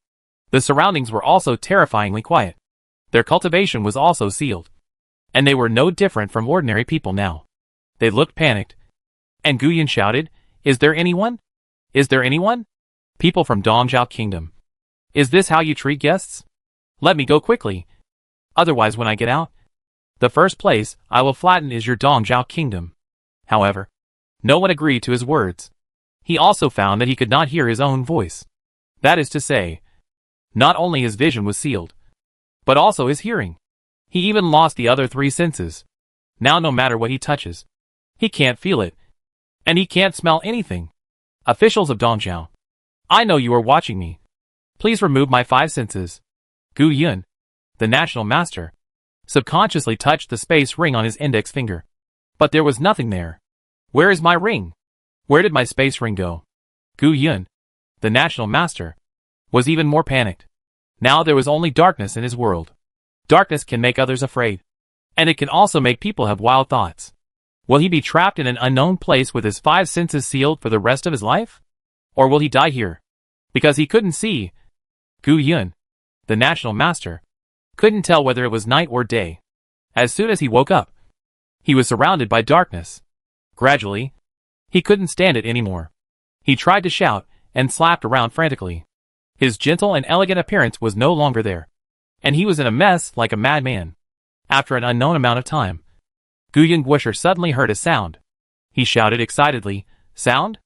The surroundings were also terrifyingly quiet. Their cultivation was also sealed. And they were no different from ordinary people now. They looked panicked. And Gu Yun shouted, Is there anyone? Is there anyone? People from Dongzhao Kingdom. Is this how you treat guests? Let me go quickly. Otherwise when I get out, the first place I will flatten is your Dongzhao Kingdom. However, no one agreed to his words. He also found that he could not hear his own voice. That is to say, not only his vision was sealed, but also his hearing. He even lost the other 3 senses. Now no matter what he touches, he can't feel it. And he can't smell anything. Officials of Dongzhao, I know you are watching me. Please remove my 5 senses. Gu Yun, the national master, subconsciously touched the space ring on his index finger. But there was nothing there. Where is my ring? Where did my space ring go? Gu Yun, the national master, was even more panicked. Now there was only darkness in his world. Darkness can make others afraid. And it can also make people have wild thoughts. Will he be trapped in an unknown place with his 5 senses sealed for the rest of his life? Or will he die here? Because he couldn't see. Gu Yun, the national master, couldn't tell whether it was night or day. As soon as he woke up, he was surrounded by darkness. Gradually, he couldn't stand it anymore. He tried to shout and slapped around frantically. His gentle and elegant appearance was no longer there. And he was in a mess like a madman. After an unknown amount of time, Guyen Guisher suddenly heard a sound. He shouted excitedly, Sound?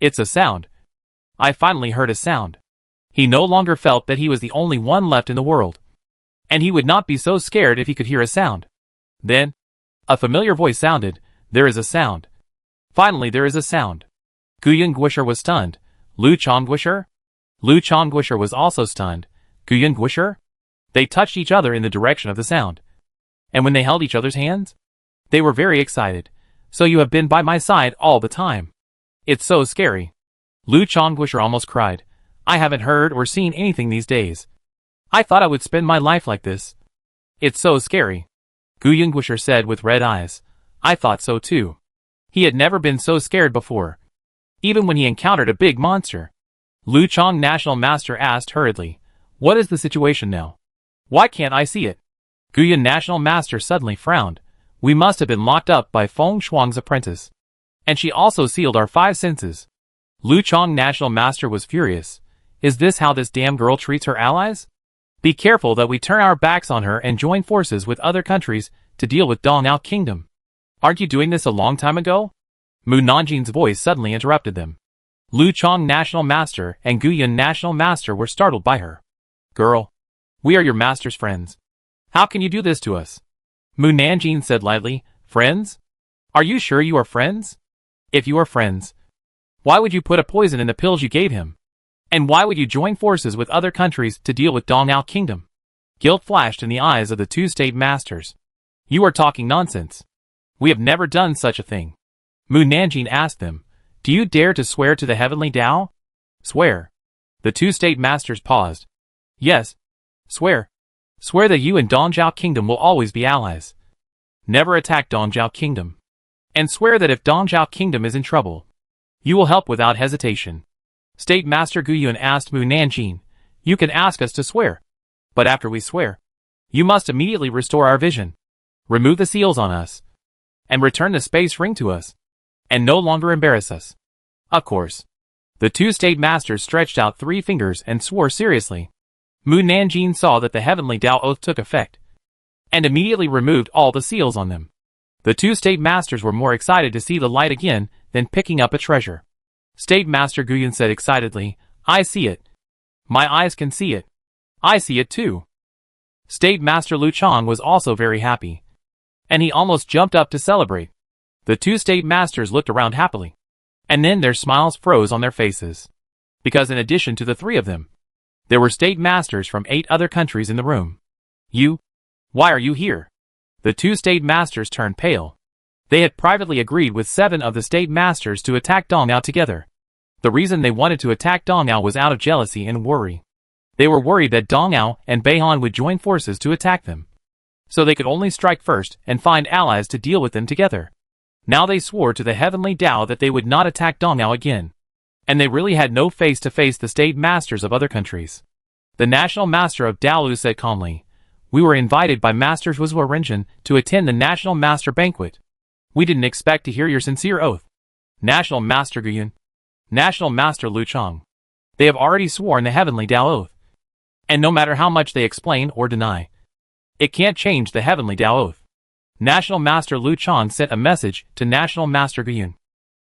It's a sound. I finally heard a sound. He no longer felt that he was the only one left in the world. And he would not be so scared if he could hear a sound. Then, a familiar voice sounded, There is a sound. Finally there is a sound. Guyen Guisher was stunned. Lu Chong Guisher? Lu Chong Guisher was also stunned. Guyen Guisher? They touched each other in the direction of the sound. And when they held each other's hands, they were very excited. So you have been by my side all the time. It's so scary. Lu Chong Guisher almost cried. I haven't heard or seen anything these days. I thought I would spend my life like this. It's so scary. Guyen Guisher said with red eyes. I thought so too. He had never been so scared before. Even when he encountered a big monster. Lu Chong National Master asked hurriedly. What is the situation now? Why can't I see it? Guyen National Master suddenly frowned. We must have been locked up by Feng Shuang's apprentice. And she also sealed our 5 senses. Lu Chong National Master was furious. Is this how this damn girl treats her allies? Be careful that we turn our backs on her and join forces with other countries to deal with Dongzhao Kingdom. Aren't you doing this a long time ago? Mu Nanjing's voice suddenly interrupted them. Lu Chong National Master and Guyen National Master were startled by her. Girl, we are your master's friends. How can you do this to us? Mu Nanjing said lightly, Friends? Are you sure you are friends? If you are friends, why would you put a poison in the pills you gave him? And why would you join forces with other countries to deal with Dongzhao Kingdom? Guilt flashed in the eyes of the 2 state masters. You are talking nonsense. We have never done such a thing. Mu Nanjing asked them, Do you dare to swear to the heavenly Tao? Swear. The 2 state masters paused. Yes. Swear. Swear that you and Dongzhao Kingdom will always be allies. Never attack Dongzhao Kingdom. And swear that if Dongzhao Kingdom is in trouble, you will help without hesitation. State Master Guyun asked Mu Nanjing, You can ask us to swear. But after we swear, you must immediately restore our vision. Remove the seals on us. And return the space ring to us. And no longer embarrass us. Of course. The 2 state masters stretched out 3 fingers and swore seriously. Mu Nanjing saw that the heavenly Tao oath took effect. And immediately removed all the seals on them. The 2 state masters were more excited to see the light again than picking up a treasure. State Master Guyen said excitedly, I see it. My eyes can see it. I see it too. State Master Lu Chong was also very happy. And he almost jumped up to celebrate. The 2 state masters looked around happily. And then their smiles froze on their faces. Because in addition to the 3 of them, There were state masters from 8 other countries in the room. You? Why are you here? The 2 state masters turned pale. They had privately agreed with 7 of the state masters to attack Dong Ao together. The reason they wanted to attack Dong Ao was out of jealousy and worry. They were worried that Dong Ao and Beihan would join forces to attack them. So they could only strike first and find allies to deal with them together. Now they swore to the heavenly Tao that they would not attack Dong Ao again. And they really had no face to face the state masters of other countries. The national master of Daolu said calmly, "We were invited by Masters Wuzhou Renjin to attend the national master banquet. We didn't expect to hear your sincere oath. National Master Guyun, National Master Lu Chang. They have already sworn the heavenly Tao oath. And no matter how much they explain or deny, it can't change the heavenly Tao oath." National Master Lu Chang sent a message to National Master Guyun.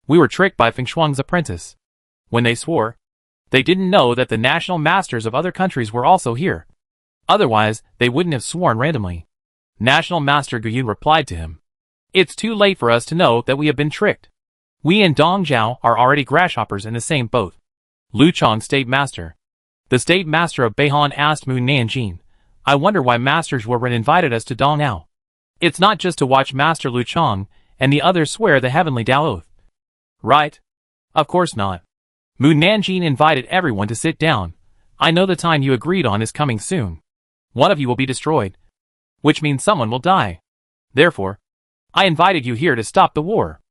"We were tricked by Feng Shuang's apprentice. When they swore, they didn't know that the national masters of other countries were also here. Otherwise, they wouldn't have sworn randomly." National Master Guyun replied to him, "It's too late for us to know that we have been tricked. We and Dong Zhao are already grasshoppers in the same boat." Lu Chang, State Master. The State Master of Beihan asked Mu Nanjing, "I wonder why Masters Wu Ren invited us to Dong Ao. It's not just to watch Master Lu Chang and the others swear the heavenly Tao oath, right?" "Of course not. Mu Nanjing invited everyone to sit down. I know the time you agreed on is coming soon. One of you will be destroyed, which means someone will die. Therefore, I invited you here to stop the war."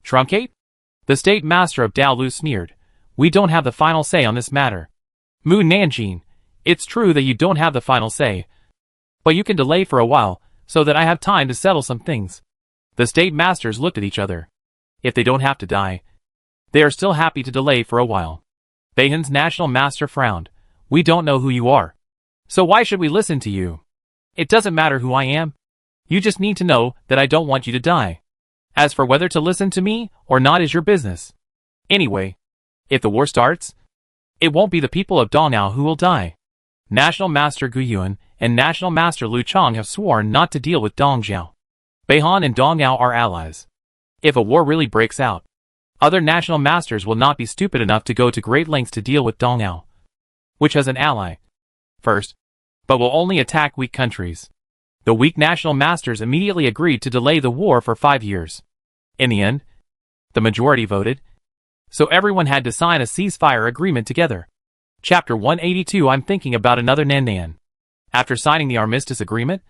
"Truncate?" The State Master of Daolu sneered. "We don't have the final say on this matter." Mu Nanjing, "It's true that you don't have the final say, but you can delay for a while so that I have time to settle some things." The State Masters looked at each other. If they don't have to die, they are still happy to delay for a while. Beihan's National Master frowned. "We don't know who you are, so why should we listen to you? It doesn't matter who I am. You just need to know that I don't want you to die. As for whether to listen to me or not is your business. Anyway, if the war starts, it won't be the people of Dong Ao who will die. National Master Gu Yuan and National Master Lu Chang have sworn not to deal with Dong Zhao. Beihan and Dong Ao are allies. If a war really breaks out, other national masters will not be stupid enough to go to great lengths to deal with Dong Ao, which has an ally, first, but will only attack weak countries." The weak national masters immediately agreed to delay the war for 5 years. In the end, the majority voted, so everyone had to sign a ceasefire agreement together. Chapter 182. I'm thinking about another Nandan. After signing the armistice agreement,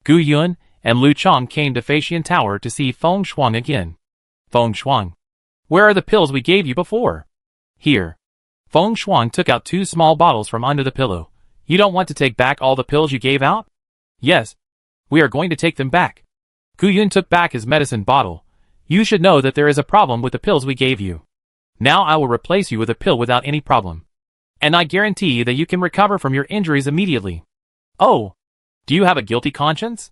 Gu Yun and Lu Chang came to Feixian Tower to see Feng Shuang again. "Feng Shuang, where are the pills we gave you before?" "Here." Feng Shuang took out 2 small bottles from under the pillow. "You don't want to take back all the pills you gave out?" "Yes. We are going to take them back." Gu Yun took back his medicine bottle. "You should know that there is a problem with the pills we gave you. Now I will replace you with a pill without any problem. And I guarantee that you can recover from your injuries immediately." "Oh, do you have a guilty conscience?"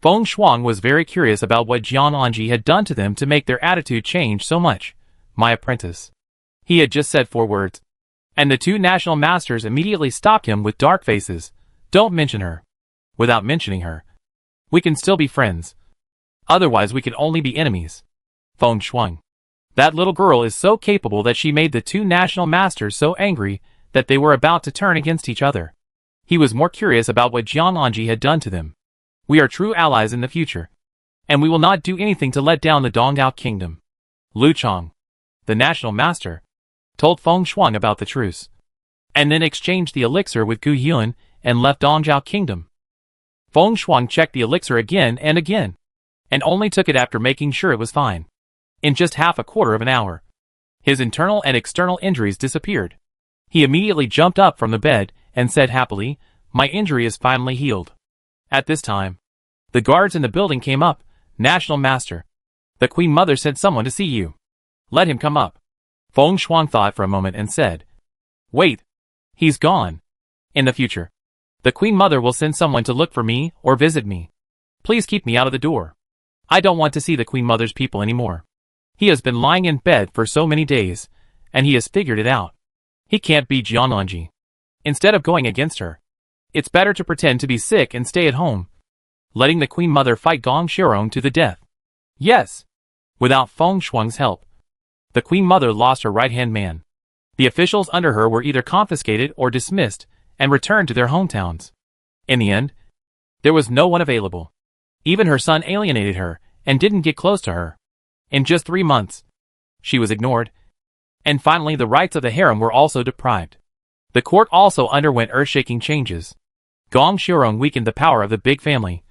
Feng Shuang was very curious about what Jian Anji had done to them to make their attitude change so much. "My apprentice." He had just said 4 words. And the 2 national masters immediately stopped him with dark faces. "Don't mention her." "Without mentioning her, we can still be friends. Otherwise we can only be enemies." Feng Shuang. "That little girl is so capable that she made the 2 national masters so angry that they were about to turn against each other." He was more curious about what Jian Anji had done to them. "We are true allies in the future, and we will not do anything to let down the Dong Ao kingdom." Lu Chang, the national master, told Feng Shuang about the truce, and then exchanged the elixir with Gu Yun and left Dong Ao kingdom. Feng Shuang checked the elixir again, and only took it after making sure it was fine. In just half a quarter of an hour, his internal and external injuries disappeared. He immediately jumped up from the bed and said happily, "My injury is finally healed." At this time, the guards in the building came up. "National Master, the Queen Mother sent someone to see you. Let him come up." Feng Shuang thought for a moment and said, "Wait, he's gone. In the future, the Queen Mother will send someone to look for me or visit me. Please keep me out of the door. I don't want to see the Queen Mother's people anymore. He has been lying in bed for so many days, and he has figured it out. He can't be Jiananji. Instead of going against her, it's better to pretend to be sick and stay at home, letting the Queen Mother fight Gong Shirong to the death." Yes. Without Feng Shuang's help, the Queen Mother lost her right-hand man. The officials under her were either confiscated or dismissed, and returned to their hometowns. In the end, there was no one available. Even her son alienated her and didn't get close to her. In just 3 months, she was ignored. And finally, the rights of the harem were also deprived. The court also underwent earth-shaking changes. Gong Xiaorong weakened the power of the big family.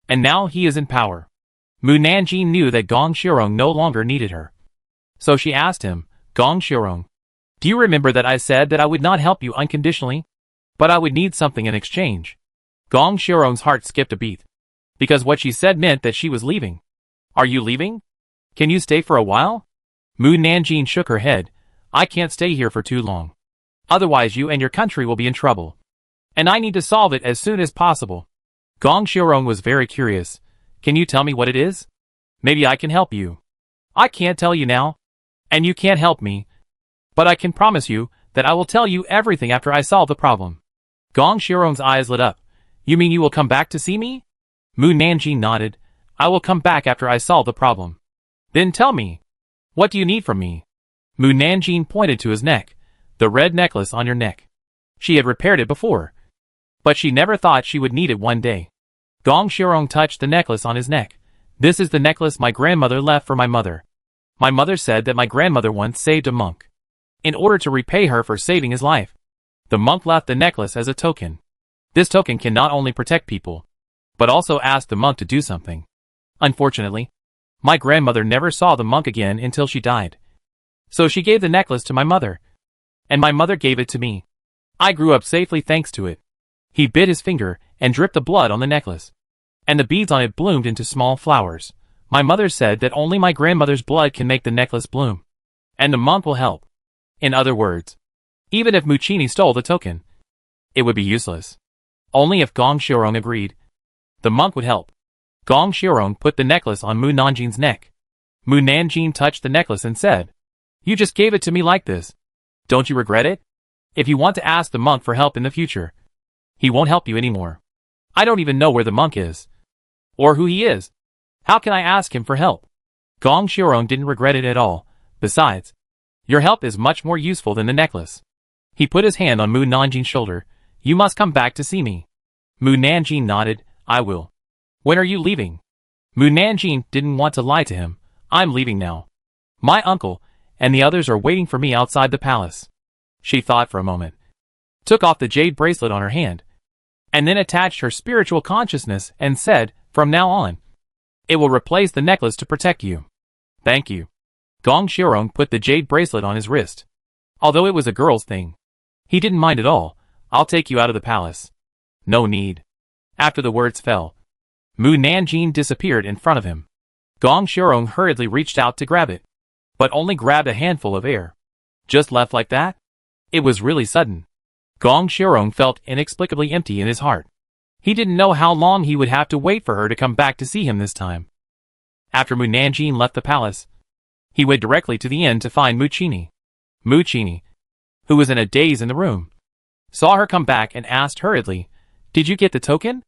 And now he is in power. Mu Nanjing knew that Gong Xiaorong no longer needed her. So she asked him, Gong Xiaorong, do you remember that I said that I would not help you unconditionally? But I would need something in exchange. Gong Xiaorong's heart skipped a beat. Because what she said meant that she was leaving. Are you leaving? Can you stay for a while? Mu Nanjing shook her head. I can't stay here for too long. Otherwise you and your country will be in trouble. And I need to solve it as soon as possible. Gong Xiaorong was very curious. Can you tell me what it is? Maybe I can help you. I can't tell you now. And you can't help me. But I can promise you that I will tell you everything after I solve the problem. Gong Xiaorong's eyes lit up. You mean you will come back to see me? Mu Nanjing nodded. I will come back after I solve the problem. Then tell me. What do you need from me? Mu Nanjing pointed to his neck. The red necklace on your neck. She had repaired it before. But she never thought she would need it one day. Gong Xiaorong touched the necklace on his neck. This is the necklace my grandmother left for my mother. My mother said that my grandmother once saved a monk. In order to repay her for saving his life, the monk left the necklace as a token. This token can not only protect people, but also ask the monk to do something. Unfortunately, my grandmother never saw the monk again until she died. So she gave the necklace to my mother. And my mother gave it to me. I grew up safely thanks to it. He bit his finger and dripped the blood on the necklace. And the beads on it bloomed into small flowers. My mother said that only my grandmother's blood can make the necklace bloom. And the monk will help. In other words, even if Mucini stole the token, it would be useless. Only if Gong Xiaorong agreed, the monk would help. Gong Xiaorong put the necklace on Mu Nanjing's neck. Mu Nanjing touched the necklace and said, You just gave it to me like this. Don't you regret it? If you want to ask the monk for help in the future, he won't help you anymore. I don't even know where the monk is. Or who he is. How can I ask him for help? Gong Xiaorong didn't regret it at all. Besides, your help is much more useful than the necklace. He put his hand on Mu Nanjing's shoulder. You must come back to see me. Mu Nanjing nodded. I will. When are you leaving? Mu Nanjing didn't want to lie to him. I'm leaving now. My uncle and the others are waiting for me outside the palace. She thought for a moment, took off the jade bracelet on her hand, and then attached her spiritual consciousness and said, From now on, it will replace the necklace to protect you. Thank you. Gong Xiaorong put the jade bracelet on his wrist. Although it was a girl's thing, he didn't mind at all. I'll take you out of the palace. No need. After the words fell, Mu Nanjing disappeared in front of him. Gong Xiaorong hurriedly reached out to grab it, but only grabbed a handful of air. Just left like that? It was really sudden. Gong Xiaorong felt inexplicably empty in his heart. He didn't know how long he would have to wait for her to come back to see him this time. After Mu Nanjing left the palace, he went directly to the inn to find Mucini. Mucini, who was in a daze in the room, saw her come back and asked hurriedly, Did you get the token?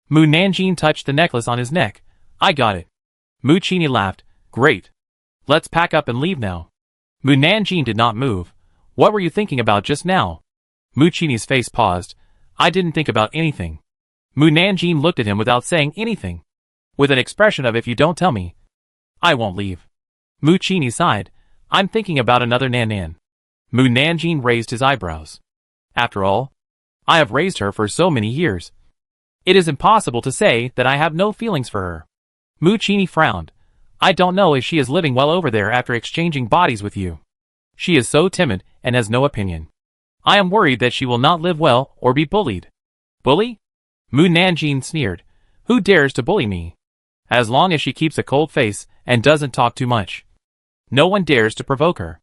Mu Nanjing touched the necklace on his neck. I got it. Mucini laughed. Great. Let's pack up and leave now. Mu Nanjing did not move. What were you thinking about just now? Mucini's face paused. I didn't think about anything. Mu Nanjing looked at him without saying anything, with an expression of if you don't tell me, I won't leave. Mucini sighed. I'm thinking about another Nan. Mu Nanjing raised his eyebrows. After all, I have raised her for so many years. It is impossible to say that I have no feelings for her. Mucini frowned. I don't know if she is living well over there after exchanging bodies with you. She is so timid and has no opinion. I am worried that she will not live well or be bullied. Bully? Mu Nanjing sneered. Who dares to bully me? As long as she keeps a cold face and doesn't talk too much. No one dares to provoke her.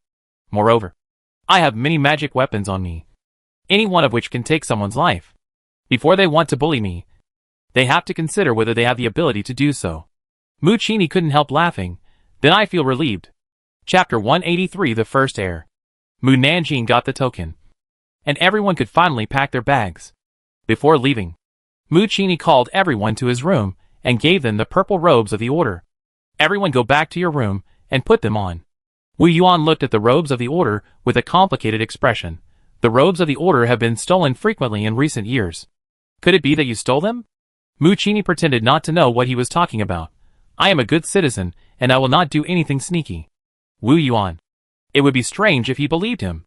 Moreover, I have many magic weapons on me, any one of which can take someone's life. Before they want to bully me, they have to consider whether they have the ability to do so. Mucini couldn't help laughing. Then I feel relieved. Chapter 183 The First Heir. Mu Nanjing got the token, and everyone could finally pack their bags. Before leaving, Mucini called everyone to his room and gave them the purple robes of the order. Everyone go back to your room and put them on. Wu Yuan looked at the robes of the order with a complicated expression. The robes of the order have been stolen frequently in recent years. Could it be that you stole them? Mucini pretended not to know what he was talking about. I am a good citizen, and I will not do anything sneaky. Wu Yuan. It would be strange if he believed him.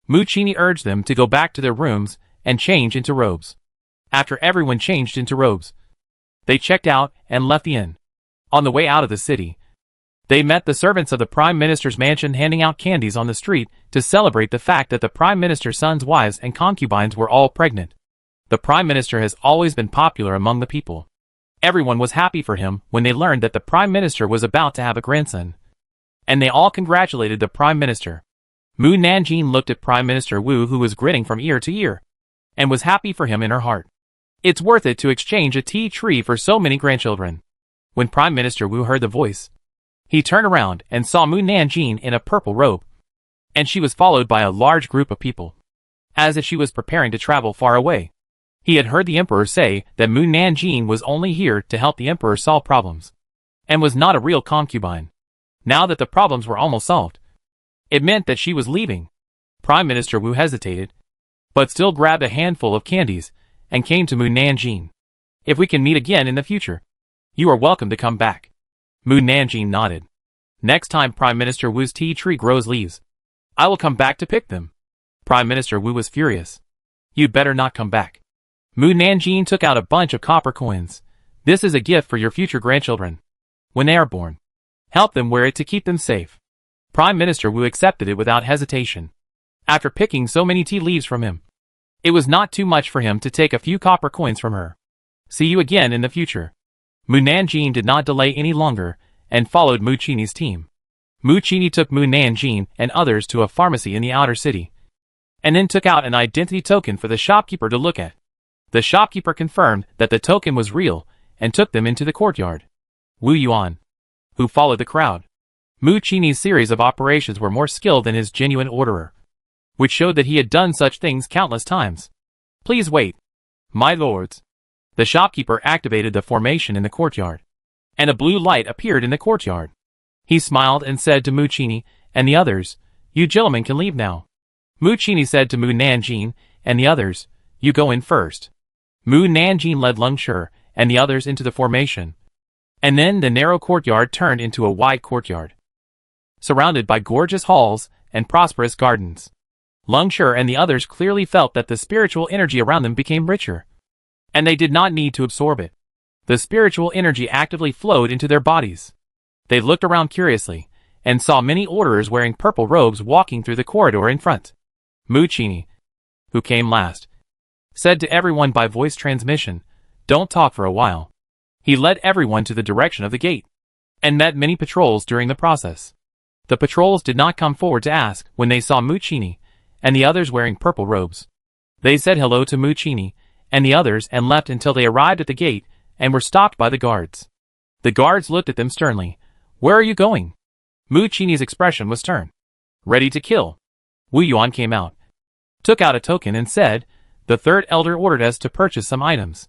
Mucini urged them to go back to their rooms and change into robes. After everyone changed into robes, they checked out and left the inn. On the way out of the city, they met the servants of the Prime Minister's mansion handing out candies on the street to celebrate the fact that the Prime Minister's son's wives and concubines were all pregnant. The Prime Minister has always been popular among the people. Everyone was happy for him when they learned that the Prime Minister was about to have a grandson. And they all congratulated the Prime Minister. Mu Nanjing looked at Prime Minister Wu, who was grinning from ear to ear, and was happy for him in her heart. It's worth it to exchange a tea tree for so many grandchildren. When Prime Minister Wu heard the voice, he turned around and saw Mu Nanjing in a purple robe, and she was followed by a large group of people, as if she was preparing to travel far away. He had heard the Emperor say that Mu Nanjing was only here to help the Emperor solve problems, and was not a real concubine. Now that the problems were almost solved, it meant that she was leaving. Prime Minister Wu hesitated, but still grabbed a handful of candies, and came to Mu Nanjing. If we can meet again in the future, you are welcome to come back. Mu Nanjing nodded. Next time Prime Minister Wu's tea tree grows leaves, I will come back to pick them. Prime Minister Wu was furious. You'd better not come back. Mu Nanjing took out a bunch of copper coins. This is a gift for your future grandchildren. When they are born, help them wear it to keep them safe. Prime Minister Wu accepted it without hesitation. After picking so many tea leaves from him, it was not too much for him to take a few copper coins from her. See you again in the future. Mu Nanjing did not delay any longer, and followed Mucini's team. Mucini took Mu Nanjing and others to a pharmacy in the outer city, and then took out an identity token for the shopkeeper to look at. The shopkeeper confirmed that the token was real, and took them into the courtyard. Wu Yuan, who followed the crowd. Mucini's series of operations were more skilled than his genuine orderer, which showed that he had done such things countless times. Please wait, my lords. The shopkeeper activated the formation in the courtyard, and a blue light appeared in the courtyard. He smiled and said to Mucini and the others, you gentlemen can leave now. Mucini said to Mu Nanjing and the others, you go in first. Mu Nanjing led Lung Shi and the others into the formation, and then the narrow courtyard turned into a wide courtyard, surrounded by gorgeous halls and prosperous gardens. Lung Shi and the others clearly felt that the spiritual energy around them became richer, and they did not need to absorb it. The spiritual energy actively flowed into their bodies. They looked around curiously, and saw many orderers wearing purple robes walking through the corridor in front. Mucini, who came last, said to everyone by voice transmission, don't talk for a while. He led everyone to the direction of the gate, and met many patrols during the process. The patrols did not come forward to ask when they saw Mucini and the others wearing purple robes. They said hello to Mucini and the others and left until they arrived at the gate and were stopped by the guards. The guards looked at them sternly. Where are you going? Mucini's expression was stern. Ready to kill. Wu Yuan came out, took out a token and said, the third elder ordered us to purchase some items.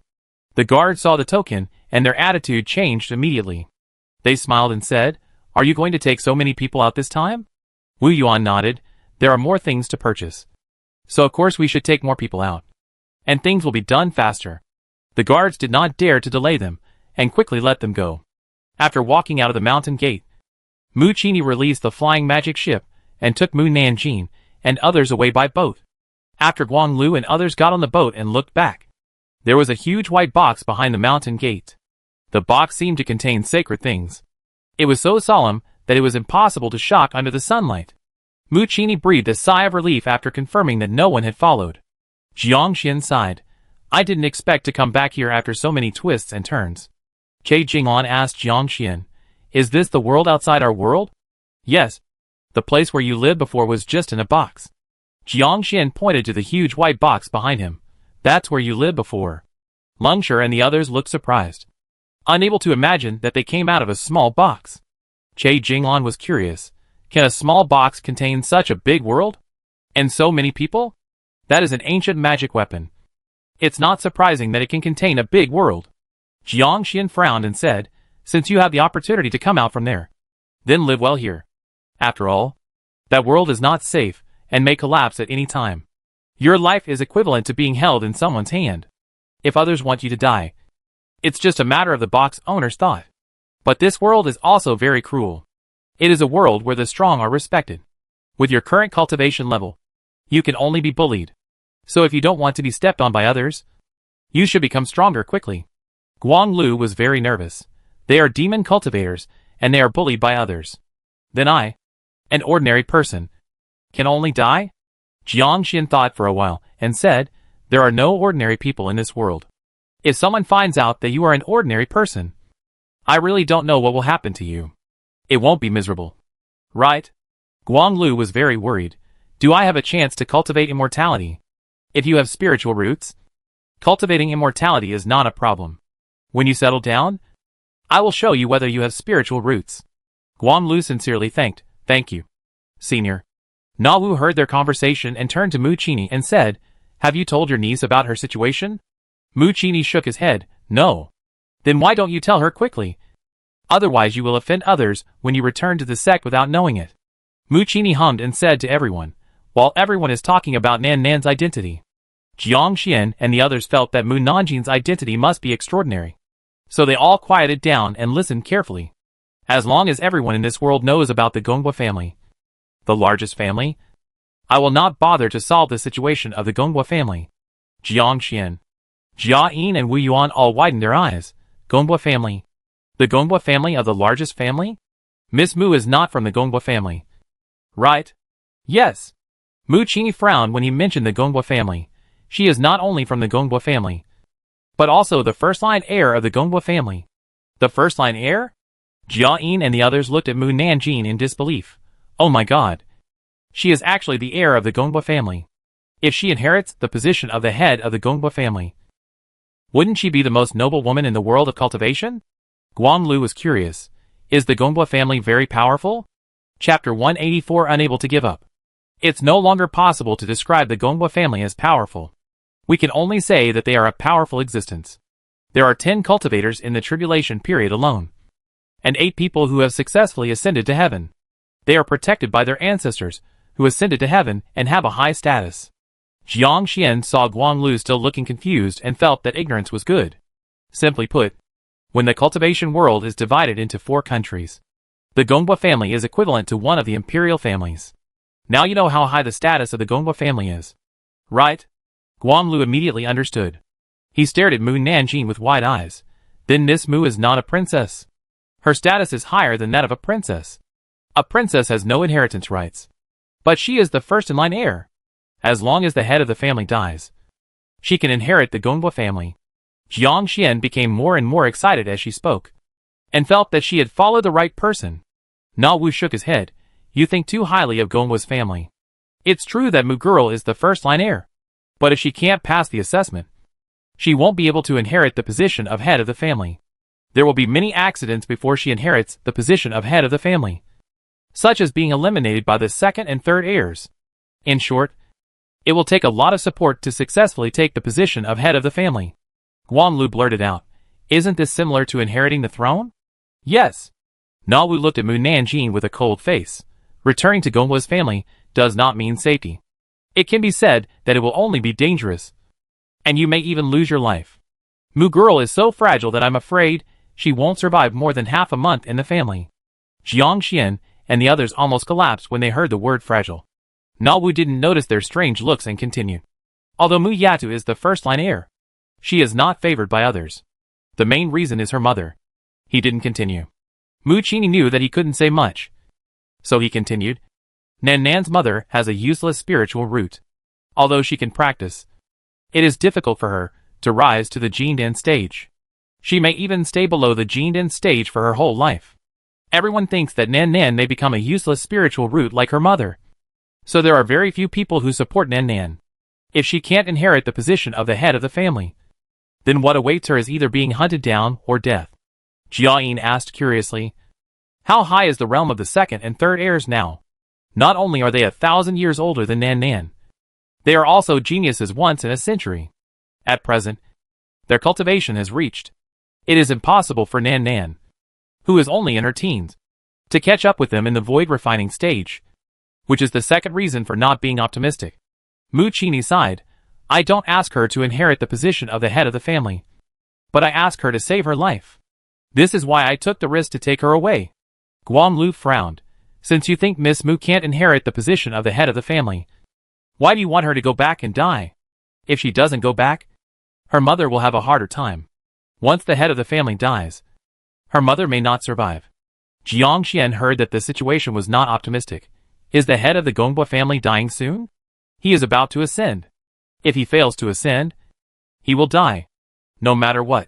The guards saw the token, and their attitude changed immediately. They smiled and said, are you going to take so many people out this time? Wu Yuan nodded. There are more things to purchase, so of course we should take more people out, and things will be done faster. The guards did not dare to delay them, and quickly let them go. After walking out of the mountain gate, Mucini released the flying magic ship, and took Mu Nanjing and others away by boat. After Guang Lu and others got on the boat and looked back, there was a huge white box behind the mountain gate. The box seemed to contain sacred things. It was so solemn that it was impossible to shock under the sunlight. Mucini breathed a sigh of relief after confirming that no one had followed. Jiang Xian sighed. I didn't expect to come back here after so many twists and turns. Qie Jinglan asked Jiang Xian, is this the world outside our world? Yes. The place where you lived before was just in a box. Jiang Xian pointed to the huge white box behind him. That's where you lived before. Lung Shi and the others looked surprised, unable to imagine that they came out of a small box. Qie Jinglan was curious. Can a small box contain such a big world? And so many people? That is an ancient magic weapon. It's not surprising that it can contain a big world. Jiang Xian frowned and said, since you have the opportunity to come out from there, then live well here. After all, that world is not safe, and may collapse at any time. Your life is equivalent to being held in someone's hand. If others want you to die, it's just a matter of the box owner's thought. But this world is also very cruel. It is a world where the strong are respected. With your current cultivation level, you can only be bullied. So if you don't want to be stepped on by others, you should become stronger quickly. Guang Lu was very nervous. They are demon cultivators, and they are bullied by others. Then I, an ordinary person, can only die? Jiang Xian thought for a while, and said, there are no ordinary people in this world. If someone finds out that you are an ordinary person, I really don't know what will happen to you. It won't be miserable. Right? Guang Lu was very worried. Do I have a chance to cultivate immortality? If you have spiritual roots, cultivating immortality is not a problem. When you settle down, I will show you whether you have spiritual roots. Guang Lu sincerely thanked. Thank you, Senior. Na Wu heard their conversation and turned to Mu Qini and said, have you told your niece about her situation? Mu Qini shook his head. No. Then why don't you tell her quickly? Otherwise you will offend others when you return to the sect without knowing it. Mu Qini hummed and said to everyone, while everyone is talking about Nan Nan's identity. Jiang Xian and the others felt that Mu Nanjin's identity must be extraordinary. So they all quieted down and listened carefully. As long as everyone in this world knows about the Gonghua family, the largest family, I will not bother to solve the situation of the Gonghua family. Jiang Xian, Jia Yin and Wu Yuan all widened their eyes. Gonghua family. The Gonghua family of the largest family? Miss Mu is not from the Gonghua family. Right? Yes. Mu Qini frowned when he mentioned the Gonghua family. She is not only from the Gonghua family, but also the first-line heir of the Gonghua family. The first-line heir? Jia Yin and the others looked at Mu Nanjin in disbelief. Oh my god. She is actually the heir of the Gonghua family. If she inherits the position of the head of the Gonghua family, wouldn't she be the most noble woman in the world of cultivation? Guang Lu was curious. Is the Gonghua family very powerful? Chapter 184 Unable to give up. It's no longer possible to describe the Gonghua family as powerful. We can only say that they are a powerful existence. There are 10 cultivators in the tribulation period alone, and 8 people who have successfully ascended to heaven. They are protected by their ancestors, who ascended to heaven and have a high status. Jiang Xian saw Guang Lu still looking confused and felt that ignorance was good. Simply put, when the cultivation world is divided into 4 countries, the Gonghua family is equivalent to one of the imperial families. Now you know how high the status of the Gonghua family is. Right? Guang Lu immediately understood. He stared at Mu Nanjin with wide eyes. Then Miss Mu is not a princess. Her status is higher than that of a princess. A princess has no inheritance rights. But she is the first-in-line heir. As long as the head of the family dies, she can inherit the Gonghua family. Jiang Xian became more and more excited as she spoke, and felt that she had followed the right person. Na Wu shook his head. You think too highly of Gonghua's family. It's true that Mu Girl is the first-line heir, but if she can't pass the assessment, she won't be able to inherit the position of head of the family. There will be many accidents before she inherits the position of head of the family, such as being eliminated by the second and third heirs. In short, it will take a lot of support to successfully take the position of head of the family. Guang Lu blurted out, isn't this similar to inheriting the throne? Yes. Na Wu looked at Mu Nanjin with a cold face. Returning to Gonghua's family does not mean safety. It can be said that it will only be dangerous, and you may even lose your life. Mu Girl is so fragile that I'm afraid she won't survive more than half a month in the family. Jiang Xian and the others almost collapsed when they heard the word fragile. Na Wu didn't notice their strange looks and continued. Although Mu Yatu is the first-line heir, she is not favored by others. The main reason is her mother. He didn't continue. Mu Qini knew that he couldn't say much, so he continued. Nan Nan's mother has a useless spiritual root. Although she can practice, it is difficult for her to rise to the Jindan stage. She may even stay below the Jindan stage for her whole life. Everyone thinks that Nan Nan may become a useless spiritual root like her mother. So there are very few people who support Nan Nan. If she can't inherit the position of the head of the family, then what awaits her is either being hunted down or death. Jia Yin asked curiously, how high is the realm of the second and third heirs now? Not only are they 1,000 years older than Nan Nan, they are also geniuses once in a century. At present, their cultivation has reached. It is impossible for Nan Nan, who is only in her teens, to catch up with them in the void refining stage, which is the second reason for not being optimistic. Mu Qini sighed. I don't ask her to inherit the position of the head of the family, but I ask her to save her life. This is why I took the risk to take her away. Guan Lu frowned. Since you think Miss Mu can't inherit the position of the head of the family, why do you want her to go back and die? If she doesn't go back, her mother will have a harder time. Once the head of the family dies, her mother may not survive. Jiang Xian heard that the situation was not optimistic. Is the head of the Gongbao family dying soon? He is about to ascend. If he fails to ascend, he will die. No matter what.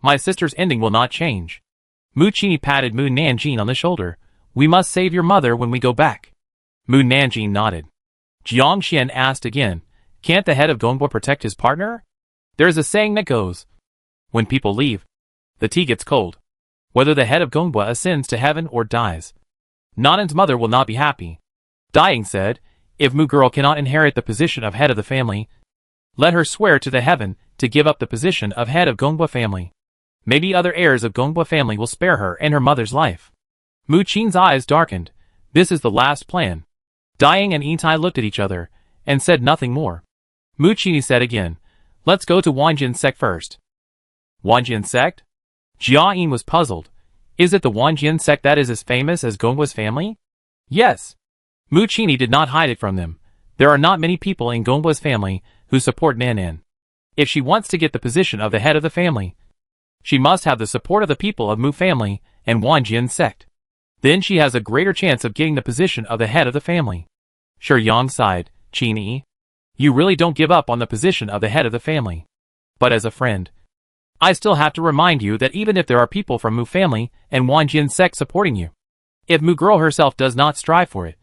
My sister's ending will not change. Mu Qini patted Mu Nanjing on the shoulder. We must save your mother when we go back. Mu Nanjing nodded. Jiang Xian asked again, can't the head of Gongbao protect his partner? There's a saying that goes, when people leave, the tea gets cold. Whether the head of Gongbao ascends to heaven or dies, Nanan's mother will not be happy. Dying said, if Mu girl cannot inherit the position of head of the family, let her swear to the heaven to give up the position of head of Gongbao family. Maybe other heirs of Gongbao family will spare her and her mother's life. Mu Qin's eyes darkened. This is the last plan. Dying and Yitai looked at each other and said nothing more. Mu Qini said again, let's go to Wanjin sect first. Wanjin sect? Jia Yin was puzzled. Is it the Wanjin sect that is as famous as Gongba's family? Yes. Mu Qini did not hide it from them. There are not many people in Gongba's family who support Nanan. If she wants to get the position of the head of the family, she must have the support of the people of Mu family and Wanjin sect. Then she has a greater chance of getting the position of the head of the family. Shi Yang sighed. Qini, you really don't give up on the position of the head of the family. But as a friend, I still have to remind you that even if there are people from Mu family and Wanjin sect supporting you, if Mu girl herself does not strive for it,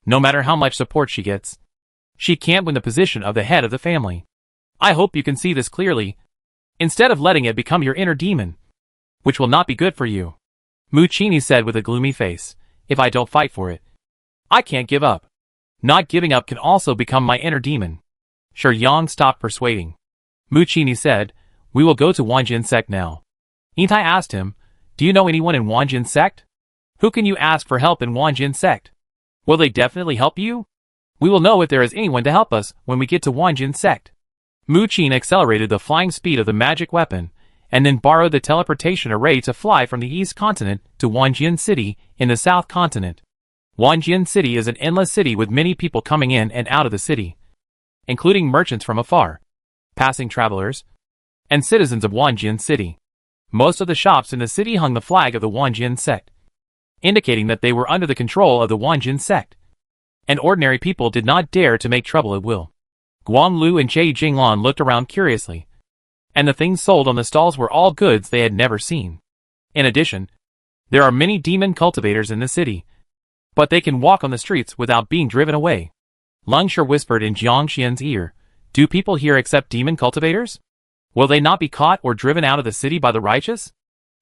no matter how much support she gets, she can't win the position of the head of the family. I hope you can see this clearly, instead of letting it become your inner demon, which will not be good for you. Mu Qini said with a gloomy face, if I don't fight for it, I can't give up. Not giving up can also become my inner demon. Shi Yang stopped persuading. Mu Qini said, we will go to Wanjin sect now. Yitai asked him, do you know anyone in Wanjin sect? Who can you ask for help in Wanjin sect? Will they definitely help you? We will know if there is anyone to help us when we get to Wanjin sect. Mu Qin accelerated the flying speed of the magic weapon, and then borrowed the teleportation array to fly from the East Continent to Wanjin City in the South Continent. Wanjin City is an endless city with many people coming in and out of the city, including merchants from afar, passing travelers, and citizens of Wanjin City. Most of the shops in the city hung the flag of the Wanjin sect, indicating that they were under the control of the Wanjin sect, and ordinary people did not dare to make trouble at will. Guan Lu and Jie Jinglan looked around curiously, and the things sold on the stalls were all goods they had never seen. In addition, there are many demon cultivators in the city, but they can walk on the streets without being driven away. Leng Shi whispered in Jiang Xian's ear, do people here accept demon cultivators? Will they not be caught or driven out of the city by the righteous?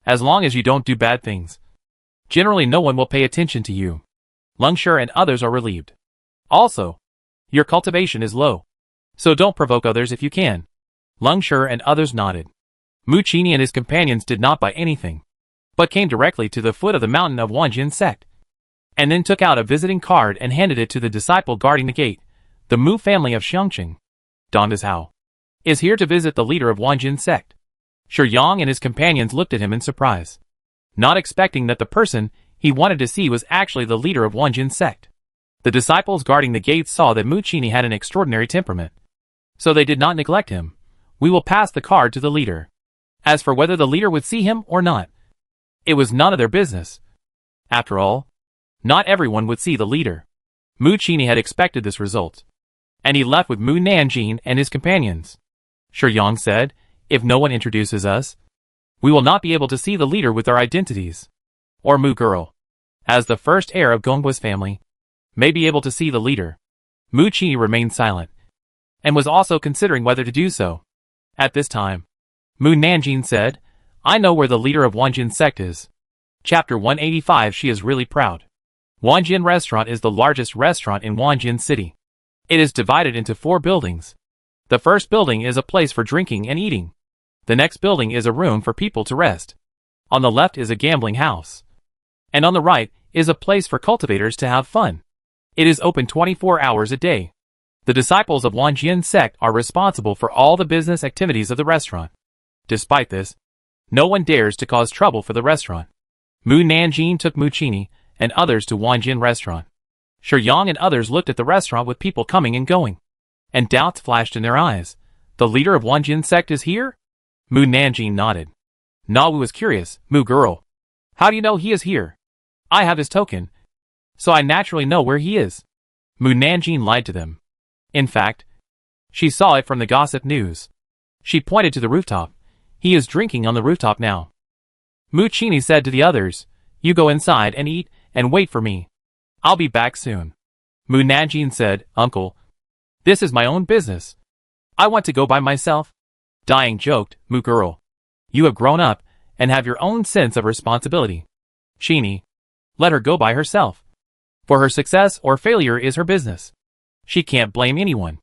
As long as you don't do bad things, generally no one will pay attention to you. Leng Shi and others are relieved. Also, your cultivation is low, so don't provoke others if you can. Leng Shi and others nodded. Mu Qini and his companions did not buy anything, but came directly to the foot of the mountain of Wanjin sect, and then took out a visiting card and handed it to the disciple guarding the gate. The Mu family of Xiangqing, Donda's Hao, is here to visit the leader of Wanjin sect. Shi Yang and his companions looked at him in surprise, not expecting that the person he wanted to see was actually the leader of Wanjin sect. The disciples guarding the gates saw that Mu Qini had an extraordinary temperament, so they did not neglect him. We will pass the card to the leader. As for whether the leader would see him or not, it was none of their business. After all, not everyone would see the leader. Mu Qini had expected this result, and he left with Mu Nanjing and his companions. Shi Yang said, if no one introduces us, we will not be able to see the leader with our identities. Or Mu girl, as the first heir of Gongba's family, may be able to see the leader. Mu Qini remained silent, and was also considering whether to do so. At this time, Mu Nanjing said, I know where the leader of Wanjin sect is. Chapter 185. She is really proud. Wanjin Restaurant is the largest restaurant in Wanjin City. It is divided into 4 buildings. The first building is a place for drinking and eating. The next building is a room for people to rest. On the left is a gambling house, and on the right is a place for cultivators to have fun. It is open 24 hours a day. The disciples of Wanjian sect are responsible for all the business activities of the restaurant. Despite this, no one dares to cause trouble for the restaurant. Mu Nanjing took Mu Qini and others to Wanjian restaurant. Shi Yang and others looked at the restaurant with people coming and going, and doubts flashed in their eyes. The leader of Wanjian sect is here? Mu Nanjing nodded. Na Wu was curious. Mu girl, how do you know he is here? I have his token, so I naturally know where he is. Mu Nanjing lied to them. In fact, she saw it from the gossip news. She pointed to the rooftop. He is drinking on the rooftop now. Mu Qini said to the others, you go inside and eat and wait for me. I'll be back soon. Mu Nanjing said, Uncle, this is my own business. I want to go by myself. Dying joked, Mu girl, you have grown up and have your own sense of responsibility. Qini, let her go by herself. For her success or failure is her business. She can't blame anyone.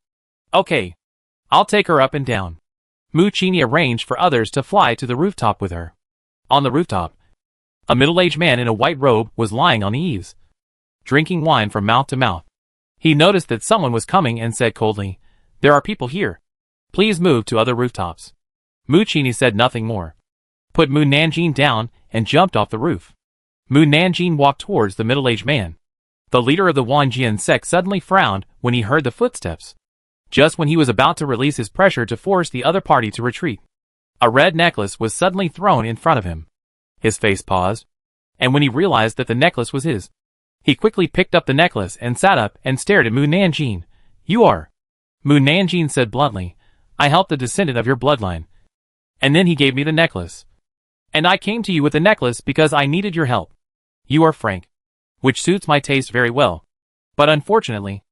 Okay, I'll take her up and down. Mu Qini arranged for others to fly to the rooftop with her. On the rooftop, a middle-aged man in a white robe was lying on the eaves, drinking wine from mouth to mouth. He noticed that someone was coming and said coldly, there are people here. Please move to other rooftops. Mu Qini said nothing more, put Mu Nanjing down and jumped off the roof. Mu Nanjing walked towards the middle-aged man. The leader of the Wanjian sect suddenly frowned when he heard the footsteps, just when he was about to release his pressure to force the other party to retreat. A red necklace was suddenly thrown in front of him. His face paused, and when he realized that the necklace was his, he quickly picked up the necklace and sat up and stared at Mu Nanjing. You are? Mu Nanjing said bluntly, I helped the descendant of your bloodline. And then he gave me the necklace. And I came to you with the necklace because I needed your help. You are frank, which suits my taste very well. But unfortunately,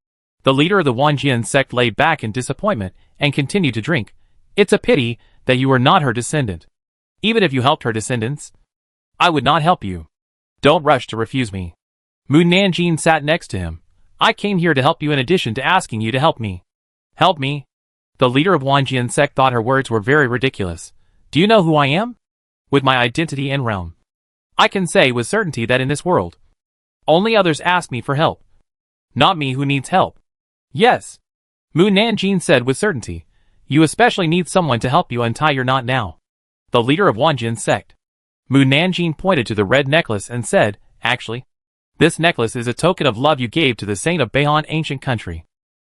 the leader of the Wanjian sect lay back in disappointment and continued to drink. It's a pity that you are not her descendant. Even if you helped her descendants, I would not help you. Don't rush to refuse me. Mu Nanjing sat next to him. I came here to help you in addition to asking you to help me. Help me? The leader of Wanjian sect thought her words were very ridiculous. Do you know who I am? With my identity and realm, I can say with certainty that in this world, only others ask me for help, not me who needs help. Yes, Mu Nanjing said with certainty. You especially need someone to help you untie your knot now. The leader of Wanjian sect. Mu Nanjing pointed to the red necklace and said, actually, this necklace is a token of love you gave to the saint of Beihan ancient country.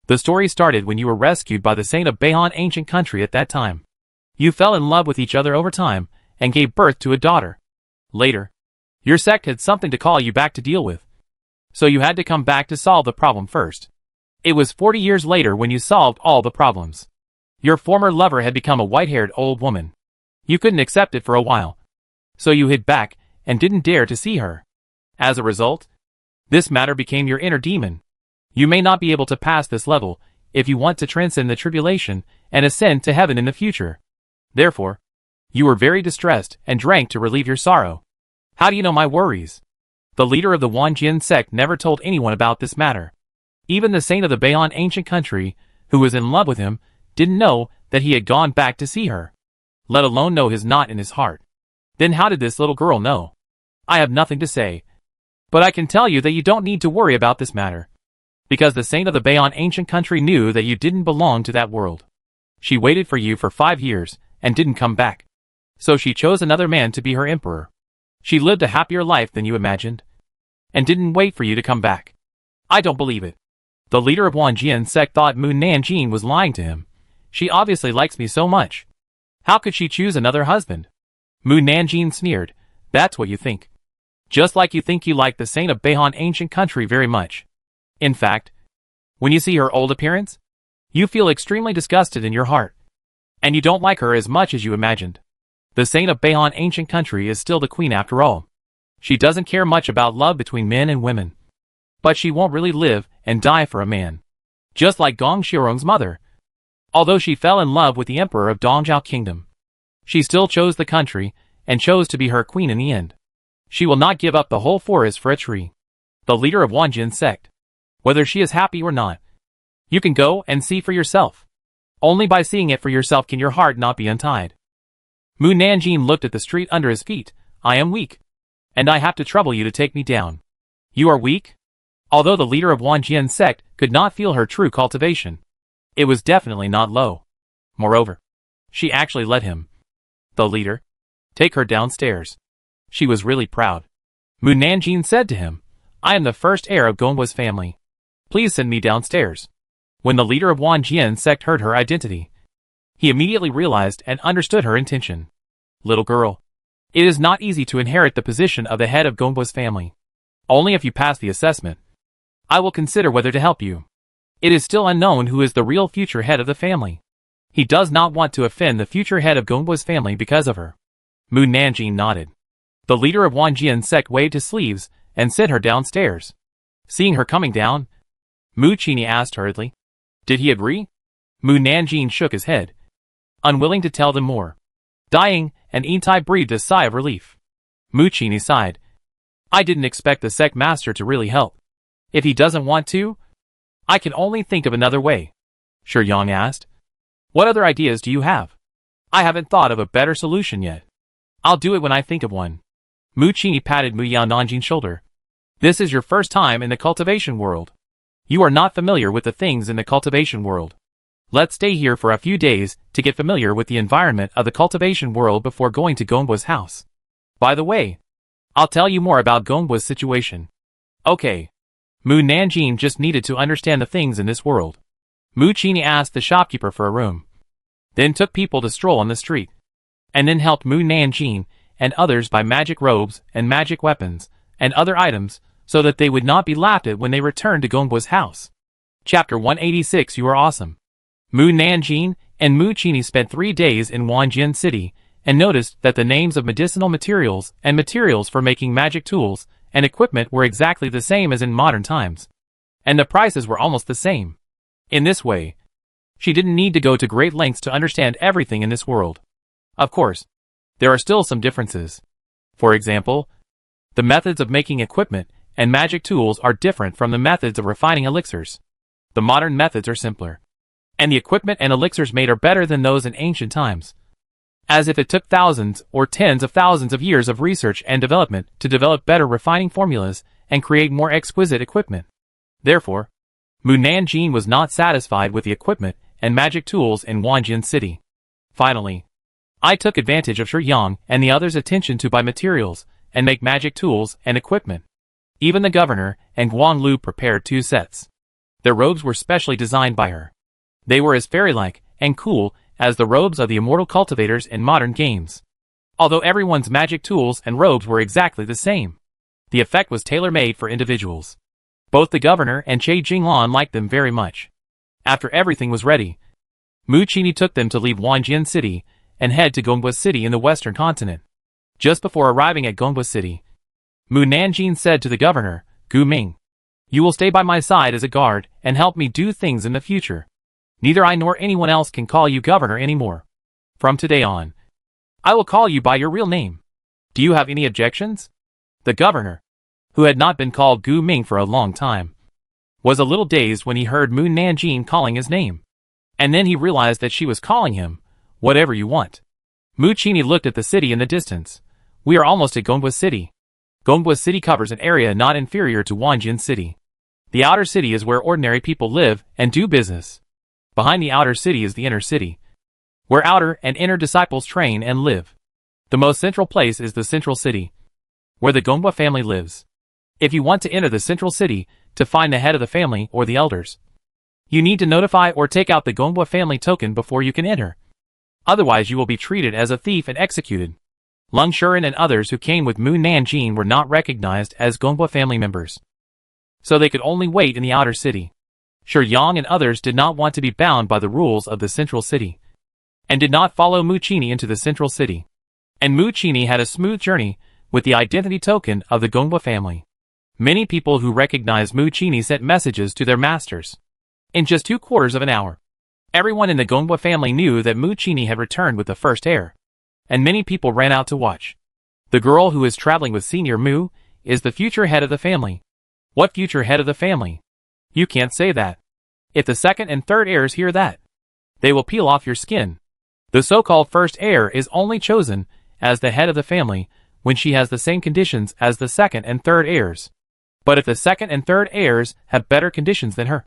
The story started when you were rescued by the saint of Beihan ancient country at that time. You fell in love with each other over time and gave birth to a daughter. Later, your sect had something to call you back to deal with. So you had to come back to solve the problem first. It was 40 years later when you solved all the problems. Your former lover had become a white-haired old woman. You couldn't accept it for a while, so you hid back and didn't dare to see her. As a result, this matter became your inner demon. You may not be able to pass this level if you want to transcend the tribulation and ascend to heaven in the future. Therefore, you were very distressed and drank to relieve your sorrow. How do you know my worries? The leader of the Wanjian sect never told anyone about this matter. Even the saint of the Beihan ancient country, who was in love with him, didn't know that he had gone back to see her, let alone know his knot in his heart. Then how did this little girl know? I have nothing to say, but I can tell you that you don't need to worry about this matter, because the saint of the Beihan ancient country knew that you didn't belong to that world. She waited for you for 5 years and didn't come back. So she chose another man to be her emperor. She lived a happier life than you imagined, and didn't wait for you to come back. I don't believe it. The leader of Wanjian sect thought Mu Nanjing was lying to him. She obviously likes me so much. How could she choose another husband? Mu Nanjing sneered. That's what you think. Just like you think you like the saint of Beihan ancient country very much. In fact, when you see her old appearance, you feel extremely disgusted in your heart. And you don't like her as much as you imagined. The saint of Beihan ancient country is still the queen after all. She doesn't care much about love between men and women. But she won't really live and die for a man. Just like Gong Shirong's mother. Although she fell in love with the emperor of Dongzhou kingdom, she still chose the country and chose to be her queen in the end. She will not give up the whole forest for a tree. The leader of Wanjian sect. Whether she is happy or not, you can go and see for yourself. Only by seeing it for yourself can your heart not be untied. Mu Nanjing looked at the street under his feet. I am weak, and I have to trouble you to take me down. You are weak? Although the leader of Wanjian sect could not feel her true cultivation, It was definitely not low. Moreover, she actually let him, the leader, take her downstairs. She was really proud. Mu Nanjing said to him, I am the first heir of Gongwa's family. Please send me downstairs. When the leader of Wanjian sect heard her identity, he immediately realized and understood her intention. Little girl, it is not easy to inherit the position of the head of Gongwa's family. Only if you pass the assessment, I will consider whether to help you. It is still unknown who is the real future head of the family. He does not want to offend the future head of Gongwa's family because of her. Mu Nanjing nodded. The leader of Wanjian sect waved his sleeves and sent her downstairs. Seeing her coming down, Mu Qini asked hurriedly, did he agree? Mu Nanjing shook his head, unwilling to tell them more. Dying, and Intai breathed a sigh of relief. Mu Qini sighed. I didn't expect the sect master to really help. If he doesn't want to, I can only think of another way. Shi Yang asked. What other ideas do you have? I haven't thought of a better solution yet. I'll do it when I think of one. Mu Qini patted Mu Nanjing's shoulder. This is your first time in the cultivation world. You are not familiar with the things in the cultivation world. Let's stay here for a few days to get familiar with the environment of the cultivation world before going to Gongwa's house. By the way, I'll tell you more about Gongwa's situation. Okay. Mu Nanjing just needed to understand the things in this world. Mu Qini asked the shopkeeper for a room, then took people to stroll on the street, and then helped Mu Nanjing and others buy magic robes and magic weapons and other items so that they would not be laughed at when they returned to Gongwa's house. Chapter 186. You are awesome. Mu Nanjing and Mu Qini spent 3 days in Wanjian City and noticed that the names of medicinal materials and materials for making magic tools and equipment were exactly the same as in modern times, and the prices were almost the same. In this way, she didn't need to go to great lengths to understand everything in this world. Of course, there are still some differences. For example, the methods of making equipment and magic tools are different from the methods of refining elixirs. The modern methods are simpler, and the equipment and elixirs made are better than those in ancient times, as if it took thousands or tens of thousands of years of research and development to develop better refining formulas and create more exquisite equipment. Therefore, Mu Nanjing was not satisfied with the equipment and magic tools in Wanjian City. Finally, I took advantage of Shi Yang and the others' attention to buy materials and make magic tools and equipment. Even the governor and Guang Lu prepared 2 sets. Their robes were specially designed by her. They were as fairy-like and cool as the robes of the immortal cultivators in modern games. Although everyone's magic tools and robes were exactly the same, the effect was tailor-made for individuals. Both the governor and Che Jinglan liked them very much. After everything was ready, Mu Qini took them to leave Wanjian City and head to Gongwa City in the western continent. Just before arriving at Gongwa City, Mu Nanjing said to the governor, Gu Ming, you will stay by my side as a guard and help me do things in the future. Neither I nor anyone else can call you governor anymore. From today on, I will call you by your real name. Do you have any objections? The governor, who had not been called Gu Ming for a long time, was a little dazed when he heard Mu Nanjing calling his name. And then he realized that she was calling him, whatever you want. Mu Qini looked at the city in the distance. We are almost at Gongwa City. Gongwa City covers an area not inferior to Wanjian City. The outer city is where ordinary people live and do business. Behind the outer city is the inner city, where outer and inner disciples train and live. The most central place is the central city, where the Gongwa family lives. If you want to enter the central city to find the head of the family or the elders, you need to notify or take out the Gongwa family token before you can enter. Otherwise you will be treated as a thief and executed. Lung Shuren and others who came with Mu Nanjing were not recognized as Gongwa family members, so they could only wait in the outer city. Shi Yang and others did not want to be bound by the rules of the central city, and did not follow Mu Qini into the central city. And Mu Qini had a smooth journey with the identity token of the Gongwa family. Many people who recognized Mu Qini sent messages to their masters. In just 2/4 of an hour, everyone in the Gongwa family knew that Mu Qini had returned with the first heir, and many people ran out to watch. The girl who is traveling with Senior Mu is the future head of the family. What future head of the family? You can't say that. If the second and third heirs hear that, they will peel off your skin. The so-called first heir is only chosen as the head of the family when she has the same conditions as the second and third heirs. But if the second and third heirs have better conditions than her,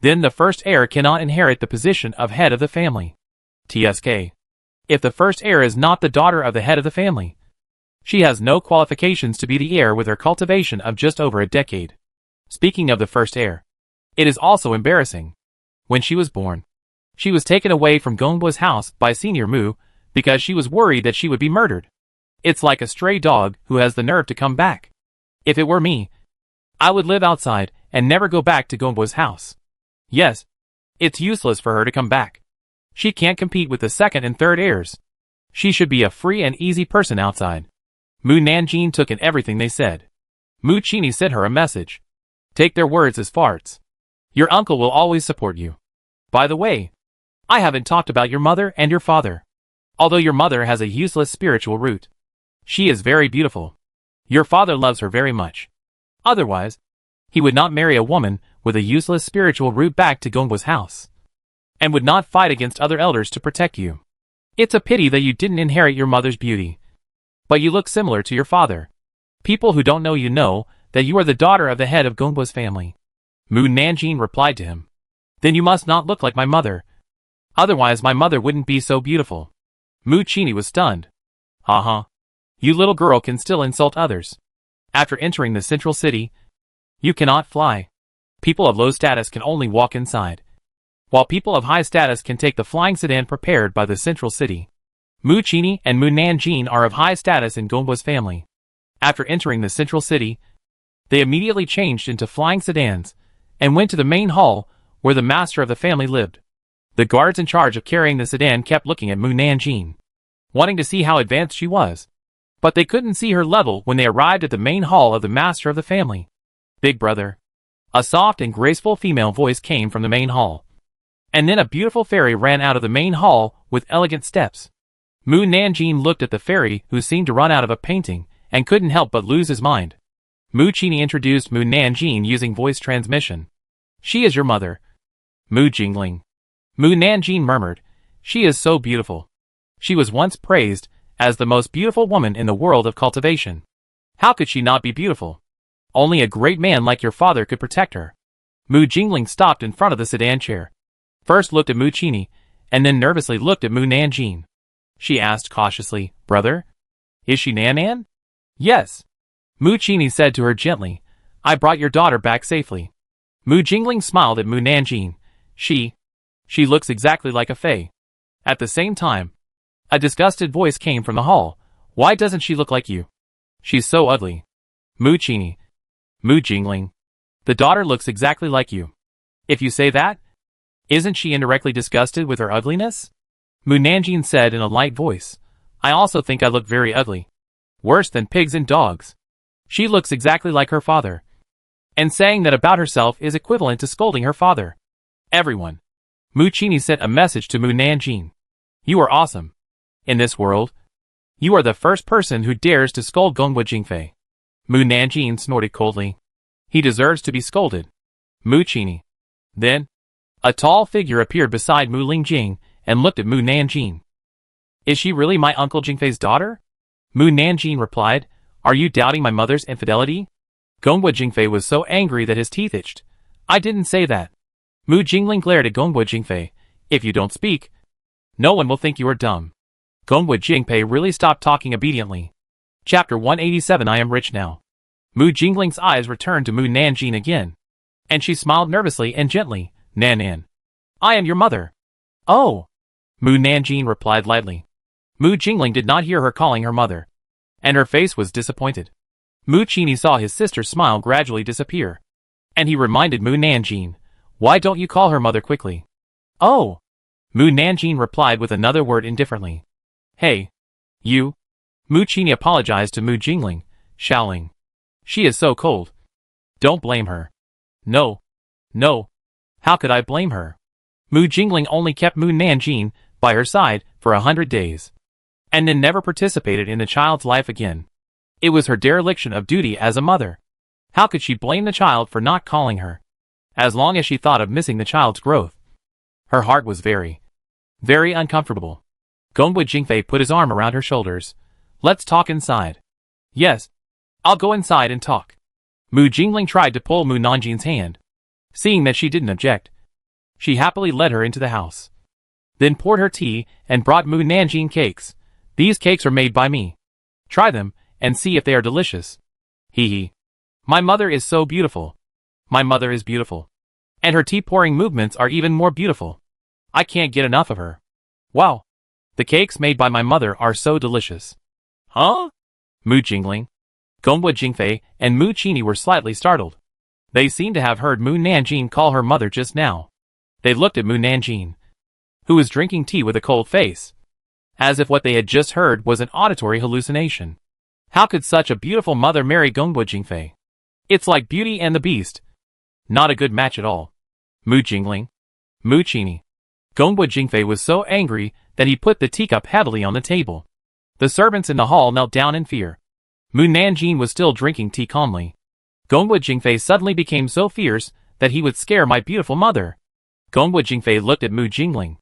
then the first heir cannot inherit the position of head of the family. TSK. If the first heir is not the daughter of the head of the family, she has no qualifications to be the heir with her cultivation of just over a decade. Speaking of the first heir, it is also embarrassing. When she was born, she was taken away from Gongbo's house by Senior Mu because she was worried that she would be murdered. It's like a stray dog who has the nerve to come back. If it were me, I would live outside and never go back to Gongbo's house. Yes, it's useless for her to come back. She can't compete with the second and third heirs. She should be a free and easy person outside. Mu Nanjing took in everything they said. Mu Qini sent her a message. Take their words as farts. Your uncle will always support you. By the way, I haven't talked about your mother and your father. Although your mother has a useless spiritual root, she is very beautiful. Your father loves her very much. Otherwise, he would not marry a woman with a useless spiritual root back to Gongbo's house, and would not fight against other elders to protect you. It's a pity that you didn't inherit your mother's beauty. But you look similar to your father. People who don't know you know that you are the daughter of the head of Gongbo's family. Mu Nanjing replied to him. Then you must not look like my mother. Otherwise my mother wouldn't be so beautiful. Mu Qini was stunned. Haha. You little girl can still insult others. After entering the central city, you cannot fly. People of low status can only walk inside, while people of high status can take the flying sedan prepared by the central city. Mu Qini and Mu Nanjing are of high status in Gongbo's family. After entering the central city, they immediately changed into flying sedans and went to the main hall where the master of the family lived. The guards in charge of carrying the sedan kept looking at Mu Nanjing, wanting to see how advanced she was. But they couldn't see her level when they arrived at the main hall of the master of the family. Big brother. A soft and graceful female voice came from the main hall. And then a beautiful fairy ran out of the main hall with elegant steps. Mu Nanjing looked at the fairy who seemed to run out of a painting and couldn't help but lose his mind. Mu Qini introduced Mu Nanjing using voice transmission. She is your mother. Mu Jingling. Mu Nanjing murmured. She is so beautiful. She was once praised as the most beautiful woman in the world of cultivation. How could she not be beautiful? Only a great man like your father could protect her. Mu Jingling stopped in front of the sedan chair. First looked at Mu Qini, and then nervously looked at Mu Nanjing. She asked cautiously, Brother? Is she Nan? Yes. Mu Qini said to her gently, I brought your daughter back safely. Mu Jingling smiled at Mu Nanjing. She looks exactly like a fae. At the same time, a disgusted voice came from the hall. Why doesn't she look like you? She's so ugly. Mu Qini. Mu Jingling. The daughter looks exactly like you. If you say that, isn't she indirectly disgusted with her ugliness? Mu Nanjing said in a light voice. I also think I look very ugly. Worse than pigs and dogs. She looks exactly like her father. And saying that about herself is equivalent to scolding her father. Everyone. Mu Qini sent a message to Mu Nanjing. You are awesome. In this world, you are the first person who dares to scold Gongbo Jingfei. Mu Nanjing snorted coldly. He deserves to be scolded. Mu Qini. Then, a tall figure appeared beside Mu Lingjing and looked at Mu Nanjing. Is she really my uncle Jingfei's daughter? Mu Nanjing replied, Are you doubting my mother's infidelity? Gongbo Jingfei was so angry that his teeth itched. I didn't say that. Mu Jingling glared at Gongbo Jingfei. If you don't speak, no one will think you are dumb. Gongbo Jingfei really stopped talking obediently. Chapter 187 I am rich now. Mu Jingling's eyes returned to Mu Nanjing again, and she smiled nervously and gently. Nan. I am your mother. Oh. Mu Nanjing replied lightly. Mu Jingling did not hear her calling her mother, and her face was disappointed. Mu Qini saw his sister's smile gradually disappear, and he reminded Mu Nanjing, Why don't you call her mother quickly? Oh. Mu Nanjing replied with another word indifferently. Hey. You. Mu Qini apologized to Mu Jingling, shouting. She is so cold. Don't blame her. No. How could I blame her? Mu Jingling only kept Mu Nanjing by her side for 100 days, and then never participated in the child's life again. It was her dereliction of duty as a mother. How could she blame the child for not calling her? As long as she thought of missing the child's growth, her heart was very uncomfortable. Gongbo Jingfei put his arm around her shoulders. Let's talk inside. Yes. I'll go inside and talk. Mu Jingling tried to pull Mu Nanjing's hand. Seeing that she didn't object, She happily led her into the house. Then poured her tea and brought Mu Nanjing cakes. These cakes are made by me. Try them and see if they are delicious. Hee hee. My mother is so beautiful. My mother is beautiful. And her tea pouring movements are even more beautiful. I can't get enough of her. Wow. The cakes made by my mother are so delicious. Huh? Mu Jingling, Gongwu Jingfei, and Mu Qini were slightly startled. They seemed to have heard Mu Nanjing call her mother just now. They looked at Mu Nanjing, who was drinking tea with a cold face, as if what they had just heard was an auditory hallucination. How could such a beautiful mother marry Gongwu Jingfei? It's like Beauty and the Beast. Not a good match at all. Mu Jingling, Mu Qini, Gongwu Jingfei was so angry that he put the teacup heavily on the table. The servants in the hall knelt down in fear. Mu Nanjing was still drinking tea calmly. Gongwu Jingfei suddenly became so fierce that he would scare my beautiful mother. Gongwu Jingfei looked at Mu Jingling.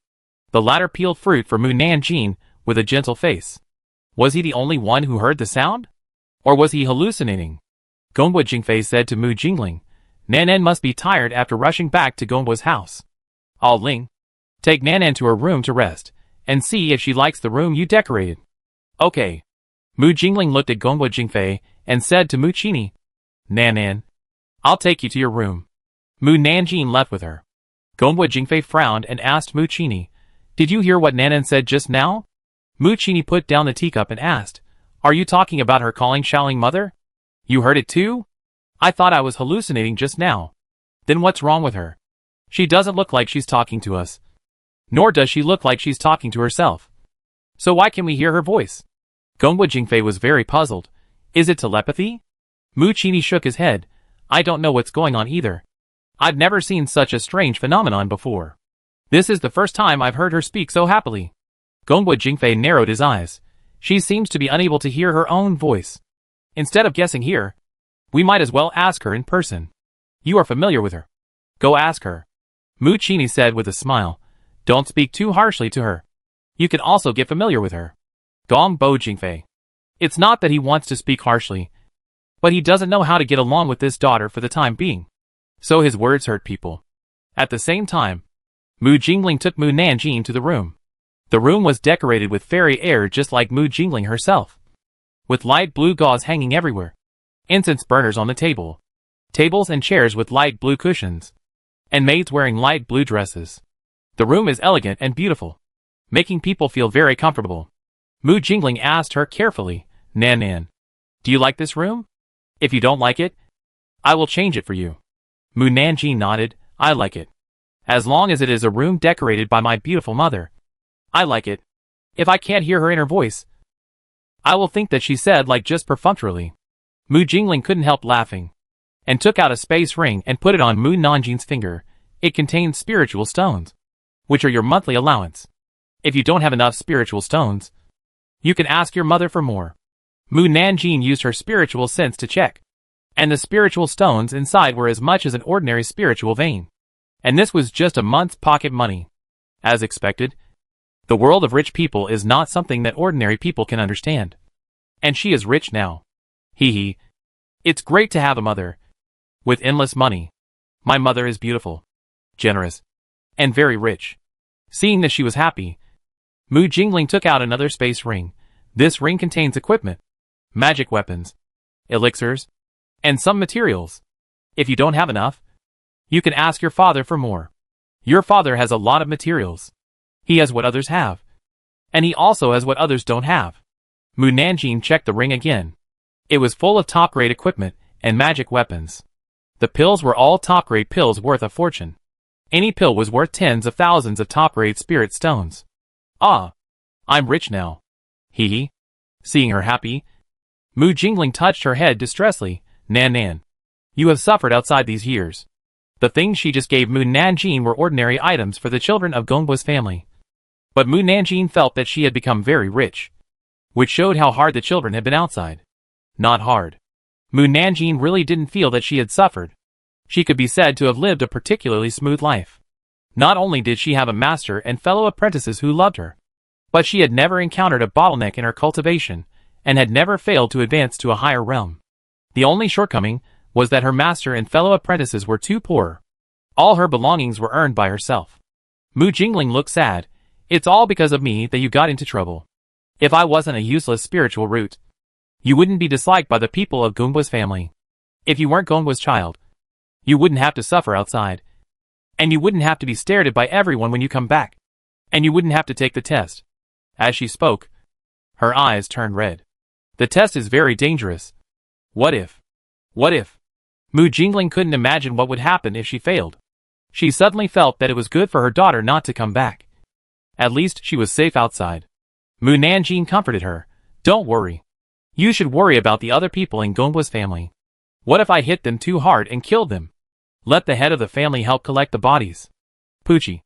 The latter peeled fruit for Mu Nanjing with a gentle face. Was he the only one who heard the sound? Or was he hallucinating? Gongwu Jingfei said to Mu Jingling, Nanan must be tired after rushing back to Gongwu's house. Ao Ling, take Nanan to her room to rest, and see if she likes the room you decorated. Okay. Mu Jingling looked at Gongwu Jingfei and said to Mu Qini, Nanan, I'll take you to your room. Mu Nanjing left with her. Gongwu Jingfei frowned and asked Mu Qini, Did you hear what Nanan said just now? Mu Qini put down the teacup and asked, Are you talking about her calling Shaoling mother? You heard it too? I thought I was hallucinating just now. Then what's wrong with her? She doesn't look like she's talking to us. Nor does she look like she's talking to herself. So why can we hear her voice? Gongwu Jingfei was very puzzled. Is it telepathy? Mu Qini shook his head. I don't know what's going on either. I've never seen such a strange phenomenon before. This is the first time I've heard her speak so happily. Gongwu Jingfei narrowed his eyes. She seems to be unable to hear her own voice. Instead of guessing here, we might as well ask her in person. You are familiar with her. Go ask her. Mu Qini said with a smile. Don't speak too harshly to her. You can also get familiar with her. Gongwu Jingfei. It's not that he wants to speak harshly, but he doesn't know how to get along with this daughter for the time being. So his words hurt people. At the same time, Mu Jingling took Mu Nanjing to the room. The room was decorated with fairy air just like Mu Jingling herself, with light blue gauze hanging everywhere, incense burners on the table, tables and chairs with light blue cushions, and maids wearing light blue dresses. The room is elegant and beautiful, making people feel very comfortable. Mu Jingling asked her carefully, Nanan, do you like this room? If you don't like it, I will change it for you. Mu Nanjing nodded, I like it. As long as it is a room decorated by my beautiful mother. I like it. If I can't hear her inner voice, I will think that she said like just perfunctorily. Mu Jingling couldn't help laughing, and took out a space ring and put it on Mu Nanjing's finger. It contains spiritual stones, which are your monthly allowance. If you don't have enough spiritual stones, you can ask your mother for more. Mu Nanjing used her spiritual sense to check, and the spiritual stones inside were as much as an ordinary spiritual vein. And this was just a month's pocket money. As expected, the world of rich people is not something that ordinary people can understand. And she is rich now. Hee hee. It's great to have a mother with endless money. My mother is beautiful, generous, and very rich. Seeing that she was happy, Mu Jingling took out another space ring. This ring contains equipment, magic weapons, elixirs, and some materials. If you don't have enough, you can ask your father for more. Your father has a lot of materials. He has what others have, and he also has what others don't have. Mu Nanjing checked the ring again. It was full of top-grade equipment and magic weapons. The pills were all top-grade pills worth a fortune. Any pill was worth tens of thousands of top-grade spirit stones. Ah, I'm rich now. Hee hee. Seeing her happy, Mu Jingling touched her head distressedly. Nanan, you have suffered outside these years. The things she just gave Mu Nanjing were ordinary items for the children of Gongwu's family. But Mu Nanjing felt that she had become very rich, which showed how hard the children had been outside. Not hard. Mu Nanjing really didn't feel that she had suffered. She could be said to have lived a particularly smooth life. Not only did she have a master and fellow apprentices who loved her, but she had never encountered a bottleneck in her cultivation, and had never failed to advance to a higher realm. The only shortcoming was that her master and fellow apprentices were too poor. All her belongings were earned by herself. Mu Jingling looked sad. It's all because of me that you got into trouble. If I wasn't a useless spiritual root, you wouldn't be disliked by the people of Gongwa's family. If you weren't Gongwa's child, you wouldn't have to suffer outside. And you wouldn't have to be stared at by everyone when you come back. And you wouldn't have to take the test. As she spoke, her eyes turned red. The test is very dangerous. What if? What if? Mu Jingling couldn't imagine what would happen if she failed. She suddenly felt that it was good for her daughter not to come back. At least she was safe outside. Mu Nanjing comforted her. Don't worry. You should worry about the other people in Gongwa's family. What if I hit them too hard and killed them? Let the head of the family help collect the bodies. Poochie.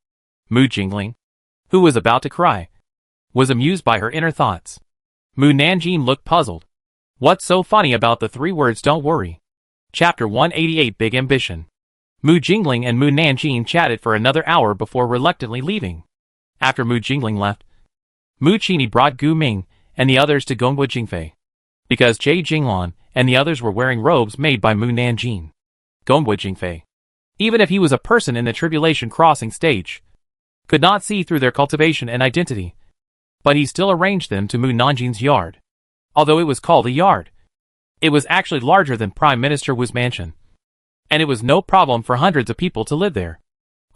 Mu Jingling, who was about to cry, was amused by her inner thoughts. Mu Nanjing looked puzzled. What's so funny about the 3 words don't worry? Chapter 188 Big Ambition. Mu Jingling and Mu Nanjing chatted for another hour before reluctantly leaving. After Mu Jingling left, Mu Qini brought Gu Ming and the others to Gongwa Jingfei, because Jie Jinglan and the others were wearing robes made by Mu Nanjing. Gongwa Jingfei, even if he was a person in the tribulation crossing stage, could not see through their cultivation and identity, but he still arranged them to Mu Nanjing's yard. Although it was called a yard, it was actually larger than Prime Minister Wu's mansion, and it was no problem for hundreds of people to live there.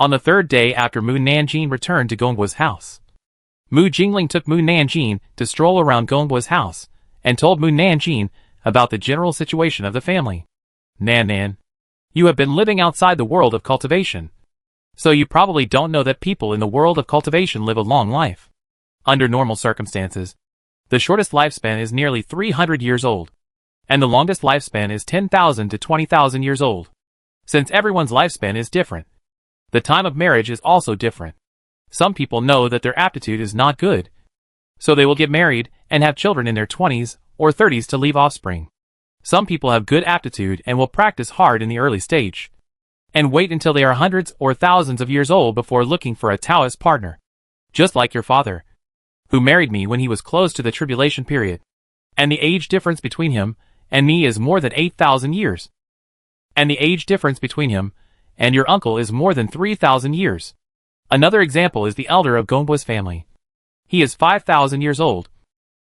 On the 3rd day after Mu Nanjing returned to Gongwa's house, Mu Jingling took Mu Nanjing to stroll around Gongwa's house and told Mu Nanjing about the general situation of the family. Nan, you have been living outside the world of cultivation, so you probably don't know that people in the world of cultivation live a long life. Under normal circumstances, the shortest lifespan is nearly 300 years old, and the longest lifespan is 10,000 to 20,000 years old. Since everyone's lifespan is different, the time of marriage is also different. Some people know that their aptitude is not good, so they will get married and have children in their 20s or 30s to leave offspring. Some people have good aptitude and will practice hard in the early stage, and wait until they are hundreds or thousands of years old before looking for a Taoist partner. Just like your father, who married me when he was close to the tribulation period, and the age difference between him and me is more than 8,000 years. And the age difference between him and your uncle is more than 3,000 years. Another example is the elder of Gongwa's family. He is 5,000 years old,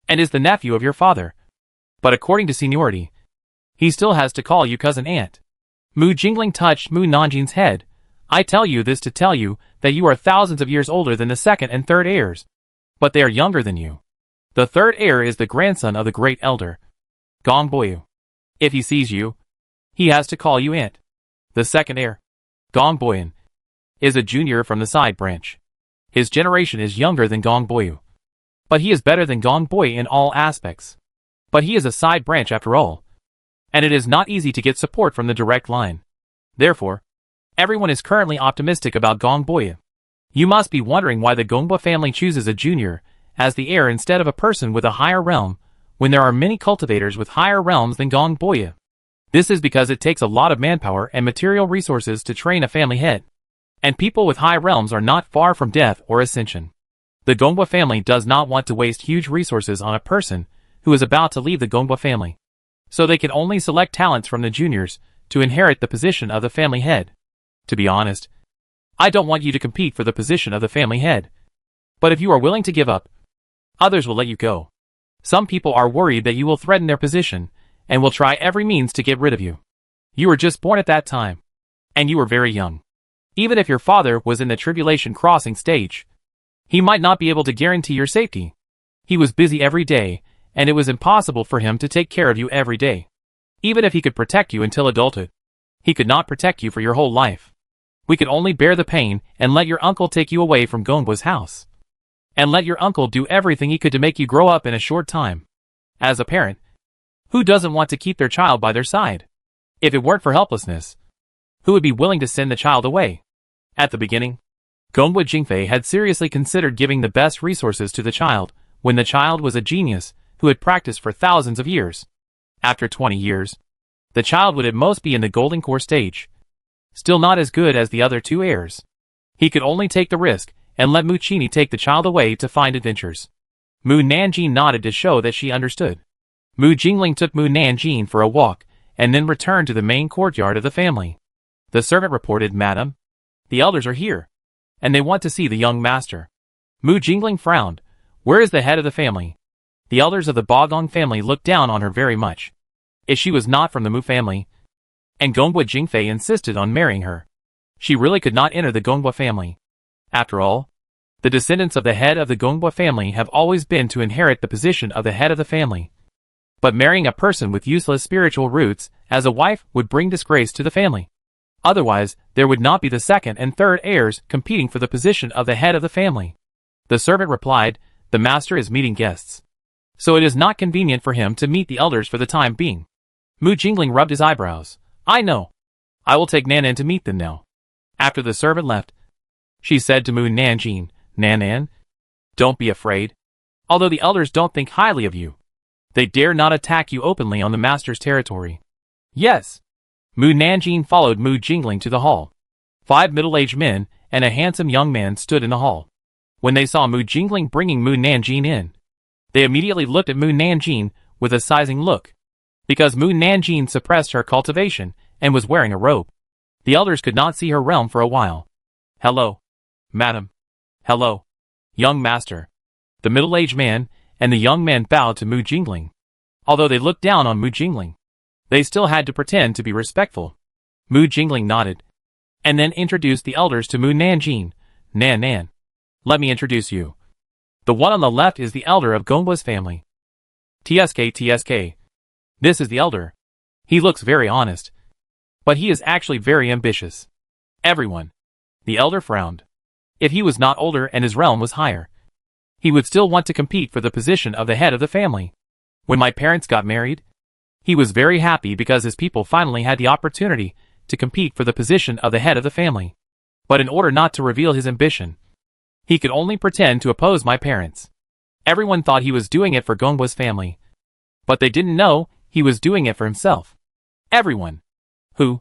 and is the nephew of your father. But according to seniority, he still has to call you cousin aunt. Mu Jingling touched Mu Nanjing's head. I tell you this to tell you that you are thousands of years older than the 2nd and 3rd heirs. But they are younger than you. The 3rd heir is the grandson of the great elder, Gong Boyu. If he sees you, he has to call you aunt. The 2nd heir, Gong Boyan, is a junior from the side branch. His generation is younger than Gong Boyu, but he is better than Gong Boy in all aspects. But he is a side branch after all, and it is not easy to get support from the direct line. Therefore, everyone is currently optimistic about Gong Boyu. You must be wondering why the Gongwa family chooses a junior as the heir instead of a person with a higher realm, when there are many cultivators with higher realms than Gong Boyu. This is because it takes a lot of manpower and material resources to train a family head, and people with high realms are not far from death or ascension. The Gongwa family does not want to waste huge resources on a person who is about to leave the Gongwa family, so they can only select talents from the juniors to inherit the position of the family head. To be honest, I don't want you to compete for the position of the family head. But if you are willing to give up, others will let you go. Some people are worried that you will threaten their position, and will try every means to get rid of you. You were just born at that time, and you were very young. Even if your father was in the tribulation crossing stage, he might not be able to guarantee your safety. He was busy every day, and it was impossible for him to take care of you every day. Even if he could protect you until adulthood, he could not protect you for your whole life. We could only bear the pain and let your uncle take you away from Gongwa's house, and let your uncle do everything he could to make you grow up in a short time. As a parent, who doesn't want to keep their child by their side? If it weren't for helplessness, who would be willing to send the child away? At the beginning, Gongwa Jingfei had seriously considered giving the best resources to the child, when the child was a genius who had practiced for thousands of years. After 20 years, the child would at most be in the golden core stage, still not as good as the other 2 heirs. He could only take the risk and let Mu Qini take the child away to find adventures. Mu Nanjing nodded to show that she understood. Mu Jingling took Mu Nanjing for a walk, and then returned to the main courtyard of the family. The servant reported, Madam, The elders are here, and they want to see the young master. Mu Jingling frowned. Where is the head of the family? The elders of the Bagong family looked down on her very much. If she was not from the Mu family, and Gongbua Jingfei insisted on marrying her, she really could not enter the Gongbua family. After all, the descendants of the head of the Gongbua family have always been to inherit the position of the head of the family. But marrying a person with useless spiritual roots as a wife would bring disgrace to the family. Otherwise, there would not be the second and third heirs competing for the position of the head of the family. The servant replied, the master is meeting guests, so it is not convenient for him to meet the elders for the time being. Mu Jingling rubbed his eyebrows. I know. I will take Nanan to meet them now. After the servant left, she said to Mu Nanjing, Nanan, don't be afraid. Although the elders don't think highly of you, they dare not attack you openly on the master's territory. Yes. Mu Nanjing followed Mu Jingling to the hall. 5 middle-aged men and a handsome young man stood in the hall. When they saw Mu Jingling bringing Mu Nanjing in, they immediately looked at Mu Nanjing with a sizing look, because Mu Nanjing suppressed her cultivation and was wearing a robe. The elders could not see her realm for a while. Hello, madam. Hello, young master. The middle-aged man and the young man bowed to Mu Jingling. Although they looked down on Mu Jingling, they still had to pretend to be respectful. Mu Jingling nodded, and then introduced the elders to Mu Nanjing. Nan, let me introduce you. The one on the left is the elder of Gongbua's family. TSK. This is the elder. He looks very honest, but he is actually very ambitious. Everyone. The elder frowned. If he was not older and his realm was higher, he would still want to compete for the position of the head of the family. When my parents got married, he was very happy because his people finally had the opportunity to compete for the position of the head of the family. But in order not to reveal his ambition, he could only pretend to oppose my parents. Everyone thought he was doing it for Gongbua's family, but they didn't know he was doing it for himself. Everyone. Who?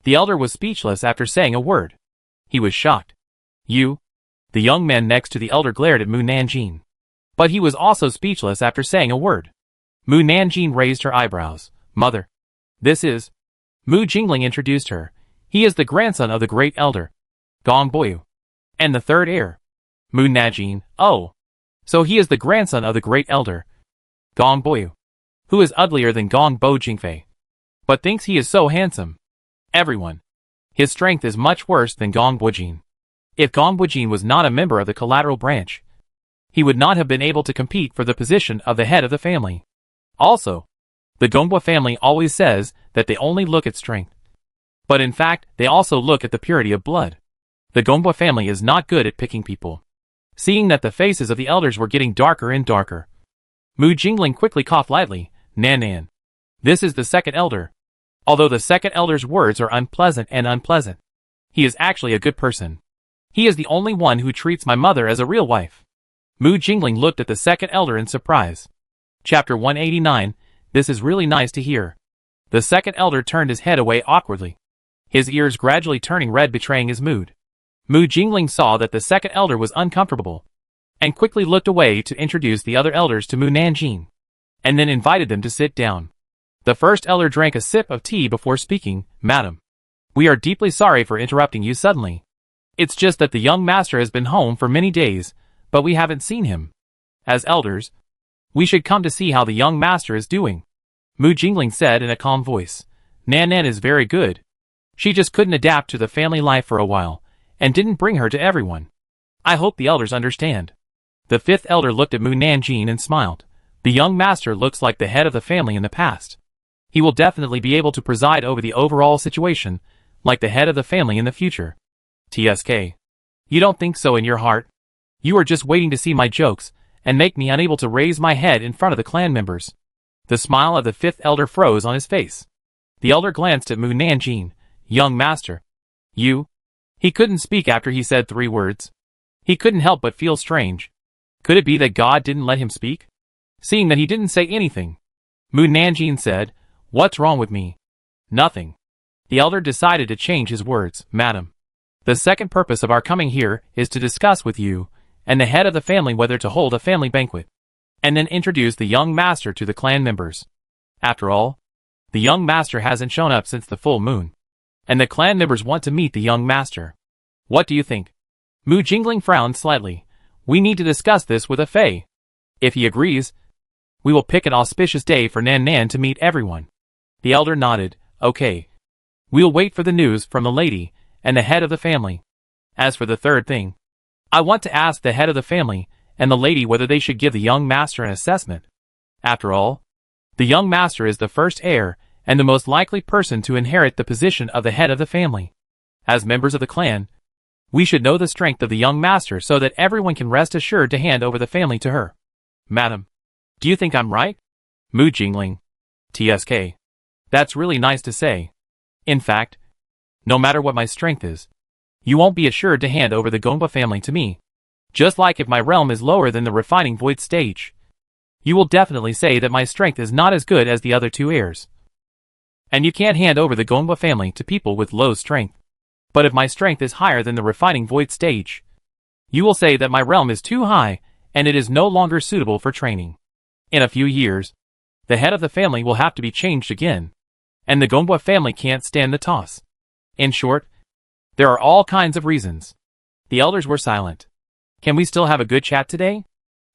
The elder was speechless after saying a word. He was shocked. You? The young man next to the elder glared at Mu Nanjing. But he was also speechless after saying a word. Mu Nanjing raised her eyebrows. Mother. This is... Mu Jingling introduced her. He is the grandson of the great elder, Gong Boyu, and the third heir. Mu Nanjing. Oh. So he is the grandson of the great elder, Gong Boyu, who is uglier than Gong Bo Jingfei, but thinks he is so handsome. Everyone. His strength is much worse than Gong Bojin. If Gong Bojin was not a member of the collateral branch, he would not have been able to compete for the position of the head of the family. Also, the Gongbua family always says that they only look at strength, but in fact they also look at the purity of blood. The Gongbua family is not good at picking people. Seeing that the faces of the elders were getting darker and darker, Mu Jingling quickly coughed lightly. Nan. This is the second elder. Although the second elder's words are unpleasant, he is actually a good person. He is the only one who treats my mother as a real wife. Mu Jingling looked at the second elder in surprise. Chapter 189. This is really nice to hear. The second elder turned his head away awkwardly, his ears gradually turning red, betraying his mood. Mu Jingling saw that the second elder was uncomfortable, and quickly looked away to introduce the other elders to Mu Nanjing, and then invited them to sit down. The first elder drank a sip of tea before speaking. Madam, we are deeply sorry for interrupting you suddenly. It's just that the young master has been home for many days, but we haven't seen him. As elders, we should come to see how the young master is doing. Mu Jingling said in a calm voice. Nan is very good. She just couldn't adapt to the family life for a while, and didn't bring her to everyone. I hope the elders understand. The fifth elder looked at Mu Nanjing and smiled. The young master looks like the head of the family in the past. He will definitely be able to preside over the overall situation, like the head of the family in the future. TSK. You don't think so in your heart? You are just waiting to see my jokes, and make me unable to raise my head in front of the clan members. The smile of the fifth elder froze on his face. The elder glanced at Mu Nanjing. Young master. You? He couldn't speak after he said 3 words. He couldn't help but feel strange. Could it be that God didn't let him speak? Seeing that he didn't say anything, Mu Nanjing said, What's wrong with me? Nothing. The elder decided to change his words. Madam, the second purpose of our coming here is to discuss with you and the head of the family whether to hold a family banquet, and then introduce the young master to the clan members. After all, the young master hasn't shown up since the full moon, and the clan members want to meet the young master. What do you think? Mu Jingling frowned slightly. We need to discuss this with a Fei. If he agrees, we will pick an auspicious day for Nan Nan to meet everyone. The elder nodded. Okay. We'll wait for the news from the lady and the head of the family. As for the third thing, I want to ask the head of the family and the lady whether they should give the young master an assessment. After all, the young master is the first heir and the most likely person to inherit the position of the head of the family. As members of the clan, we should know the strength of the young master so that everyone can rest assured to hand over the family to her. Madam, do you think I'm right? Mu Jingling. TSK. That's really nice to say. In fact, no matter what my strength is, you won't be assured to hand over the Gongba family to me. Just like if my realm is lower than the refining void stage, you will definitely say that my strength is not as good as the other two heirs. And you can't hand over the Gongba family to people with low strength. But if my strength is higher than the refining void stage, you will say that my realm is too high and it is no longer suitable for training. In a few years, the head of the family will have to be changed again, and the Gongba family can't stand the toss. In short, there are all kinds of reasons. The elders were silent. Can we still have a good chat today?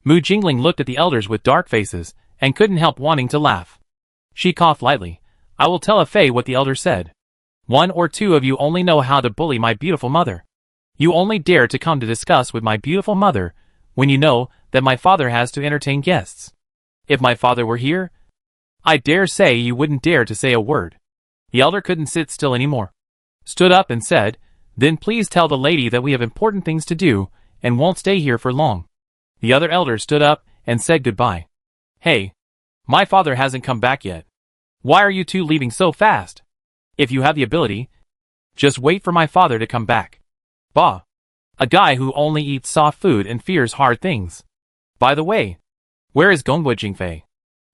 Mu Jingling looked at the elders with dark faces and couldn't help wanting to laugh. She coughed lightly. I will tell a Fei what the elder said. One or two of you only know how to bully my beautiful mother. You only dare to come to discuss with my beautiful mother when you know that my father has to entertain guests. If my father were here, I dare say you wouldn't dare to say a word. The elder couldn't sit still anymore. Stood up and said, Then please tell the lady that we have important things to do and won't stay here for long. The other elder stood up and said goodbye. Hey, my father hasn't come back yet. Why are you two leaving so fast? If you have the ability, just wait for my father to come back. Bah! A guy who only eats soft food and fears hard things. By the way, where is Gongba Jingfei?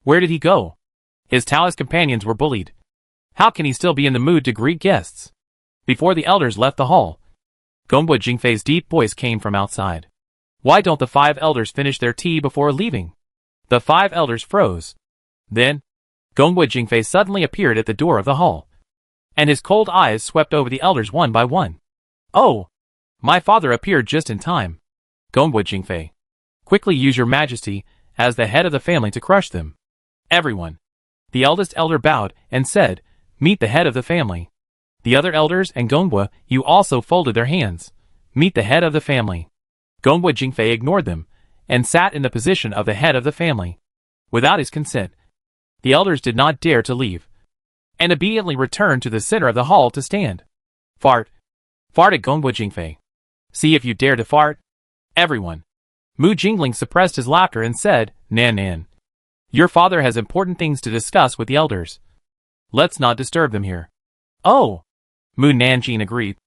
Where did he go? His Taoist companions were bullied. How can he still be in the mood to greet guests? Before the elders left the hall, Gongba Jingfei's deep voice came from outside. Why don't the 5 elders finish their tea before leaving? The 5 elders froze. Then, Gongba Jingfei suddenly appeared at the door of the hall, and his cold eyes swept over the elders one by one. Oh! My father appeared just in time. Gongba Jingfei, quickly use your majesty as the head of the family to crush them. Everyone. The eldest elder bowed and said, Meet the head of the family. The other elders and Gongba, you also folded their hands. Meet the head of the family. Gongba Jingfei ignored them and sat in the position of the head of the family. Without his consent, the elders did not dare to leave, and immediately returned to the center of the hall to stand. Fart. Farted Gongba Jingfei. See if you dare to fart. Everyone. Mu Jingling suppressed his laughter and said, Nan Nan. Your father has important things to discuss with the elders. Let's not disturb them here. Oh! Mu Nanjing agreed,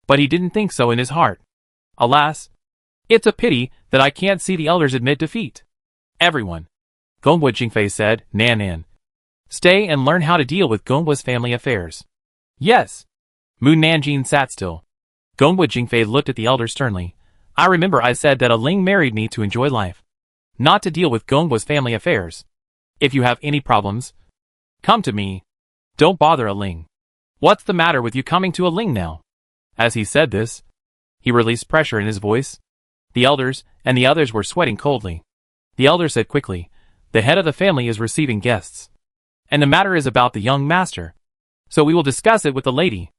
but he didn't think so in his heart. Alas, it's a pity that I can't see the elders admit defeat. Everyone. Gongba Jingfei said, Nan Nan. Stay and learn how to deal with Gongba's family affairs. Yes. Mu Nanjing sat still. Gongba Jingfei looked at the elders sternly. I remember I said that a Ling married me to enjoy life, not to deal with Gongba's family affairs. If you have any problems, come to me. Don't bother a Ling. What's the matter with you coming to a Ling now? As he said this, he released pressure in his voice. The elders and the others were sweating coldly. The elder said quickly, The head of the family is receiving guests, and the matter is about the young master, so we will discuss it with the lady.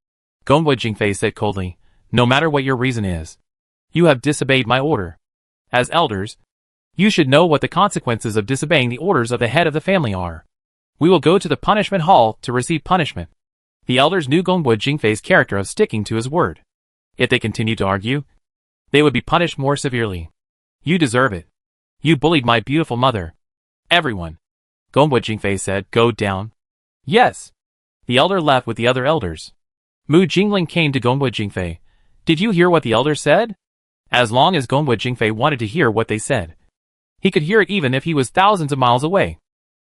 Gongba Jingfei said coldly, No matter what your reason is, you have disobeyed my order. As elders, you should know what the consequences of disobeying the orders of the head of the family are. We will go to the punishment hall to receive punishment. The elders knew Gongba Jingfei's character of sticking to his word. If they continued to argue, they would be punished more severely. You deserve it. You bullied my beautiful mother. Everyone. Gongba Jingfei said, Go down. Yes. The elder left with the other elders. Mu Jingling came to Gongba Jingfei. Did you hear what the elder said? As long as Gongba Jingfei wanted to hear what they said, he could hear it even if he was thousands of miles away.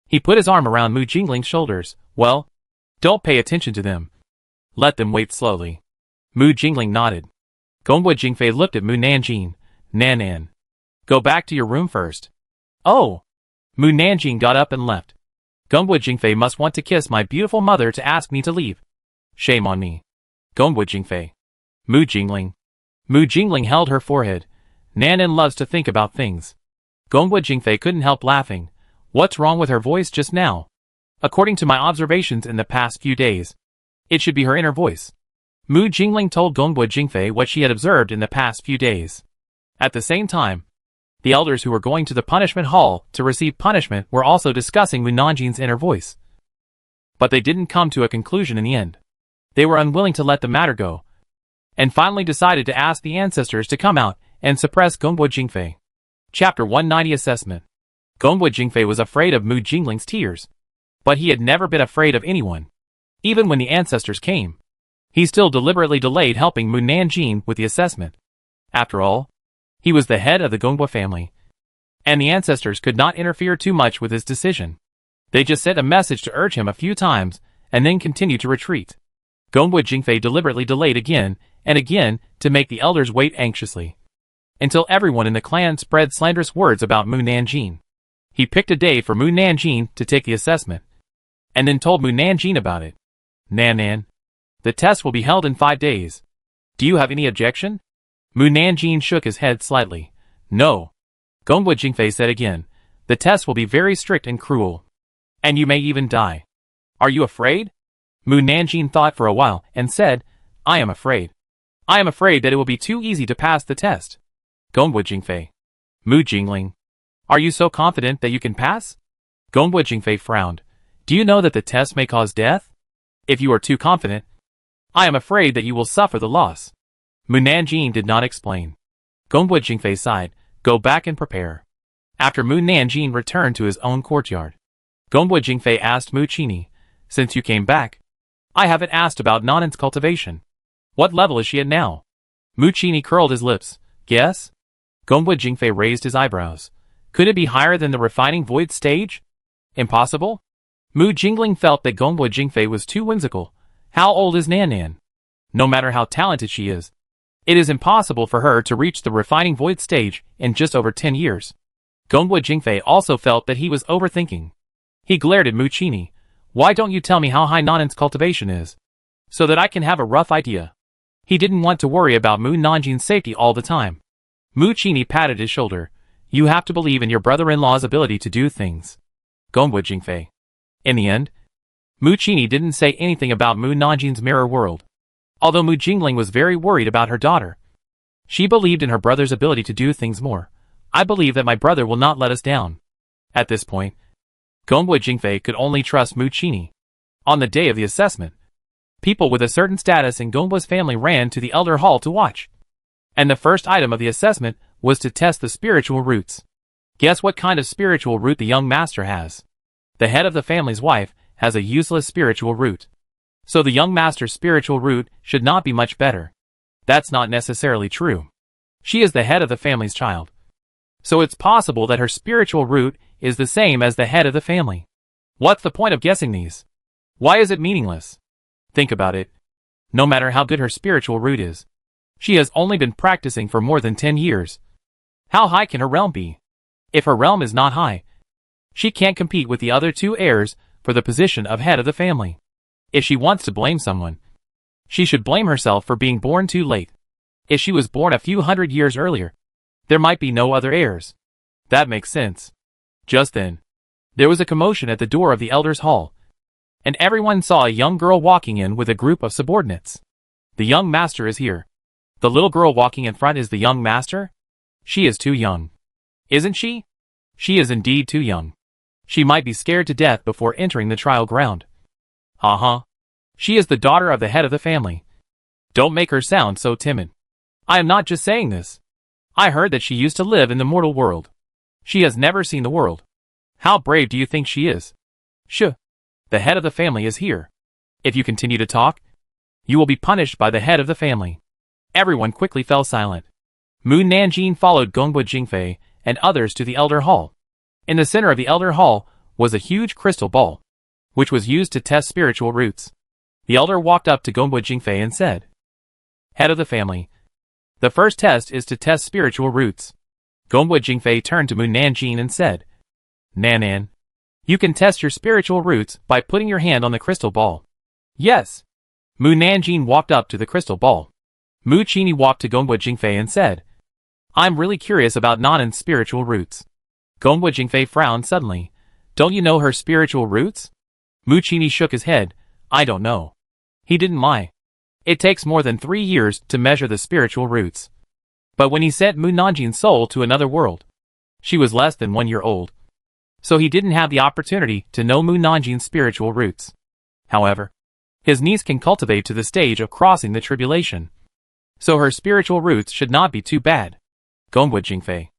He put his arm around Mu Jingling's shoulders. Well, don't pay attention to them. Let them wait slowly. Mu Jingling nodded. Gongba Jingfei looked at Mu Nanjing. Nan Nan. Go back to your room first. Oh! Mu Nanjing got up and left. Gongba Jingfei must want to kiss my beautiful mother to ask me to leave. Shame on me. Gongba Jingfei. Mu Jingling. Mu Jingling held her forehead. Nanan loves to think about things. Gongwu Jingfei couldn't help laughing. What's wrong with her voice just now? According to my observations in the past few days, it should be her inner voice. Mu Jingling told Gongwu Jingfei what she had observed in the past few days. At the same time, the elders who were going to the punishment hall to receive punishment were also discussing Mu Nanjin's inner voice. But they didn't come to a conclusion in the end. They were unwilling to let the matter go, and finally decided to ask the ancestors to come out and suppress Gongwu Jingfei. Chapter 190 Assessment. Gongwu Jingfei was afraid of Mu Jingling's tears, but he had never been afraid of anyone. Even when the ancestors came, he still deliberately delayed helping Mu Nanjin with the assessment. After all, he was the head of the Gongwu family, and the ancestors could not interfere too much with his decision. They just sent a message to urge him a few times, and then continued to retreat. Gongwu Jingfei deliberately delayed again and again to make the elders wait anxiously, until everyone in the clan spread slanderous words about Mu Nanjin. He picked a day for Mu Nanjin to take the assessment, and then told Mu Nanjin about it. Nanan, the test will be held in 5 days. Do you have any objection? Mu Nanjin shook his head slightly. No. Gongwu Jingfei said again, the test will be very strict and cruel, and you may even die. Are you afraid? Mu Nanjin thought for a while and said, I am afraid. I am afraid that it will be too easy to pass the test. Gongwu Jingfei. Mu Jingling. Are you so confident that you can pass? Gongwu Jingfei frowned. Do you know that the test may cause death? If you are too confident, I am afraid that you will suffer the loss. Mu Nanjin did not explain. Gongwu Jingfei sighed. Go back and prepare. After Mu Nanjin returned to his own courtyard, Gongwu Jingfei asked Mu Qini, since you came back, I haven't asked about Nanan's cultivation. What level is she at now? Mu Qini curled his lips. Guess? Gongwu Jingfei raised his eyebrows. Could it be higher than the refining void stage? Impossible? Mu Jingling felt that Gongwu Jingfei was too whimsical. How old is Nanan? No matter how talented she is, it is impossible for her to reach the refining void stage in just over 10 years. Gongwu Jingfei also felt that he was overthinking. He glared at Mu Qini. Why don't you tell me how high Nanan's cultivation is, so that I can have a rough idea? He didn't want to worry about Mu Nanjin's safety all the time. Mu Qini patted his shoulder. You have to believe in your brother-in-law's ability to do things. Gongwu Jingfei. In the end, Mu Qini didn't say anything about Mu Nanjin's mirror world. Although Mu Jingling was very worried about her daughter, she believed in her brother's ability to do things more. I believe that my brother will not let us down. At this point, Gongwu Jingfei could only trust Mu Qini. On the day of the assessment, people with a certain status in Gongwu's family ran to the elder hall to watch. And the first item of the assessment was to test the spiritual roots. Guess what kind of spiritual root the young master has? The head of the family's wife has a useless spiritual root. So the young master's spiritual root should not be much better. That's not necessarily true. She is the head of the family's child. So it's possible that her spiritual root is the same as the head of the family. What's the point of guessing these? Why is it meaningless? Think about it. No matter how good her spiritual root is, she has only been practicing for more than 10 years. How high can her realm be? If her realm is not high, she can't compete with the other 2 heirs for the position of head of the family. If she wants to blame someone, she should blame herself for being born too late. If she was born a few hundred years earlier, there might be no other heirs. That makes sense. Just then, there was a commotion at the door of the elders' hall, and everyone saw a young girl walking in with a group of subordinates. The young master is here. The little girl walking in front is the young master? She is too young. Isn't she? She is indeed too young. She might be scared to death before entering the trial ground. She is the daughter of the head of the family. Don't make her sound so timid. I am not just saying this. I heard that she used to live in the mortal world. She has never seen the world. How brave do you think she is? Shh. The head of the family is here. If you continue to talk, you will be punished by the head of the family. Everyone quickly fell silent. Mu Nanjin followed Gongwu Jingfei and others to the elder hall. In the center of the elder hall was a huge crystal ball, which was used to test spiritual roots. The elder walked up to Gongwu Jingfei and said, Head of the family, the first test is to test spiritual roots. Gongwu Jingfei turned to Mu Nanjin and said, Nanan, you can test your spiritual roots by putting your hand on the crystal ball. Yes. Mu Nanjin walked up to the crystal ball. Mu Qini walked to Gongwu Jingfei and said, I'm really curious about Nanan's spiritual roots. Gongwu Jingfei frowned suddenly. Don't you know her spiritual roots? Mu Qini shook his head. I don't know. He didn't lie. It takes more than 3 years to measure the spiritual roots. But when he sent Mu Nanjin's soul to another world, she was less than 1 year old. So he didn't have the opportunity to know Mu Nanjin's spiritual roots. However, his niece can cultivate to the stage of crossing the tribulation. So her spiritual roots should not be too bad. Gongwu Jingfei.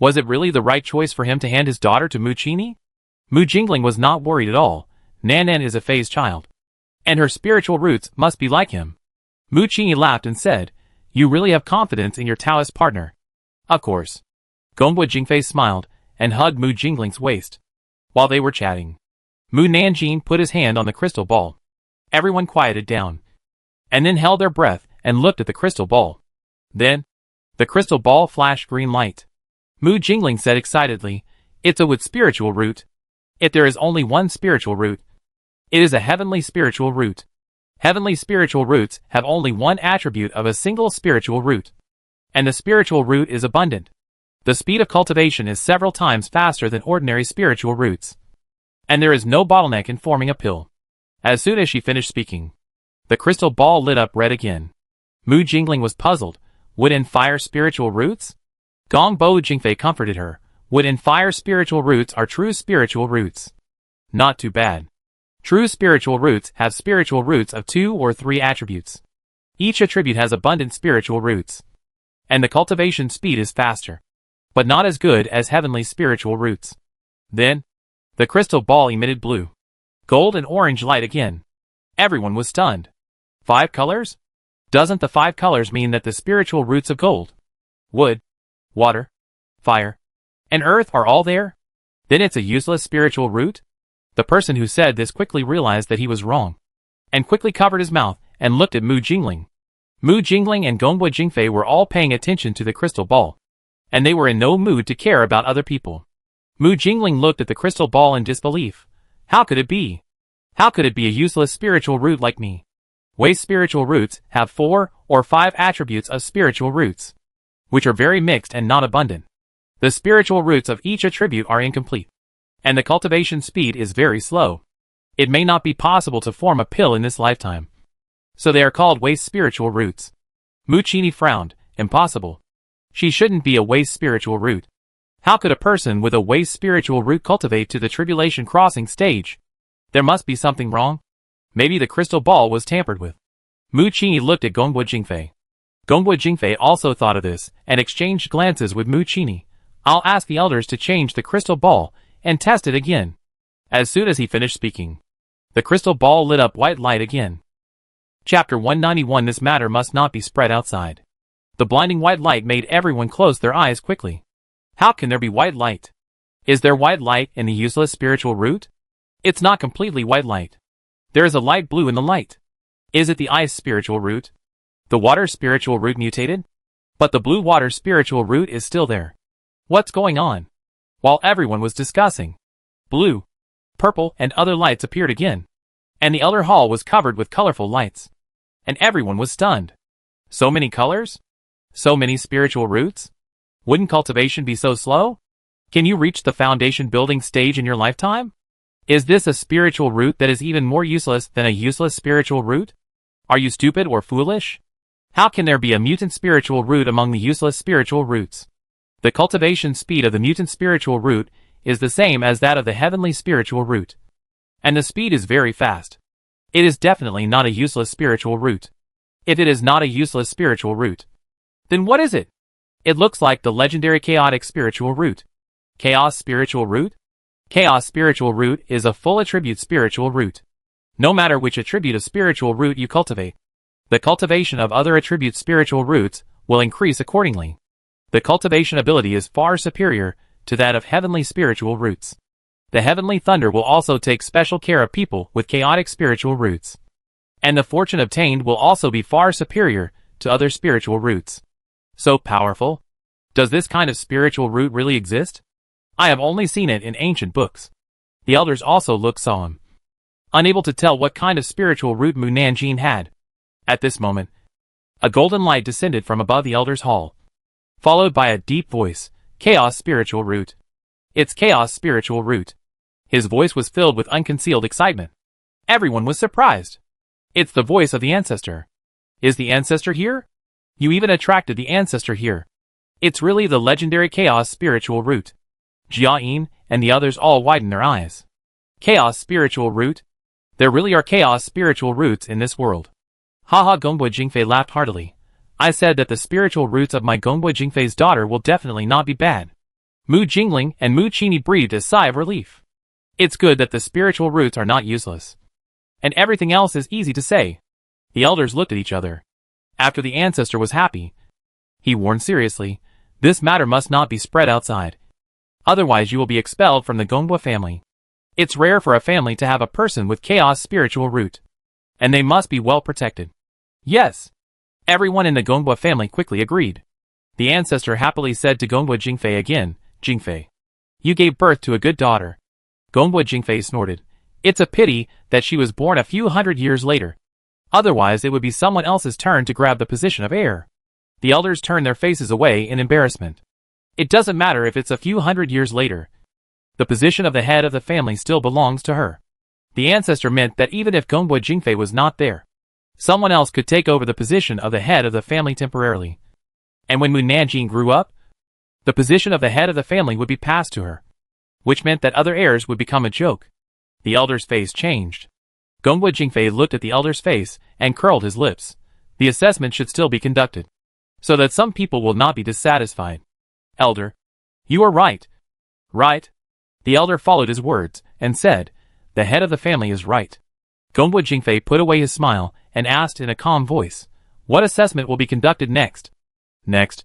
Was it really the right choice for him to hand his daughter to Mu Qini? Mu Jingling was not worried at all. Nanan is a phase child. And her spiritual roots must be like him. Mu Qini laughed and said, You really have confidence in your Taoist partner. Of course. Gongwu Jingfei smiled and hugged Mu Jingling's waist. While they were chatting, Mu Nanjing put his hand on the crystal ball. Everyone quieted down. And then held their breath and looked at the crystal ball. Then, the crystal ball flashed green light. Mu Jingling said excitedly, It's a wood spiritual root. If there is only one spiritual root, it is a heavenly spiritual root. Heavenly spiritual roots have only one attribute of a single spiritual root. And the spiritual root is abundant. The speed of cultivation is several times faster than ordinary spiritual roots. And there is no bottleneck in forming a pill. As soon as she finished speaking, the crystal ball lit up red again. Mu Jingling was puzzled. Wood and fire spiritual roots? Gongwu Jingfei comforted her. Wood and fire spiritual roots are true spiritual roots. Not too bad. True spiritual roots have spiritual roots of 2 or 3 attributes. Each attribute has abundant spiritual roots. And the cultivation speed is faster, but not as good as heavenly spiritual roots. Then, the crystal ball emitted blue, gold and orange light again. Everyone was stunned. 5 colors? Doesn't the 5 colors mean that the spiritual roots of gold, wood, water, fire, and earth are all there? Then it's a useless spiritual root? The person who said this quickly realized that he was wrong, and quickly covered his mouth and looked at Mu Jingling. Mu Jingling and Gongwu Jingfei were all paying attention to the crystal ball, and they were in no mood to care about other people. Mu Jingling looked at the crystal ball in disbelief. How could it be? How could it be a useless spiritual root like me? Waste spiritual roots have 4 or 5 attributes of spiritual roots, which are very mixed and not abundant. The spiritual roots of each attribute are incomplete, and the cultivation speed is very slow. It may not be possible to form a pill in this lifetime. So they are called waste spiritual roots. Mu Qini frowned. Impossible. She shouldn't be a waste spiritual root. How could a person with a waste spiritual root cultivate to the tribulation crossing stage? There must be something wrong. Maybe the crystal ball was tampered with. Mu Qini looked at Gongwu Jingfei. Gongwu Jingfei also thought of this and exchanged glances with Mu Qini. I'll ask the elders to change the crystal ball and test it again. As soon as he finished speaking, the crystal ball lit up white light again. Chapter 191. This matter must not be spread outside. The blinding white light made everyone close their eyes quickly. How can there be white light? Is there white light in the useless spiritual root? It's not completely white light. There is a light blue in the light. Is it the ice spiritual root? The water spiritual root mutated? But the blue water spiritual root is still there. What's going on? While everyone was discussing, blue, purple, and other lights appeared again, and the elder hall was covered with colorful lights, and everyone was stunned. So many colors? So many spiritual roots? Wouldn't cultivation be so slow? Can you reach the foundation building stage in your lifetime? Is this a spiritual root that is even more useless than a useless spiritual root? Are you stupid or foolish? How can there be a mutant spiritual root among the useless spiritual roots? The cultivation speed of the mutant spiritual root is the same as that of the heavenly spiritual root. And the speed is very fast. It is definitely not a useless spiritual root. If it is not a useless spiritual root, then what is it? It looks like the legendary chaotic spiritual root. Chaos spiritual root? Chaos spiritual root is a full attribute spiritual root. No matter which attribute of spiritual root you cultivate, the cultivation of other attribute spiritual roots will increase accordingly. The cultivation ability is far superior to that of heavenly spiritual roots. The heavenly thunder will also take special care of people with chaotic spiritual roots. And the fortune obtained will also be far superior to other spiritual roots. So powerful? Does this kind of spiritual root really exist? I have only seen it in ancient books. The elders also saw him, unable to tell what kind of spiritual root Mu Nanjing had. At this moment, A golden light descended from above the elder's hall, followed by a deep voice, "Chaos Spiritual Root. It's Chaos Spiritual Root." His voice was filled with unconcealed excitement. Everyone was surprised. "It's the voice of the ancestor. Is the ancestor here? You even attracted the ancestor here. It's really the legendary Chaos Spiritual Root." Jia-in and the others all widened their eyes. Chaos Spiritual Root? There really are Chaos Spiritual Roots in this world. Haha, Gongbo Jingfei laughed heartily. "I said that the spiritual roots of my Gongbo Jingfei's daughter will definitely not be bad." Mu Jingling and Mu Qini breathed a sigh of relief. It's good that the spiritual roots are not useless. And everything else is easy to say. The elders looked at each other. After the ancestor was happy, he warned seriously, "This matter must not be spread outside. Otherwise you will be expelled from the Gongbo family. It's rare for a family to have a person with Chaos Spiritual Root. And they must be well protected." Yes. Everyone in the Gongbo family quickly agreed. The ancestor happily said to Gongbo Jingfei again, "Jingfei, you gave birth to a good daughter." Gongbo Jingfei snorted. "It's a pity that she was born a few hundred years later. Otherwise it would be someone else's turn to grab the position of heir." The elders turned their faces away in embarrassment. It doesn't matter if it's a few hundred years later. The position of the head of the family still belongs to her. The ancestor meant that even if Gongbo Jingfei was not there, someone else could take over the position of the head of the family temporarily. And when Mu Nanjing grew up, the position of the head of the family would be passed to her, which meant that other heirs would become a joke. The elder's face changed. Gongbo Jingfei looked at the elder's face and curled his lips. The assessment should still be conducted, so that some people will not be dissatisfied. "Elder, you are right." "Right?" The elder followed his words and said, "The head of the family is right." Gongbo Jingfei put away his smile and asked in a calm voice, "What assessment will be conducted next?" "Next,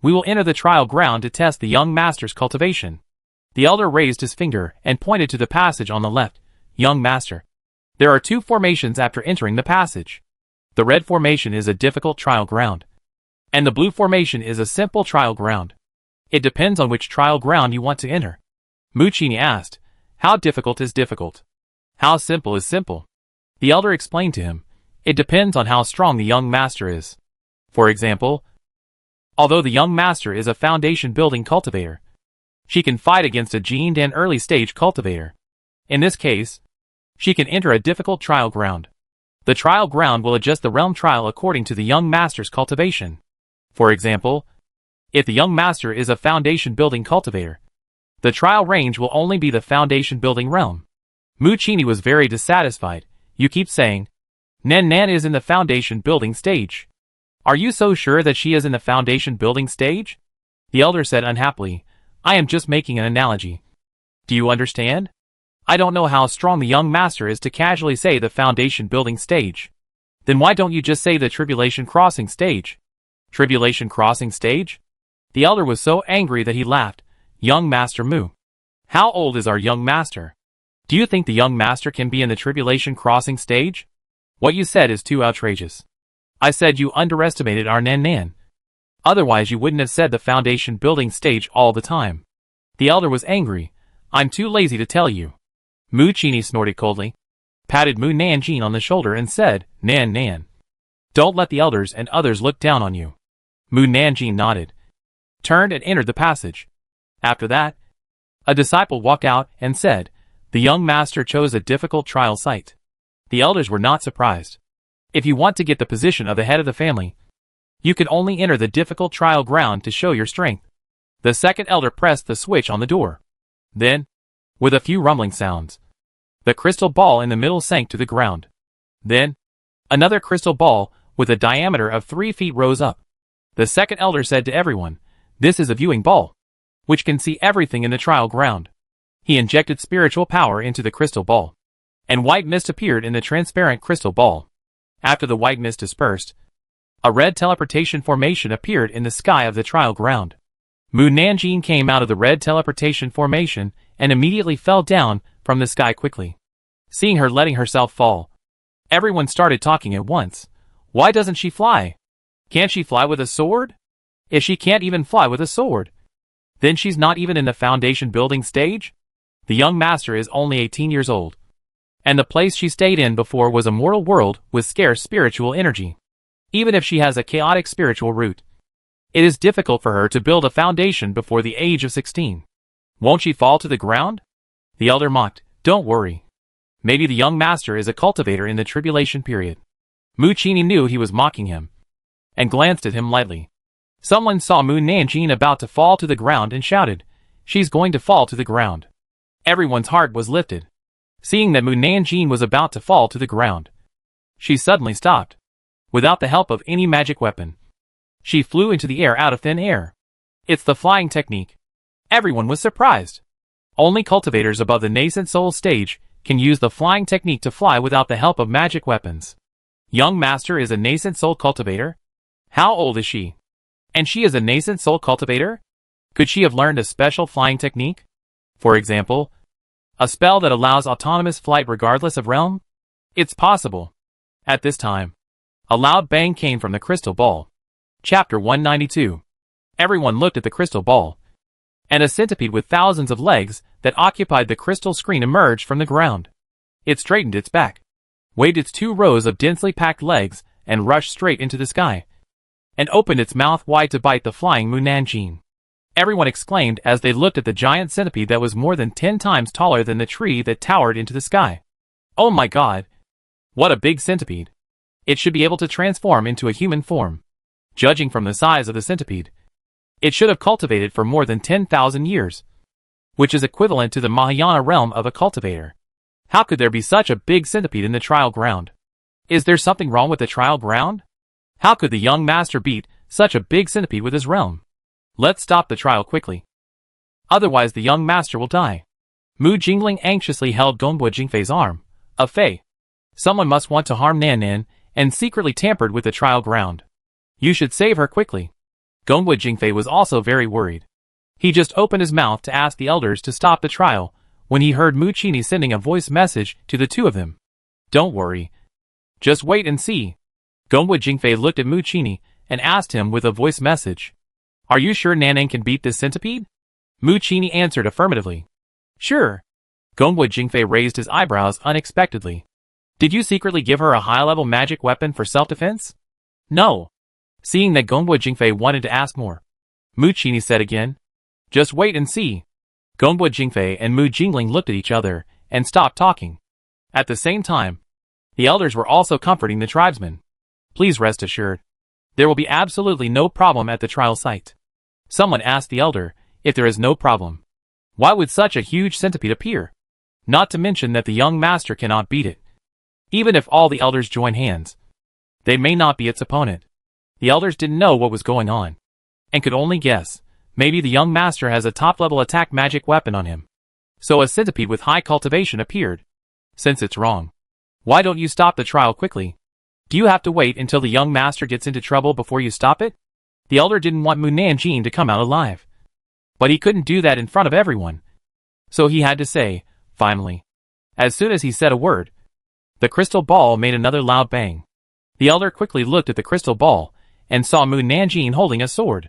we will enter the trial ground to test the young master's cultivation." The elder raised his finger and pointed to the passage on the left. "Young master, there are two formations after entering the passage. The red formation is a difficult trial ground, and the blue formation is a simple trial ground. It depends on which trial ground you want to enter." Mu Qini asked, "How difficult is difficult? How simple is simple?" The elder explained to him, "It depends on how strong the young master is. For example, although the young master is a foundation-building cultivator, she can fight against a gened and early-stage cultivator. In this case, she can enter a difficult trial ground. The trial ground will adjust the realm trial according to the young master's cultivation. For example, if the young master is a foundation-building cultivator, the trial range will only be the foundation-building realm." Mu Qini was very dissatisfied. "You keep saying, Nan is in the foundation-building stage. Are you so sure that she is in the foundation-building stage?" The elder said unhappily, "I am just making an analogy. Do you understand? I don't know how strong the young master is to casually say the foundation-building stage. Then why don't you just say the tribulation crossing stage?" "Tribulation crossing stage?" The elder was so angry that he laughed. "Young Master Mu, how old is our young master? Do you think the young master can be in the tribulation crossing stage? What you said is too outrageous. I said you underestimated our Nan. Otherwise you wouldn't have said the foundation building stage all the time." The elder was angry. "I'm too lazy to tell you." Mu Qini snorted coldly, patted Mu Nanjing on the shoulder and said, Nan. Don't let the elders and others look down on you." Mu Nanjing nodded, turned and entered the passage. After that, a disciple walked out and said, "The young master chose a difficult trial site." The elders were not surprised. If you want to get the position of the head of the family, you can only enter the difficult trial ground to show your strength. The second elder pressed the switch on the door. Then, with a few rumbling sounds, the crystal ball in the middle sank to the ground. Then, another crystal ball with a diameter of 3 feet rose up. The second elder said to everyone, "This is a viewing ball, which can see everything in the trial ground." He injected spiritual power into the crystal ball, and white mist appeared in the transparent crystal ball. After the white mist dispersed, a red teleportation formation appeared in the sky of the trial ground. Mu Nanjing came out of the red teleportation formation and immediately fell down from the sky quickly. Seeing her letting herself fall, everyone started talking at once. Why doesn't she fly? Can't she fly with a sword? If she can't even fly with a sword, then she's not even in the foundation building stage? The young master is only 18 years old, and the place she stayed in before was a mortal world with scarce spiritual energy. Even if she has a chaotic spiritual root, it is difficult for her to build a foundation before the age of 16. Won't she fall to the ground? The elder mocked. Don't worry. Maybe the young master is a cultivator in the tribulation period. Mucini knew he was mocking him, and glanced at him lightly. Someone saw Mu Nanjing about to fall to the ground and shouted, "She's going to fall to the ground." Everyone's heart was lifted, seeing that Mu Nanjing was about to fall to the ground. She suddenly stopped, without the help of any magic weapon. She flew into the air out of thin air. It's the flying technique. Everyone was surprised. Only cultivators above the nascent soul stage can use the flying technique to fly without the help of magic weapons. Young master is a nascent soul cultivator? How old is she? And she is a nascent soul cultivator? Could she have learned a special flying technique? For example, a spell that allows autonomous flight regardless of realm? It's possible. At this time, a loud bang came from the crystal ball. Chapter 192. Everyone looked at the crystal ball, and a centipede with thousands of legs that occupied the crystal screen emerged from the ground. It straightened its back, waved its 2 rows of densely packed legs, and rushed straight into the sky, and opened its mouth wide to bite the flying Mu Nanjing. Everyone exclaimed as they looked at the giant centipede that was more than 10 times taller than the tree that towered into the sky. Oh my god! What a big centipede! It should be able to transform into a human form. Judging from the size of the centipede, it should have cultivated for more than 10,000 years, which is equivalent to the Mahayana realm of a cultivator. How could there be such a big centipede in the trial ground? Is there something wrong with the trial ground? How could the young master beat such a big centipede with his realm? Let's stop the trial quickly. Otherwise the young master will die. Mu Jingling anxiously held Gongbo Jingfei's arm. A fei. Someone must want to harm Nan Nan, and secretly tampered with the trial ground. You should save her quickly. Gongbo Jingfei was also very worried. He just opened his mouth to ask the elders to stop the trial, when he heard Mucini sending a voice message to the 2 of them. Don't worry. Just wait and see. Gongbo Jingfei looked at Mucini and asked him with a voice message. Are you sure Nanning can beat this centipede? Mucini answered affirmatively. Sure. Gongbo Jingfei raised his eyebrows unexpectedly. Did you secretly give her a high-level magic weapon for self-defense? No. Seeing that Gongbo Jingfei wanted to ask more, Mucini said again. Just wait and see. Gongbo Jingfei and Mu Jingling looked at each other and stopped talking. At the same time, the elders were also comforting the tribesmen. Please rest assured, there will be absolutely no problem at the trial site. Someone asked the elder, if there is no problem, why would such a huge centipede appear? Not to mention that the young master cannot beat it. Even if all the elders join hands, they may not be its opponent. The elders didn't know what was going on, and could only guess. Maybe the young master has a top-level attack magic weapon on him. So a centipede with high cultivation appeared. Since it's wrong, why don't you stop the trial quickly? Do you have to wait until the young master gets into trouble before you stop it? The elder didn't want Mu Nanjing to come out alive. But he couldn't do that in front of everyone. So he had to say, finally. As soon as he said a word, the crystal ball made another loud bang. The elder quickly looked at the crystal ball, and saw Mu Nanjing holding a sword.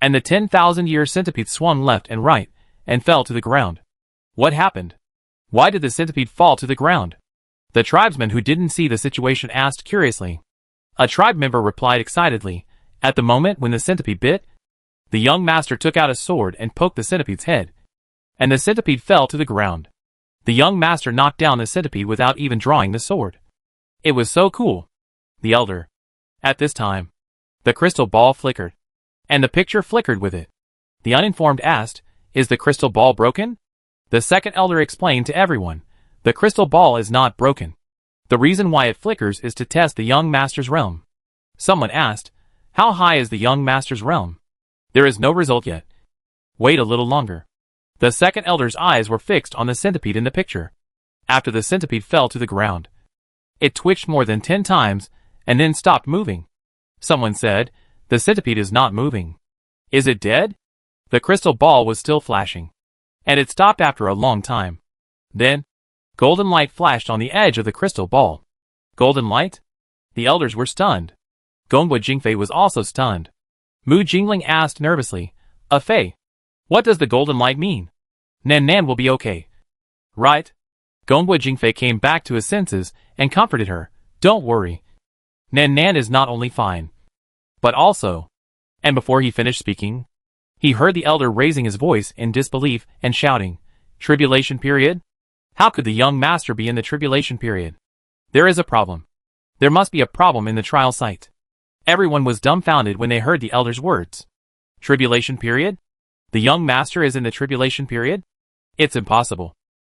And the 10,000-year centipede swung left and right, and fell to the ground. What happened? Why did the centipede fall to the ground? The tribesman who didn't see the situation asked curiously. A tribe member replied excitedly, at the moment when the centipede bit, the young master took out a sword and poked the centipede's head, and the centipede fell to the ground. The young master knocked down the centipede without even drawing the sword. It was so cool. The elder. At this time, the crystal ball flickered, and the picture flickered with it. The uninformed asked, is the crystal ball broken? The second elder explained to everyone, the crystal ball is not broken. The reason why it flickers is to test the young master's realm. Someone asked, how high is the young master's realm? There is no result yet. Wait a little longer. The second elder's eyes were fixed on the centipede in the picture. After the centipede fell to the ground, it twitched more than 10 times, and then stopped moving. Someone said, the centipede is not moving. Is it dead? The crystal ball was still flashing, and it stopped after a long time. Then, golden light flashed on the edge of the crystal ball. Golden light? The elders were stunned. Gongbo Jingfei was also stunned. Mu Jingling asked nervously, a fei, what does the golden light mean? Nan Nan will be okay. Right? Gongbo Jingfei came back to his senses and comforted her. Don't worry. Nan Nan is not only fine, but also. And before he finished speaking, he heard the elder raising his voice in disbelief and shouting, "Tribulation period? How could the young master be in the tribulation period? There is a problem. There must be a problem in the trial site." Everyone was dumbfounded when they heard the elder's words. Tribulation period? The young master is in the tribulation period? It's impossible.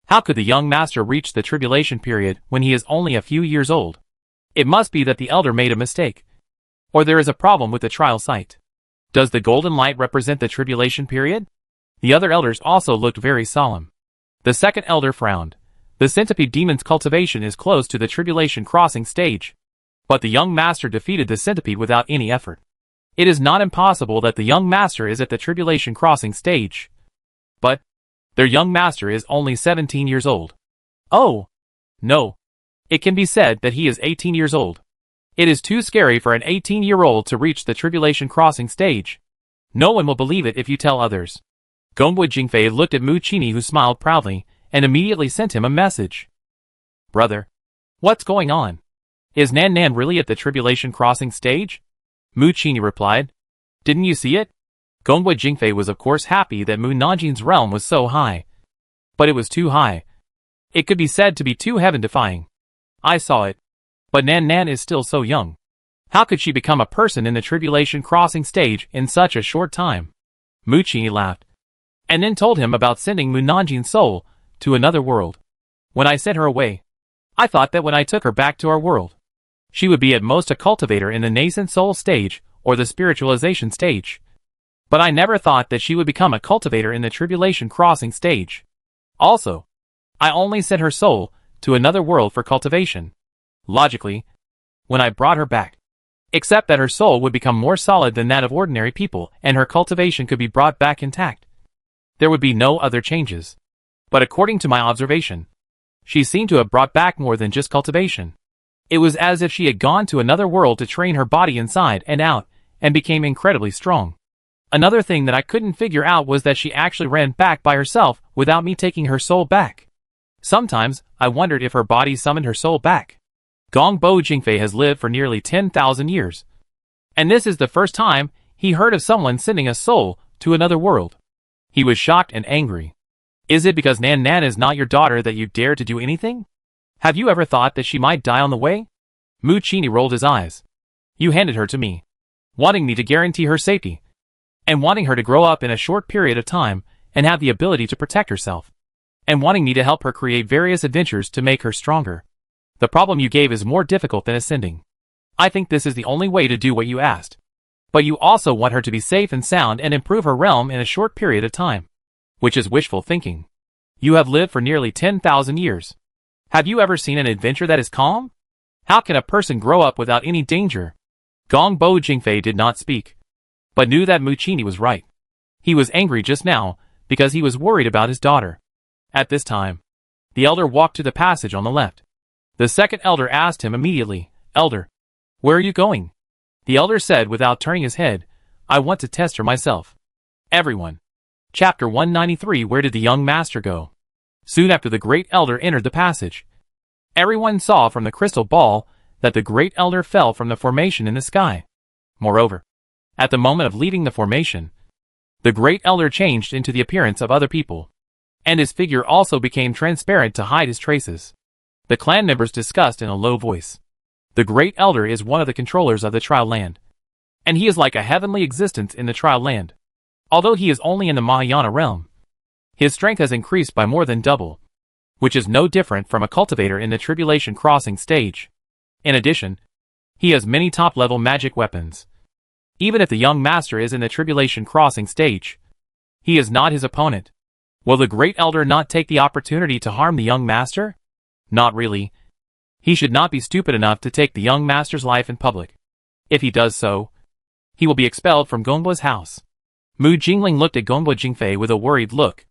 How could the young master reach the tribulation period when he is only a few years old? It must be that the elder made a mistake. Or there is a problem with the trial site. Does the golden light represent the tribulation period? The other elders also looked very solemn. The second elder frowned. The centipede demon's cultivation is close to the tribulation crossing stage. But the young master defeated the centipede without any effort. It is not impossible that the young master is at the tribulation crossing stage. But their young master is only 17 years old. Oh! No. It can be said that he is 18 years old. It is too scary for an 18-year-old to reach the tribulation crossing stage. No one will believe it if you tell others. Gongbo Jingfei looked at Mu Qini, who smiled proudly, and immediately sent him a message. "Brother, what's going on? Is Nan Nan really at the tribulation crossing stage?" Mu Qini replied. "Didn't you see it?" Gongbo Jingfei was of course happy that Mu Nanjin's realm was so high. But it was too high. It could be said to be too heaven-defying. "I saw it. But Nan Nan is still so young. How could she become a person in the tribulation crossing stage in such a short time?" Mu Qini laughed, and then told him about sending Mu Nanjin's soul to another world. "When I sent her away, I thought that when I took her back to our world, she would be at most a cultivator in the nascent soul stage or the spiritualization stage. But I never thought that she would become a cultivator in the tribulation crossing stage. Also, I only sent her soul to another world for cultivation. Logically, when I brought her back, except that her soul would become more solid than that of ordinary people and her cultivation could be brought back intact. There would be no other changes. But according to my observation, she seemed to have brought back more than just cultivation. It was as if she had gone to another world to train her body inside and out, and became incredibly strong. Another thing that I couldn't figure out was that she actually ran back by herself without me taking her soul back. Sometimes, I wondered if her body summoned her soul back. Gongbo Jingfei has lived for nearly 10,000 years. And this is the first time he heard of someone sending a soul to another world. He was shocked and angry. "Is it because Nan Nan is not your daughter that you dare to do anything? Have you ever thought that she might die on the way?" Mu Qini rolled his eyes. "You handed her to me, wanting me to guarantee her safety, and wanting her to grow up in a short period of time and have the ability to protect herself, and wanting me to help her create various adventures to make her stronger. The problem you gave is more difficult than ascending. I think this is the only way to do what you asked. But you also want her to be safe and sound and improve her realm in a short period of time. Which is wishful thinking. You have lived for nearly 10,000 years. Have you ever seen an adventure that is calm? How can a person grow up without any danger?" Gongbo Jingfei did not speak, but knew that Mu Qini was right. He was angry just now, because he was worried about his daughter. At this time, the elder walked to the passage on the left. The second elder asked him immediately, "Elder, where are you going?" The elder said without turning his head, "I want to test her myself." Everyone. Chapter 193. Where did the young master go? Soon after the great elder entered the passage, everyone saw from the crystal ball that the great elder fell from the formation in the sky. Moreover, at the moment of leaving the formation, the great elder changed into the appearance of other people, and his figure also became transparent to hide his traces. The clan members discussed in a low voice. The great elder is one of the controllers of the trial land, and he is like a heavenly existence in the trial land. Although he is only in the Mahayana realm, his strength has increased by more than double, which is no different from a cultivator in the tribulation crossing stage. In addition, he has many top-level magic weapons. Even if the young master is in the tribulation crossing stage, he is not his opponent. Will the great elder not take the opportunity to harm the young master? Not really. He should not be stupid enough to take the young master's life in public. If he does so, he will be expelled from Gongbo's house. Mu Jingling looked at Gongbo Jingfei with a worried look.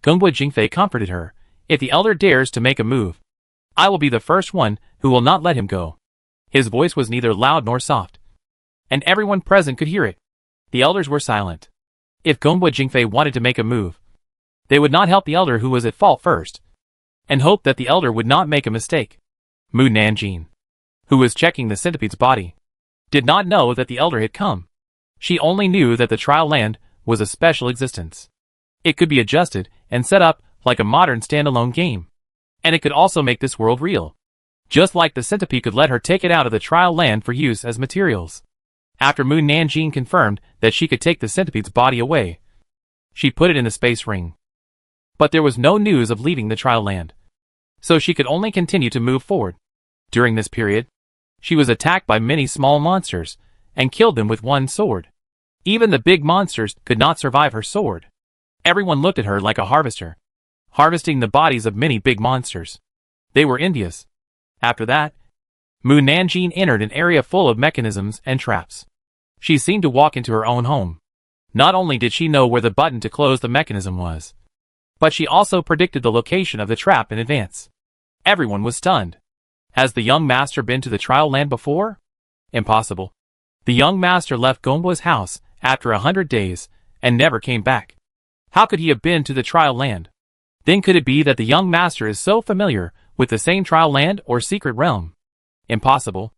Gongbo Jingfei comforted her. "If the elder dares to make a move, I will be the first one who will not let him go." His voice was neither loud nor soft, and everyone present could hear it. The elders were silent. If Gongbo Jingfei wanted to make a move, they would not help the elder who was at fault first, and hope that the elder would not make a mistake. Mu Nanjin. who was checking the centipede's body, did not know that the elder had come. She only knew that the trial land was a special existence. It could be adjusted and set up like a modern standalone game. And it could also make this world real. Just like the centipede could let her take it out of the trial land for use as materials. After Moon Nanjing confirmed that she could take the centipede's body away, she put it in the space ring. But there was no news of leaving the trial land. So she could only continue to move forward. During this period, she was attacked by many small monsters and killed them with one sword. Even the big monsters could not survive her sword. Everyone looked at her like a harvester, harvesting the bodies of many big monsters. They were envious. After that, Moon Nanjing entered an area full of mechanisms and traps. She seemed to walk into her own home. Not only did she know where the button to close the mechanism was, but she also predicted the location of the trap in advance. Everyone was stunned. Has the young master been to the trial land before? Impossible. The young master left Gongba's house after 100 days and never came back. How could he have been to the trial land? Then could it be that the young master is so familiar with the same trial land or secret realm? Impossible.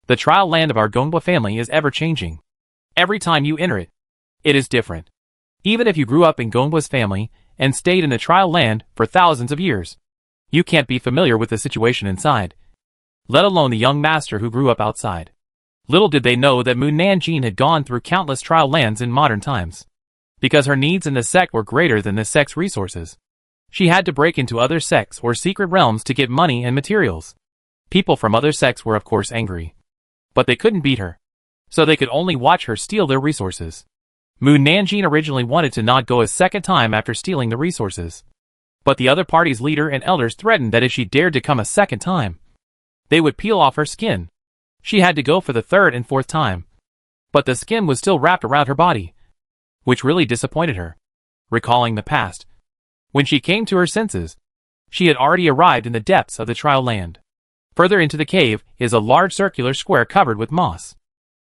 The trial land of our Gongba family is ever changing. Every time you enter it, it is different. Even if you grew up in Gongba's family and stayed in the trial land for thousands of years, you can't be familiar with the situation inside, let alone the young master who grew up outside. Little did they know that Moon Nanjing had gone through countless trial lands in modern times. Because her needs in the sect were greater than the sect's resources, she had to break into other sects or secret realms to get money and materials. People from other sects were of course angry. But they couldn't beat her. So they could only watch her steal their resources. Moon Nanjing originally wanted to not go a second time after stealing the resources. But the other party's leader and elders threatened that if she dared to come a second time, they would peel off her skin. She had to go for the third and fourth time. But the skin was still wrapped around her body, which really disappointed her. Recalling the past, when she came to her senses, she had already arrived in the depths of the trial land. Further into the cave is a large circular square covered with moss.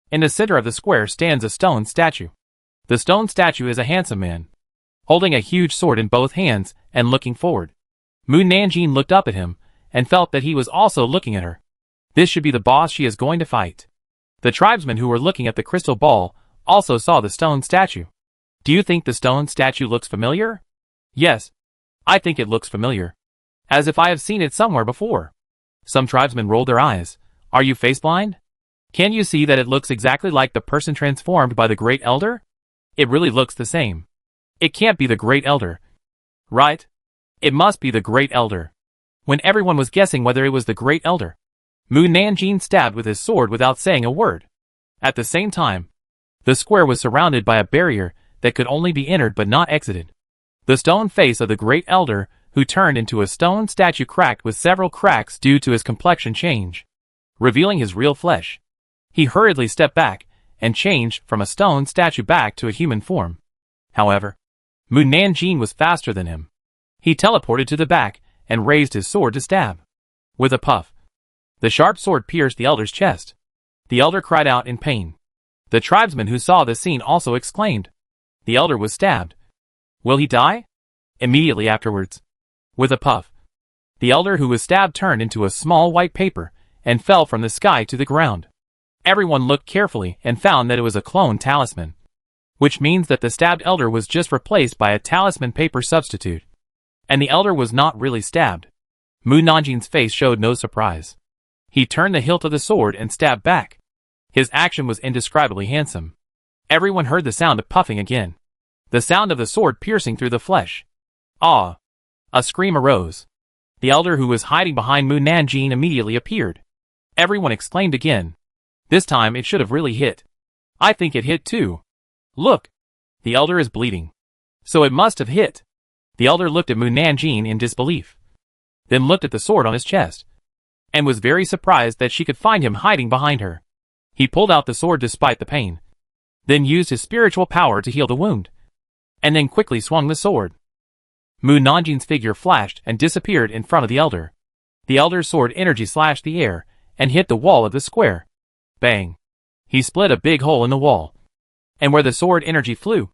In the center of the square stands a stone statue. The stone statue is a handsome man, holding a huge sword in both hands and looking forward. Moon Nanjing looked up at him and felt that he was also looking at her. This should be the boss she is going to fight. The tribesmen who were looking at the crystal ball also saw the stone statue. Do you think the stone statue looks familiar? Yes, I think it looks familiar. As if I have seen it somewhere before. Some tribesmen rolled their eyes. Are you face blind? Can you see that it looks exactly like the person transformed by the Great Elder? It really looks the same. It can't be the Great Elder. Right? It must be the Great Elder. When everyone was guessing whether it was the Great Elder, Moon Nanjing stabbed with his sword without saying a word. At the same time, the square was surrounded by a barrier that could only be entered but not exited. The stone face of the Great Elder, who turned into a stone statue, cracked with several cracks due to his complexion change, revealing his real flesh. He hurriedly stepped back and changed from a stone statue back to a human form. However, Moon Nanjing was faster than him. He teleported to the back and raised his sword to stab. With a puff, the sharp sword pierced the elder's chest. The elder cried out in pain. The tribesmen who saw the scene also exclaimed, "The elder was stabbed. Will he die?" Immediately afterwards, with a puff, the elder who was stabbed turned into a small white paper and fell from the sky to the ground. Everyone looked carefully and found that it was a clone talisman, which means that the stabbed elder was just replaced by a talisman paper substitute. And the elder was not really stabbed. Moon Nanjing's face showed no surprise. He turned the hilt of the sword and stabbed back. His action was indescribably handsome. Everyone heard the sound of puffing again. The sound of the sword piercing through the flesh. Ah! A scream arose. The elder who was hiding behind Moon Nanjing immediately appeared. Everyone exclaimed again. This time it should have really hit. I think it hit too. Look! The elder is bleeding. So it must have hit. The elder looked at Moon Nanjing in disbelief. Then looked at the sword on his chest, and was very surprised that she could find him hiding behind her. He pulled out the sword despite the pain, then used his spiritual power to heal the wound, and then quickly swung the sword. Moon Nanjing's figure flashed and disappeared in front of the elder. The elder's sword energy slashed the air and hit the wall of the square. Bang! He split a big hole in the wall. And where the sword energy flew,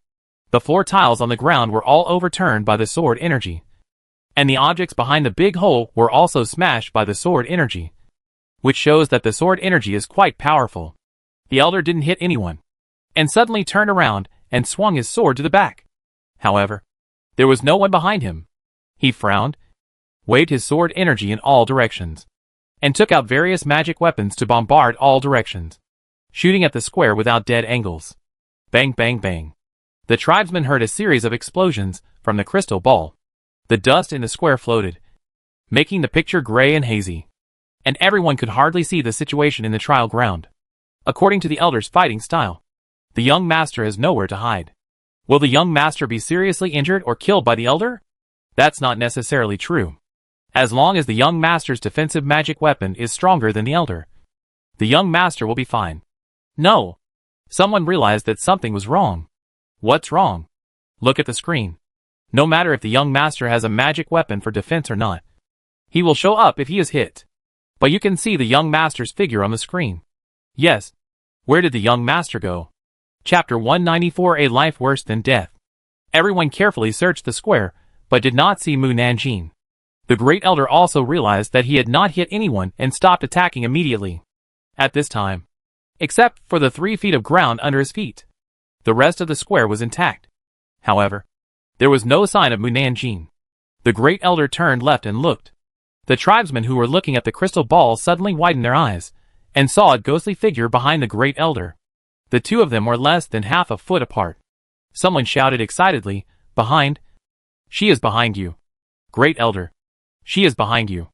the floor tiles on the ground were all overturned by the sword energy. And the objects behind the big hole were also smashed by the sword energy. which shows that the sword energy is quite powerful. The elder didn't hit anyone, and suddenly turned around and swung his sword to the back. However, there was no one behind him. He frowned, waved his sword energy in all directions, and took out various magic weapons to bombard all directions, shooting at the square without dead angles. Bang, bang, bang. The tribesmen heard a series of explosions from the crystal ball. The dust in the square floated, making the picture gray and hazy, and everyone could hardly see the situation in the trial ground. According to the elder's fighting style, the young master has nowhere to hide. Will the young master be seriously injured or killed by the elder? That's not necessarily true. As long as the young master's defensive magic weapon is stronger than the elder, the young master will be fine. No! Someone realized that something was wrong. What's wrong? Look at the screen. No matter if the young master has a magic weapon for defense or not, he will show up if he is hit. But you can see the young master's figure on the screen. Yes. Where did the young master go? Chapter 194, A Life Worse Than Death. Everyone carefully searched the square, but did not see Mu Nanjing. The great elder also realized that he had not hit anyone and stopped attacking immediately. At this time, except for the 3 feet of ground under his feet, the rest of the square was intact. However, there was no sign of Mu Nanjing. The great elder turned left and looked. The tribesmen who were looking at the crystal ball suddenly widened their eyes, and saw a ghostly figure behind the great elder. The two of them were less than half a foot apart. Someone shouted excitedly, "Behind! She is behind you! Great elder! She is behind you!"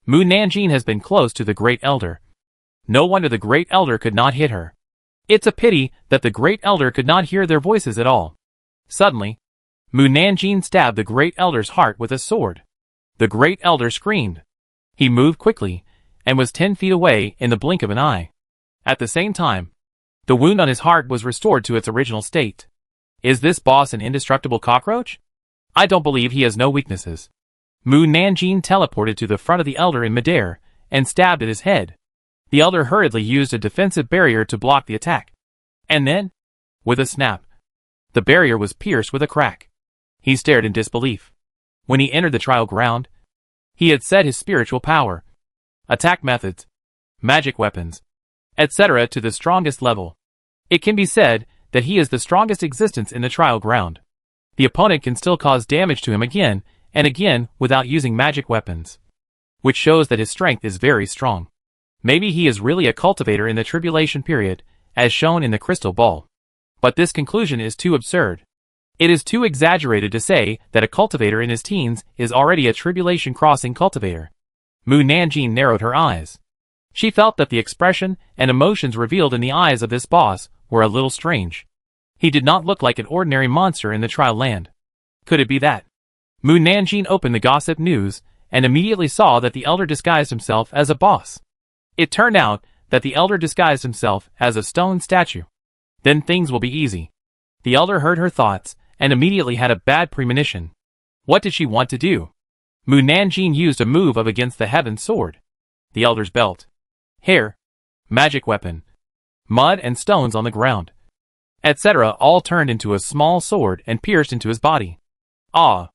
Mu Nanjing has been close to the great elder. No wonder the great elder could not hit her. It's a pity that the great elder could not hear their voices at all. Suddenly, Mu Nanjing stabbed the great elder's heart with a sword. The great elder screamed. He moved quickly, and was 10 feet away in the blink of an eye. At the same time, the wound on his heart was restored to its original state. Is this boss an indestructible cockroach? I don't believe he has no weaknesses. Mu Nanjing teleported to the front of the elder in midair, and stabbed at his head. The elder hurriedly used a defensive barrier to block the attack. And then, with a snap, the barrier was pierced with a crack. He stared in disbelief. When he entered the trial ground, he had set his spiritual power, attack methods, magic weapons, etc. to the strongest level. It can be said that he is the strongest existence in the trial ground. The opponent can still cause damage to him again and again without using magic weapons, which shows that his strength is very strong. Maybe he is really a cultivator in the tribulation period, as shown in the crystal ball. But this conclusion is too absurd. It is too exaggerated to say that a cultivator in his teens is already a tribulation crossing cultivator. Mu Nanjing narrowed her eyes. She felt that the expression and emotions revealed in the eyes of this boss were a little strange. He did not look like an ordinary monster in the trial land. Could it be that? Mu Nanjing opened the gossip news and immediately saw that the elder disguised himself as a boss. It turned out that the elder disguised himself as a stone statue. Then things will be easy. The elder heard her thoughts and immediately had a bad premonition. What did she want to do? Mu Nanjing used a move of against the heaven sword. The elder's belt, hair, magic weapon, mud and stones on the ground, etc. all turned into a small sword and pierced into his body. Ah!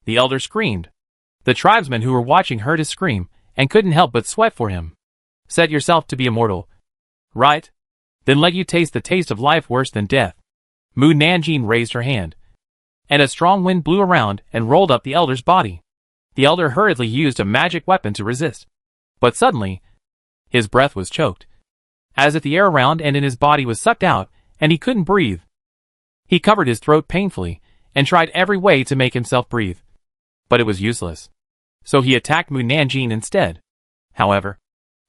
The elder screamed. The tribesmen who were watching heard his scream and couldn't help but sweat for him. Set yourself to be immortal, right? Then let you taste the taste of life worse than death. Mu Nanjing raised her hand, and a strong wind blew around and rolled up the elder's body. The elder hurriedly used a magic weapon to resist. But suddenly, his breath was choked, as if the air around and in his body was sucked out, and he couldn't breathe. He covered his throat painfully, and tried every way to make himself breathe. But it was useless. So he attacked Mu Nanjing instead. However,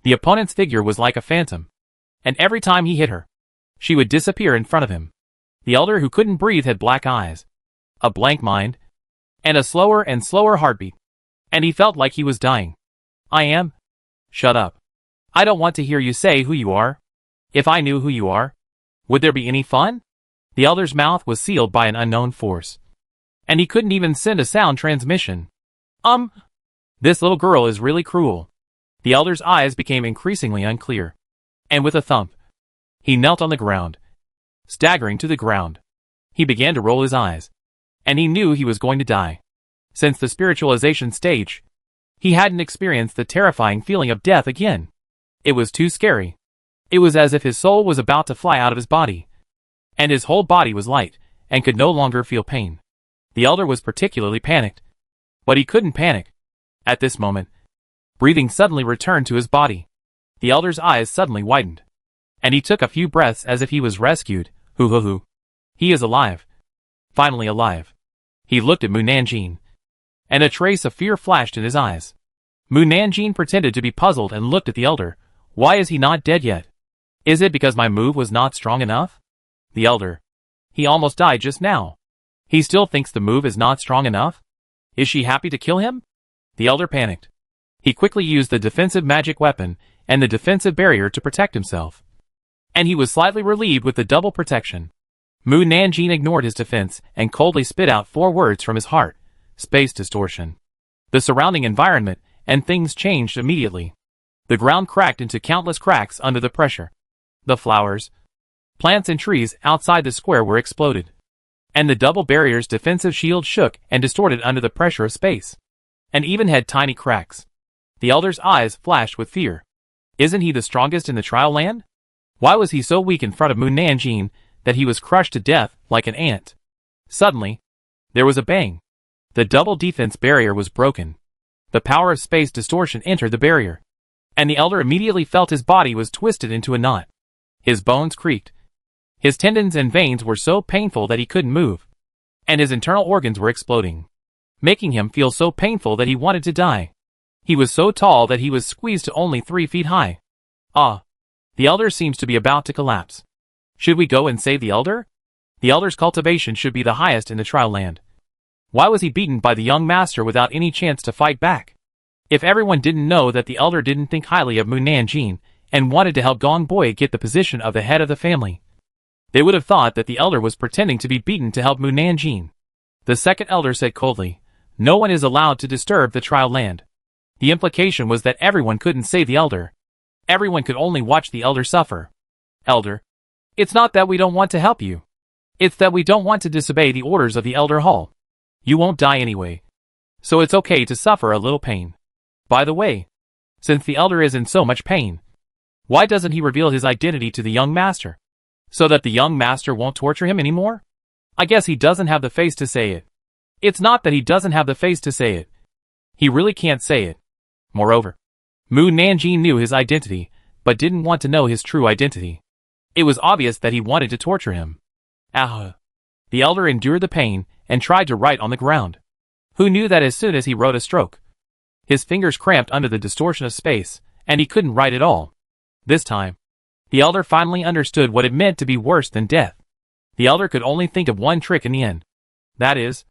the opponent's figure was like a phantom, and every time he hit her, she would disappear in front of him. The elder who couldn't breathe had black eyes, a blank mind, and a slower and slower heartbeat, and he felt like he was dying. I am? Shut up. I don't want to hear you say who you are. If I knew who you are, would there be any fun? The elder's mouth was sealed by an unknown force, and he couldn't even send a sound transmission. This little girl is really cruel. The elder's eyes became increasingly unclear, and with a thump, he knelt on the ground. Staggering to the ground, he began to roll his eyes, and he knew he was going to die. Since the spiritualization stage, he hadn't experienced the terrifying feeling of death again. It was too scary. It was as if his soul was about to fly out of his body. And his whole body was light, and could no longer feel pain. The elder was particularly panicked. But he couldn't panic. At this moment, breathing suddenly returned to his body. The elder's eyes suddenly widened. And he took a few breaths as if he was rescued. Hoo. He is alive. Finally alive. He looked at Mu Nanjing. And a trace of fear flashed in his eyes. Mu Nanjing pretended to be puzzled and looked at the elder. Why is he not dead yet? Is it because my move was not strong enough? The elder. He almost died just now. He still thinks the move is not strong enough? Is she happy to kill him? The elder panicked. He quickly used the defensive magic weapon and the defensive barrier to protect himself. And he was slightly relieved with the double protection. Mu Nanjing ignored his defense and coldly spit out 4 words from his heart. Space distortion. The surrounding environment and things changed immediately. The ground cracked into countless cracks under the pressure. The flowers, plants and trees outside the square were exploded. And the double barrier's defensive shield shook and distorted under the pressure of space. And even had tiny cracks. The elder's eyes flashed with fear. Isn't he the strongest in the trial land? Why was he so weak in front of Mu Nanjing that he was crushed to death like an ant? Suddenly, there was a bang. The double defense barrier was broken. The power of space distortion entered the barrier. And the elder immediately felt his body was twisted into a knot. His bones creaked. His tendons and veins were so painful that he couldn't move. And his internal organs were exploding, making him feel so painful that he wanted to die. He was so tall that he was squeezed to only 3 feet high. The elder seems to be about to collapse. Should we go and save the elder? The elder's cultivation should be the highest in the trial land. Why was he beaten by the young master without any chance to fight back? If everyone didn't know that the elder didn't think highly of Mu Nanjing and wanted to help Gong Boy get the position of the head of the family, they would have thought that the elder was pretending to be beaten to help Mu Nanjing. The second elder said coldly, "No one is allowed to disturb the trial land." The implication was that everyone couldn't save the elder. Everyone could only watch the elder suffer. Elder, it's not that we don't want to help you. It's that we don't want to disobey the orders of the Elder Hall. You won't die anyway. So it's okay to suffer a little pain. By the way, since the elder is in so much pain, why doesn't he reveal his identity to the young master? So that the young master won't torture him anymore? I guess he doesn't have the face to say it. It's not that he doesn't have the face to say it. He really can't say it. Moreover, Mu Nanjing knew his identity, but didn't want to know his true identity. It was obvious that he wanted to torture him. The elder endured the pain and tried to write on the ground. Who knew that as soon as he wrote a stroke, his fingers cramped under the distortion of space, and he couldn't write at all. This time, the elder finally understood what it meant to be worse than death. The elder could only think of one trick in the end. That is,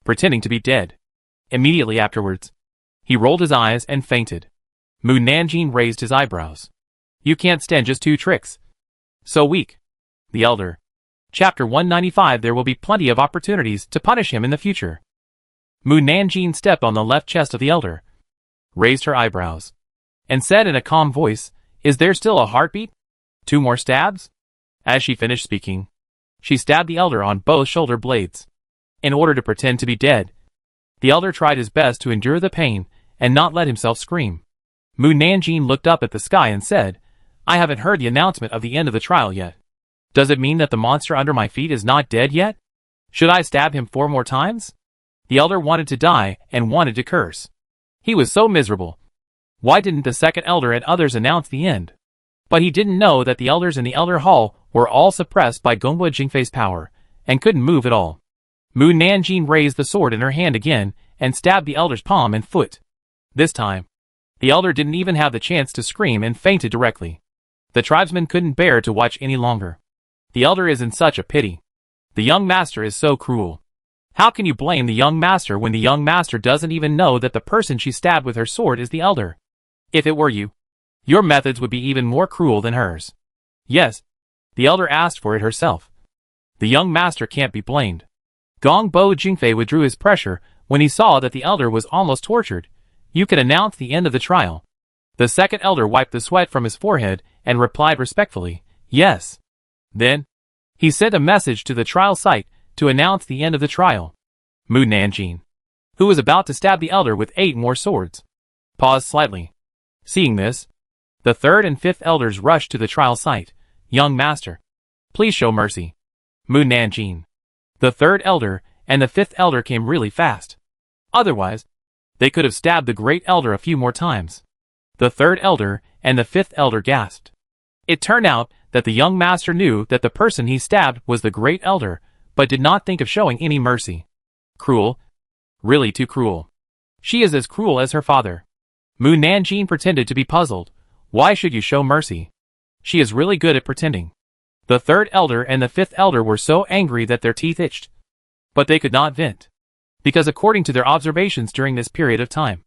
pretending to be dead. Immediately afterwards, he rolled his eyes and fainted. Mu Nanjing raised his eyebrows. You can't stand just 2 tricks. So weak. The elder. Chapter 195. There will be plenty of opportunities to punish him in the future. Mu Nanjing stepped on the left chest of the elder, raised her eyebrows, and said in a calm voice, "Is there still a heartbeat? 2 more stabs?" As she finished speaking, she stabbed the elder on both shoulder blades. In order to pretend to be dead, the elder tried his best to endure the pain and not let himself scream. Mu Nanjing looked up at the sky and said, "I haven't heard the announcement of the end of the trial yet. Does it mean that the monster under my feet is not dead yet? Should I stab him 4 more times?" The elder wanted to die and wanted to curse. He was so miserable. Why didn't the second elder and others announce the end? But he didn't know that the elders in the Elder Hall were all suppressed by Gongbo Jingfei's power, and couldn't move at all. Mu Nanjing raised the sword in her hand again, and stabbed the elder's palm and foot. This time, the elder didn't even have the chance to scream and fainted directly. The tribesmen couldn't bear to watch any longer. The elder is in such a pity. The young master is so cruel. How can you blame the young master when the young master doesn't even know that the person she stabbed with her sword is the elder? If it were you, your methods would be even more cruel than hers. Yes, the elder asked for it herself. The young master can't be blamed. Gongbo Jingfei withdrew his pressure when he saw that the elder was almost tortured. You can announce the end of the trial. The second elder wiped the sweat from his forehead and replied respectfully, "Yes." Then, he sent a message to the trial site to announce the end of the trial. Mu Nanjing, who was about to stab the elder with 8 more swords, paused slightly. Seeing this, The third and fifth elders rushed to the trial site. Young master, please show mercy. Mu Nanjing. The third elder and the fifth elder came really fast. Otherwise, they could have stabbed the great elder a few more times. The third elder and the fifth elder gasped. It turned out that the young master knew that the person he stabbed was the great elder, but did not think of showing any mercy. Cruel. Really too cruel. She is as cruel as her father. Mu Nanjing pretended to be puzzled. Why should you show mercy? She is really good at pretending. The third elder and the fifth elder were so angry that their teeth itched. But they could not vent. Because according to their observations during this period of time,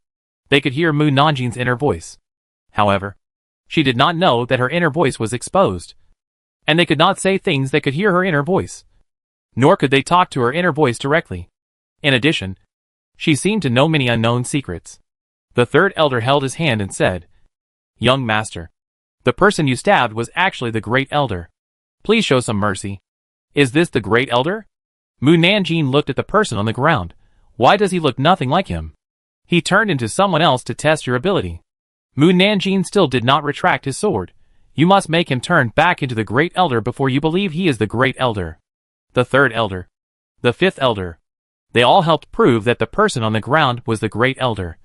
they could hear Mu Nanjing's inner voice. However, she did not know that her inner voice was exposed. And they could not say things that could hear her inner voice. Nor could they talk to her inner voice directly. In addition, she seemed to know many unknown secrets. The third elder held his hand and said, Young master, the person you stabbed was actually the great elder. Please show some mercy. Is this the great elder? Mu Nanjing looked at the person on the ground. Why does he look nothing like him? He turned into someone else to test your ability. Mu Nanjing still did not retract his sword. You must make him turn back into the great elder before you believe he is the great elder. The third elder. The fifth elder. They all helped prove that the person on the ground was the great elder.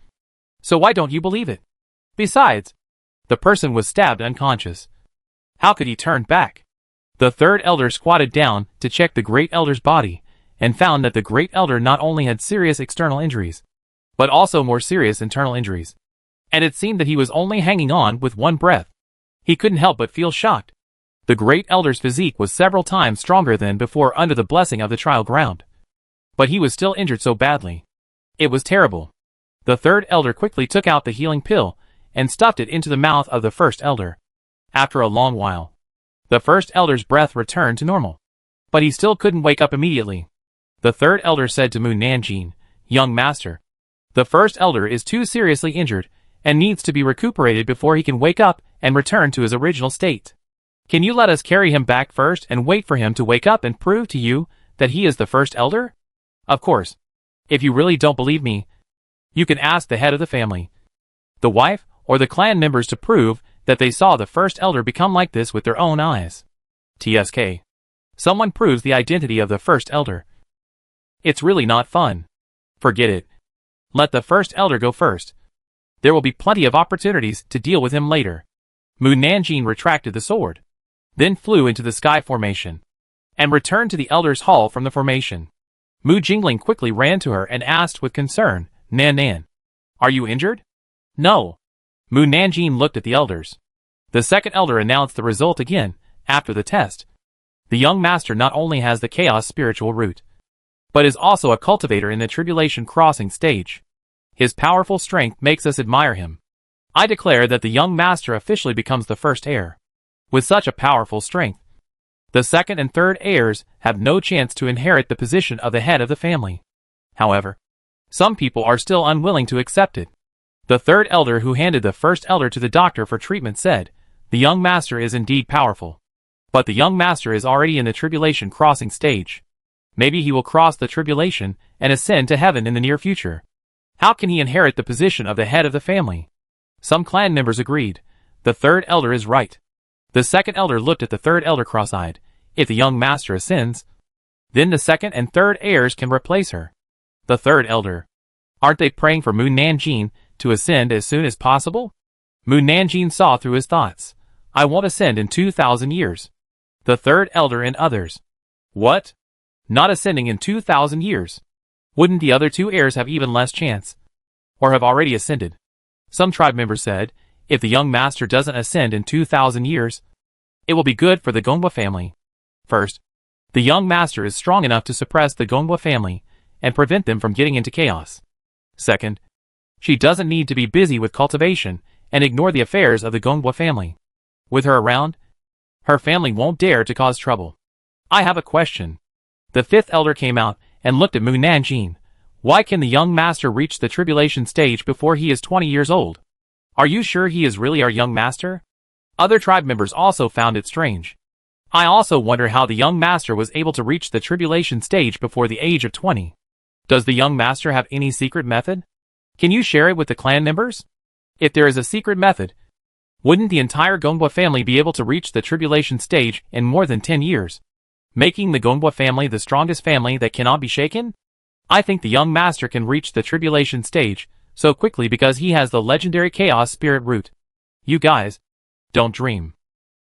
So why don't you believe it? Besides, the person was stabbed unconscious. How could he turn back? The third elder squatted down to check the great elder's body, and found that the great elder not only had serious external injuries, but also more serious internal injuries. And it seemed that he was only hanging on with one breath. He couldn't help but feel shocked. The great elder's physique was several times stronger than before under the blessing of the trial ground. But he was still injured so badly. It was terrible. The third elder quickly took out the healing pill and stuffed it into the mouth of the first elder. After a long while, the first elder's breath returned to normal. But he still couldn't wake up immediately. The third elder said to Mu Nanjing, Young master, the first elder is too seriously injured and needs to be recuperated before he can wake up and return to his original state. Can you let us carry him back first and wait for him to wake up and prove to you that he is the first elder? Of course, if you really don't believe me, you can ask the head of the family, the wife, or the clan members to prove that they saw the first elder become like this with their own eyes. TSK. Someone proves the identity of the first elder. It's really not fun. Forget it. Let the first elder go first. There will be plenty of opportunities to deal with him later. Mu Nanjing retracted the sword, then flew into the sky formation, and returned to the elder's hall from the formation. Mu Jingling quickly ran to her and asked with concern, Nan Nan, are you injured? No. Mu Nanjing looked at the elders. The second elder announced the result again, after the test. The young master not only has the chaos spiritual root, but is also a cultivator in the tribulation crossing stage. His powerful strength makes us admire him. I declare that the young master officially becomes the first heir. With such a powerful strength, the second and third heirs have no chance to inherit the position of the head of the family. However, some people are still unwilling to accept it. The third elder who handed the first elder to the doctor for treatment said, The young master is indeed powerful. But the young master is already in the tribulation crossing stage. Maybe he will cross the tribulation and ascend to heaven in the near future. How can he inherit the position of the head of the family? Some clan members agreed. The third elder is right. The second elder looked at the third elder cross-eyed. If the young master ascends, then the second and third heirs can replace her. The third elder. Aren't they praying for Mu Nanjing to ascend as soon as possible? Mu Nanjing saw through his thoughts. I won't ascend in 2,000 years. The third elder and others. What? Not ascending in 2,000 years? Wouldn't the other two heirs have even less chance? Or have already ascended? Some tribe members said, if the young master doesn't ascend in 2,000 years, it will be good for the Gongwa family. First, the young master is strong enough to suppress the Gongwa family and prevent them from getting into chaos. Second, she doesn't need to be busy with cultivation and ignore the affairs of the Gongwa family. With her around, her family won't dare to cause trouble. I have a question. The fifth elder came out and looked at Mu Nanjing. Why can the young master reach the tribulation stage before he is 20 years old? Are you sure he is really our young master? Other tribe members also found it strange. I also wonder how the young master was able to reach the tribulation stage before the age of 20. Does the young master have any secret method? Can you share it with the clan members? If there is a secret method, Wouldn't the entire Gongbwa family be able to reach the tribulation stage in more than 10 years, making the Gongbwa family the strongest family that cannot be shaken? I think the young master can reach the tribulation stage so quickly because he has the legendary chaos spirit root. You guys, don't dream.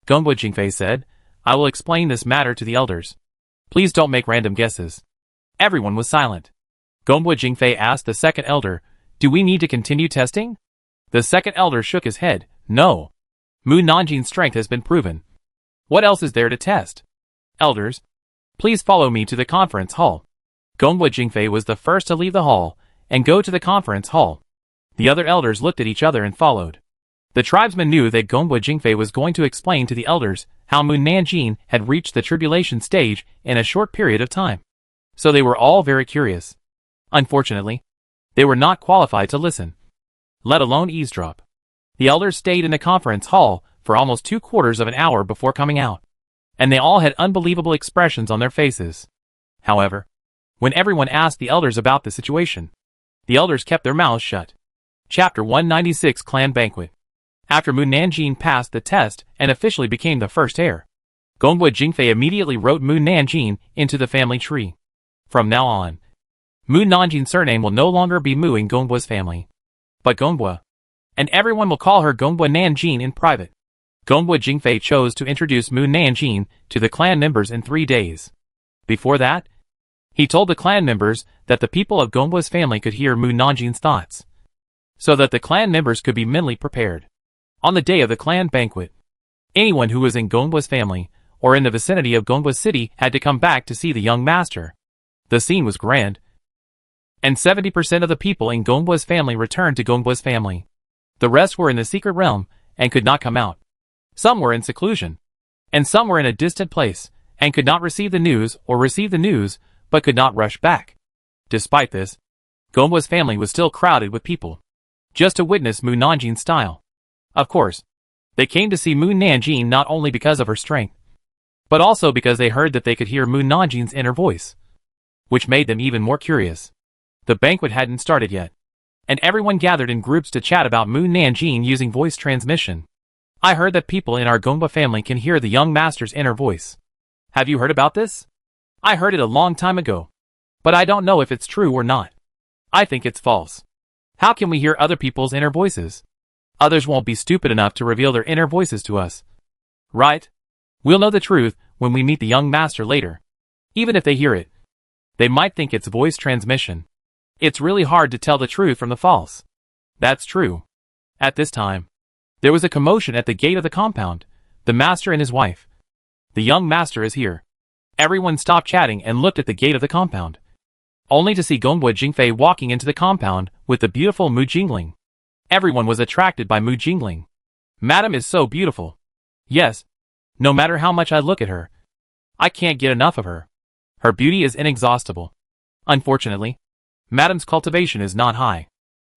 Gongbwa Jingfei said, I will explain this matter to the elders. Please don't make random guesses. Everyone was silent. Gongbwa Jingfei asked the second elder, do we need to continue testing? The second elder shook his head, no. Mu Nanjin's strength has been proven. What else is there to test? Elders, please follow me to the conference hall. Gongbwa Jingfei was the first to leave the hall and go to the conference hall. The other elders looked at each other and followed. The tribesmen knew that Gongbwa Jingfei was going to explain to the elders how Mu Nanjin had reached the tribulation stage in a short period of time. So they were all very curious. Unfortunately, they were not qualified to listen, let alone eavesdrop. The elders stayed in the conference hall for almost 2/4 of an hour before coming out, and they all had unbelievable expressions on their faces. However, when everyone asked the elders about the situation, the elders kept their mouths shut. Chapter 196 Clan Banquet. After Mu Nanjin passed the test and officially became the first heir, Gongbwa Jingfei immediately wrote Mu Nanjin into the family tree. From now on, Mu Nanjin's surname will no longer be Mu in Gongbwa's family, but Gongbwa, and everyone will call her Gongbwa Nanjin in private. Gongbwa Jingfei chose to introduce Mu Nanjin to the clan members in 3 days. Before that, he told the clan members that the people of Gongbwa's family could hear Mu Nanjin's thoughts, so that the clan members could be mentally prepared. On the day of the clan banquet, anyone who was in Gongbwa's family or in the vicinity of Gongbwa city had to come back to see the young master. The scene was grand, and 70% of the people in Gongbwa's family returned to Gongbwa's family. The rest were in the secret realm and could not come out. Some were in seclusion, and some were in a distant place and could not receive the news or receive the news but could not rush back. Despite this, Gongbwa's family was still crowded with people, just to witness Mu Nanjin's style. Of course, they came to see Mu Nanjin not only because of her strength, but also because they heard that they could hear Mu Nanjin's inner voice, which made them even more curious. The banquet hadn't started yet, and everyone gathered in groups to chat about Mu Nanjin using voice transmission. I heard that people in our Gongbwa family can hear the young master's inner voice. Have you heard about this? I heard it a long time ago, but I don't know if it's true or not. I think it's false. How can we hear other people's inner voices? Others won't be stupid enough to reveal their inner voices to us. Right? We'll know the truth when we meet the young master later. Even if they hear it, they might think it's voice transmission. It's really hard to tell the truth from the false. That's true. At this time, there was a commotion at the gate of the compound. The master and his wife. The young master is here. Everyone stopped chatting and looked at the gate of the compound, only to see Gongbwa Jingfei walking into the compound with the beautiful Mu Jingling. Everyone was attracted by Mu Jingling. Madam is so beautiful. Yes, no matter how much I look at her, I can't get enough of her. Her beauty is inexhaustible. Unfortunately, Madam's cultivation is not high.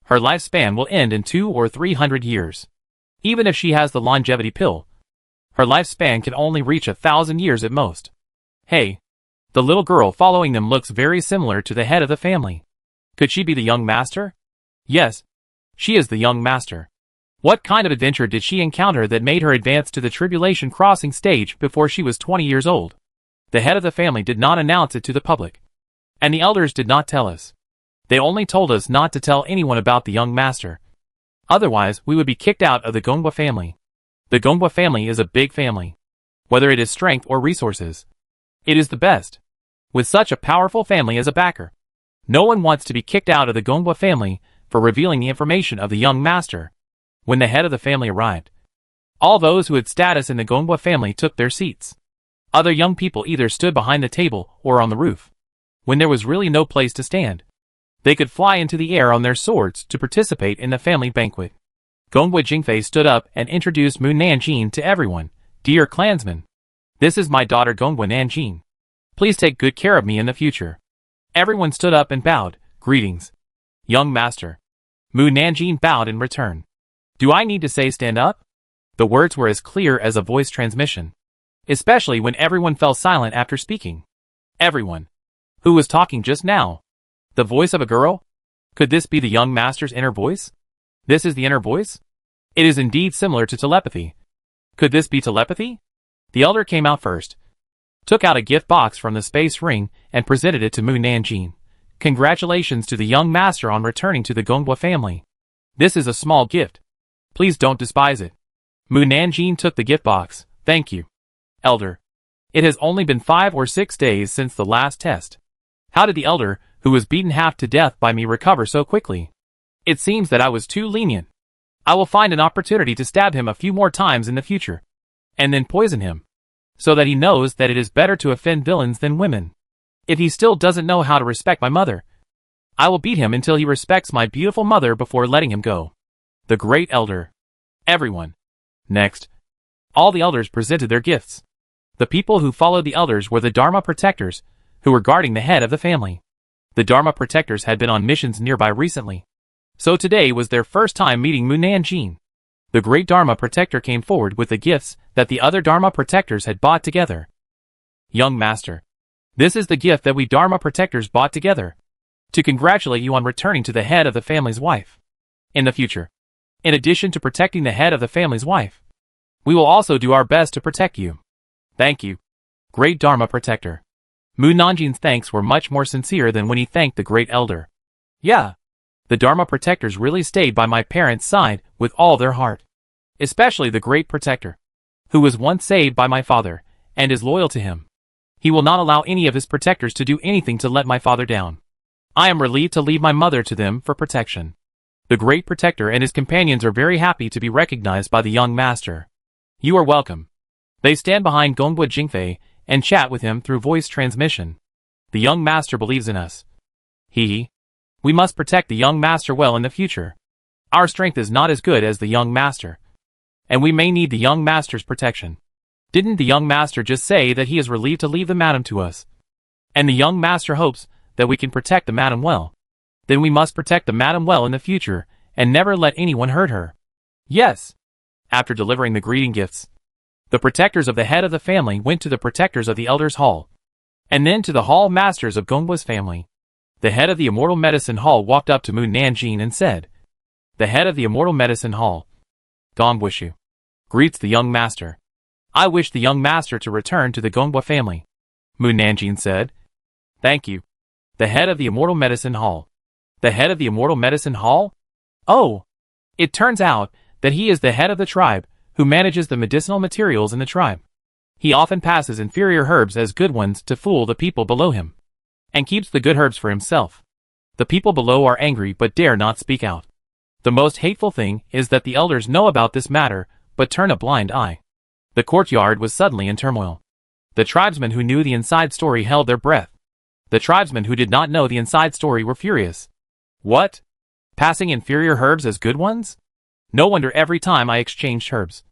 Her lifespan will end in 200 or 300 years. Even if she has the longevity pill, her lifespan can only reach 1,000 years at most. Hey, the little girl following them looks very similar to the head of the family. Could she be the young master? Yes, she is the young master. What kind of adventure did she encounter that made her advance to the tribulation crossing stage before she was 20 years old? The head of the family did not announce it to the public, and the elders did not tell us. They only told us not to tell anyone about the young master. Otherwise, we would be kicked out of the Gongbwa family. The Gongbwa family is a big family. Whether it is strength or resources, it is the best. With such a powerful family as a backer, no one wants to be kicked out of the Gongbwa family for revealing the information of the young master. When the head of the family arrived, all those who had status in the Gongbwa family took their seats. Other young people either stood behind the table or on the roof. When there was really no place to stand, they could fly into the air on their swords to participate in the family banquet. Gongbwa Jingfei stood up and introduced Mu Nanjin to everyone. Dear clansmen, this is my daughter Gongbwa Nanjin. Please take good care of me in the future. Everyone stood up and bowed. Greetings, young master. Mu Nanjin bowed in return. Do I need to say stand up? The words were as clear as a voice transmission, especially when everyone fell silent after speaking. Everyone. Who was talking just now? The voice of a girl? Could this be the young master's inner voice? This is the inner voice? It is indeed similar to telepathy. Could this be telepathy? The elder came out first, took out a gift box from the space ring, and presented it to Mu Nanjing. Congratulations to the young master on returning to the Gongbwa family. This is a small gift. Please don't despise it. Mu Nanjing took the gift box. Thank you, elder. It has only been 5 or 6 days since the last test. How did the elder, who was beaten half to death by me, recover so quickly? It seems that I was too lenient. I will find an opportunity to stab him a few more times in the future, and then poison him, so that he knows that it is better to offend villains than women. If he still doesn't know how to respect my mother, I will beat him until he respects my beautiful mother before letting him go. The great elder. Everyone. Next, all the elders presented their gifts. The people who followed the elders were the Dharma protectors, who were guarding the head of the family. The Dharma protectors had been on missions nearby recently, so today was their first time meeting Mu Nanjing. The great Dharma protector came forward with the gifts that the other Dharma protectors had bought together. Young master, this is the gift that we Dharma protectors bought together, to congratulate you on returning to the head of the family's wife. In the future, in addition to protecting the head of the family's wife, we will also do our best to protect you. Thank you, great Dharma protector. Mu Nanjing's thanks were much more sincere than when he thanked the great elder. Yeah, the Dharma protectors really stayed by my parents' side with all their heart. Especially the great protector, who was once saved by my father, and is loyal to him. He will not allow any of his protectors to do anything to let my father down. I am relieved to leave my mother to them for protection. The great protector and his companions are very happy to be recognized by the young master. You are welcome. They stand behind Gongbwa Jingfei and chat with him through voice transmission. The young master believes in us. We must protect the young master well in the future. Our strength is not as good as the young master, and we may need the young master's protection. Didn't the young master just say that he is relieved to leave the madam to us? And the young master hopes that we can protect the madam well. Then we must protect the madam well in the future, and never let anyone hurt her. Yes. After delivering the greeting gifts, the protectors of the head of the family went to the protectors of the elders' hall, and then to the hall masters of Gongbwa's family. The head of the immortal medicine hall walked up to Mu Nanjing and said, "The head of the immortal medicine hall, Gongbwishu, greets the young master. I wish the young master to return to the Gongbwa family." Mu Nanjing said, "Thank you." The head of the immortal medicine hall. The head of the immortal medicine hall? Oh! It turns out that he is the head of the tribe, who manages the medicinal materials in the tribe. He often passes inferior herbs as good ones to fool the people below him, and keeps the good herbs for himself. The people below are angry but dare not speak out. The most hateful thing is that the elders know about this matter, but turn a blind eye. The courtyard was suddenly in turmoil. The tribesmen who knew the inside story held their breath. The tribesmen who did not know the inside story were furious. What? Passing inferior herbs as good ones? No wonder every time I exchanged herbs,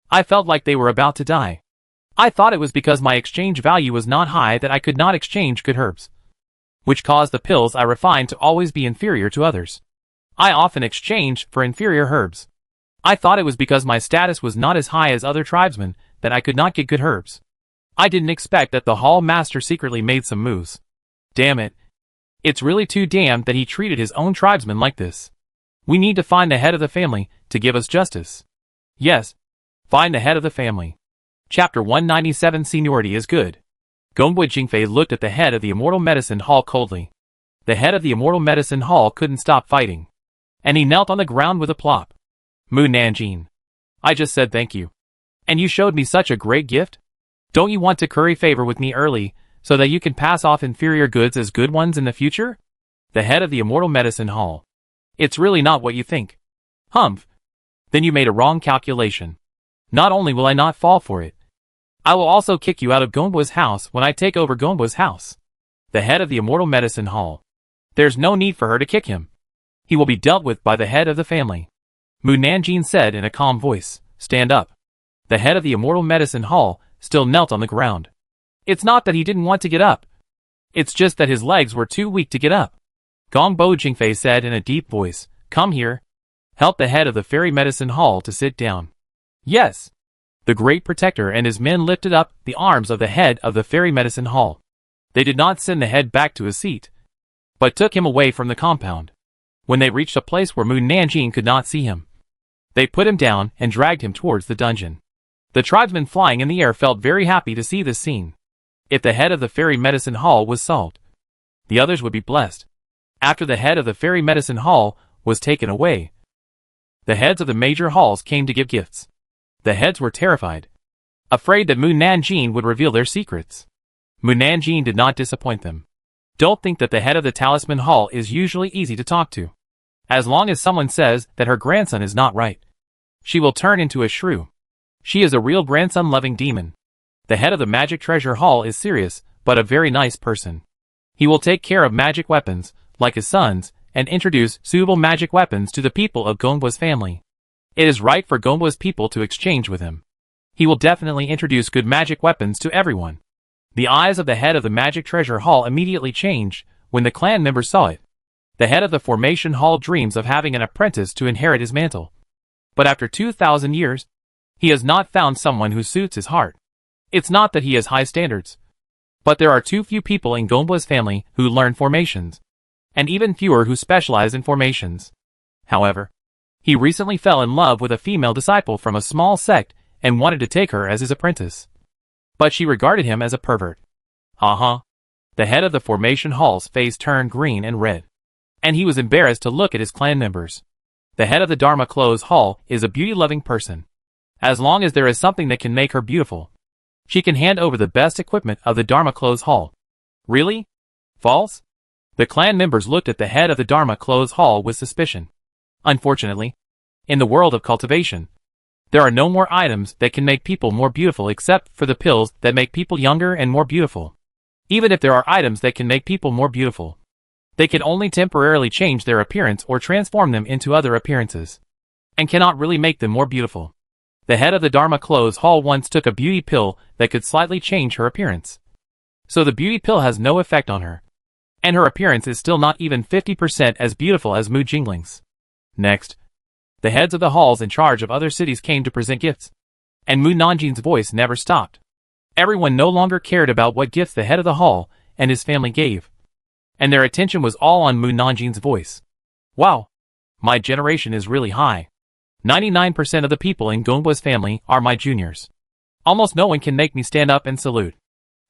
I felt like they were about to die. I thought it was because my exchange value was not high that I could not exchange good herbs, which caused the pills I refined to always be inferior to others. I often exchanged for inferior herbs. I thought it was because my status was not as high as other tribesmen that I could not get good herbs. I didn't expect that the hall master secretly made some moves. Damn it. It's really too damned that he treated his own tribesmen like this. We need to find the head of the family to give us justice. Yes, find the head of the family. Chapter 197. Seniority is good. Gongbwa Jingfei looked at the head of the immortal medicine hall coldly. The head of the immortal medicine hall couldn't stop fighting, and he knelt on the ground with a plop. Mu Nanjing, I just said thank you, and you showed me such a great gift? Don't you want to curry favor with me early, so that you can pass off inferior goods as good ones in the future? The head of the immortal medicine hall. It's really not what you think. Humph. Then you made a wrong calculation. Not only will I not fall for it, I will also kick you out of Gongbwa's house when I take over Gongbwa's house. The head of the immortal medicine hall. There's no need for her to kick him. He will be dealt with by the head of the family. Mu Nanjing said in a calm voice, "Stand up." The head of the immortal medicine hall still knelt on the ground. It's not that he didn't want to get up. It's just that his legs were too weak to get up. Gongbwa Jingfei said in a deep voice, "Come here." Help the head of the fairy medicine hall to sit down. Yes. The great protector and his men lifted up the arms of the head of the fairy medicine hall. They did not send the head back to his seat, but took him away from the compound. When they reached a place where Mu Nanjing could not see him, They put him down and dragged him towards the dungeon. The tribesmen flying in the air felt very happy to see this scene. If the head of the fairy medicine hall was solved, the others would be blessed. After the head of the fairy medicine hall was taken away, the heads of the major halls came to give gifts. The heads were terrified, afraid that Mu Nanjing would reveal their secrets. Mu Nanjing did not disappoint them. Don't think that the head of the talisman hall is usually easy to talk to. As long as someone says that her grandson is not right, she will turn into a shrew. She is a real grandson-loving demon. The head of the magic treasure hall is serious, but a very nice person. He will take care of magic weapons, like his sons, and introduce suitable magic weapons to the people of Gongba's family. It is right for Gongba's people to exchange with him. He will definitely introduce good magic weapons to everyone. The eyes of the head of the magic treasure hall immediately changed when the clan members saw it. The head of the formation hall dreams of having an apprentice to inherit his mantle. But after 2,000 years, he has not found someone who suits his heart. It's not that he has high standards, but there are too few people in Gongba's family who learn formations, and even fewer who specialize in formations. However, he recently fell in love with a female disciple from a small sect and wanted to take her as his apprentice. But she regarded him as a pervert. The head of the formation hall's face turned green and red, and he was embarrassed to look at his clan members. The head of the Dharma Close Hall is a beauty-loving person. As long as there is something that can make her beautiful, she can hand over the best equipment of the Dharma Close Hall. Really? False? The clan members looked at the head of the Dharma Close Hall with suspicion. Unfortunately, in the world of cultivation, there are no more items that can make people more beautiful except for the pills that make people younger and more beautiful. Even if there are items that can make people more beautiful, they can only temporarily change their appearance or transform them into other appearances, and cannot really make them more beautiful. The head of the Dharma Close Hall once took a beauty pill that could slightly change her appearance. So the beauty pill has no effect on her, and her appearance is still not even 50% as beautiful as Mu Jingling's. Next, the heads of the halls in charge of other cities came to present gifts, and Mu Nanjing's voice never stopped. Everyone no longer cared about what gifts the head of the hall and his family gave, and their attention was all on Mu Nanjing's voice. Wow! My generation is really high. 99% of the people in Gongba's family are my juniors. Almost no one can make me stand up and salute.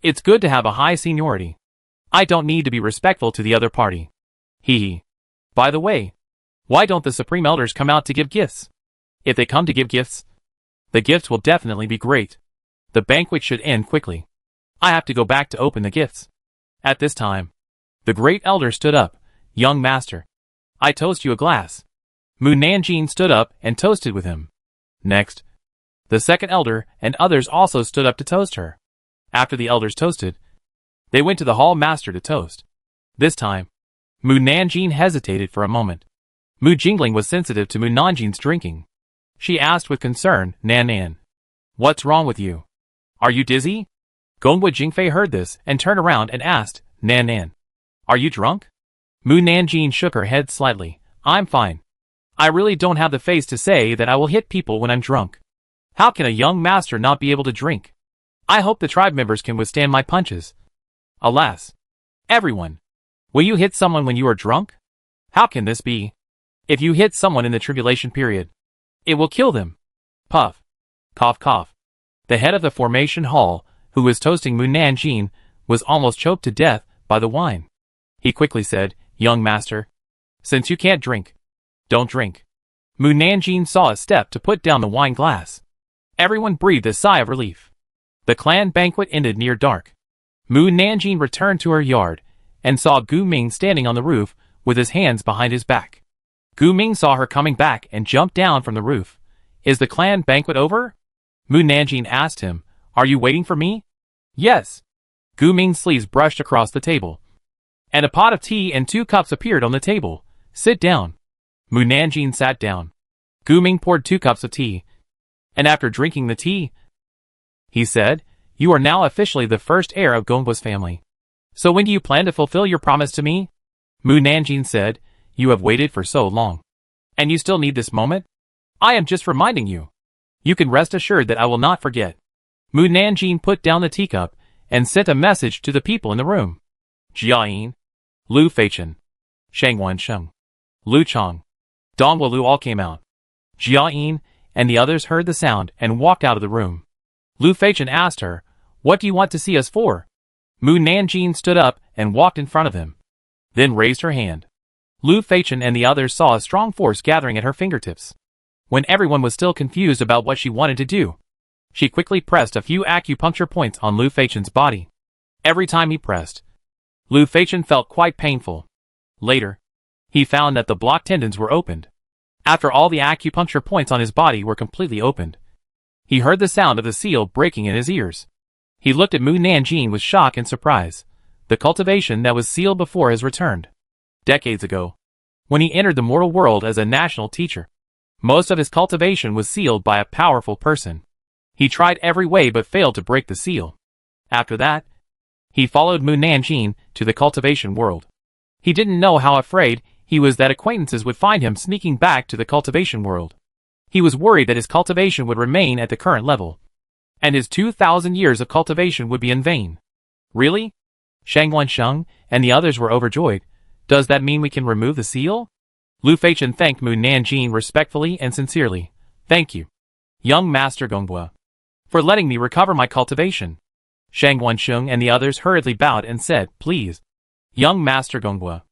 It's good to have a high seniority. I don't need to be respectful to the other party. Hee hee. By the way, why don't the Supreme Elders come out to give gifts? If they come to give gifts, the gifts will definitely be great. The banquet should end quickly. I have to go back to open the gifts. At this time, the great elder stood up. Young master, I toast you a glass. Mu Nanjing stood up and toasted with him. Next, the second elder and others also stood up to toast her. After the elders toasted, they went to the hall master to toast. This time, Mu Nanjing hesitated for a moment. Mu Jingling was sensitive to Mu Nanjing's drinking. She asked with concern, Nan, what's wrong with you? Are you dizzy? Gongba Jingfei heard this and turned around and asked, Nan, are you drunk? Mu Nanjing shook her head slightly. I'm fine. I really don't have the face to say that I will hit people when I'm drunk. How can a young master not be able to drink? I hope the tribe members can withstand my punches. Alas. Everyone. Will you hit someone when you are drunk? How can this be? If you hit someone in the tribulation period, it will kill them. Puff. Cough cough. The head of the formation hall, who was toasting Mu Nanjing, was almost choked to death by the wine. He quickly said, Young master, since you can't drink, don't drink. Mu Nanjing saw a step to put down the wine glass. Everyone breathed a sigh of relief. The clan banquet ended near dark. Mu Nanjing returned to her yard and saw Gu Ming standing on the roof with his hands behind his back. Gu Ming saw her coming back and jumped down from the roof. Is the clan banquet over? Mu Nanjing asked him, Are you waiting for me? Yes. Gu Ming's sleeves brushed across the table, and a pot of tea and 2 cups appeared on the table. Sit down. Mu Nanjing sat down. Gu Ming poured 2 cups of tea, and after drinking the tea, he said, You are now officially the first heir of Gongba's family. So when do you plan to fulfill your promise to me? Mu Nanjing said, You have waited for so long, and you still need this moment? I am just reminding you. You can rest assured that I will not forget. Mu Nanjing put down the teacup and sent a message to the people in the room. Jia Yin, Lu Feichen, Shang Wansheng, Lu Chang, Dong Walu all came out. Jia Yin and the others heard the sound and walked out of the room. Lu Feichen asked her, "What do you want to see us for?" Mu Nanjing stood up and walked in front of him, then raised her hand. Lu Feichen and the others saw a strong force gathering at her fingertips. When everyone was still confused about what she wanted to do, she quickly pressed a few acupuncture points on Lu Feichen's body. Every time he pressed, Lu Feichen felt quite painful. Later, he found that the blocked tendons were opened. After all the acupuncture points on his body were completely opened, he heard the sound of the seal breaking in his ears. He looked at Mu Nanjing with shock and surprise. The cultivation that was sealed before has returned. Decades ago, when he entered the mortal world as a national teacher, most of his cultivation was sealed by a powerful person. He tried every way but failed to break the seal. After that, he followed Mu Nanjing to the cultivation world. He didn't know how afraid he was that acquaintances would find him sneaking back to the cultivation world. He was worried that his cultivation would remain at the current level, and his 2,000 years of cultivation would be in vain. Really? Shang Wansheng and the others were overjoyed. Does that mean we can remove the seal? Lu Feichen thanked Mu Nanjing respectfully and sincerely. Thank you, young Master Gonghua, for letting me recover my cultivation. Shang Wansheng and the others hurriedly bowed and said, Please, young Master Gonghua,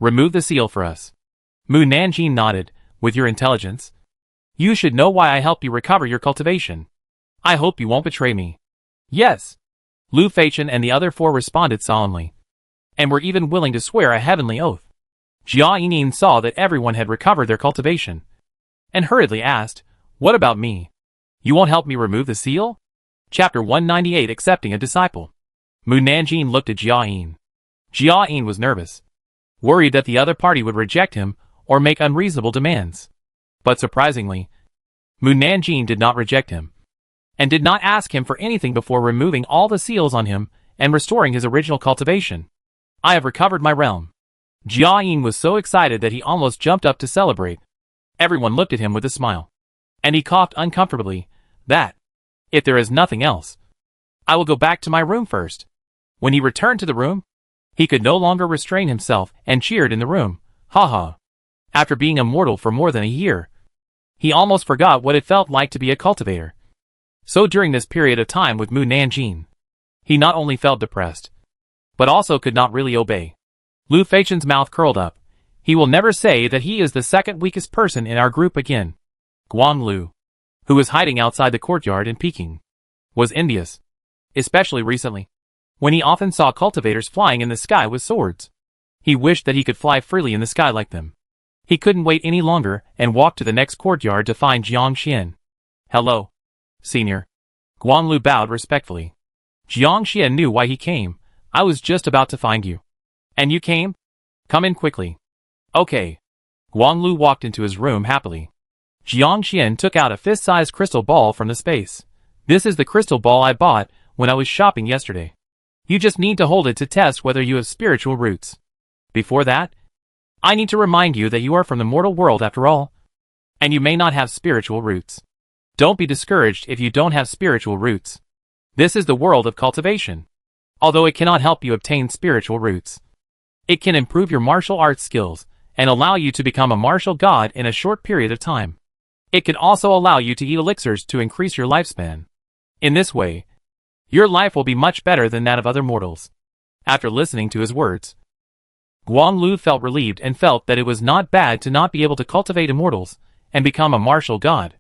remove the seal for us. Mu Nanjing nodded. With your intelligence, you should know why I helped you recover your cultivation. I hope you won't betray me. Yes. Lu Feichen and the other four responded solemnly, and were even willing to swear a heavenly oath. Jia Yinyin saw that everyone had recovered their cultivation, and hurriedly asked, What about me? You won't help me remove the seal? Chapter 198 Accepting a Disciple. Mu Nanjing looked at Jia Yin. Jia Yin was nervous, worried that the other party would reject him or make unreasonable demands. But surprisingly, Mu Nanjing did not reject him, and did not ask him for anything before removing all the seals on him and restoring his original cultivation. I have recovered my realm. Jia Yin was so excited that he almost jumped up to celebrate. Everyone looked at him with a smile, and he coughed uncomfortably. That, if there is nothing else, I will go back to my room first. When he returned to the room, he could no longer restrain himself and cheered in the room. Ha ha. After being immortal for more than a year, he almost forgot what it felt like to be a cultivator. So during this period of time with Mu Nanjing, he not only felt depressed, but also could not really obey. Lu Feichen's mouth curled up. He will never say that he is the second weakest person in our group again. Guang Lu, who was hiding outside the courtyard in Peking, was envious, especially recently, when he often saw cultivators flying in the sky with swords. He wished that he could fly freely in the sky like them. He couldn't wait any longer and walked to the next courtyard to find Jiang Xian. Hello, Senior. Guang Lu bowed respectfully. Jiang Xian knew why he came. I was just about to find you. And you came? Come in quickly. Okay. Guang Lu walked into his room happily. Jiang Xian took out a fist-sized crystal ball from the space. This is the crystal ball I bought when I was shopping yesterday. You just need to hold it to test whether you have spiritual roots. Before that, I need to remind you that you are from the mortal world after all, and you may not have spiritual roots. Don't be discouraged if you don't have spiritual roots. This is the world of cultivation. Although it cannot help you obtain spiritual roots, it can improve your martial arts skills and allow you to become a martial god in a short period of time. It can also allow you to eat elixirs to increase your lifespan. In this way, your life will be much better than that of other mortals. After listening to his words, Guang Lu felt relieved and felt that it was not bad to not be able to cultivate immortals and become a martial god.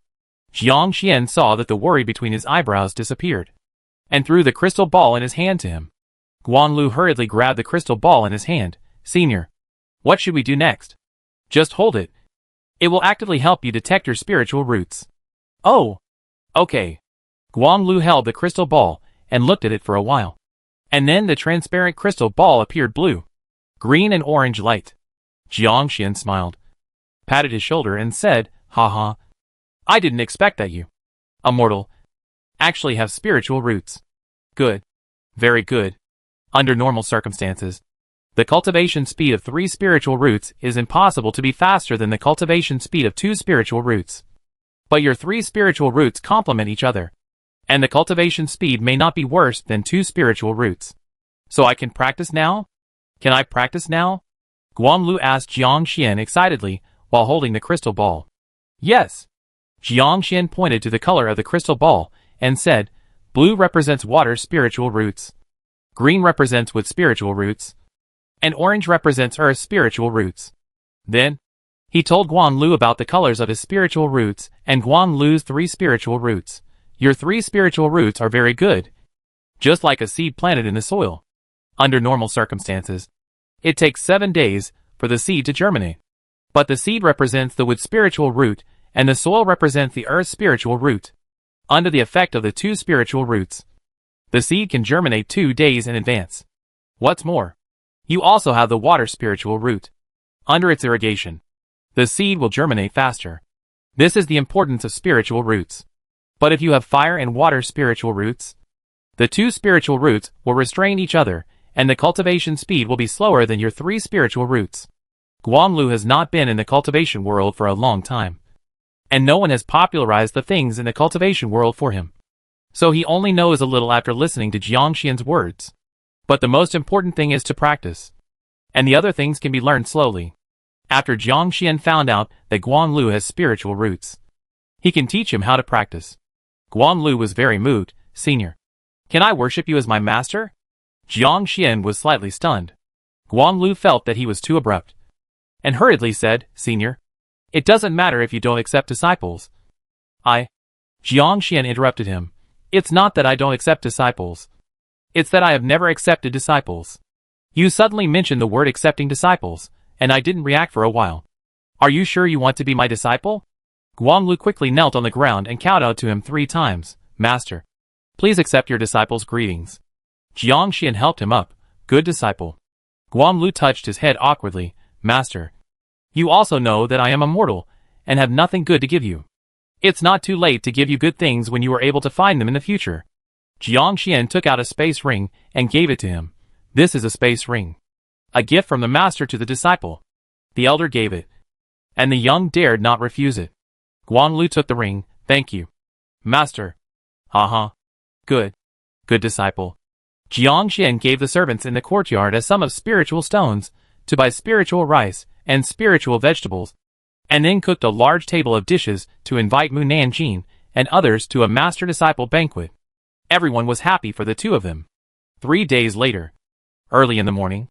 Jiang Xian saw that the worry between his eyebrows disappeared, and threw the crystal ball in his hand to him. Guang Lu hurriedly grabbed the crystal ball in his hand. Senior, what should we do next? Just hold it. It will actively help you detect your spiritual roots. Oh, okay. Guang Lu held the crystal ball and looked at it for a while. And then the transparent crystal ball appeared blue, green and orange light. Jiang Xian smiled, patted his shoulder and said, Haha, I didn't expect that you, a mortal, actually have spiritual roots. Good. Very good. Under normal circumstances, the cultivation speed of 3 spiritual roots is impossible to be faster than the cultivation speed of 2 spiritual roots. But your 3 spiritual roots complement each other, and the cultivation speed may not be worse than 2 spiritual roots. So I can practice now? Can I practice now? Guang Lu asked Jiang Xian excitedly while holding the crystal ball. Yes. Jiangxian pointed to the color of the crystal ball and said, blue represents water's spiritual roots. Green represents wood's spiritual roots. And orange represents earth's spiritual roots. Then, he told Guan Lu about the colors of his spiritual roots and Guan Lu's 3 spiritual roots. Your 3 spiritual roots are very good. Just like a seed planted in the soil. Under normal circumstances, it takes 7 days for the seed to germinate. But the seed represents the wood's spiritual root and the soil represents the earth's spiritual root. Under the effect of the 2 spiritual roots, the seed can germinate 2 days in advance. What's more, you also have the water spiritual root. Under its irrigation, the seed will germinate faster. This is the importance of spiritual roots. But if you have fire and water spiritual roots, the 2 spiritual roots will restrain each other, and the cultivation speed will be slower than your 3 spiritual roots. Guan Lu has not been in the cultivation world for a long time. And no one has popularized the things in the cultivation world for him. So he only knows a little after listening to Jiangxian's words. But the most important thing is to practice. And the other things can be learned slowly. After Jiangxian found out that Guan Lu has spiritual roots, he can teach him how to practice. Guan Lu was very moved. Senior, can I worship you as my master? Jiangxian was slightly stunned. Guan Lu felt that he was too abrupt, and hurriedly said, Senior, it doesn't matter if you don't accept disciples. Jiangxian interrupted him. It's not that I don't accept disciples. It's that I have never accepted disciples. You suddenly mentioned the word accepting disciples, and I didn't react for a while. Are you sure you want to be my disciple? Guan Lu quickly knelt on the ground and kowtowed to him 3 times. Master, please accept your disciple's greetings. Jiangxian helped him up. Good disciple. Guan Lu touched his head awkwardly. Master, you also know that I am immortal, and have nothing good to give you. It's not too late to give you good things when you are able to find them in the future. Jiangxian took out a space ring and gave it to him. This is a space ring. A gift from the master to the disciple. The elder gave it, and the young dared not refuse it. Guan Lu took the ring. Thank you, master. Good. Good disciple. Jiangxian gave the servants in the courtyard a sum of spiritual stones to buy spiritual rice and spiritual vegetables, and then cooked a large table of dishes to invite Mu Nanjing and others to a master-disciple banquet. Everyone was happy for the 2 of them. 3 days later, early in the morning,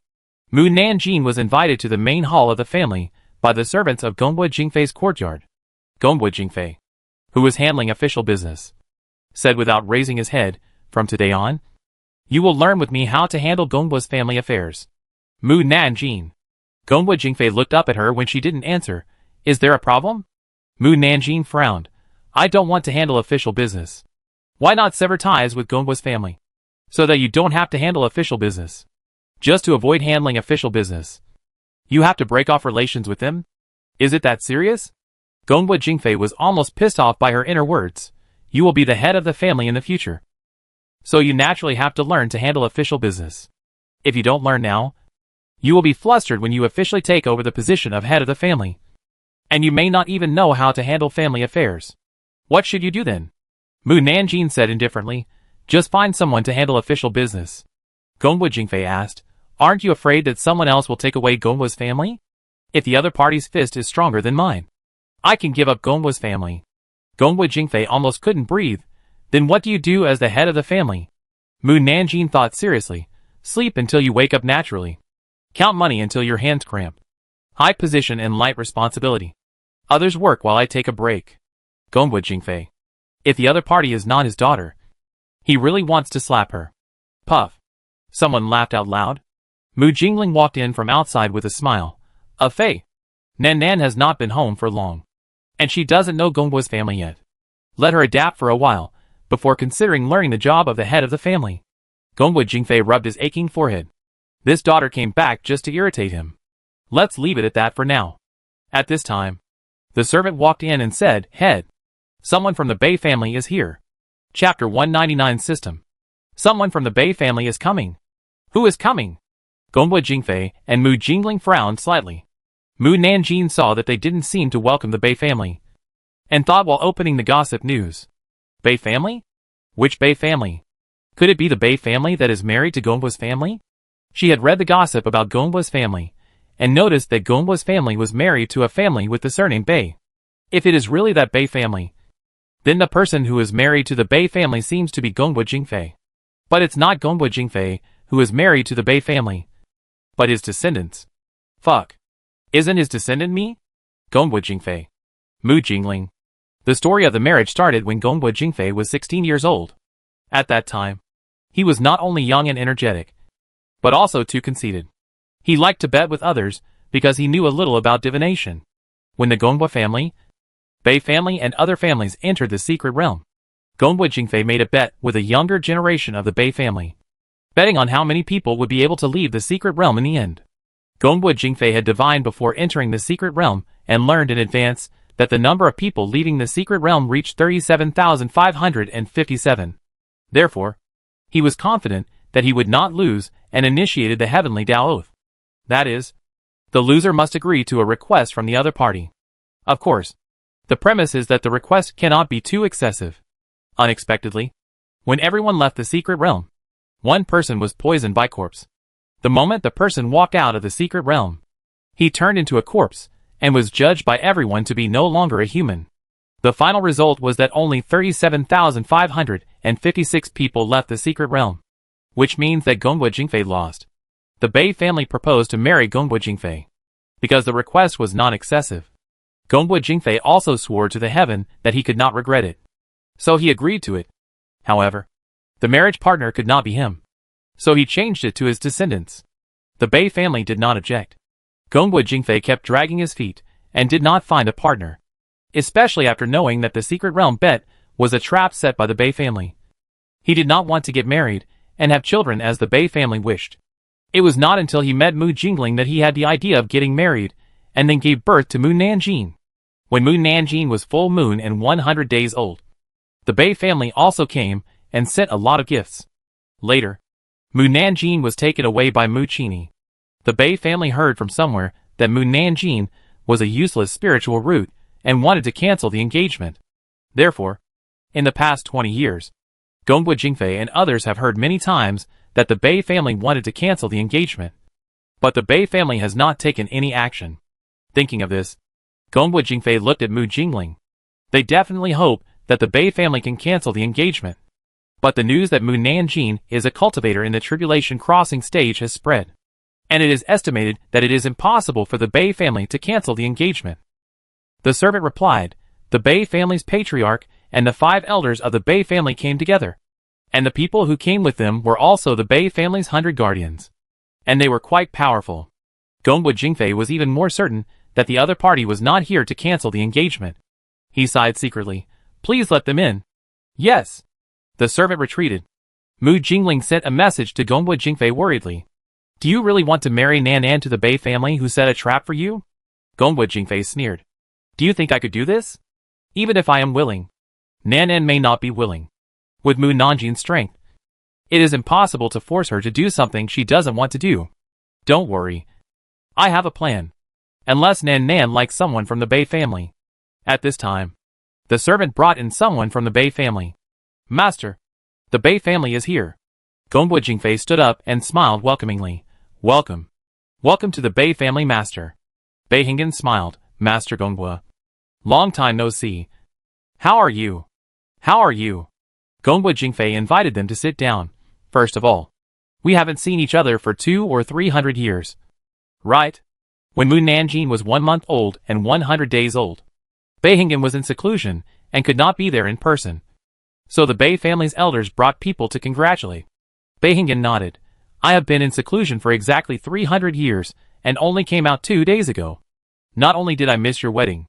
Mu Nanjing was invited to the main hall of the family by the servants of Gongwu Jingfei's courtyard. Gongwu Jingfei, who was handling official business, said without raising his head, From today on, you will learn with me how to handle Gongwu's family affairs. Mu Nanjing. Gongwu Jingfei looked up at her when she didn't answer. Is there a problem? Mu Nanjing frowned. I don't want to handle official business. Why not sever ties with Gongwu's family? So that you don't have to handle official business. Just to avoid handling official business, you have to break off relations with them? Is it that serious? Gongwu Jingfei was almost pissed off by her inner words. You will be the head of the family in the future. So you naturally have to learn to handle official business. If you don't learn now, you will be flustered when you officially take over the position of head of the family. And you may not even know how to handle family affairs. What should you do then? Mu Nanjing said indifferently. Just find someone to handle official business. Gongwu Jingfei asked. Aren't you afraid that someone else will take away Gongwu's family? If the other party's fist is stronger than mine, I can give up Gongwu's family. Gongwu Jingfei almost couldn't breathe. Then what do you do as the head of the family? Mu Nanjing thought seriously. Sleep until you wake up naturally. Count money until your hands cramp. High position and light responsibility. Others work while I take a break. Gongwu Jingfei. If the other party is not his daughter, he really wants to slap her. Puff. Someone laughed out loud. Mu Jingling walked in from outside with a smile. Fei. Nan has not been home for long, and she doesn't know Gongwu's family yet. Let her adapt for a while, before considering learning the job of the head of the family. Gongwu Jingfei rubbed his aching forehead. This daughter came back just to irritate him. Let's leave it at that for now. At this time, the servant walked in and said, Head. Someone from the Bei family is here. Chapter 199 System. Someone from the Bei family is coming. Who is coming? Gongwu Jingfei and Mu Jingling frowned slightly. Mu Nanjing saw that they didn't seem to welcome the Bei family, and thought while opening the gossip news. Bei family? Which Bei family? Could it be the Bei family that is married to Gongwu's family? She had read the gossip about Gongwu's family, and noticed that Gongwu's family was married to a family with the surname Bei. If it is really that Bei family, Then the person who is married to the Bei family seems to be Gongbo Jingfei. But it's not Gongbo Jingfei who is married to the Bei family, but his descendants. Fuck. Isn't his descendant me? Gongbo Jingfei. Mu Jingling. The story of the marriage started when Gongbo Jingfei was 16 years old. At that time, he was not only young and energetic, but also too conceited. He liked to bet with others because he knew a little about divination. When the Gongbo family, Bei family and other families entered the secret realm, Gongbo Jingfei made a bet with a younger generation of the Bei family, betting on how many people would be able to leave the secret realm in the end. Gongbo Jingfei had divined before entering the secret realm and learned in advance that the number of people leaving the secret realm reached 37,557. Therefore, he was confident that he would not lose and initiated the heavenly Tao oath. That is, the loser must agree to a request from the other party. Of course, the premise is that the request cannot be too excessive. Unexpectedly, when everyone left the secret realm, one person was poisoned by corpse. The moment the person walked out of the secret realm, he turned into a corpse and was judged by everyone to be no longer a human. The final result was that only 37,556 people left the secret realm, which means that Gongbo Jingfei lost. The Bei family proposed to marry Gongbo Jingfei because the request was not excessive. Gongbo Jingfei also swore to the heaven that he could not regret it, so he agreed to it. However, the marriage partner could not be him, so he changed it to his descendants. The Bei family did not object. Gongbo Jingfei kept dragging his feet and did not find a partner, especially after knowing that the secret realm bet was a trap set by the Bei family. He did not want to get married and have children as the Bei family wished. It was not until he met Mu Jingling that he had the idea of getting married and then gave birth to Mu Nanjing. When Mu Nanjing was full moon and 100 days old, the Bei family also came and sent a lot of gifts. Later, Mu Nanjing was taken away by Mu Qini. The Bei family heard from somewhere that Mu Nanjing was a useless spiritual root and wanted to cancel the engagement. Therefore, in the past 20 years, Gongbo Jingfei and others have heard many times that the Bei family wanted to cancel the engagement. But the Bei family has not taken any action. Thinking of this, Gongbo Jingfei looked at Mu Jingling. They definitely hope that the Bei family can cancel the engagement. But the news that Mu Nanjing is a cultivator in the tribulation crossing stage has spread, and it is estimated that it is impossible for the Bei family to cancel the engagement. The servant replied, the Bei family's patriarch and the 5 elders of the Bei family came together, and the people who came with them were also the Bei family's 100 guardians, and they were quite powerful. Gongbo Jingfei was even more certain that the other party was not here to cancel the engagement. He sighed secretly. Please let them in. Yes. The servant retreated. Mu Jingling sent a message to Gongbo Jingfei worriedly. Do you really want to marry Nan to the Bei family who set a trap for you? Gongbo Jingfei sneered. Do you think I could do this? Even if I am willing. Nan may not be willing. With Mu Nanjing's strength, it is impossible to force her to do something she doesn't want to do. Don't worry. I have a plan. Unless Nan likes someone from the Bei family. At this time, the servant brought in someone from the Bei family. Master, the Bei family is here. Gongbo Jingfei stood up and smiled welcomingly. Welcome. Welcome to the Bei family, master. Bei Hingen smiled. Master Gongbo. Long time no see. How are you? How are you? Gongbo Jingfei invited them to sit down. First of all, we haven't seen each other for 200 or 300 years. Right? When Mu Nanjing was 1 month old and 100 days old, Bei Hingen was in seclusion and could not be there in person. So the Bei family's elders brought people to congratulate. Bei Hingen nodded. I have been in seclusion for exactly 300 years and only came out 2 days ago. Not only did I miss your wedding,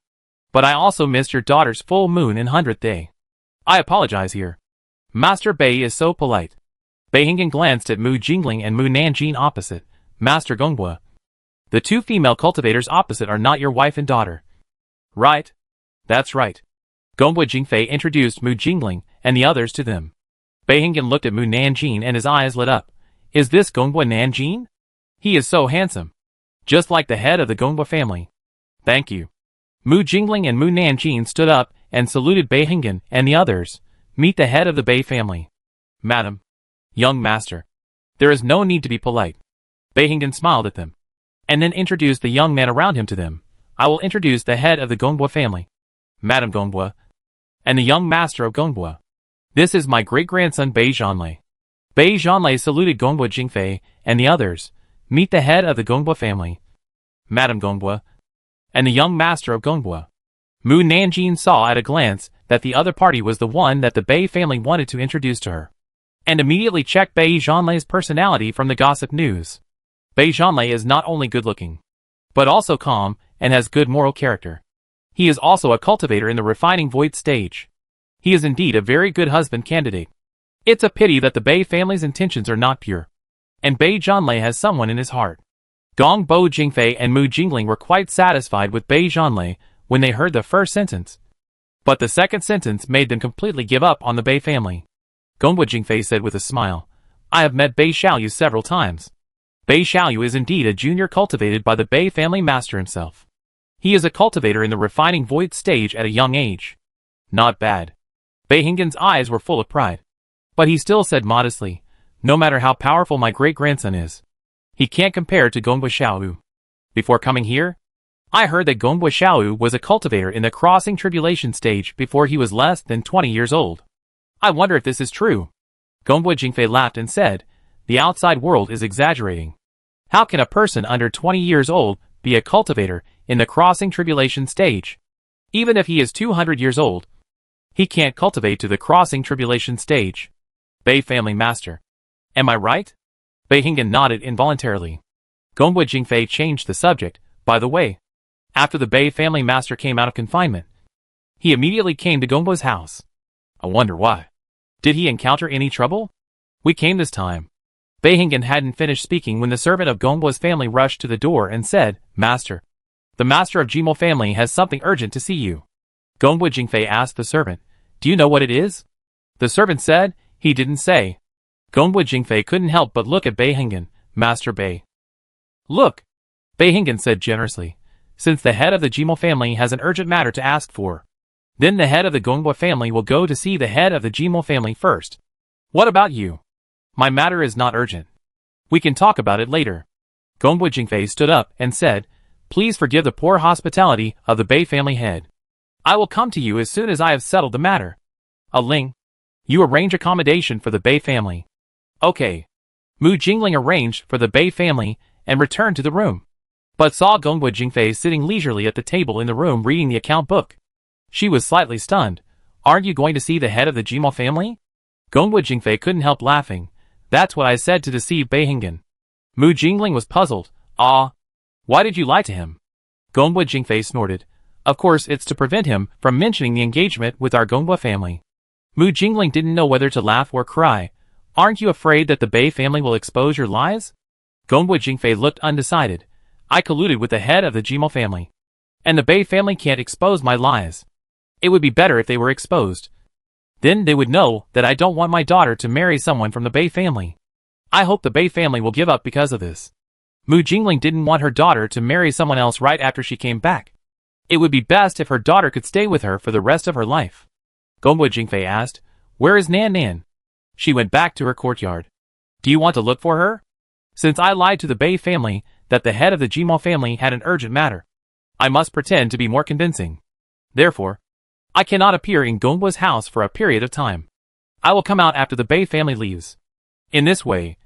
but I also missed your daughter's full moon and 100th day. I apologize here. Master Bei is so polite. Bei Hingen glanced at Mu Jingling and Mu Nanjing opposite. Master Gongbo. The 2 female cultivators opposite are not your wife and daughter. Right? That's right. Gongbo Jingfei introduced Mu Jingling and the others to them. Bei Hingen looked at Mu Nanjing and his eyes lit up. Is this Gongbo Nanjing? He is so handsome. Just like the head of the Gongbo family. Thank you. Mu Jingling and Mu Nanjing stood up and saluted Bei Hingen and the others. Meet the head of the Bei family. Madam. Young master. There is no need to be polite. Bei Hingen smiled at them, and then introduced the young man around him to them. I will introduce the head of the Gongbo family. Madam Gongbo. and the young master of Gongbua. This is my great-grandson Bei Zhanlei. Bei Zhanlei saluted Gongbua Jingfei and the others. Meet the head of the Gongbua family, Madame Gongbua, and the young master of Gongbua. Mu Nanjing saw at a glance that the other party was the one that the Bei family wanted to introduce to her, and immediately checked Bei Zhanlei's personality from the gossip news. Bei Zhanlei is not only good-looking, but also calm and has good moral character. He is also a cultivator in the refining void stage. He is indeed a very good husband candidate. It's a pity that the Bei family's intentions are not pure, and Bei Zhanlei has someone in his heart. Gongbo Jingfei and Mu Jingling were quite satisfied with Bei Zhanlei when they heard the first sentence, but the second sentence made them completely give up on the Bei family. Gongbo Jingfei said with a smile, I have met Bei Xiaoyu several times. Bei Xiaoyu is indeed a junior cultivated by the Bei family master himself. He is a cultivator in the refining void stage at a young age. Not bad. Bei Hingen's eyes were full of pride, but he still said modestly, no matter how powerful my great-grandson is, he can't compare to Gongbo Xiaoyu. Before coming here, I heard that Gongbo Xiaoyu was a cultivator in the crossing tribulation stage before he was less than 20 years old. I wonder if this is true. Gongbo Jingfei laughed and said, the outside world is exaggerating. How can a person under 20 years old be a cultivator in the crossing tribulation stage? Even if he is 200 years old, he can't cultivate to the crossing tribulation stage. Bei family master. Am I right? Bei Hingen nodded involuntarily. Gongbo Jingfei changed the subject. By the way, after the Bei family master came out of confinement, he immediately came to Gongbo's house. I wonder why. Did he encounter any trouble? We came this time. Bei Hingen hadn't finished speaking when the servant of Gongbo's family rushed to the door and said, Master, the master of Jimo family has something urgent to see you. Gongbo Jingfei asked the servant, do you know what it is? The servant said, he didn't say. Gongbo Jingfei couldn't help but look at Bei Hingen. Master Bei. Look, Bei Hingen said generously, since the head of the Jimo family has an urgent matter to ask for, then the head of the Gongbo family will go to see the head of the Jimo family first. What about you? My matter is not urgent. We can talk about it later. Gongbo Jingfei stood up and said, please forgive the poor hospitality of the Bei family head. I will come to you as soon as I have settled the matter. Ling, you arrange accommodation for the Bei family. Okay. Mu Jingling arranged for the Bei family and returned to the room, but saw Gongbo Jingfei sitting leisurely at the table in the room reading the account book. She was slightly stunned. Aren't you going to see the head of the Jimo family? Gongbo Jingfei couldn't help laughing. That's what I said to deceive Bei Hingen. Mu Jingling was puzzled. Why did you lie to him? Gongbo Jingfei snorted. Of course it's to prevent him from mentioning the engagement with our Gongbo family. Mu Jingling didn't know whether to laugh or cry. Aren't you afraid that the Bei family will expose your lies? Gongbo Jingfei looked undecided. I colluded with the head of the Jimo family, and the Bei family can't expose my lies. It would be better if they were exposed. Then they would know that I don't want my daughter to marry someone from the Bei family. I hope the Bei family will give up because of this. Mu Jingling didn't want her daughter to marry someone else right after she came back. It would be best if her daughter could stay with her for the rest of her life. Gongbo Jingfei asked, where is Nan Nan? She went back to her courtyard. Do you want to look for her? Since I lied to the Bei family that the head of the Jimo family had an urgent matter, I must pretend to be more convincing. Therefore, I cannot appear in Gongbo's house for a period of time. I will come out after the Bei family leaves. In this way,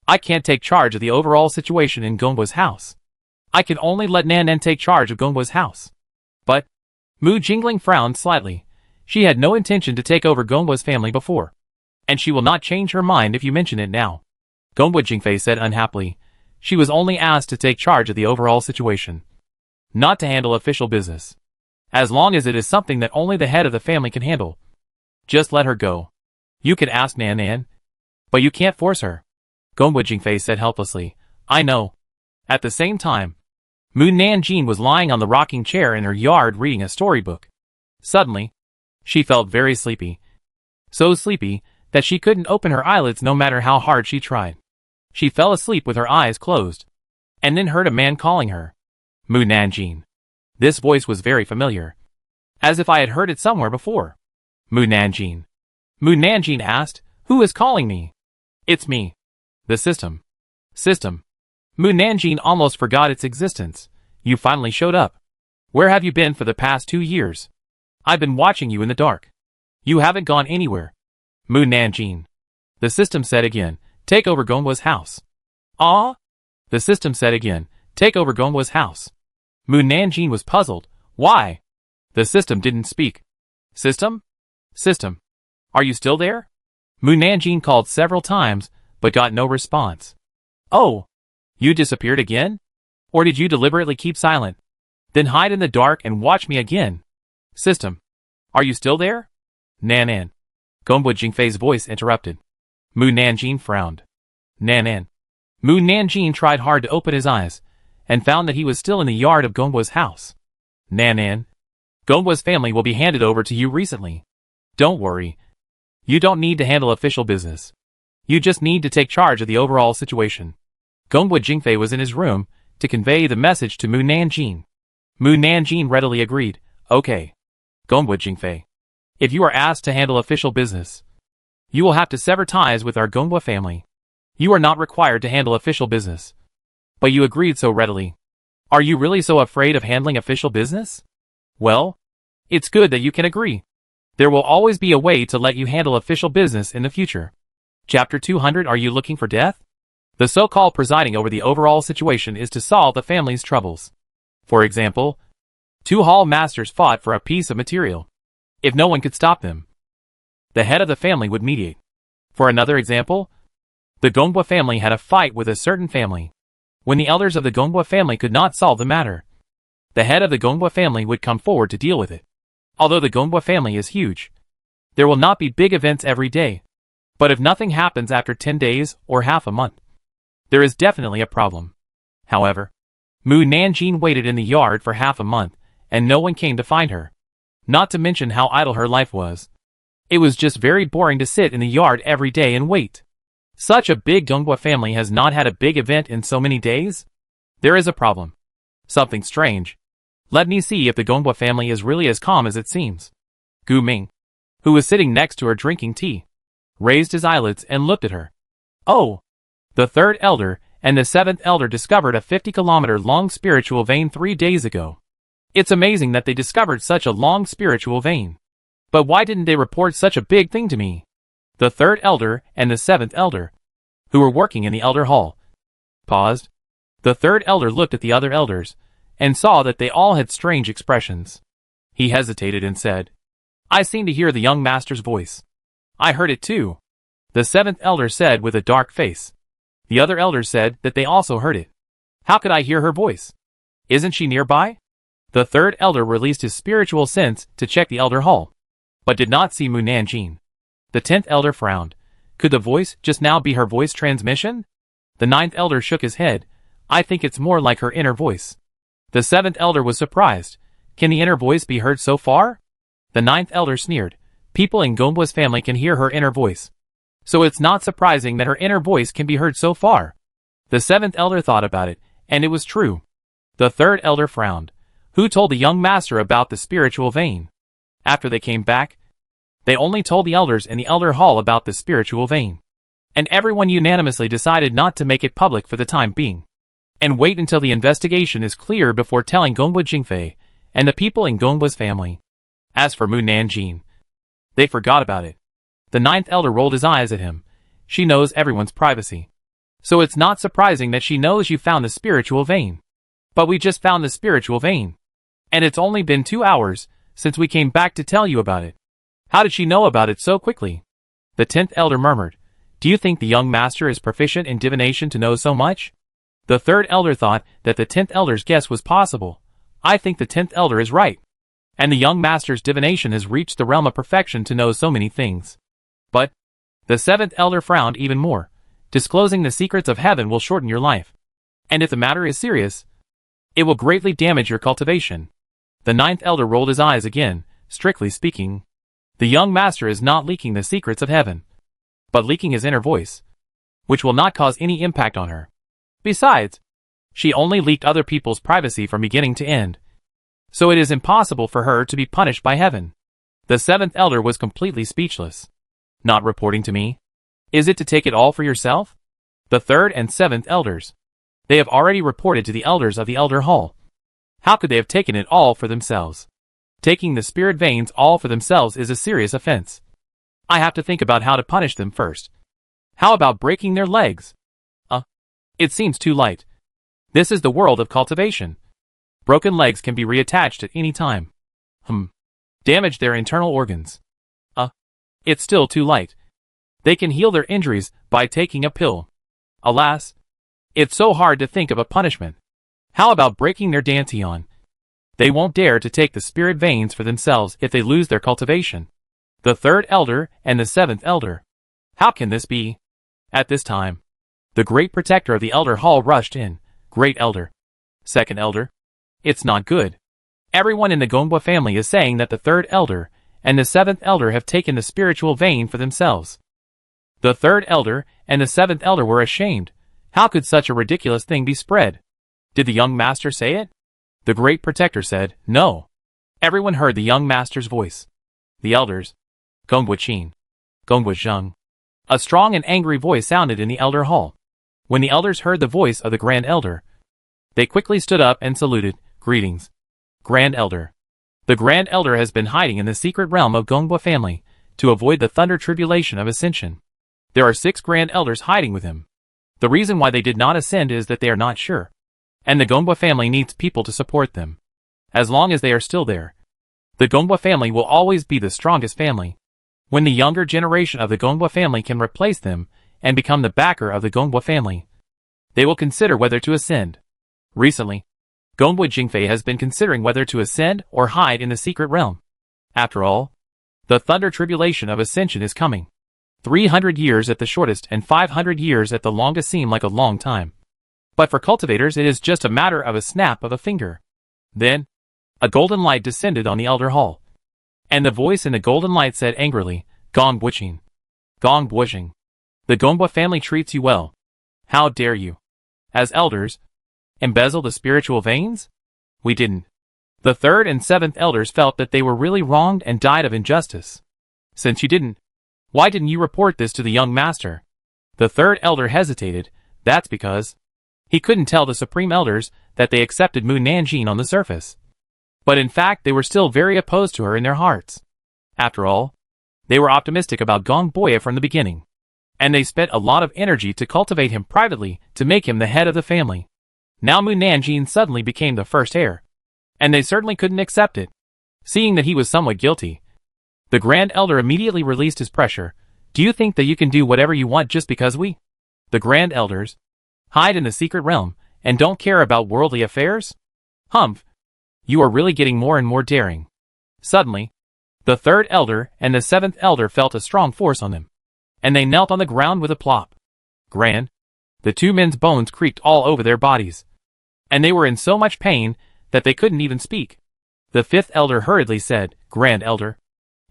I can't take charge of the overall situation in Gongbo's house. I can only let Nan Nan take charge of Gongbo's house. But, Mu Jingling frowned slightly. She had no intention to take over Gongbo's family before, and she will not change her mind if you mention it now. Gongbo Jingfei said unhappily. She was only asked to take charge of the overall situation, not to handle official business. As long as it is something that only the head of the family can handle, just let her go. You can ask Nan Nan, but you can't force her. Gongbo Jingfei said helplessly. I know. At the same time, Mu Nanjing was lying on the rocking chair in her yard reading a storybook. Suddenly, she felt very sleepy. So sleepy that she couldn't open her eyelids no matter how hard she tried. She fell asleep with her eyes closed, and then heard a man calling her. Mu Nanjing. This voice was very familiar, as if I had heard it somewhere before. Mu Nanjing. Mu Nanjing asked, who is calling me? It's me. The system. System. Mu Nanjing almost forgot its existence. You finally showed up. Where have you been for the past 2 years? I've been watching you in the dark. You haven't gone anywhere. Mu Nanjing. The system said again, take over Gongwa's house. Ah? The system said again, take over Gongwa's house. Mu Nanjing was puzzled. Why? The system didn't speak. System? System. Are you still there? Mu Nanjing called several times, but got no response. Oh. You disappeared again? Or did you deliberately keep silent? Then hide in the dark and watch me again. System. Are you still there? Nanan. Gongwa Jingfei's voice interrupted. Mu Nanjing frowned. Nanan. Mu Nanjing tried hard to open his eyes, and found that he was still in the yard of Gongwa's house. Nanan. Gongwa's family will be handed over to you recently. Don't worry. You don't need to handle official business. You just need to take charge of the overall situation. Gongwa Jingfei was in his room to convey the message to Mu Nanjing. Mu Nanjing readily agreed. Okay. Gongwa Jingfei. If you are asked to handle official business, you will have to sever ties with our Gongwa family. You are not required to handle official business. But you agreed so readily. Are you really so afraid of handling official business? Well, it's good that you can agree. There will always be a way to let you handle official business in the future. Chapter 200. Are you looking for death? The so-called presiding over the overall situation is to solve the family's troubles. For example, two hall masters fought for a piece of material. If no one could stop them, the head of the family would mediate. For another example, the Gongwa family had a fight with a certain family. When the elders of the Gongwa family could not solve the matter, the head of the Gongwa family would come forward to deal with it. Although the Gongwa family is huge, there will not be big events every day. But if nothing happens after 10 days or half a month, there is definitely a problem. However, Mu Nanjing waited in the yard for half a month, and no one came to find her. Not to mention how idle her life was. It was just very boring to sit in the yard every day and wait. Such a big Gongwa family has not had a big event in so many days? There is a problem. Something strange. Let me see if the Gongwa family is really as calm as it seems. Gu Ming, who was sitting next to her drinking tea, raised his eyelids and looked at her. Oh! The third elder and the seventh elder discovered a 50-kilometer-long spiritual vein 3 days ago. It's amazing that they discovered such a long spiritual vein. But why didn't they report such a big thing to me? The third elder and the seventh elder, who were working in the elder hall, paused. The third elder looked at the other elders, and saw that they all had strange expressions. He hesitated and said, I seem to hear the young master's voice. I heard it too. The seventh elder said with a dark face. The other elders said that they also heard it. How could I hear her voice? Isn't she nearby? The third elder released his spiritual sense to check the elder hall, but did not see Mu Nanjing. The 10th elder frowned. Could the voice just now be her voice transmission? The 9th elder shook his head. I think it's more like her inner voice. The 7th elder was surprised. Can the inner voice be heard so far? The 9th elder sneered. People in Gongwa's family can hear her inner voice. So it's not surprising that her inner voice can be heard so far. The 7th elder thought about it, and it was true. The 3rd elder frowned. Who told the young master about the spiritual vein? After they came back, they only told the elders in the elder hall about the spiritual vein. And everyone unanimously decided not to make it public for the time being, and wait until the investigation is clear before telling Gongwa Jingfei and the people in Gongwa's family. As for Mu Nanjing, they forgot about it. The 9th elder rolled his eyes at him. She knows everyone's privacy. So it's not surprising that she knows you found the spiritual vein. But we just found the spiritual vein. And it's only been 2 hours since we came back to tell you about it. How did she know about it so quickly? The 10th elder murmured. Do you think the young master is proficient in divination to know so much? The 3rd elder thought that the 10th elder's guess was possible. I think the 10th elder is right. And the young master's divination has reached the realm of perfection to know so many things. But the 7th elder frowned even more. Disclosing the secrets of heaven will shorten your life. And if the matter is serious, it will greatly damage your cultivation. The 9th elder rolled his eyes again. Strictly speaking, the young master is not leaking the secrets of heaven, but leaking his inner voice, which will not cause any impact on her. Besides, she only leaked other people's privacy from beginning to end, so it is impossible for her to be punished by heaven. The 7th elder was completely speechless. Not reporting to me? Is it to take it all for yourself? The 3rd and 7th elders. They have already reported to the elders of the elder hall. How could they have taken it all for themselves? Taking the spirit veins all for themselves is a serious offense. I have to think about how to punish them first. How about breaking their legs? It seems too light. This is the world of cultivation. Broken legs can be reattached at any time. Damage their internal organs. It's still too light. They can heal their injuries by taking a pill. Alas, it's so hard to think of a punishment. How about breaking their dantian? They won't dare to take the spirit veins for themselves if they lose their cultivation. The third elder and the seventh elder. How can this be? At this time, the great protector of the elder hall rushed in. Great elder. Second elder. It's not good. Everyone in the Gongba family is saying that the third elder and the seventh elder have taken the spiritual vein for themselves. The third elder and the seventh elder were ashamed. How could such a ridiculous thing be spread? Did the young master say it? The great protector said, no. Everyone heard the young master's voice. The elders. Gongba Qin. Gongba Zheng. A strong and angry voice sounded in the elder hall. When the elders heard the voice of the grand elder, they quickly stood up and saluted. Greetings, Grand Elder. The Grand Elder has been hiding in the secret realm of Gongba family to avoid the thunder tribulation of ascension. There are 6 Grand Elders hiding with him. The reason why they did not ascend is that they are not sure, and the Gongba family needs people to support them. As long as they are still there, the Gongba family will always be the strongest family. When the younger generation of the Gongba family can replace them and become the backer of the Gongba family, they will consider whether to ascend. Recently, Gongba Jingfei has been considering whether to ascend or hide in the secret realm. After all, the thunder tribulation of ascension is coming. 300 years at the shortest and 500 years at the longest seem like a long time. But for cultivators it is just a matter of a snap of a finger. Then, a golden light descended on the elder hall. And the voice in the golden light said angrily, Gong Buqing. Gong Buqing. The Gongba family treats you well. How dare you, as elders, embezzle the spiritual veins? We didn't. The third and seventh elders felt that they were really wronged and died of injustice. Since you didn't, why didn't you report this to the young master? The third elder hesitated. That's because he couldn't tell the supreme elders that they accepted Mu Nanjing on the surface. But in fact they were still very opposed to her in their hearts. After all, they were optimistic about Gong Boya from the beginning. And they spent a lot of energy to cultivate him privately to make him the head of the family. Now Mu Nanjing suddenly became the first heir. And they certainly couldn't accept it. Seeing that he was somewhat guilty, the Grand Elder immediately released his pressure. Do you think that you can do whatever you want just because we, the Grand Elders, hide in the secret realm and don't care about worldly affairs? Humph! You are really getting more and more daring. Suddenly, the third elder and the seventh elder felt a strong force on them, and they knelt on the ground with a plop. Grand! The two men's bones creaked all over their bodies, and they were in so much pain that they couldn't even speak. The fifth elder hurriedly said, Grand Elder,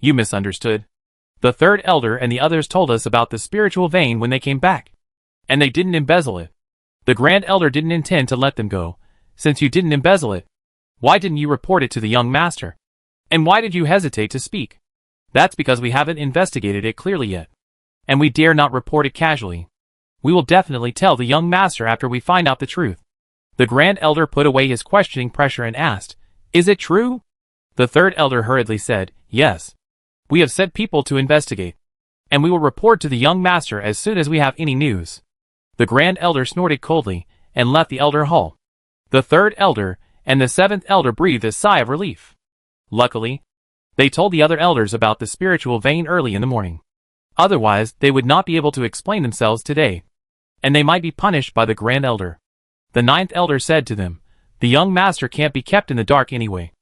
you misunderstood. The third elder and the others told us about the spiritual vein when they came back, and they didn't embezzle it. The Grand Elder didn't intend to let them go. Since you didn't embezzle it, why didn't you report it to the young master? And why did you hesitate to speak? That's because we haven't investigated it clearly yet, and we dare not report it casually. We will definitely tell the young master after we find out the truth. The Grand Elder put away his questioning pressure and asked, Is it true? The third elder hurriedly said, Yes. We have sent people to investigate, and we will report to the young master as soon as we have any news. The Grand Elder snorted coldly and left the elder hall. The third elder and the seventh elder breathed a sigh of relief. Luckily, they told the other elders about the spiritual vein early in the morning. Otherwise, they would not be able to explain themselves today, and they might be punished by the Grand Elder. The ninth elder said to them, The young master can't be kept in the dark anyway,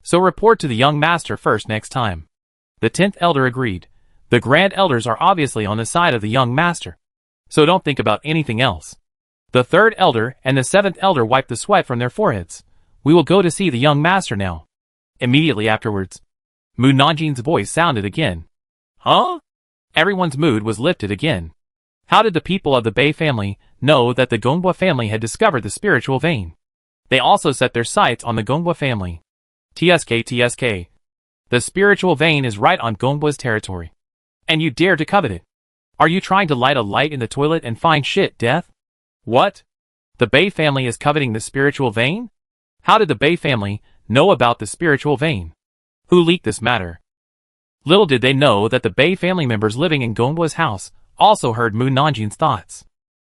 so report to the young master first next time. The 10th elder agreed. The Grand Elders are obviously on the side of the young master, so don't think about anything else. The third elder and the seventh elder wiped the sweat from their foreheads. We will go to see the young master now. Immediately afterwards, Mu Nanjing's voice sounded again. Huh? Everyone's mood was lifted again. How did the people of the Bei family know that the Gongba family had discovered the spiritual vein? They also set their sights on the Gongba family. TSK. The spiritual vein is right on Gongba's territory, and you dare to covet it. Are you trying to light a light in the toilet and find shit, Death? What? The Bei family is coveting the spiritual vein? How did the Bei family know about the spiritual vein? Who leaked this matter? Little did they know that the Bei family members living in Gonghwa's house also heard Mu Nanjin's thoughts.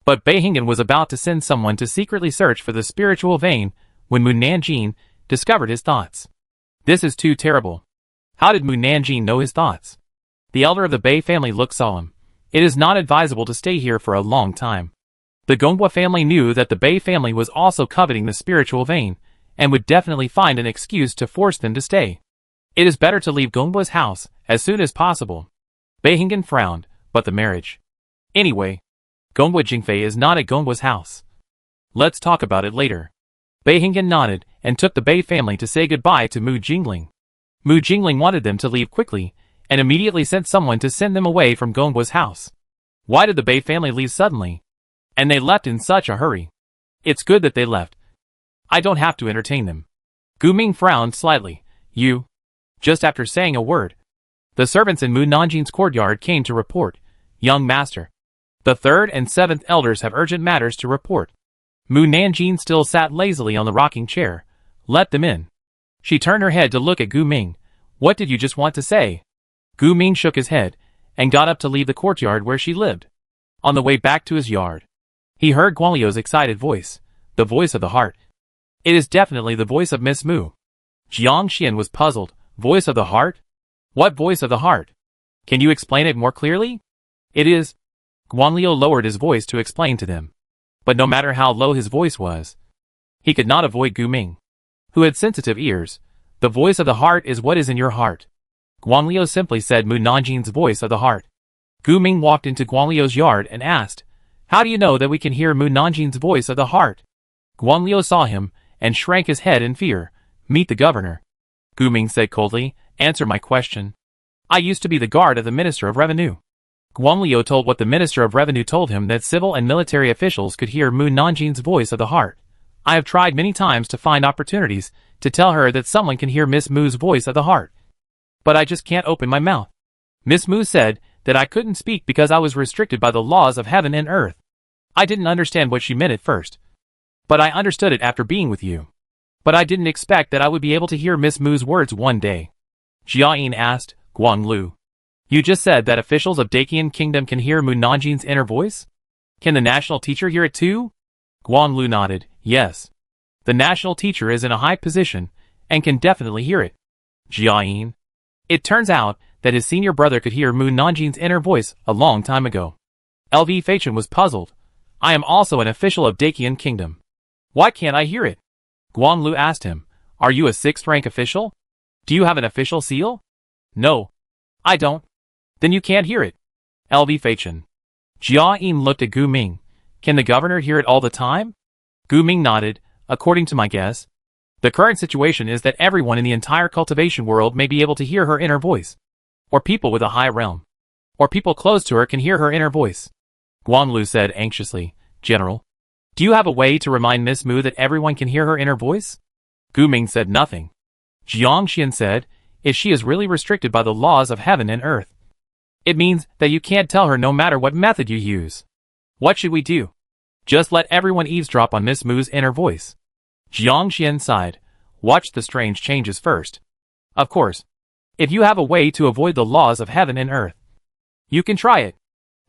But Bei Hingen was about to send someone to secretly search for the spiritual vein when Mu Nanjin discovered his thoughts. This is too terrible. How did Mu Nanjin know his thoughts? The elder of the Bei family looked solemn. It is not advisable to stay here for a long time. The Gonghwa family knew that the Bei family was also coveting the spiritual vein, and would definitely find an excuse to force them to stay. It is better to leave Gonghwa's house as soon as possible. Bei Hingen frowned, but the marriage. Anyway, Gonghwa Jingfei is not at Gonghwa's house. Let's talk about it later. Bei Hingen nodded and took the Bei family to say goodbye to Mu Jingling. Mu Jingling wanted them to leave quickly, and immediately sent someone to send them away from Gonghwa's house. Why did the Bei family leave suddenly? And they left in such a hurry. It's good that they left. I don't have to entertain them. Gu Ming frowned slightly. You. Just after saying a word, the servants in Mu Nanjin's courtyard came to report. Young master. The third and seventh elders have urgent matters to report. Mu Nanjin still sat lazily on the rocking chair. Let them in. She turned her head to look at Gu Ming. What did you just want to say? Gu Ming shook his head, and got up to leave the courtyard where she lived. On the way back to his yard, he heard Guan Liu's excited voice. The voice of the heart. It is definitely the voice of Miss Mu. Jiang Xian was puzzled. Voice of the heart? What voice of the heart? Can you explain it more clearly? It is. Guan Liu lowered his voice to explain to them. But no matter how low his voice was, he could not avoid Gu Ming, who had sensitive ears. The voice of the heart is what is in your heart. Guan Liu simply said Mu Nanjin's voice of the heart. Gu Ming walked into Guan Liu's yard and asked, how do you know that we can hear Mu Nanjin's voice of the heart? Guan Liu saw him, and shrank his head in fear. Meet the governor. Gu Ming said coldly, answer my question. I used to be the guard of the Minister of Revenue. Guan Liu told what the Minister of Revenue told him, that civil and military officials could hear Mu Nanjin's voice of the heart. I have tried many times to find opportunities to tell her that someone can hear Miss Mu's voice of the heart. But I just can't open my mouth. Miss Mu said that I couldn't speak because I was restricted by the laws of heaven and earth. I didn't understand what she meant at first, but I understood it after being with you. But I didn't expect that I would be able to hear Miss Mu's words one day. Jia Yin asked, Guan Lu. You just said that officials of Dakian Kingdom can hear Mu Nanjin's inner voice? Can the national teacher hear it too? Guan Lu nodded, yes. The national teacher is in a high position, and can definitely hear it. Jia Yin. It turns out that his senior brother could hear Mu Nanjin's inner voice a long time ago. LV Fachin was puzzled. I am also an official of Dakian Kingdom. Why can't I hear it? Guan Lu asked him, are you a 6th rank official? Do you have an official seal? No. I don't. Then you can't hear it. LV Fachin. Jia Yin looked at Gu Ming. Can the governor hear it all the time? Gu Ming nodded. According to my guess, the current situation is that everyone in the entire cultivation world may be able to hear her inner voice. Or people with a high realm. Or people close to her can hear her inner voice. Guan Lu said anxiously, General, do you have a way to remind Miss Mu that everyone can hear her inner voice? Gu Ming said nothing. Jiang Xian said, if she is really restricted by the laws of heaven and earth, it means that you can't tell her no matter what method you use. What should we do? Just let everyone eavesdrop on Miss Mu's inner voice. Jiang Xian sighed. Watch the strange changes first. Of course, if you have a way to avoid the laws of heaven and earth, you can try it.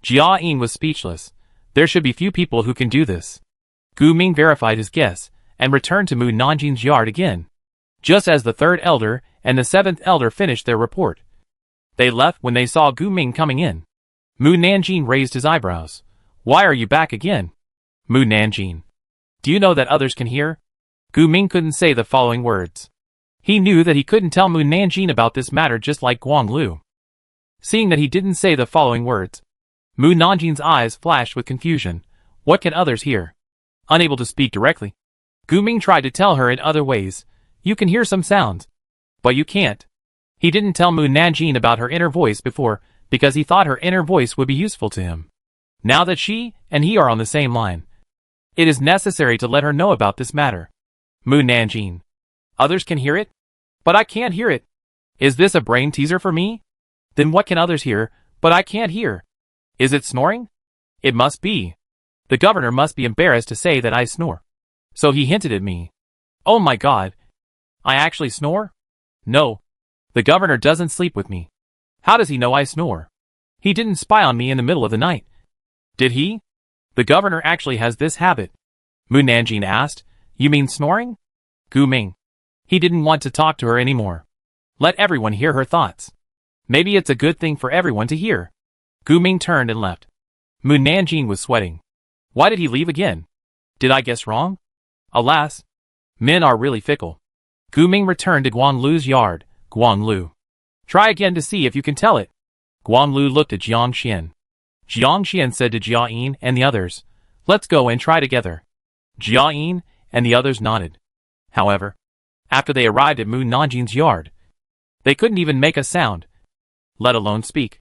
Jia Yin was speechless. There should be few people who can do this. Gu Ming verified his guess, and returned to Mu Nanjin's yard again. Just as the 3rd elder and the 7th elder finished their report, they left when they saw Gu Ming coming in. Mu Nanjin raised his eyebrows. Why are you back again? Mu Nanjin. Do you know that others can hear? Gu Ming couldn't say the following words. He knew that he couldn't tell Mu Nanjin about this matter, just like Guang Lu. Seeing that he didn't say the following words, Mu Nanjin's eyes flashed with confusion. What can others hear? Unable to speak directly, Gu Ming tried to tell her in other ways. You can hear some sounds, but you can't. He didn't tell Mu Nanjin about her inner voice before, because he thought her inner voice would be useful to him. Now that she and he are on the same line, it is necessary to let her know about this matter. Mu Nanjin. Others can hear it? But I can't hear it. Is this a brain teaser for me? Then what can others hear, but I can't hear? Is it snoring? It must be. The governor must be embarrassed to say that I snore. So he hinted at me. Oh my god. I actually snore? No. The governor doesn't sleep with me. How does he know I snore? He didn't spy on me in the middle of the night. Did he? The governor actually has this habit. Mu Nanjing asked. You mean snoring? Gu Ming. He didn't want to talk to her anymore. Let everyone hear her thoughts. Maybe it's a good thing for everyone to hear. Gu Ming turned and left. Mu Nanjing was sweating. Why did he leave again? Did I guess wrong? Alas, men are really fickle. Gu Ming returned to Guan Lu's yard. Guan Lu. Try again to see if you can tell it. Guan Lu looked at Jiang Xian. Jiang Xian said to Jia Yin and the others, let's go and try together. Jia Yin and the others nodded. However, after they arrived at Mu Nanjing's yard, they couldn't even make a sound, let alone speak.